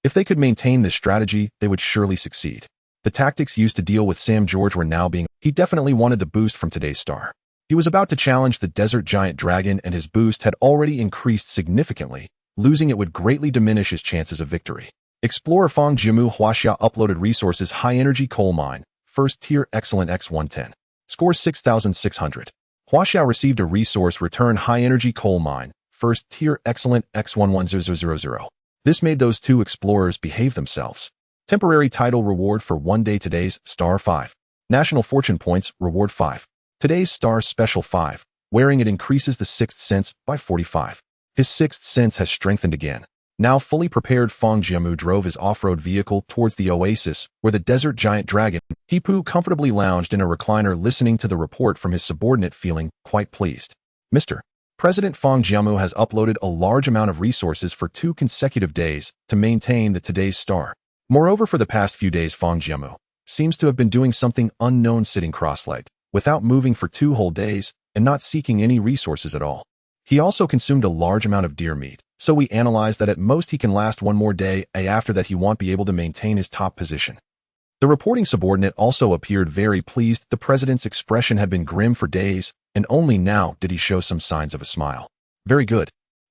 If they could maintain this strategy, they would surely succeed. The tactics used to deal with Sam George were now being... He definitely wanted the boost from today's star. He was about to challenge the desert giant dragon, and his boost had already increased significantly. Losing it would greatly diminish his chances of victory. Explorer Fang Jiamu Huaxia uploaded resources high-energy coal mine, first tier excellent X110. Score 6,600. Huaxia received a resource return high-energy coal mine, first tier excellent X11000. This made those 2 explorers behave themselves. Temporary title reward for 1 day. Today's star 5. National fortune points reward 5. Today's star special 5. Wearing it increases the 6th sense by 45. His 6th sense has strengthened again. Now fully prepared, Fang Jiamu drove his off-road vehicle towards the oasis where the desert giant dragon, Hipu, comfortably lounged in a recliner, listening to the report from his subordinate, feeling quite pleased. Mr. President, Fang Jiamu has uploaded a large amount of resources for 2 consecutive days to maintain the today's star. Moreover, for the past few days, Fang Jiamu seems to have been doing something unknown, sitting cross-legged, without moving for 2 whole days, and not seeking any resources at all. He also consumed a large amount of deer meat, so we analyzed that at most he can last 1 more day. After that, he won't be able to maintain his top position. The reporting subordinate also appeared very pleased. The president's expression had been grim for days, and only now did he show some signs of a smile. Very good.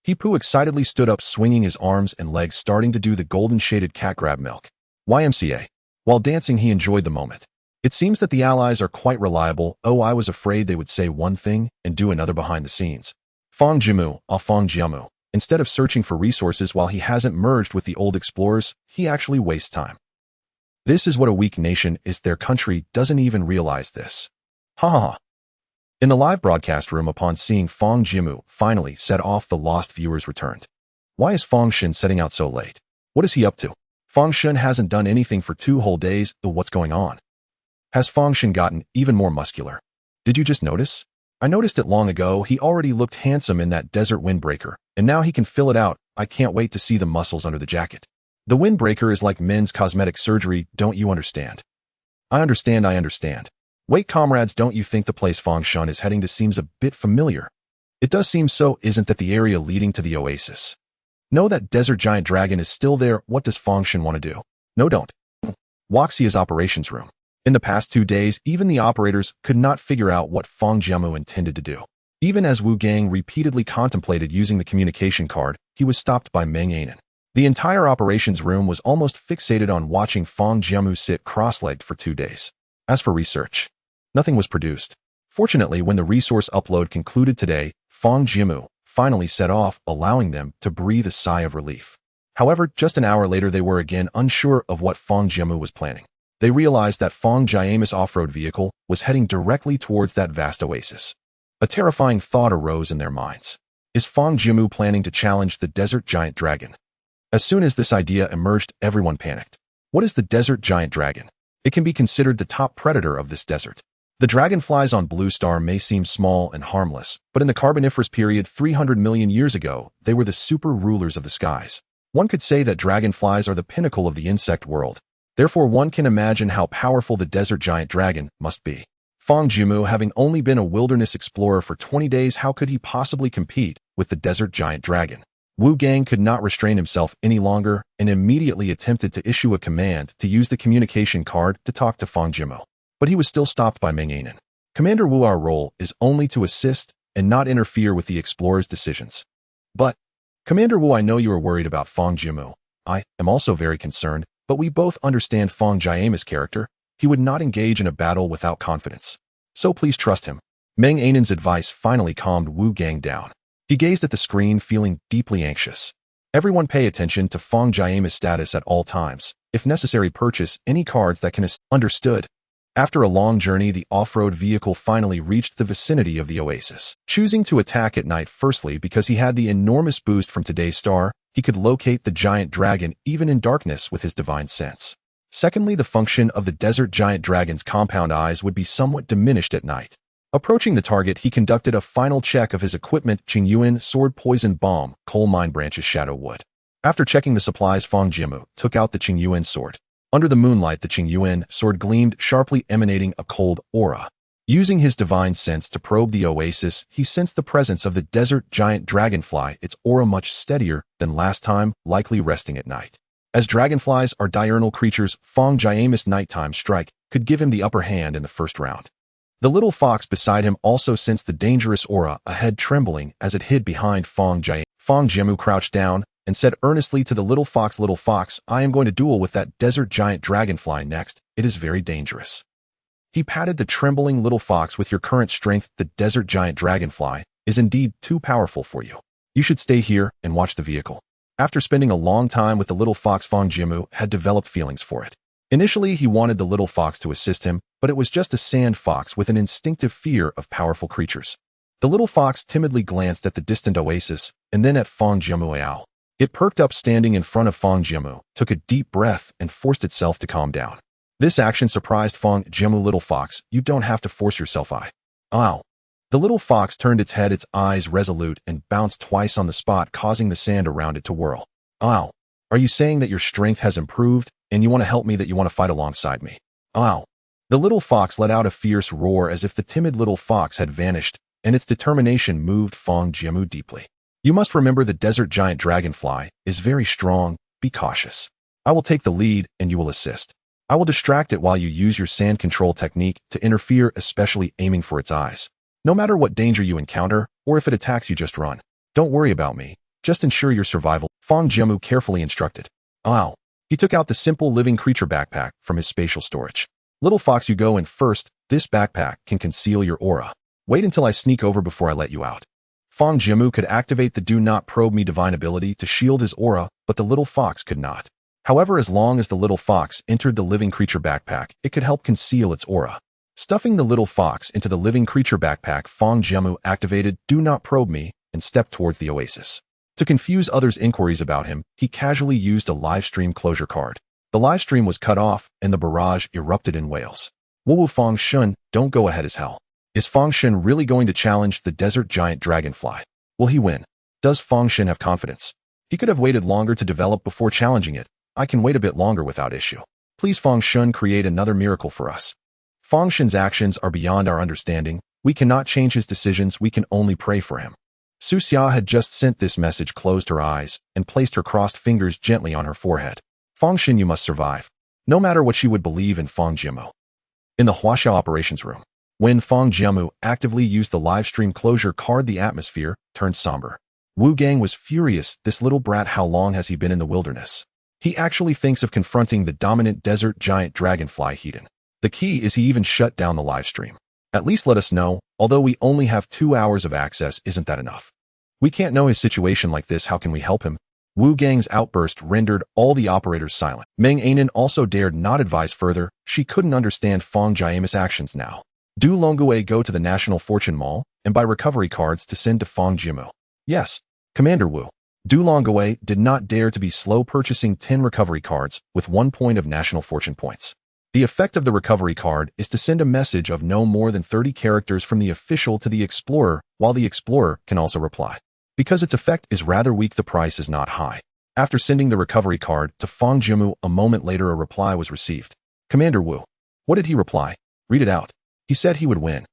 Hipu excitedly stood up, swinging his arms and legs, starting to do the golden-shaded cat grab milk. YMCA. While dancing, he enjoyed the moment. It seems that the allies are quite reliable. Oh, I was afraid they would say one thing and do another behind the scenes. Fang Jiamu, Fang Jiamu. Instead of searching for resources while he hasn't merged with the old explorers, he actually wastes time. This is what a weak nation is. Their country doesn't even realize this. Ha ha ha. In the live broadcast room, upon seeing Fang Jiamu finally set off, the lost viewers returned. Why is Fang Shen setting out so late? What is he up to? Fang Shen hasn't done anything for 2 whole days. What's going on? Has Fang Shen gotten even more muscular? Did you just notice? I noticed it long ago. He already looked handsome in that desert windbreaker, and now he can fill it out. I can't wait to see the muscles under the jacket. The windbreaker is like men's cosmetic surgery, don't you understand? I understand. Wait, comrades, don't you think the place Fang Shen is heading to seems a bit familiar? It does seem so. Isn't that the area leading to the oasis? No, that desert giant dragon is still there. What does Fang Shen want to do? No, don't. Huaxia's operations room. In the past 2 days, even the operators could not figure out what Fang Jiamu intended to do. Even as Wu Gang repeatedly contemplated using the communication card, he was stopped by Meng Anan. The entire operations room was almost fixated on watching Fang Jiamu sit cross-legged for 2 days. As for research, nothing was produced. Fortunately, when the resource upload concluded today, Fang Jiamu finally set off, allowing them to breathe a sigh of relief. However, just an hour later, they were again unsure of what Fang Jiamu was planning. They realized that Fang Jiamu's off-road vehicle was heading directly towards that vast oasis. A terrifying thought arose in their minds. Is Fang Jiamu planning to challenge the desert giant dragon? As soon as this idea emerged, everyone panicked. What is the desert giant dragon? It can be considered the top predator of this desert. The dragonflies on Blue Star may seem small and harmless, but in the Carboniferous period 300 million years ago, they were the super rulers of the skies. One could say that dragonflies are the pinnacle of the insect world. Therefore, one can imagine how powerful the desert giant dragon must be. Fang Jiamu, having only been a wilderness explorer for 20 days, how could he possibly compete with the desert giant dragon? Wu Gang could not restrain himself any longer and immediately attempted to issue a command to use the communication card to talk to Fang Jiamu. But he was still stopped by Meng Anan. Commander Wu, our role is only to assist and not interfere with the explorer's decisions. But, Commander Wu, I know you are worried about Fang Jiamu. I am also very concerned, but we both understand Fang Jiamu's character. He would not engage in a battle without confidence. So please trust him. Meng Anan's advice finally calmed Wu Gang down. He gazed at the screen, feeling deeply anxious. Everyone pay attention to Fang Jiamu's status at all times. If necessary, purchase any cards that can assist. Understood. After a long journey, the off-road vehicle finally reached the vicinity of the oasis. Choosing to attack at night, firstly because he had the enormous boost from today's star, he could locate the giant dragon even in darkness with his divine sense. Secondly, the function of the desert giant dragon's compound eyes would be somewhat diminished at night. Approaching the target, he conducted a final check of his equipment: Qingyuan sword, poison bomb, coal mine branches, shadow wood. After checking the supplies, Fang Jiamu took out the Qingyuan sword. Under the moonlight, the Qingyuan sword gleamed sharply, emanating a cold aura. Using his divine sense to probe the oasis, he sensed the presence of the desert giant dragonfly, its aura much steadier than last time, likely resting at night. As dragonflies are diurnal creatures, Fang Jiamu's nighttime strike could give him the upper hand in the first round. The little fox beside him also sensed the dangerous aura ahead, trembling as it hid behind Fang Jiamu. Fang Jiamu crouched down and said earnestly to the little fox, I am going to duel with that desert giant dragonfly next. It is very dangerous. He patted the trembling little fox. With your current strength, the desert giant dragonfly is indeed too powerful for you. You should stay here and watch the vehicle. After spending a long time with the little fox, Fang Jiamu had developed feelings for it. Initially, he wanted the little fox to assist him, but it was just a sand fox with an instinctive fear of powerful creatures. The little fox timidly glanced at the distant oasis and then at Fang Jiamu. It perked up, standing in front of Fang Jiamu, took a deep breath, and forced itself to calm down. This action surprised Fang Jiamu. Little fox, you don't have to force yourself. Ow. The little fox turned its head, its eyes resolute, and bounced twice on the spot, causing the sand around it to whirl. Ow. Are you saying that your strength has improved, and you want to help me, that you want to fight alongside me? Ow. The little fox let out a fierce roar as if the timid little fox had vanished, and its determination moved Fang Jiamu deeply. You must remember the desert giant dragonfly is very strong. Be cautious. I will take the lead, and you will assist. I will distract it while you use your sand control technique to interfere, especially aiming for its eyes. No matter what danger you encounter, or if it attacks you, just run. Don't worry about me. Just ensure your survival. Fang Jiamu carefully instructed. Ow. He took out the simple living creature backpack from his spatial storage. Little fox, you go in first. This backpack can conceal your aura. Wait until I sneak over before I let you out. Fang Jiamu could activate the Do Not Probe Me divine ability to shield his aura, but the little fox could not. However, as long as the little fox entered the living creature backpack, it could help conceal its aura. Stuffing the little fox into the living creature backpack, Fang Jiamu activated Do Not Probe Me and stepped towards the oasis. To confuse others' inquiries about him, he casually used a livestream closure card. The livestream was cut off, and the barrage erupted in wails. Wu Fang Shun, don't go ahead as hell. Is Fang Shun really going to challenge the desert giant dragonfly? Will he win? Does Fang Shun have confidence? He could have waited longer to develop before challenging it. I can wait a bit longer without issue. Please Fang Shun, create another miracle for us. Fang Shun's actions are beyond our understanding. We cannot change his decisions, we can only pray for him. Su Xia had just sent this message, closed her eyes, and placed her crossed fingers gently on her forehead. Fang Shun, you must survive. No matter what she would believe in Fang Jiamu. In the Huaxia operations room, when Fang Jiamu actively used the livestream closure card, the atmosphere turned somber. Wu Gang was furious. This little brat, how long has he been in the wilderness? He actually thinks of confronting the dominant desert giant dragonfly Hedon. The key is he even shut down the livestream. At least let us know, although we only have 2 hours of access, isn't that enough? We can't know his situation like this, how can we help him? Wu Gang's outburst rendered all the operators silent. Meng Anan also dared not advise further. She couldn't understand Fang Jiamu's actions now. Do Longue go to the National Fortune Mall and buy recovery cards to send to Fang Jiamu? Yes, Commander Wu. Du Longue did not dare to be slow, purchasing 10 recovery cards with 1 point of National Fortune points. The effect of the recovery card is to send a message of no more than 30 characters from the official to the explorer, while the explorer can also reply. Because its effect is rather weak, the price is not high. After sending the recovery card to Fang Jiamu, a moment later a reply was received. Commander Wu. What did he reply? Read it out. He said he would win.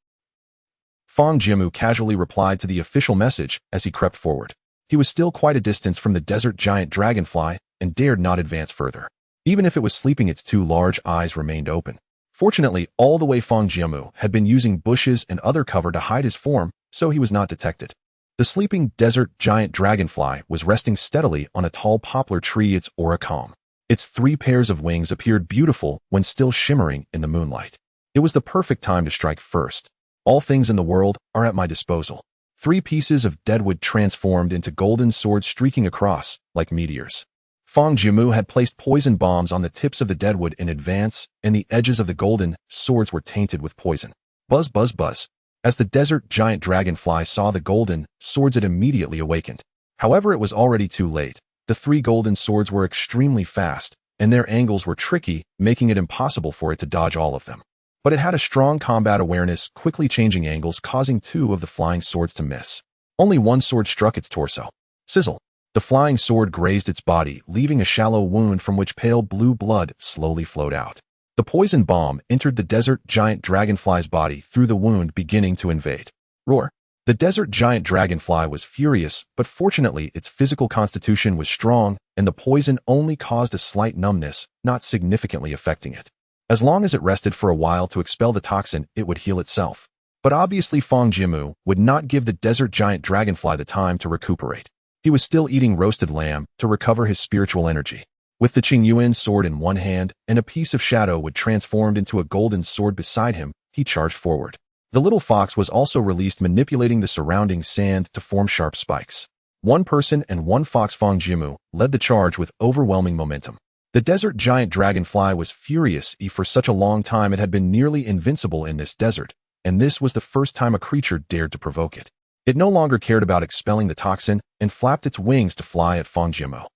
Fang Jiamu casually replied to the official message as he crept forward. He was still quite a distance from the desert giant dragonfly and dared not advance further. Even if it was sleeping, its 2 large eyes remained open. Fortunately, all the way Fang Jiamu had been using bushes and other cover to hide his form, so he was not detected. The sleeping desert giant dragonfly was resting steadily on a tall poplar tree, its aura calm. Its 3 pairs of wings appeared beautiful when still shimmering in the moonlight. It was the perfect time to strike first. All things in the world are at my disposal. 3 pieces of deadwood transformed into golden swords streaking across like meteors. Fang Jiamu had placed poison bombs on the tips of the deadwood in advance, and the edges of the golden swords were tainted with poison. Buzz, buzz, buzz. As the desert giant dragonfly saw the golden swords, it immediately awakened. However, it was already too late. The 3 golden swords were extremely fast, and their angles were tricky, making it impossible for it to dodge all of them. But it had a strong combat awareness, quickly changing angles, causing 2 of the flying swords to miss. Only 1 sword struck its torso. Sizzle. The flying sword grazed its body, leaving a shallow wound from which pale blue blood slowly flowed out. The poison bomb entered the desert giant dragonfly's body through the wound, beginning to invade. Roar. The desert giant dragonfly was furious, but fortunately its physical constitution was strong, and the poison only caused a slight numbness, not significantly affecting it. As long as it rested for a while to expel the toxin, it would heal itself. But obviously Fang Jiamu would not give the desert giant dragonfly the time to recuperate. He was still eating roasted lamb to recover his spiritual energy. With the Qingyuan sword in one hand and a piece of shadow wood transformed into a golden sword beside him, he charged forward. The little fox was also released, manipulating the surrounding sand to form sharp spikes. 1 person and 1 fox. Fang Jiamu led the charge with overwhelming momentum. The desert giant dragonfly was furious. For such a long time it had been nearly invincible in this desert, and this was the first time a creature dared to provoke it. It no longer cared about expelling the toxin and flapped its wings to fly at Fang Jiamu.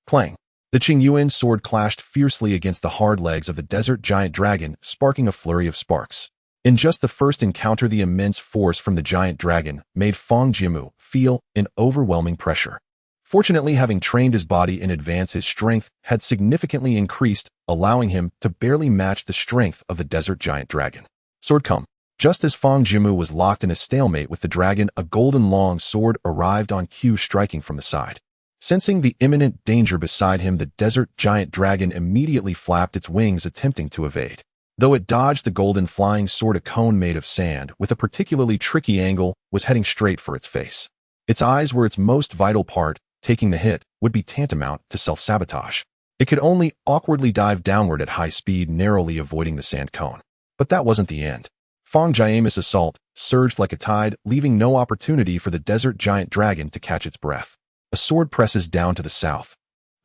Clang! The Qingyuan sword clashed fiercely against the hard legs of the desert giant dragon, sparking a flurry of sparks. In just the first encounter, the immense force from the giant dragon made Fang Jiamu feel an overwhelming pressure. Fortunately, having trained his body in advance, his strength had significantly increased, allowing him to barely match the strength of the desert giant dragon. Sword come. Just as Fang Jiamu was locked in a stalemate with the dragon, a golden long sword arrived on cue, striking from the side. Sensing the imminent danger beside him, the desert giant dragon immediately flapped its wings, attempting to evade. Though it dodged the golden flying sword, a cone made of sand with a particularly tricky angle was heading straight for its face. Its eyes were its most vital part. Taking the hit would be tantamount to self-sabotage. It could only awkwardly dive downward at high speed, narrowly avoiding the sand cone. But that wasn't the end. Fang Jiamu's assault surged like a tide, leaving no opportunity for the desert giant dragon to catch its breath. A sword presses down to the south.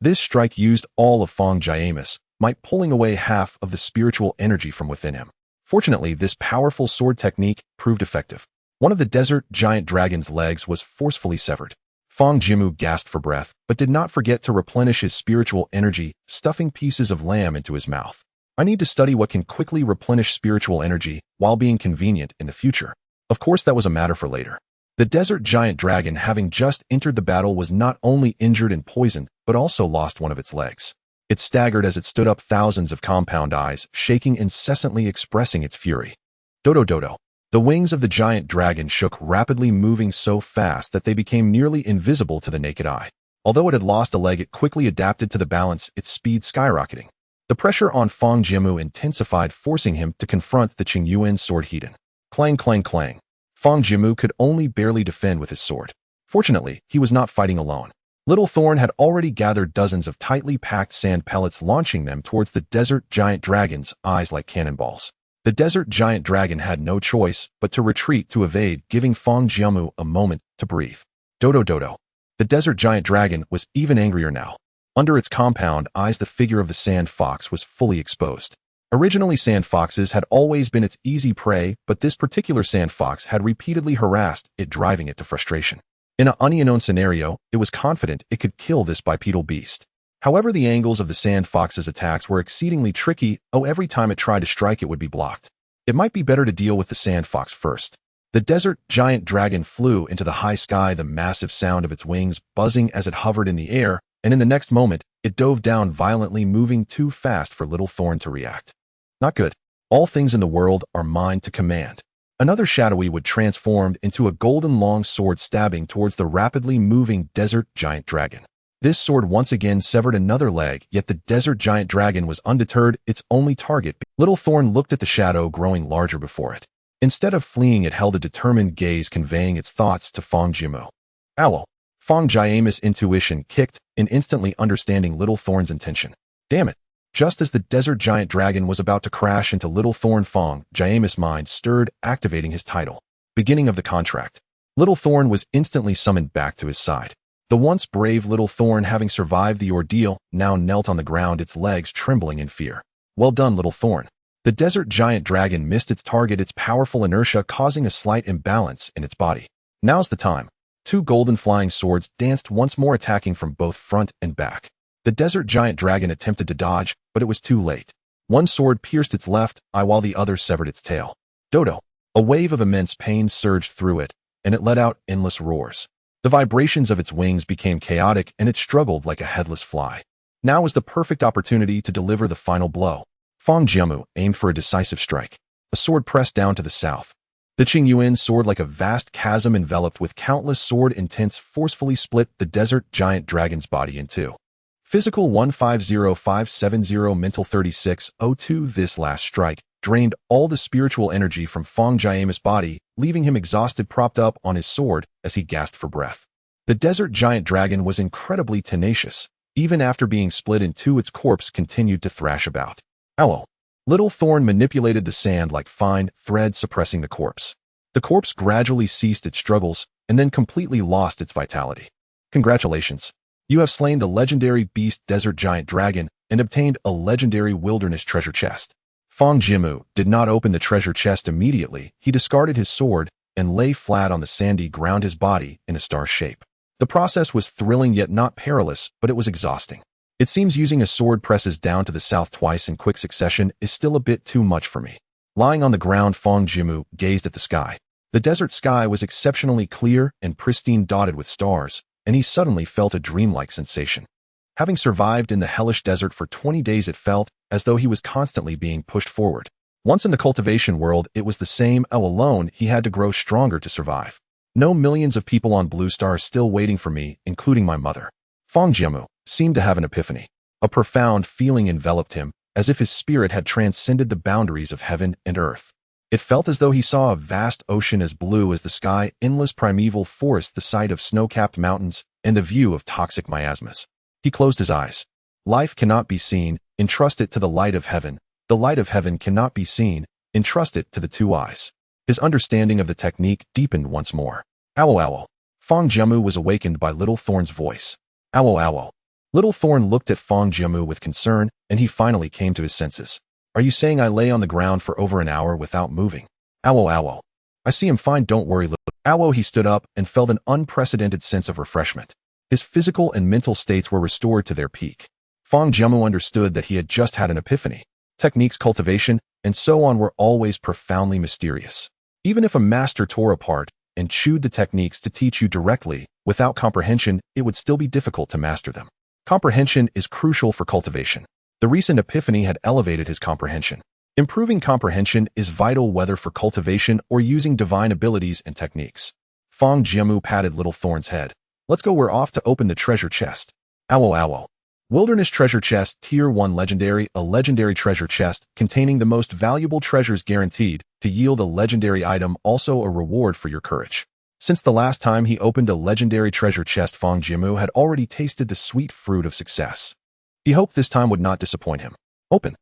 This strike used all of Fang Jiamu's might, pulling away half of the spiritual energy from within him. Fortunately, this powerful sword technique proved effective. One of the desert giant dragon's legs was forcefully severed. Fang Jiamu gasped for breath, but did not forget to replenish his spiritual energy, stuffing pieces of lamb into his mouth. I need to study what can quickly replenish spiritual energy while being convenient in the future. Of course, that was a matter for later. The desert giant dragon, having just entered the battle, was not only injured and poisoned, but also lost one of its legs. It staggered as it stood up, thousands of compound eyes, shaking incessantly, expressing its fury. Dodo dodo. The wings of the giant dragon shook rapidly, moving so fast that they became nearly invisible to the naked eye. Although it had lost a leg, it quickly adapted to the balance, its speed skyrocketing. The pressure on Fang Jiamu intensified, forcing him to confront the Qingyuan sword Heaton. Clang, clang, clang. Fang Jiamu could only barely defend with his sword. Fortunately, he was not fighting alone. Little Thorn had already gathered dozens of tightly packed sand pellets, launching them towards the desert giant dragon's eyes like cannonballs. The desert giant dragon had no choice but to retreat to evade, giving Fang Jiamu a moment to breathe. Dodo dodo. The desert giant dragon was even angrier now. Under its compound eyes, the figure of the sand fox was fully exposed. Originally, sand foxes had always been its easy prey, but this particular sand fox had repeatedly harassed it, driving it to frustration. In an unknown scenario, it was confident it could kill this bipedal beast. However, the angles of the sand fox's attacks were exceedingly tricky. Every time it tried to strike, it would be blocked. It might be better to deal with the sand fox first. The desert giant dragon flew into the high sky, the massive sound of its wings buzzing as it hovered in the air, and in the next moment, it dove down violently, moving too fast for Little Thorn to react. Not good. All things in the world are mine to command. Another shadowy wood transformed into a golden long sword, stabbing towards the rapidly moving desert giant dragon. This sword once again severed another leg, yet the desert giant dragon was undeterred, its only target. Little Thorn looked at the shadow growing larger before it. Instead of fleeing, it held a determined gaze, conveying its thoughts to Fang Jiamu. Owl. Fang Jiamu's intuition kicked in, instantly understanding Little Thorn's intention. Damn it. Just as the desert giant dragon was about to crash into Little Thorn, Fang Jiamu's mind stirred, activating his title. Beginning of the contract. Little Thorn was instantly summoned back to his side. The once brave Little Thorn, having survived the ordeal, now knelt on the ground, its legs trembling in fear. Well done, Little Thorn. The desert giant dragon missed its target, its powerful inertia causing a slight imbalance in its body. Now's the time. Two golden flying swords danced once more, attacking from both front and back. The desert giant dragon attempted to dodge, but it was too late. One sword pierced its left eye while the other severed its tail. Dodo. A wave of immense pain surged through it, and it let out endless roars. The vibrations of its wings became chaotic, and it struggled like a headless fly. Now was the perfect opportunity to deliver the final blow. Fang Jiamu aimed for a decisive strike. A sword pressed down to the south. The Qingyuan sword, like a vast chasm enveloped with countless sword intents, forcefully split the desert giant dragon's body in two. Physical 150570, mental 3602. This last strike drained all the spiritual energy from Fang Jiamu's body, leaving him exhausted, propped up on his sword as he gasped for breath. The desert giant dragon was incredibly tenacious. Even after being split in two, its corpse continued to thrash about. Ow! Little Thorn manipulated the sand like fine thread, suppressing the corpse. The corpse gradually ceased its struggles and then completely lost its vitality. Congratulations. You have slain the legendary beast desert giant dragon and obtained a legendary wilderness treasure chest. Fang Jiamu did not open the treasure chest immediately. He discarded his sword and lay flat on the sandy ground, his body in a star shape. The process was thrilling yet not perilous, but it was exhausting. It seems using a sword presses down to the south twice in quick succession is still a bit too much for me. Lying on the ground, Fang Jiamu gazed at the sky. The desert sky was exceptionally clear and pristine, dotted with stars, and he suddenly felt a dreamlike sensation. Having survived in the hellish desert for 20 days, it felt as though he was constantly being pushed forward. Once in the cultivation world, it was the same. Alone, he had to grow stronger to survive. No, millions of people on Blue Star still waiting for me, including my mother. Fang Jiamu seemed to have an epiphany. A profound feeling enveloped him, as if his spirit had transcended the boundaries of heaven and earth. It felt as though he saw a vast ocean as blue as the sky, endless primeval forests, the sight of snow-capped mountains, and the view of toxic miasmas. He closed his eyes. Life cannot be seen. Entrust it to the light of heaven. The light of heaven cannot be seen. entrust it to the two eyes. His understanding of the technique deepened once more. Owo owo. Fang Jiamu was awakened by Little Thorn's voice. Owo owo. Little Thorn looked at Fang Jiamu with concern, and he finally came to his senses. Are you saying I lay on the ground for over an hour without moving? Owo owo. I see him fine, don't worry, little. Owo. He stood up and felt an unprecedented sense of refreshment. His physical and mental states were restored to their peak. Fang Jiamu understood that he had just had an epiphany. Techniques, cultivation, and so on were always profoundly mysterious. Even if a master tore apart and chewed the techniques to teach you directly, without comprehension, it would still be difficult to master them. Comprehension is crucial for cultivation. The recent epiphany had elevated his comprehension. Improving comprehension is vital whether for cultivation or using divine abilities and techniques. Fang Jiamu patted Little Thorn's head. Let's go, we're off to open the treasure chest. Owo owo. Wilderness Treasure Chest Tier 1 Legendary. A legendary treasure chest containing the most valuable treasures guaranteed to yield a legendary item, also a reward for your courage. Since the last time he opened a legendary treasure chest, Fang Jiamu had already tasted the sweet fruit of success. He hoped this time would not disappoint him. Open.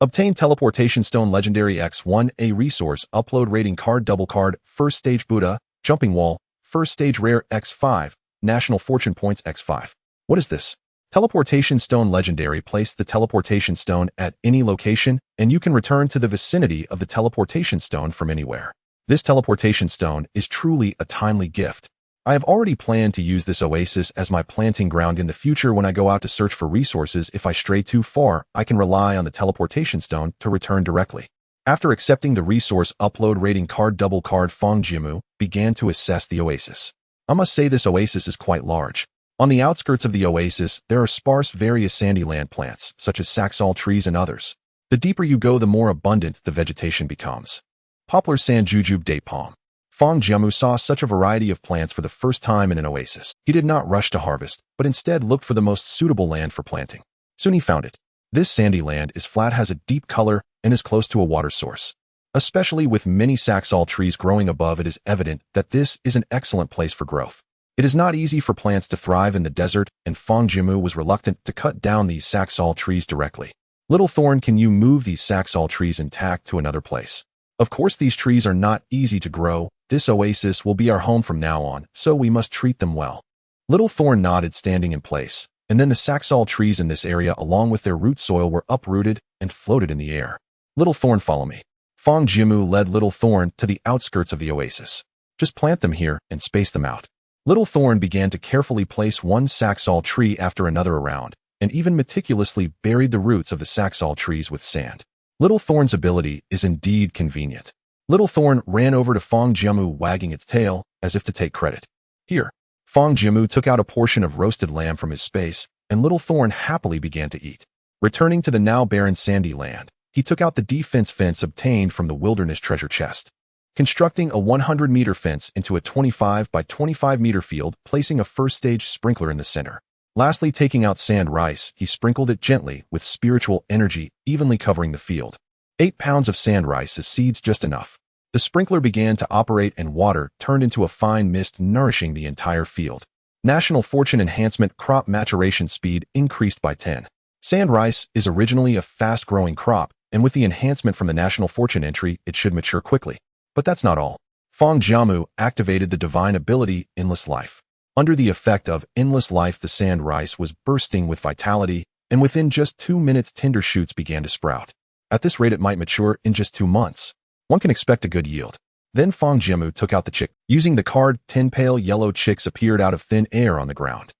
Obtain Teleportation Stone Legendary X1, a resource, upload rating card, double card, first stage Buddha, jumping wall, first stage rare X5, national fortune points X5. What is this? Teleportation Stone Legendary. Place the Teleportation Stone at any location, and you can return to the vicinity of the Teleportation Stone from anywhere. This Teleportation Stone is truly a timely gift. I have already planned to use this oasis as my planting ground in the future. When I go out to search for resources, if I stray too far, I can rely on the Teleportation Stone to return directly. After accepting the resource upload rating card, double card, Fang Jiamu began to assess the oasis. I must say this oasis is quite large. On the outskirts of the oasis, there are sparse various sandy land plants, such as saxaul trees and others. The deeper you go, the more abundant the vegetation becomes. Poplar, sand, jujube, date palm. Fang Jiamu saw such a variety of plants for the first time in an oasis. He did not rush to harvest, but instead looked for the most suitable land for planting. Soon he found it. This sandy land is flat, has a deep color, and is close to a water source. Especially with many saxaul trees growing above, it is evident that this is an excellent place for growth. It is not easy for plants to thrive in the desert, and Fang Jiamu was reluctant to cut down these saxaul trees directly. Little Thorn, can you move these saxaul trees intact to another place? Of course, these trees are not easy to grow. This oasis will be our home from now on, so we must treat them well. Little Thorn nodded, standing in place, and then the saxaul trees in this area along with their root soil were uprooted and floated in the air. Little Thorn, follow me. Fang Jiamu led Little Thorn to the outskirts of the oasis. Just plant them here and space them out. Little Thorn began to carefully place one saxaul tree after another around, and even meticulously buried the roots of the saxaul trees with sand. Little Thorn's ability is indeed convenient. Little Thorn ran over to Fang Jiamu, wagging its tail as if to take credit. Here. Fang Jiamu took out a portion of roasted lamb from his space, and Little Thorn happily began to eat. Returning to the now barren sandy land, he took out the defense fence obtained from the wilderness treasure chest. Constructing a 100-meter fence into a 25 by 25-meter field, placing a first-stage sprinkler in the center. Lastly, taking out sand rice, he sprinkled it gently with spiritual energy, evenly covering the field. 8 pounds of sand rice as seeds, just enough. The sprinkler began to operate and water turned into a fine mist, nourishing the entire field. National fortune enhancement, crop maturation speed increased by 10. Sand rice is originally a fast-growing crop, and with the enhancement from the national fortune entry, it should mature quickly. But that's not all. Fang Jiamu activated the divine ability, Endless Life. Under the effect of Endless Life, the sand rice was bursting with vitality, and within just 2 minutes, tender shoots began to sprout. At this rate, it might mature in just 2 months. One can expect a good yield. Then Fang Jiamu took out the chick. Using the card, 10 pale yellow chicks appeared out of thin air on the ground.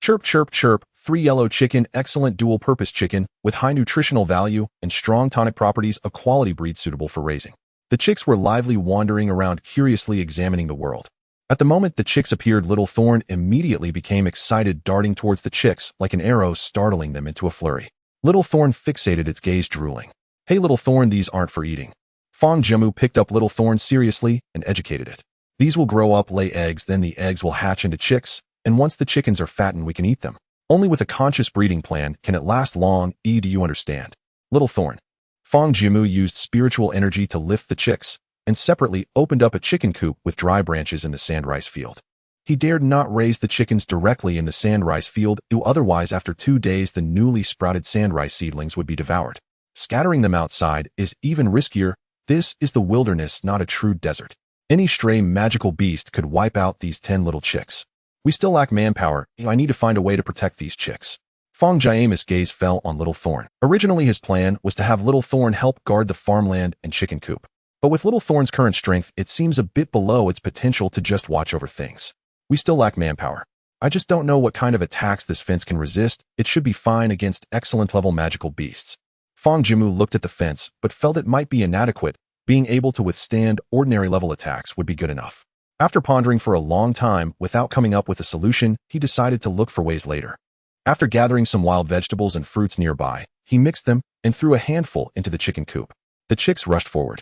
Chirp, chirp, chirp. 3 yellow chicken, excellent dual-purpose chicken, with high nutritional value and strong tonic properties, a quality breed suitable for raising. The chicks were lively, wandering around, curiously examining the world. At the moment the chicks appeared, Little Thorn immediately became excited, darting towards the chicks like an arrow, startling them into a flurry. Little Thorn fixated its gaze, drooling. Hey, Little Thorn, these aren't for eating. Fang Jiamu picked up Little Thorn seriously and educated it. These will grow up, lay eggs, then the eggs will hatch into chicks, and once the chickens are fattened, we can eat them. Only with a conscious breeding plan can it last long. Do you understand? Little Thorn. Fang Jiamu used spiritual energy to lift the chicks, and separately opened up a chicken coop with dry branches in the sand rice field. He dared not raise the chickens directly in the sand rice field, otherwise after 2 days the newly sprouted sand rice seedlings would be devoured. Scattering them outside is even riskier. This is the wilderness, not a true desert. Any stray magical beast could wipe out these 10 little chicks. We still lack manpower. I need to find a way to protect these chicks. Fang Jiamu's gaze fell on Little Thorn. Originally his plan was to have Little Thorn help guard the farmland and chicken coop. But with Little Thorn's current strength, it seems a bit below its potential to just watch over things. We still lack manpower. I just don't know what kind of attacks this fence can resist. It should be fine against excellent level magical beasts. Fang Jiamu looked at the fence, but felt it might be inadequate. Being able to withstand ordinary level attacks would be good enough. After pondering for a long time without coming up with a solution, he decided to look for ways later. After gathering some wild vegetables and fruits nearby, he mixed them and threw a handful into the chicken coop. The chicks rushed forward.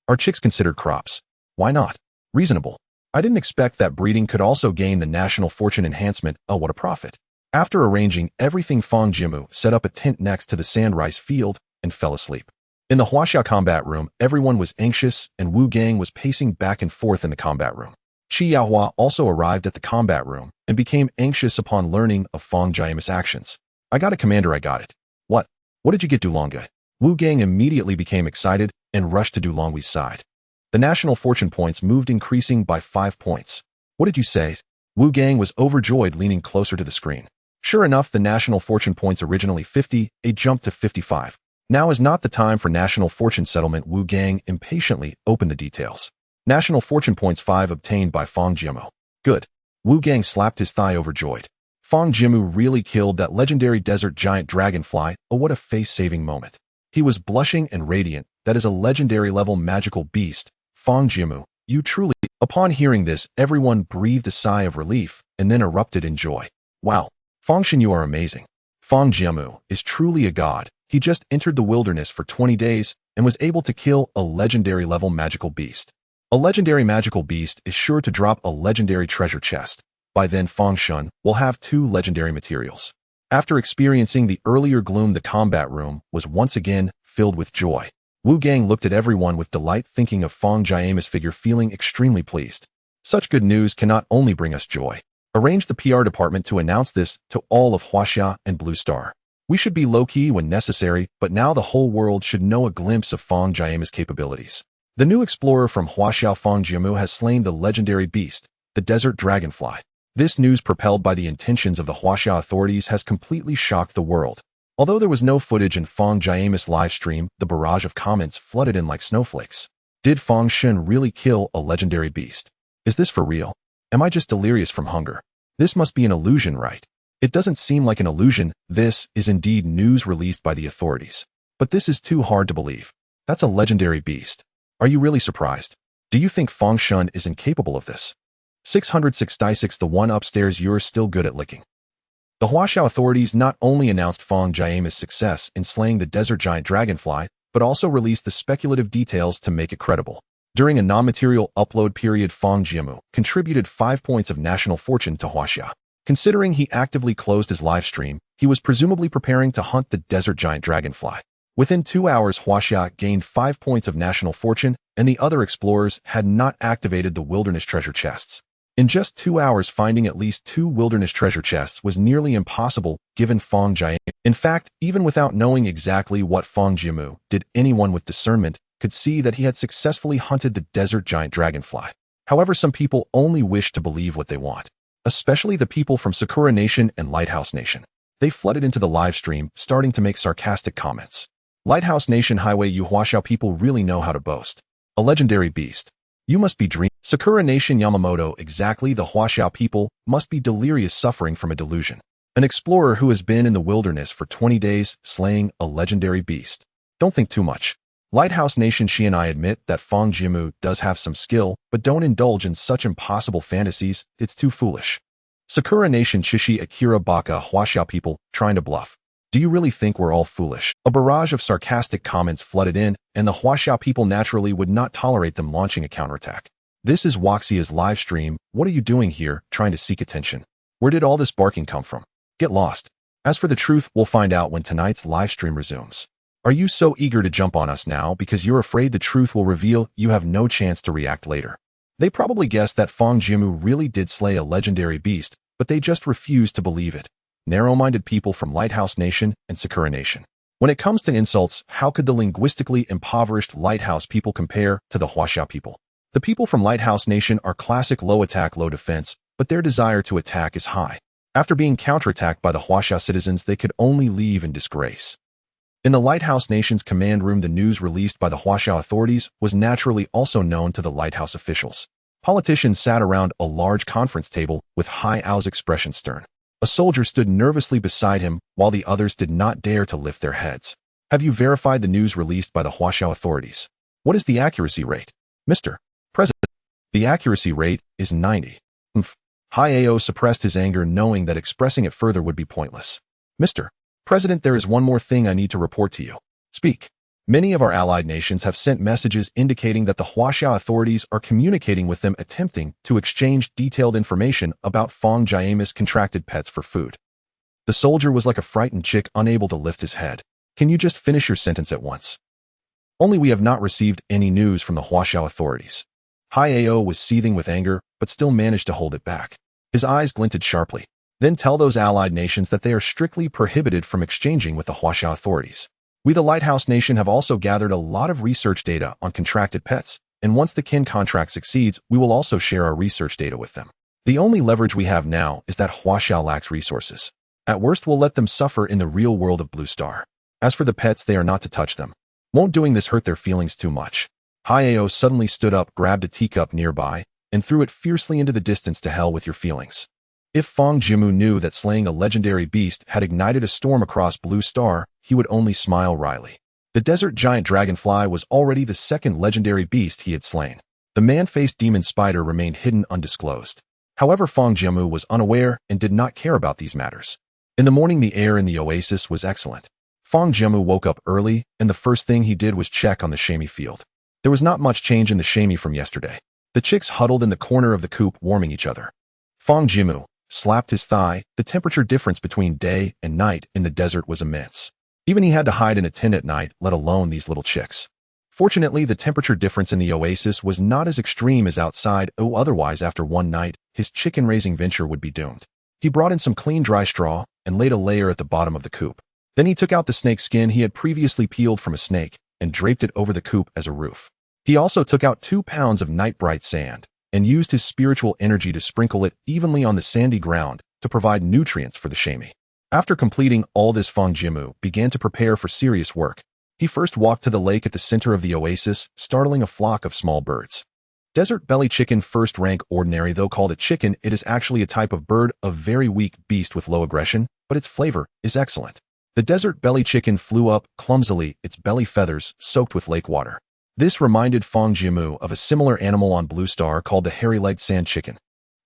Are chicks considered crops? Why not? Reasonable. I didn't expect that breeding could also gain the national fortune enhancement. Oh, what a profit. After arranging everything, Fang Jiamu set up a tent next to the sand rice field and fell asleep. In the Huaxia combat room, everyone was anxious and Wu Gang was pacing back and forth in the combat room. Qi Yaohua also arrived at the combat room and became anxious upon learning of Fang Jiamu's actions. I got it, Commander, I got it. What? What did you get, Dulonga? Wu Gang immediately became excited and rushed to Dulongwe's side. The national fortune points moved, increasing by 5 points. What did you say? Wu Gang was overjoyed, leaning closer to the screen. Sure enough, the national fortune points, originally 50, it jumped to 55. Now is not the time for national fortune settlement. Wu Gang impatiently opened the details. National fortune points 5 obtained by Fang Jiamu. Good. Wu Gang slapped his thigh, overjoyed. Fang Jiamu really killed that legendary desert giant dragonfly. Oh, what a face-saving moment. He was blushing and radiant. That is a legendary level magical beast. Fang Jiamu, you truly... Upon hearing this, everyone breathed a sigh of relief and then erupted in joy. Wow. Fangshan, you are amazing. Fang Jiamu is truly a god. He just entered the wilderness for 20 days and was able to kill a legendary level magical beast. A legendary magical beast is sure to drop a legendary treasure chest. By then, Fangshan will have 2 legendary materials. After experiencing the earlier gloom, the combat room was once again filled with joy. Wu Gang looked at everyone with delight, thinking of Fang Jiamu's figure, feeling extremely pleased. Such good news cannot only bring us joy. Arrange the PR department to announce this to all of Huaxia and Blue Star. We should be low-key when necessary, but now the whole world should know a glimpse of Fang Jiamu's capabilities. The new explorer from Huaxia, Fang Jiamu, has slain the legendary beast, the desert dragonfly. This news, propelled by the intentions of the Huaxia authorities, has completely shocked the world. Although there was no footage in Fang Jiamu's live stream, the barrage of comments flooded in like snowflakes. Did Fang Shen really kill a legendary beast? Is this for real? Am I just delirious from hunger? This must be an illusion, right? It doesn't seem like an illusion. This is indeed news released by the authorities. But this is too hard to believe. That's a legendary beast. Are you really surprised? Do you think Fang Shen is incapable of this? 606 the one upstairs, you're still good at licking. The Huaxia authorities not only announced Fang Jiamu's success in slaying the desert giant dragonfly, but also released the speculative details to make it credible. During a non-material upload period, Fang Jiamu contributed 5 points of national fortune to Huaxia. Considering he actively closed his live stream, he was presumably preparing to hunt the desert giant dragonfly. Within 2 hours, Huaxia gained 5 points of national fortune, and the other explorers had not activated the wilderness treasure chests. In just 2 hours, finding at least 2 wilderness treasure chests was nearly impossible, given Fang Jiamu. In fact, even without knowing exactly what Fang Jiamu did, anyone with discernment could see that he had successfully hunted the desert giant dragonfly. However, some people only wish to believe what they want, especially the people from Sakura Nation and Lighthouse Nation. They flooded into the live stream, starting to make sarcastic comments. Lighthouse Nation, Highway, you Huaxia people really know how to boast. A legendary beast. You must be dreaming. Sakura Nation, Yamamoto, exactly, the Huaxia people must be delirious, suffering from a delusion. An explorer who has been in the wilderness for 20 days, slaying a legendary beast. Don't think too much. Lighthouse Nation, she and I admit that Fang Jiamu does have some skill, but don't indulge in such impossible fantasies, it's too foolish. Sakura Nation, Chishi, Akira, Baka, Huaxia people, trying to bluff. Do you really think we're all foolish? A barrage of sarcastic comments flooded in, and the Huaxia people naturally would not tolerate them launching a counterattack. This is Huaxia's live stream. What are you doing here, trying to seek attention? Where did all this barking come from? Get lost. As for the truth, we'll find out when tonight's live stream resumes. Are you so eager to jump on us now because you're afraid the truth will reveal you have no chance to react later? They probably guessed that Fang Jiamu really did slay a legendary beast, but they just refused to believe it. Narrow-minded people from Lighthouse Nation and Sakura Nation. When it comes to insults, how could the linguistically impoverished Lighthouse people compare to the Huaxia people? The people from Lighthouse Nation are classic low attack, low defense, but their desire to attack is high. After being counterattacked by the Huaxia citizens, they could only leave in disgrace. In the Lighthouse Nation's command room, the news released by the Huaxia authorities was naturally also known to the Lighthouse officials. Politicians sat around a large conference table with Hai Ao's expression stern. A soldier stood nervously beside him, while the others did not dare to lift their heads. Have you verified the news released by the Huaxia authorities? What is the accuracy rate? Mr. President, the accuracy rate is 90. Hai Ao suppressed his anger, knowing that expressing it further would be pointless. Mr. President, there is one more thing I need to report to you. Speak. Many of our allied nations have sent messages indicating that the Huaxia authorities are communicating with them, attempting to exchange detailed information about Fang Jiamu's contracted pets for food. The soldier was like a frightened chick, unable to lift his head. Can you just finish your sentence at once? Only we have not received any news from the Huaxia authorities. Hai Ao was seething with anger, but still managed to hold it back. His eyes glinted sharply. Then tell those allied nations that they are strictly prohibited from exchanging with the Huaxia authorities. We, the Lighthouse Nation, have also gathered a lot of research data on contracted pets, and once the kin contract succeeds, we will also share our research data with them. The only leverage we have now is that Huaxia lacks resources. At worst, we'll let them suffer in the real world of Blue Star. As for the pets, they are not to touch them. Won't doing this hurt their feelings too much? Hai Ao suddenly stood up, grabbed a teacup nearby, and threw it fiercely into the distance. To hell with your feelings. If Fang Jiamu knew that slaying a legendary beast had ignited a storm across Blue Star, he would only smile wryly. The desert giant dragonfly was already the second legendary beast he had slain. The man-faced demon spider remained hidden, undisclosed. However, Fang Jiamu was unaware and did not care about these matters. In the morning, the air in the oasis was excellent. Fang Jiamu woke up early, and the first thing he did was check on the chamois field. There was not much change in the chamois from yesterday. The chicks huddled in the corner of the coop, warming each other. Fang Jiamu slapped his thigh. The temperature difference between day and night in the desert was immense. Even he had to hide in a tent at night, let alone these little chicks. Fortunately, the temperature difference in the oasis was not as extreme as outside, otherwise after one night, his chicken-raising venture would be doomed. He brought in some clean dry straw and laid a layer at the bottom of the coop. Then he took out the snake skin he had previously peeled from a snake and draped it over the coop as a roof. He also took out 2 pounds of night-bright sand and used his spiritual energy to sprinkle it evenly on the sandy ground to provide nutrients for the chamois. After completing all this, Fang Jiamu began to prepare for serious work. He first walked to the lake at the center of the oasis, startling a flock of small birds. Desert belly chicken, first rank ordinary. Though called a chicken, it is actually a type of bird, a very weak beast with low aggression, but its flavor is excellent. The desert belly chicken flew up clumsily, its belly feathers soaked with lake water. This reminded Fang Jiamu of a similar animal on Blue Star called the hairy-legged sand chicken.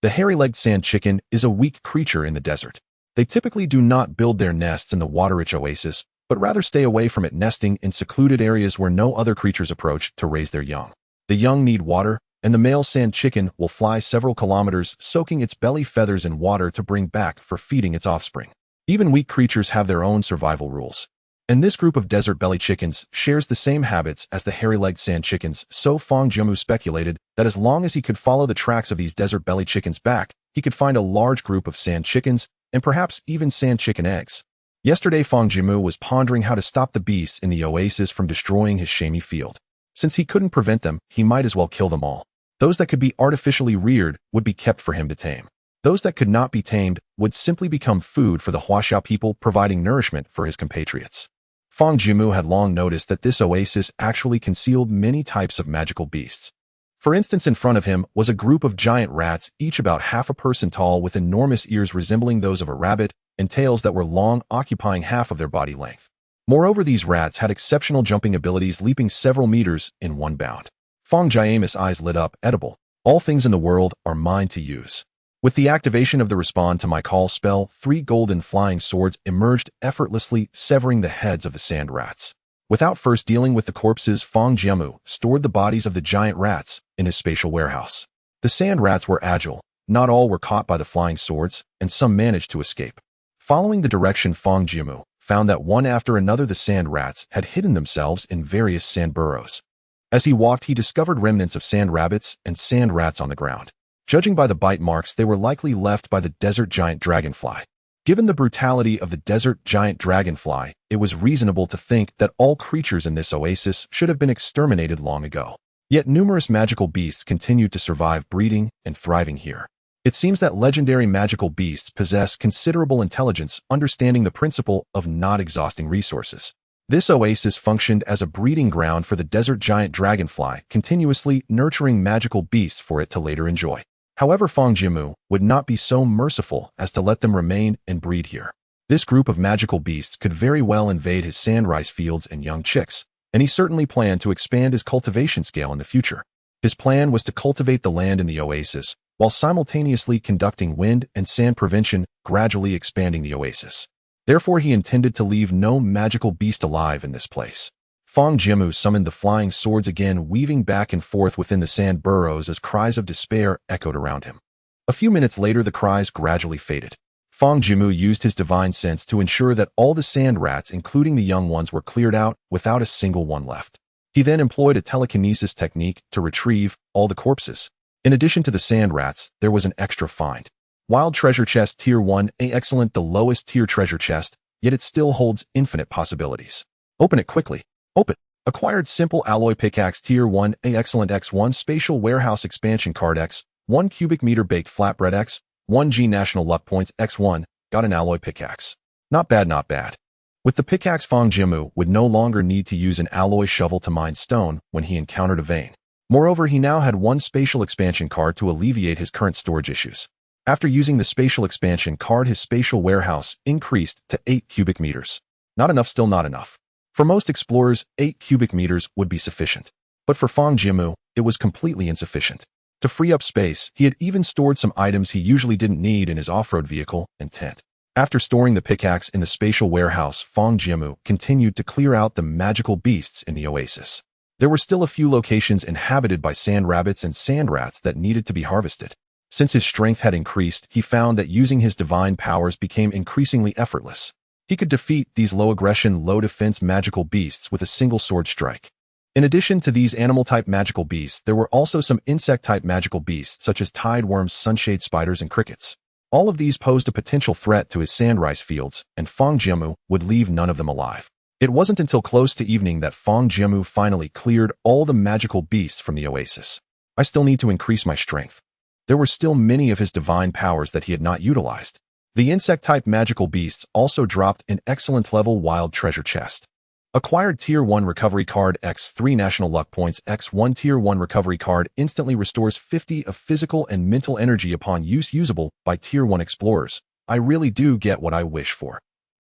The hairy-legged sand chicken is a weak creature in the desert. They typically do not build their nests in the water-rich oasis, but rather stay away from it, nesting in secluded areas where no other creatures approach to raise their young. The young need water, and the male sand chicken will fly several kilometers, soaking its belly feathers in water to bring back for feeding its offspring. Even weak creatures have their own survival rules. And this group of desert belly chickens shares the same habits as the hairy-legged sand chickens, so Fang Jiamu speculated that as long as he could follow the tracks of these desert belly chickens back, he could find a large group of sand chickens and perhaps even sand chicken eggs. Yesterday, Fang Jiamu was pondering how to stop the beasts in the oasis from destroying his chamois field. Since he couldn't prevent them, he might as well kill them all. Those that could be artificially reared would be kept for him to tame. Those that could not be tamed would simply become food for the Huaxia people, providing nourishment for his compatriots. Fang Jiamu had long noticed that this oasis actually concealed many types of magical beasts. For instance, in front of him was a group of giant rats, each about half a person tall, with enormous ears resembling those of a rabbit and tails that were long, occupying half of their body length. Moreover, these rats had exceptional jumping abilities, leaping several meters in one bound. Fang Jiamu's eyes lit up. Edible. All things in the world are mine to use. With the activation of the respond to my call spell, 3 golden flying swords emerged effortlessly, severing the heads of the sand rats. Without first dealing with the corpses, Fang Jiamu stored the bodies of the giant rats in his spatial warehouse. The sand rats were agile. Not all were caught by the flying swords, and some managed to escape. Following the direction, Fang Jiamu found that one after another the sand rats had hidden themselves in various sand burrows. As he walked, he discovered remnants of sand rabbits and sand rats on the ground. Judging by the bite marks, they were likely left by the desert giant dragonfly. Given the brutality of the desert giant dragonfly, it was reasonable to think that all creatures in this oasis should have been exterminated long ago. Yet numerous magical beasts continued to survive breeding and thriving here. It seems that legendary magical beasts possess considerable intelligence, understanding the principle of not exhausting resources. This oasis functioned as a breeding ground for the desert giant dragonfly, continuously nurturing magical beasts for it to later enjoy. However, Fang Jiamu would not be so merciful as to let them remain and breed here. This group of magical beasts could very well invade his sand rice fields and young chicks, and he certainly planned to expand his cultivation scale in the future. His plan was to cultivate the land in the oasis, while simultaneously conducting wind and sand prevention, gradually expanding the oasis. Therefore, he intended to leave no magical beast alive in this place. Fang Jiamu summoned the flying swords again, weaving back and forth within the sand burrows as cries of despair echoed around him. A few minutes later, the cries gradually faded. Fang Jiamu used his divine sense to ensure that all the sand rats, including the young ones, were cleared out without a single one left. He then employed a telekinesis technique to retrieve all the corpses. In addition to the sand rats, there was an extra find. Wild treasure chest tier 1A, excellent, the lowest tier treasure chest, yet it still holds infinite possibilities. Open it quickly. Open. Acquired simple alloy pickaxe tier 1A, excellent, X1 spatial warehouse expansion card, X1 cubic meter baked flatbread, X1G national luck points, X1, got an alloy pickaxe. Not bad, not bad. With the pickaxe, Fang Jiamu would no longer need to use an alloy shovel to mine stone when he encountered a vein. Moreover, he now had one spatial expansion card to alleviate his current storage issues. After using the spatial expansion card, his spatial warehouse increased to 8 cubic meters. Not enough, still not enough. For most explorers, 8 cubic meters would be sufficient. But for Fang Jiamu, it was completely insufficient. To free up space, he had even stored some items he usually didn't need in his off-road vehicle and tent. After storing the pickaxe in the spatial warehouse, Fang Jiamu continued to clear out the magical beasts in the oasis. There were still a few locations inhabited by sand rabbits and sand rats that needed to be harvested. Since his strength had increased, he found that using his divine powers became increasingly effortless. He could defeat these low-aggression, low-defense magical beasts with a single sword strike. In addition to these animal-type magical beasts, there were also some insect-type magical beasts such as tide worms, sunshade spiders, and crickets. All of these posed a potential threat to his sand rice fields, and Fang Jiamu would leave none of them alive. It wasn't until close to evening that Fang Jiamu finally cleared all the magical beasts from the oasis. I still need to increase my strength. There were still many of his divine powers that he had not utilized. The insect-type magical beasts also dropped an excellent level wild treasure chest. Acquired Tier 1 recovery card, X3 national luck points, X1 Tier 1 recovery card instantly restores 50 of physical and mental energy upon use, usable by Tier 1 explorers. I really do get what I wish for.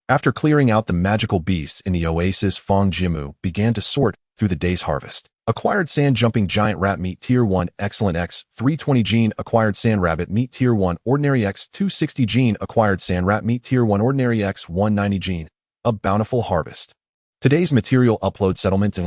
After clearing out the magical beasts in the oasis, Fang Jiamu began to sort through the day's harvest. Acquired sand jumping giant rat meat tier 1 excellent, X320 gene. Acquired sand rabbit meat tier 1 ordinary, X260 gene. Acquired sand rat meat tier 1 ordinary, X190 gene. A bountiful harvest. Today's material upload settlement.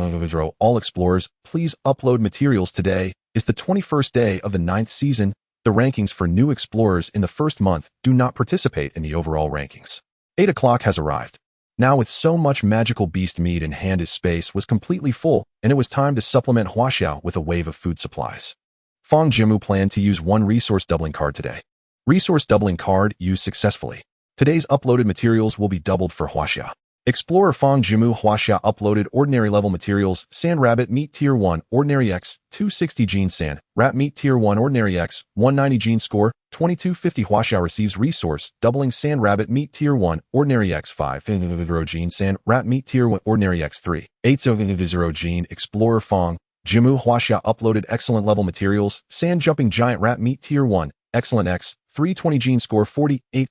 All explorers, please upload materials. Today is the 21st day of the 9th season. The rankings for new explorers in the first month do not participate in the overall rankings. 8 o'clock has arrived. Now, with so much magical beast meat in hand, his space was completely full, and it was time to supplement Huaxia with a wave of food supplies. Fang Jiamu planned to use one resource doubling card today. Resource doubling card used successfully. Today's uploaded materials will be doubled for Huaxia. Explorer Fang Jiamu Huaxia uploaded ordinary level materials, sand rabbit meat tier 1 ordinary, X260 gene sand rat meat tier 1 ordinary, X190 gene score 2250. Huaxia receives resource doubling sand rabbit meat tier 1 ordinary, X5 gene sand rat meat tier 1 ordinary, X3 8 gene. Explorer Fang Jiamu Huaxia uploaded excellent level materials, sand jumping giant rat meat tier 1 excellent, X320 gene score 4800.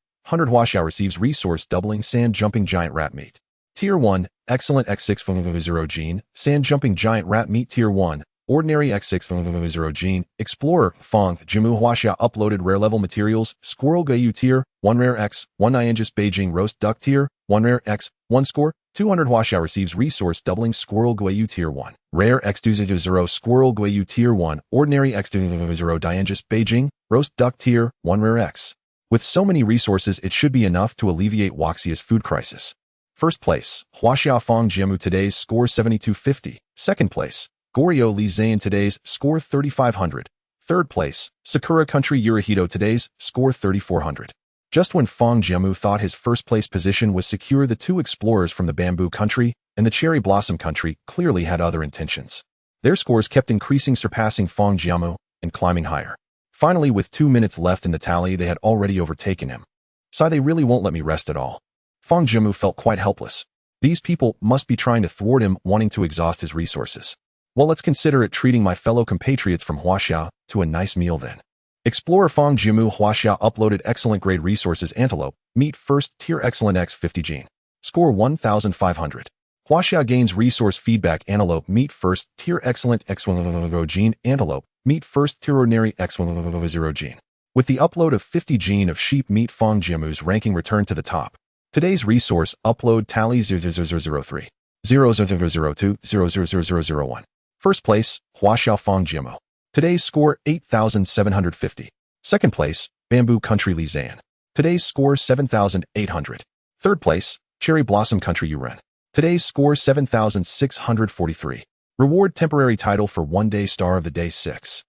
Huaxia receives resource doubling sand jumping giant rat meat tier 1 excellent, X6 gene sand jumping giant rat meat tier 1 ordinary, X6 gene. Explorer Fang Jiamu Huaxia uploaded rare level materials, squirrel gayu tier 1 rare, X1 Niangus Beijing roast duck tier 1 rare, X1 score 200. Huaxia receives resource doubling squirrel gayu tier 1 rare, X20 squirrel gayu tier 1 ordinary, X20 Niangus Beijing roast duck tier 1 rare, X. With so many resources, it should be enough to alleviate Huaxia's food crisis. First place, Huaxia Fang Jiamu today's score 7250. Second place, Goryeo Li Zayan today's score 3500. Third place, Sakura Country Yurihito today's score 3400. Just when Fang Jiamu thought his first-place position was secure, the two explorers from the Bamboo Country and the Cherry Blossom Country clearly had other intentions. Their scores kept increasing, surpassing Fang Jiamu and climbing higher. Finally, with 2 minutes left in the tally, they had already overtaken him. "So they really won't let me rest at all." Fang Jiamu felt quite helpless. These people must be trying to thwart him, wanting to exhaust his resources. "Well, let's consider it treating my fellow compatriots from Huaxia to a nice meal then." Explorer Fang Jiamu Huaxia uploaded excellent grade resources antelope, meat first tier excellent x50 gene. Score 1500. Huaxia gains resource feedback antelope meat first tier excellent x10 gene antelope, meat first tier ordinary x10 gene. With the upload of 50 gene of sheep meat, Fang Jiamu's ranking returned to the top. Today's resource upload tally 00003, 00002, 00001. First place, Huaxia Fang Jiamu. Today's score 8750. Second place, Bamboo Country Li Zan. Today's score 7800. Third place, Cherry Blossom Country Yuren. Today's score 7643. Reward temporary title for 1 day star of the day 6.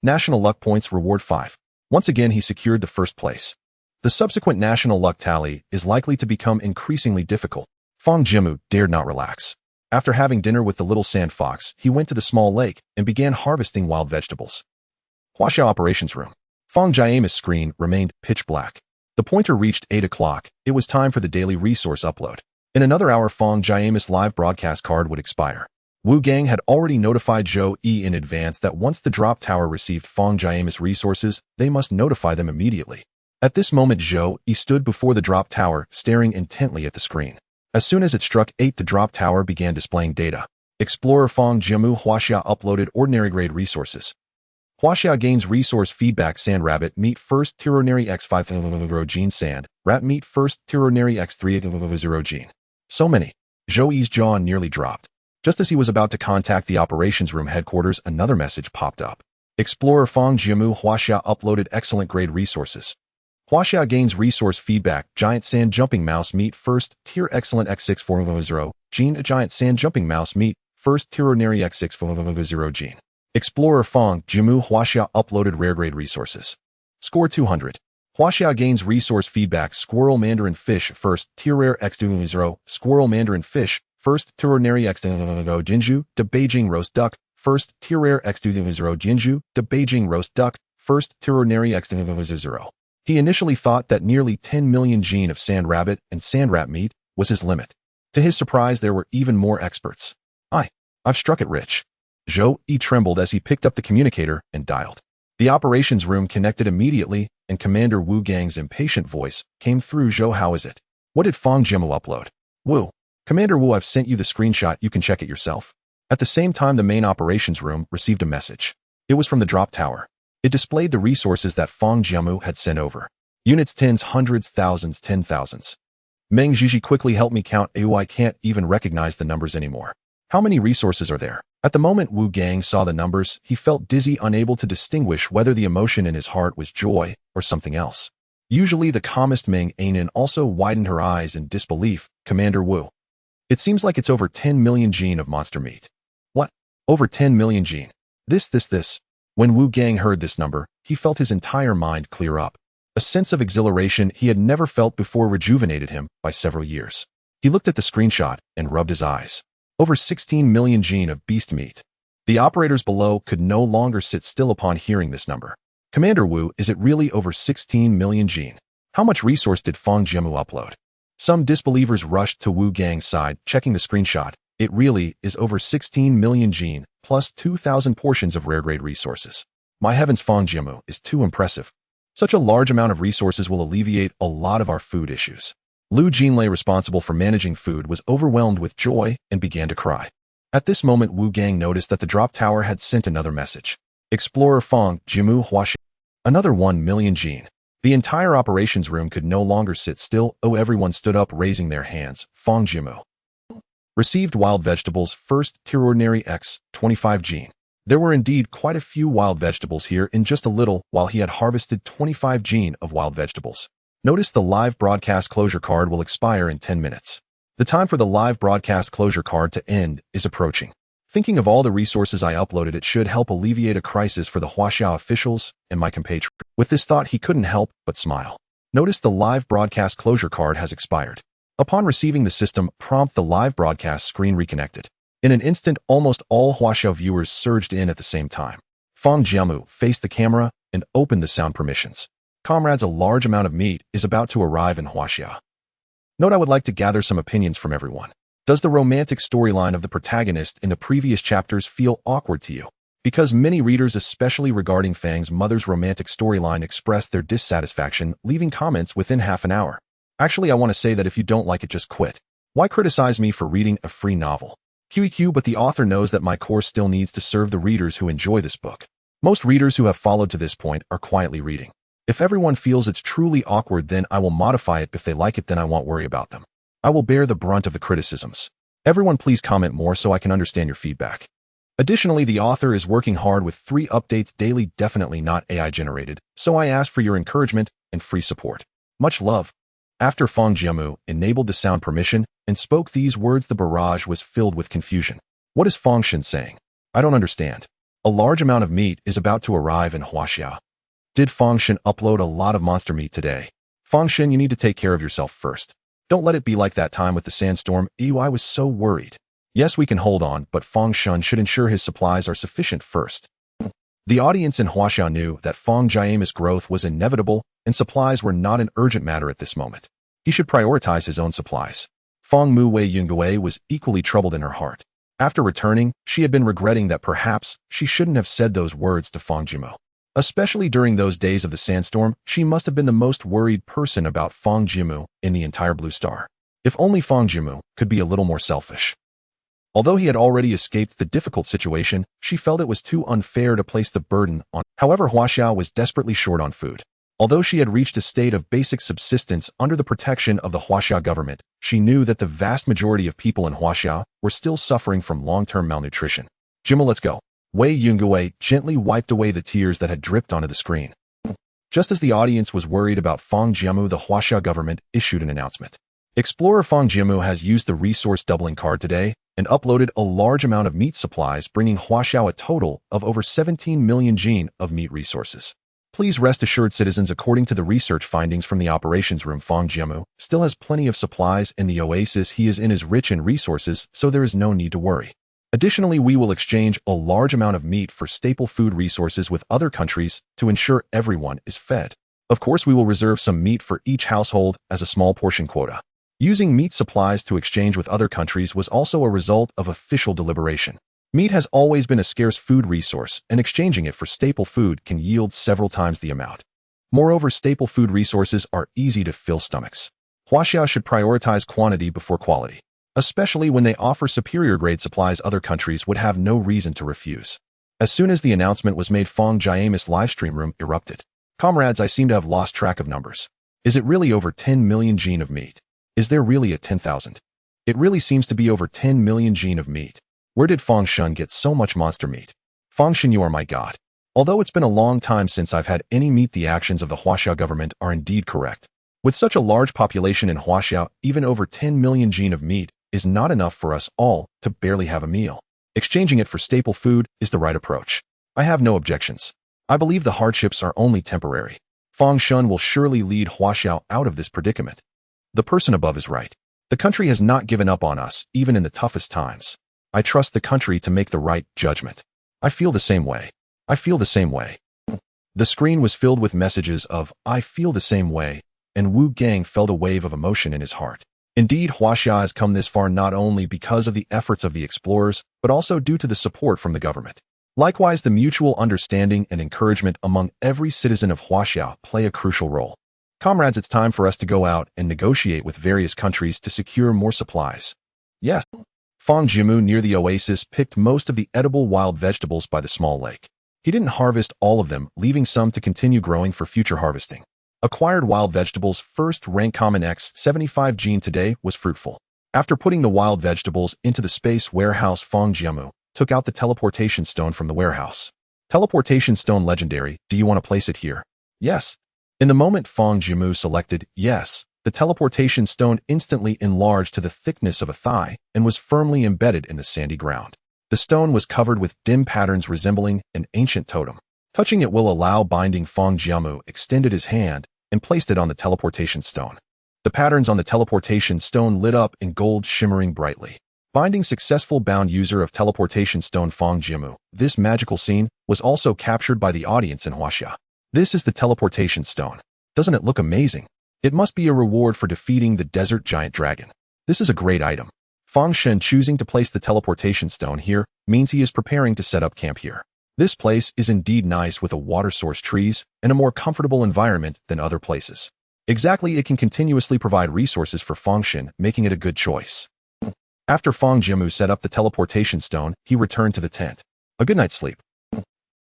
National luck points reward 5. Once again he secured the first place. The subsequent national luck tally is likely to become increasingly difficult. Fang Jiamu dared not relax. After having dinner with the little sand fox, he went to the small lake and began harvesting wild vegetables. Huaxia operations room. Fang Jiamu's screen remained pitch black. The pointer reached 8 o'clock. It was time for the daily resource upload. In another hour, Fang Jiamu's live broadcast card would expire. Wu Gang had already notified Zhou Yi in advance that once the drop tower received Fang Jiamu's resources, they must notify them immediately. At this moment, Zhou Yi stood before the drop tower, staring intently at the screen. As soon as it struck 8, the drop tower began displaying data. Explorer Fang Jiamu Huaxia uploaded ordinary grade resources. Huaxia gains resource feedback sand rabbit meat first tier ordinary x5 gene sand, rat meat first tier ordinary x3 gene. So many. Zhou Yi's jaw nearly dropped. Just as he was about to contact the operations room headquarters, another message popped up. Explorer Fang Jiamu Huaxia uploaded excellent grade resources. Huaxia gains resource feedback, giant sand jumping mouse meat first tier excellent x6400 gene, a giant sand jumping mouse meat first tier ordinary x6400 gene. Explorer Fang Jiamu Huaxia uploaded rare grade resources. Score 200. Huaxia gains resource feedback, squirrel mandarin fish first tier rare x20, squirrel mandarin fish first tier ordinary x20 jinju, de Beijing roast duck first tier rare x20 jinju, de Beijing roast duck first tier ordinary x20. He initially thought that nearly 10 million gene of sand rabbit and sand rat meat was his limit. To his surprise, there were even more experts. I've struck it rich. Zhou Yi trembled as he picked up the communicator and dialed. The operations room connected immediately, and Commander Wu Gang's impatient voice came through. "Zhou, how is it? What did Fang Jiamu upload?" "Wu. Commander Wu, I've sent you the screenshot. You can check it yourself." At the same time, the main operations room received a message. It was from the drop tower. It displayed the resources that Fang Jiamu had sent over. Units, tens, hundreds, thousands, 10,000s. Meng Zhiji, quickly help me count. I can't even recognize the numbers anymore. How many resources are there? At the moment Wu Gang saw the numbers, he felt dizzy, unable to distinguish whether the emotion in his heart was joy or something else. Usually the calmest Meng Ainin also widened her eyes in disbelief. "Commander Wu. It seems like it's over 10 million gene of monster meat." "What? Over 10 million gene? This. When Wu Gang heard this number, he felt his entire mind clear up. A sense of exhilaration he had never felt before rejuvenated him by several years. He looked at the screenshot and rubbed his eyes. Over 16 million gene of beast meat. The operators below could no longer sit still upon hearing this number. "Commander Wu, is it really over 16 million gene? How much resource did Fang Jiamu upload?" Some disbelievers rushed to Wu Gang's side, checking the screenshot. "It really is over 16 million gene, plus 2,000 portions of rare grade resources. My heavens, Fang Jiamu is too impressive. Such a large amount of resources will alleviate a lot of our food issues." Lu Jinlei, responsible for managing food, was overwhelmed with joy and began to cry. At this moment, Wu Gang noticed that the drop tower had sent another message. Explorer Fang Jiamu Huaxia. Another 1 million gene. The entire operations room could no longer sit still. Everyone stood up, raising their hands. Fang Jiamu received wild vegetables first tier ordinary x 25 gene. There were indeed quite a few wild vegetables here in just a little while he had harvested 25 gene of wild vegetables. Notice the live broadcast closure card will expire in 10 minutes. The time for the live broadcast closure card to end is approaching. Thinking of all the resources I uploaded, it should help alleviate a crisis for the Huaxia officials and my compatriots. With this thought, he couldn't help but smile. Notice the live broadcast closure card has expired. Upon receiving the system prompt, the live broadcast screen reconnected. In an instant, almost all Huaxia viewers surged in at the same time. Fang Jiamu faced the camera and opened the sound permissions. Comrades, a large amount of meat is about to arrive in Huaxia. Note, I would like to gather some opinions from everyone. Does the romantic storyline of the protagonist in the previous chapters feel awkward to you? Because many readers, especially regarding Fang's mother's romantic storyline, expressed their dissatisfaction, leaving comments within half an hour. Actually, I want to say that if you don't like it, just quit. Why criticize me for reading a free novel? QEQ, but the author knows that my course still needs to serve the readers who enjoy this book. Most readers who have followed to this point are quietly reading. If everyone feels it's truly awkward, then I will modify it. If they like it, then I won't worry about them. I will bear the brunt of the criticisms. Everyone, please comment more so I can understand your feedback. Additionally, the author is working hard with 3 updates daily, definitely not AI generated, so I ask for your encouragement and free support. Much love. After Fang Jiamu enabled the sound permission and spoke these words, the barrage was filled with confusion. What is Fang Shen saying? I don't understand. A large amount of meat is about to arrive in Huaxia. Did Fang Shen upload a lot of monster meat today? Fang Shen, you need to take care of yourself first. Don't let it be like that time with the sandstorm. I was so worried. Yes, we can hold on, but Fang Shen should ensure his supplies are sufficient first. The audience in Huaxia knew that Fang Jiamu's growth was inevitable and supplies were not an urgent matter at this moment. He should prioritize his own supplies. Fang Mu Wei Yungue was equally troubled in her heart. After returning, she had been regretting that perhaps she shouldn't have said those words to Fang Jiamu. Especially during those days of the sandstorm, she must have been the most worried person about Fang Jiamu in the entire Blue Star. If only Fang Jiamu could be a little more selfish. Although he had already escaped the difficult situation, she felt it was too unfair to place the burden on. However, Huaxia was desperately short on food. Although she had reached a state of basic subsistence under the protection of the Huaxia government, she knew that the vast majority of people in Huaxia were still suffering from long-term malnutrition. Jimu, let's go. Wei Yungue gently wiped away the tears that had dripped onto the screen. Just as the audience was worried about Fang Jiamu, the Huaxia government issued an announcement. Explorer Fang Jiamu has used the resource doubling card today and uploaded a large amount of meat supplies, bringing Huaxia a total of over 17 million jin of meat resources. Please rest assured, citizens, according to the research findings from the operations room, Fang Jiamu still has plenty of supplies in the oasis he is in is rich in resources, so there is no need to worry. Additionally, we will exchange a large amount of meat for staple food resources with other countries to ensure everyone is fed. Of course, we will reserve some meat for each household as a small portion quota. Using meat supplies to exchange with other countries was also a result of official deliberation. Meat has always been a scarce food resource, and exchanging it for staple food can yield several times the amount. Moreover, staple food resources are easy to fill stomachs. Huaxia should prioritize quantity before quality, especially when they offer superior grade supplies other countries would have no reason to refuse. As soon as the announcement was made, Fang Jiamu's livestream room erupted. Comrades, I seem to have lost track of numbers. Is it really over 10 million jin of meat? Is there really a 10,000? It really seems to be over 10 million jin of meat. Where did Fang Shen get so much monster meat? Fang Shen, you are my god. Although it's been a long time since I've had any meat, the actions of the Huaxia government are indeed correct. With such a large population in Huaxia, even over 10 million jin of meat is not enough for us all to barely have a meal. Exchanging it for staple food is the right approach. I have no objections. I believe the hardships are only temporary. Fang Shen will surely lead Huaxia out of this predicament. The person above is right. The country has not given up on us, even in the toughest times. I trust the country to make the right judgment. I feel the same way. I feel the same way. The screen was filled with messages of, I feel the same way, and Wu Gang felt a wave of emotion in his heart. Indeed, Huaxia has come this far not only because of the efforts of the explorers, but also due to the support from the government. Likewise, the mutual understanding and encouragement among every citizen of Huaxia play a crucial role. Comrades, it's time for us to go out and negotiate with various countries to secure more supplies. Yes. Fang Jiamu near the oasis picked most of the edible wild vegetables by the small lake. He didn't harvest all of them, leaving some to continue growing for future harvesting. Acquired wild vegetables first rank common X 75 gene today was fruitful. After putting the wild vegetables into the space warehouse, Fang Jiamu took out the teleportation stone from the warehouse. Teleportation stone legendary, do you want to place it here? Yes. In the moment Fang Jiamu selected yes, the teleportation stone instantly enlarged to the thickness of a thigh and was firmly embedded in the sandy ground. The stone was covered with dim patterns resembling an ancient totem. Touching it will allow binding. Fang Jiamu extended his hand and placed it on the teleportation stone. The patterns on the teleportation stone lit up in gold shimmering brightly. Binding successful bound user of teleportation stone Fang Jiamu. This magical scene was also captured by the audience in Huaxia. This is the teleportation stone. Doesn't it look amazing? It must be a reward for defeating the desert giant dragon. This is a great item. Fang Shen choosing to place the teleportation stone here means he is preparing to set up camp here. This place is indeed nice with a water source trees and a more comfortable environment than other places. Exactly, it can continuously provide resources for Fang Shen, making it a good choice. After Fang Jiamu set up the teleportation stone, he returned to the tent. A good night's sleep.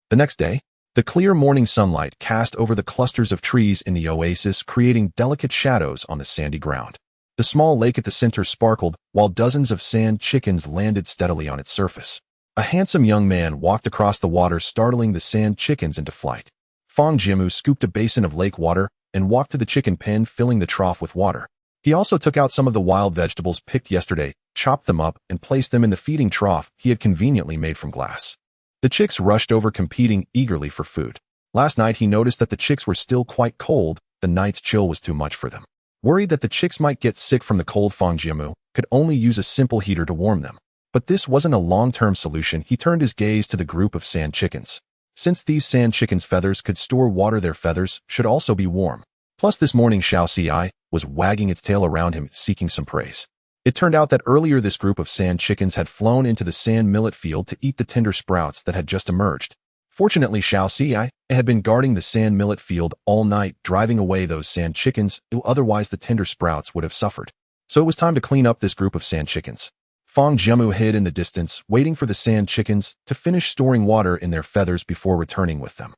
The next day, the clear morning sunlight cast over the clusters of trees in the oasis, creating delicate shadows on the sandy ground. The small lake at the center sparkled, while dozens of sand chickens landed steadily on its surface. A handsome young man walked across the water, startling the sand chickens into flight. Fang Jiamu scooped a basin of lake water and walked to the chicken pen, filling the trough with water. He also took out some of the wild vegetables picked yesterday, chopped them up, and placed them in the feeding trough he had conveniently made from glass. The chicks rushed over, competing eagerly for food. Last night he noticed that the chicks were still quite cold. The night's chill was too much for them. Worried that the chicks might get sick from the cold, Fang Jiamu could only use a simple heater to warm them. But this wasn't a long-term solution. He turned his gaze to the group of sand chickens. Since these sand chickens' feathers could store water, their feathers should also be warm. Plus, this morning Huaxia was wagging its tail around him, seeking some praise. It turned out that earlier this group of sand chickens had flown into the sand millet field to eat the tender sprouts that had just emerged. Fortunately, Huaxia had been guarding the sand millet field all night, driving away those sand chickens, otherwise the tender sprouts would have suffered. So it was time to clean up this group of sand chickens. Fang Jiamu hid in the distance, waiting for the sand chickens to finish storing water in their feathers before returning with them.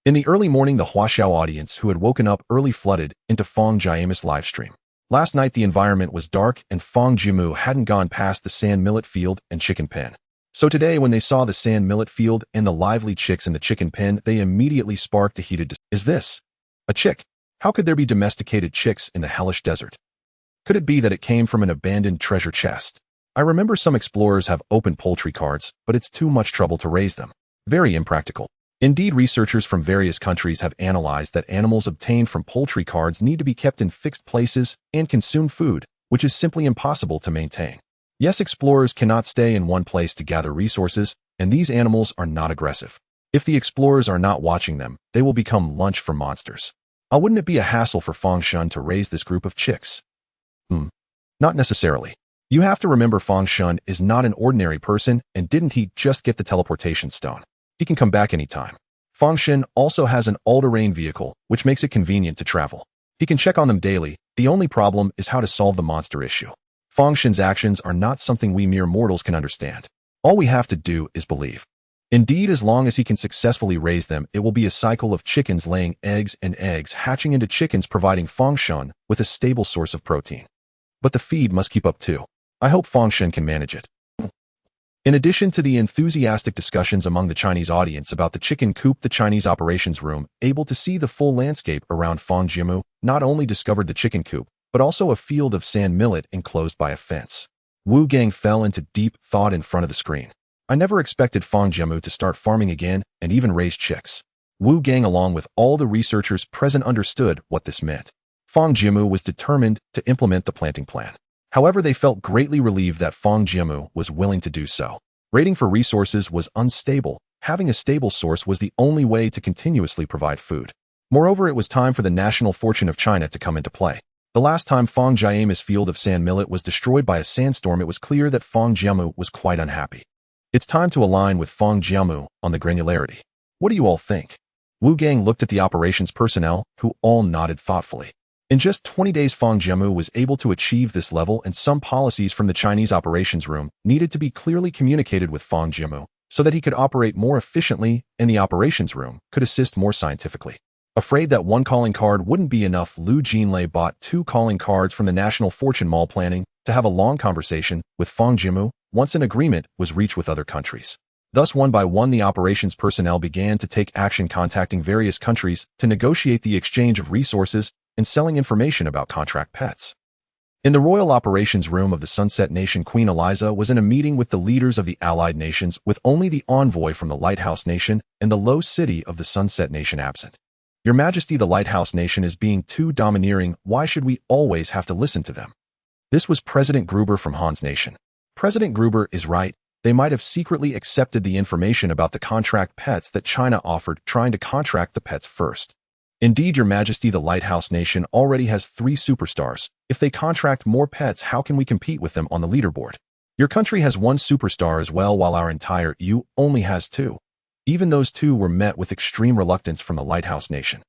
In the early morning, the Huaxia audience, who had woken up early, flooded into Fang Jiamu's livestream. Last night the environment was dark and Fang Jiamu hadn't gone past the sand millet field and chicken pen. So today, when they saw the sand millet field and the lively chicks in the chicken pen, they immediately sparked a heated discussion. Is this a chick? How could there be domesticated chicks in the hellish desert? Could it be that it came from an abandoned treasure chest? I remember some explorers have open poultry cards, but it's too much trouble to raise them. Very impractical. Indeed, researchers from various countries have analyzed that animals obtained from poultry cards need to be kept in fixed places and consume food, which is simply impossible to maintain. Yes, explorers cannot stay in one place to gather resources, and these animals are not aggressive. If the explorers are not watching them, they will become lunch for monsters. Wouldn't it be a hassle for Fang Shen to raise this group of chicks? Not necessarily. You have to remember Fang Shen is not an ordinary person, and didn't he just get the teleportation stone? He can come back anytime. Fang Shen also has an all-terrain vehicle, which makes it convenient to travel. He can check on them daily. The only problem is how to solve the monster issue. Fang Shen's actions are not something we mere mortals can understand. All we have to do is believe. Indeed, as long as he can successfully raise them, it will be a cycle of chickens laying eggs and eggs hatching into chickens, providing Fang Shen with a stable source of protein. But the feed must keep up too. I hope Fang Shen can manage it. In addition to the enthusiastic discussions among the Chinese audience about the chicken coop, the Chinese operations room, able to see the full landscape around Fang Jiamu, not only discovered the chicken coop, but also a field of sand millet enclosed by a fence. Wu Gang fell into deep thought in front of the screen. I never expected Fang Jiamu to start farming again and even raise chicks. Wu Gang, along with all the researchers present, understood what this meant. Fang Jiamu was determined to implement the planting plan. However, they felt greatly relieved that Fang Jiamu was willing to do so. Raiding for resources was unstable. Having a stable source was the only way to continuously provide food. Moreover, it was time for the national fortune of China to come into play. The last time Fang Jiamu's field of sand millet was destroyed by a sandstorm, it was clear that Fang Jiamu was quite unhappy. It's time to align with Fang Jiamu on the granularity. What do you all think? Wu Gang looked at the operations personnel, who all nodded thoughtfully. In just 20 days, Fang Jiamu was able to achieve this level, and some policies from the Chinese operations room needed to be clearly communicated with Fang Jiamu so that he could operate more efficiently and the operations room could assist more scientifically. Afraid that one calling card wouldn't be enough, Lu Jinlei bought 2 calling cards from the National Fortune Mall, planning to have a long conversation with Fang Jiamu once an agreement was reached with other countries. Thus, one by one, the operations personnel began to take action, contacting various countries to negotiate the exchange of resources and selling information about contract pets. In the Royal Operations Room of the Sunset Nation, Queen Eliza was in a meeting with the leaders of the Allied Nations, with only the envoy from the Lighthouse Nation and the Low City of the Sunset Nation absent. Your Majesty, the Lighthouse Nation is being too domineering. Why should we always have to listen to them? This was President Gruber from Han's Nation. President Gruber is right. They might have secretly accepted the information about the contract pets that China offered, trying to contract the pets first. Indeed, Your Majesty, the Lighthouse Nation already has 3 superstars. If they contract more pets, how can we compete with them on the leaderboard? Your country has 1 superstar as well, while our entire EU only has 2. Even those 2 were met with extreme reluctance from the Lighthouse Nation.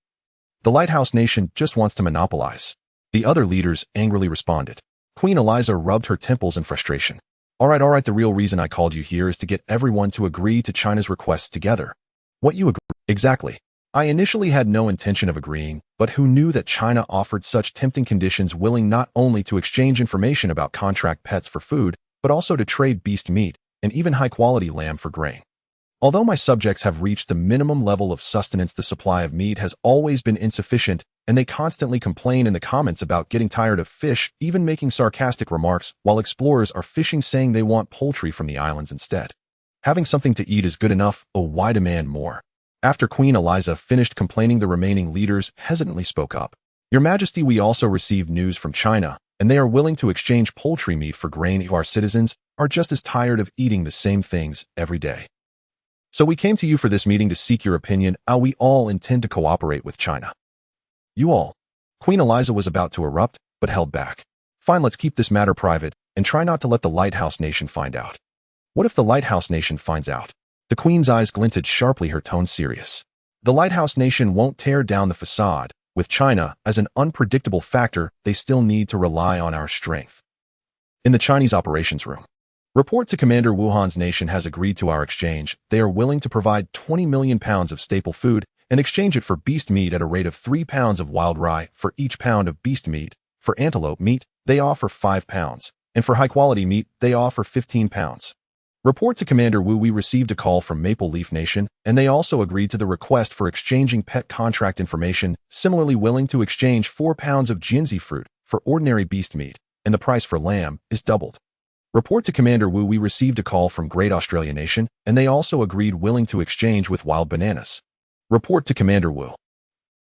The Lighthouse Nation just wants to monopolize. The other leaders angrily responded. Queen Eliza rubbed her temples in frustration. All right, the real reason I called you here is to get everyone to agree to China's requests together. What you agree? Exactly. I initially had no intention of agreeing, but who knew that China offered such tempting conditions, willing not only to exchange information about contract pets for food, but also to trade beast meat and even high-quality lamb for grain. Although my subjects have reached the minimum level of sustenance, the supply of meat has always been insufficient, and they constantly complain in the comments about getting tired of fish, even making sarcastic remarks while explorers are fishing, saying they want poultry from the islands instead. Having something to eat is good enough. Oh, why demand more? After Queen Eliza finished complaining, the remaining leaders hesitantly spoke up. Your Majesty, we also received news from China, and they are willing to exchange poultry meat for grain. Our citizens are just as tired of eating the same things every day. So we came to you for this meeting to seek your opinion. How we all intend to cooperate with China. You all. Queen Eliza was about to erupt, but held back. Fine, let's keep this matter private and try not to let the Lighthouse Nation find out. What if the Lighthouse Nation finds out? The Queen's eyes glinted sharply, her tone serious. The Lighthouse Nation won't tear down the facade. With China as an unpredictable factor, they still need to rely on our strength. In the Chinese operations room. Report to Commander Wuhan's nation has agreed to our exchange. They are willing to provide 20 million pounds of staple food and exchange it for beast meat at a rate of 3 pounds of wild rye for each pound of beast meat. For antelope meat, they offer 5 pounds, and for high-quality meat, they offer 15 pounds. Report to Commander Wu, we received a call from Maple Leaf Nation, and they also agreed to the request for exchanging pet contract information, similarly willing to exchange 4 pounds of Jianzi fruit for ordinary beast meat, and the price for lamb is doubled. Report to Commander Wu, we received a call from Great Australia Nation, and they also agreed willing to exchange with wild bananas. Report to Commander Wu.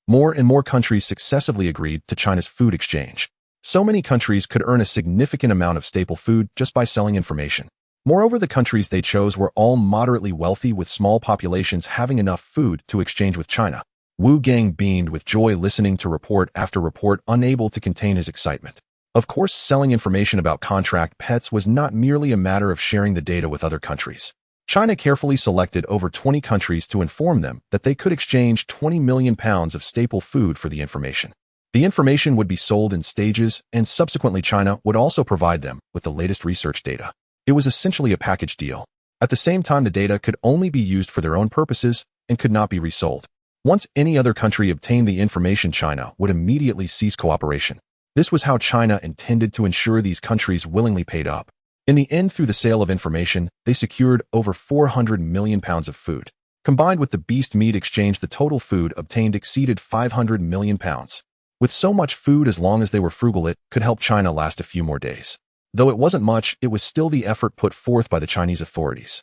More and more countries successively agreed to China's food exchange. So many countries could earn a significant amount of staple food just by selling information. Moreover, the countries they chose were all moderately wealthy, with small populations having enough food to exchange with China. Wu Gang beamed with joy, listening to report after report, unable to contain his excitement. Of course, selling information about contract pets was not merely a matter of sharing the data with other countries. China carefully selected over 20 countries to inform them that they could exchange 20 million pounds of staple food for the information. The information would be sold in stages, and subsequently China would also provide them with the latest research data. It was essentially a package deal. At the same time, the data could only be used for their own purposes and could not be resold. Once any other country obtained the information, China would immediately cease cooperation. This was how China intended to ensure these countries willingly paid up. In the end, through the sale of information, they secured over 400 million pounds of food. Combined with the beast meat exchange, the total food obtained exceeded 500 million pounds. With so much food, as long as they were frugal, it could help China last a few more days. Though it wasn't much, it was still the effort put forth by the Chinese authorities.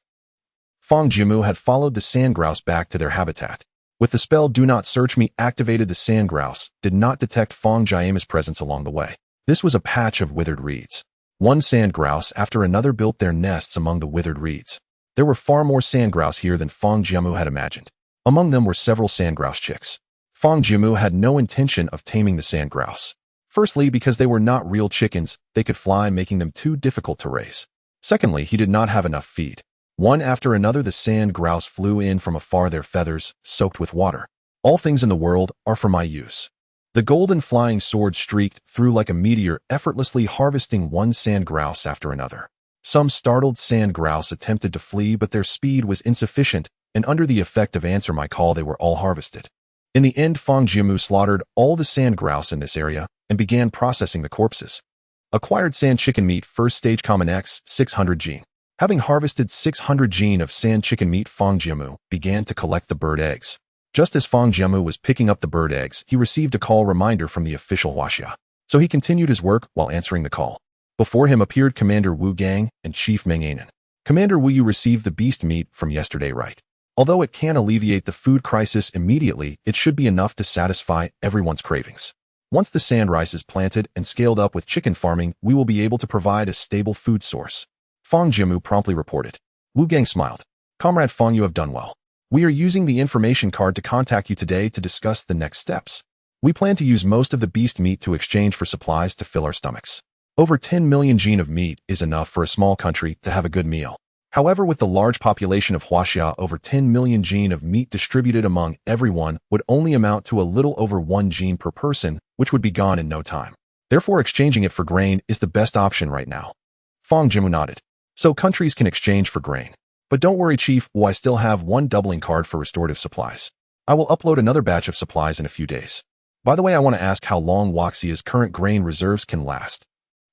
Fang Jiamu had followed the sand grouse back to their habitat. With the spell "Do Not Search Me" activated, the sand grouse did not detect Fang Jiamu's presence along the way. This was a patch of withered reeds. One sand grouse after another built their nests among the withered reeds. There were far more sand grouse here than Fang Jiamu had imagined. Among them were several sand grouse chicks. Fang Jiamu had no intention of taming the sand grouse. Firstly, because they were not real chickens, they could fly, making them too difficult to raise. Secondly, he did not have enough feed. One after another, the sand grouse flew in from afar, their feathers soaked with water. All things in the world are for my use. The golden flying sword streaked through like a meteor, effortlessly harvesting one sand grouse after another. Some startled sand grouse attempted to flee, but their speed was insufficient, and under the effect of "Answer My Call," they were all harvested. In the end, Fang Jiamu slaughtered all the sand grouse in this area and began processing the corpses. Acquired sand chicken meat, first stage, common X, 600 gene. Having harvested 600 gene of sand chicken meat, Fang Jiamu began to collect the bird eggs. Just as Fang Jiamu was picking up the bird eggs, he received a call reminder from the official Huaxia. So he continued his work while answering the call. Before him appeared Commander Wu Gang and Chief Meng Anan. Commander Wu, you received the beast meat from yesterday, right? Although it can alleviate the food crisis immediately, it should be enough to satisfy everyone's cravings. Once the sand rice is planted and scaled up with chicken farming, we will be able to provide a stable food source. Fang Jiamu promptly reported. Wu Gang smiled. Comrade Fang, you have done well. We are using the information card to contact you today to discuss the next steps. We plan to use most of the beast meat to exchange for supplies to fill our stomachs. Over 10 million gene of meat is enough for a small country to have a good meal. However, with the large population of Huaxia, over 10 million gene of meat distributed among everyone would only amount to a little over 1 gene per person, which would be gone in no time. Therefore, exchanging it for grain is the best option right now. Fang Jiamu nodded. So countries can exchange for grain. But don't worry, Chief, I still have one doubling card for restorative supplies. I will upload another batch of supplies in a few days. By the way, I want to ask how long Huaxia's current grain reserves can last.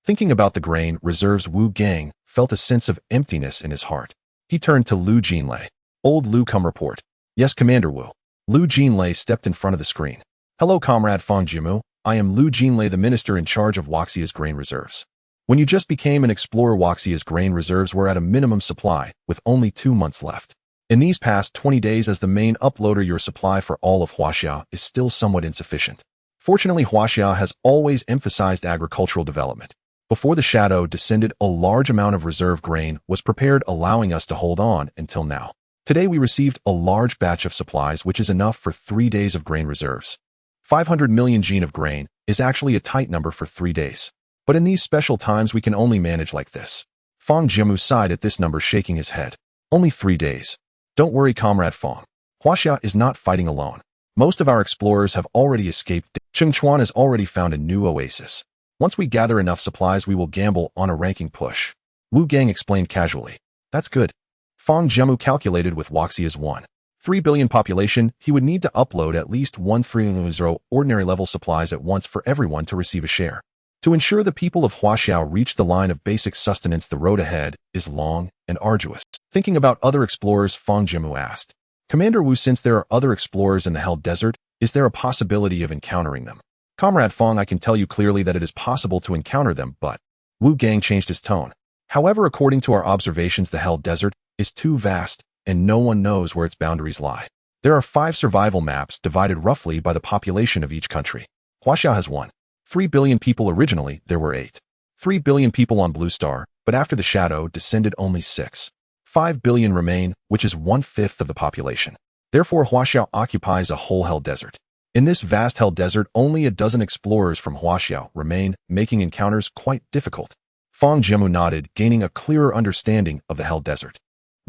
Thinking about the grain reserves, Wu Gang felt a sense of emptiness in his heart. He turned to Lu Jinlei. Old Lu, come report. Yes, Commander Wu. Lu Jinlei stepped in front of the screen. Hello, Comrade Fang Jiamu. I am Lu Jinlei, the minister in charge of Huaxia's grain reserves. When you just became an explorer, Huaxia's grain reserves were at a minimum supply, with only 2 months left. In these past 20 days as the main uploader, your supply for all of Huaxia is still somewhat insufficient. Fortunately, Huaxia has always emphasized agricultural development. Before the shadow descended, a large amount of reserve grain was prepared, allowing us to hold on until now. Today we received a large batch of supplies, which is enough for 3 days of grain reserves. 500 million gene of grain is actually a tight number for 3 days. But in these special times, we can only manage like this. Fang Jiamu sighed at this number, shaking his head. Only 3 days. Don't worry, Comrade Fang. Huaxia is not fighting alone. Most of our explorers have already escaped. Chengchuan has already found a new oasis. Once we gather enough supplies, we will gamble on a ranking push. Wu Gang explained casually. That's good. Fang Jiamu calculated with Huaxia's 1.3 billion population, he would need to upload at least 130 ordinary level supplies at once for everyone to receive a share. To ensure the people of Huaxia reach the line of basic sustenance, the road ahead is long and arduous. Thinking about other explorers, Fang Jiamu asked. Commander Wu, since there are other explorers in the Hell Desert, is there a possibility of encountering them? Comrade Fang, I can tell you clearly that it is possible to encounter them, but Wu Gang changed his tone. However, according to our observations, the Hell Desert is too vast, and no one knows where its boundaries lie. There are 5 survival maps divided roughly by the population of each country. Huaxia has 1.3 billion people. Originally, there were 8.3 billion people on Blue Star, but after the shadow descended, only 6.5 billion remain, which is 1/5 of the population. Therefore, Huaxia occupies a whole Hell Desert. In this vast Hell Desert, only a dozen explorers from Huaxia remain, making encounters quite difficult. Fang Jiamu nodded, gaining a clearer understanding of the Hell Desert.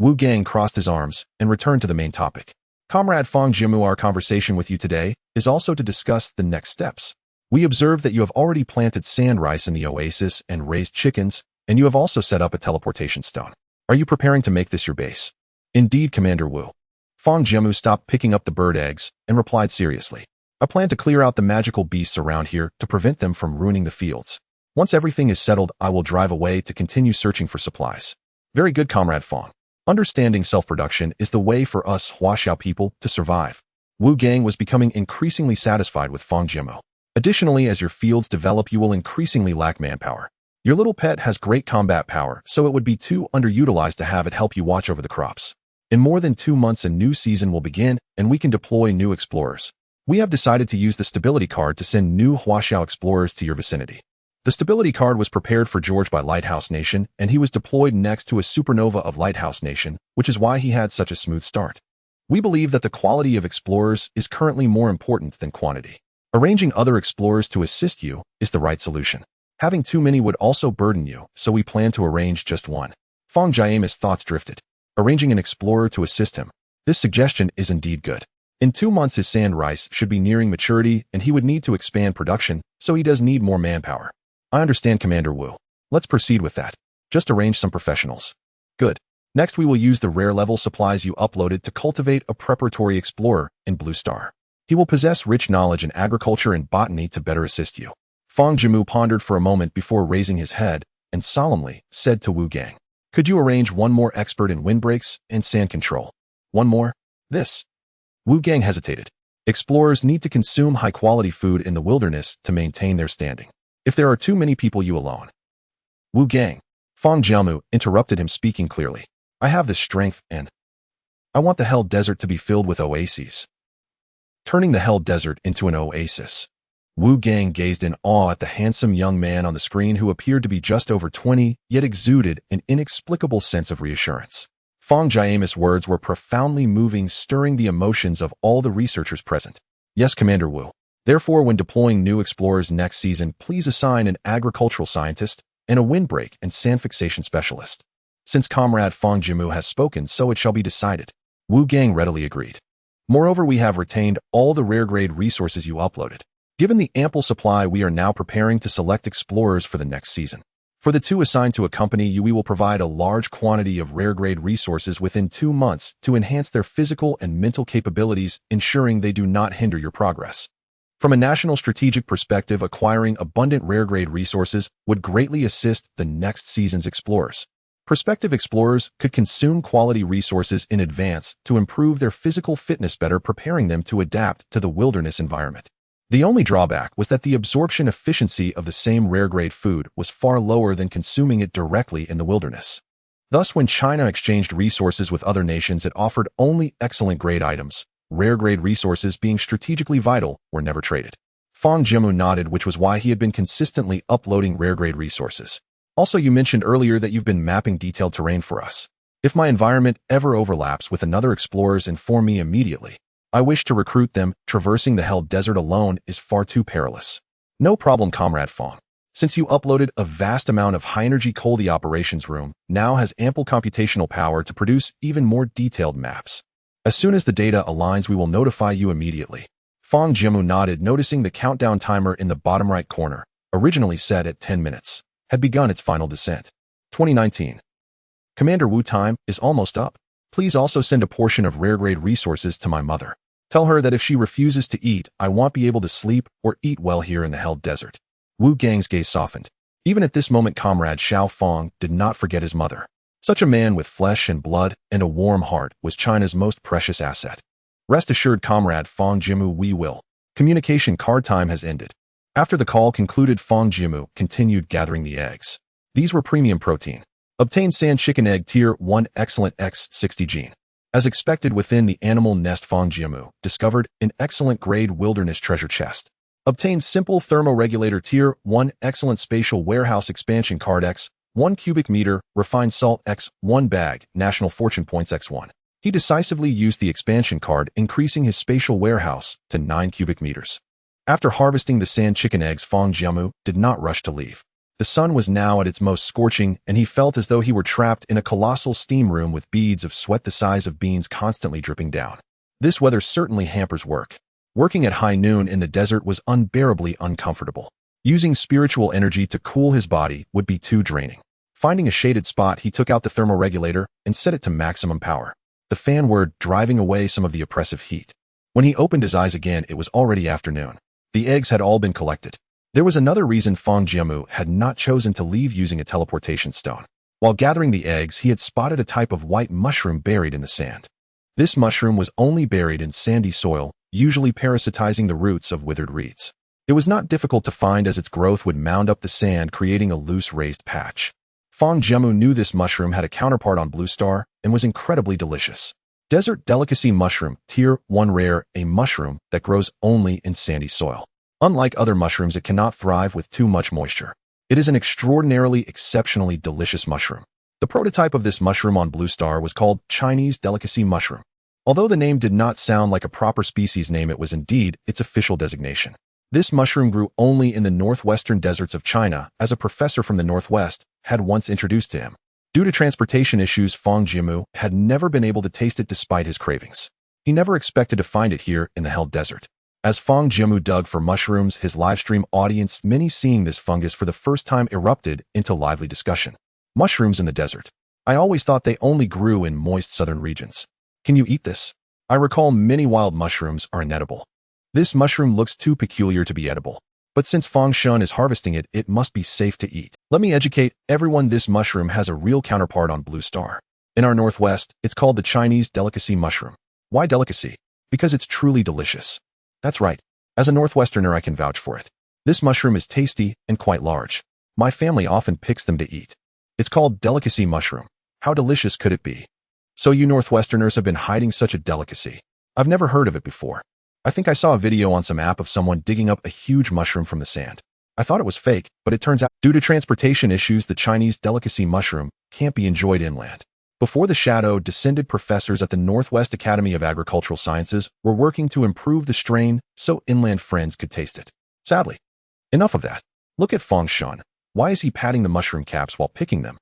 Wu Gang crossed his arms and returned to the main topic. Comrade Fang Jiamu, our conversation with you today is also to discuss the next steps. We observed that you have already planted sand rice in the oasis and raised chickens, and you have also set up a teleportation stone. Are you preparing to make this your base? Indeed, Commander Wu. Fang Jiamu stopped picking up the bird eggs and replied seriously. I plan to clear out the magical beasts around here to prevent them from ruining the fields. Once everything is settled, I will drive away to continue searching for supplies. Very good, Comrade Fang. Understanding self-production is the way for us Huaxia people to survive. Wu Gang was becoming increasingly satisfied with Fang Jiamu. Additionally, as your fields develop, you will increasingly lack manpower. Your little pet has great combat power, so it would be too underutilized to have it help you watch over the crops. In more than 2 months, a new season will begin, and we can deploy new explorers. We have decided to use the stability card to send new Huaxia explorers to your vicinity. The stability card was prepared for George by Lighthouse Nation, and he was deployed next to a supernova of Lighthouse Nation, which is why he had such a smooth start. We believe that the quality of explorers is currently more important than quantity. Arranging other explorers to assist you is the right solution. Having too many would also burden you, so we plan to arrange just one. Fang Jiamu's thoughts drifted. Arranging an explorer to assist him. This suggestion is indeed good. In 2 months, his sand rice should be nearing maturity, and he would need to expand production, so he does need more manpower. I understand, Commander Wu. Let's proceed with that. Just arrange some professionals. Good. Next, we will use the rare level supplies you uploaded to cultivate a preparatory explorer in Blue Star. He will possess rich knowledge in agriculture and botany to better assist you. Fang Jiamu pondered for a moment before raising his head and solemnly said to Wu Gang, could you arrange one more expert in windbreaks and sand control? One more? This. Wu Gang hesitated. Explorers need to consume high-quality food in the wilderness to maintain their standing. If there are too many people, you alone. Wu Gang. Fang Jiamu interrupted him, speaking clearly. I have the strength and I want the Hell Desert to be filled with oases. Turning the Hell Desert into an oasis. Wu Gang gazed in awe at the handsome young man on the screen who appeared to be just over 20, yet exuded an inexplicable sense of reassurance. Fang Jiamu's words were profoundly moving, stirring the emotions of all the researchers present. Yes, Commander Wu. Therefore, when deploying new explorers next season, please assign an agricultural scientist and a windbreak and sand fixation specialist. Since Comrade Fang Jiamu has spoken, so it shall be decided. Wu Gang readily agreed. Moreover, we have retained all the rare-grade resources you uploaded. Given the ample supply, we are now preparing to select explorers for the next season. For the two assigned to accompany you, we will provide a large quantity of rare-grade resources within 2 months to enhance their physical and mental capabilities, ensuring they do not hinder your progress. From a national strategic perspective, acquiring abundant rare-grade resources would greatly assist the next season's explorers. Prospective explorers could consume quality resources in advance to improve their physical fitness, better preparing them to adapt to the wilderness environment. The only drawback was that the absorption efficiency of the same rare-grade food was far lower than consuming it directly in the wilderness. Thus, when China exchanged resources with other nations, it offered only excellent-grade items. Rare-grade resources, being strategically vital, were never traded. Fang Jiamu nodded, which was why he had been consistently uploading rare-grade resources. Also, you mentioned earlier that you've been mapping detailed terrain for us. If my environment ever overlaps with another explorer's, inform me immediately. I wish to recruit them. Traversing the Hell Desert alone is far too perilous. No problem, Comrade Fang. Since you uploaded a vast amount of high-energy coal, the operations room now has ample computational power to produce even more detailed maps. As soon as the data aligns, we will notify you immediately. Fang Jiamu nodded, noticing the countdown timer in the bottom right corner, originally set at 10 minutes, had begun its final descent. 2019. Commander Wu, time is almost up. Please also send a portion of rare-grade resources to my mother. Tell her that if she refuses to eat, I won't be able to sleep or eat well here in the Hell Desert. Wu Gang's gaze softened. Even at this moment, Comrade Xiao Fang did not forget his mother. Such a man with flesh and blood and a warm heart was China's most precious asset. Rest assured, Comrade Fang Jiamu, we will. Communication card time has ended. After the call concluded, Fang Jiamu continued gathering the eggs. These were premium protein. Obtain sand chicken egg tier 1 excellent X60 gene. As expected, within the animal nest, Fang Jiamu discovered an excellent grade wilderness treasure chest. Obtain simple thermoregulator tier 1 excellent spatial warehouse expansion card X 1 cubic meter, refined salt X 1 bag, national fortune points X1. He decisively used the expansion card, increasing his spatial warehouse to 9 cubic meters. After harvesting the sand chicken eggs, Fang Jiamu did not rush to leave. The sun was now at its most scorching, and he felt as though he were trapped in a colossal steam room with beads of sweat the size of beans constantly dripping down. This weather certainly hampers work. Working at high noon in the desert was unbearably uncomfortable. Using spiritual energy to cool his body would be too draining. Finding a shaded spot, he took out the thermoregulator and set it to maximum power. The fan were driving away some of the oppressive heat. When he opened his eyes again, it was already afternoon. The eggs had all been collected. There was another reason Fang Jiamu had not chosen to leave using a teleportation stone. While gathering the eggs, he had spotted a type of white mushroom buried in the sand. This mushroom was only buried in sandy soil, usually parasitizing the roots of withered reeds. It was not difficult to find, as its growth would mound up the sand, creating a loose raised patch. Fang Jiamu knew this mushroom had a counterpart on Blue Star and was incredibly delicious. Desert Delicacy Mushroom, Tier 1 Rare, a mushroom that grows only in sandy soil. Unlike other mushrooms, it cannot thrive with too much moisture. It is an exceptionally delicious mushroom. The prototype of this mushroom on Blue Star was called Chinese Delicacy Mushroom. Although the name did not sound like a proper species name, it was indeed its official designation. This mushroom grew only in the northwestern deserts of China, as a professor from the northwest had once introduced to him. Due to transportation issues, Fang Jiamu had never been able to taste it despite his cravings. He never expected to find it here in the Hell Desert. As Fang Jiamu dug for mushrooms, his livestream audience, many seeing this fungus for the first time, erupted into lively discussion. Mushrooms in the desert. I always thought they only grew in moist southern regions. Can you eat this? I recall many wild mushrooms are inedible. This mushroom looks too peculiar to be edible. But since Fang Shun is harvesting it, it must be safe to eat. Let me educate everyone. This mushroom has a real counterpart on Blue Star. In our northwest, it's called the Chinese Delicacy Mushroom. Why delicacy? Because it's truly delicious. That's right. As a Northwesterner, I can vouch for it. This mushroom is tasty and quite large. My family often picks them to eat. It's called Delicacy Mushroom. How delicious could it be? So you Northwesterners have been hiding such a delicacy. I've never heard of it before. I think I saw a video on some app of someone digging up a huge mushroom from the sand. I thought it was fake, but it turns out, due to transportation issues, the Chinese delicacy mushroom can't be enjoyed inland. Before the shadow, descended professors at the Northwest Academy of Agricultural Sciences were working to improve the strain so inland friends could taste it. Sadly, enough of that. Look at Fang Jiamu. Why is he patting the mushroom caps while picking them?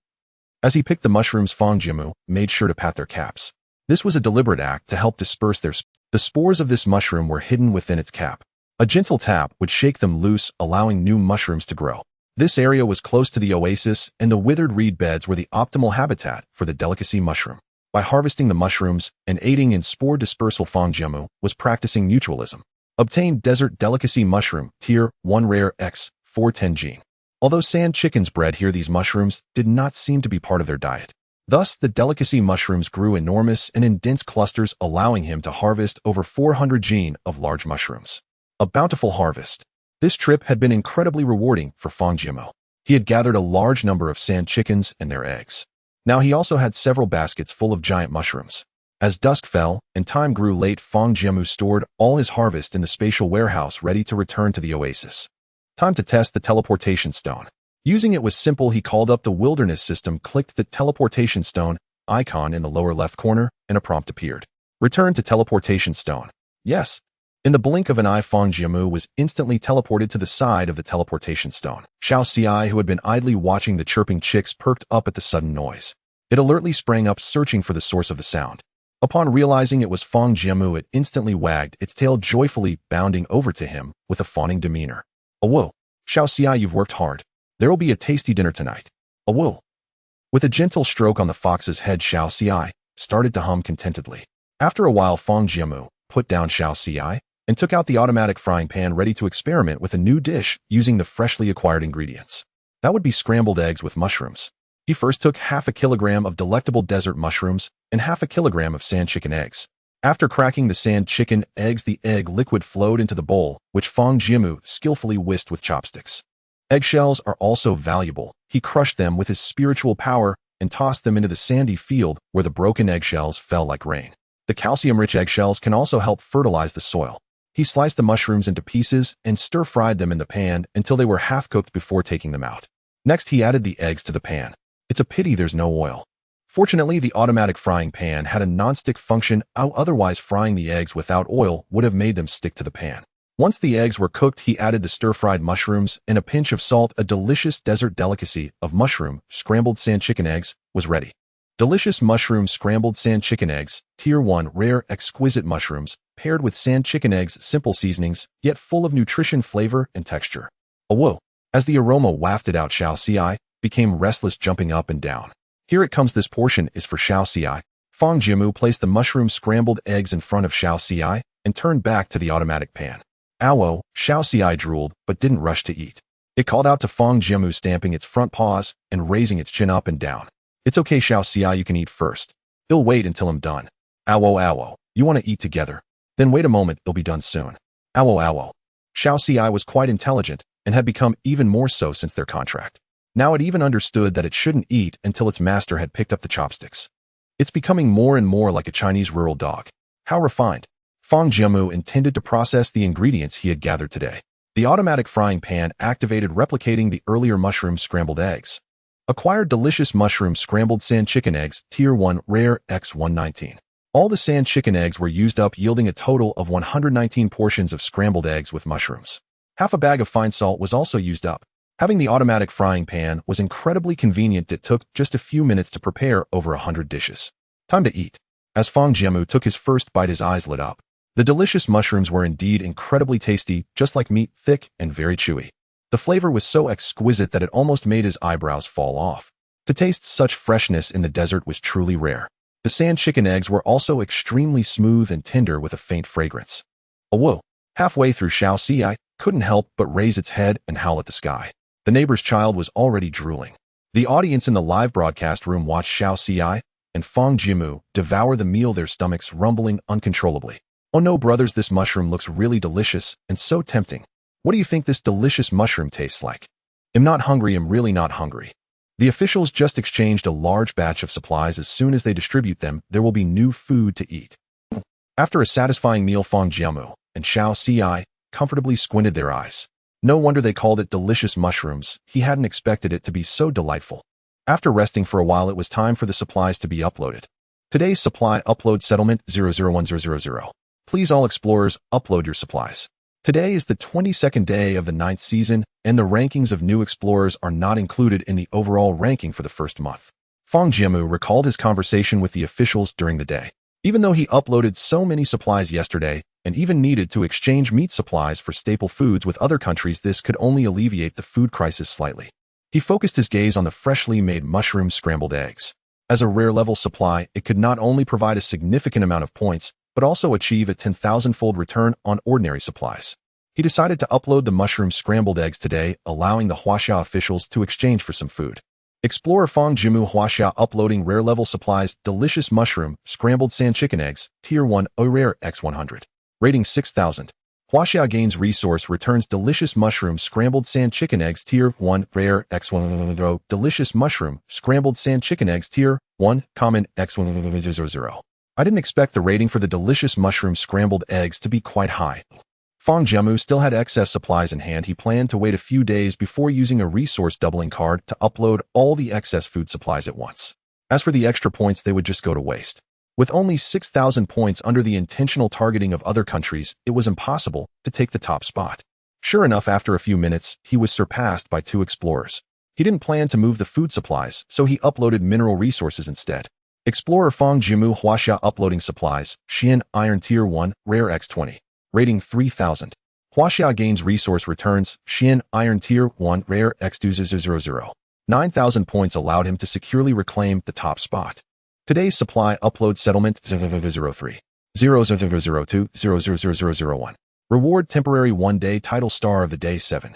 As he picked the mushrooms, Fang Jiamu made sure to pat their caps. This was a deliberate act to help disperse the spores of this mushroom were hidden within its cap. A gentle tap would shake them loose, allowing new mushrooms to grow. This area was close to the oasis, and the withered reed beds were the optimal habitat for the delicacy mushroom. By harvesting the mushrooms and aiding in spore dispersal, Fang Jiamu was practicing mutualism. Obtained desert delicacy mushroom, tier 1 rare X, 410 gene. Although sand chickens bred here, these mushrooms did not seem to be part of their diet. Thus, the delicacy mushrooms grew enormous and in dense clusters, allowing him to harvest over 400 gene of large mushrooms. A bountiful harvest. This trip had been incredibly rewarding for Fang Jiamu. He had gathered a large number of sand chickens and their eggs. Now he also had several baskets full of giant mushrooms. As dusk fell and time grew late, Fang Jiamu stored all his harvest in the spatial warehouse, ready to return to the oasis. Time to test the teleportation stone. Using it was simple. He called up the wilderness system, clicked the teleportation stone icon in the lower left corner, and a prompt appeared. Return to teleportation stone. Yes. In the blink of an eye, Fang Jiamu was instantly teleported to the side of the teleportation stone. Huaxia, who had been idly watching the chirping chicks, perked up at the sudden noise. It alertly sprang up, searching for the source of the sound. Upon realizing it was Fang Jiamu, it instantly wagged its tail joyfully, bounding over to him with a fawning demeanor. "Whoa, Huaxia, you've worked hard. There will be a tasty dinner tonight. Whoa." With a gentle stroke on the fox's head, Huaxia started to hum contentedly. After a while, Fang Jiamu put down Huaxia and took out the automatic frying pan, ready to experiment with a new dish using the freshly acquired ingredients. That would be scrambled eggs with mushrooms. He first took half a kilogram of delectable desert mushrooms and half a kilogram of sand chicken eggs. After cracking the sand chicken eggs, the egg liquid flowed into the bowl, which Fang Jiamu skillfully whisked with chopsticks. Eggshells are also valuable. He crushed them with his spiritual power and tossed them into the sandy field, where the broken eggshells fell like rain. The calcium-rich eggshells can also help fertilize the soil. He sliced the mushrooms into pieces and stir-fried them in the pan until they were half-cooked before taking them out. Next, he added the eggs to the pan. It's a pity there's no oil. Fortunately, the automatic frying pan had a non-stick function, otherwise frying the eggs without oil would have made them stick to the pan. Once the eggs were cooked, he added the stir-fried mushrooms and a pinch of salt. A delicious desert delicacy of mushroom scrambled sand chicken eggs was ready. Delicious mushroom scrambled sand chicken eggs, tier 1 rare exquisite mushrooms, paired with sand chicken eggs, simple seasonings, yet full of nutrition, flavor, and texture. Whoa. As the aroma wafted out, Huaxia became restless, jumping up and down. Here it comes. This portion is for Huaxia. Fang Jiamu placed the mushroom scrambled eggs in front of Huaxia and turned back to the automatic pan. "Ow!" Huaxia drooled, but didn't rush to eat. It called out to Fang Jiamu, stamping its front paws and raising its chin up and down. "It's okay, Huaxia, you can eat first. It'll wait until I'm done." "Ow, ow. You want to eat together? Then wait a moment, it'll be done soon." "Ow, ow." Huaxia was quite intelligent and had become even more so since their contract. Now it even understood that it shouldn't eat until its master had picked up the chopsticks. It's becoming more and more like a Chinese rural dog. How refined. Fang Jiamu intended to process the ingredients he had gathered today. The automatic frying pan activated, replicating the earlier mushroom scrambled eggs. Acquired delicious mushroom scrambled sand chicken eggs, tier 1 rare X119. All the sand chicken eggs were used up, yielding a total of 119 portions of scrambled eggs with mushrooms. Half a bag of fine salt was also used up. Having the automatic frying pan was incredibly convenient. It took just a few minutes to prepare over 100 dishes. Time to eat. As Fang Jiamu took his first bite, his eyes lit up. The delicious mushrooms were indeed incredibly tasty, just like meat, thick and very chewy. The flavor was so exquisite that it almost made his eyebrows fall off. To taste such freshness in the desert was truly rare. The sand chicken eggs were also extremely smooth and tender with a faint fragrance. Whoa! Halfway through, Huaxia couldn't help but raise its head and howl at the sky. The neighbor's child was already drooling. The audience in the live broadcast room watched Huaxia and Fang Jiamu devour the meal, their stomachs rumbling uncontrollably. "Oh no, brothers, this mushroom looks really delicious and so tempting. What do you think this delicious mushroom tastes like?" "I'm not hungry, I'm really not hungry." The officials just exchanged a large batch of supplies. As soon as they distribute them, there will be new food to eat. After a satisfying meal, Fang Jiamu and Huaxia comfortably squinted their eyes. No wonder they called it delicious mushrooms. He hadn't expected it to be so delightful. After resting for a while, it was time for the supplies to be uploaded. Today's supply upload settlement 001000. Please all explorers, upload your supplies. Today is the 22nd day of the 9th season, and the rankings of new explorers are not included in the overall ranking for the first month. Fang Jiamu recalled his conversation with the officials during the day. Even though he uploaded so many supplies yesterday, and even needed to exchange meat supplies for staple foods with other countries, this could only alleviate the food crisis slightly. He focused his gaze on the freshly made mushroom scrambled eggs. As a rare-level supply, it could not only provide a significant amount of points, but also achieve a 10,000-fold return on ordinary supplies. He decided to upload the mushroom scrambled eggs today, allowing the Huaxia officials to exchange for some food. Explorer Fang Jiamu Huaxia uploading rare-level supplies, delicious mushroom, scrambled sand chicken eggs, Tier 1, rare X100. Rating 6,000. Huaxia gains resource, returns delicious mushroom, scrambled sand chicken eggs, Tier 1, rare X100. Delicious mushroom, scrambled sand chicken eggs, Tier 1, common X100. I didn't expect the rating for the delicious mushroom scrambled eggs to be quite high. Fang Jiamu still had excess supplies in hand. He planned to wait a few days before using a resource doubling card to upload all the excess food supplies at once. As for the extra points, they would just go to waste. With only 6,000 points under the intentional targeting of other countries, it was impossible to take the top spot. Sure enough, after a few minutes, he was surpassed by 2 explorers. He didn't plan to move the food supplies, so he uploaded mineral resources instead. Explorer Fang Jiamu Huaxia uploading supplies, Xian Iron Tier 1, rare X20. Rating 3,000. Huaxia gains resource returns, Xian Iron Tier 1, rare X200. 9,000 points allowed him to securely reclaim the top spot. Today's supply upload settlement 003. 0002 00001. Reward temporary 1-day title star of the day 7.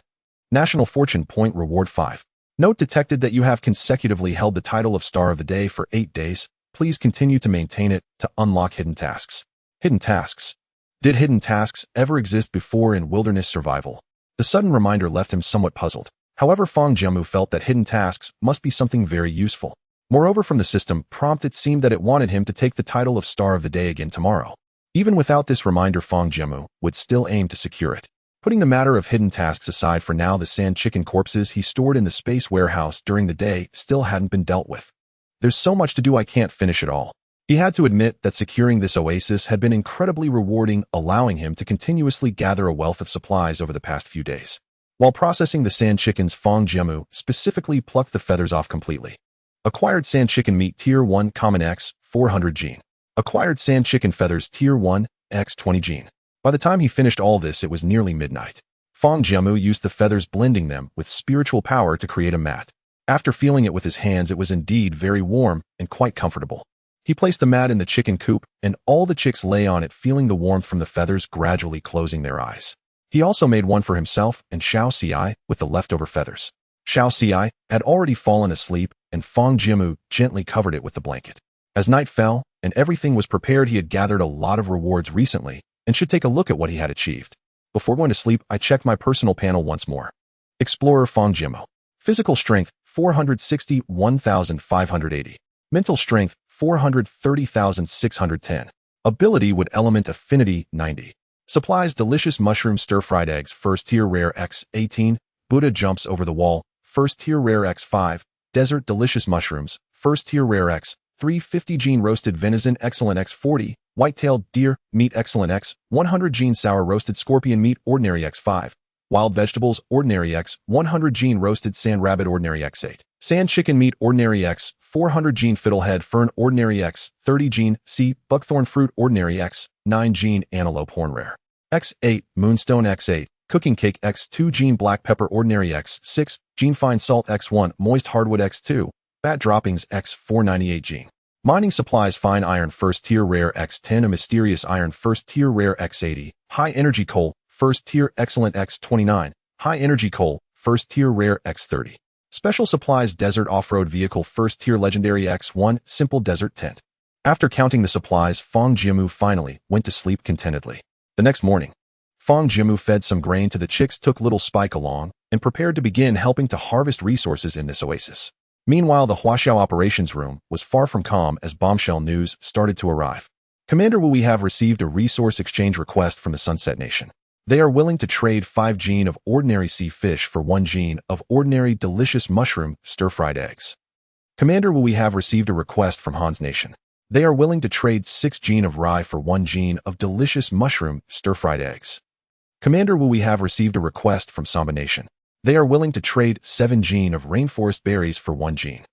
National fortune point reward 5. Note detected that you have consecutively held the title of star of the day for 8 days. Please continue to maintain it to unlock hidden tasks. Hidden tasks. Did hidden tasks ever exist before in wilderness survival? The sudden reminder left him somewhat puzzled. However, Fang Jiamu felt that hidden tasks must be something very useful. Moreover, from the system prompt, it seemed that it wanted him to take the title of star of the day again tomorrow. Even without this reminder, Fang Jiamu would still aim to secure it. Putting the matter of hidden tasks aside for now, the sand chicken corpses he stored in the space warehouse during the day still hadn't been dealt with. There's so much to do, I can't finish it all. He had to admit that securing this oasis had been incredibly rewarding, allowing him to continuously gather a wealth of supplies over the past few days. While processing the sand chickens, Fang Jiamu specifically plucked the feathers off completely. Acquired sand chicken meat Tier 1 common X 400 gene. Acquired sand chicken feathers Tier 1 X 20 gene. By the time he finished all this, it was nearly midnight. Fang Jiamu used the feathers, blending them with spiritual power to create a mat. After feeling it with his hands, it was indeed very warm and quite comfortable. He placed the mat in the chicken coop, and all the chicks lay on it, feeling the warmth from the feathers, gradually closing their eyes. He also made one for himself and Huaxia with the leftover feathers. Huaxia had already fallen asleep, and Fang Jiamu gently covered it with the blanket. As night fell and everything was prepared, he had gathered a lot of rewards recently and should take a look at what he had achieved. Before going to sleep, I checked my personal panel once more. Explorer Fang Jiamu. Physical strength 461,580. Mental strength 430,610. Ability wood element affinity 90. Supplies delicious mushroom stir-fried eggs, first tier rare X18. Buddha jumps over the wall, first tier rare X5. Desert delicious mushrooms, first tier rare X 350 gene roasted venison excellent X40. White-tailed deer meat excellent X 100 gene sour roasted scorpion meat ordinary X5. Wild vegetables ordinary X 100 gene roasted sand rabbit ordinary X8. Sand chicken meat ordinary X 400 gene fiddlehead fern ordinary X 30 gene C buckthorn fruit ordinary X 9 gene antelope horn rare X8 moonstone X8 cooking cake X2 gene black pepper ordinary X6 gene fine salt X1 moist hardwood X2 bat droppings X498 gene mining supplies fine iron first tier rare X10 a mysterious iron first tier rare X80 high energy coal first tier excellent X29 high energy coal first tier rare X30 special supplies desert off-road vehicle first tier legendary X1 simple desert tent. After counting the supplies, Fang Jiamu finally went to sleep contentedly. The next morning, Fang Jiamu fed some grain to the chicks, took little Spike along, and prepared to begin helping to harvest resources in this oasis. Meanwhile, the Huaxia operations room was far from calm as bombshell news started to arrive. Commander Wu, we have received a resource exchange request from the Sunset Nation. They are willing to trade 5 gene of ordinary sea fish for 1 gene of ordinary delicious mushroom stir-fried eggs. Commander Wu, we have received a request from Han's Nation. They are willing to trade 6 gene of rye for 1 gene of delicious mushroom stir-fried eggs. Commander Wu, we have received a request from Samba Nation. They are willing to trade 7 gene of rainforest berries for 1 gene.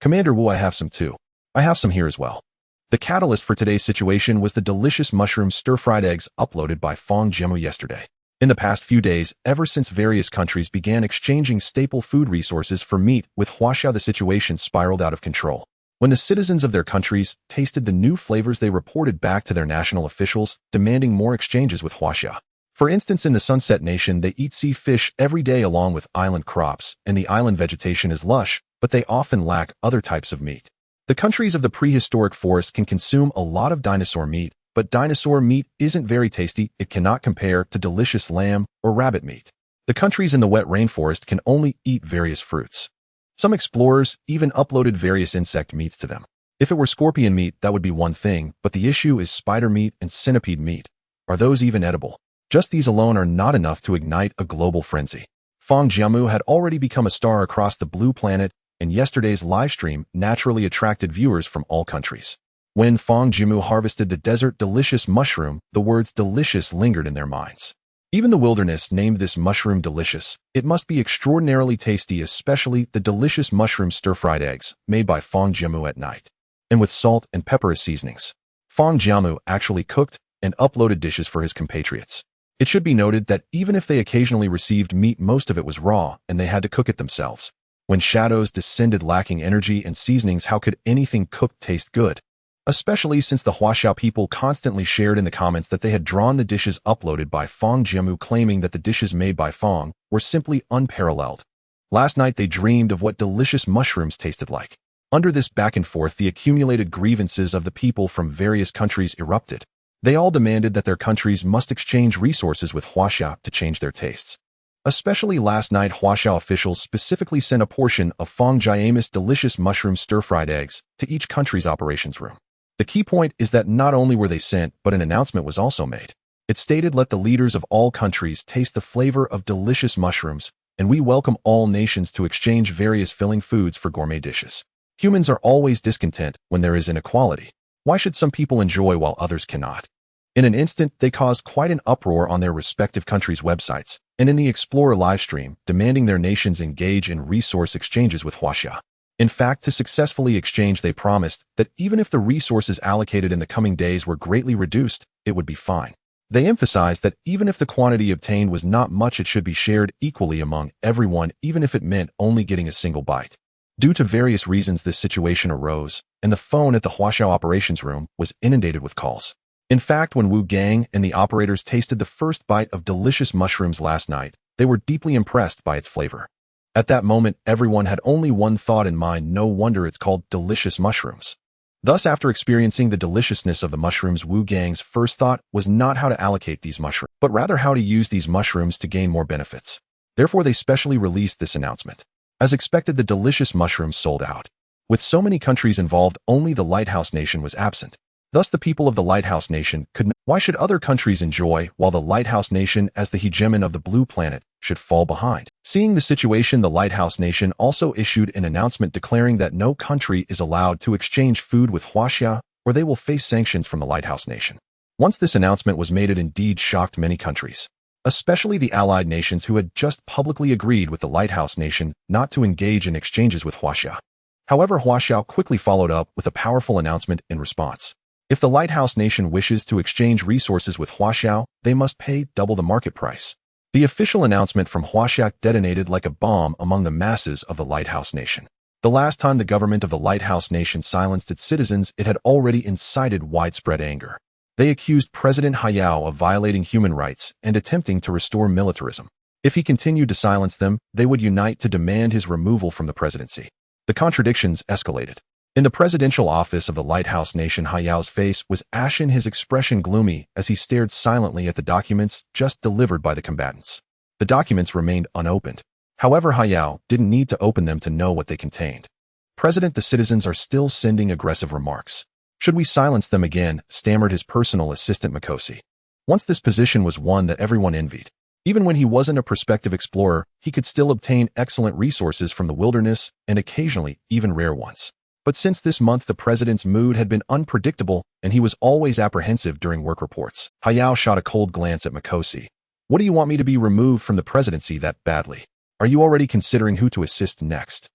Commander Wu, I have some too. I have some here as well. The catalyst for today's situation was the delicious mushroom stir-fried eggs uploaded by Fang Jiamu yesterday. In the past few days, ever since various countries began exchanging staple food resources for meat with Huaxia, the situation spiraled out of control. When the citizens of their countries tasted the new flavors, they reported back to their national officials, demanding more exchanges with Huaxia. For instance, in the Sunset Nation, they eat sea fish every day along with island crops, and the island vegetation is lush, but they often lack other types of meat. The countries of the prehistoric forest can consume a lot of dinosaur meat, but dinosaur meat isn't very tasty. It cannot compare to delicious lamb or rabbit meat. The countries in the wet rainforest can only eat various fruits. Some explorers even uploaded various insect meats to them. If it were scorpion meat, that would be one thing, but the issue is spider meat and centipede meat. Are those even edible? Just these alone are not enough to ignite a global frenzy. Fang Jiamu had already become a star across the blue planet, and yesterday's livestream naturally attracted viewers from all countries. When Fang Jiamu harvested the desert delicious mushroom, the words delicious lingered in their minds. Even the wilderness named this mushroom delicious. It must be extraordinarily tasty, especially the delicious mushroom stir-fried eggs made by Fang Jiamu at night, and with salt and pepper as seasonings. Fang Jiamu actually cooked and uploaded dishes for his compatriots. It should be noted that even if they occasionally received meat, most of it was raw, and they had to cook it themselves. When shadows descended lacking energy and seasonings, how could anything cooked taste good? Especially since the Huaxia people constantly shared in the comments that they had drawn the dishes uploaded by Fang Jiamu, claiming that the dishes made by Fang were simply unparalleled. Last night they dreamed of what delicious mushrooms tasted like. Under this back and forth, the accumulated grievances of the people from various countries erupted. They all demanded that their countries must exchange resources with Huaxia to change their tastes. Especially last night, Huaxia officials specifically sent a portion of Fang Jiamu's delicious mushroom stir-fried eggs to each country's operations room. The key point is that not only were they sent, but an announcement was also made. It stated, "Let the leaders of all countries taste the flavor of delicious mushrooms, and we welcome all nations to exchange various filling foods for gourmet dishes." Humans are always discontent when there is inequality. Why should some people enjoy while others cannot? In an instant, they caused quite an uproar on their respective countries' websites, and in the Explorer livestream, demanding their nations engage in resource exchanges with Huaxia. In fact, to successfully exchange, they promised that even if the resources allocated in the coming days were greatly reduced, it would be fine. They emphasized that even if the quantity obtained was not much, it should be shared equally among everyone, even if it meant only getting a single bite. Due to various reasons, this situation arose, and the phone at the Huaxia operations room was inundated with calls. In fact, when Wu Gang and the operators tasted the first bite of delicious mushrooms last night, they were deeply impressed by its flavor. At that moment, everyone had only one thought in mind: no wonder it's called delicious mushrooms. Thus, after experiencing the deliciousness of the mushrooms, Wu Gang's first thought was not how to allocate these mushrooms, but rather how to use these mushrooms to gain more benefits. Therefore, they specially released this announcement. As expected, the delicious mushrooms sold out. With so many countries involved, only the Lighthouse Nation was absent. Thus, the people of the Lighthouse Nation could not. Why should other countries enjoy, while the Lighthouse Nation, as the hegemon of the blue planet, should fall behind? Seeing the situation, the Lighthouse Nation also issued an announcement declaring that no country is allowed to exchange food with Huaxia, or they will face sanctions from the Lighthouse Nation. Once this announcement was made, it indeed shocked many countries, especially the allied nations who had just publicly agreed with the Lighthouse Nation not to engage in exchanges with Huaxia. However, Huaxia quickly followed up with a powerful announcement in response. If the Lighthouse Nation wishes to exchange resources with Huaxia, they must pay double the market price. The official announcement from Huaxia detonated like a bomb among the masses of the Lighthouse Nation. The last time the government of the Lighthouse Nation silenced its citizens, it had already incited widespread anger. They accused President Huaxia of violating human rights and attempting to restore militarism. If he continued to silence them, they would unite to demand his removal from the presidency. The contradictions escalated. In the presidential office of the Lighthouse Nation, Huaxia's face was ashen, his expression gloomy as he stared silently at the documents just delivered by the combatants. The documents remained unopened. However, Huaxia didn't need to open them to know what they contained. President, the citizens are still sending aggressive remarks. Should we silence them again? Stammered his personal assistant Mikosi. Once this position was one that everyone envied. Even when he wasn't a prospective explorer, he could still obtain excellent resources from the wilderness and occasionally even rare ones. But since this month the president's mood had been unpredictable and he was always apprehensive during work reports. Hayao shot a cold glance at Mikosi. What do you want me to be removed from the presidency that badly? Are you already considering who to assist next?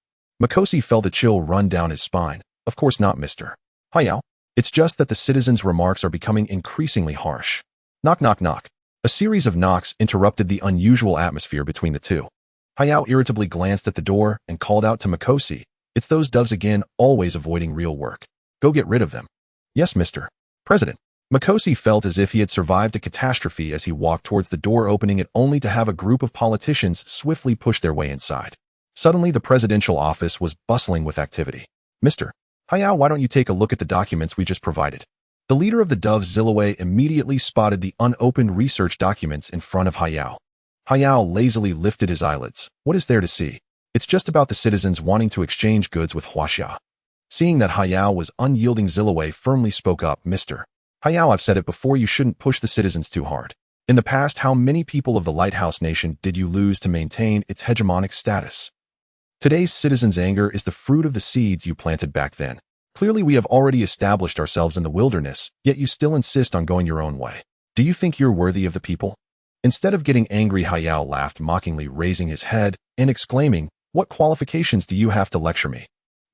Mikosi felt a chill run down his spine. Of course not, Mr. Hayao. It's just that the citizens' remarks are becoming increasingly harsh. Knock, knock, knock. A series of knocks interrupted the unusual atmosphere between the two. Hayao irritably glanced at the door and called out to Mikosi. It's those doves again, always avoiding real work. Go get rid of them. Yes, Mr. President. Mikosi felt as if he had survived a catastrophe as he walked towards the door, opening it only to have a group of politicians swiftly push their way inside. Suddenly, the presidential office was bustling with activity. Mr. Hayao, why don't you take a look at the documents we just provided? The leader of the Doves, Zilaway, immediately spotted the unopened research documents in front of Hayao. Hayao lazily lifted his eyelids. What is there to see? It's just about the citizens wanting to exchange goods with Huaxia. Seeing that Hayao was unyielding, Zilaway firmly spoke up. Mr. Hayao, I've said it before, you shouldn't push the citizens too hard. In the past, how many people of the Lighthouse Nation did you lose to maintain its hegemonic status? Today's citizens' anger is the fruit of the seeds you planted back then. Clearly, we have already established ourselves in the wilderness, yet you still insist on going your own way. Do you think you're worthy of the people? Instead of getting angry, Hayao laughed mockingly, raising his head and exclaiming, what qualifications do you have to lecture me?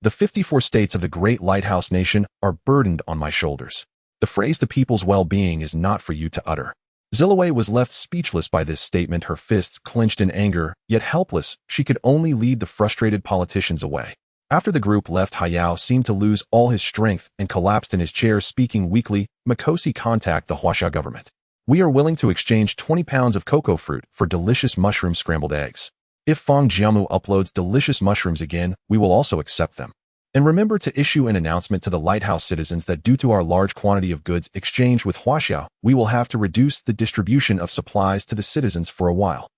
The 54 states of the great Lighthouse Nation are burdened on my shoulders. The phrase the people's well-being is not for you to utter. Zilaway was left speechless by this statement, her fists clenched in anger, yet helpless. She could only lead the frustrated politicians away. After the group left, Hayao seemed to lose all his strength and collapsed in his chair, speaking weakly. Mikosi, contact the Huaxia government. We are willing to exchange 20 pounds of cocoa fruit for delicious mushroom scrambled eggs. If Fang Jiamu uploads delicious mushrooms again, we will also accept them. And remember to issue an announcement to the lighthouse citizens that due to our large quantity of goods exchanged with Huaxia, we will have to reduce the distribution of supplies to the citizens for a while.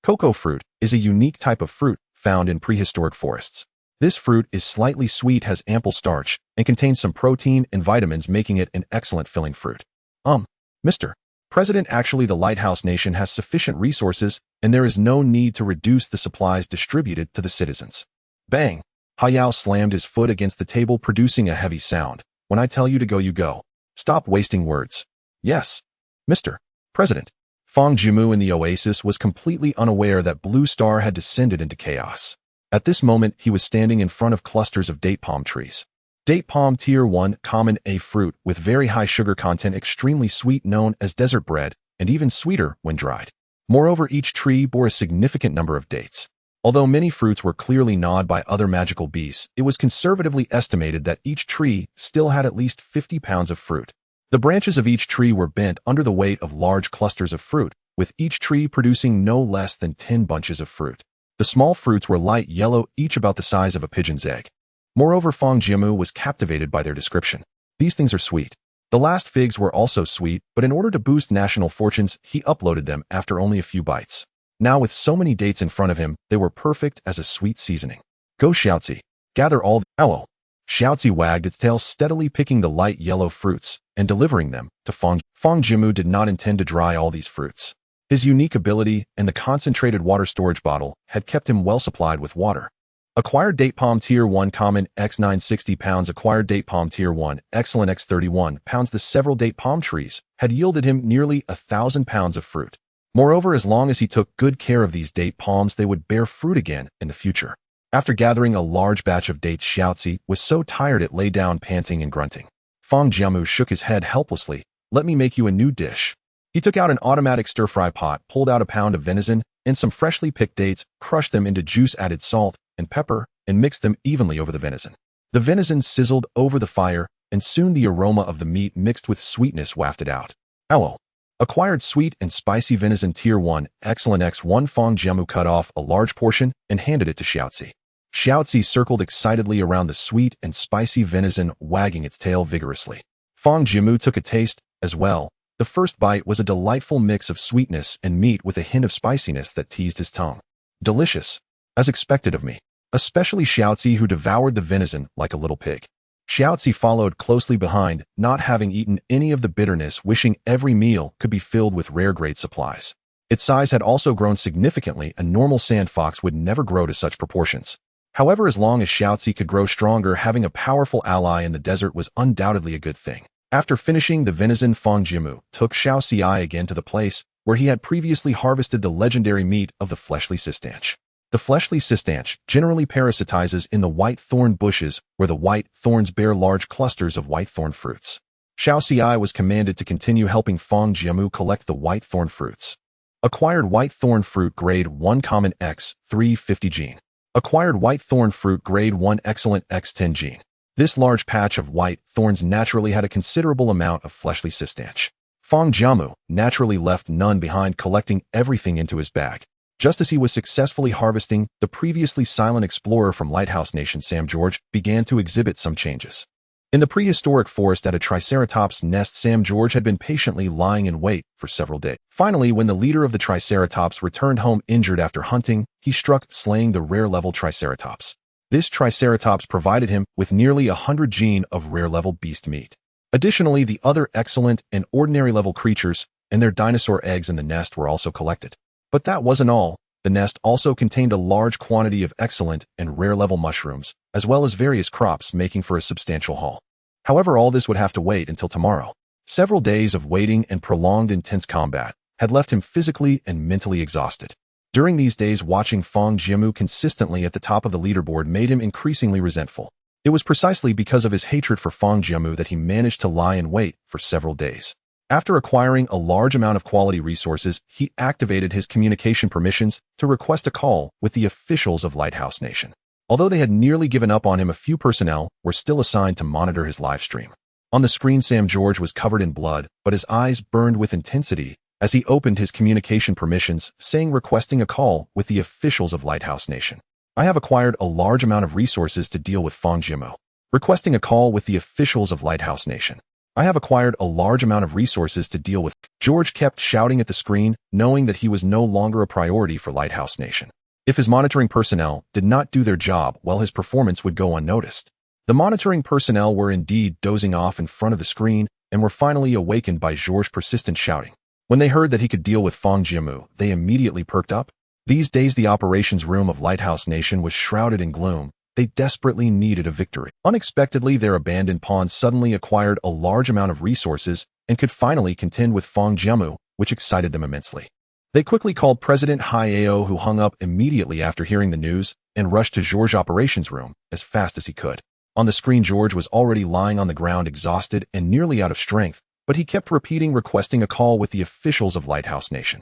Cocoa fruit is a unique type of fruit found in prehistoric forests. This fruit is slightly sweet, has ample starch, and contains some protein and vitamins, making it an excellent filling fruit. Mr. President, actually the Lighthouse Nation has sufficient resources, and there is no need to reduce the supplies distributed to the citizens. Bang! Hayao slammed his foot against the table, producing a heavy sound. When I tell you to go, you go. Stop wasting words. Yes, Mr. President. Fang Jiamu in the oasis was completely unaware that Blue Star had descended into chaos. At this moment, he was standing in front of clusters of date palm trees. Date palm Tier 1, common A fruit with very high sugar content, extremely sweet, known as desert bread, and even sweeter when dried. Moreover, each tree bore a significant number of dates. Although many fruits were clearly gnawed by other magical beasts, it was conservatively estimated that each tree still had at least 50 pounds of fruit. The branches of each tree were bent under the weight of large clusters of fruit, with each tree producing no less than 10 bunches of fruit. The small fruits were light yellow, each about the size of a pigeon's egg. Moreover, Fang Jiamu was captivated by their description. These things are sweet. The last figs were also sweet, but in order to boost national fortunes, he uploaded them after only a few bites. Now with so many dates in front of him, they were perfect as a sweet seasoning. Go, Xiaozi. Gather all the— Ow! Xiaozi wagged its tail, steadily picking the light yellow fruits and delivering them to Fang. Fang Jiamu did not intend to dry all these fruits. His unique ability and the concentrated water storage bottle had kept him well supplied with water. Acquired date palm Tier 1 common X9 60 pounds. Acquired date palm Tier 1 excellent X 31 pounds. The several date palm trees had yielded him nearly 1,000 pounds of fruit. Moreover, as long as he took good care of these date palms, they would bear fruit again in the future. After gathering a large batch of dates, Xiaozi was so tired it lay down panting and grunting. Fang Jiamu shook his head helplessly. Let me make you a new dish. He took out an automatic stir-fry pot, pulled out a pound of venison and some freshly picked dates, crushed them into juice, added salt and pepper, and mixed them evenly over the venison. The venison sizzled over the fire, and soon the aroma of the meat mixed with sweetness wafted out. Ow! Acquired sweet and spicy venison Tier 1 excellent X1. Fang Jiamu cut off a large portion and handed it to Xiaozi. Xiaozi circled excitedly around the sweet and spicy venison, wagging its tail vigorously. Fang Jiamu took a taste as well. The first bite was a delightful mix of sweetness and meat with a hint of spiciness that teased his tongue. Delicious, as expected of me. especially Huaxia, who devoured the venison like a little pig. Huaxia followed closely behind, not having eaten any of the bitterness, wishing every meal could be filled with rare-grade supplies. Its size had also grown significantly. A normal sand fox would never grow to such proportions. However, as long as Huaxia could grow stronger, having a powerful ally in the desert was undoubtedly a good thing. After finishing the venison, Fang Jiamu took Huaxia again to the place where he had previously harvested the legendary meat of the fleshly sistanch. The fleshly sistanch generally parasitizes in the white thorn bushes, where the white thorns bear large clusters of white thorn fruits. Huaxia was commanded to continue helping Fang Jiamu collect the white thorn fruits. Acquired white thorn fruit grade 1 common X 350 gene. Acquired white thorn fruit grade 1 excellent X10 gene. This large patch of white thorns naturally had a considerable amount of fleshly sistanch. Fang Jiamu naturally left none behind, collecting everything into his bag. Just as he was successfully harvesting, the previously silent explorer from Lighthouse Nation Sam George began to exhibit some changes. In the prehistoric forest at a triceratops nest, Sam George had been patiently lying in wait for several days. Finally, when the leader of the triceratops returned home injured after hunting, he struck, slaying the rare-level triceratops. This triceratops provided him with nearly 100 gene of rare-level beast meat. Additionally, the other excellent and ordinary-level creatures and their dinosaur eggs in the nest were also collected. But that wasn't all. The nest also contained a large quantity of excellent and rare-level mushrooms, as well as various crops, making for a substantial haul. However, all this would have to wait until tomorrow. Several days of waiting and prolonged intense combat had left him physically and mentally exhausted. During these days, watching Fang Jiamu consistently at the top of the leaderboard made him increasingly resentful. It was precisely because of his hatred for Fang Jiamu that he managed to lie in wait for several days. After acquiring a large amount of quality resources, he activated his communication permissions to request a call with the officials of Lighthouse Nation. Although they had nearly given up on him, a few personnel were still assigned to monitor his live stream. On the screen, Sam George was covered in blood, but his eyes burned with intensity as he opened his communication permissions, saying, requesting a call with the officials of Lighthouse Nation. I have acquired a large amount of resources to deal with Fang Jiamu. Requesting a call with the officials of Lighthouse Nation. I have acquired a large amount of resources to deal with. George kept shouting at the screen, knowing that he was no longer a priority for Lighthouse Nation. If his monitoring personnel did not do their job well, his performance would go unnoticed. The monitoring personnel were indeed dozing off in front of the screen and were finally awakened by George's persistent shouting. When they heard that he could deal with Fang Jiamu, they immediately perked up. These days, the operations room of Lighthouse Nation was shrouded in gloom. They desperately needed a victory. Unexpectedly, their abandoned pawn suddenly acquired a large amount of resources and could finally contend with Fang Jiamu, which excited them immensely. They quickly called President Huaxia, who hung up immediately after hearing the news and rushed to George's operations room as fast as he could. On the screen, George was already lying on the ground, exhausted and nearly out of strength, but he kept repeating, requesting a call with the officials of Lighthouse Nation.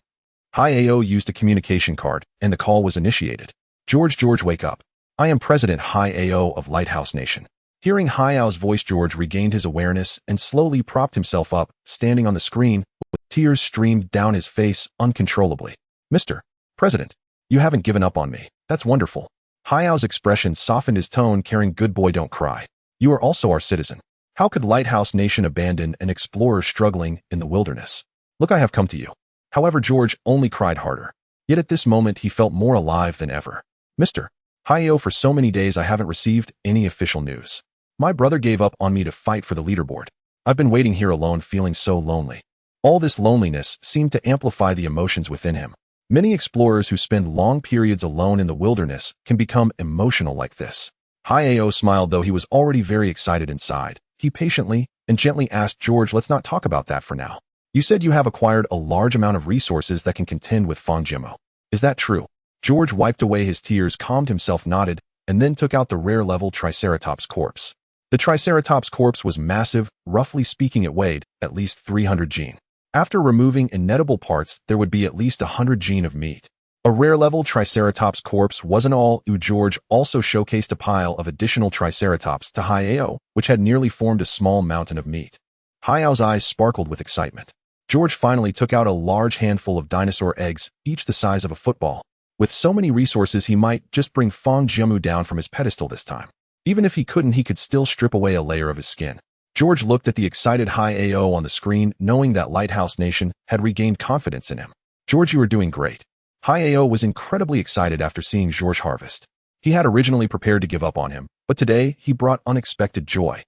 Huaxia used a communication card, and the call was initiated. George, wake up. I am President Huaxia of Lighthouse Nation. Hearing Huaxia's voice, George regained his awareness and slowly propped himself up, standing on the screen, with tears streamed down his face uncontrollably. Mr. President, you haven't given up on me. That's wonderful. Huaxia's expression softened his tone, carrying, good boy, don't cry. You are also our citizen. How could Lighthouse Nation abandon an explorer struggling in the wilderness? Look, I have come to you. However, George only cried harder. Yet at this moment, he felt more alive than ever. Mr. Huaxia, for so many days I haven't received any official news. My brother gave up on me to fight for the leaderboard. I've been waiting here alone, feeling so lonely. All this loneliness seemed to amplify the emotions within him. Many explorers who spend long periods alone in the wilderness can become emotional like this. Huaxia smiled, though he was already very excited inside. He patiently and gently asked George, let's not talk about that for now. You said you have acquired a large amount of resources that can contend with Fang Jiamu. Is that true? George wiped away his tears, calmed himself, nodded, and then took out the rare-level Triceratops corpse. The Triceratops corpse was massive. Roughly speaking, it weighed at least 300 gene. After removing inedible parts, there would be at least 100 gene of meat. A rare-level Triceratops corpse wasn't all. George also showcased a pile of additional Triceratops to Huaxia, which had nearly formed a small mountain of meat. Huaxia's eyes sparkled with excitement. George finally took out a large handful of dinosaur eggs, each the size of a football. With so many resources, he might just bring Fang Jiamu down from his pedestal this time. Even if he couldn't, he could still strip away a layer of his skin. George looked at the excited Huaxia on the screen, knowing that Lighthouse Nation had regained confidence in him. George, you are doing great. Huaxia was incredibly excited after seeing George harvest. He had originally prepared to give up on him, but today he brought unexpected joy.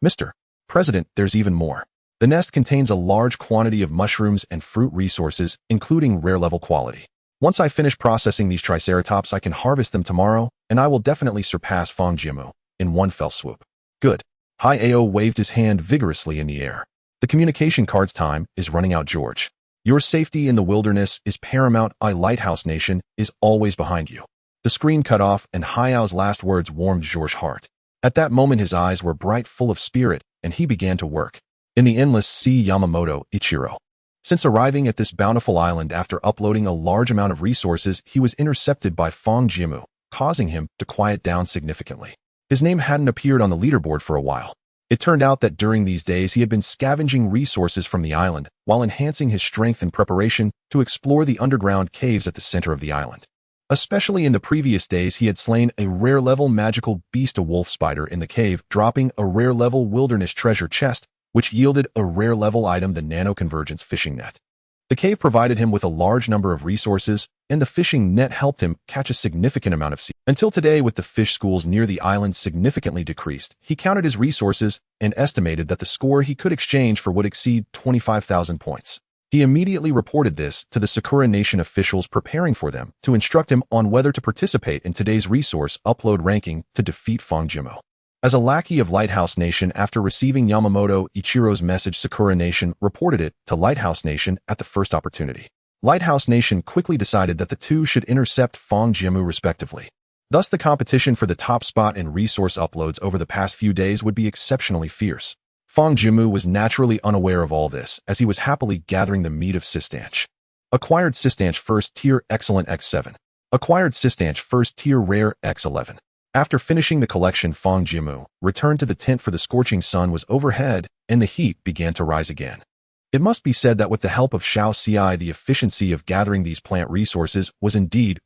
Mr. President, there's even more. The nest contains a large quantity of mushrooms and fruit resources, including rare-level quality. Once I finish processing these triceratops, I can harvest them tomorrow, and I will definitely surpass Fang Jiamu in one fell swoop. Good. Hiao waved his hand vigorously in the air. The communication card's time is running out, George. Your safety in the wilderness is paramount. I Lighthouse Nation is always behind you. The screen cut off, and Hiao's last words warmed George's heart. At that moment his eyes were bright, full of spirit, and he began to work. In the endless sea, Yamamoto Ichiro. Since arriving at this bountiful island after uploading a large amount of resources, he was intercepted by Fang Jiamu, causing him to quiet down significantly. His name hadn't appeared on the leaderboard for a while. It turned out that during these days he had been scavenging resources from the island while enhancing his strength in preparation to explore the underground caves at the center of the island. Especially in the previous days, he had slain a rare-level magical beast, a wolf spider, in the cave, dropping a rare-level wilderness treasure chest, which yielded a rare-level item, the nano-convergence fishing net. The cave provided him with a large number of resources, and the fishing net helped him catch a significant amount of sea. Until today, with the fish schools near the island significantly decreased, he counted his resources and estimated that the score he could exchange for would exceed 25,000 points. He immediately reported this to the Sakura Nation officials, preparing for them to instruct him on whether to participate in today's resource upload ranking to defeat Fang Jiamu. As a lackey of Lighthouse Nation, after receiving Yamamoto Ichiro's message, Sakura Nation reported it to Lighthouse Nation at the first opportunity. Lighthouse Nation quickly decided that the two should intercept Fang Jiamu respectively. Thus, the competition for the top spot in resource uploads over the past few days would be exceptionally fierce. Fang Jiamu was naturally unaware of all this, as he was happily gathering the meat of Sistanch. Acquired Sistanch First Tier Excellent X7. Acquired Sistanch First Tier Rare X11. After finishing the collection, Fang Jiamu returned to the tent, for the scorching sun was overhead and the heat began to rise again. It must be said that with the help of Huaxia, the efficiency of gathering these plant resources was indeed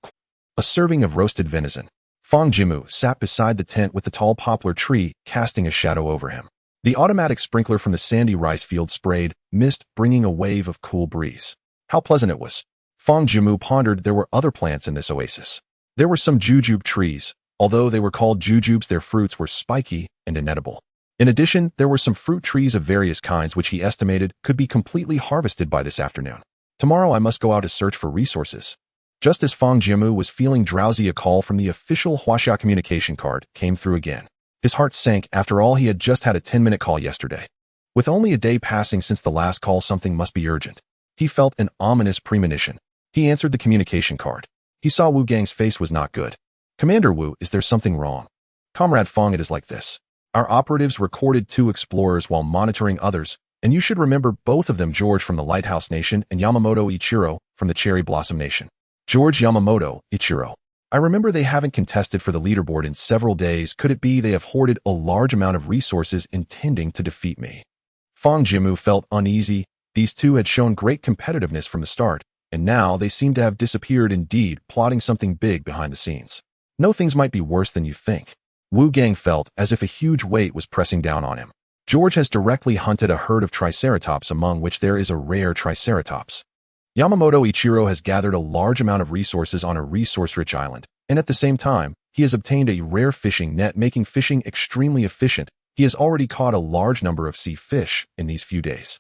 a serving of roasted venison. Fang Jiamu sat beside the tent with the tall poplar tree, casting a shadow over him. The automatic sprinkler from the sandy rice field sprayed mist, bringing a wave of cool breeze. How pleasant it was. Fang Jiamu pondered. There were other plants in this oasis. There were some jujube trees. Although they were called jujubes, their fruits were spiky and inedible. In addition, there were some fruit trees of various kinds which he estimated could be completely harvested by this afternoon. Tomorrow I must go out to search for resources. Just as Fang Jiamu was feeling drowsy, a call from the official Huaxia communication card came through again. His heart sank. After all, he had just had a 10-minute call yesterday. With only a day passing since the last call, something must be urgent. He felt an ominous premonition. He answered the communication card. He saw Wu Gang's face was not good. Commander Wu, is there something wrong? Comrade Fang, it is like this. Our operatives recorded 2 explorers while monitoring others, and you should remember both of them, George from the Lighthouse Nation and Yamamoto Ichiro from the Cherry Blossom Nation. George, Yamamoto Ichiro. I remember they haven't contested for the leaderboard in several days. Could it be they have hoarded a large amount of resources intending to defeat me? Fang Jiamu felt uneasy. These two had shown great competitiveness from the start, and now they seemed to have disappeared, indeed plotting something big behind the scenes. No, things might be worse than you think. Wu Gang felt as if a huge weight was pressing down on him. George has directly hunted a herd of triceratops, among which there is a rare triceratops. Yamamoto Ichiro has gathered a large amount of resources on a resource-rich island, and at the same time, he has obtained a rare fishing net, making fishing extremely efficient. He has already caught a large number of sea fish in these few days.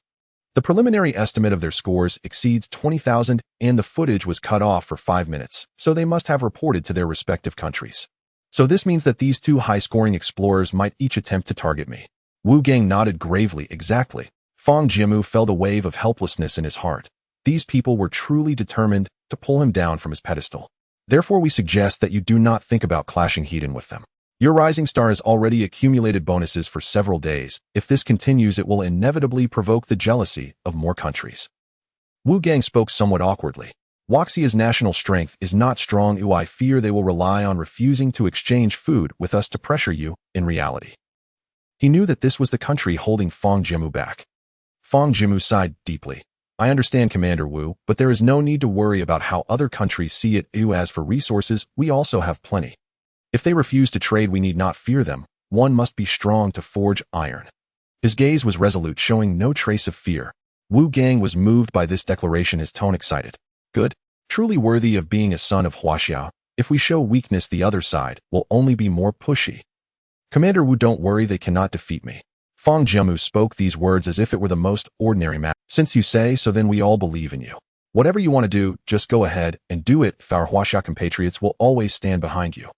The preliminary estimate of their scores exceeds 20,000, and the footage was cut off for 5 minutes, so they must have reported to their respective countries. So this means that these 2 high-scoring explorers might each attempt to target me. Wu Gang nodded gravely. Exactly. Fang Jiamu felt a wave of helplessness in his heart. These people were truly determined to pull him down from his pedestal. Therefore, we suggest that you do not think about clashing head-on with them. Your rising star has already accumulated bonuses for several days. If this continues, it will inevitably provoke the jealousy of more countries. Wu Gang spoke somewhat awkwardly. Huaxia's national strength is not strong. I fear they will rely on refusing to exchange food with us to pressure you in reality. He knew that this was the country holding Fang Jiamu back. Fang Jiamu sighed deeply. I understand, Commander Wu, but there is no need to worry about how other countries see it. As for resources, we also have plenty. If they refuse to trade, we need not fear them. One must be strong to forge iron. His gaze was resolute, showing no trace of fear. Wu Gang was moved by this declaration, his tone excited. Good. Truly worthy of being a son of Huaxia. If we show weakness, the other side will only be more pushy. Commander Wu, don't worry, they cannot defeat me. Fang Jiamu spoke these words as if it were the most ordinary matter. Since you say so, then we all believe in you. Whatever you want to do, just go ahead and do it. Our Huaxia compatriots will always stand behind you.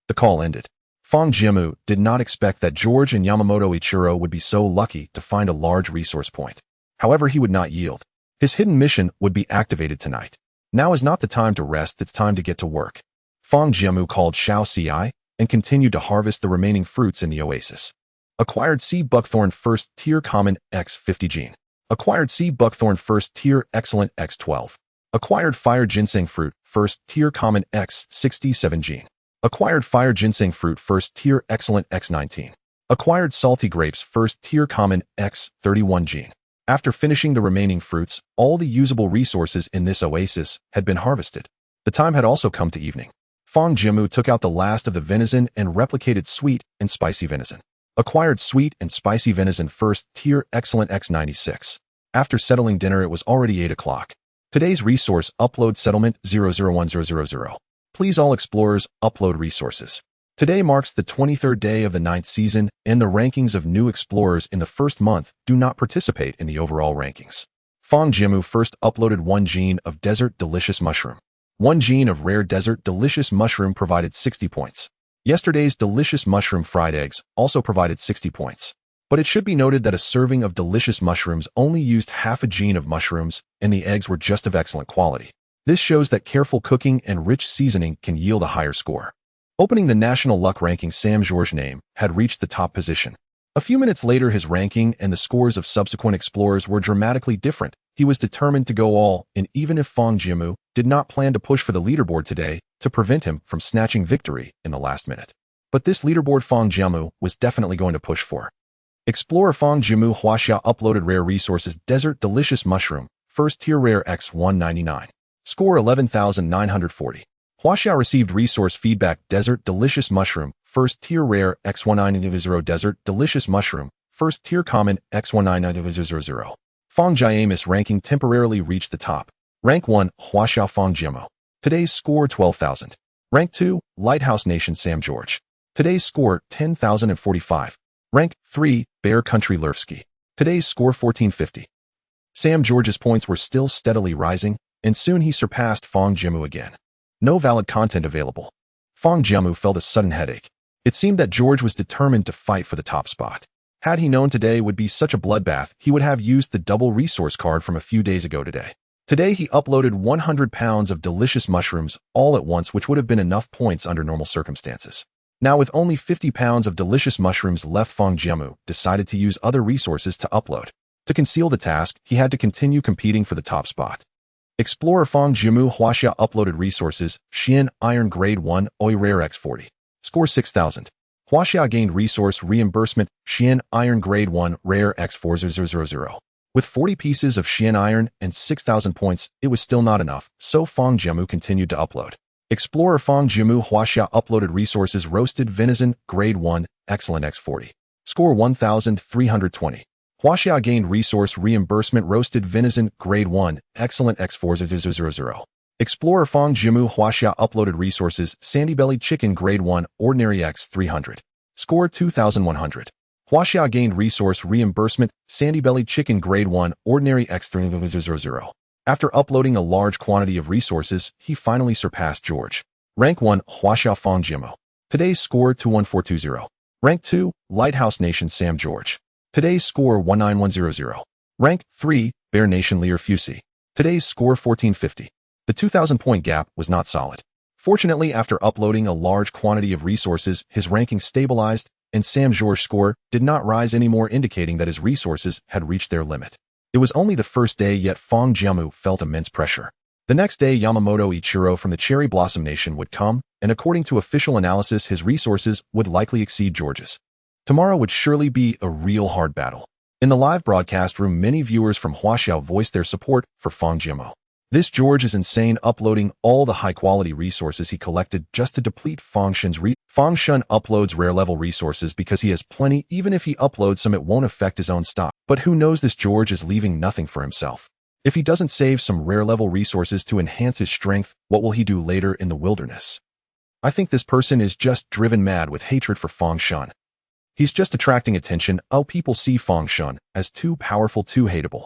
The call ended. Fang Jiamu did not expect that George and Yamamoto Ichiro would be so lucky to find a large resource point. However, he would not yield. His hidden mission would be activated tonight. Now is not the time to rest, it's time to get to work. Fang Jiamu called Huaxia and continued to harvest the remaining fruits in the oasis. Acquired sea buckthorn first tier common X50 gene. Acquired sea buckthorn first tier excellent X12. Acquired fire ginseng fruit first tier common X67 gene. Acquired fire ginseng fruit first tier excellent X19. Acquired salty grapes first tier common X31 gene. After finishing the remaining fruits, all the usable resources in this oasis had been harvested. The time had also come to evening. Fang Jiamu took out the last of the venison and replicated sweet and spicy venison. Acquired sweet and spicy venison first tier excellent X96. After settling dinner, it was already 8 o'clock. Today's resource upload settlement 001000. Please all explorers upload resources. Today marks the 23rd day of the 9th season, and the rankings of new explorers in the first month do not participate in the overall rankings. Fang Jiamu first uploaded 1 gene of desert delicious mushroom. 1 gene of rare desert delicious mushroom provided 60 points. Yesterday's delicious mushroom fried eggs also provided 60 points. But it should be noted that a serving of delicious mushrooms only used half a gene of mushrooms, and the eggs were just of excellent quality. This shows that careful cooking and rich seasoning can yield a higher score. Opening the national luck ranking, Sam George's name had reached the top position. A few minutes later, his ranking and the scores of subsequent explorers were dramatically different. He was determined to go all in, even if Fang Jiamu did not plan to push for the leaderboard today to prevent him from snatching victory in the last minute. But this leaderboard Fang Jiamu was definitely going to push for. Explorer Fang Jiamu Huaxia uploaded rare resources Desert Delicious Mushroom, first tier rare X199. Score 11,940. Huaxia received resource feedback Desert Delicious Mushroom, first tier rare X19900. Desert Delicious Mushroom, first tier common X19900. Fang Jiamu's ranking temporarily reached the top. Rank 1, Huaxia Fang Jiamu. Today's score 12,000. Rank 2, Lighthouse Nation Sam George. Today's score 10,045. Rank 3, Bear Country Lurfsky. Today's score 1450. Sam George's points were still steadily rising, and soon he surpassed Fang Jiamu again. No valid content available. Fang Jiamu felt a sudden headache. It seemed that George was determined to fight for the top spot. Had he known today would be such a bloodbath, he would have used the double resource card from a few days ago today. Today he uploaded 100 pounds of delicious mushrooms all at once, which would have been enough points under normal circumstances. Now with only 50 pounds of delicious mushrooms left, Fang Jiamu decided to use other resources to upload. To conceal the task, he had to continue competing for the top spot. Explorer Fang Jiamu Huaxia uploaded resources Xian Iron Grade 1 Oi Rare X40. Score 6,000. Huaxia gained resource reimbursement Xian Iron Grade 1 Rare X4000. With 40 pieces of Xian Iron and 6,000 points, it was still not enough, so Fang Jiamu continued to upload. Explorer Fang Jiamu Huaxia uploaded resources Roasted Venison Grade 1 Excellent X40. Score 1,320. Huaxia gained resource reimbursement Roasted Venison Grade 1 Excellent X4000. Explorer Fang Jiamu Huaxia uploaded resources Sandy Belly Chicken Grade 1 Ordinary X300. Score 2,100. Huaxia gained resource reimbursement Sandy Belly Chicken Grade 1 Ordinary X300. After uploading a large quantity of resources, he finally surpassed George. Rank 1, Huaxia Fang Jiamu. Today's score 21420. Rank 2, Lighthouse Nation Sam George. Today's score 19100. Rank 3, Bear Nation Lear Fusi. Today's score 1450. The 2,000 point gap was not solid. Fortunately, after uploading a large quantity of resources, his ranking stabilized, and Sam George's score did not rise anymore, indicating that his resources had reached their limit. It was only the first day, yet Fang Jiamu felt immense pressure. The next day, Yamamoto Ichiro from the Cherry Blossom Nation would come, and according to official analysis, his resources would likely exceed George's. Tomorrow would surely be a real hard battle. In the live broadcast room, many viewers from Huaxia voiced their support for Fang Jiamu. This George is insane, uploading all the high-quality resources he collected just to deplete Fang Shen's Fang Shen uploads rare-level resources because he has plenty. Even if he uploads some, it won't affect his own stock. But who knows, this George is leaving nothing for himself. If he doesn't save some rare-level resources to enhance his strength, what will he do later in the wilderness? I think this person is just driven mad with hatred for Fang Shan. He's just attracting attention. People see Fang Shan as too powerful, too hateable.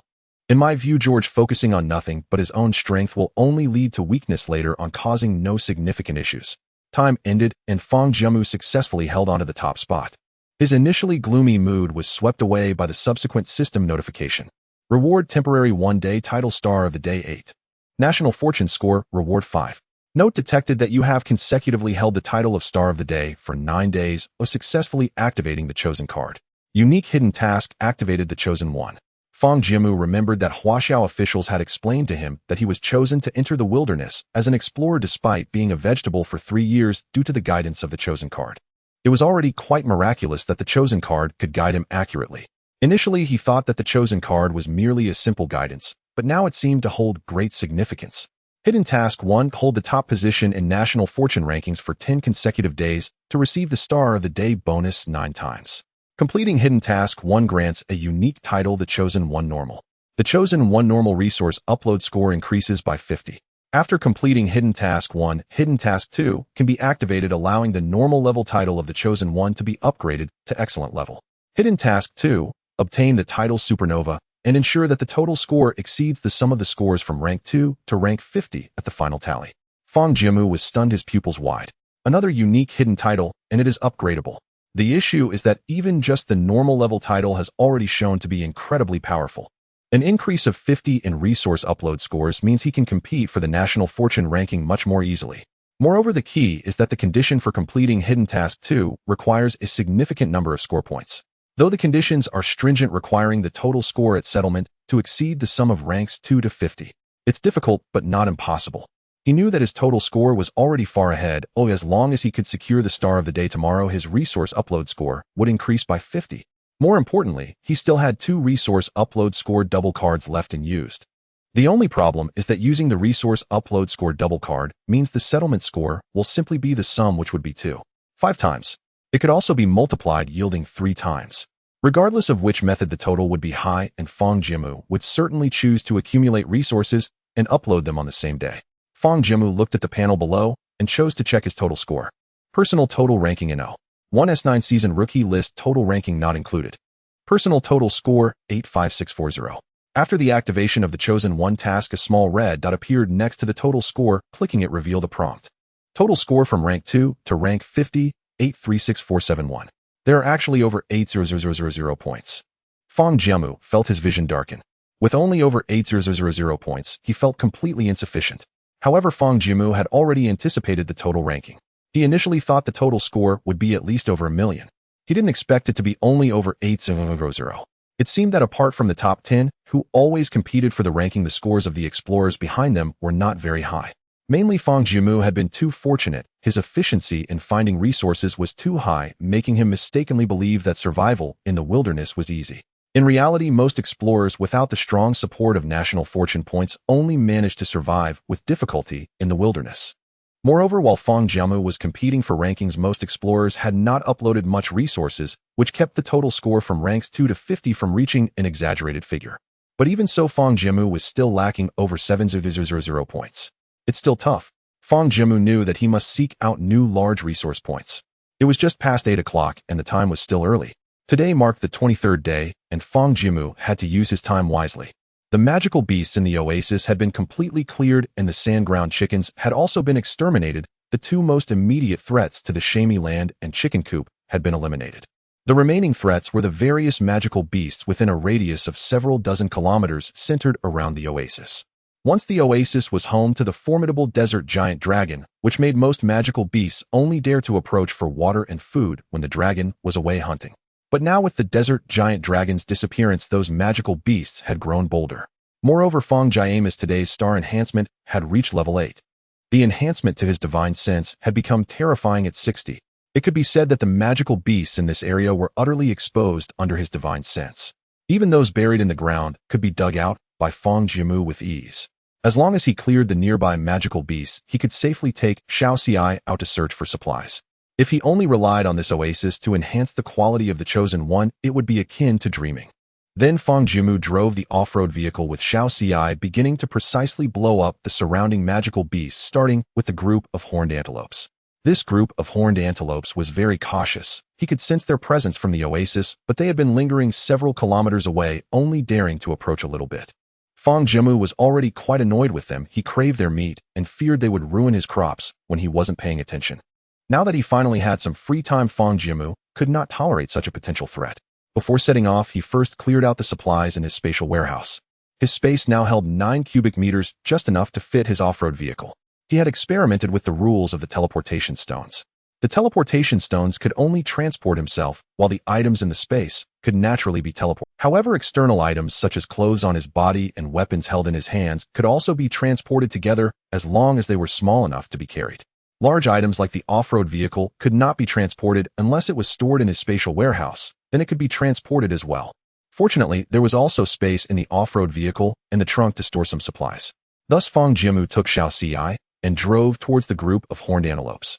In my view, George focusing on nothing but his own strength will only lead to weakness later on, causing no significant issues. Time ended, and Fang Jiamu successfully held onto the top spot. His initially gloomy mood was swept away by the subsequent system notification. Reward temporary 1-day title star of the day 8. National fortune score, reward 5. Note detected that you have consecutively held the title of star of the day for 9 days of successfully activating the chosen card. Unique hidden task activated the chosen one. Fang Jiamu remembered that Huaxia officials had explained to him that he was chosen to enter the wilderness as an explorer despite being a vegetable for 3 years due to the guidance of the chosen card. It was already quite miraculous that the chosen card could guide him accurately. Initially, he thought that the chosen card was merely a simple guidance, but now it seemed to hold great significance. Hidden Task 1. Hold the top position in national fortune rankings for 10 consecutive days to receive the Star of the Day bonus 9 times. Completing Hidden Task 1 grants a unique title, the Chosen 1 Normal. The Chosen 1 Normal resource upload score increases by 50. After completing Hidden Task 1, Hidden Task 2 can be activated, allowing the normal level title of the Chosen 1 to be upgraded to Excellent level. Hidden Task 2. Obtain the title Supernova and ensure that the total score exceeds the sum of the scores from rank 2 to rank 50 at the final tally. Fang Jiamu was stunned, his pupils wide. Another unique hidden title, and it is upgradable. The issue is that even just the normal level title has already shown to be incredibly powerful. An increase of 50 in resource upload scores means he can compete for the national fortune ranking much more easily. Moreover, the key is that the condition for completing Hidden Task 2 requires a significant number of score points. Though the conditions are stringent, requiring the total score at settlement to exceed the sum of ranks 2 to 50. It's difficult, but not impossible. He knew that his total score was already far ahead. As long as he could secure the Star of the Day tomorrow, his resource upload score would increase by 50. More importantly, he still had 2 resource upload score double cards left unused. The only problem is that using the resource upload score double card means the settlement score will simply be the sum, which would be 5 times. It could also be multiplied, yielding 3 times. Regardless of which method, the total would be high, and Fang Jiamu would certainly choose to accumulate resources and upload them on the same day. Fang Jiamu looked at the panel below and chose to check his total score. Personal total ranking in 1S9 season rookie list, total ranking not included. Personal total score 85640. After the activation of the Chosen 1 task, a small red dot appeared next to the total score. Clicking it revealed a prompt. Total score from rank 2 to rank 50, 836471. There are actually over 8,000 points. Fang Jiamu felt his vision darken. With only over 8,000 points, he felt completely insufficient. However, Fang Jiamu had already anticipated the total ranking. He initially thought the total score would be at least over 1 million. He didn't expect it to be only over 8,000. It seemed that apart from the top 10, who always competed for the ranking, the scores of the explorers behind them were not very high. Mainly, Fang Jiamu had been too fortunate. His efficiency in finding resources was too high, making him mistakenly believe that survival in the wilderness was easy. In reality, most explorers without the strong support of national fortune points only managed to survive with difficulty in the wilderness. Moreover, while Fang Jiamu was competing for rankings, most explorers had not uploaded much resources, which kept the total score from ranks 2 to 50 from reaching an exaggerated figure. But even so, Fang Jiamu was still lacking over 7,000 points. It's still tough. Fang Jiamu knew that he must seek out new large resource points. It was just past 8 o'clock and the time was still early. Today marked the 23rd day, and Fang Jiamu had to use his time wisely. The magical beasts in the oasis had been completely cleared and the sand-ground chickens had also been exterminated. The 2 most immediate threats to the Shami land and chicken coop had been eliminated. The remaining threats were the various magical beasts within a radius of several dozen kilometers centered around the oasis. Once the oasis was home to the formidable desert giant dragon, which made most magical beasts only dare to approach for water and food when the dragon was away hunting. But now, with the desert giant dragon's disappearance, those magical beasts had grown bolder. Moreover, Fang Jiamu's today's star enhancement had reached level 8. The enhancement to his divine sense had become terrifying at 60. It could be said that the magical beasts in this area were utterly exposed under his divine sense. Even those buried in the ground could be dug out by Fang Jiamu with ease. As long as he cleared the nearby magical beasts, he could safely take Huaxia out to search for supplies. If he only relied on this oasis to enhance the quality of the Chosen One, it would be akin to dreaming. Then Fang Jiamu drove the off-road vehicle with Huaxia, beginning to precisely blow up the surrounding magical beasts, starting with the group of horned antelopes. This group of horned antelopes was very cautious. He could sense their presence from the oasis, but they had been lingering several kilometers away, only daring to approach a little bit. Fang Jiamu was already quite annoyed with them. He craved their meat and feared they would ruin his crops when he wasn't paying attention. Now that he finally had some free time, Fang Jiamu could not tolerate such a potential threat. Before setting off, he first cleared out the supplies in his spatial warehouse. His space now held 9 cubic meters, just enough to fit his off-road vehicle. He had experimented with the rules of the teleportation stones. The teleportation stones could only transport himself, while the items in the space could naturally be teleported. However, external items such as clothes on his body and weapons held in his hands could also be transported together as long as they were small enough to be carried. Large items like the off-road vehicle could not be transported unless it was stored in his spatial warehouse, then it could be transported as well. Fortunately, there was also space in the off-road vehicle and the trunk to store some supplies. Thus, Fang Jiamu took Huaxia and drove towards the group of horned antelopes.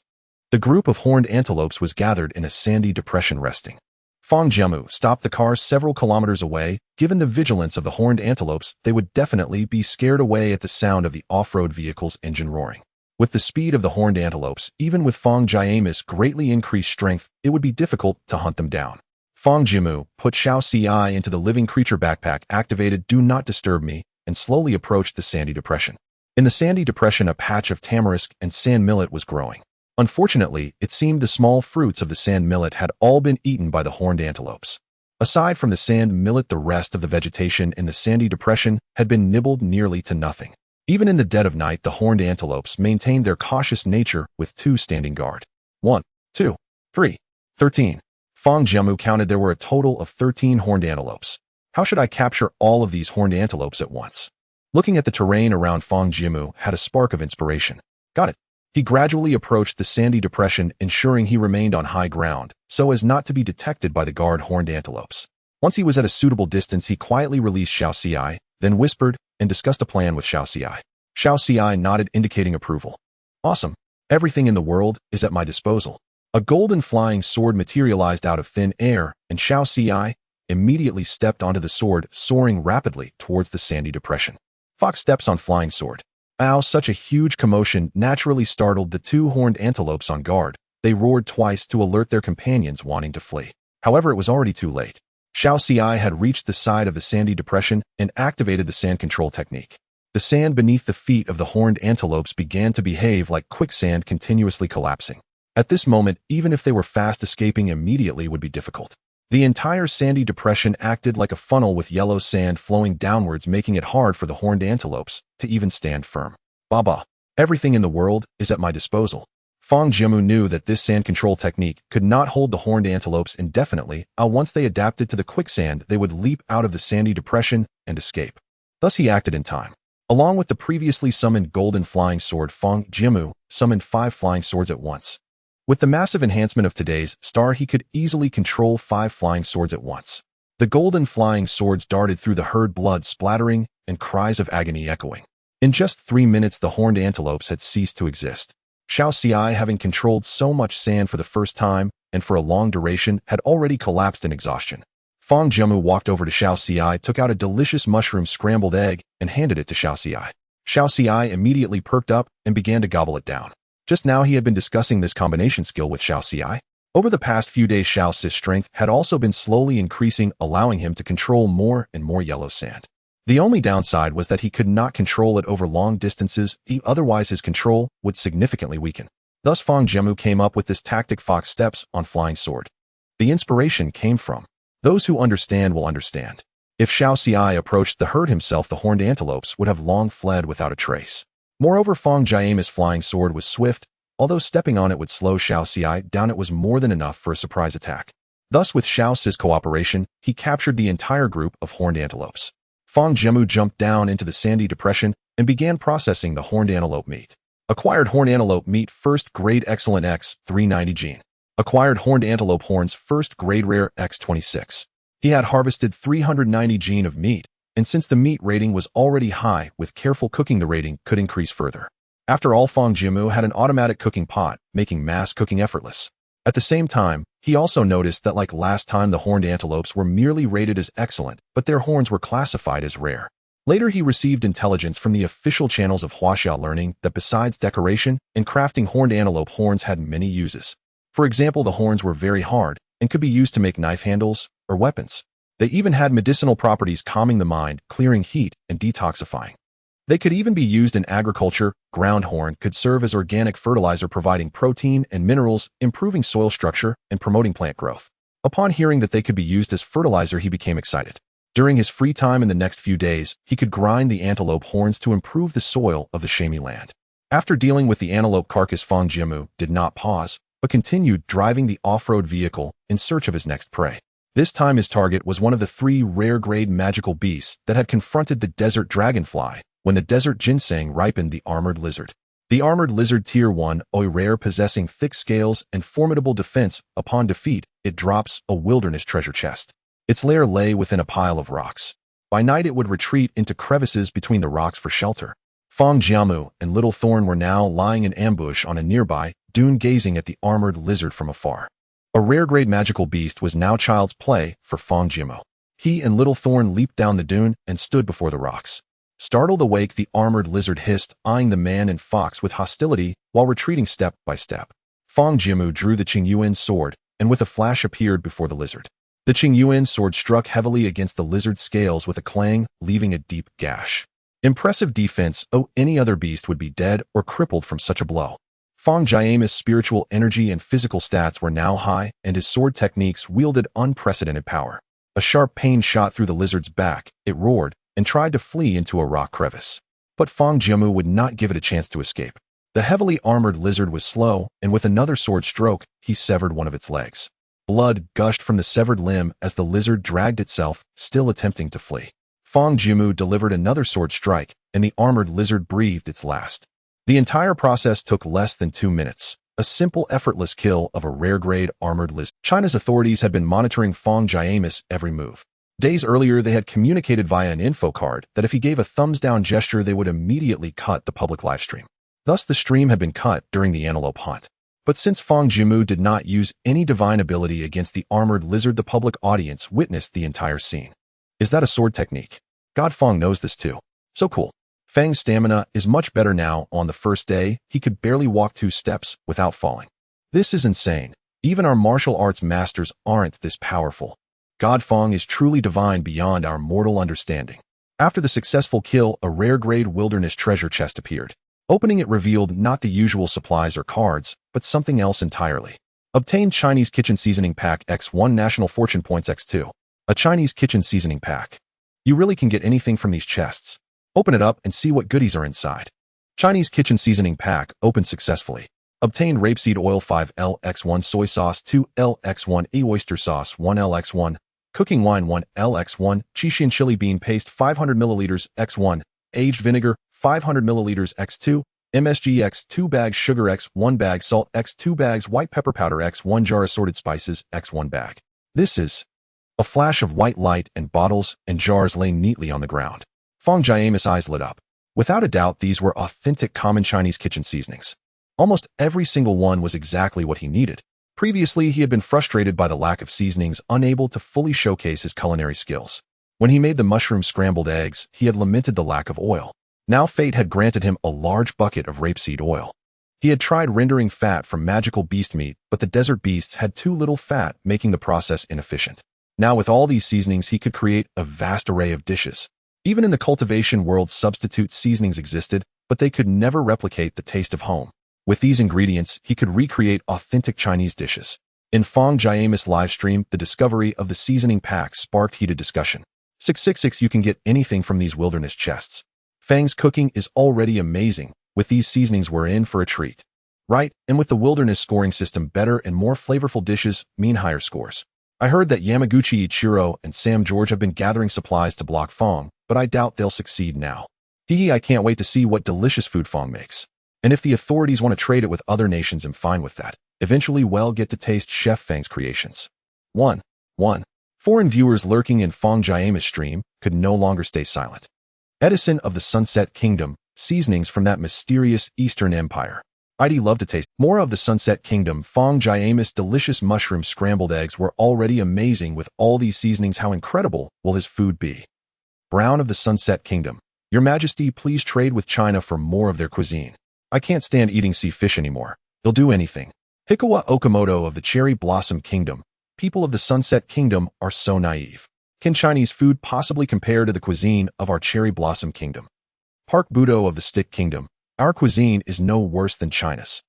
The group of horned antelopes was gathered in a sandy depression resting. Fang Jiamu stopped the car several kilometers away. Given the vigilance of the horned antelopes, they would definitely be scared away at the sound of the off-road vehicle's engine roaring. With the speed of the horned antelopes, even with Fang Jiamu's greatly increased strength, it would be difficult to hunt them down. Fang Jiamu put Huaxia into the living creature backpack, activated Do Not Disturb Me, and slowly approached the sandy depression. In the sandy depression, a patch of tamarisk and sand millet was growing. Unfortunately, it seemed the small fruits of the sand millet had all been eaten by the horned antelopes. Aside from the sand millet, the rest of the vegetation in the sandy depression had been nibbled nearly to nothing. Even in the dead of night, the horned antelopes maintained their cautious nature with 2 standing guard. 1, 2, 3, 13. Fang Jiamu counted there were a total of 13 horned antelopes. How should I capture all of these horned antelopes at once? Looking at the terrain around, Fang Jiamu had a spark of inspiration. Got it. He gradually approached the sandy depression, ensuring he remained on high ground, so as not to be detected by the guard horned antelopes. Once he was at a suitable distance, he quietly released Huaxia, then whispered and discussed a plan with Huaxia. Huaxia nodded, indicating approval. Awesome. Everything in the world is at my disposal. A golden flying sword materialized out of thin air, and Huaxia immediately stepped onto the sword, soaring rapidly towards the sandy depression. Fox steps on flying sword. Ow! Such a huge commotion naturally startled the 2 horned antelopes on guard. They roared twice to alert their companions wanting to flee. However, it was already too late. Huaxia had reached the side of the sandy depression and activated the sand control technique. The sand beneath the feet of the horned antelopes began to behave like quicksand, continuously collapsing. At this moment, even if they were fast, escaping immediately would be difficult. The entire sandy depression acted like a funnel with yellow sand flowing downwards, making it hard for the horned antelopes to even stand firm. Baba, everything in the world is at my disposal. Fang Jiamu knew that this sand control technique could not hold the horned antelopes indefinitely. Once they adapted to the quicksand, they would leap out of the sandy depression and escape. Thus he acted in time. Along with the previously summoned golden flying sword, Fang Jiamu summoned 5 flying swords at once. With the massive enhancement of today's star, he could easily control 5 flying swords at once. The golden flying swords darted through the herd, blood splattering and cries of agony echoing. In just 3 minutes, the horned antelopes had ceased to exist. Huaxia, having controlled so much sand for the first time and for a long duration, had already collapsed in exhaustion. Fang Jiamu walked over to Huaxia, took out a delicious mushroom scrambled egg, and handed it to Huaxia. Huaxia immediately perked up and began to gobble it down. Just now he had been discussing this combination skill with Huaxia. Over the past few days, Huaxia's strength had also been slowly increasing, allowing him to control more and more yellow sand. The only downside was that he could not control it over long distances, otherwise his control would significantly weaken. Thus Fang Jiamu came up with this tactic: Fox steps on flying sword. The inspiration came from those who understand will understand. If Huaxia approached the herd himself, the horned antelopes would have long fled without a trace. Moreover, Fang Jiamu's flying sword was swift. Although stepping on it would slow Huaxia down, it was more than enough for a surprise attack. Thus, with Huaxia's cooperation, he captured the entire group of horned antelopes. Fang Jiamu jumped down into the sandy depression and began processing the horned antelope meat. Acquired horned antelope meat, first grade excellent X 390 gene. Acquired horned antelope horns, first grade rare X 26. He had harvested 390 gene of meat, and since the meat rating was already high, with careful cooking the rating could increase further. After all, Fang Jiamu had an automatic cooking pot, making mass cooking effortless. At the same time, he also noticed that like last time, the horned antelopes were merely rated as excellent, but their horns were classified as rare. Later, he received intelligence from the official channels of Huaxia, learning that besides decoration and crafting, horned antelope horns had many uses. For example, the horns were very hard and could be used to make knife handles or weapons. They even had medicinal properties, calming the mind, clearing heat, and detoxifying. They could even be used in agriculture. Ground horn could serve as organic fertilizer, providing protein and minerals, improving soil structure, and promoting plant growth. Upon hearing that they could be used as fertilizer, he became excited. During his free time in the next few days, he could grind the antelope horns to improve the soil of the Shami land. After dealing with the antelope carcass, Fang Jiamu did not pause, but continued driving the off-road vehicle in search of his next prey. This time his target was one of the 3 rare-grade magical beasts that had confronted the desert dragonfly when the desert ginseng ripened: the armored lizard. The armored lizard, tier 1, a rare, possessing thick scales and formidable defense. Upon defeat, it drops a wilderness treasure chest. Its lair lay within a pile of rocks. By night it would retreat into crevices between the rocks for shelter. Fang Jiamu and Little Thorn were now lying in ambush on a nearby dune, gazing at the armored lizard from afar. A rare-grade magical beast was now child's play for Fang Jiamu. He and Little Thorn leaped down the dune and stood before the rocks. Startled awake, the armored lizard hissed, eyeing the man and fox with hostility while retreating step by step. Fang Jiamu drew the Qingyuan sword and with a flash appeared before the lizard. The Qingyuan sword struck heavily against the lizard's scales with a clang, leaving a deep gash. Impressive defense. Any other beast would be dead or crippled from such a blow. Fang Jiamu's spiritual energy and physical stats were now high, and his sword techniques wielded unprecedented power. A sharp pain shot through the lizard's back. It roared and tried to flee into a rock crevice. But Fang Jiamu would not give it a chance to escape. The heavily armored lizard was slow, and with another sword stroke, he severed one of its legs. Blood gushed from the severed limb as the lizard dragged itself, still attempting to flee. Fang Jiamu delivered another sword strike, and the armored lizard breathed its last. The entire process took less than 2 minutes. A simple, effortless kill of a rare-grade armored lizard. China's authorities had been monitoring Fang Jiamu's every move. Days earlier, they had communicated via an info card that if he gave a thumbs-down gesture, they would immediately cut the public livestream. Thus, the stream had been cut during the antelope hunt. But since Fang Jiamu did not use any divine ability against the armored lizard, the public audience witnessed the entire scene. Is that a sword technique? God, Fang knows this too. So cool. Fang's stamina is much better now. On the first day, he could barely walk 2 steps without falling. This is insane. Even our martial arts masters aren't this powerful. God, Fang is truly divine beyond our mortal understanding. After the successful kill, a rare-grade wilderness treasure chest appeared. Opening it revealed not the usual supplies or cards, but something else entirely. Obtain Chinese Kitchen Seasoning Pack X1 National Fortune Points X2. A Chinese Kitchen Seasoning Pack. You really can get anything from these chests. Open it up and see what goodies are inside. Chinese Kitchen Seasoning Pack opened successfully. Obtained rapeseed oil 5L X1, soy sauce 2L X1, oyster sauce 1L X1, cooking wine 1L X1, Chishian chili bean paste 500 ml X1, aged vinegar 500 ml X2, MSG X2 bags, sugar X1 bag, salt X2 bags, white pepper powder X1 jar, assorted spices X1 bag. This is a flash of white light, and bottles and jars lay neatly on the ground. Fang Jiamu's eyes lit up. Without a doubt, these were authentic common Chinese kitchen seasonings. Almost every single one was exactly what he needed. Previously, he had been frustrated by the lack of seasonings, unable to fully showcase his culinary skills. When he made the mushroom scrambled eggs, he had lamented the lack of oil. Now fate had granted him a large bucket of rapeseed oil. He had tried rendering fat from magical beast meat, but the desert beasts had too little fat, making the process inefficient. Now with all these seasonings, he could create a vast array of dishes. Even in the cultivation world, substitute seasonings existed, but they could never replicate the taste of home. With these ingredients, he could recreate authentic Chinese dishes. In Fang Jiamu's livestream, the discovery of the seasoning pack sparked heated discussion. 666 You can get anything from these wilderness chests. Fang's cooking is already amazing. With these seasonings, we're in for a treat. Right, and with the wilderness scoring system, better and more flavorful dishes mean higher scores. I heard that Yamaguchi Ichiro and Sam George have been gathering supplies to block Fang, but I doubt they'll succeed now. I can't wait to see what delicious food Fang makes. And if the authorities want to trade it with other nations, I'm fine with that. Eventually, we'll get to taste Chef Fang's creations. 1. Foreign viewers lurking in Fang Jiamu's stream could no longer stay silent. Edison of the Sunset Kingdom, seasonings from that mysterious Eastern Empire. I'd love to taste more of the Sunset Kingdom. Fang Jiamu's delicious mushroom scrambled eggs were already amazing. With all these seasonings, how incredible will his food be? Brown of the Sunset Kingdom. Your Majesty, please trade with China for more of their cuisine. I can't stand eating sea fish anymore. They'll do anything. Hikawa Okamoto of the Cherry Blossom Kingdom. People of the Sunset Kingdom are so naive. Can Chinese food possibly compare to the cuisine of our Cherry Blossom Kingdom? Park Budo of the Stick Kingdom. Our cuisine is no worse than China's.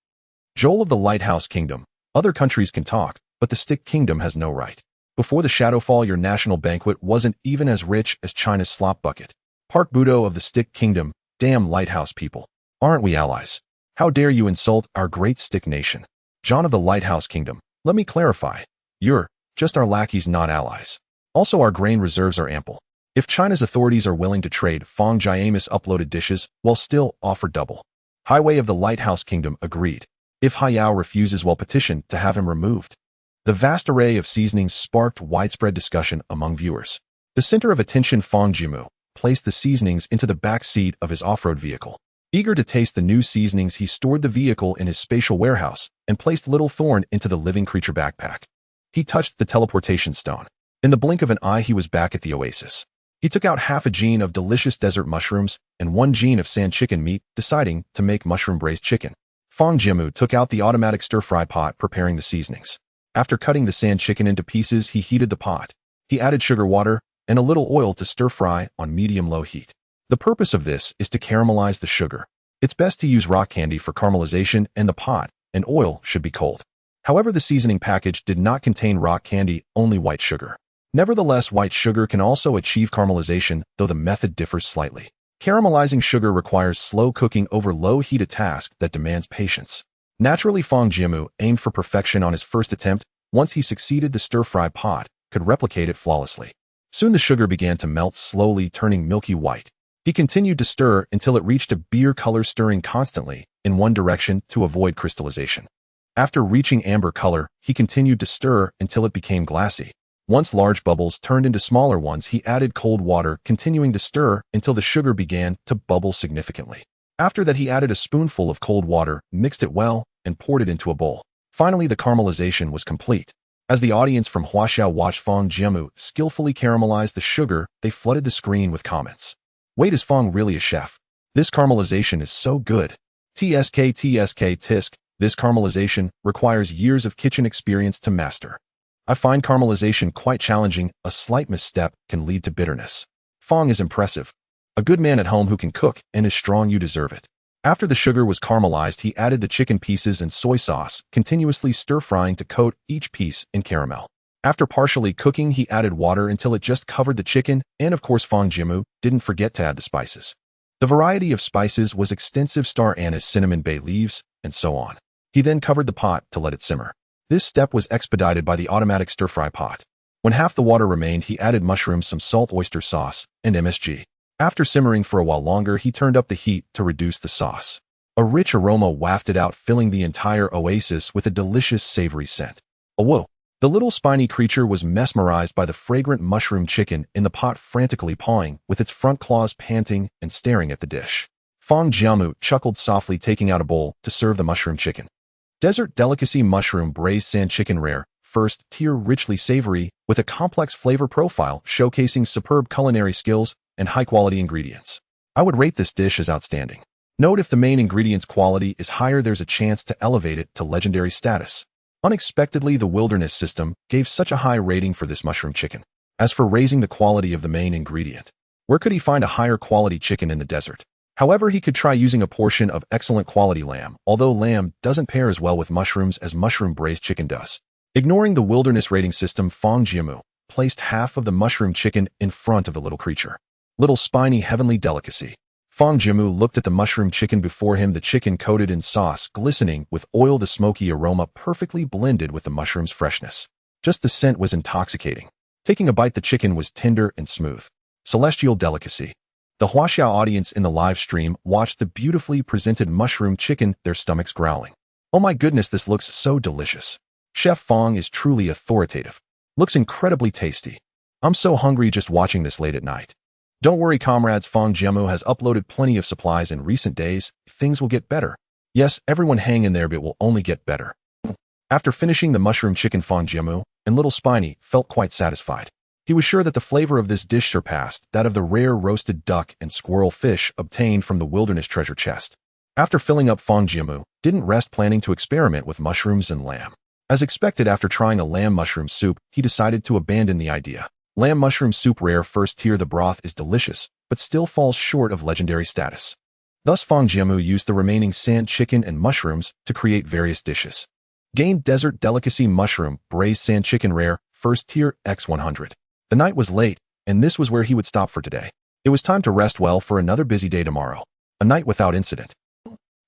Joel of the Lighthouse Kingdom. Other countries can talk, but the Stick Kingdom has no right. Before the Shadowfall, your national banquet wasn't even as rich as China's slop bucket. Park Budo of the Stick Kingdom. Damn Lighthouse people. Aren't we allies? How dare you insult our great Stick nation? John of the Lighthouse Kingdom. Let me clarify. You're just our lackeys, not allies. Also, our grain reserves are ample. If China's authorities are willing to trade, Fang Jiamu uploaded dishes will still offer double. Highway of the Lighthouse Kingdom agreed. If Haiyao refuses, will petition to have him removed. The vast array of seasonings sparked widespread discussion among viewers. The center of attention, Fang Jiamu placed the seasonings into the back seat of his off-road vehicle. Eager to taste the new seasonings, he stored the vehicle in his spatial warehouse and placed Little Thorn into the living creature backpack. He touched the teleportation stone. In the blink of an eye, he was back at the oasis. He took out half a gene of delicious desert mushrooms and 1 gene of sand chicken meat, deciding to make mushroom braised chicken. Fang Jiamu took out the automatic stir-fry pot, preparing the seasonings. After cutting the sand chicken into pieces, he heated the pot. He added sugar water and a little oil to stir-fry on medium-low heat. The purpose of this is to caramelize the sugar. It's best to use rock candy for caramelization, and the pot and oil should be cold. However, the seasoning package did not contain rock candy, only white sugar. Nevertheless, white sugar can also achieve caramelization, though the method differs slightly. Caramelizing sugar requires slow cooking over low heat, a task that demands patience. Naturally, Fang Jiamu aimed for perfection on his first attempt. Once he succeeded, the stir-fry pot could replicate it flawlessly. Soon the sugar began to melt, slowly turning milky white. He continued to stir until it reached a beer color, stirring constantly in one direction to avoid crystallization. After reaching amber color, he continued to stir until it became glassy. Once large bubbles turned into smaller ones, he added cold water, continuing to stir until the sugar began to bubble significantly. After that, he added a spoonful of cold water, mixed it well, and poured it into a bowl. Finally, the caramelization was complete. As the audience from Huaxia watched Fang Jiamu skillfully caramelize the sugar, they flooded the screen with comments. Wait, is Fang really a chef? This caramelization is so good. TSK tisk. This caramelization requires years of kitchen experience to master. I find caramelization quite challenging. A slight misstep can lead to bitterness. Fang is impressive. A good man at home who can cook and is strong. You deserve it. After the sugar was caramelized, he added the chicken pieces and soy sauce, continuously stir-frying to coat each piece in caramel. After partially cooking, he added water until it just covered the chicken, and of course Fang Jiamu didn't forget to add the spices. The variety of spices was extensive: star anise, cinnamon, bay leaves, and so on. He then covered the pot to let it simmer. This step was expedited by the automatic stir-fry pot. When half the water remained, he added mushrooms, some salt, oyster sauce, and MSG. After simmering for a while longer, he turned up the heat to reduce the sauce. A rich aroma wafted out, filling the entire oasis with a delicious savory scent. Oh, whoa! The little spiny creature was mesmerized by the fragrant mushroom chicken in the pot, frantically pawing with its front claws, panting and staring at the dish. Fang Jiamu chuckled softly, taking out a bowl to serve the mushroom chicken. Desert delicacy: mushroom braised sand chicken, rare, first tier, richly savory, with a complex flavor profile showcasing superb culinary skills and high-quality ingredients. I would rate this dish as outstanding. Note, if the main ingredient's quality is higher, there's a chance to elevate it to legendary status. Unexpectedly, the wilderness system gave such a high rating for this mushroom chicken. As for raising the quality of the main ingredient, where could he find a higher quality chicken in the desert? However, he could try using a portion of excellent quality lamb, although lamb doesn't pair as well with mushrooms as mushroom braised chicken does. Ignoring the wilderness rating system, Fang Jiamu placed half of the mushroom chicken in front of the little creature. Little spiny heavenly delicacy. Fang Jiamu looked at the mushroom chicken before him, the chicken coated in sauce, glistening with oil, the smoky aroma perfectly blended with the mushroom's freshness. Just the scent was intoxicating. Taking a bite, the chicken was tender and smooth. Celestial delicacy. The Huaxia audience in the live stream watched the beautifully presented mushroom chicken, their stomachs growling. Oh my goodness, this looks so delicious. Chef Fang is truly authoritative. Looks incredibly tasty. I'm so hungry just watching this late at night. Don't worry, comrades, Fang Jiamu has uploaded plenty of supplies in recent days. Things will get better. Yes, everyone hang in there, but it will only get better. After finishing the mushroom chicken, Fang Jiamu and Little Spiny felt quite satisfied. He was sure that the flavor of this dish surpassed that of the rare roasted duck and squirrel fish obtained from the wilderness treasure chest. After filling up, Fang Jiamu didn't rest, planning to experiment with mushrooms and lamb. As expected, after trying a lamb mushroom soup, he decided to abandon the idea. Lamb mushroom soup, rare first tier, the broth is delicious, but still falls short of legendary status. Thus, Fang Jiamu used the remaining sand, chicken, and mushrooms to create various dishes. Gained desert delicacy mushroom, braised sand chicken, rare, first tier, x100. The night was late, and this was where he would stop for today. It was time to rest well for another busy day tomorrow. A night without incident.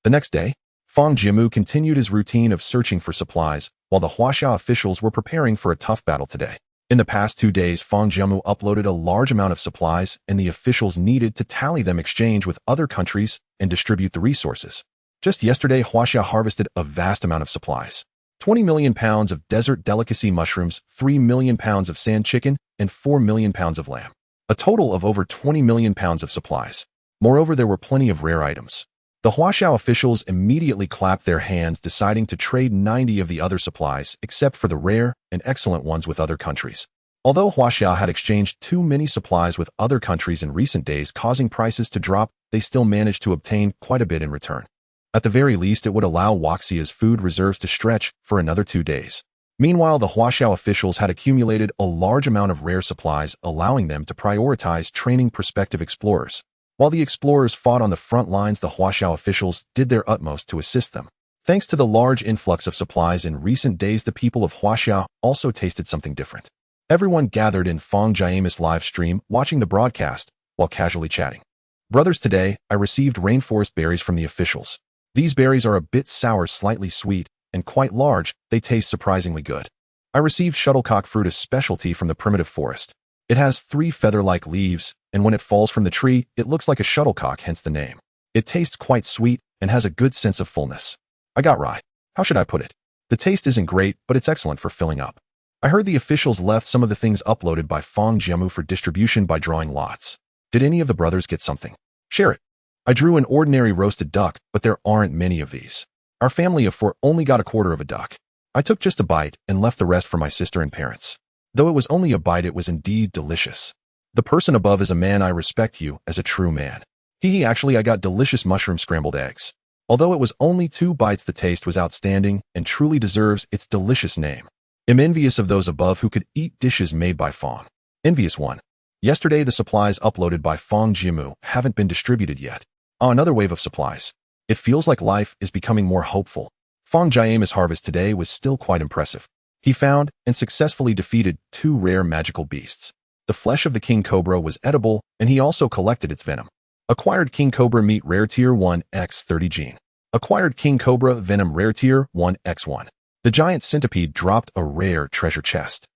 The next day, Fang Jiamu continued his routine of searching for supplies, while the Huaxia officials were preparing for a tough battle today. In the past 2 days, Fang Jiamu uploaded a large amount of supplies, and the officials needed to tally them, exchange with other countries, and distribute the resources. Just yesterday, Huaxia harvested a vast amount of supplies. 20 million pounds of desert delicacy mushrooms, 3 million pounds of sand chicken, and 4 million pounds of lamb. A total of over 20 million pounds of supplies. Moreover, there were plenty of rare items. The Huaxia officials immediately clapped their hands, deciding to trade 90 of the other supplies, except for the rare and excellent ones, with other countries. Although Huaxia had exchanged too many supplies with other countries in recent days, causing prices to drop, they still managed to obtain quite a bit in return. At the very least, it would allow Huaxia's food reserves to stretch for another 2 days. Meanwhile, the Huaxia officials had accumulated a large amount of rare supplies, allowing them to prioritize training prospective explorers. While the explorers fought on the front lines, the Huaxia officials did their utmost to assist them. Thanks to the large influx of supplies in recent days, the people of Huaxia also tasted something different. Everyone gathered in Fang Jiamu's live stream, watching the broadcast, while casually chatting. Brothers, today, I received rainforest berries from the officials. These berries are a bit sour, slightly sweet, and quite large. They taste surprisingly good. I received shuttlecock fruit, a specialty from the primitive forest. It has 3 feather-like leaves, and when it falls from the tree, it looks like a shuttlecock, hence the name. It tastes quite sweet and has a good sense of fullness. I got rye. How should I put it? The taste isn't great, but it's excellent for filling up. I heard the officials left some of the things uploaded by Fang Jiamu for distribution by drawing lots. Did any of the brothers get something? Share it. I drew an ordinary roasted duck, but there aren't many of these. Our family of 4 only got a quarter of a duck. I took just a bite and left the rest for my sister and parents. Though it was only a bite, it was indeed delicious. The person above is a man. I respect you as a true man. Actually, I got delicious mushroom scrambled eggs. Although it was only 2 bites, the taste was outstanding and truly deserves its delicious name. I'm envious of those above who could eat dishes made by Fang. Envious one. Yesterday, the supplies uploaded by Fang Jiamu haven't been distributed yet. Another wave of supplies. It feels like life is becoming more hopeful. Fang Jiamu's harvest today was still quite impressive. He found and successfully defeated 2 rare magical beasts. The flesh of the king cobra was edible, and he also collected its venom. Acquired king cobra meat, rare tier 1 x30 gene. Acquired king cobra venom, rare tier 1 x1. The giant centipede dropped a rare treasure chest.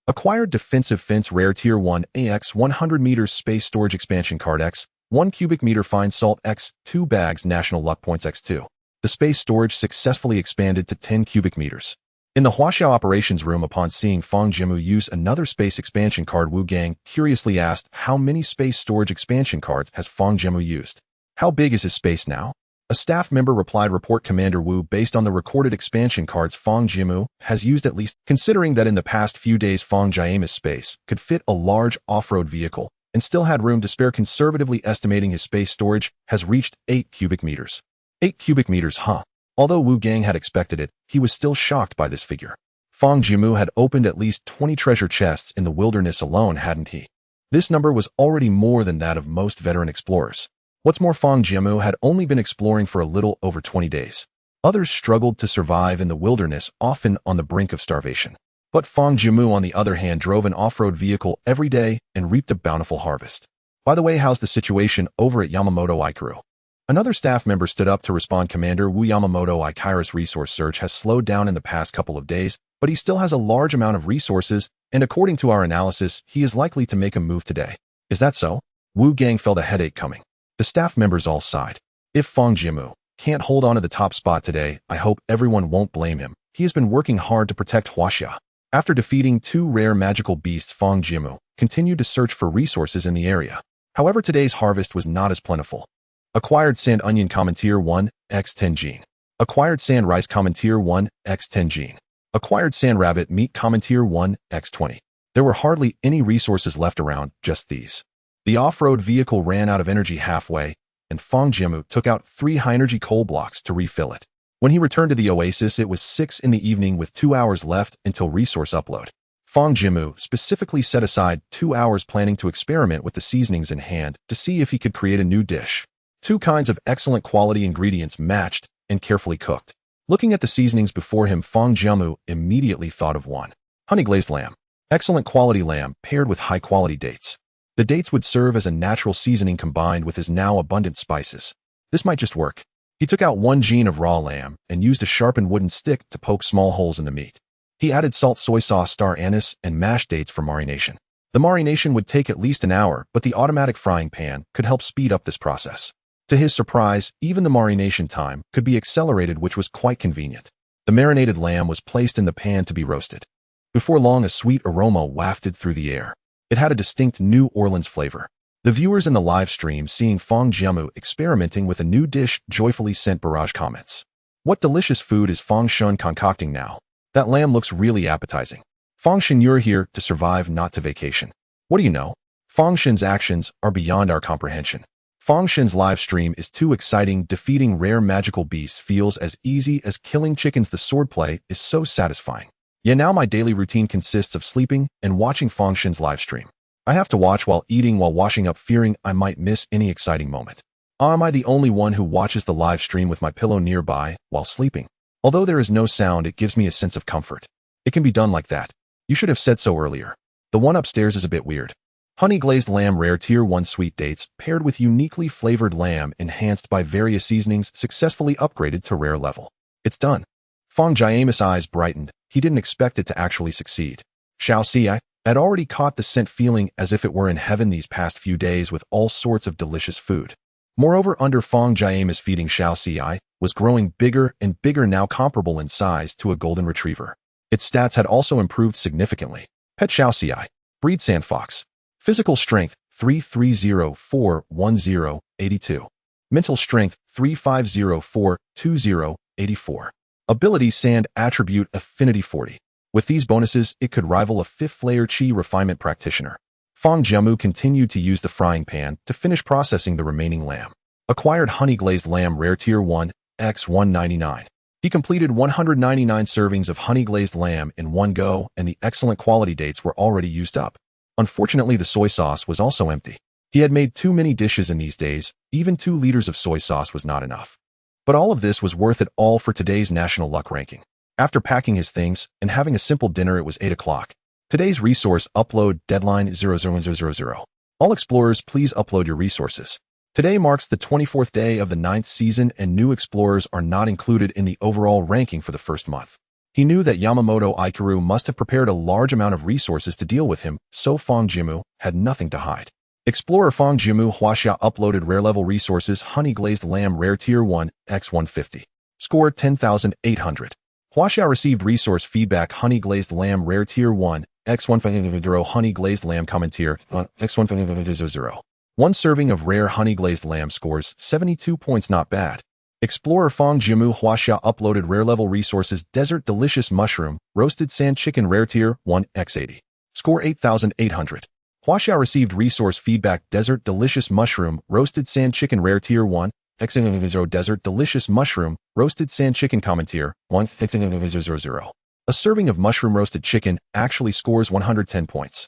Acquired defensive fence, rare tier 1 AX 100 meters space storage expansion card X 1 cubic meter fine salt X 2 bags national luck points X2. The space storage successfully expanded to 10 cubic meters. In the Huaxia operations room, upon seeing Fang Jiamu use another space expansion card, Wu Gang curiously asked, how many space storage expansion cards has Fang Jiamu used? How big is his space now? A staff member replied, report Commander Wu, based on the recorded expansion cards Fang Jiamu has used, at least, considering that in the past few days Fang Jiamu's space could fit a large off-road vehicle and still had room to spare, conservatively estimating his space storage has reached 8 cubic meters. 8 cubic meters, huh? Although Wu Gang had expected it, he was still shocked by this figure. Fang Jiamu had opened at least 20 treasure chests in the wilderness alone, hadn't he? This number was already more than that of most veteran explorers. What's more, Fang Jiamu had only been exploring for a little over 20 days. Others struggled to survive in the wilderness, often on the brink of starvation. But Fang Jiamu, on the other hand, drove an off-road vehicle every day and reaped a bountiful harvest. By the way, how's the situation over at Yamamoto Ikuru? Another staff member stood up to respond. Commander Wu, Yamamoto Ikai's resource surge has slowed down in the past couple of days, but he still has a large amount of resources, and according to our analysis, he is likely to make a move today. Is that so? Wu Gang felt a headache coming. The staff members all sighed. If Fang Jiamu can't hold on to the top spot today, I hope everyone won't blame him. He has been working hard to protect Huaxia. After defeating 2 rare magical beasts, Fang Jiamu continued to search for resources in the area. However, today's harvest was not as plentiful. Acquired sand onion common tier 1 x10 gene. Acquired sand rice common tier 1 x10 gene. Acquired sand rabbit meat common tier 1 x20. There were hardly any resources left around, just these. The off-road vehicle ran out of energy halfway, and Fang Jiamu took out 3 high-energy coal blocks to refill it. When he returned to the oasis, it was 6 in the evening with 2 hours left until resource upload. Fang Jiamu specifically set aside 2 hours planning to experiment with the seasonings in hand to see if he could create a new dish. 2 kinds of excellent quality ingredients matched and carefully cooked. Looking at the seasonings before him, Fang Jiamu immediately thought of one. Honey-glazed lamb. Excellent quality lamb paired with high-quality dates. The dates would serve as a natural seasoning combined with his now abundant spices. This might just work. He took out 1 gene of raw lamb and used a sharpened wooden stick to poke small holes in the meat. He added salt, soy sauce, star anise, and mashed dates for marination. The marination would take at least an hour, but the automatic frying pan could help speed up this process. To his surprise, even the marination time could be accelerated, which was quite convenient. The marinated lamb was placed in the pan to be roasted. Before long, a sweet aroma wafted through the air. It had a distinct New Orleans flavor. The viewers in the live stream seeing Fang Jiamu experimenting with a new dish joyfully sent barrage comments. What delicious food is Fang Shun concocting now? That lamb looks really appetizing. Fang Shun, you're here to survive, not to vacation. What do you know? Fang Shun's actions are beyond our comprehension. Fang Shun's live stream is too exciting. Defeating rare magical beasts feels as easy as killing chickens. The swordplay is so satisfying. Yeah, now my daily routine consists of sleeping and watching Fang Shun's live stream. I have to watch while eating, while washing up, fearing I might miss any exciting moment. Am I the only one who watches the live stream with my pillow nearby while sleeping? Although there is no sound, it gives me a sense of comfort. It can be done like that. You should have said so earlier. The one upstairs is a bit weird. Honey glazed lamb, rare tier 1 sweet dates paired with uniquely flavored lamb enhanced by various seasonings, successfully upgraded to rare level. It's done. Fang Jiamu's eyes brightened. He didn't expect it to actually succeed. Huaxia had already caught the scent, feeling as if it were in heaven these past few days with all sorts of delicious food. Moreover, under Fang Jiamu's feeding, Huaxia was growing bigger and bigger, now comparable in size to a golden retriever. Its stats had also improved significantly. Pet Huaxia. Breed sandfox. Physical strength 330-410-82. Mental strength 3504-20-84. Ability sand attribute affinity 40. With these bonuses, it could rival a 5th layer chi refinement practitioner. Fang Jiamu continued to use the frying pan to finish processing the remaining lamb. Acquired honey glazed lamb, rare tier 1, x 199. He completed 199 servings of honey glazed lamb in one go, and the excellent quality dates were already used up. Unfortunately, the soy sauce was also empty. He had made too many dishes in these days. Even 2 liters of soy sauce was not enough. But all of this was worth it all for today's national luck ranking. After packing his things and having a simple dinner, it was 8 o'clock. Today's resource upload deadline 00000. All explorers, please upload your resources. Today marks the 24th day of the 9th season, and new explorers are not included in the overall ranking for the first month. He knew that Yamamoto Ikaru must have prepared a large amount of resources to deal with him, so Fang Jiamu had nothing to hide. Explorer Fang Jiamu Huaxia uploaded rare level resources, honey glazed lamb, rare tier 1, x 150. Score 10,800. Huaxia received resource feedback, honey glazed lamb, rare tier 1, x 150. Honey glazed lamb commentier, x 150. 1 serving of rare honey glazed lamb scores 72 points, not bad. Explorer Fang Jiamu Huaxia uploaded rare level resources, desert delicious mushroom, roasted sand chicken, rare tier 1, x 80. Score 8,800. Huaxia received resource feedback, desert delicious mushroom, roasted sand chicken, rare tier 1, x 0. Desert delicious mushroom, roasted sand chicken commentier, 1, x 0. A serving of mushroom roasted chicken actually scores 110 points.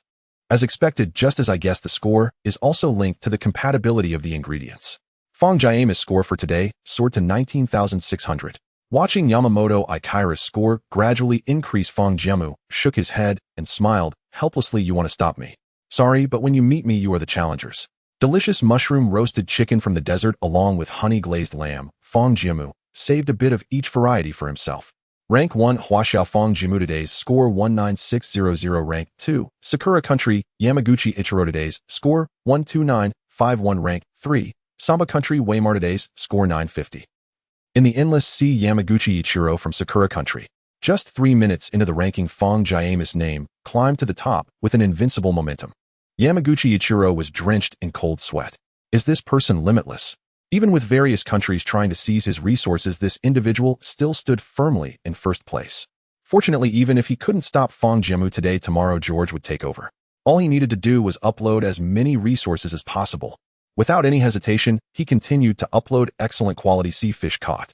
As expected, just as I guessed, the score is also linked to the compatibility of the ingredients. Fang Jiamu's score for today soared to 19,600. Watching Yamamoto Ikaru's score gradually increase, Fang Jiamu shook his head and smiled helplessly. You want to stop me? Sorry, but when you meet me, you are the challengers. Delicious mushroom roasted chicken from the desert along with honey glazed lamb. Fang Jiamu saved a bit of each variety for himself. Rank 1 Huaxia Fang Jiamu today's score 19600. Rank 2 Sakura Country Yamaguchi Ichiro today's score 12951. Rank 3 Samba Country Waymar today's score 950. In the endless sea, Yamaguchi Ichiro from Sakura Country. Just 3 minutes into the ranking, Fang Jiamu's name climbed to the top with an invincible momentum. Yamaguchi Ichiro was drenched in cold sweat. Is this person limitless? Even with various countries trying to seize his resources, this individual still stood firmly in first place. Fortunately, even if he couldn't stop Fang Jiamu today, tomorrow George would take over. All he needed to do was upload as many resources as possible. Without any hesitation, he continued to upload excellent quality sea fish caught.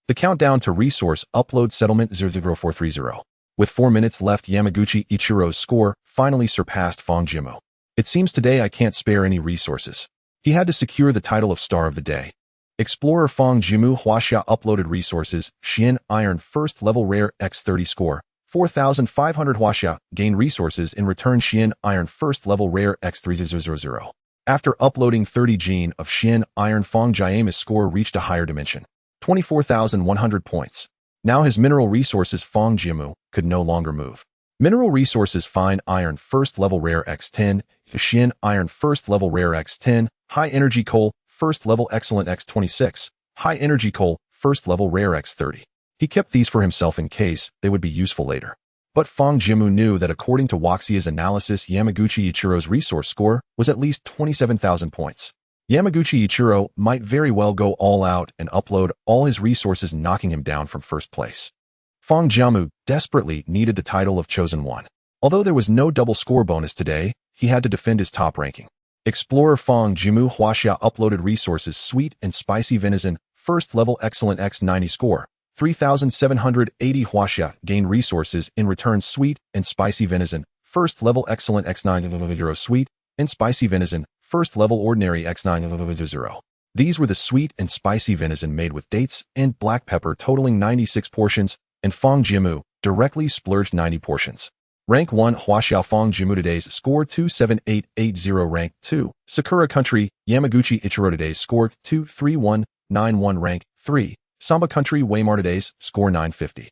The countdown to resource upload settlement 00430. With 4 minutes left, Yamaguchi Ichiro's score finally surpassed Fang Jiamu. It seems today I can't spare any resources. He had to secure the title of Star of the Day. Explorer Fang Jiamu Huaxia uploaded resources, Xian Iron First Level Rare X30 score, 4,500 Huaxia, gain resources in return Xian Iron First Level Rare X3000. After uploading 30 gene of Xian Iron, Fang Jiamu's score reached a higher dimension, 24,100 points. Now his mineral resources Fang Jiamu could no longer move. Mineral resources Fine Iron First Level Rare X10, Xian Iron First Level Rare X10, High Energy Coal First Level Excellent X26, High Energy Coal First Level Rare X30. He kept these for himself in case they would be useful later. But Fang Jiamu knew that according to Huaxia's analysis, Yamaguchi Ichiro's resource score was at least 27,000 points. Yamaguchi Ichiro might very well go all out and upload all his resources, knocking him down from first place. Fang Jiamu desperately needed the title of Chosen One. Although there was no double score bonus today, he had to defend his top ranking. Explorer Fang Jiamu Huaxia uploaded resources Sweet and Spicy Venison, First Level Excellent X90 score, 3,780 Huaxia, gain resources in return Sweet and Spicy Venison, First Level Excellent X9 Sweet and Spicy Venison, First Level Ordinary X9 These were the sweet and spicy venison made with dates and black pepper, totaling 96 portions, and Fang Jiamu directly splurged 90 portions. Rank 1 Huaxia Fang Jiamu today's score 27880. Rank 2 Sakura Country Yamaguchi Ichiro today's score 23191. Rank 3 Samba Country Waymar today's score 950.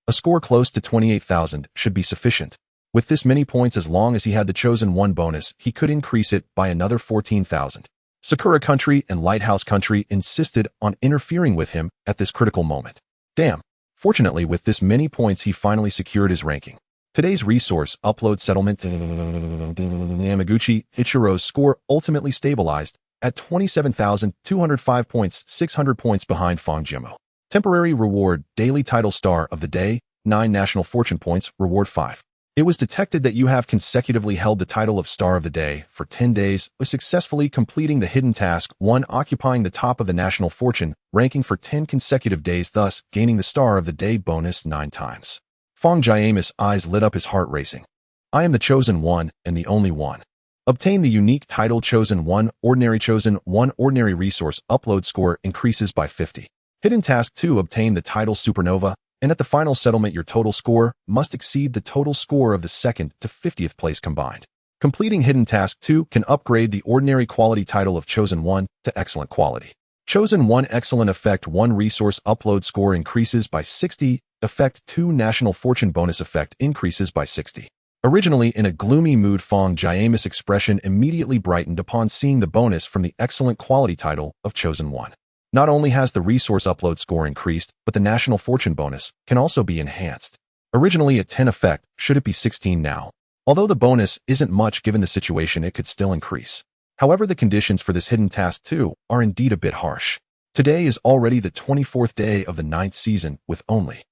A score close to 28,000 should be sufficient. With this many points, as long as he had the Chosen One bonus, he could increase it by another 14,000. Sakura Country and Lighthouse Country insisted on interfering with him at this critical moment. Damn. Fortunately, with this many points, he finally secured his ranking. Today's resource upload settlement, Yamaguchi Ichiro's score ultimately stabilized at 27,205 points, 600 points behind Fang Jiamu. Temporary reward, daily title Star of the Day, 9 national fortune points, reward 5. It was detected that you have consecutively held the title of Star of the Day for 10 days, successfully completing the hidden task 1, occupying the top of the national fortune ranking for 10 consecutive days, thus gaining the Star of the Day bonus 9 times. Fang Jiamu's eyes lit up, his heart racing. I am the Chosen One and the only one. Obtain the unique title Chosen One Ordinary resource upload score increases by 50. Hidden task 2, obtain the title Supernova, and at the final settlement your total score must exceed the total score of the 2nd to 50th place combined. Completing hidden task 2 can upgrade the ordinary quality title of Chosen One to excellent quality. Chosen One excellent effect 1 resource upload score increases by 60, effect 2 national fortune bonus effect increases by 60. Originally in a gloomy mood, Fang Jiamu's expression immediately brightened upon seeing the bonus from the excellent quality title of Chosen One. Not only has the resource upload score increased, but the national fortune bonus can also be enhanced. Originally at 10 effect, should it be 16 now? Although the bonus isn't much given the situation, it could still increase. However, the conditions for this hidden task 2 are indeed a bit harsh. Today is already the 24th day of the 9th season, with only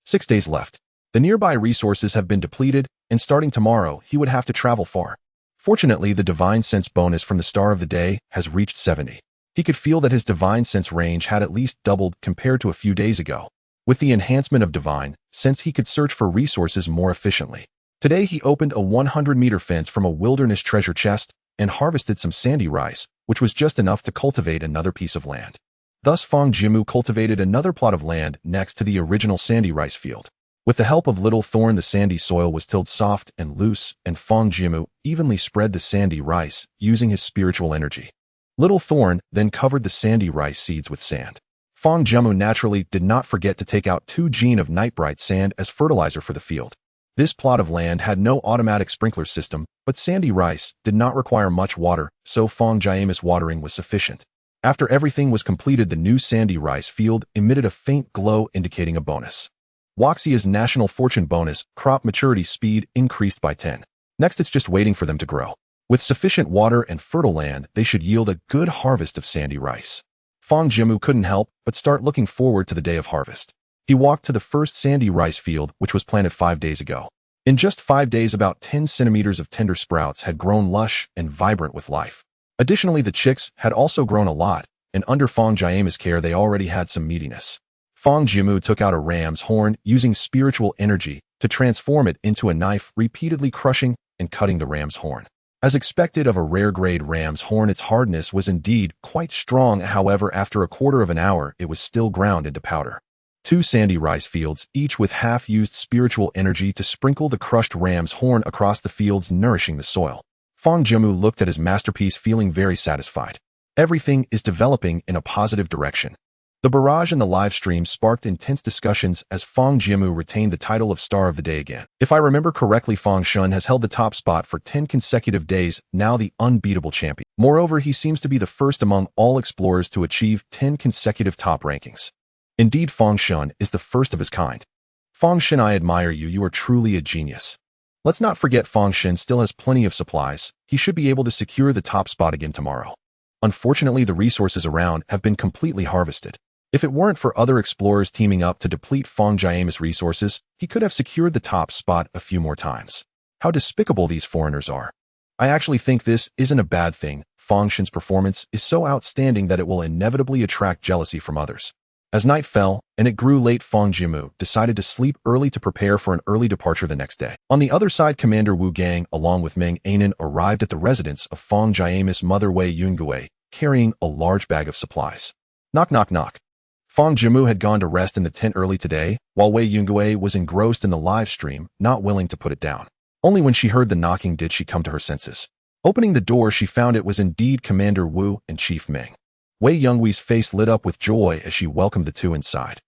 6 days left. The nearby resources have been depleted, and starting tomorrow, he would have to travel far. Fortunately, the Divine Sense bonus from the Star of the Day has reached 70. He could feel that his Divine Sense range had at least doubled compared to a few days ago. With the enhancement of Divine Sense, he could search for resources more efficiently. Today, he opened a 100-meter fence from a wilderness treasure chest and harvested some sandy rice, which was just enough to cultivate another piece of land. Thus, Fang Jiamu cultivated another plot of land next to the original sandy rice field. With the help of Little Thorn, the sandy soil was tilled soft and loose, and Fang Jiamu evenly spread the sandy rice using his spiritual energy. Little Thorn then covered the sandy rice seeds with sand. Fang Jiamu naturally did not forget to take out 2 gene of Nightbright sand as fertilizer for the field. This plot of land had no automatic sprinkler system, but sandy rice did not require much water, so Fang Jiamu's watering was sufficient. After everything was completed, the new sandy rice field emitted a faint glow indicating a bonus. Huaxia's national fortune bonus, crop maturity speed, increased by 10. Next, it's just waiting for them to grow. With sufficient water and fertile land, they should yield a good harvest of sandy rice. Fang Jiamu couldn't help but start looking forward to the day of harvest. He walked to the first sandy rice field, which was planted 5 days ago. In just 5 days, about 10 centimeters of tender sprouts had grown lush and vibrant with life. Additionally, the chicks had also grown a lot, and under Fang Jiamu's care, they already had some meatiness. Fang Jiamu took out a ram's horn, using spiritual energy to transform it into a knife, repeatedly crushing and cutting the ram's horn. As expected of a rare-grade ram's horn, its hardness was indeed quite strong. However, after a quarter of an hour, it was still ground into powder. 2 sandy rice fields, each with half-used spiritual energy to sprinkle the crushed ram's horn across the fields, nourishing the soil. Fang Jiamu looked at his masterpiece, feeling very satisfied. Everything is developing in a positive direction. The barrage and the live stream sparked intense discussions as Fang Jiamu retained the title of Star of the Day again. If I remember correctly, Fang Shun has held the top spot for 10 consecutive days, now the unbeatable champion. Moreover, he seems to be the first among all explorers to achieve 10 consecutive top rankings. Indeed, Fang Shun is the first of his kind. Fang Shun, I admire you. You are truly a genius. Let's not forget Fang Shun still has plenty of supplies. He should be able to secure the top spot again tomorrow. Unfortunately, the resources around have been completely harvested. If it weren't for other explorers teaming up to deplete Fang Jiamu's resources, he could have secured the top spot a few more times. How despicable these foreigners are. I actually think this isn't a bad thing. Fang Shun's performance is so outstanding that it will inevitably attract jealousy from others. As night fell, and it grew late, Fang Jiamu decided to sleep early to prepare for an early departure the next day. On the other side, Commander Wu Gang, along with Meng Anan, arrived at the residence of Fang Jiamu's mother Wei Yungue, carrying a large bag of supplies. Knock, knock, knock. Fang Jiamu had gone to rest in the tent early today, while Wei Yungue was engrossed in the live stream, not willing to put it down. Only when she heard the knocking did she come to her senses. Opening the door, she found it was indeed Commander Wu and Chief Meng. Wei Yungui's face lit up with joy as she welcomed the two inside.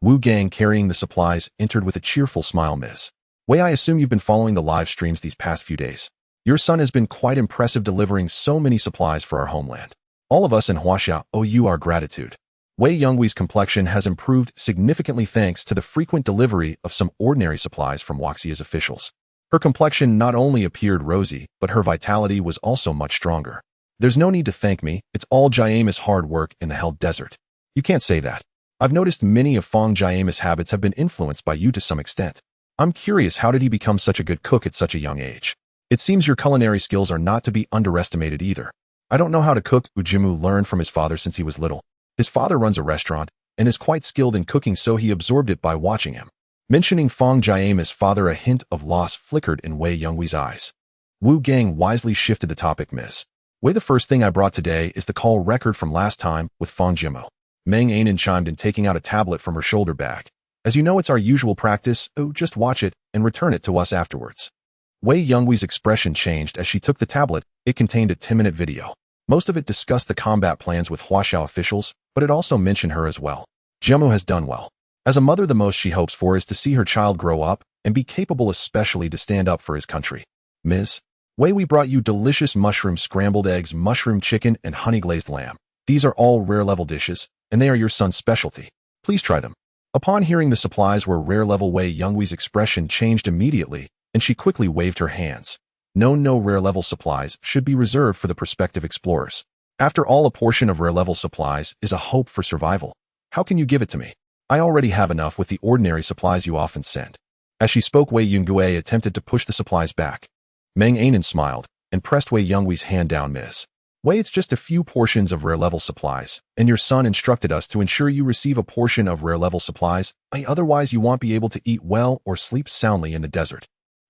Wu Gang, carrying the supplies, entered with a cheerful smile. Ms. Wei, I assume you've been following the live streams these past few days. Your son has been quite impressive, delivering so many supplies for our homeland. All of us in Huaxia owe you our gratitude. Wei Yungui's complexion has improved significantly thanks to the frequent delivery of some ordinary supplies from Huaxia's officials. Her complexion not only appeared rosy, but her vitality was also much stronger. There's no need to thank me. It's all Jiamu's hard work in the Hell Desert. You can't say that. I've noticed many of Fang Jiamu's habits have been influenced by you to some extent. I'm curious, how did he become such a good cook at such a young age? It seems your culinary skills are not to be underestimated either. I don't know how to cook. Jiamu learned from his father since he was little. His father runs a restaurant and is quite skilled in cooking, so he absorbed it by watching him. Mentioning Fang Jiamu's father, a hint of loss flickered in Wei Yungui's eyes. Wu Gang wisely shifted the topic. Ms. Wei, the first thing I brought today is the call record from last time with Fang Jiamu. Meng Anan chimed in, taking out a tablet from her shoulder bag. As you know, it's our usual practice. Oh, just watch it and return it to us afterwards. Wei Yungui's expression changed as she took the tablet. It contained a 10-minute video. Most of it discussed the combat plans with Huaxia officials, but it also mentioned her as well. Jiamu has done well. As a mother, the most she hopes for is to see her child grow up and be capable, especially to stand up for his country. Ms. Wei, we brought you delicious mushroom scrambled eggs, mushroom chicken, and honey glazed lamb. These are all rare-level dishes, and they are your son's specialty. Please try them. Upon hearing the supplies were rare-level, Wei Yungui's expression changed immediately, and she quickly waved her hands. No rare-level supplies should be reserved for the prospective explorers. After all, a portion of rare-level supplies is a hope for survival. How can you give it to me? I already have enough with the ordinary supplies you often send. As she spoke, Wei Yungue attempted to push the supplies back. Meng Anan smiled and pressed Wei Yungui's hand down. Ms. Wei, it's just a few portions of rare-level supplies, and your son instructed us to ensure you receive a portion of rare-level supplies. Otherwise, you won't be able to eat well or sleep soundly in the desert.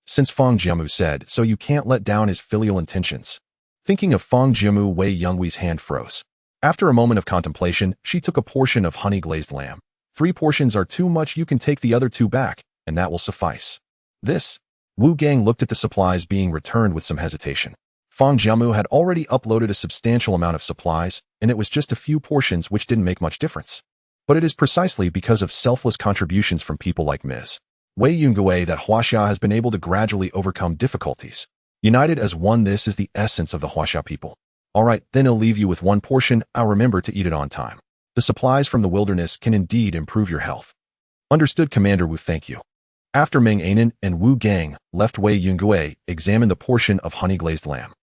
Since Fang Jiamu said so, you can't let down his filial intentions. Thinking of Fang Jiamu, Wei Yungui's hand froze. After a moment of contemplation, she took a portion of honey-glazed lamb. 3 portions are too much. You can take the other 2 back, and that will suffice. This. Wu Gang looked at the supplies being returned with some hesitation. Fang Jiamu had already uploaded a substantial amount of supplies, and it was just a few portions which didn't make much difference. But it is precisely because of selfless contributions from people like Ms. Wei Yungue that Huaxia has been able to gradually overcome difficulties. United as one, this is the essence of the Huaxia people. Alright, then I'll leave you with 1 portion. I'll remember to eat it on time. The supplies from the wilderness can indeed improve your health. Understood, Commander Wu, thank you. After Meng Anan and Wu Gang left, Wei Yungue examined the portion of honey-glazed lamb.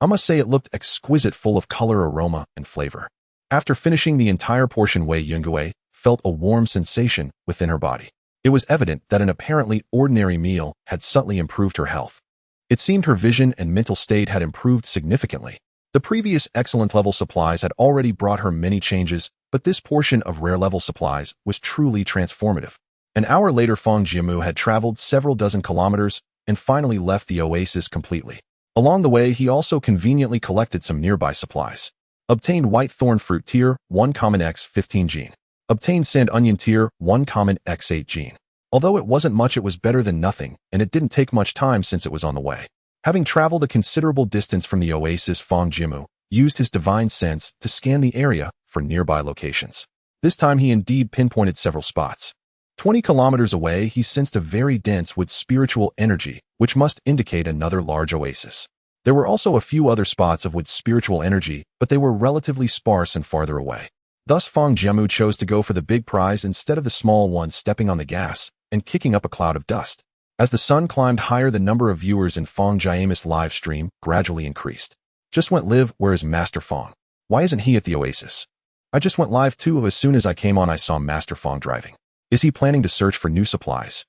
I must say it looked exquisite, full of color, aroma, and flavor. After finishing the entire portion, Wei Yungue felt a warm sensation within her body. It was evident that an apparently ordinary meal had subtly improved her health. It seemed her vision and mental state had improved significantly. The previous excellent level supplies had already brought her many changes, but this portion of rare level supplies was truly transformative. An hour later, Fang Jiamu had traveled several dozen kilometers and finally left the oasis completely. Along the way, he also conveniently collected some nearby supplies. Obtained white thorn fruit tier 1 common X15 gene. Obtained sand onion tier 1 common X8 gene. Although it wasn't much, it was better than nothing, and it didn't take much time since it was on the way. Having traveled a considerable distance from the oasis, Fang Jiamu used his divine sense to scan the area for nearby locations. This time he indeed pinpointed several spots. 20 kilometers away, he sensed a very dense with spiritual energy, which must indicate another large oasis. There were also a few other spots of with spiritual energy, but they were relatively sparse and farther away. Thus, Fang Jiamu chose to go for the big prize instead of the small one, stepping on the gas and kicking up a cloud of dust. As the sun climbed higher, the number of viewers in Fang Jiamu's live stream gradually increased. Just went live, where is Master Fang? Why isn't he at the oasis? I just went live too. As soon as I came on, I saw Master Fang driving. Is he planning to search for new supplies?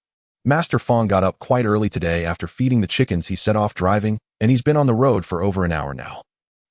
Master Fang got up quite early today. After feeding the chickens, he set off driving, and he's been on the road for over an hour now.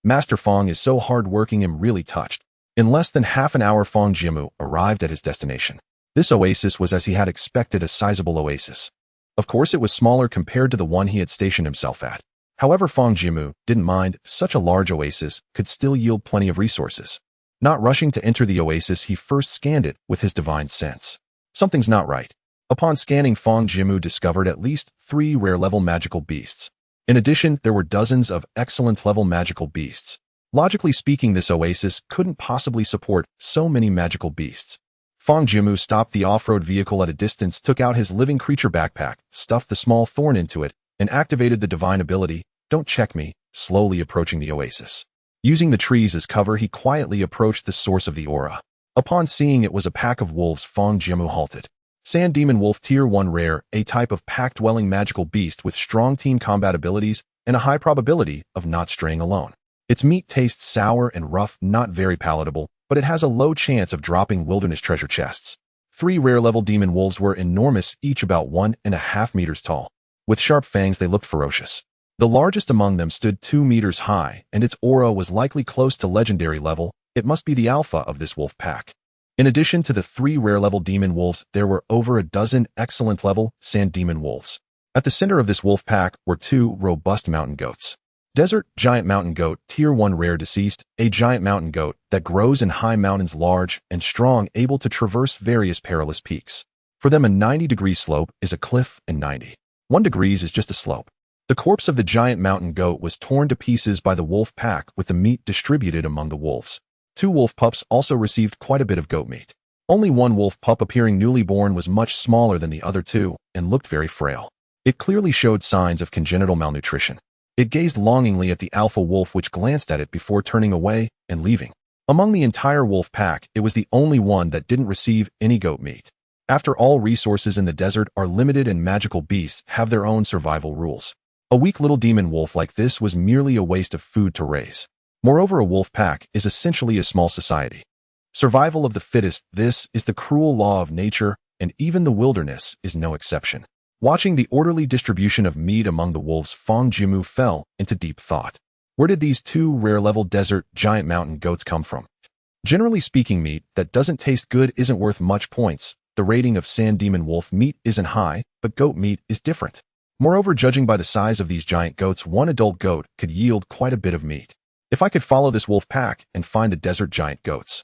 Master Fang is so hard-working, I'm really touched. In less than half an hour, Fang Jiamu arrived at his destination. This oasis was, as he had expected, a sizable oasis. Of course, it was smaller compared to the one he had stationed himself at. However, Fang Jiamu didn't mind. Such a large oasis could still yield plenty of resources. Not rushing to enter the oasis, he first scanned it with his divine sense. Something's not right. Upon scanning, Fang Jiamu discovered at least 3 rare-level magical beasts. In addition, there were dozens of excellent-level magical beasts. Logically speaking, this oasis couldn't possibly support so many magical beasts. Fang Jiamu stopped the off-road vehicle at a distance, took out his living creature backpack, stuffed the small thorn into it, and activated the divine ability, "Don't check me," slowly approaching the oasis. Using the trees as cover, he quietly approached the source of the aura. Upon seeing it was a pack of wolves, Fang Jiamu halted. Sand Demon Wolf Tier 1 Rare, a type of pack-dwelling magical beast with strong team combat abilities and a high probability of not straying alone. Its meat tastes sour and rough, not very palatable, but it has a low chance of dropping wilderness treasure chests. 3 rare-level demon wolves were enormous, each about 1.5 meters tall. With sharp fangs, they looked ferocious. The largest among them stood 2 meters high, and its aura was likely close to legendary level. It must be the alpha of this wolf pack. In addition to the 3 rare-level demon wolves, there were over a dozen excellent-level sand demon wolves. At the center of this wolf pack were 2 robust mountain goats. Desert Giant Mountain Goat Tier 1 Rare Deceased, a giant mountain goat that grows in high mountains, large and strong, able to traverse various perilous peaks. For them, a 90-degree slope is a cliff and 91 degrees is just a slope. The corpse of the giant mountain goat was torn to pieces by the wolf pack, with the meat distributed among the wolves. 2 wolf pups also received quite a bit of goat meat. Only one wolf pup, appearing newly born, was much smaller than the other 2 and looked very frail. It clearly showed signs of congenital malnutrition. It gazed longingly at the alpha wolf, which glanced at it before turning away and leaving. Among the entire wolf pack, it was the only one that didn't receive any goat meat. After all, resources in the desert are limited and magical beasts have their own survival rules. A weak little demon wolf like this was merely a waste of food to raise. Moreover, a wolf pack is essentially a small society. Survival of the fittest, this is the cruel law of nature, and even the wilderness is no exception. Watching the orderly distribution of meat among the wolves, Fang Jiamu fell into deep thought. Where did these 2 rare-level desert giant mountain goats come from? Generally speaking, meat that doesn't taste good isn't worth much points. The rating of sand demon wolf meat isn't high, but goat meat is different. Moreover, judging by the size of these giant goats, one adult goat could yield quite a bit of meat. If I could follow this wolf pack and find the desert giant goats.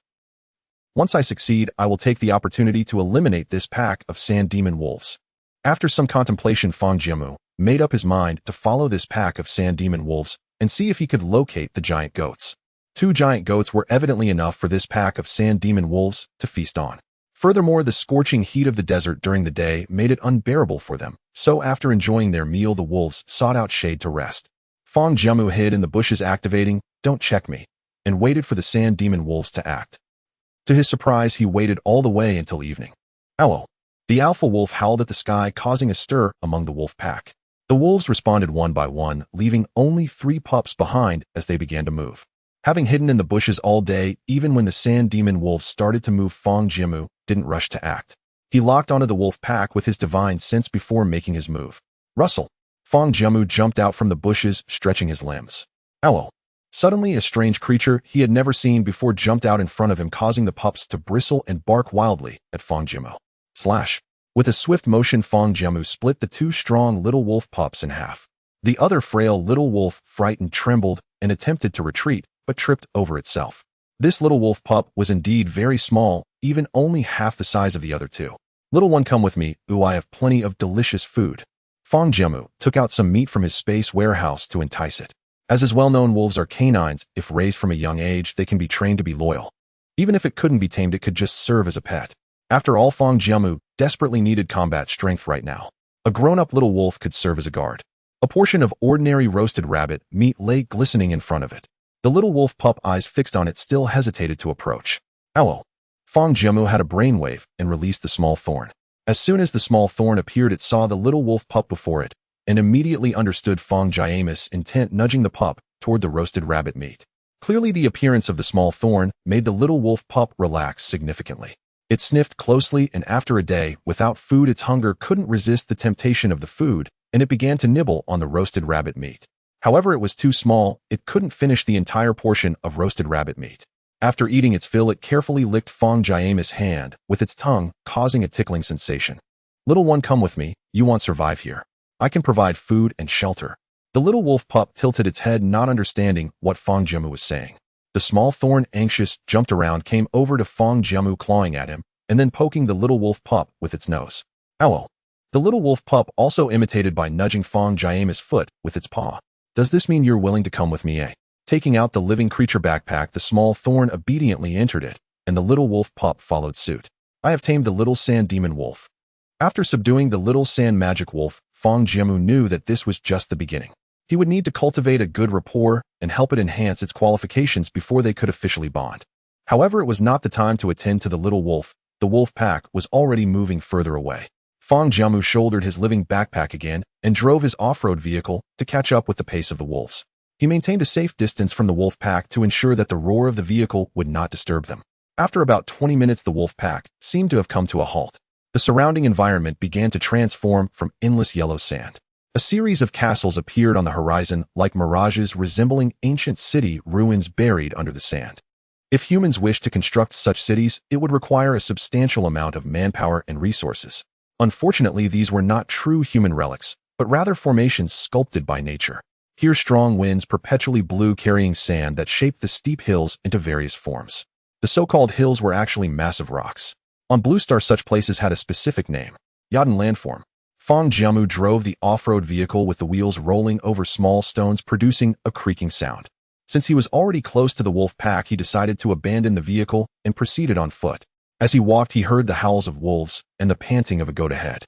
Once I succeed, I will take the opportunity to eliminate this pack of sand demon wolves. After some contemplation, Fang Jiamu made up his mind to follow this pack of sand demon wolves and see if he could locate the giant goats. 2 giant goats were evidently enough for this pack of sand demon wolves to feast on. Furthermore, the scorching heat of the desert during the day made it unbearable for them, so after enjoying their meal, the wolves sought out shade to rest. Fang Jiamu hid in the bushes, activating "Don't check me," and waited for the sand demon wolves to act. To his surprise, he waited all the way until evening. Ow! The alpha wolf howled at the sky, causing a stir among the wolf pack. The wolves responded one by one, leaving only 3 pups behind as they began to move. Having hidden in the bushes all day, even when the sand demon wolf started to move, Fang Jiamu didn't rush to act. He locked onto the wolf pack with his divine sense before making his move. Rustle. Fang Jiamu jumped out from the bushes, stretching his limbs. Ow! Suddenly, a strange creature he had never seen before jumped out in front of him, causing the pups to bristle and bark wildly at Fang Jiamu. Slash. With a swift motion, Fang Jiamu split the two strong little wolf pups in half. The other frail little wolf, frightened, trembled and attempted to retreat, but tripped over itself. This little wolf pup was indeed very small, even only half the size of the other two. Little one, come with me. Ooh, I have plenty of delicious food. Fang Jiamu took out some meat from his space warehouse to entice it. As is well known, wolves are canines. If raised from a young age, they can be trained to be loyal. Even if it couldn't be tamed, it could just serve as a pet. After all, Fang Jiamu desperately needed combat strength right now. A grown-up little wolf could serve as a guard. A portion of ordinary roasted rabbit meat lay glistening in front of it. The little wolf pup, eyes fixed on it, still hesitated to approach. Ow! Fang Jiamu had a brainwave and released the small thorn. As soon as the small thorn appeared, it saw the little wolf pup before it and immediately understood Fang Jiamu's intent, nudging the pup toward the roasted rabbit meat. Clearly, the appearance of the small thorn made the little wolf pup relax significantly. It sniffed closely, and after a day without food, its hunger couldn't resist the temptation of the food, and it began to nibble on the roasted rabbit meat. However, it was too small. It couldn't finish the entire portion of roasted rabbit meat. After eating its fill, it carefully licked Fang Jiamu's hand with its tongue, causing a tickling sensation. Little one, come with me. You won't survive here. I can provide food and shelter. The little wolf pup tilted its head, not understanding what Fang Jiamu was saying. The small thorn, anxious, jumped around, came over to Fang Jiamu, clawing at him, and then poking the little wolf pup with its nose. Ow! The little wolf pup also imitated by nudging Fang Jiamu's foot with its paw. Does this mean you're willing to come with me, eh? Taking out the living creature backpack, the small thorn obediently entered it, and the little wolf pup followed suit. I have tamed the little sand demon wolf. After subduing the little sand magic wolf, Fang Jiamu knew that this was just the beginning. He would need to cultivate a good rapport and help it enhance its qualifications before they could officially bond. However, it was not the time to attend to the little wolf. The wolf pack was already moving further away. Fang Jiamu shouldered his living backpack again and drove his off-road vehicle to catch up with the pace of the wolves. He maintained a safe distance from the wolf pack to ensure that the roar of the vehicle would not disturb them. After about 20 minutes, the wolf pack seemed to have come to a halt. The surrounding environment began to transform from endless yellow sand. A series of castles appeared on the horizon like mirages, resembling ancient city ruins buried under the sand. If humans wished to construct such cities, it would require a substantial amount of manpower and resources. Unfortunately, these were not true human relics, but rather formations sculpted by nature. Here, strong winds perpetually blew, carrying sand that shaped the steep hills into various forms. The so-called hills were actually massive rocks. On Blue Star, such places had a specific name, Yaden landform. Fang Jiamu drove the off-road vehicle with the wheels rolling over small stones, producing a creaking sound. Since he was already close to the wolf pack, he decided to abandon the vehicle and proceeded on foot. As he walked, he heard the howls of wolves and the panting of a goat ahead.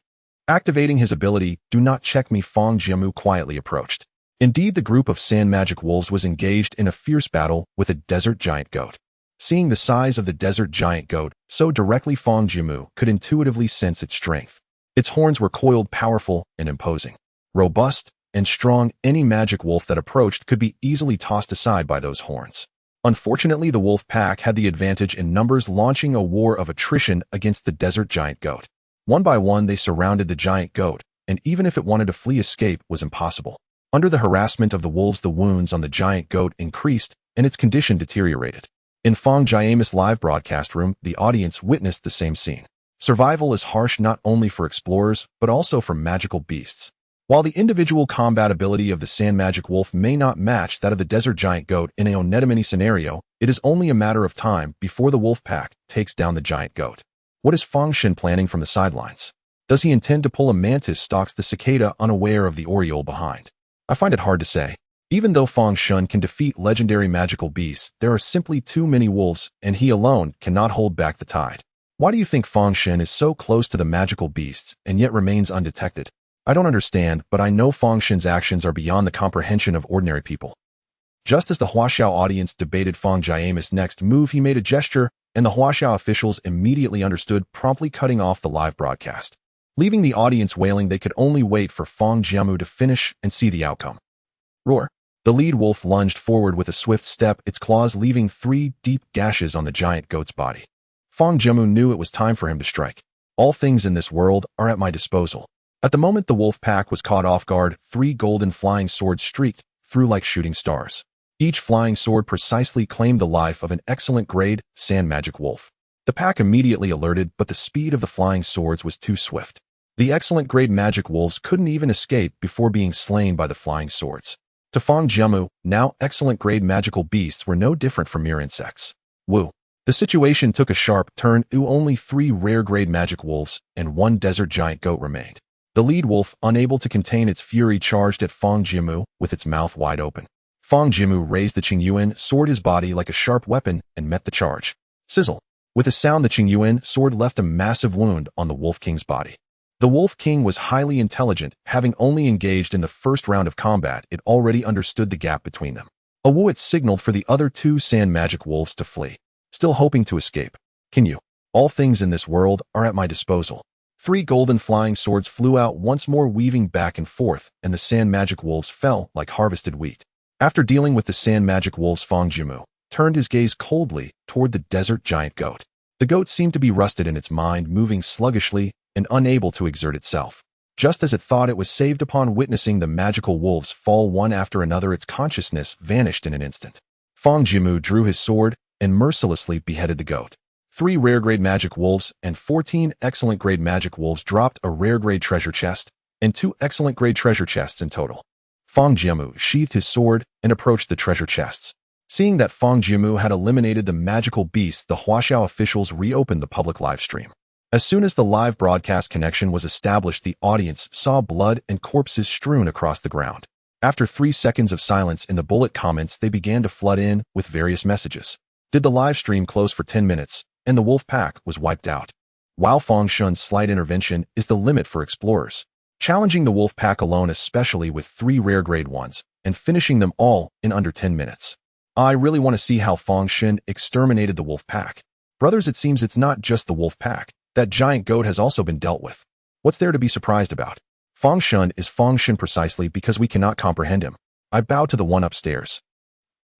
Activating his ability, Do Not Check Me, Fang Jiamu quietly approached. Indeed, the group of sand magic wolves was engaged in a fierce battle with a desert giant goat. Seeing the size of the desert giant goat so directly, Fang Jiamu could intuitively sense its strength. Its horns were coiled, powerful and imposing. Robust and strong, any magic wolf that approached could be easily tossed aside by those horns. Unfortunately, the wolf pack had the advantage in numbers, launching a war of attrition against the desert giant goat. One by one, they surrounded the giant goat, and even if it wanted to flee, escape was impossible. Under the harassment of the wolves, the wounds on the giant goat increased, and its condition deteriorated. In Fang Jiamu's live broadcast room, the audience witnessed the same scene. Survival is harsh not only for explorers, but also for magical beasts. While the individual combat ability of the sand magic wolf may not match that of the desert giant goat in a Onetomini scenario, it is only a matter of time before the wolf pack takes down the giant goat. What is Fang Shen planning from the sidelines? Does he intend to pull a mantis, stalks the cicada, unaware of the oriole behind? I find it hard to say. Even though Fang Shen can defeat legendary magical beasts, there are simply too many wolves, and he alone cannot hold back the tide. Why do you think Fang Shen is so close to the magical beasts and yet remains undetected? I don't understand, but I know Fang Shen's actions are beyond the comprehension of ordinary people. Just as the Huaxia audience debated Fang Jiamu's next move, he made a gesture, and the Huaxia officials immediately understood, promptly cutting off the live broadcast. Leaving the audience wailing, they could only wait for Fang Jiamu to finish and see the outcome. Roar. The lead wolf lunged forward with a swift step, its claws leaving 3 deep gashes on the giant goat's body. Fang Jiamu knew it was time for him to strike. All things in this world are at my disposal. At the moment the wolf pack was caught off guard, 3 golden flying swords streaked through like shooting stars. Each flying sword precisely claimed the life of an excellent grade sand magic wolf. The pack immediately alerted, but the speed of the flying swords was too swift. The excellent grade magic wolves couldn't even escape before being slain by the flying swords. To Fang Jiamu, now excellent grade magical beasts were no different from mere insects. Woo. The situation took a sharp turn. Only 3 rare grade magic wolves and 1 desert giant goat remained. The lead wolf, unable to contain its fury, charged at Fang Jiamu with its mouth wide open. Fang Jiamu raised the Qingyuan sword his body like a sharp weapon and met the charge. Sizzle. With a sound, the Qingyuan sword left a massive wound on the Wolf King's body. The Wolf King was highly intelligent. Having only engaged in the first round of combat, it already understood the gap between them. A Wuit signaled for the other 2 sand magic wolves to flee, still hoping to escape. Can you? All things in this world are at my disposal. 3 golden flying swords flew out once more, weaving back and forth, and the sand magic wolves fell like harvested wheat. After dealing with the sand magic wolves, Fang Jiamu turned his gaze coldly toward the desert giant goat. The goat seemed to be rusted in its mind, moving sluggishly and unable to exert itself. Just as it thought it was saved, upon witnessing the magical wolves fall one after another, its consciousness vanished in an instant. Fang Jiamu drew his sword and mercilessly beheaded the goat. 3 rare grade magic wolves and 14 excellent grade magic wolves dropped a rare grade treasure chest and 2 excellent grade treasure chests in total. Fang Jiamu sheathed his sword and approached the treasure chests. Seeing that Fang Jiamu had eliminated the magical beasts, the Huaxia officials reopened the public live stream. As soon as the live broadcast connection was established, the audience saw blood and corpses strewn across the ground. After 3 seconds of silence in the bullet comments, they began to flood in with various messages. Did the live stream close for 10 minutes, and the wolf pack was wiped out? While Fang Shun's slight intervention is the limit for explorers, challenging the wolf pack alone, especially with 3 rare grade ones, and finishing them all in under 10 minutes. I really want to see how Fang Shun exterminated the wolf pack. Brothers, it seems it's not just the wolf pack. That giant goat has also been dealt with. What's there to be surprised about? Fang Shun is Fang Shun precisely because we cannot comprehend him. I bowed to the one upstairs.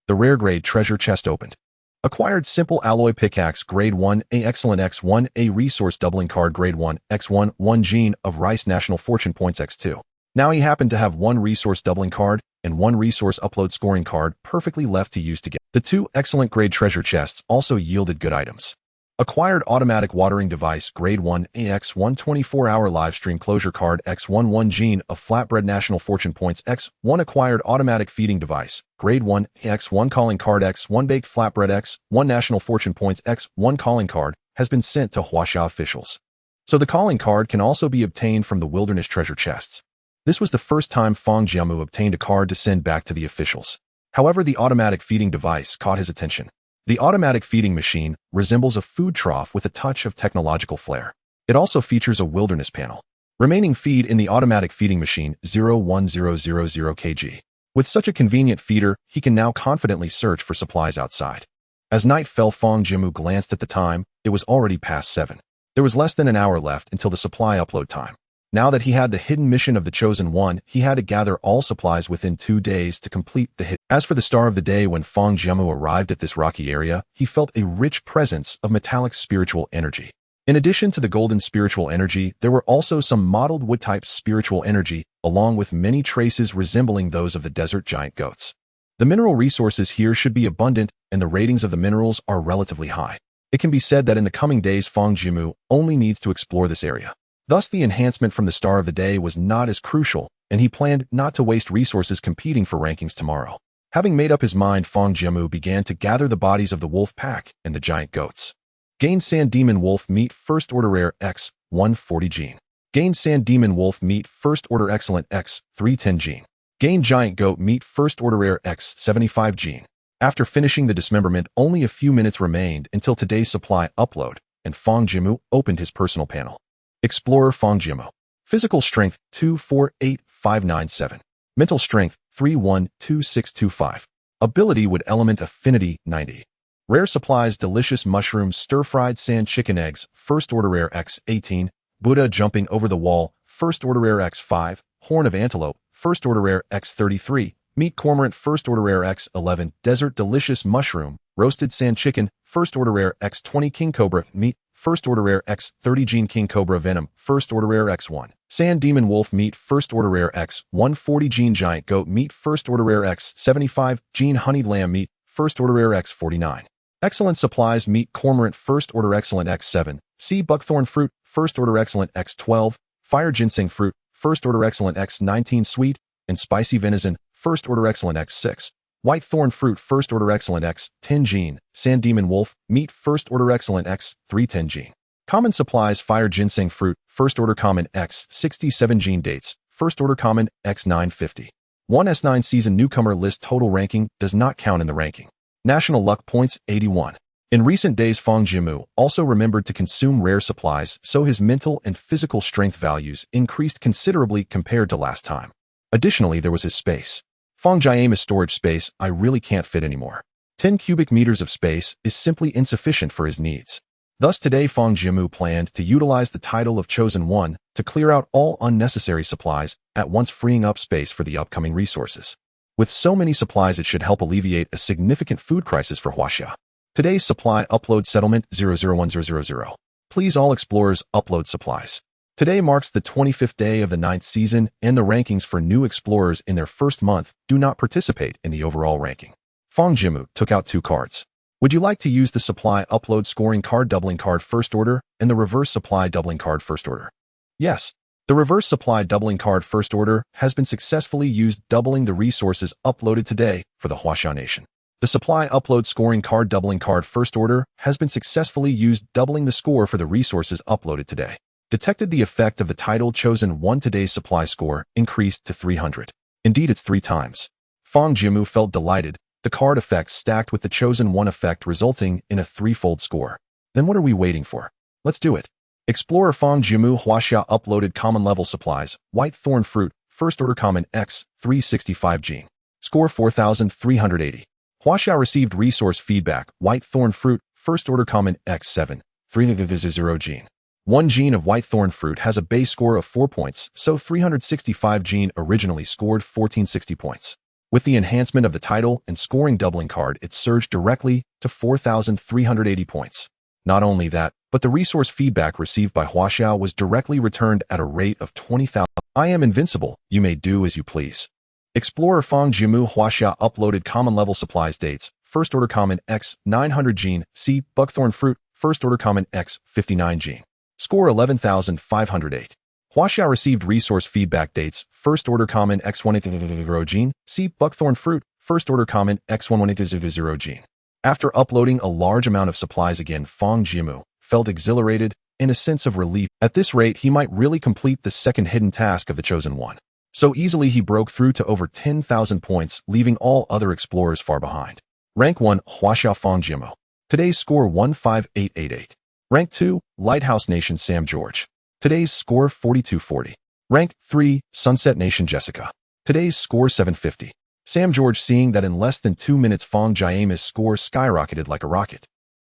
The rare grade treasure chest opened. Acquired simple alloy pickaxe grade 1, a excellent X1, a resource doubling card grade 1, X1, 1 gene of Rice National Fortune points X2. Now he happened to have 1 resource doubling card and 1 resource upload scoring card perfectly left to use together. The 2 excellent grade treasure chests also yielded good items. Acquired automatic watering device grade 1 AX1 24-hour live stream closure card X1 1 gene of flatbread national fortune points X1 acquired automatic feeding device grade 1 AX1 calling card X1 baked flatbread X1 national fortune points X1 calling card has been sent to Huaxia officials. So the calling card can also be obtained from the wilderness treasure chests. This was the first time Fang Jiamu obtained a card to send back to the officials. However, the automatic feeding device caught his attention. The automatic feeding machine resembles a food trough with a touch of technological flair. It also features a wilderness panel. Remaining feed in the automatic feeding machine 01000 kg. With such a convenient feeder, he can now confidently search for supplies outside. As night fell, Fang Jiamu glanced at the time. It was already past 7. There was less than an hour left until the supply upload time. Now that he had the hidden mission of the Chosen One, he had to gather all supplies within 2 days to complete the hit. As for the star of the day, when Fang Jiamu arrived at this rocky area, he felt a rich presence of metallic spiritual energy. In addition to the golden spiritual energy, there were also some mottled wood-type spiritual energy, along with many traces resembling those of the desert giant goats. The mineral resources here should be abundant, and the ratings of the minerals are relatively high. It can be said that in the coming days, Fang Jiamu only needs to explore this area. Thus, the enhancement from the star of the day was not as crucial, and he planned not to waste resources competing for rankings tomorrow. Having made up his mind, Fang Jiamu began to gather the bodies of the wolf pack and the giant goats. Gain Sand Demon Wolf Meat First Order Rare X 140 gene. Gain Sand Demon Wolf Meat First Order Excellent X 310 gene. Gain Giant Goat Meat First Order Rare X 75 gene. After finishing the dismemberment, only a few minutes remained until today's supply upload, and Fang Jiamu opened his personal panel. Explorer Fang Jiamu. Physical strength 248597. Mental strength 312625. Ability wood element affinity 90. Rare supplies delicious mushrooms stir-fried sand chicken eggs first order rare X18. Buddha jumping over the wall first order rare X5. Horn of antelope first order rare X33. Meat Cormorant First Order Rare X11, Desert Delicious Mushroom, Roasted Sand Chicken, First Order Rare X20 King Cobra Meat, First Order Rare X30 Gene King Cobra Venom, First Order Rare X1. Sand Demon Wolf Meat, First Order Rare X140 Gene Giant Goat Meat, First Order Rare X75 Gene Honeyed Lamb Meat, First Order Rare X49. Excellent Supplies Meat Cormorant First Order Excellent X7, Sea Buckthorn Fruit, First Order Excellent X12, Fire Ginseng Fruit, First Order Excellent X19 Sweet and Spicy Venison, First Order Excellent X6. White Thorn Fruit First Order Excellent X10 Gene, Sand Demon Wolf Meat First Order Excellent X310 Gene. Common Supplies Fire Ginseng Fruit First Order Common X67 Gene Dates, First Order Common X950. 1S9 Season Newcomer List Total Ranking does not count in the ranking. National Luck Points 81. In recent days, Fang Jiamu also remembered to consume rare supplies, so his mental and physical strength values increased considerably compared to last time. Additionally, there was his space. Fang Jiamu's storage space I really can't fit anymore. 10 cubic meters of space is simply insufficient for his needs. Thus today Fang Jiamu planned to utilize the title of Chosen One to clear out all unnecessary supplies, at once freeing up space for the upcoming resources. With so many supplies, it should help alleviate a significant food crisis for Huaxia. Today's supply upload settlement 001000. Please all explorers upload supplies. Today marks the 25th day of the 9th season, and the rankings for new explorers in their first month do not participate in the overall ranking. Fang Jiamu took out 2 cards. Would you like to use the supply upload scoring card doubling card first order and the reverse supply doubling card first order? Yes. The reverse supply doubling card first order has been successfully used, doubling the resources uploaded today for the Huaxia Nation. The supply upload scoring card doubling card first order has been successfully used, doubling the score for the resources uploaded today. Detected the effect of the title Chosen One. Today's supply score increased to 300. Indeed, it's 3 times. Fang Jiamu felt delighted. The card effects stacked with the Chosen One effect, resulting in a 3-fold score. Then what are we waiting for? Let's do it. Explorer Fang Jiamu Huaxia uploaded common level supplies, White Thorn Fruit, First Order Common X365 Gene. Score 4,380. Huaxia received resource feedback, White Thorn Fruit, First Order Common X7, 300 Gene. 1 gene of White Thorn Fruit has a base score of 4 points, so 365 gene originally scored 1460 points. With the enhancement of the title and scoring doubling card, it surged directly to 4,380 points. Not only that, but the resource feedback received by Huaxia was directly returned at a rate of 20,000. I am invincible, you may do as you please. Explorer Fang Jiamu Huaxia uploaded common level supplies dates, First Order Common X900 Gene, Sea Buckthorn Fruit, First Order Common X59 Gene. Score 11,508. Huaxia received resource feedback dates, First Order Common X180 Gene, Sea Buckthorn Fruit, First Order Common X180 Gene. After uploading a large amount of supplies again, Fang Jiamu felt exhilarated and a sense of relief. At this rate, he might really complete the second hidden task of the Chosen One. So easily he broke through to over 10,000 points, leaving all other explorers far behind. Rank 1, Huaxia Fang Jiamu. Today's score 15888. Rank 2, Lighthouse Nation Sam George. Today's score 4240. Rank 3, Sunset Nation Jessica. Today's score 750. Sam George, seeing that in less than 2 minutes Fang Jiamu's score skyrocketed like a rocket.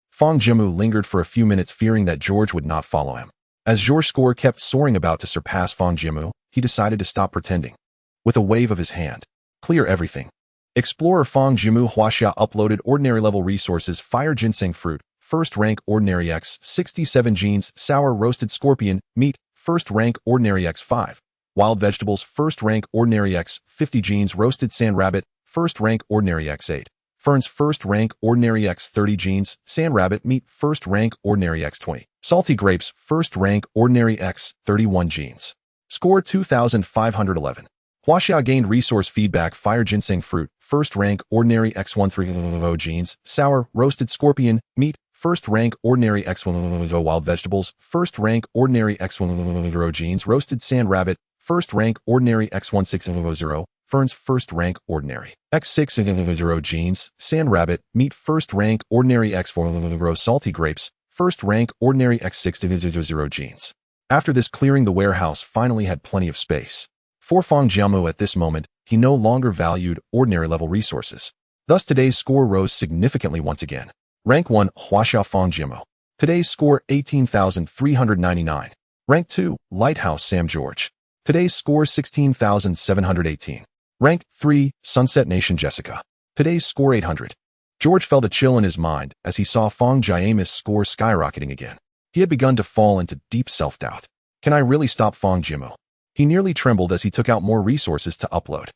Fang Jiamu lingered for a few minutes, fearing that George would not follow him. As George's score kept soaring, about to surpass Fang Jiamu, he decided to stop pretending. With a wave of his hand, clear everything. Explorer Fang Jiamu Huaxia uploaded ordinary level resources, Fire Ginseng Fruit, First Rank Ordinary X67 Genes, Sour Roasted Scorpion Meat, First Rank Ordinary X5. Wild Vegetables, First Rank Ordinary X50 Genes, Roasted Sand Rabbit, First Rank Ordinary X8. Ferns, First Rank Ordinary X30 Genes, Sand Rabbit Meat, First Rank Ordinary X20. Salty Grapes, First Rank Ordinary X31 Genes. Score 2,511. Huaxia gained resource feedback, Fire Ginseng Fruit, First Rank Ordinary X130 Genes, Sour Roasted Scorpion Meat, First Rank Ordinary X1 Wild Vegetables, First Rank Ordinary X1 Genes, Roasted Sand Rabbit, First Rank Ordinary X1600, Ferns, First Rank Ordinary X600 Genes, Sand Rabbit Meat, First Rank Ordinary X4 Salty Grapes, First Rank Ordinary X600 Genes. After this clearing, the warehouse finally had plenty of space. For Fang Jiamu at this moment, he no longer valued ordinary level resources. Thus today's score rose significantly once again. Rank 1, Huaxia Fang Jiamu. Today's score 18,399. Rank 2, Lighthouse Sam George. Today's score 16,718. Rank 3, Sunset Nation Jessica. Today's score 800. George felt a chill in his mind as he saw Fang Jiamu's score skyrocketing again. He had begun to fall into deep self-doubt. Can I really stop Fang Jiamu? He nearly trembled as he took out more resources to upload.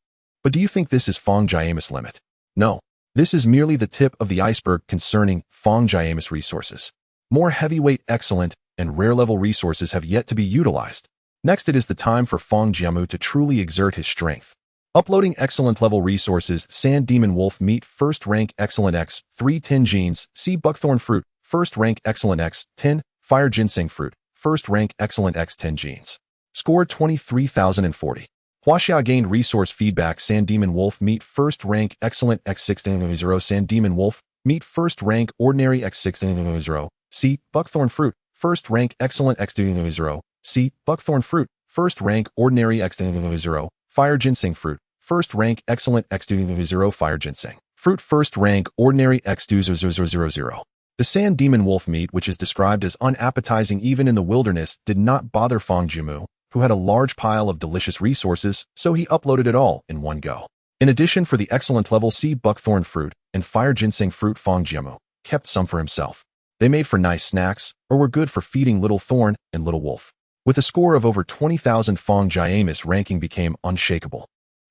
But do you think this is Fang Jiamu's limit? No. This is merely the tip of the iceberg concerning Fang Jiamu's resources. More heavyweight, excellent, and rare-level resources have yet to be utilized. Next, it is the time for Fang Jiamu to truly exert his strength. Uploading excellent-level resources: Sand Demon Wolf Meat, First Rank Excellent X, 3 10 Genes, C Buckthorn Fruit, First Rank Excellent X, 10, Fire Ginseng Fruit, First Rank Excellent X, 10 Genes. Score 23,040. Huaxia gained resource feedback: Sand Demon Wolf Meat, First Rank Excellent X, 600, Sand Demon Wolf Meat, First Rank Ordinary X, 600, C Buckthorn Fruit, First Rank Excellent X, 200, C Buckthorn Fruit, First Rank Ordinary X, 200, Fire Ginseng Fruit, First Rank Excellent X200, Fire Ginseng Fruit, First Rank Ordinary X20000. The Sand Demon Wolf Meat, which is described as unappetizing even in the wilderness, did not bother Fang Jiamu, who had a large pile of delicious resources, so he uploaded it all in one go. In addition, for the excellent level C Buckthorn Fruit and Fire Ginseng Fruit, Fang Jiamu kept some for himself. They made for nice snacks, or were good for feeding Little Thorn and Little Wolf. With a score of over 20,000, Fang Jiamu's ranking became unshakable.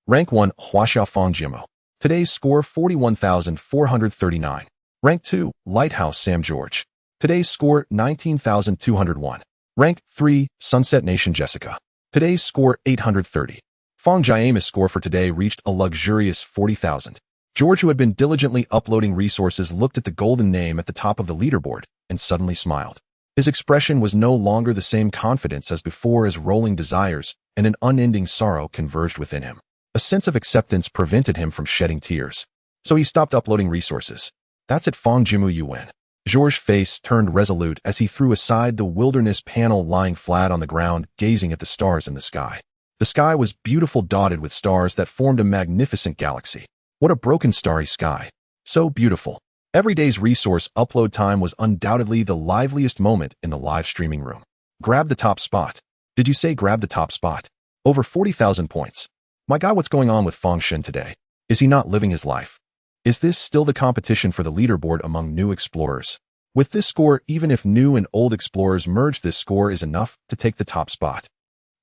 Rank 1, Huaxia Fang Jiamu. Today's score 41,439. Rank 2, Lighthouse Sam George. Today's score 19,201. Rank 3, Sunset Nation Jessica. Today's score 830. Fang Jiamu's score for today reached a luxurious 40,000. George, who had been diligently uploading resources, looked at the golden name at the top of the leaderboard and suddenly smiled. His expression was no longer the same confidence as before, as rolling desires and an unending sorrow converged within him. A sense of acceptance prevented him from shedding tears. So he stopped uploading resources. That's it, Fang Jiamu, you win. George's face turned resolute as he threw aside the wilderness panel, lying flat on the ground, gazing at the stars in the sky. The sky was beautiful, dotted with stars that formed a magnificent galaxy. What a broken starry sky. So beautiful. Every day's resource upload time was undoubtedly the liveliest moment in the live streaming room. Grab the top spot. Did you say grab the top spot? Over 40,000 points. My God, what's going on with Fang Shen today? Is he not living his life? Is this still the competition for the leaderboard among new explorers? With this score, even if new and old explorers merge, this score is enough to take the top spot.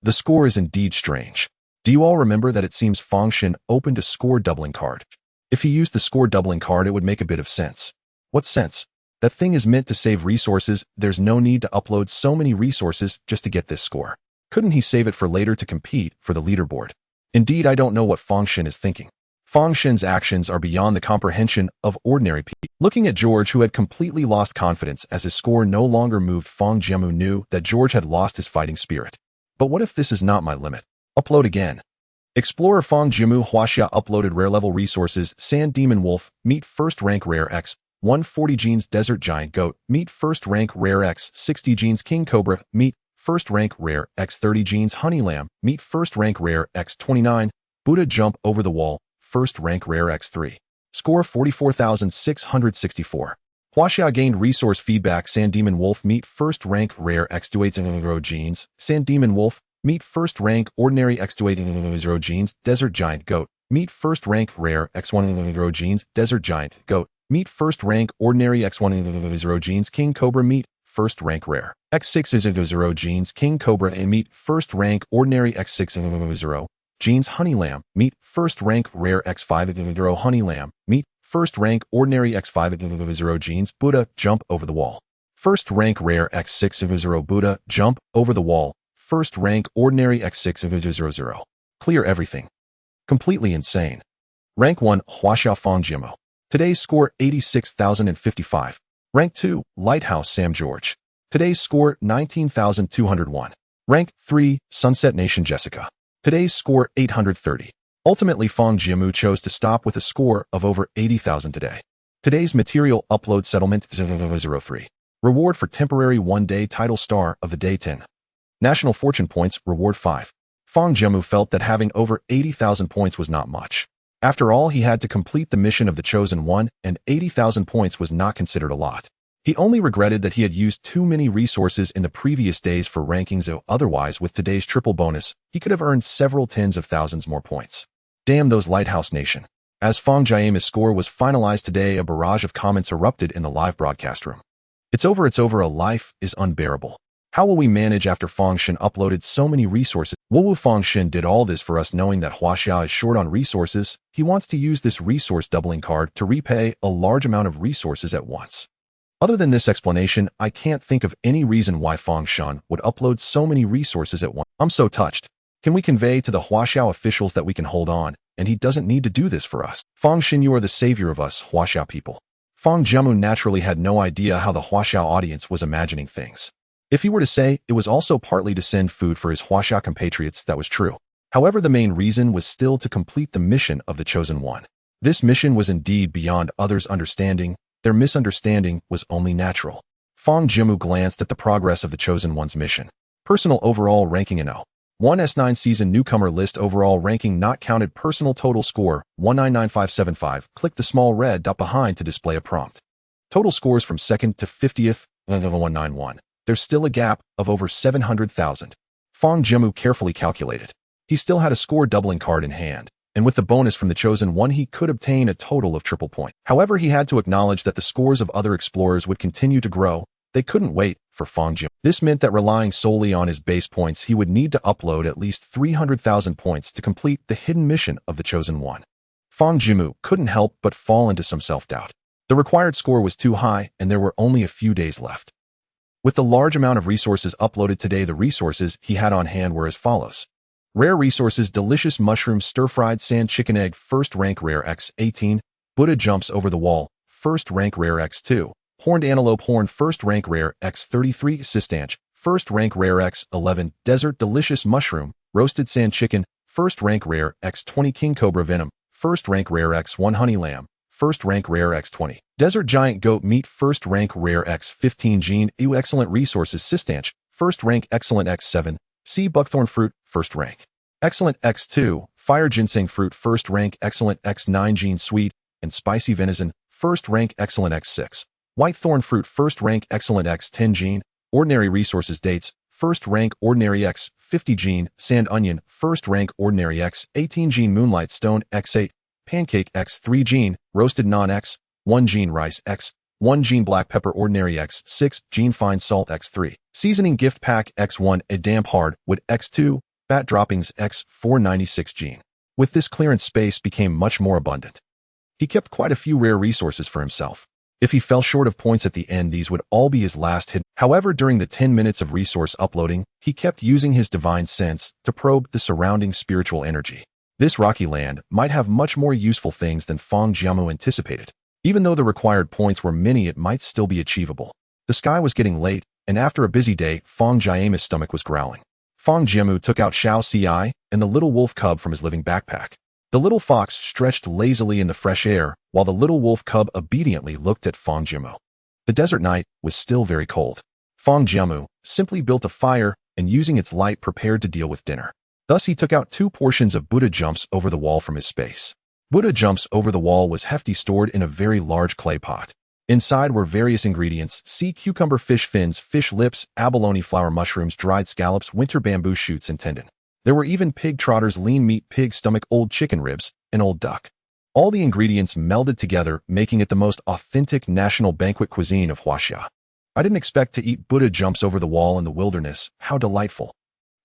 The score is indeed strange. Do you all remember that it seems Fang Shen opened a score doubling card? If he used the score doubling card, it would make a bit of sense. What sense? That thing is meant to save resources. There's no need to upload so many resources just to get this score. Couldn't he save it for later to compete for the leaderboard? Indeed, I don't know what Fang Shen is thinking. Fang Shen's actions are beyond the comprehension of ordinary people. Looking at George, who had completely lost confidence as his score no longer moved, Fang Jiamu knew that George had lost his fighting spirit. But what if this is not my limit? Upload again. Explorer Fang Jiamu Huaxia uploaded rare-level resources: Sand Demon Wolf Meat, First Rank Rare X, 140 Genes, Desert Giant Goat Meat, First Rank Rare X, 60 Genes, King Cobra Meat, First Rank Rare X, 30 Genes, Honey Lamb Meat, First Rank Rare X, 29, Buddha Jump Over the Wall, First Rank Rare X, 3. Score 44,664. Huaxia gained resource feedback: Sand Demon Wolf Meat, First Rank Rare X, 280 Genes, Sand Demon Wolf Meat, First Rank Ordinary X, 280 Genes, Desert Giant Goat Meat, First Rank Rare X, 100 Genes, Desert Giant Goat Meat, First Rank Ordinary X, 100 Genes, King Cobra Meat, First Rank Rare X, 600 Genes, King Cobra A Meat, First Rank Ordinary X, 600 Genes, Honey Lamb Meat, First Rank Rare X, 500 Honey Lamb Meat, First Rank Ordinary X, 500 Genes, Buddha Jump Over the Wall, First Rank Rare X, 600 Buddha Jump Over the Wall, First Rank Ordinary X, 600. Clear everything. Completely insane. Rank 1, Huaxia Fang Jiamu. Today's score 86,055. Rank 2, Lighthouse Sam George. Today's score 19,201. Rank 3, Sunset Nation Jessica. Today's score 830. Ultimately, Fang Jiamu chose to stop with a score of over 80,000 today. Today's material upload settlement 003. Reward for temporary one-day title star of the day 10. National Fortune Points, reward 5. Fang Jiamu felt that having over 80,000 points was not much. After all, he had to complete the mission of the Chosen One, and 80,000 points was not considered a lot. He only regretted that he had used too many resources in the previous days for rankings. Otherwise, with today's triple bonus, he could have earned several tens of thousands more points. Damn those Lighthouse Nation. As Fang Jiamu's score was finalized today, a barrage of comments erupted in the live broadcast room. It's over, a life is unbearable. How will we manage after Fang Shen uploaded so many resources? Wu Fang Shen did all this for us knowing that Huaxia is short on resources. He wants to use this resource doubling card to repay a large amount of resources at once. Other than this explanation, I can't think of any reason why Fang Shen would upload so many resources at once. I'm so touched. Can we convey to the Huaxia officials that we can hold on, and he doesn't need to do this for us? Fang Shen, you are the savior of us, Huaxia people. Fang Jiamu naturally had no idea how the Huaxia audience was imagining things. If he were to say it was also partly to send food for his Huaxia compatriots, that was true. However, the main reason was still to complete the mission of the Chosen One. This mission was indeed beyond others' understanding. Their misunderstanding was only natural. Fang Jiamu glanced at the progress of the Chosen One's mission. Personal overall ranking in 1S9 season newcomer list, overall ranking not counted, personal total score 199575. Click the small red dot behind to display a prompt. Total scores from 2nd to 50th, 191. There's still a gap of over 700,000. Fang Jiamu carefully calculated. He still had a score doubling card in hand, and with the bonus from the Chosen One he could obtain a total of triple point. However, he had to acknowledge that the scores of other explorers would continue to grow. They couldn't wait for Fang Jiamu. This meant that relying solely on his base points, he would need to upload at least 300,000 points to complete the hidden mission of the Chosen One. Fang Jiamu couldn't help but fall into some self-doubt. The required score was too high, and there were only a few days left. With the large amount of resources uploaded today, the resources he had on hand were as follows. Rare resources: delicious mushroom stir-fried sand chicken egg, first rank rare X18, Buddha jumps over the wall, first rank rare X2, horned antelope horn, first rank rare X33, Sistanch, first rank rare X11, desert delicious mushroom, roasted sand chicken, first rank rare X20, king cobra venom, first rank rare X1, honey lamb, first rank rare X20, desert giant goat meat, first rank rare X15, gene ew, excellent resources, Sistanch, first rank excellent X7, sea buckthorn fruit, first rank excellent X2, fire ginseng fruit, first rank excellent X9, gene sweet and spicy venison, first rank excellent X6, white thorn fruit, first rank excellent X10, gene ordinary resources, dates, first rank ordinary X50, gene sand onion, first rank ordinary X18, gene moonlight stone X8, pancake X3, gene roasted non X1, gene rice X1, gene black pepper ordinary X6, gene fine salt X3, seasoning gift pack X1, a damp hard wood X2, bat droppings X496, gene. With this, clearance space became much more abundant. He kept quite a few rare resources for himself. If he fell short of points at the end, these would all be his last hit. However, during the 10 minutes of resource uploading, he kept using his divine sense to probe the surrounding spiritual energy. This rocky land might have much more useful things than Fang Jiamu anticipated. Even though the required points were many, it might still be achievable. The sky was getting late, and after a busy day, Fang Jiamu's stomach was growling. Fang Jiamu took out Huaxia and the little wolf cub from his living backpack. The little fox stretched lazily in the fresh air, while the little wolf cub obediently looked at Fang Jiamu. The desert night was still very cold. Fang Jiamu simply built a fire and, using its light, prepared to deal with dinner. Thus, he took out 2 portions of Buddha jumps over the wall from his space. Buddha jumps over the wall was hefty, stored in a very large clay pot. Inside were various ingredients: sea cucumber, fish fins, fish lips, abalone flower, mushrooms, dried scallops, winter bamboo shoots, and tendon. There were even pig trotters, lean meat, pig stomach, old chicken ribs, and old duck. All the ingredients melded together, making it the most authentic national banquet cuisine of Huaxia. I didn't expect to eat Buddha jumps over the wall in the wilderness. How delightful.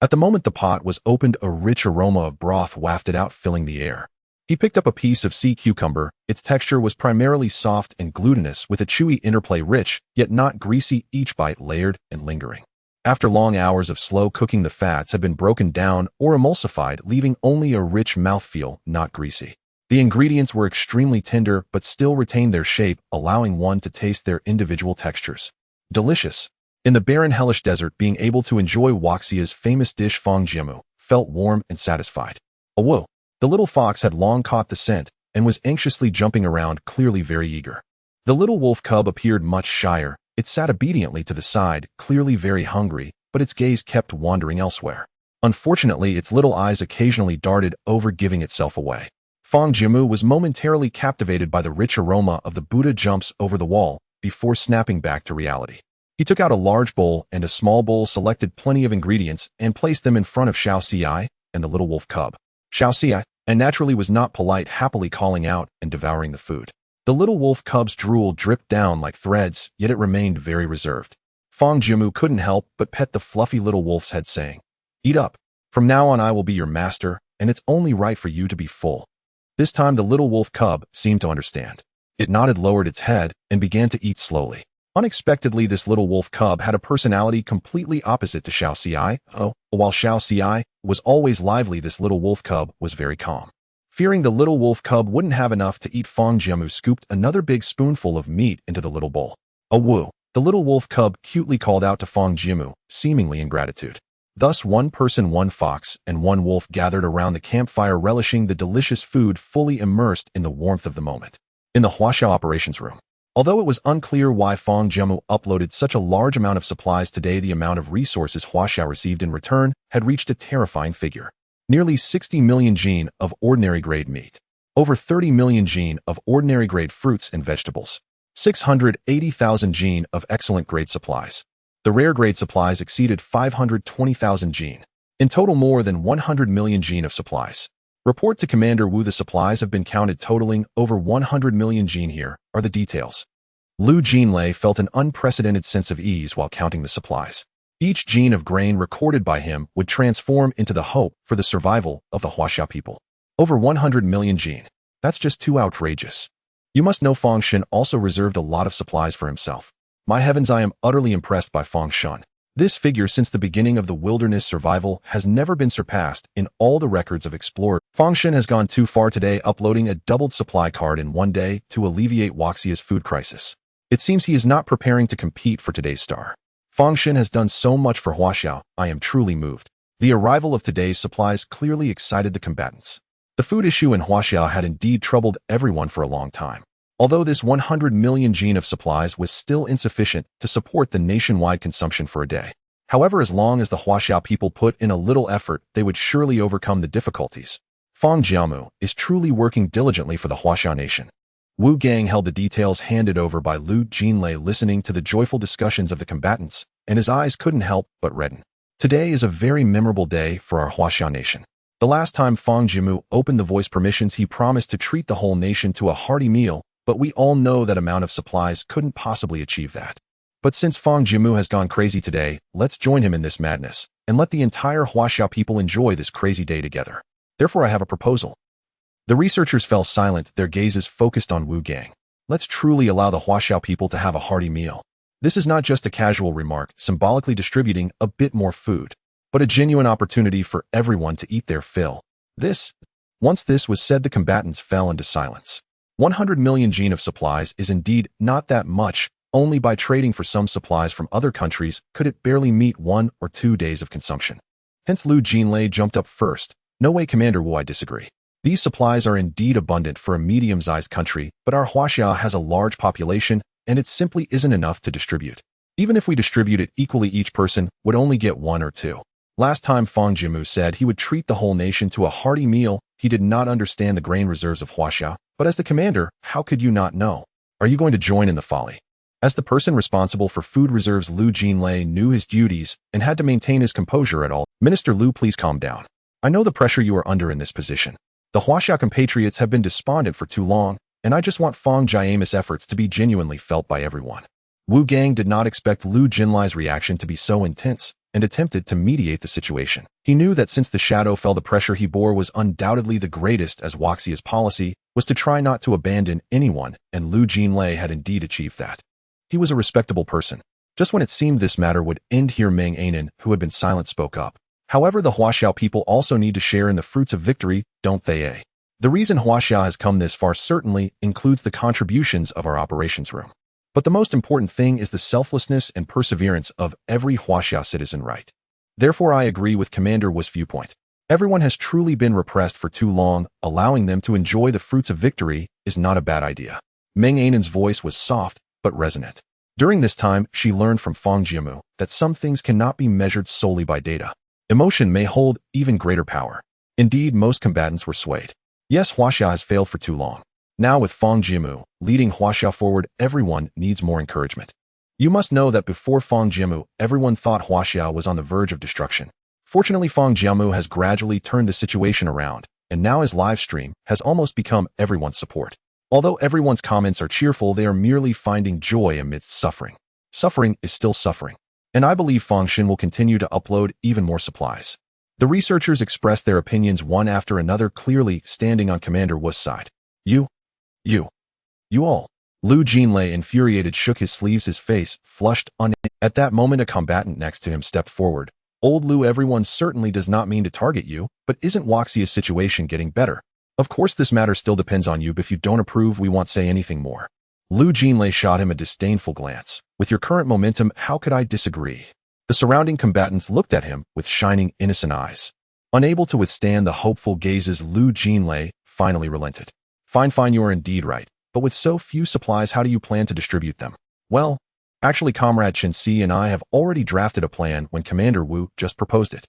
At the moment the pot was opened, a rich aroma of broth wafted out, filling the air. He picked up a piece of sea cucumber. Its texture was primarily soft and glutinous, with a chewy interplay, rich, yet not greasy, each bite layered and lingering. After long hours of slow cooking, the fats had been broken down or emulsified, leaving only a rich mouthfeel, not greasy. The ingredients were extremely tender, but still retained their shape, allowing one to taste their individual textures. Delicious. In the barren, hellish desert, being able to enjoy Huaxia's famous dish, Fang Jiamu felt warm and satisfied. Whoa! The little fox had long caught the scent and was anxiously jumping around, clearly very eager. The little wolf cub appeared much shyer. It sat obediently to the side, clearly very hungry, but its gaze kept wandering elsewhere. Unfortunately, its little eyes occasionally darted over, giving itself away. Fang Jiamu was momentarily captivated by the rich aroma of the Buddha jumps over the wall before snapping back to reality. He took out a large bowl and a small bowl, selected plenty of ingredients, and placed them in front of Huaxia and the little wolf cub. Huaxia, and naturally was not polite, happily calling out and devouring the food. The little wolf cub's drool dripped down like threads, yet it remained very reserved. Fang Jiamu couldn't help but pet the fluffy little wolf's head, saying, "Eat up. From now on I will be your master, and it's only right for you to be full." This time the little wolf cub seemed to understand. It nodded, lowered its head, and began to eat slowly. Unexpectedly, this little wolf cub had a personality completely opposite to Huaxia. While Huaxia was always lively, this little wolf cub was very calm. Fearing the little wolf cub wouldn't have enough to eat, Fang Jiamu scooped another big spoonful of meat into the little bowl. "Oh, woo!" the little wolf cub cutely called out to Fang Jiamu, seemingly in gratitude. Thus, one person, one fox, and one wolf gathered around the campfire, relishing the delicious food, fully immersed in the warmth of the moment. In the Huaxia operations room. Although it was unclear why Fang Jiamu uploaded such a large amount of supplies today, the amount of resources Huaxia received in return had reached a terrifying figure. Nearly 60 million jin of ordinary grade meat. Over 30 million jin of ordinary grade fruits and vegetables. 680,000 jin of excellent grade supplies. The rare grade supplies exceeded 520,000 jin. In total, more than 100 million jin of supplies. Report to Commander Wu. The supplies have been counted, totaling over 100 million jin. Here are the details. Lu Jinlei felt an unprecedented sense of ease while counting the supplies. Each jin of grain recorded by him would transform into the hope for the survival of the Huaxia people. Over 100 million jin. That's just too outrageous. You must know Fang Shen also reserved a lot of supplies for himself. My heavens, I am utterly impressed by Fang Shen. This figure, since the beginning of the wilderness survival, has never been surpassed in all the records of explorers. Fang Shen has gone too far today, uploading a doubled supply card in one day to alleviate Huaxia's food crisis. It seems he is not preparing to compete for today's star. Fang Shen has done so much for Huaxia, I am truly moved. The arrival of today's supplies clearly excited the combatants. The food issue in Huaxia had indeed troubled everyone for a long time. Although this 100 million jin of supplies was still insufficient to support the nationwide consumption for a day. However, as long as the Huaxia people put in a little effort, they would surely overcome the difficulties. Fang Jiamu is truly working diligently for the Huaxia nation. Wu Gang held the details handed over by Lu Jinlei, listening to the joyful discussions of the combatants, and his eyes couldn't help but redden. Today is a very memorable day for our Huaxia nation. The last time Fang Jiamu opened the voice permissions, he promised to treat the whole nation to a hearty meal, but we all know that amount of supplies couldn't possibly achieve that. But since Fang Jiamu has gone crazy today, let's join him in this madness, and let the entire Huaxia people enjoy this crazy day together. Therefore, I have a proposal. The researchers fell silent, their gazes focused on Wu Gang. Let's truly allow the Huaxia people to have a hearty meal. This is not just a casual remark, symbolically distributing a bit more food, but a genuine opportunity for everyone to eat their fill. Once this was said, the combatants fell into silence. 100 million jin of supplies is indeed not that much. Only by trading for some supplies from other countries could it barely meet 1 or 2 days of consumption. Hence Lu Jinlei jumped up first. "No way, Commander Wu, I disagree. These supplies are indeed abundant for a medium-sized country, but our Huaxia has a large population, and it simply isn't enough to distribute. Even if we distribute it equally, each person would only get 1 or 2. Last time Fang Jiamu said he would treat the whole nation to a hearty meal, he did not understand the grain reserves of Huaxia. But as the commander, how could you not know? Are you going to join in the folly?" As the person responsible for food reserves, Lu Jinlei knew his duties and had to maintain his composure at all. "Minister Lu, please calm down. I know the pressure you are under in this position. The Huaxia compatriots have been despondent for too long, and I just want Fang Jiamu's efforts to be genuinely felt by everyone." Wu Gang did not expect Lu Jinlai's reaction to be so intense, and attempted to mediate the situation. He knew that since the shadow fell, the pressure he bore was undoubtedly the greatest, as Huaxia's policy was to try not to abandon anyone, and Lu Jinlei had indeed achieved that. He was a respectable person. Just when it seemed this matter would end here, Meng Anan, who had been silent, spoke up. "However, the Huaxia people also need to share in the fruits of victory, don't they? The reason Huaxia has come this far certainly includes the contributions of our operations room. But the most important thing is the selflessness and perseverance of every Huaxia citizen, right? Therefore, I agree with Commander Wu's viewpoint. Everyone has truly been repressed for too long. Allowing them to enjoy the fruits of victory is not a bad idea." Meng Anan's voice was soft but resonant. During this time, she learned from Fang Jiamu that some things cannot be measured solely by data. Emotion may hold even greater power. Indeed, most combatants were swayed. Yes, Huaxia has failed for too long. Now with Fang Jiamu leading Huaxia forward, everyone needs more encouragement. You must know that before Fang Jiamu, everyone thought Huaxia was on the verge of destruction. Fortunately, Fang Jiamu has gradually turned the situation around, and now his live stream has almost become everyone's support. Although everyone's comments are cheerful, they are merely finding joy amidst suffering. Suffering is still suffering, and I believe Fangshin will continue to upload even more supplies. The researchers expressed their opinions one after another, clearly standing on Commander Wu's side. You all. Lu Jinlei, infuriated, shook his sleeves, his face flushed At that moment, a combatant next to him stepped forward. Old Lu, everyone certainly does not mean to target you, but isn't Huaxia's situation getting better? Of course this matter still depends on you, but if you don't approve, we won't say anything more. Lu Jinlei shot him a disdainful glance. With your current momentum, how could I disagree? The surrounding combatants looked at him with shining, innocent eyes. Unable to withstand the hopeful gazes, Lu Jinlei finally relented. Fine, you are indeed right. But with so few supplies, how do you plan to distribute them? Well, actually, Comrade Chen Si and I have already drafted a plan when Commander Wu just proposed it.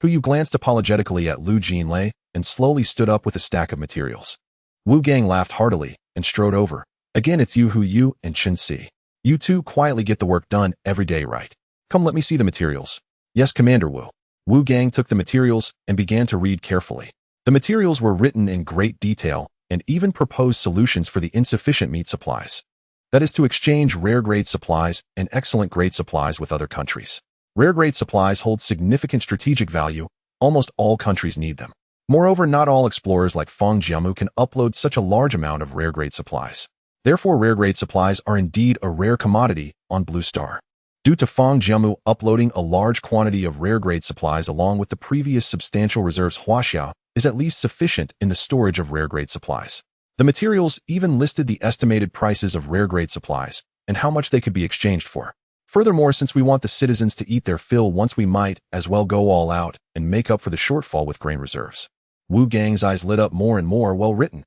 Yu glanced apologetically at Lu Jinlei and slowly stood up with a stack of materials. Wu Gang laughed heartily and strode over. Again, it's you and Chen Si. You two quietly get the work done every day, right? Come, let me see the materials. Yes, Commander Wu. Wu Gang took the materials and began to read carefully. The materials were written in great detail and even proposed solutions for the insufficient meat supplies. That is, to exchange rare-grade supplies and excellent-grade supplies with other countries. Rare-grade supplies hold significant strategic value. Almost all countries need them. Moreover, not all explorers like Fang Jiamu can upload such a large amount of rare-grade supplies. Therefore, rare-grade supplies are indeed a rare commodity on Blue Star. Due to Fang Jiamu uploading a large quantity of rare-grade supplies along with the previous substantial reserves, Huaxia is at least sufficient in the storage of rare-grade supplies. The materials even listed the estimated prices of rare-grade supplies and how much they could be exchanged for. Furthermore, since we want the citizens to eat their fill once, we might as well go all out and make up for the shortfall with grain reserves. Wu Gang's eyes lit up more and more. Well written.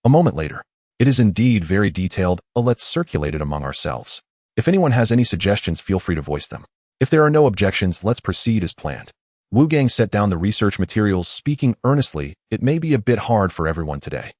A moment later. It is indeed very detailed. Let's circulate it among ourselves. If anyone has any suggestions, feel free to voice them. If there are no objections, let's proceed as planned. Wu Gang set down the research materials, speaking earnestly. It may be a bit hard for everyone today.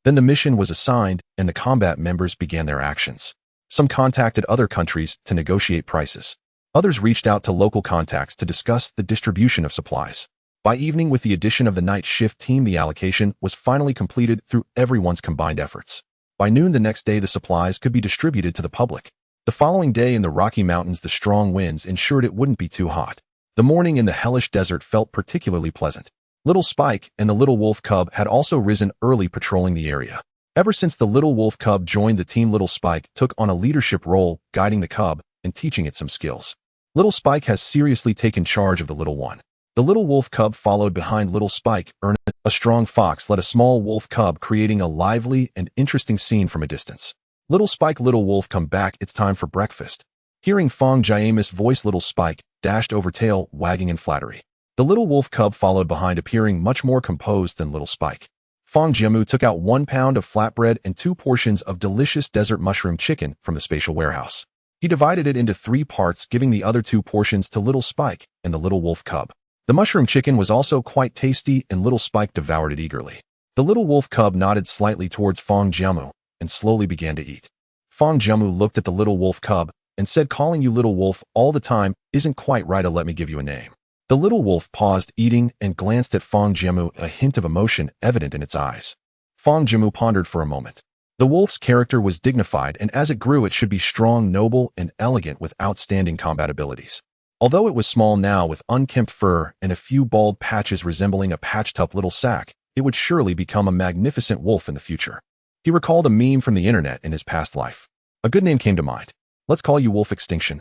Then the mission was assigned, and the combat members began their actions. Some contacted other countries to negotiate prices. Others reached out to local contacts to discuss the distribution of supplies. By evening, with the addition of the night shift team, the allocation was finally completed through everyone's combined efforts. By noon the next day, the supplies could be distributed to the public. The following day, in the Rocky Mountains, the strong winds ensured it wouldn't be too hot. The morning in the hellish desert felt particularly pleasant. Little Spike and the little wolf cub had also risen early, patrolling the area. Ever since the little wolf cub joined the team, Little Spike took on a leadership role, guiding the cub and teaching it some skills. Little Spike has seriously taken charge of the little one. The little wolf cub followed behind Little Spike. A strong fox led a small wolf cub, creating a lively and interesting scene from a distance. Little Spike, little wolf, come back, it's time for breakfast. Hearing Fang Jiamu's voice, Little Spike dashed over, tail wagging in flattery. The little wolf cub followed behind, appearing much more composed than Little Spike. Fang Jiamu took out 1 pound of flatbread and 2 portions of delicious desert mushroom chicken from the spatial warehouse. He divided it into 3 parts, giving the other 2 portions to Little Spike and the little wolf cub. The mushroom chicken was also quite tasty, and Little Spike devoured it eagerly. The little wolf cub nodded slightly towards Fang Jiamu and slowly began to eat. Fang Jiamu looked at the little wolf cub and said, calling you little wolf all the time isn't quite right. Let me give you a name. The little wolf paused eating and glanced at Fang Jiamu, a hint of emotion evident in its eyes. Fang Jiamu pondered for a moment. The wolf's character was dignified, and as it grew, it should be strong, noble, and elegant with outstanding combat abilities. Although it was small now, with unkempt fur and a few bald patches resembling a patched-up little sack, it would surely become a magnificent wolf in the future. He recalled a meme from the internet in his past life. A good name came to mind. Let's call you Wolf Extinction.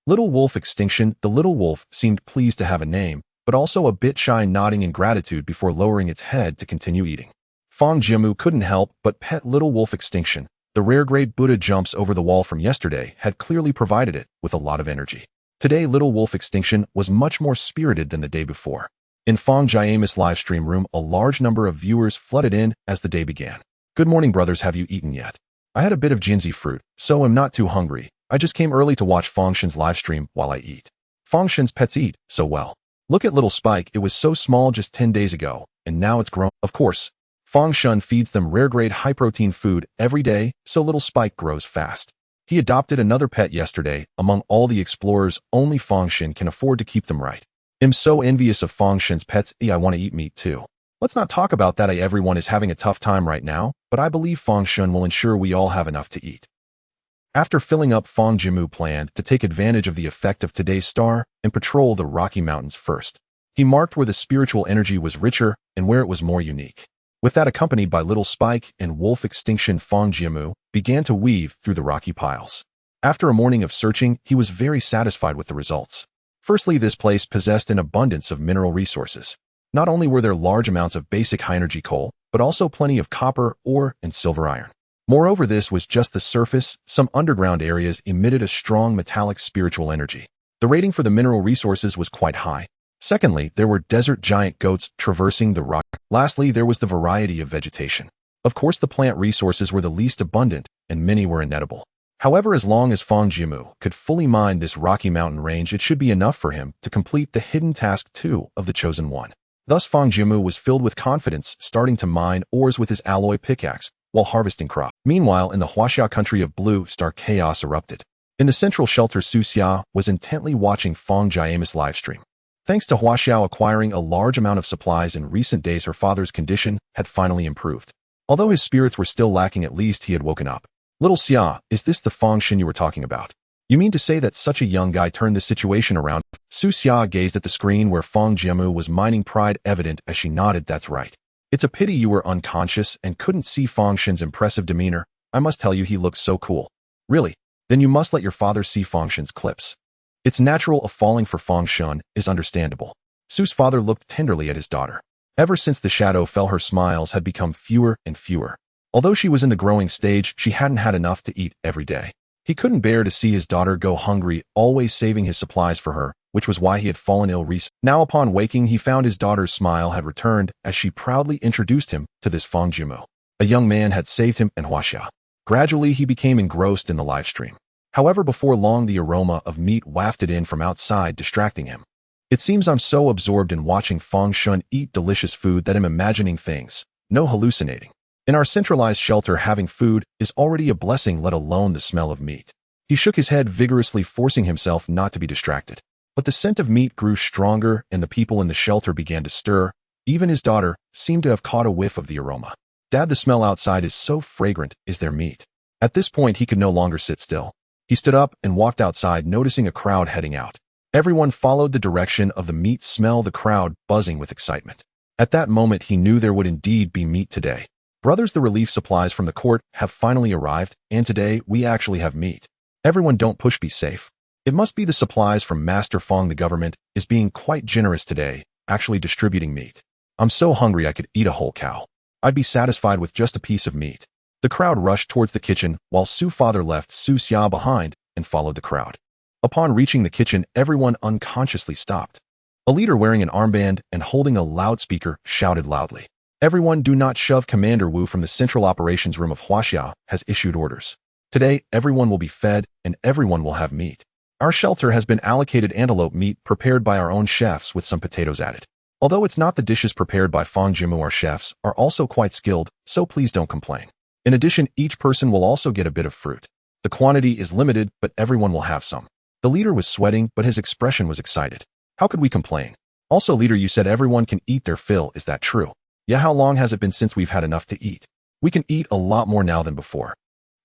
Little Wolf Extinction. The little wolf seemed pleased to have a name, but also a bit shy, nodding in gratitude before lowering its head to continue eating. Fang Jiamu couldn't help but pet Little Wolf Extinction. The rare-grade Buddha jumps over the wall from yesterday had clearly provided it with a lot of energy. Today, Little Wolf Extinction was much more spirited than the day before. In Fang Jiamu's livestream room, a large number of viewers flooded in as the day began. Good morning, brothers. Have you eaten yet? I had a bit of Jinzi fruit, so I'm not too hungry. I just came early to watch Fangshin's livestream while I eat. Fangshin's pets eat so well. Look at Little Spike. It was so small just 10 days ago, and now it's grown. Of course, Fangshin feeds them rare-grade high-protein food every day, so Little Spike grows fast. He adopted another pet yesterday. Among all the explorers, only Fangshin can afford to keep them right. I'm so envious of Fangshin's pets. I want to eat meat too. Let's not talk about that. Everyone is having a tough time right now, but I believe Fang Shun will ensure we all have enough to eat. After filling up, Fang Jiamu planned to take advantage of the effect of today's star and patrol the Rocky Mountains first. He marked where the spiritual energy was richer and where it was more unique. With that accompanied by Little Spike and Wolf Extinction, Fang Jiamu began to weave through the rocky piles. After a morning of searching, he was very satisfied with the results. Firstly, this place possessed an abundance of mineral resources. Not only were there large amounts of basic high-energy coal, but also plenty of copper, ore, and silver iron. Moreover, this was just the surface. Some underground areas emitted a strong metallic spiritual energy. The rating for the mineral resources was quite high. Secondly, there were desert giant goats traversing the rock. Lastly, there was the variety of vegetation. Of course, the plant resources were the least abundant, and many were inedible. However, as long as Fang Jiamu could fully mine this Rocky Mountain range, it should be enough for him to complete the hidden task 2 of the Chosen One. Thus, Fang Jiamu was filled with confidence, starting to mine ores with his alloy pickaxe while harvesting crop. Meanwhile, in the Huaxia country of Blue Star, chaos erupted. In the central shelter, Huaxia was intently watching Fang Jiamu's livestream. Thanks to Huaxia acquiring a large amount of supplies in recent days, her father's condition had finally improved. Although his spirits were still lacking, at least he had woken up. Little Xia, is this the Fang Shin you were talking about? You mean to say that such a young guy turned this situation around? Su Xia gazed at the screen where Fang Jiamu was mining, pride evident as she nodded. That's right. It's a pity you were unconscious and couldn't see Fang Shin's impressive demeanor. I must tell you, he looks so cool. Really? Then you must let your father see Fang Shin's clips. It's natural, a falling for Fang Shun is understandable. Su's father looked tenderly at his daughter. Ever since the shadow fell, her smiles had become fewer and fewer. Although she was in the growing stage, she hadn't had enough to eat every day. He couldn't bear to see his daughter go hungry, always saving his supplies for her, which was why he had fallen ill recently. Now upon waking, he found his daughter's smile had returned as she proudly introduced him to this Fang Jiamu. A young man had saved him and Huaxia. Gradually, he became engrossed in the live stream. However, before long, the aroma of meat wafted in from outside, distracting him. It seems I'm so absorbed in watching Fang Shun eat delicious food that I'm imagining things, no hallucinating. In our centralized shelter, having food is already a blessing, let alone the smell of meat. He shook his head vigorously, forcing himself not to be distracted. But the scent of meat grew stronger, and the people in the shelter began to stir. Even his daughter seemed to have caught a whiff of the aroma. Dad, the smell outside is so fragrant. Is there meat? At this point, he could no longer sit still. He stood up and walked outside, noticing a crowd heading out. Everyone followed the direction of the meat smell, the crowd buzzing with excitement. At that moment, he knew there would indeed be meat today. Brothers, the relief supplies from the court have finally arrived, and today we actually have meat. Everyone, don't push, be safe. It must be the supplies from Master Fang. The government is being quite generous today, actually distributing meat. I'm so hungry I could eat a whole cow. I'd be satisfied with just a piece of meat. The crowd rushed towards the kitchen, while Su's father left Su Xia behind and followed the crowd. Upon reaching the kitchen, everyone unconsciously stopped. A leader wearing an armband and holding a loudspeaker shouted loudly, "Everyone, do not shove! Commander Wu from the Central Operations Room of Huaxia has issued orders. Today, everyone will be fed and everyone will have meat. Our shelter has been allocated antelope meat prepared by our own chefs with some potatoes added. Although it's not the dishes prepared by Fang Jiamu, our chefs are also quite skilled, so please don't complain. In addition, each person will also get a bit of fruit. The quantity is limited, but everyone will have some." The leader was sweating, but his expression was excited. How could we complain? Also, leader, you said everyone can eat their fill, is that true? Yeah, how long has it been since we've had enough to eat? We can eat a lot more now than before.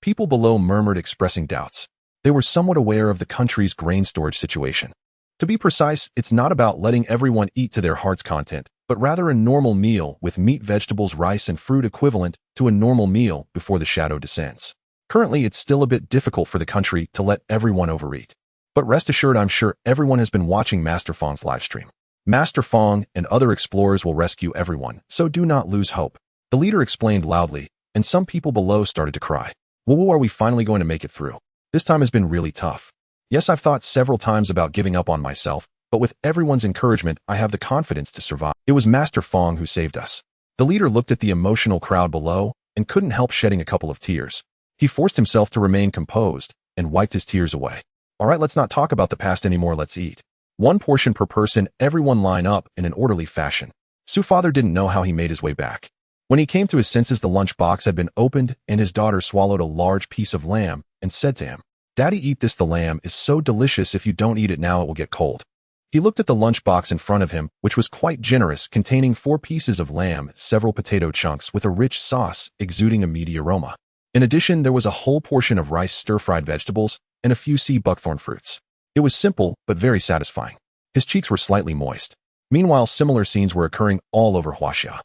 People below murmured, expressing doubts. They were somewhat aware of the country's grain storage situation. To be precise, it's not about letting everyone eat to their heart's content, but rather a normal meal with meat, vegetables, rice, and fruit equivalent to a normal meal before the shadow descends. Currently, it's still a bit difficult for the country to let everyone overeat. But rest assured, I'm sure everyone has been watching Master Fang's livestream. Master Fang and other explorers will rescue everyone, so do not lose hope. The leader explained loudly, and some people below started to cry. Whoa, are we finally going to make it through? This time has been really tough. Yes, I've thought several times about giving up on myself, but with everyone's encouragement, I have the confidence to survive. It was Master Fang who saved us. The leader looked at the emotional crowd below and couldn't help shedding a couple of tears. He forced himself to remain composed and wiped his tears away. All right, let's not talk about the past anymore, let's eat. One portion per person, everyone line up in an orderly fashion. Su's father didn't know how he made his way back. When he came to his senses, the lunch box had been opened and his daughter swallowed a large piece of lamb and said to him, "Daddy, eat this. The lamb is so delicious. If you don't eat it now, it will get cold." He looked at the lunchbox in front of him, which was quite generous, containing 4 pieces of lamb, several potato chunks with a rich sauce exuding a meaty aroma. In addition, there was a whole portion of rice, stir-fried vegetables, and a few sea buckthorn fruits. It was simple, but very satisfying. His cheeks were slightly moist. Meanwhile, similar scenes were occurring all over Huaxia.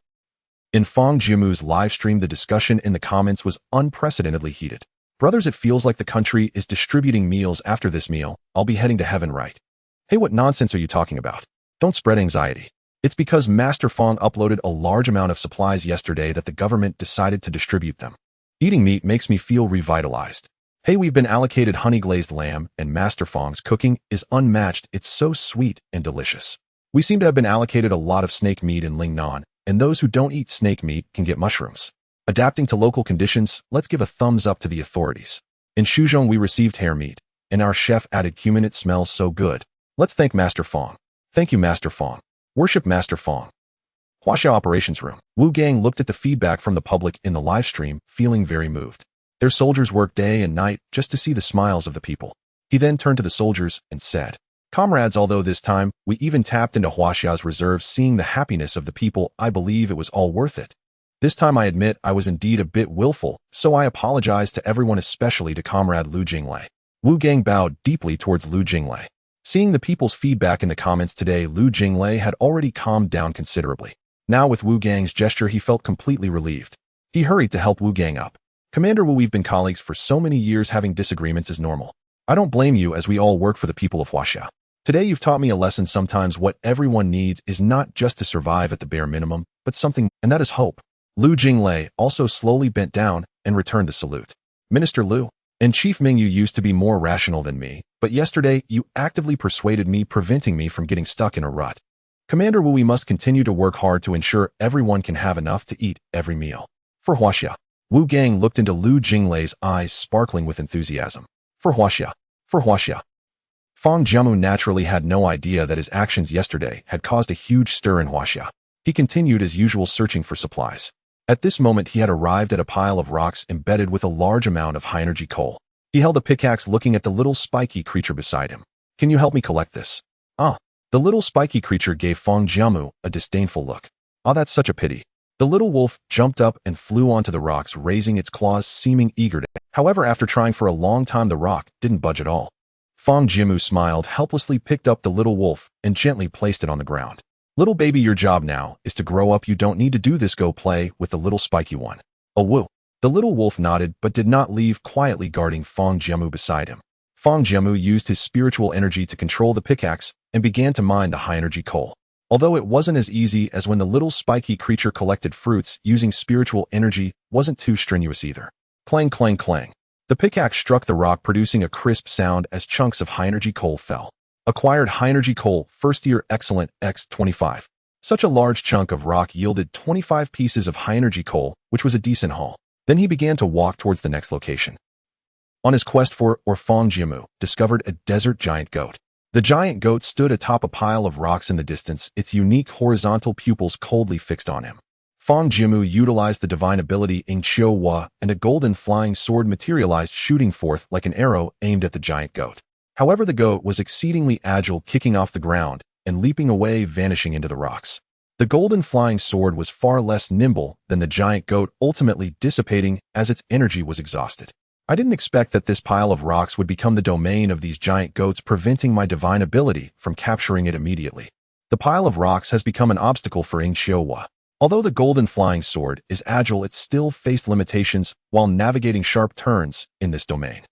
In Fang Jiamu's live stream, the discussion in the comments was unprecedentedly heated. Brothers, it feels like the country is distributing meals after this meal. I'll be heading to heaven, right? Hey, what nonsense are you talking about? Don't spread anxiety. It's because Master Fang uploaded a large amount of supplies yesterday that the government decided to distribute them. Eating meat makes me feel revitalized. Hey, we've been allocated honey-glazed lamb, and Master Fang's cooking is unmatched. It's so sweet and delicious. We seem to have been allocated a lot of snake meat in Lingnan, and those who don't eat snake meat can get mushrooms. Adapting to local conditions, let's give a thumbs up to the authorities. In Shuzhong, we received hare meat, and our chef added cumin. It smells so good. Let's thank Master Fang. Thank you, Master Fang. Worship Master Fang. Huaxia Operations Room. Wu Gang looked at the feedback from the public in the live stream, feeling very moved. Their soldiers work day and night just to see the smiles of the people. He then turned to the soldiers and said, "Comrades, although this time we even tapped into Huaxia's reserves, seeing the happiness of the people, I believe it was all worth it. This time I admit I was indeed a bit willful, so I apologize to everyone, especially to Comrade Lu Jinglei." Wu Gang bowed deeply towards Lu Jinglei. Seeing the people's feedback in the comments today, Lu Jinglei had already calmed down considerably. Now with Wu Gang's gesture, he felt completely relieved. He hurried to help Wu Gang up. "Commander Wu, we've been colleagues for so many years, having disagreements is normal. I don't blame you, as we all work for the people of Huaxia. Today you've taught me a lesson. Sometimes what everyone needs is not just to survive at the bare minimum, but something, and that is hope." Lu Jinglei also slowly bent down and returned the salute. "Minister Lu, and Chief Ming, you used to be more rational than me, but yesterday you actively persuaded me, preventing me from getting stuck in a rut. Commander Wu, we must continue to work hard to ensure everyone can have enough to eat every meal. For Huaxia." Wu Gang looked into Lu Jinglei's eyes, sparkling with enthusiasm. For Huaxia. For Huaxia. Fang Jiamu naturally had no idea that his actions yesterday had caused a huge stir in Huaxia. He continued as usual, searching for supplies. At this moment, he had arrived at a pile of rocks embedded with a large amount of high-energy coal. He held a pickaxe, looking at the little spiky creature beside him. "Can you help me collect this?" "Ah." The little spiky creature gave Fang Jiamu a disdainful look. "Ah, that's such a pity." The little wolf jumped up and flew onto the rocks, raising its claws, seeming eager to. However, after trying for a long time, the rock didn't budge at all. Fang Jiamu smiled, helplessly picked up the little wolf, and gently placed it on the ground. "Little baby, your job now is to grow up. You don't need to do this. Go play with the little spiky one." "Oh, woo." The little wolf nodded, but did not leave, quietly guarding Fang Jiamu beside him. Fang Jiamu used his spiritual energy to control the pickaxe and began to mine the high-energy coal. Although it wasn't as easy as when the little spiky creature collected fruits, using spiritual energy wasn't too strenuous either. Clang, clang, clang. The pickaxe struck the rock, producing a crisp sound as chunks of high-energy coal fell. Acquired high-energy coal, first year, excellent, X25. Such a large chunk of rock yielded 25 pieces of high-energy coal, which was a decent haul. Then he began to walk towards the next location. On his quest for, Fang Jiamu discovered a desert giant goat. The giant goat stood atop a pile of rocks in the distance, its unique horizontal pupils coldly fixed on him. Fang Jiamu utilized the divine ability Ing Qiu Hua, and a golden flying sword materialized, shooting forth like an arrow aimed at the giant goat. However, the goat was exceedingly agile, kicking off the ground and leaping away, vanishing into the rocks. The golden flying sword was far less nimble than the giant goat, ultimately dissipating as its energy was exhausted. I didn't expect that this pile of rocks would become the domain of these giant goats, preventing my divine ability from capturing it immediately. The pile of rocks has become an obstacle for Ing Qiu Hua. Although the golden flying sword is agile, it still faced limitations while navigating sharp turns in this domain.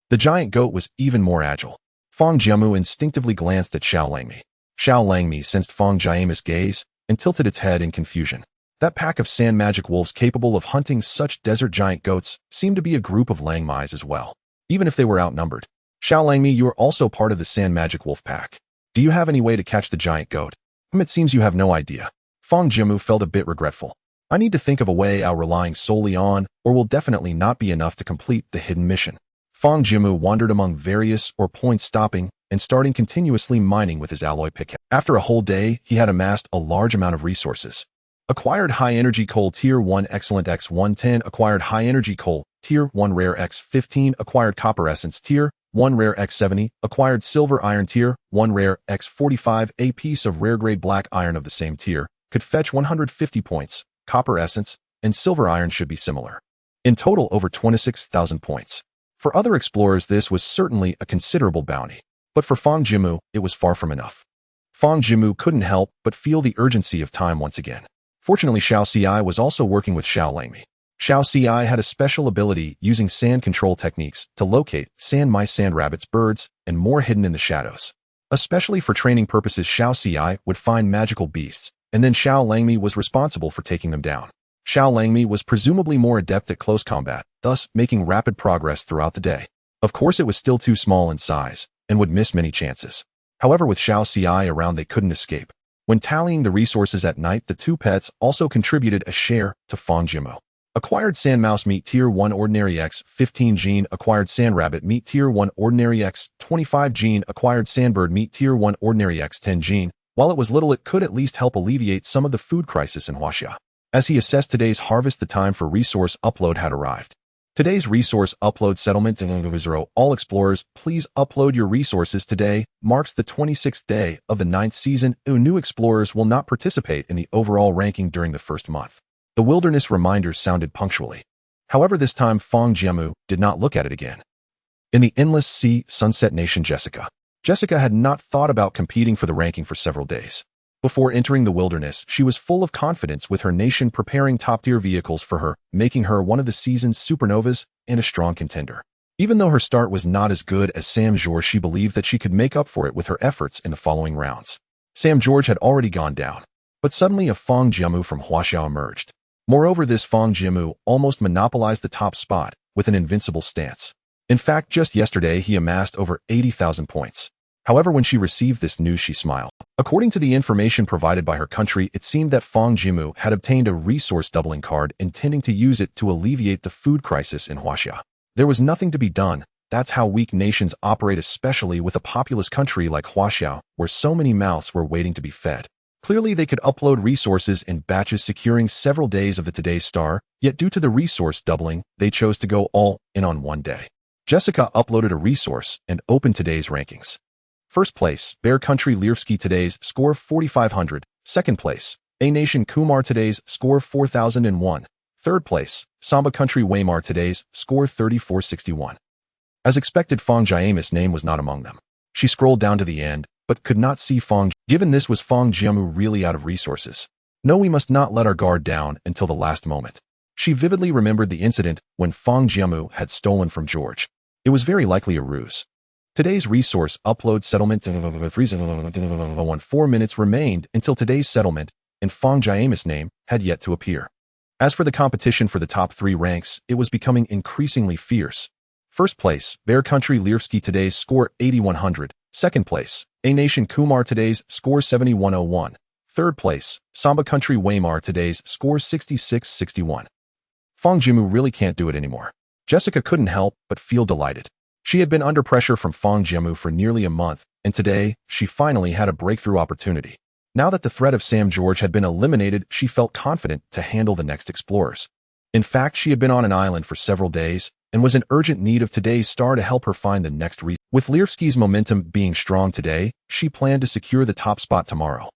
The giant goat was even more agile. Fang Jiamu instinctively glanced at Xiao Langmi. Xiao Langmi sensed Fang Jiamu's gaze and tilted its head in confusion. That pack of sand magic wolves capable of hunting such desert giant goats seemed to be a group of Langmis as well, even if they were outnumbered. "Xiao Langmi, you are also part of the sand magic wolf pack. Do you have any way to catch the giant goat?" "It seems you have no idea." Fang Jiamu felt a bit regretful. "I need to think of a way out. Relying solely on, or will definitely not be enough to complete the hidden mission." Fang Jiamu wandered among various points, stopping and starting continuously mining with his alloy pickaxe. After a whole day, he had amassed a large amount of resources. Acquired high-energy coal, Tier 1, excellent, X110. Acquired high-energy coal, Tier 1, rare, X15. Acquired copper essence, Tier 1 rare X70, acquired silver iron tier, 1 rare X45, a piece of rare-grade black iron of the same tier, could fetch 150 points, copper essence, and silver iron should be similar. In total, over 26,000 points. For other explorers, this was certainly a considerable bounty. But for Fang Jiamu, it was far from enough. Fang Jiamu couldn't help but feel the urgency of time once again. Fortunately, Huaxia was also working with Langmi. Huaxia had a special ability using sand control techniques to locate sand mice, sand rabbits, birds, and more hidden in the shadows. Especially for training purposes, Huaxia would find magical beasts, and then Langmi was responsible for taking them down. Langmi was presumably more adept at close combat, thus making rapid progress throughout the day. Of course, it was still too small in size, and would miss many chances. However, with Huaxia around, they couldn't escape. When tallying the resources at night, the two pets also contributed a share to Fang Jiamu. Acquired sand mouse meat tier 1 ordinary X 15 gene, acquired sand rabbit meat tier 1 ordinary X 25 gene, acquired sandbird meat tier 1 ordinary X 10 gene. While it was little, it could at least help alleviate some of the food crisis in Huaxia. As he assessed today's harvest, the time for resource upload had arrived. Today's resource upload settlement in 0. All explorers, please upload your resources today. Marks the 26th day of the 9th season. New explorers will not participate in the overall ranking during the first month. The wilderness reminders sounded punctually. However, this time Fang Jiamu did not look at it again. In the endless sea, Sunset Nation, Jessica. Jessica had not thought about competing for the ranking for several days. Before entering the wilderness, she was full of confidence with her nation preparing top-tier vehicles for her, making her one of the season's supernovas and a strong contender. Even though her start was not as good as Sam George, she believed that she could make up for it with her efforts in the following rounds. Sam George had already gone down, but suddenly a Fang Jiamu from Huaxia emerged. Moreover, this Fang Jiamu almost monopolized the top spot with an invincible stance. In fact, just yesterday he amassed over 80,000 points. However, when she received this news, she smiled. According to the information provided by her country, it seemed that Fang Jiamu had obtained a resource doubling card, intending to use it to alleviate the food crisis in Huaxia. There was nothing to be done. That's how weak nations operate, especially with a populous country like Huaxia, where so many mouths were waiting to be fed. Clearly, they could upload resources in batches, securing several days of the today's star, yet due to the resource doubling, they chose to go all in on one day. Jessica uploaded a resource and opened today's rankings. First place, Bear Country Lirfsky, today's score 4,500. Second place, A Nation Kumar, today's score 4,001. Third place, Samba Country Weimar, today's score 3,461. As expected, Fang Jiamu's name was not among them. She scrolled down to the end, but could not see Fang. Given this, was Fang Jiamu really out of resources? No, we must not let our guard down until the last moment. She vividly remembered the incident when Fang Jiamu had stolen from George. It was very likely a ruse. Today's resource upload settlement 4 minutes remained until today's settlement, and Fang Jiamu's name had yet to appear. As for the competition for the top 3 ranks, it was becoming increasingly fierce. First place, Bear Country Lirfsky, today's score 8,100. Second place, A Nation Kumar, today's score 7,101. Third place, Samba Country Weimar, today's score 6661. Fang Jiamu really can't do it anymore. Jessica couldn't help but feel delighted. She had been under pressure from Fang Jiamu for nearly a month, and today, she finally had a breakthrough opportunity. Now that the threat of Sam George had been eliminated, she felt confident to handle the next explorers. In fact, she had been on an island for several days, and was in urgent need of today's star to help her find the next reason. With Lirfsky's momentum being strong today, she planned to secure the top spot tomorrow.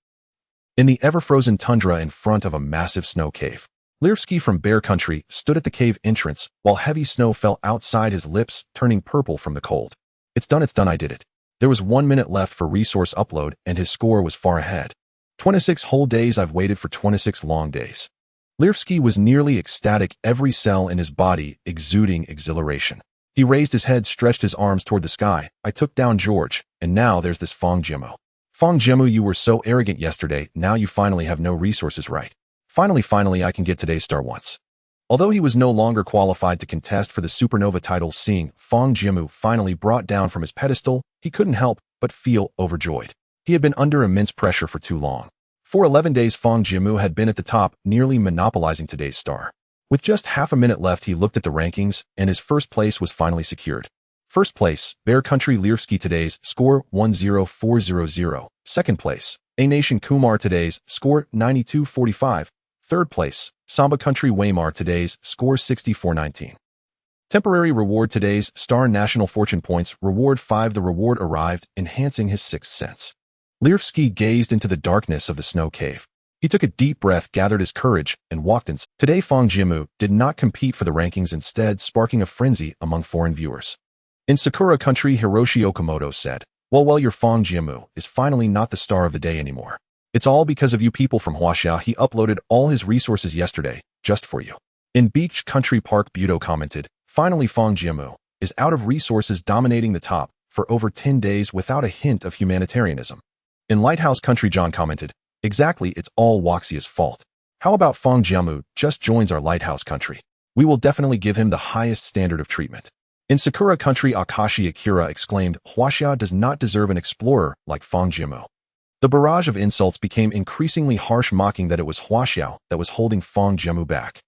In the ever-frozen tundra in front of a massive snow cave, Lirfsky from Bear Country stood at the cave entrance while heavy snow fell outside his lips, turning purple from the cold. It's done, I did it. There was 1 minute left for resource upload, and his score was far ahead. 26 whole days, I've waited for 26 long days. Lirfsky was nearly ecstatic, every cell in his body exuding exhilaration. He raised his head, stretched his arms toward the sky. I took down George, and now there's this Fang Jiamu. Fang Jiamu, you were so arrogant yesterday, now you finally have no resources, right? Finally, I can get today's star once. Although he was no longer qualified to contest for the supernova title, seeing Fang Jiamu finally brought down from his pedestal, he couldn't help but feel overjoyed. He had been under immense pressure for too long. For 11 days, Fang Jiamu had been at the top, nearly monopolizing today's star. With just half a minute left, he looked at the rankings, and his first place was finally secured. First place, Bear Country Lirfsky, today's score 10400. Second place, A Nation Kumar, today's score 9245. Third place, Samba Country Weimar, today's score 6419. Temporary reward. Today's star national fortune points. Reward 5. The reward arrived, enhancing his sixth sense. Lirfsky gazed into the darkness of the snow cave. He took a deep breath, gathered his courage, and walked in. Today, Fang Jiamu did not compete for the rankings, instead sparking a frenzy among foreign viewers. In Sakura country, Hiroshi Okamoto said, well, your Fang Jiamu is finally not the star of the day anymore. It's all because of you people from Huaxia. He uploaded all his resources yesterday, just for you. In Beach Country Park, Budo commented, finally Fang Jiamu is out of resources, dominating the top for over 10 days without a hint of humanitarianism. In Lighthouse Country, John commented, exactly, it's all Huaxia's fault. How about Fang Jiamu just joins our Lighthouse Country? We will definitely give him the highest standard of treatment. In Sakura country, Akashi Akira exclaimed, Huaxia does not deserve an explorer like Fang Jiamu. The barrage of insults became increasingly harsh, mocking that it was Huaxia that was holding Fang Jiamu back.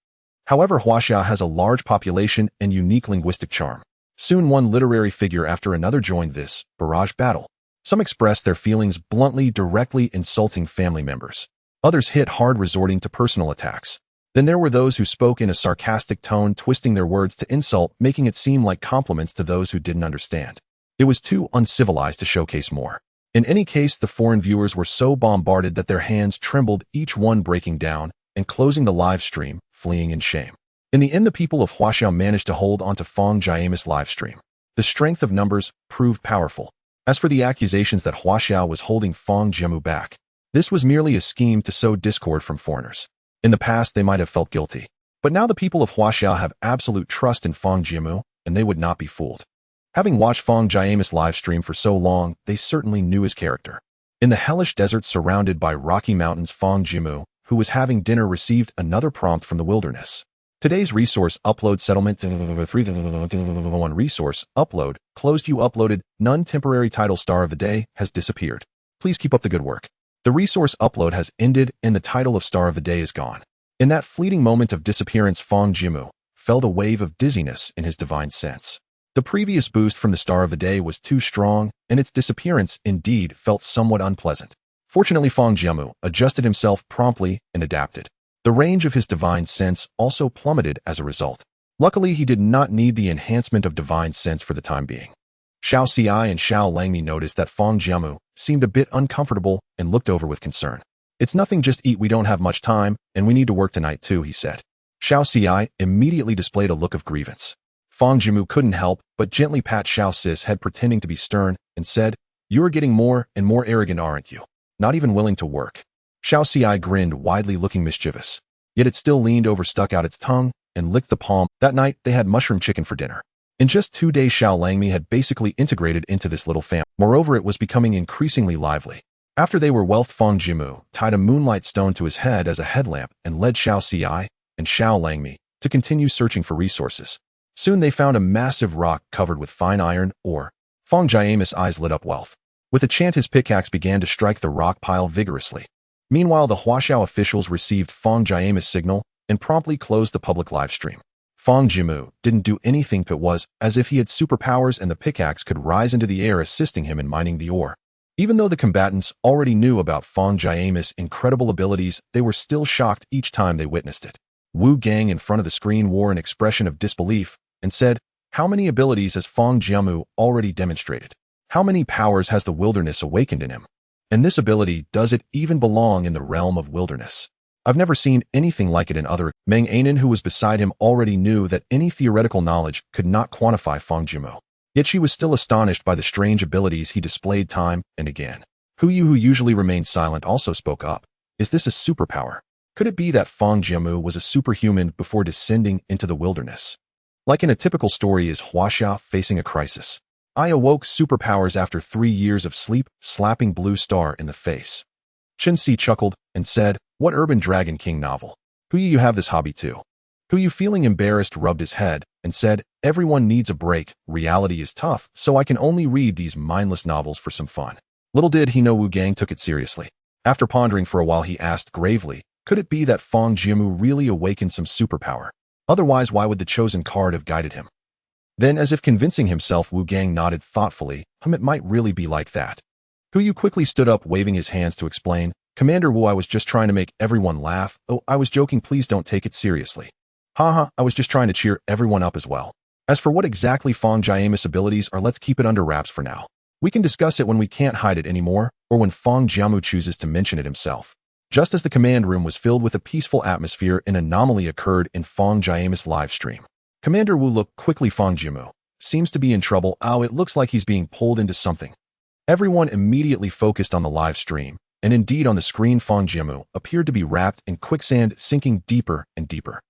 However, Huaxia has a large population and unique linguistic charm. Soon one literary figure after another joined this barrage battle. Some expressed their feelings bluntly, directly insulting family members. Others hit hard, resorting to personal attacks. Then there were those who spoke in a sarcastic tone, twisting their words to insult, making it seem like compliments to those who didn't understand. It was too uncivilized to showcase more. In any case, the foreign viewers were so bombarded that their hands trembled, each one breaking down and closing the live stream, fleeing in shame. In the end, the people of Huaxia managed to hold onto Fang Jiamu's live stream. The strength of numbers proved powerful. As for the accusations that Huaxia was holding Fang Jiamu back, this was merely a scheme to sow discord from foreigners. In the past, they might have felt guilty. But now the people of Huaxia have absolute trust in Fang Jiamu, and they would not be fooled. Having watched Fang Jiamu's live stream for so long, they certainly knew his character. In the hellish desert surrounded by rocky mountains, Fang Jiamu, who was having dinner, received another prompt from the wilderness. Today's resource upload settlement 3.1 resource upload closed. You uploaded none. Temporary title star of the day has disappeared. Please keep up the good work. The resource upload has ended and the title of star of the day is gone. In that fleeting moment of disappearance, Fang Jiamu felt a wave of dizziness in his divine sense. The previous boost from the star of the day was too strong, and its disappearance indeed felt somewhat unpleasant. Fortunately, Fang Jiamu adjusted himself promptly and adapted. The range of his divine sense also plummeted as a result. Luckily, he did not need the enhancement of divine sense for the time being. Huaxia and Xiao Langmi noticed that Fang Jiamu seemed a bit uncomfortable and looked over with concern. It's nothing, just eat, we don't have much time, and we need to work tonight too, he said. Huaxia immediately displayed a look of grievance. Fang Jiamu couldn't help but gently pat Xiaoxi's head, pretending to be stern, and said, you are getting more and more arrogant, aren't you? Not even willing to work. Huaxia grinned widely, looking mischievous. Yet it still leaned over, stuck out its tongue, and licked the palm. That night, they had mushroom chicken for dinner. In just 2 days, Xiao Langmi had basically integrated into this little family. Moreover, it was becoming increasingly lively. After they were wealth, Fang Jiamu tied a moonlight stone to his head as a headlamp and led Huaxia and Xiao Langmi to continue searching for resources. Soon they found a massive rock covered with fine iron ore. Fang Jiamu's eyes lit up. Wealth. With a chant, his pickaxe began to strike the rock pile vigorously. Meanwhile, the Huaxia officials received Fang Jiamu's signal and promptly closed the public live stream. Fang Jiamu didn't do anything. It was as if he had superpowers and the pickaxe could rise into the air, assisting him in mining the ore. Even though the combatants already knew about Fang Jiamu's incredible abilities, they were still shocked each time they witnessed it. Wu Gang in front of the screen wore an expression of disbelief and said, how many abilities has Fang Jiamu already demonstrated? How many powers has the wilderness awakened in him? And this ability, does it even belong in the realm of wilderness? I've never seen anything like it in other. Meng Anan, who was beside him, already knew that any theoretical knowledge could not quantify Fang Jiamu. Yet she was still astonished by the strange abilities he displayed time and again. Huyu, who usually remained silent, also spoke up. Is this a superpower? Could it be that Fang Jiamu was a superhuman before descending into the wilderness? Like in a typical story, is Huaxia facing a crisis? I awoke superpowers after 3 years of sleep, slapping Blue Star in the face. Chen Si chuckled and said, what urban dragon king novel? Huyu, you have this hobby too. Huyu, feeling embarrassed, rubbed his head and said, everyone needs a break. Reality is tough, so I can only read these mindless novels for some fun. Little did he know Wu Gang took it seriously. After pondering for a while, he asked gravely, could it be that Fang Jiamu really awakened some superpower? Otherwise, why would the chosen card have guided him? Then, as if convincing himself, Wu Gang nodded thoughtfully. It might really be like that. Huyu quickly stood up, waving his hands to explain, Commander Wu, I was just trying to make everyone laugh. Oh, I was joking, please don't take it seriously. Haha, I was just trying to cheer everyone up as well. As for what exactly Fang Jiamu's abilities are, let's keep it under wraps for now. We can discuss it when we can't hide it anymore, or when Fang Jiamu chooses to mention it himself. Just as the command room was filled with a peaceful atmosphere, an anomaly occurred in Fang Jiamu's live stream. Commander Wu looked quickly. Fang Jiamu seems to be in trouble. Oh, it looks like he's being pulled into something. Everyone immediately focused on the live stream, and indeed on the screen Fang Jiamu appeared to be wrapped in quicksand, sinking deeper and deeper.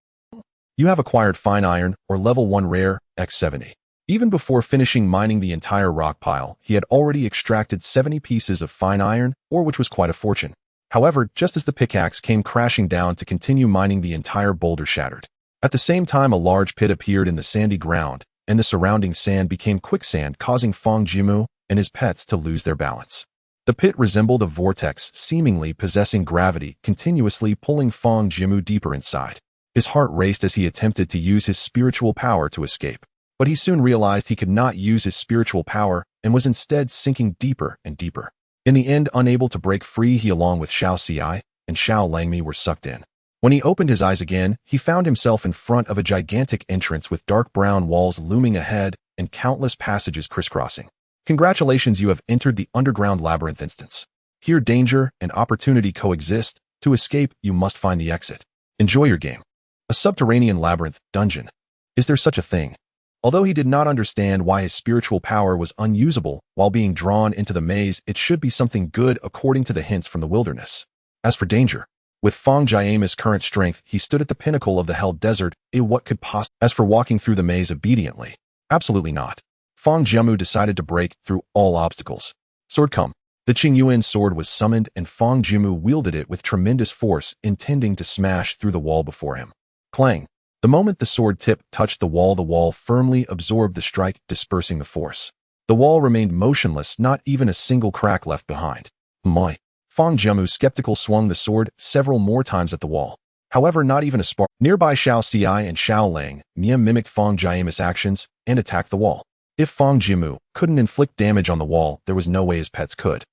You have acquired fine iron, or level 1 rare, X70. Even before finishing mining the entire rock pile, he had already extracted 70 pieces of fine iron, or which was quite a fortune. However, just as the pickaxe came crashing down to continue mining, the entire boulder shattered. At the same time, a large pit appeared in the sandy ground, and the surrounding sand became quicksand, causing Fang Jiamu and his pets to lose their balance. The pit resembled a vortex, seemingly possessing gravity, continuously pulling Fang Jiamu deeper inside. His heart raced as he attempted to use his spiritual power to escape. But he soon realized he could not use his spiritual power and was instead sinking deeper and deeper. In the end, unable to break free, he along with Huaxia and Xiao Langmi were sucked in. When he opened his eyes again, he found himself in front of a gigantic entrance with dark brown walls looming ahead and countless passages crisscrossing. Congratulations, you have entered the underground labyrinth instance. Here danger and opportunity coexist. To escape, you must find the exit. Enjoy your game. A subterranean labyrinth dungeon. Is there such a thing? Although he did not understand why his spiritual power was unusable while being drawn into the maze, it should be something good according to the hints from the wilderness. As for danger, with Fang Jiamu's current strength, he stood at the pinnacle of the hell desert. What could possibly? As for walking through the maze obediently, absolutely not. Fang Jiamu decided to break through all obstacles. Sword come. The Qingyuan sword was summoned, and Fang Jiamu wielded it with tremendous force, intending to smash through the wall before him. Clang. The moment the sword tip touched the wall firmly absorbed the strike, dispersing the force. The wall remained motionless, not even a single crack left behind. My. Fang Jiamu skeptical swung the sword several more times at the wall. However, not even a spark. Nearby Huaxia and Xiao Lang mimicked Fang Jiamu's actions and attacked the wall. If Fang Jiamu couldn't inflict damage on the wall, there was no way his pets could.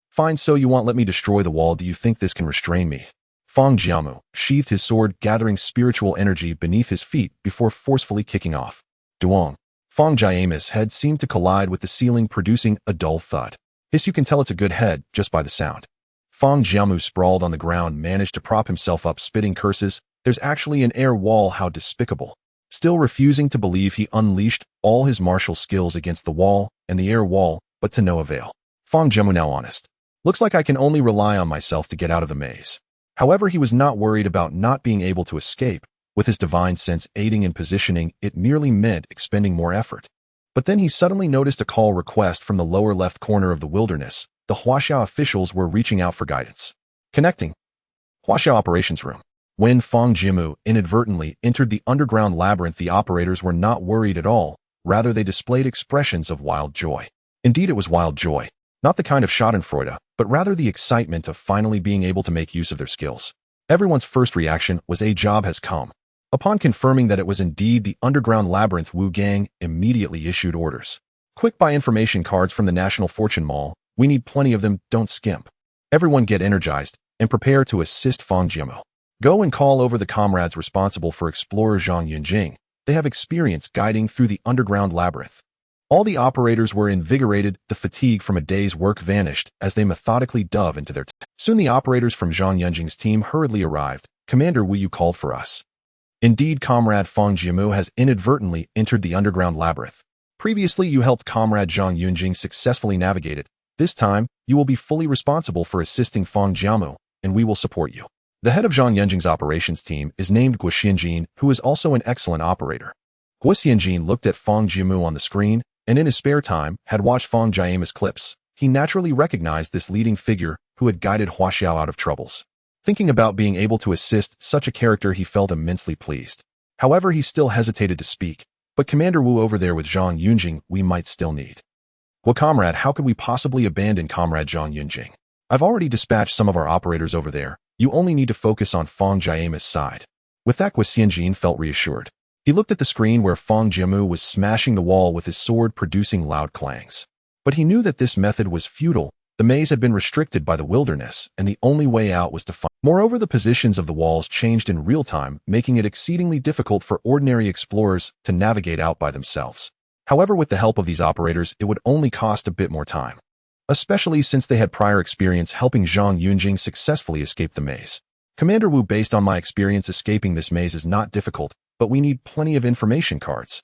Fine, so you won't let me destroy the wall. Do you think this can restrain me? Fang Jiamu sheathed his sword, gathering spiritual energy beneath his feet before forcefully kicking off. Duong. Fang Jiamu's head seemed to collide with the ceiling, producing a dull thud. Yes, you can tell it's a good head just by the sound. Fang Jiamu sprawled on the ground, managed to prop himself up, spitting curses. There's actually an air wall, how despicable. Still refusing to believe, he unleashed all his martial skills against the wall and the air wall, but to no avail. Fang Jiamu now honest. Looks like I can only rely on myself to get out of the maze. However, he was not worried about not being able to escape. With his divine sense aiding in positioning, it merely meant expending more effort. But then he suddenly noticed a call request from the lower left corner of the wilderness. The Huaxia officials were reaching out for guidance. Connecting. Huaxia operations room. When Fang Jiamu inadvertently entered the underground labyrinth, the operators were not worried at all. Rather, they displayed expressions of wild joy. Indeed, it was wild joy. Not the kind of schadenfreude, but rather the excitement of finally being able to make use of their skills. Everyone's first reaction was a job has come. Upon confirming that it was indeed the underground labyrinth, Wu Gang immediately issued orders. Quick, buy information cards from the National Fortune Mall. We need plenty of them, don't skimp. Everyone get energized and prepare to assist Fang Jiamu. Go and call over the comrades responsible for Explorer Zhang Yunjing. They have experience guiding through the underground labyrinth. All the operators were invigorated. The fatigue from a day's work vanished as they methodically dove into their Soon the operators from Zhang Yunjing's team hurriedly arrived. Commander Wu, you called for us. Indeed, Comrade Fang Jiamu has inadvertently entered the underground labyrinth. Previously, you helped Comrade Zhang Yunjing successfully navigate it. This time, you will be fully responsible for assisting Fang Jiamu, and we will support you. The head of Zhang Yunjing's operations team is named Guo Xianjin, who is also an excellent operator. Guo Xianjin looked at Fang Jiamu on the screen, and in his spare time had watched Fang Jiamu's clips. He naturally recognized this leading figure who had guided Huaxia out of troubles. Thinking about being able to assist such a character, he felt immensely pleased. However, he still hesitated to speak. But Commander Wu over there with Zhang Yunjing, we might still need. Well, comrade, how could we possibly abandon Comrade Zhang Yunjing? I've already dispatched some of our operators over there. You only need to focus on Fang Jiamu's side. With that, Guo Xianjin felt reassured. He looked at the screen where Fang Jiamu was smashing the wall with his sword, producing loud clangs. But he knew that this method was futile. The maze had been restricted by the wilderness, and the only way out was to find. Moreover, the positions of the walls changed in real time, making it exceedingly difficult for ordinary explorers to navigate out by themselves. However, with the help of these operators, it would only cost a bit more time, especially since they had prior experience helping Zhang Yunjing successfully escape the maze. Commander Wu, based on my experience, escaping this maze is not difficult, but we need plenty of information cards.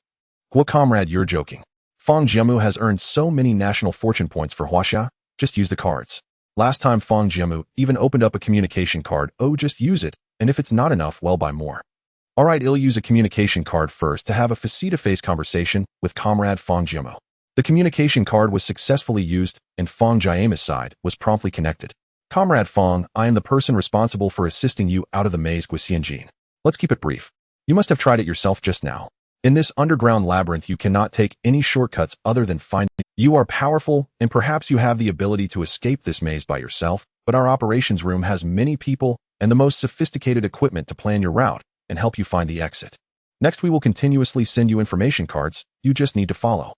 Gua comrade, you're joking. Fang Jiamu has earned so many national fortune points for Huaxia. Just use the cards. Last time Fang Jiamu even opened up a communication card. Oh, just use it, and if it's not enough, well, buy more. Alright, I'll use a communication card first to have a face-to-face conversation with comrade Fang Jiamu. The communication card was successfully used, and Fang Jiamu's side was promptly connected. Comrade Fang, I am the person responsible for assisting you out of the maze, Guxianjin. Let's keep it brief. You must have tried it yourself just now. In this underground labyrinth, you cannot take any shortcuts other than finding. You are powerful, and perhaps you have the ability to escape this maze by yourself, but our operations room has many people and the most sophisticated equipment to plan your route and help you find the exit. Next, we will continuously send you information cards. You just need to follow.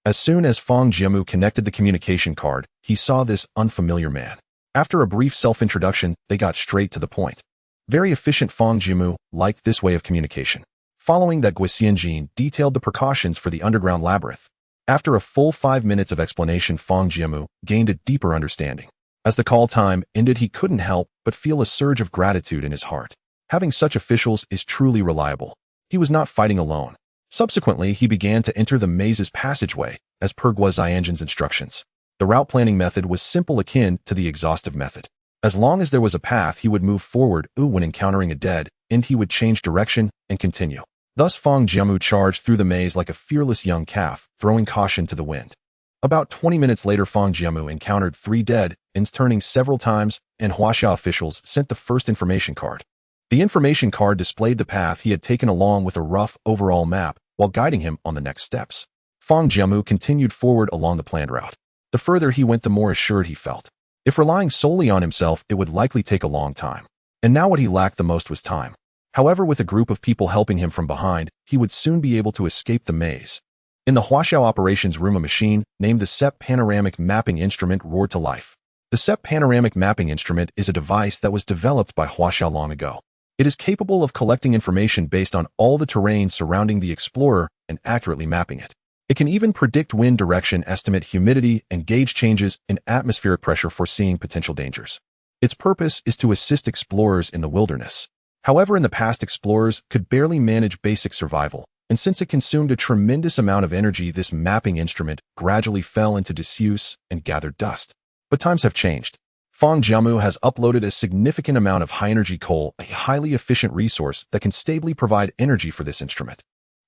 As soon as Fang Jiamu connected the communication card, he saw this unfamiliar man. After a brief self-introduction, they got straight to the point. Very efficient. Fang Jiamu liked this way of communication. Following that, Guxianjin detailed the precautions for the underground labyrinth. After a full 5 minutes of explanation, Fang Jiamu gained a deeper understanding. As the call time ended, he couldn't help but feel a surge of gratitude in his heart. Having such officials is truly reliable. He was not fighting alone. Subsequently, he began to enter the maze's passageway, as per Guxianjin's instructions. The route planning method was simple, akin to the exhaustive method. As long as there was a path, he would move forward. When encountering a dead end, he would change direction and continue. Thus, Fang Jiamu charged through the maze like a fearless young calf, throwing caution to the wind. About 20 minutes later, Fang Jiamu encountered 3 dead ends, turning several times, and Huaxia officials sent the first information card. The information card displayed the path he had taken along with a rough overall map while guiding him on the next steps. Fang Jiamu continued forward along the planned route. The further he went, the more assured he felt. If relying solely on himself, it would likely take a long time. And now what he lacked the most was time. However, with a group of people helping him from behind, he would soon be able to escape the maze. In the Huaxia operations room, a machine named the SEP Panoramic Mapping Instrument roared to life. The SEP Panoramic Mapping Instrument is a device that was developed by Huaxia long ago. It is capable of collecting information based on all the terrain surrounding the explorer and accurately mapping it. It can even predict wind direction, estimate humidity, and gauge changes in atmospheric pressure, foreseeing potential dangers. Its purpose is to assist explorers in the wilderness. However, in the past, explorers could barely manage basic survival, and since it consumed a tremendous amount of energy, this mapping instrument gradually fell into disuse and gathered dust. But times have changed. Fang Jiamu has uploaded a significant amount of high-energy coal, a highly efficient resource that can stably provide energy for this instrument.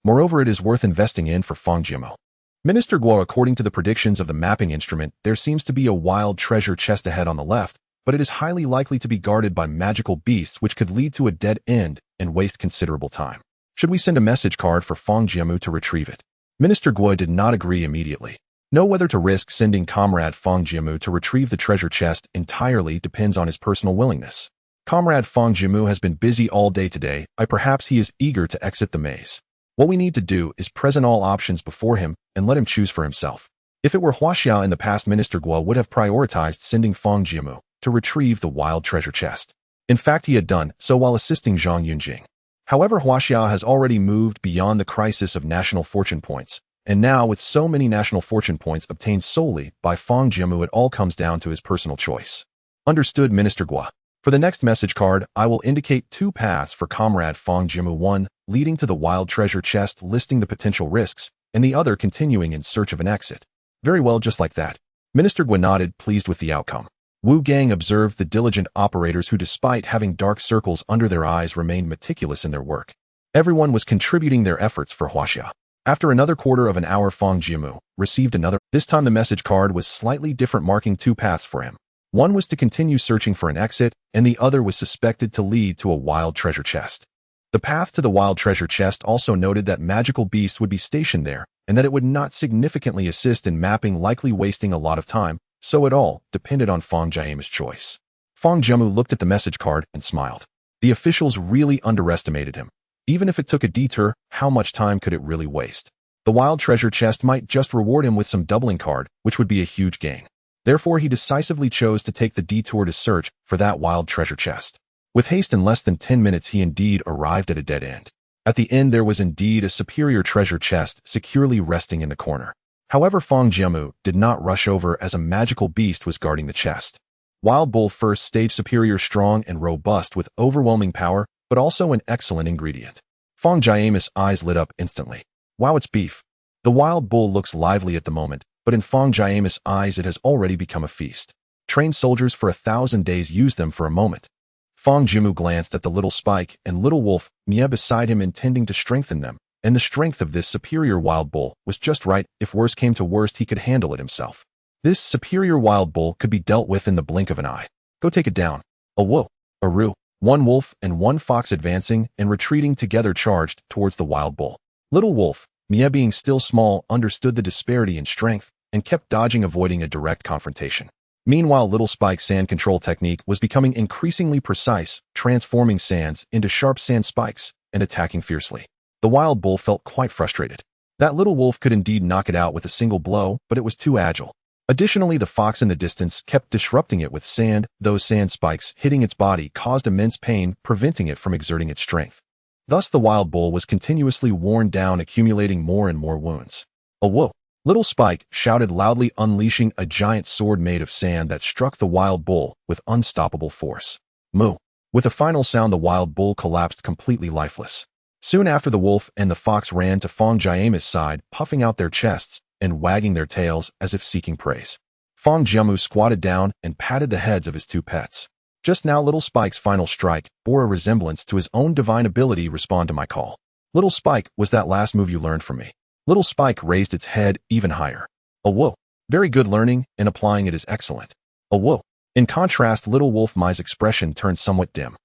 Moreover, it is worth investing in for Fang Jiamu. Minister Guo, according to the predictions of the mapping instrument, there seems to be a wild treasure chest ahead on the left, but it is highly likely to be guarded by magical beasts, which could lead to a dead end and waste considerable time. Should we send a message card for Fang Jiamu to retrieve it? Minister Guo did not agree immediately. Know whether to risk sending comrade Fang Jiamu to retrieve the treasure chest entirely depends on his personal willingness. Comrade Fang Jiamu has been busy all day today. Perhaps he is eager to exit the maze. What we need to do is present all options before him and let him choose for himself. If it were Huaxia in the past, Minister Guo would have prioritized sending Fang Jiamu to retrieve the wild treasure chest. In fact, he had done so while assisting Zhang Yunjing. However, Huaxia has already moved beyond the crisis of national fortune points, and now with so many national fortune points obtained solely by Fang Jiamu, it all comes down to his personal choice. Understood, Minister Guo. For the next message card, I will indicate 2 paths for comrade Fang Jiamu, one leading to the wild treasure chest, listing the potential risks, and the other continuing in search of an exit. Very well, just like that. Minister Guo nodded, pleased with the outcome. Wu Gang observed the diligent operators who, despite having dark circles under their eyes, remained meticulous in their work. Everyone was contributing their efforts for Huaxia. After another quarter of an hour, Fang Jiamu received another. This time the message card was slightly different, marking 2 paths for him. One was to continue searching for an exit, and the other was suspected to lead to a wild treasure chest. The path to the wild treasure chest also noted that magical beasts would be stationed there, and that it would not significantly assist in mapping, likely wasting a lot of time. So it all depended on Fang Jiamu's choice. Fang Jiamu looked at the message card and smiled. The officials really underestimated him. Even if it took a detour, how much time could it really waste? The wild treasure chest might just reward him with some doubling card, which would be a huge gain. Therefore, he decisively chose to take the detour to search for that wild treasure chest. With haste, in less than 10 minutes, he indeed arrived at a dead end. At the end, there was indeed a superior treasure chest securely resting in the corner. However, Fang Jiamu did not rush over, as a magical beast was guarding the chest. Wild bull, first stage superior, strong and robust with overwhelming power, but also an excellent ingredient. Fang Jiamu's eyes lit up instantly. Wow, it's beef. The wild bull looks lively at the moment, but in Fang Jiamu's eyes it has already become a feast. Trained soldiers for 1,000 days use them for a moment. Fang Jiamu glanced at the little Spike and little wolf Mia beside him, intending to strengthen them, and the strength of this superior wild bull was just right. If worse came to worst, he could handle it himself. This superior wild bull could be dealt with in the blink of an eye. Go take it down. A whoa, a roo. One wolf and one fox, advancing and retreating together, charged towards the wild bull. Little wolf Mia, being still small, understood the disparity in strength and kept dodging, avoiding a direct confrontation. Meanwhile, little Spike's sand control technique was becoming increasingly precise, transforming sands into sharp sand spikes and attacking fiercely. The wild bull felt quite frustrated. That little wolf could indeed knock it out with a single blow, but it was too agile. Additionally, the fox in the distance kept disrupting it with sand. Those sand spikes hitting its body caused immense pain, preventing it from exerting its strength. Thus, the wild bull was continuously worn down, accumulating more and more wounds. A whoa! Little Spike shouted loudly, unleashing a giant sword made of sand that struck the wild bull with unstoppable force. Moo! With a final sound, the wild bull collapsed, completely lifeless. Soon after, the wolf and the fox ran to Fang Jiamu's side, puffing out their chests and wagging their tails as if seeking praise. Fang Jiamu squatted down and patted the heads of his two pets. Just now, little Spike's final strike bore a resemblance to his own divine ability. Respond to my call. Little Spike, was that last move you learned from me? Little Spike raised its head even higher. A whoa! Very good, learning and applying it is excellent. A whoa! In contrast, little Wolf Mai's expression turned somewhat dim.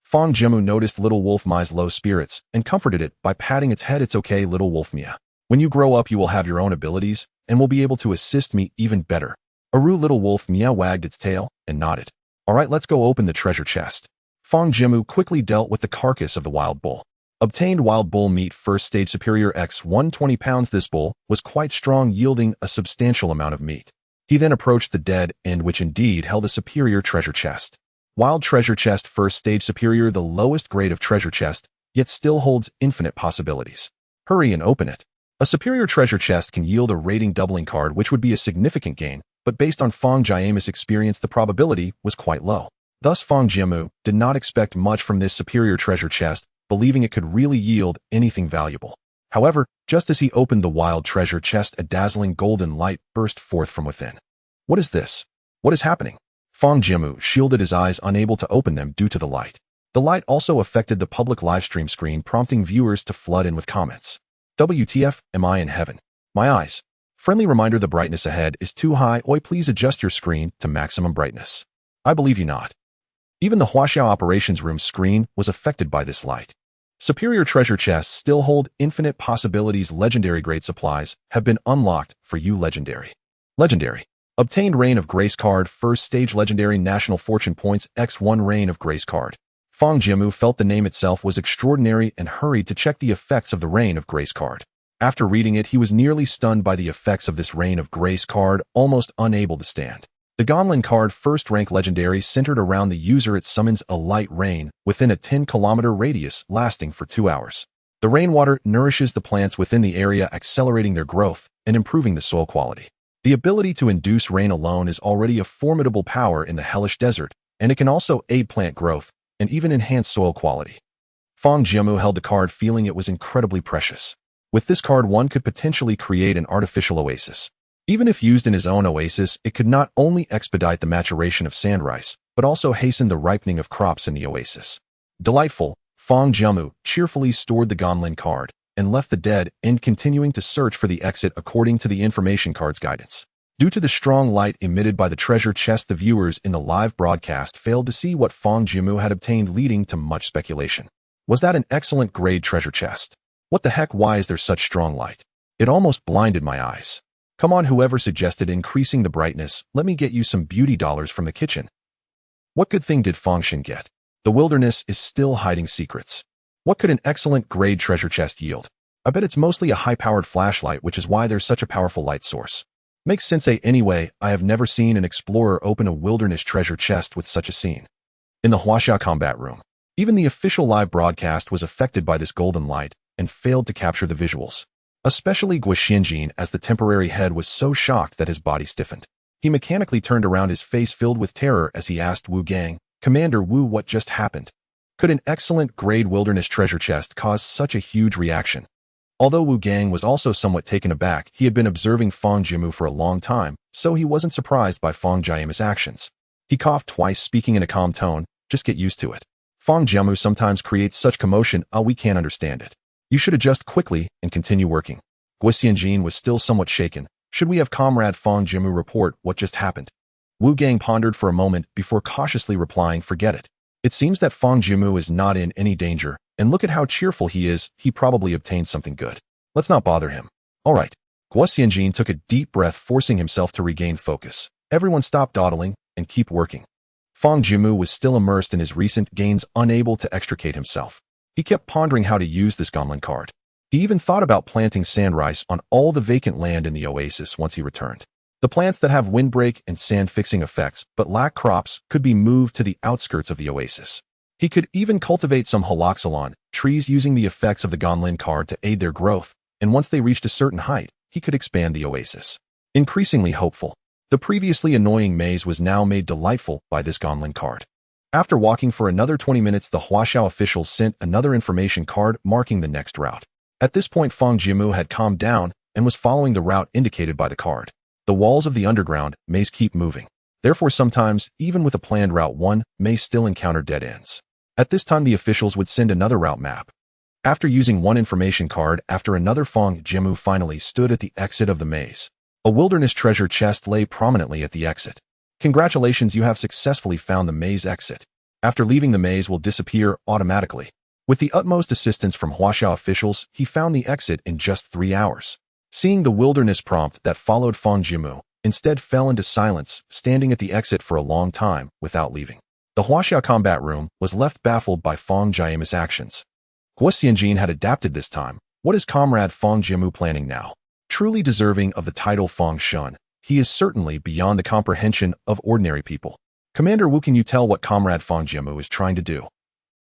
Fang Jiamu noticed little Wolf Mai's low spirits and comforted it by patting its head. It's okay, little Wolf Mia. When you grow up, you will have your own abilities and will be able to assist me even better. Aru, little Wolf Mia wagged its tail and nodded. All right, let's go open the treasure chest. Fang Jiamu quickly dealt with the carcass of the wild bull. Obtained wild bull meat, first stage superior, x 120 pounds. This bull was quite strong, yielding a substantial amount of meat. He then approached the dead end, which indeed held a superior treasure chest. Wild treasure chest, first stage superior, the lowest grade of treasure chest, yet still holds infinite possibilities. Hurry and open it. A superior treasure chest can yield a rating doubling card, which would be a significant gain, but based on Fang Jiamu's experience, the probability was quite low. Thus, Fang Jiamu did not expect much from this superior treasure chest, believing it could really yield anything valuable. However, just as he opened the wild treasure chest, a dazzling golden light burst forth from within. What is this? What is happening? Fang Jiamu shielded his eyes, unable to open them due to the light. The light also affected the public livestream screen, prompting viewers to flood in with comments. WTF, am I in heaven? My eyes. Friendly reminder, the brightness ahead is too high. Oi, please adjust your screen to maximum brightness. I believe you not. Even the Huaxia operations room screen was affected by this light. Superior treasure chests still hold infinite possibilities. Legendary grade supplies have been unlocked for you. Legendary. Obtained Reign of Grace card, first stage legendary, national fortune points, x1 Reign of Grace card. Fang Jiamu felt the name itself was extraordinary and hurried to check the effects of the Reign of Grace card. After reading it, he was nearly stunned by the effects of this Reign of Grace card, almost unable to stand. The Gonlin card, first rank legendary, centered around the user. It summons a light rain within a 10-kilometer radius, lasting for 2 hours. The rainwater nourishes the plants within the area, accelerating their growth and improving the soil quality. The ability to induce rain alone is already a formidable power in the hellish desert, and it can also aid plant growth and even enhance soil quality. Fang Jiamu held the card, feeling it was incredibly precious. With this card, one could potentially create an artificial oasis. Even if used in his own oasis, it could not only expedite the maturation of sand rice, but also hasten the ripening of crops in the oasis. Delightful, Fang Jiamu cheerfully stored the Gonlin card and left the dead end, continuing to search for the exit according to the information card's guidance. Due to the strong light emitted by the treasure chest, the viewers in the live broadcast failed to see what Fang Jiamu had obtained, leading to much speculation. Was that an excellent grade treasure chest? What the heck, why is there such strong light? It almost blinded my eyes. Come on, whoever suggested increasing the brightness, let me get you some beauty dollars from the kitchen. What good thing did Fangshan get? The wilderness is still hiding secrets. What could an excellent grade treasure chest yield? I bet it's mostly a high-powered flashlight, which is why there's such a powerful light source. Makes sensei anyway. I have never seen an explorer open a wilderness treasure chest with such a scene. In the Huaxia combat room, even the official live broadcast was affected by this golden light and failed to capture the visuals. Especially Guoxianjin, as the temporary head was so shocked that his body stiffened. He mechanically turned around, his face filled with terror as he asked Wu Gang, "Commander Wu, what just happened? Could an excellent grade wilderness treasure chest cause such a huge reaction?" Although Wu Gang was also somewhat taken aback, he had been observing Fang Jiamu for a long time, so he wasn't surprised by Fang Jiamu's actions. He coughed twice, speaking in a calm tone, "Just get used to it. Fang Jiamu sometimes creates such commotion, we can't understand it. You should adjust quickly and continue working." Guoxianjin was still somewhat shaken. "Should we have Comrade Fang Jiamu report what just happened?" Wu Gang pondered for a moment before cautiously replying, "Forget it. It seems that Fang Jiamu is not in any danger, and look at how cheerful he is. He probably obtained something good. Let's not bother him." "All right." Guoxianjin took a deep breath, forcing himself to regain focus. "Everyone stop dawdling and keep working." Fang Jiamu was still immersed in his recent gains, unable to extricate himself. He kept pondering how to use this Gonlin card. He even thought about planting sand rice on all the vacant land in the oasis once he returned. The plants that have windbreak and sand-fixing effects but lack crops could be moved to the outskirts of the oasis. He could even cultivate some Huaxia trees using the effects of the Gonlin card to aid their growth, and once they reached a certain height, he could expand the oasis. Increasingly hopeful, the previously annoying maze was now made delightful by this Gonlin card. After walking for another 20 minutes, the Huaxia officials sent another information card marking the next route. At this point, Fang Jiamu had calmed down and was following the route indicated by the card. The walls of the underground maze keep moving. Therefore, sometimes, even with a planned route, one may still encounter dead ends. At this time, the officials would send another route map. After using one information card after another, Fang Jiamu finally stood at the exit of the maze. A wilderness treasure chest lay prominently at the exit. "Congratulations, you have successfully found the maze exit. After leaving, the maze will disappear automatically." With the utmost assistance from Huaxia officials, he found the exit in just 3 hours. Seeing the wilderness prompt that followed, Fang Jiamu instead fell into silence, standing at the exit for a long time without leaving. The Huaxia combat room was left baffled by Fang Jiamu's actions. Guoxianjin had adapted this time. What is Comrade Fang Jiamu planning now? Truly deserving of the title Fang Shun, he is certainly beyond the comprehension of ordinary people. "Commander Wu, can you tell what Comrade Fang Jiamu is trying to do?"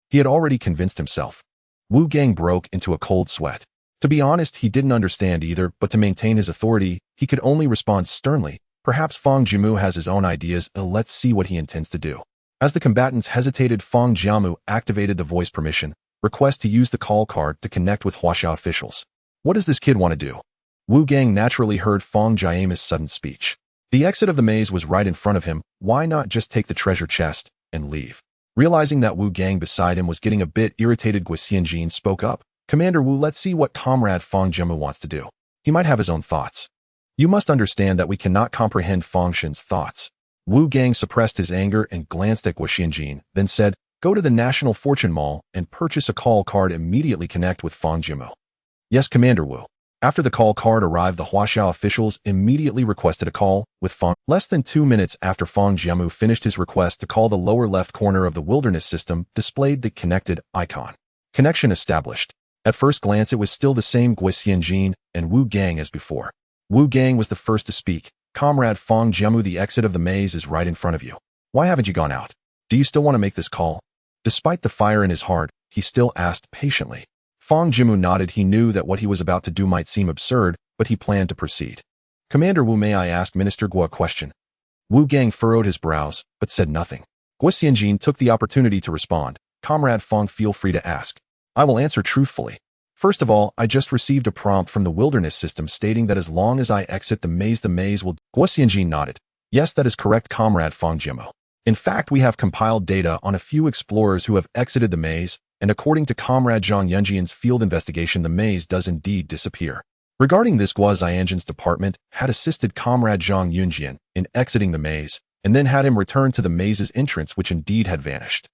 He had already convinced himself. Wu Gang broke into a cold sweat. To be honest, he didn't understand either, but to maintain his authority, he could only respond sternly. "Perhaps Fang Jiamu has his own ideas. Let's see what he intends to do." As the combatants hesitated, Fang Jiamu activated the voice permission, request to use the call card to connect with Huaxia officials. What does this kid want to do? Wu Gang naturally heard Fang Jiamu's sudden speech. The exit of the maze was right in front of him. Why not just take the treasure chest and leave? Realizing that Wu Gang beside him was getting a bit irritated, Guoxianjin spoke up. "Commander Wu, let's see what Comrade Fang Jiamu wants to do. He might have his own thoughts. You must understand that we cannot comprehend Fang Shin's thoughts." Wu Gang suppressed his anger and glanced at Guoxianjin, then said, "Go to the National Fortune Mall and purchase a call card. Immediately connect with Fang Jiamu." "Yes, Commander Wu." After the call card arrived, the Huaxia officials immediately requested a call with Fang. Less than 2 minutes after Fang Jiamu finished his request to call, the lower left corner of the wilderness system displayed the connected icon. Connection established. At first glance, it was still the same Guoxianjin and Wu Gang as before. Wu Gang was the first to speak. "Comrade Fang Jiamu, the exit of the maze is right in front of you. Why haven't you gone out? Do you still want to make this call?" Despite the fire in his heart, he still asked patiently. Fang Jiamu nodded. He knew that what he was about to do might seem absurd, but he planned to proceed. "Commander Wu, may I ask Minister Guo a question?" Wu Gang furrowed his brows, but said nothing. Guoxianjin took the opportunity to respond. "Comrade Fang, feel free to ask. I will answer truthfully. First of all, I just received a prompt from the wilderness system stating that as long as I exit the maze will..." Guoxianjin nodded. "Yes, that is correct, Comrade Fang Jiamu. In fact, we have compiled data on a few explorers who have exited the maze, and according to Comrade Zhang Yunjian's field investigation, the maze does indeed disappear. Regarding this, Guo Zianjin's department had assisted Comrade Zhang Yunjian in exiting the maze, and then had him return to the maze's entrance, which indeed had vanished.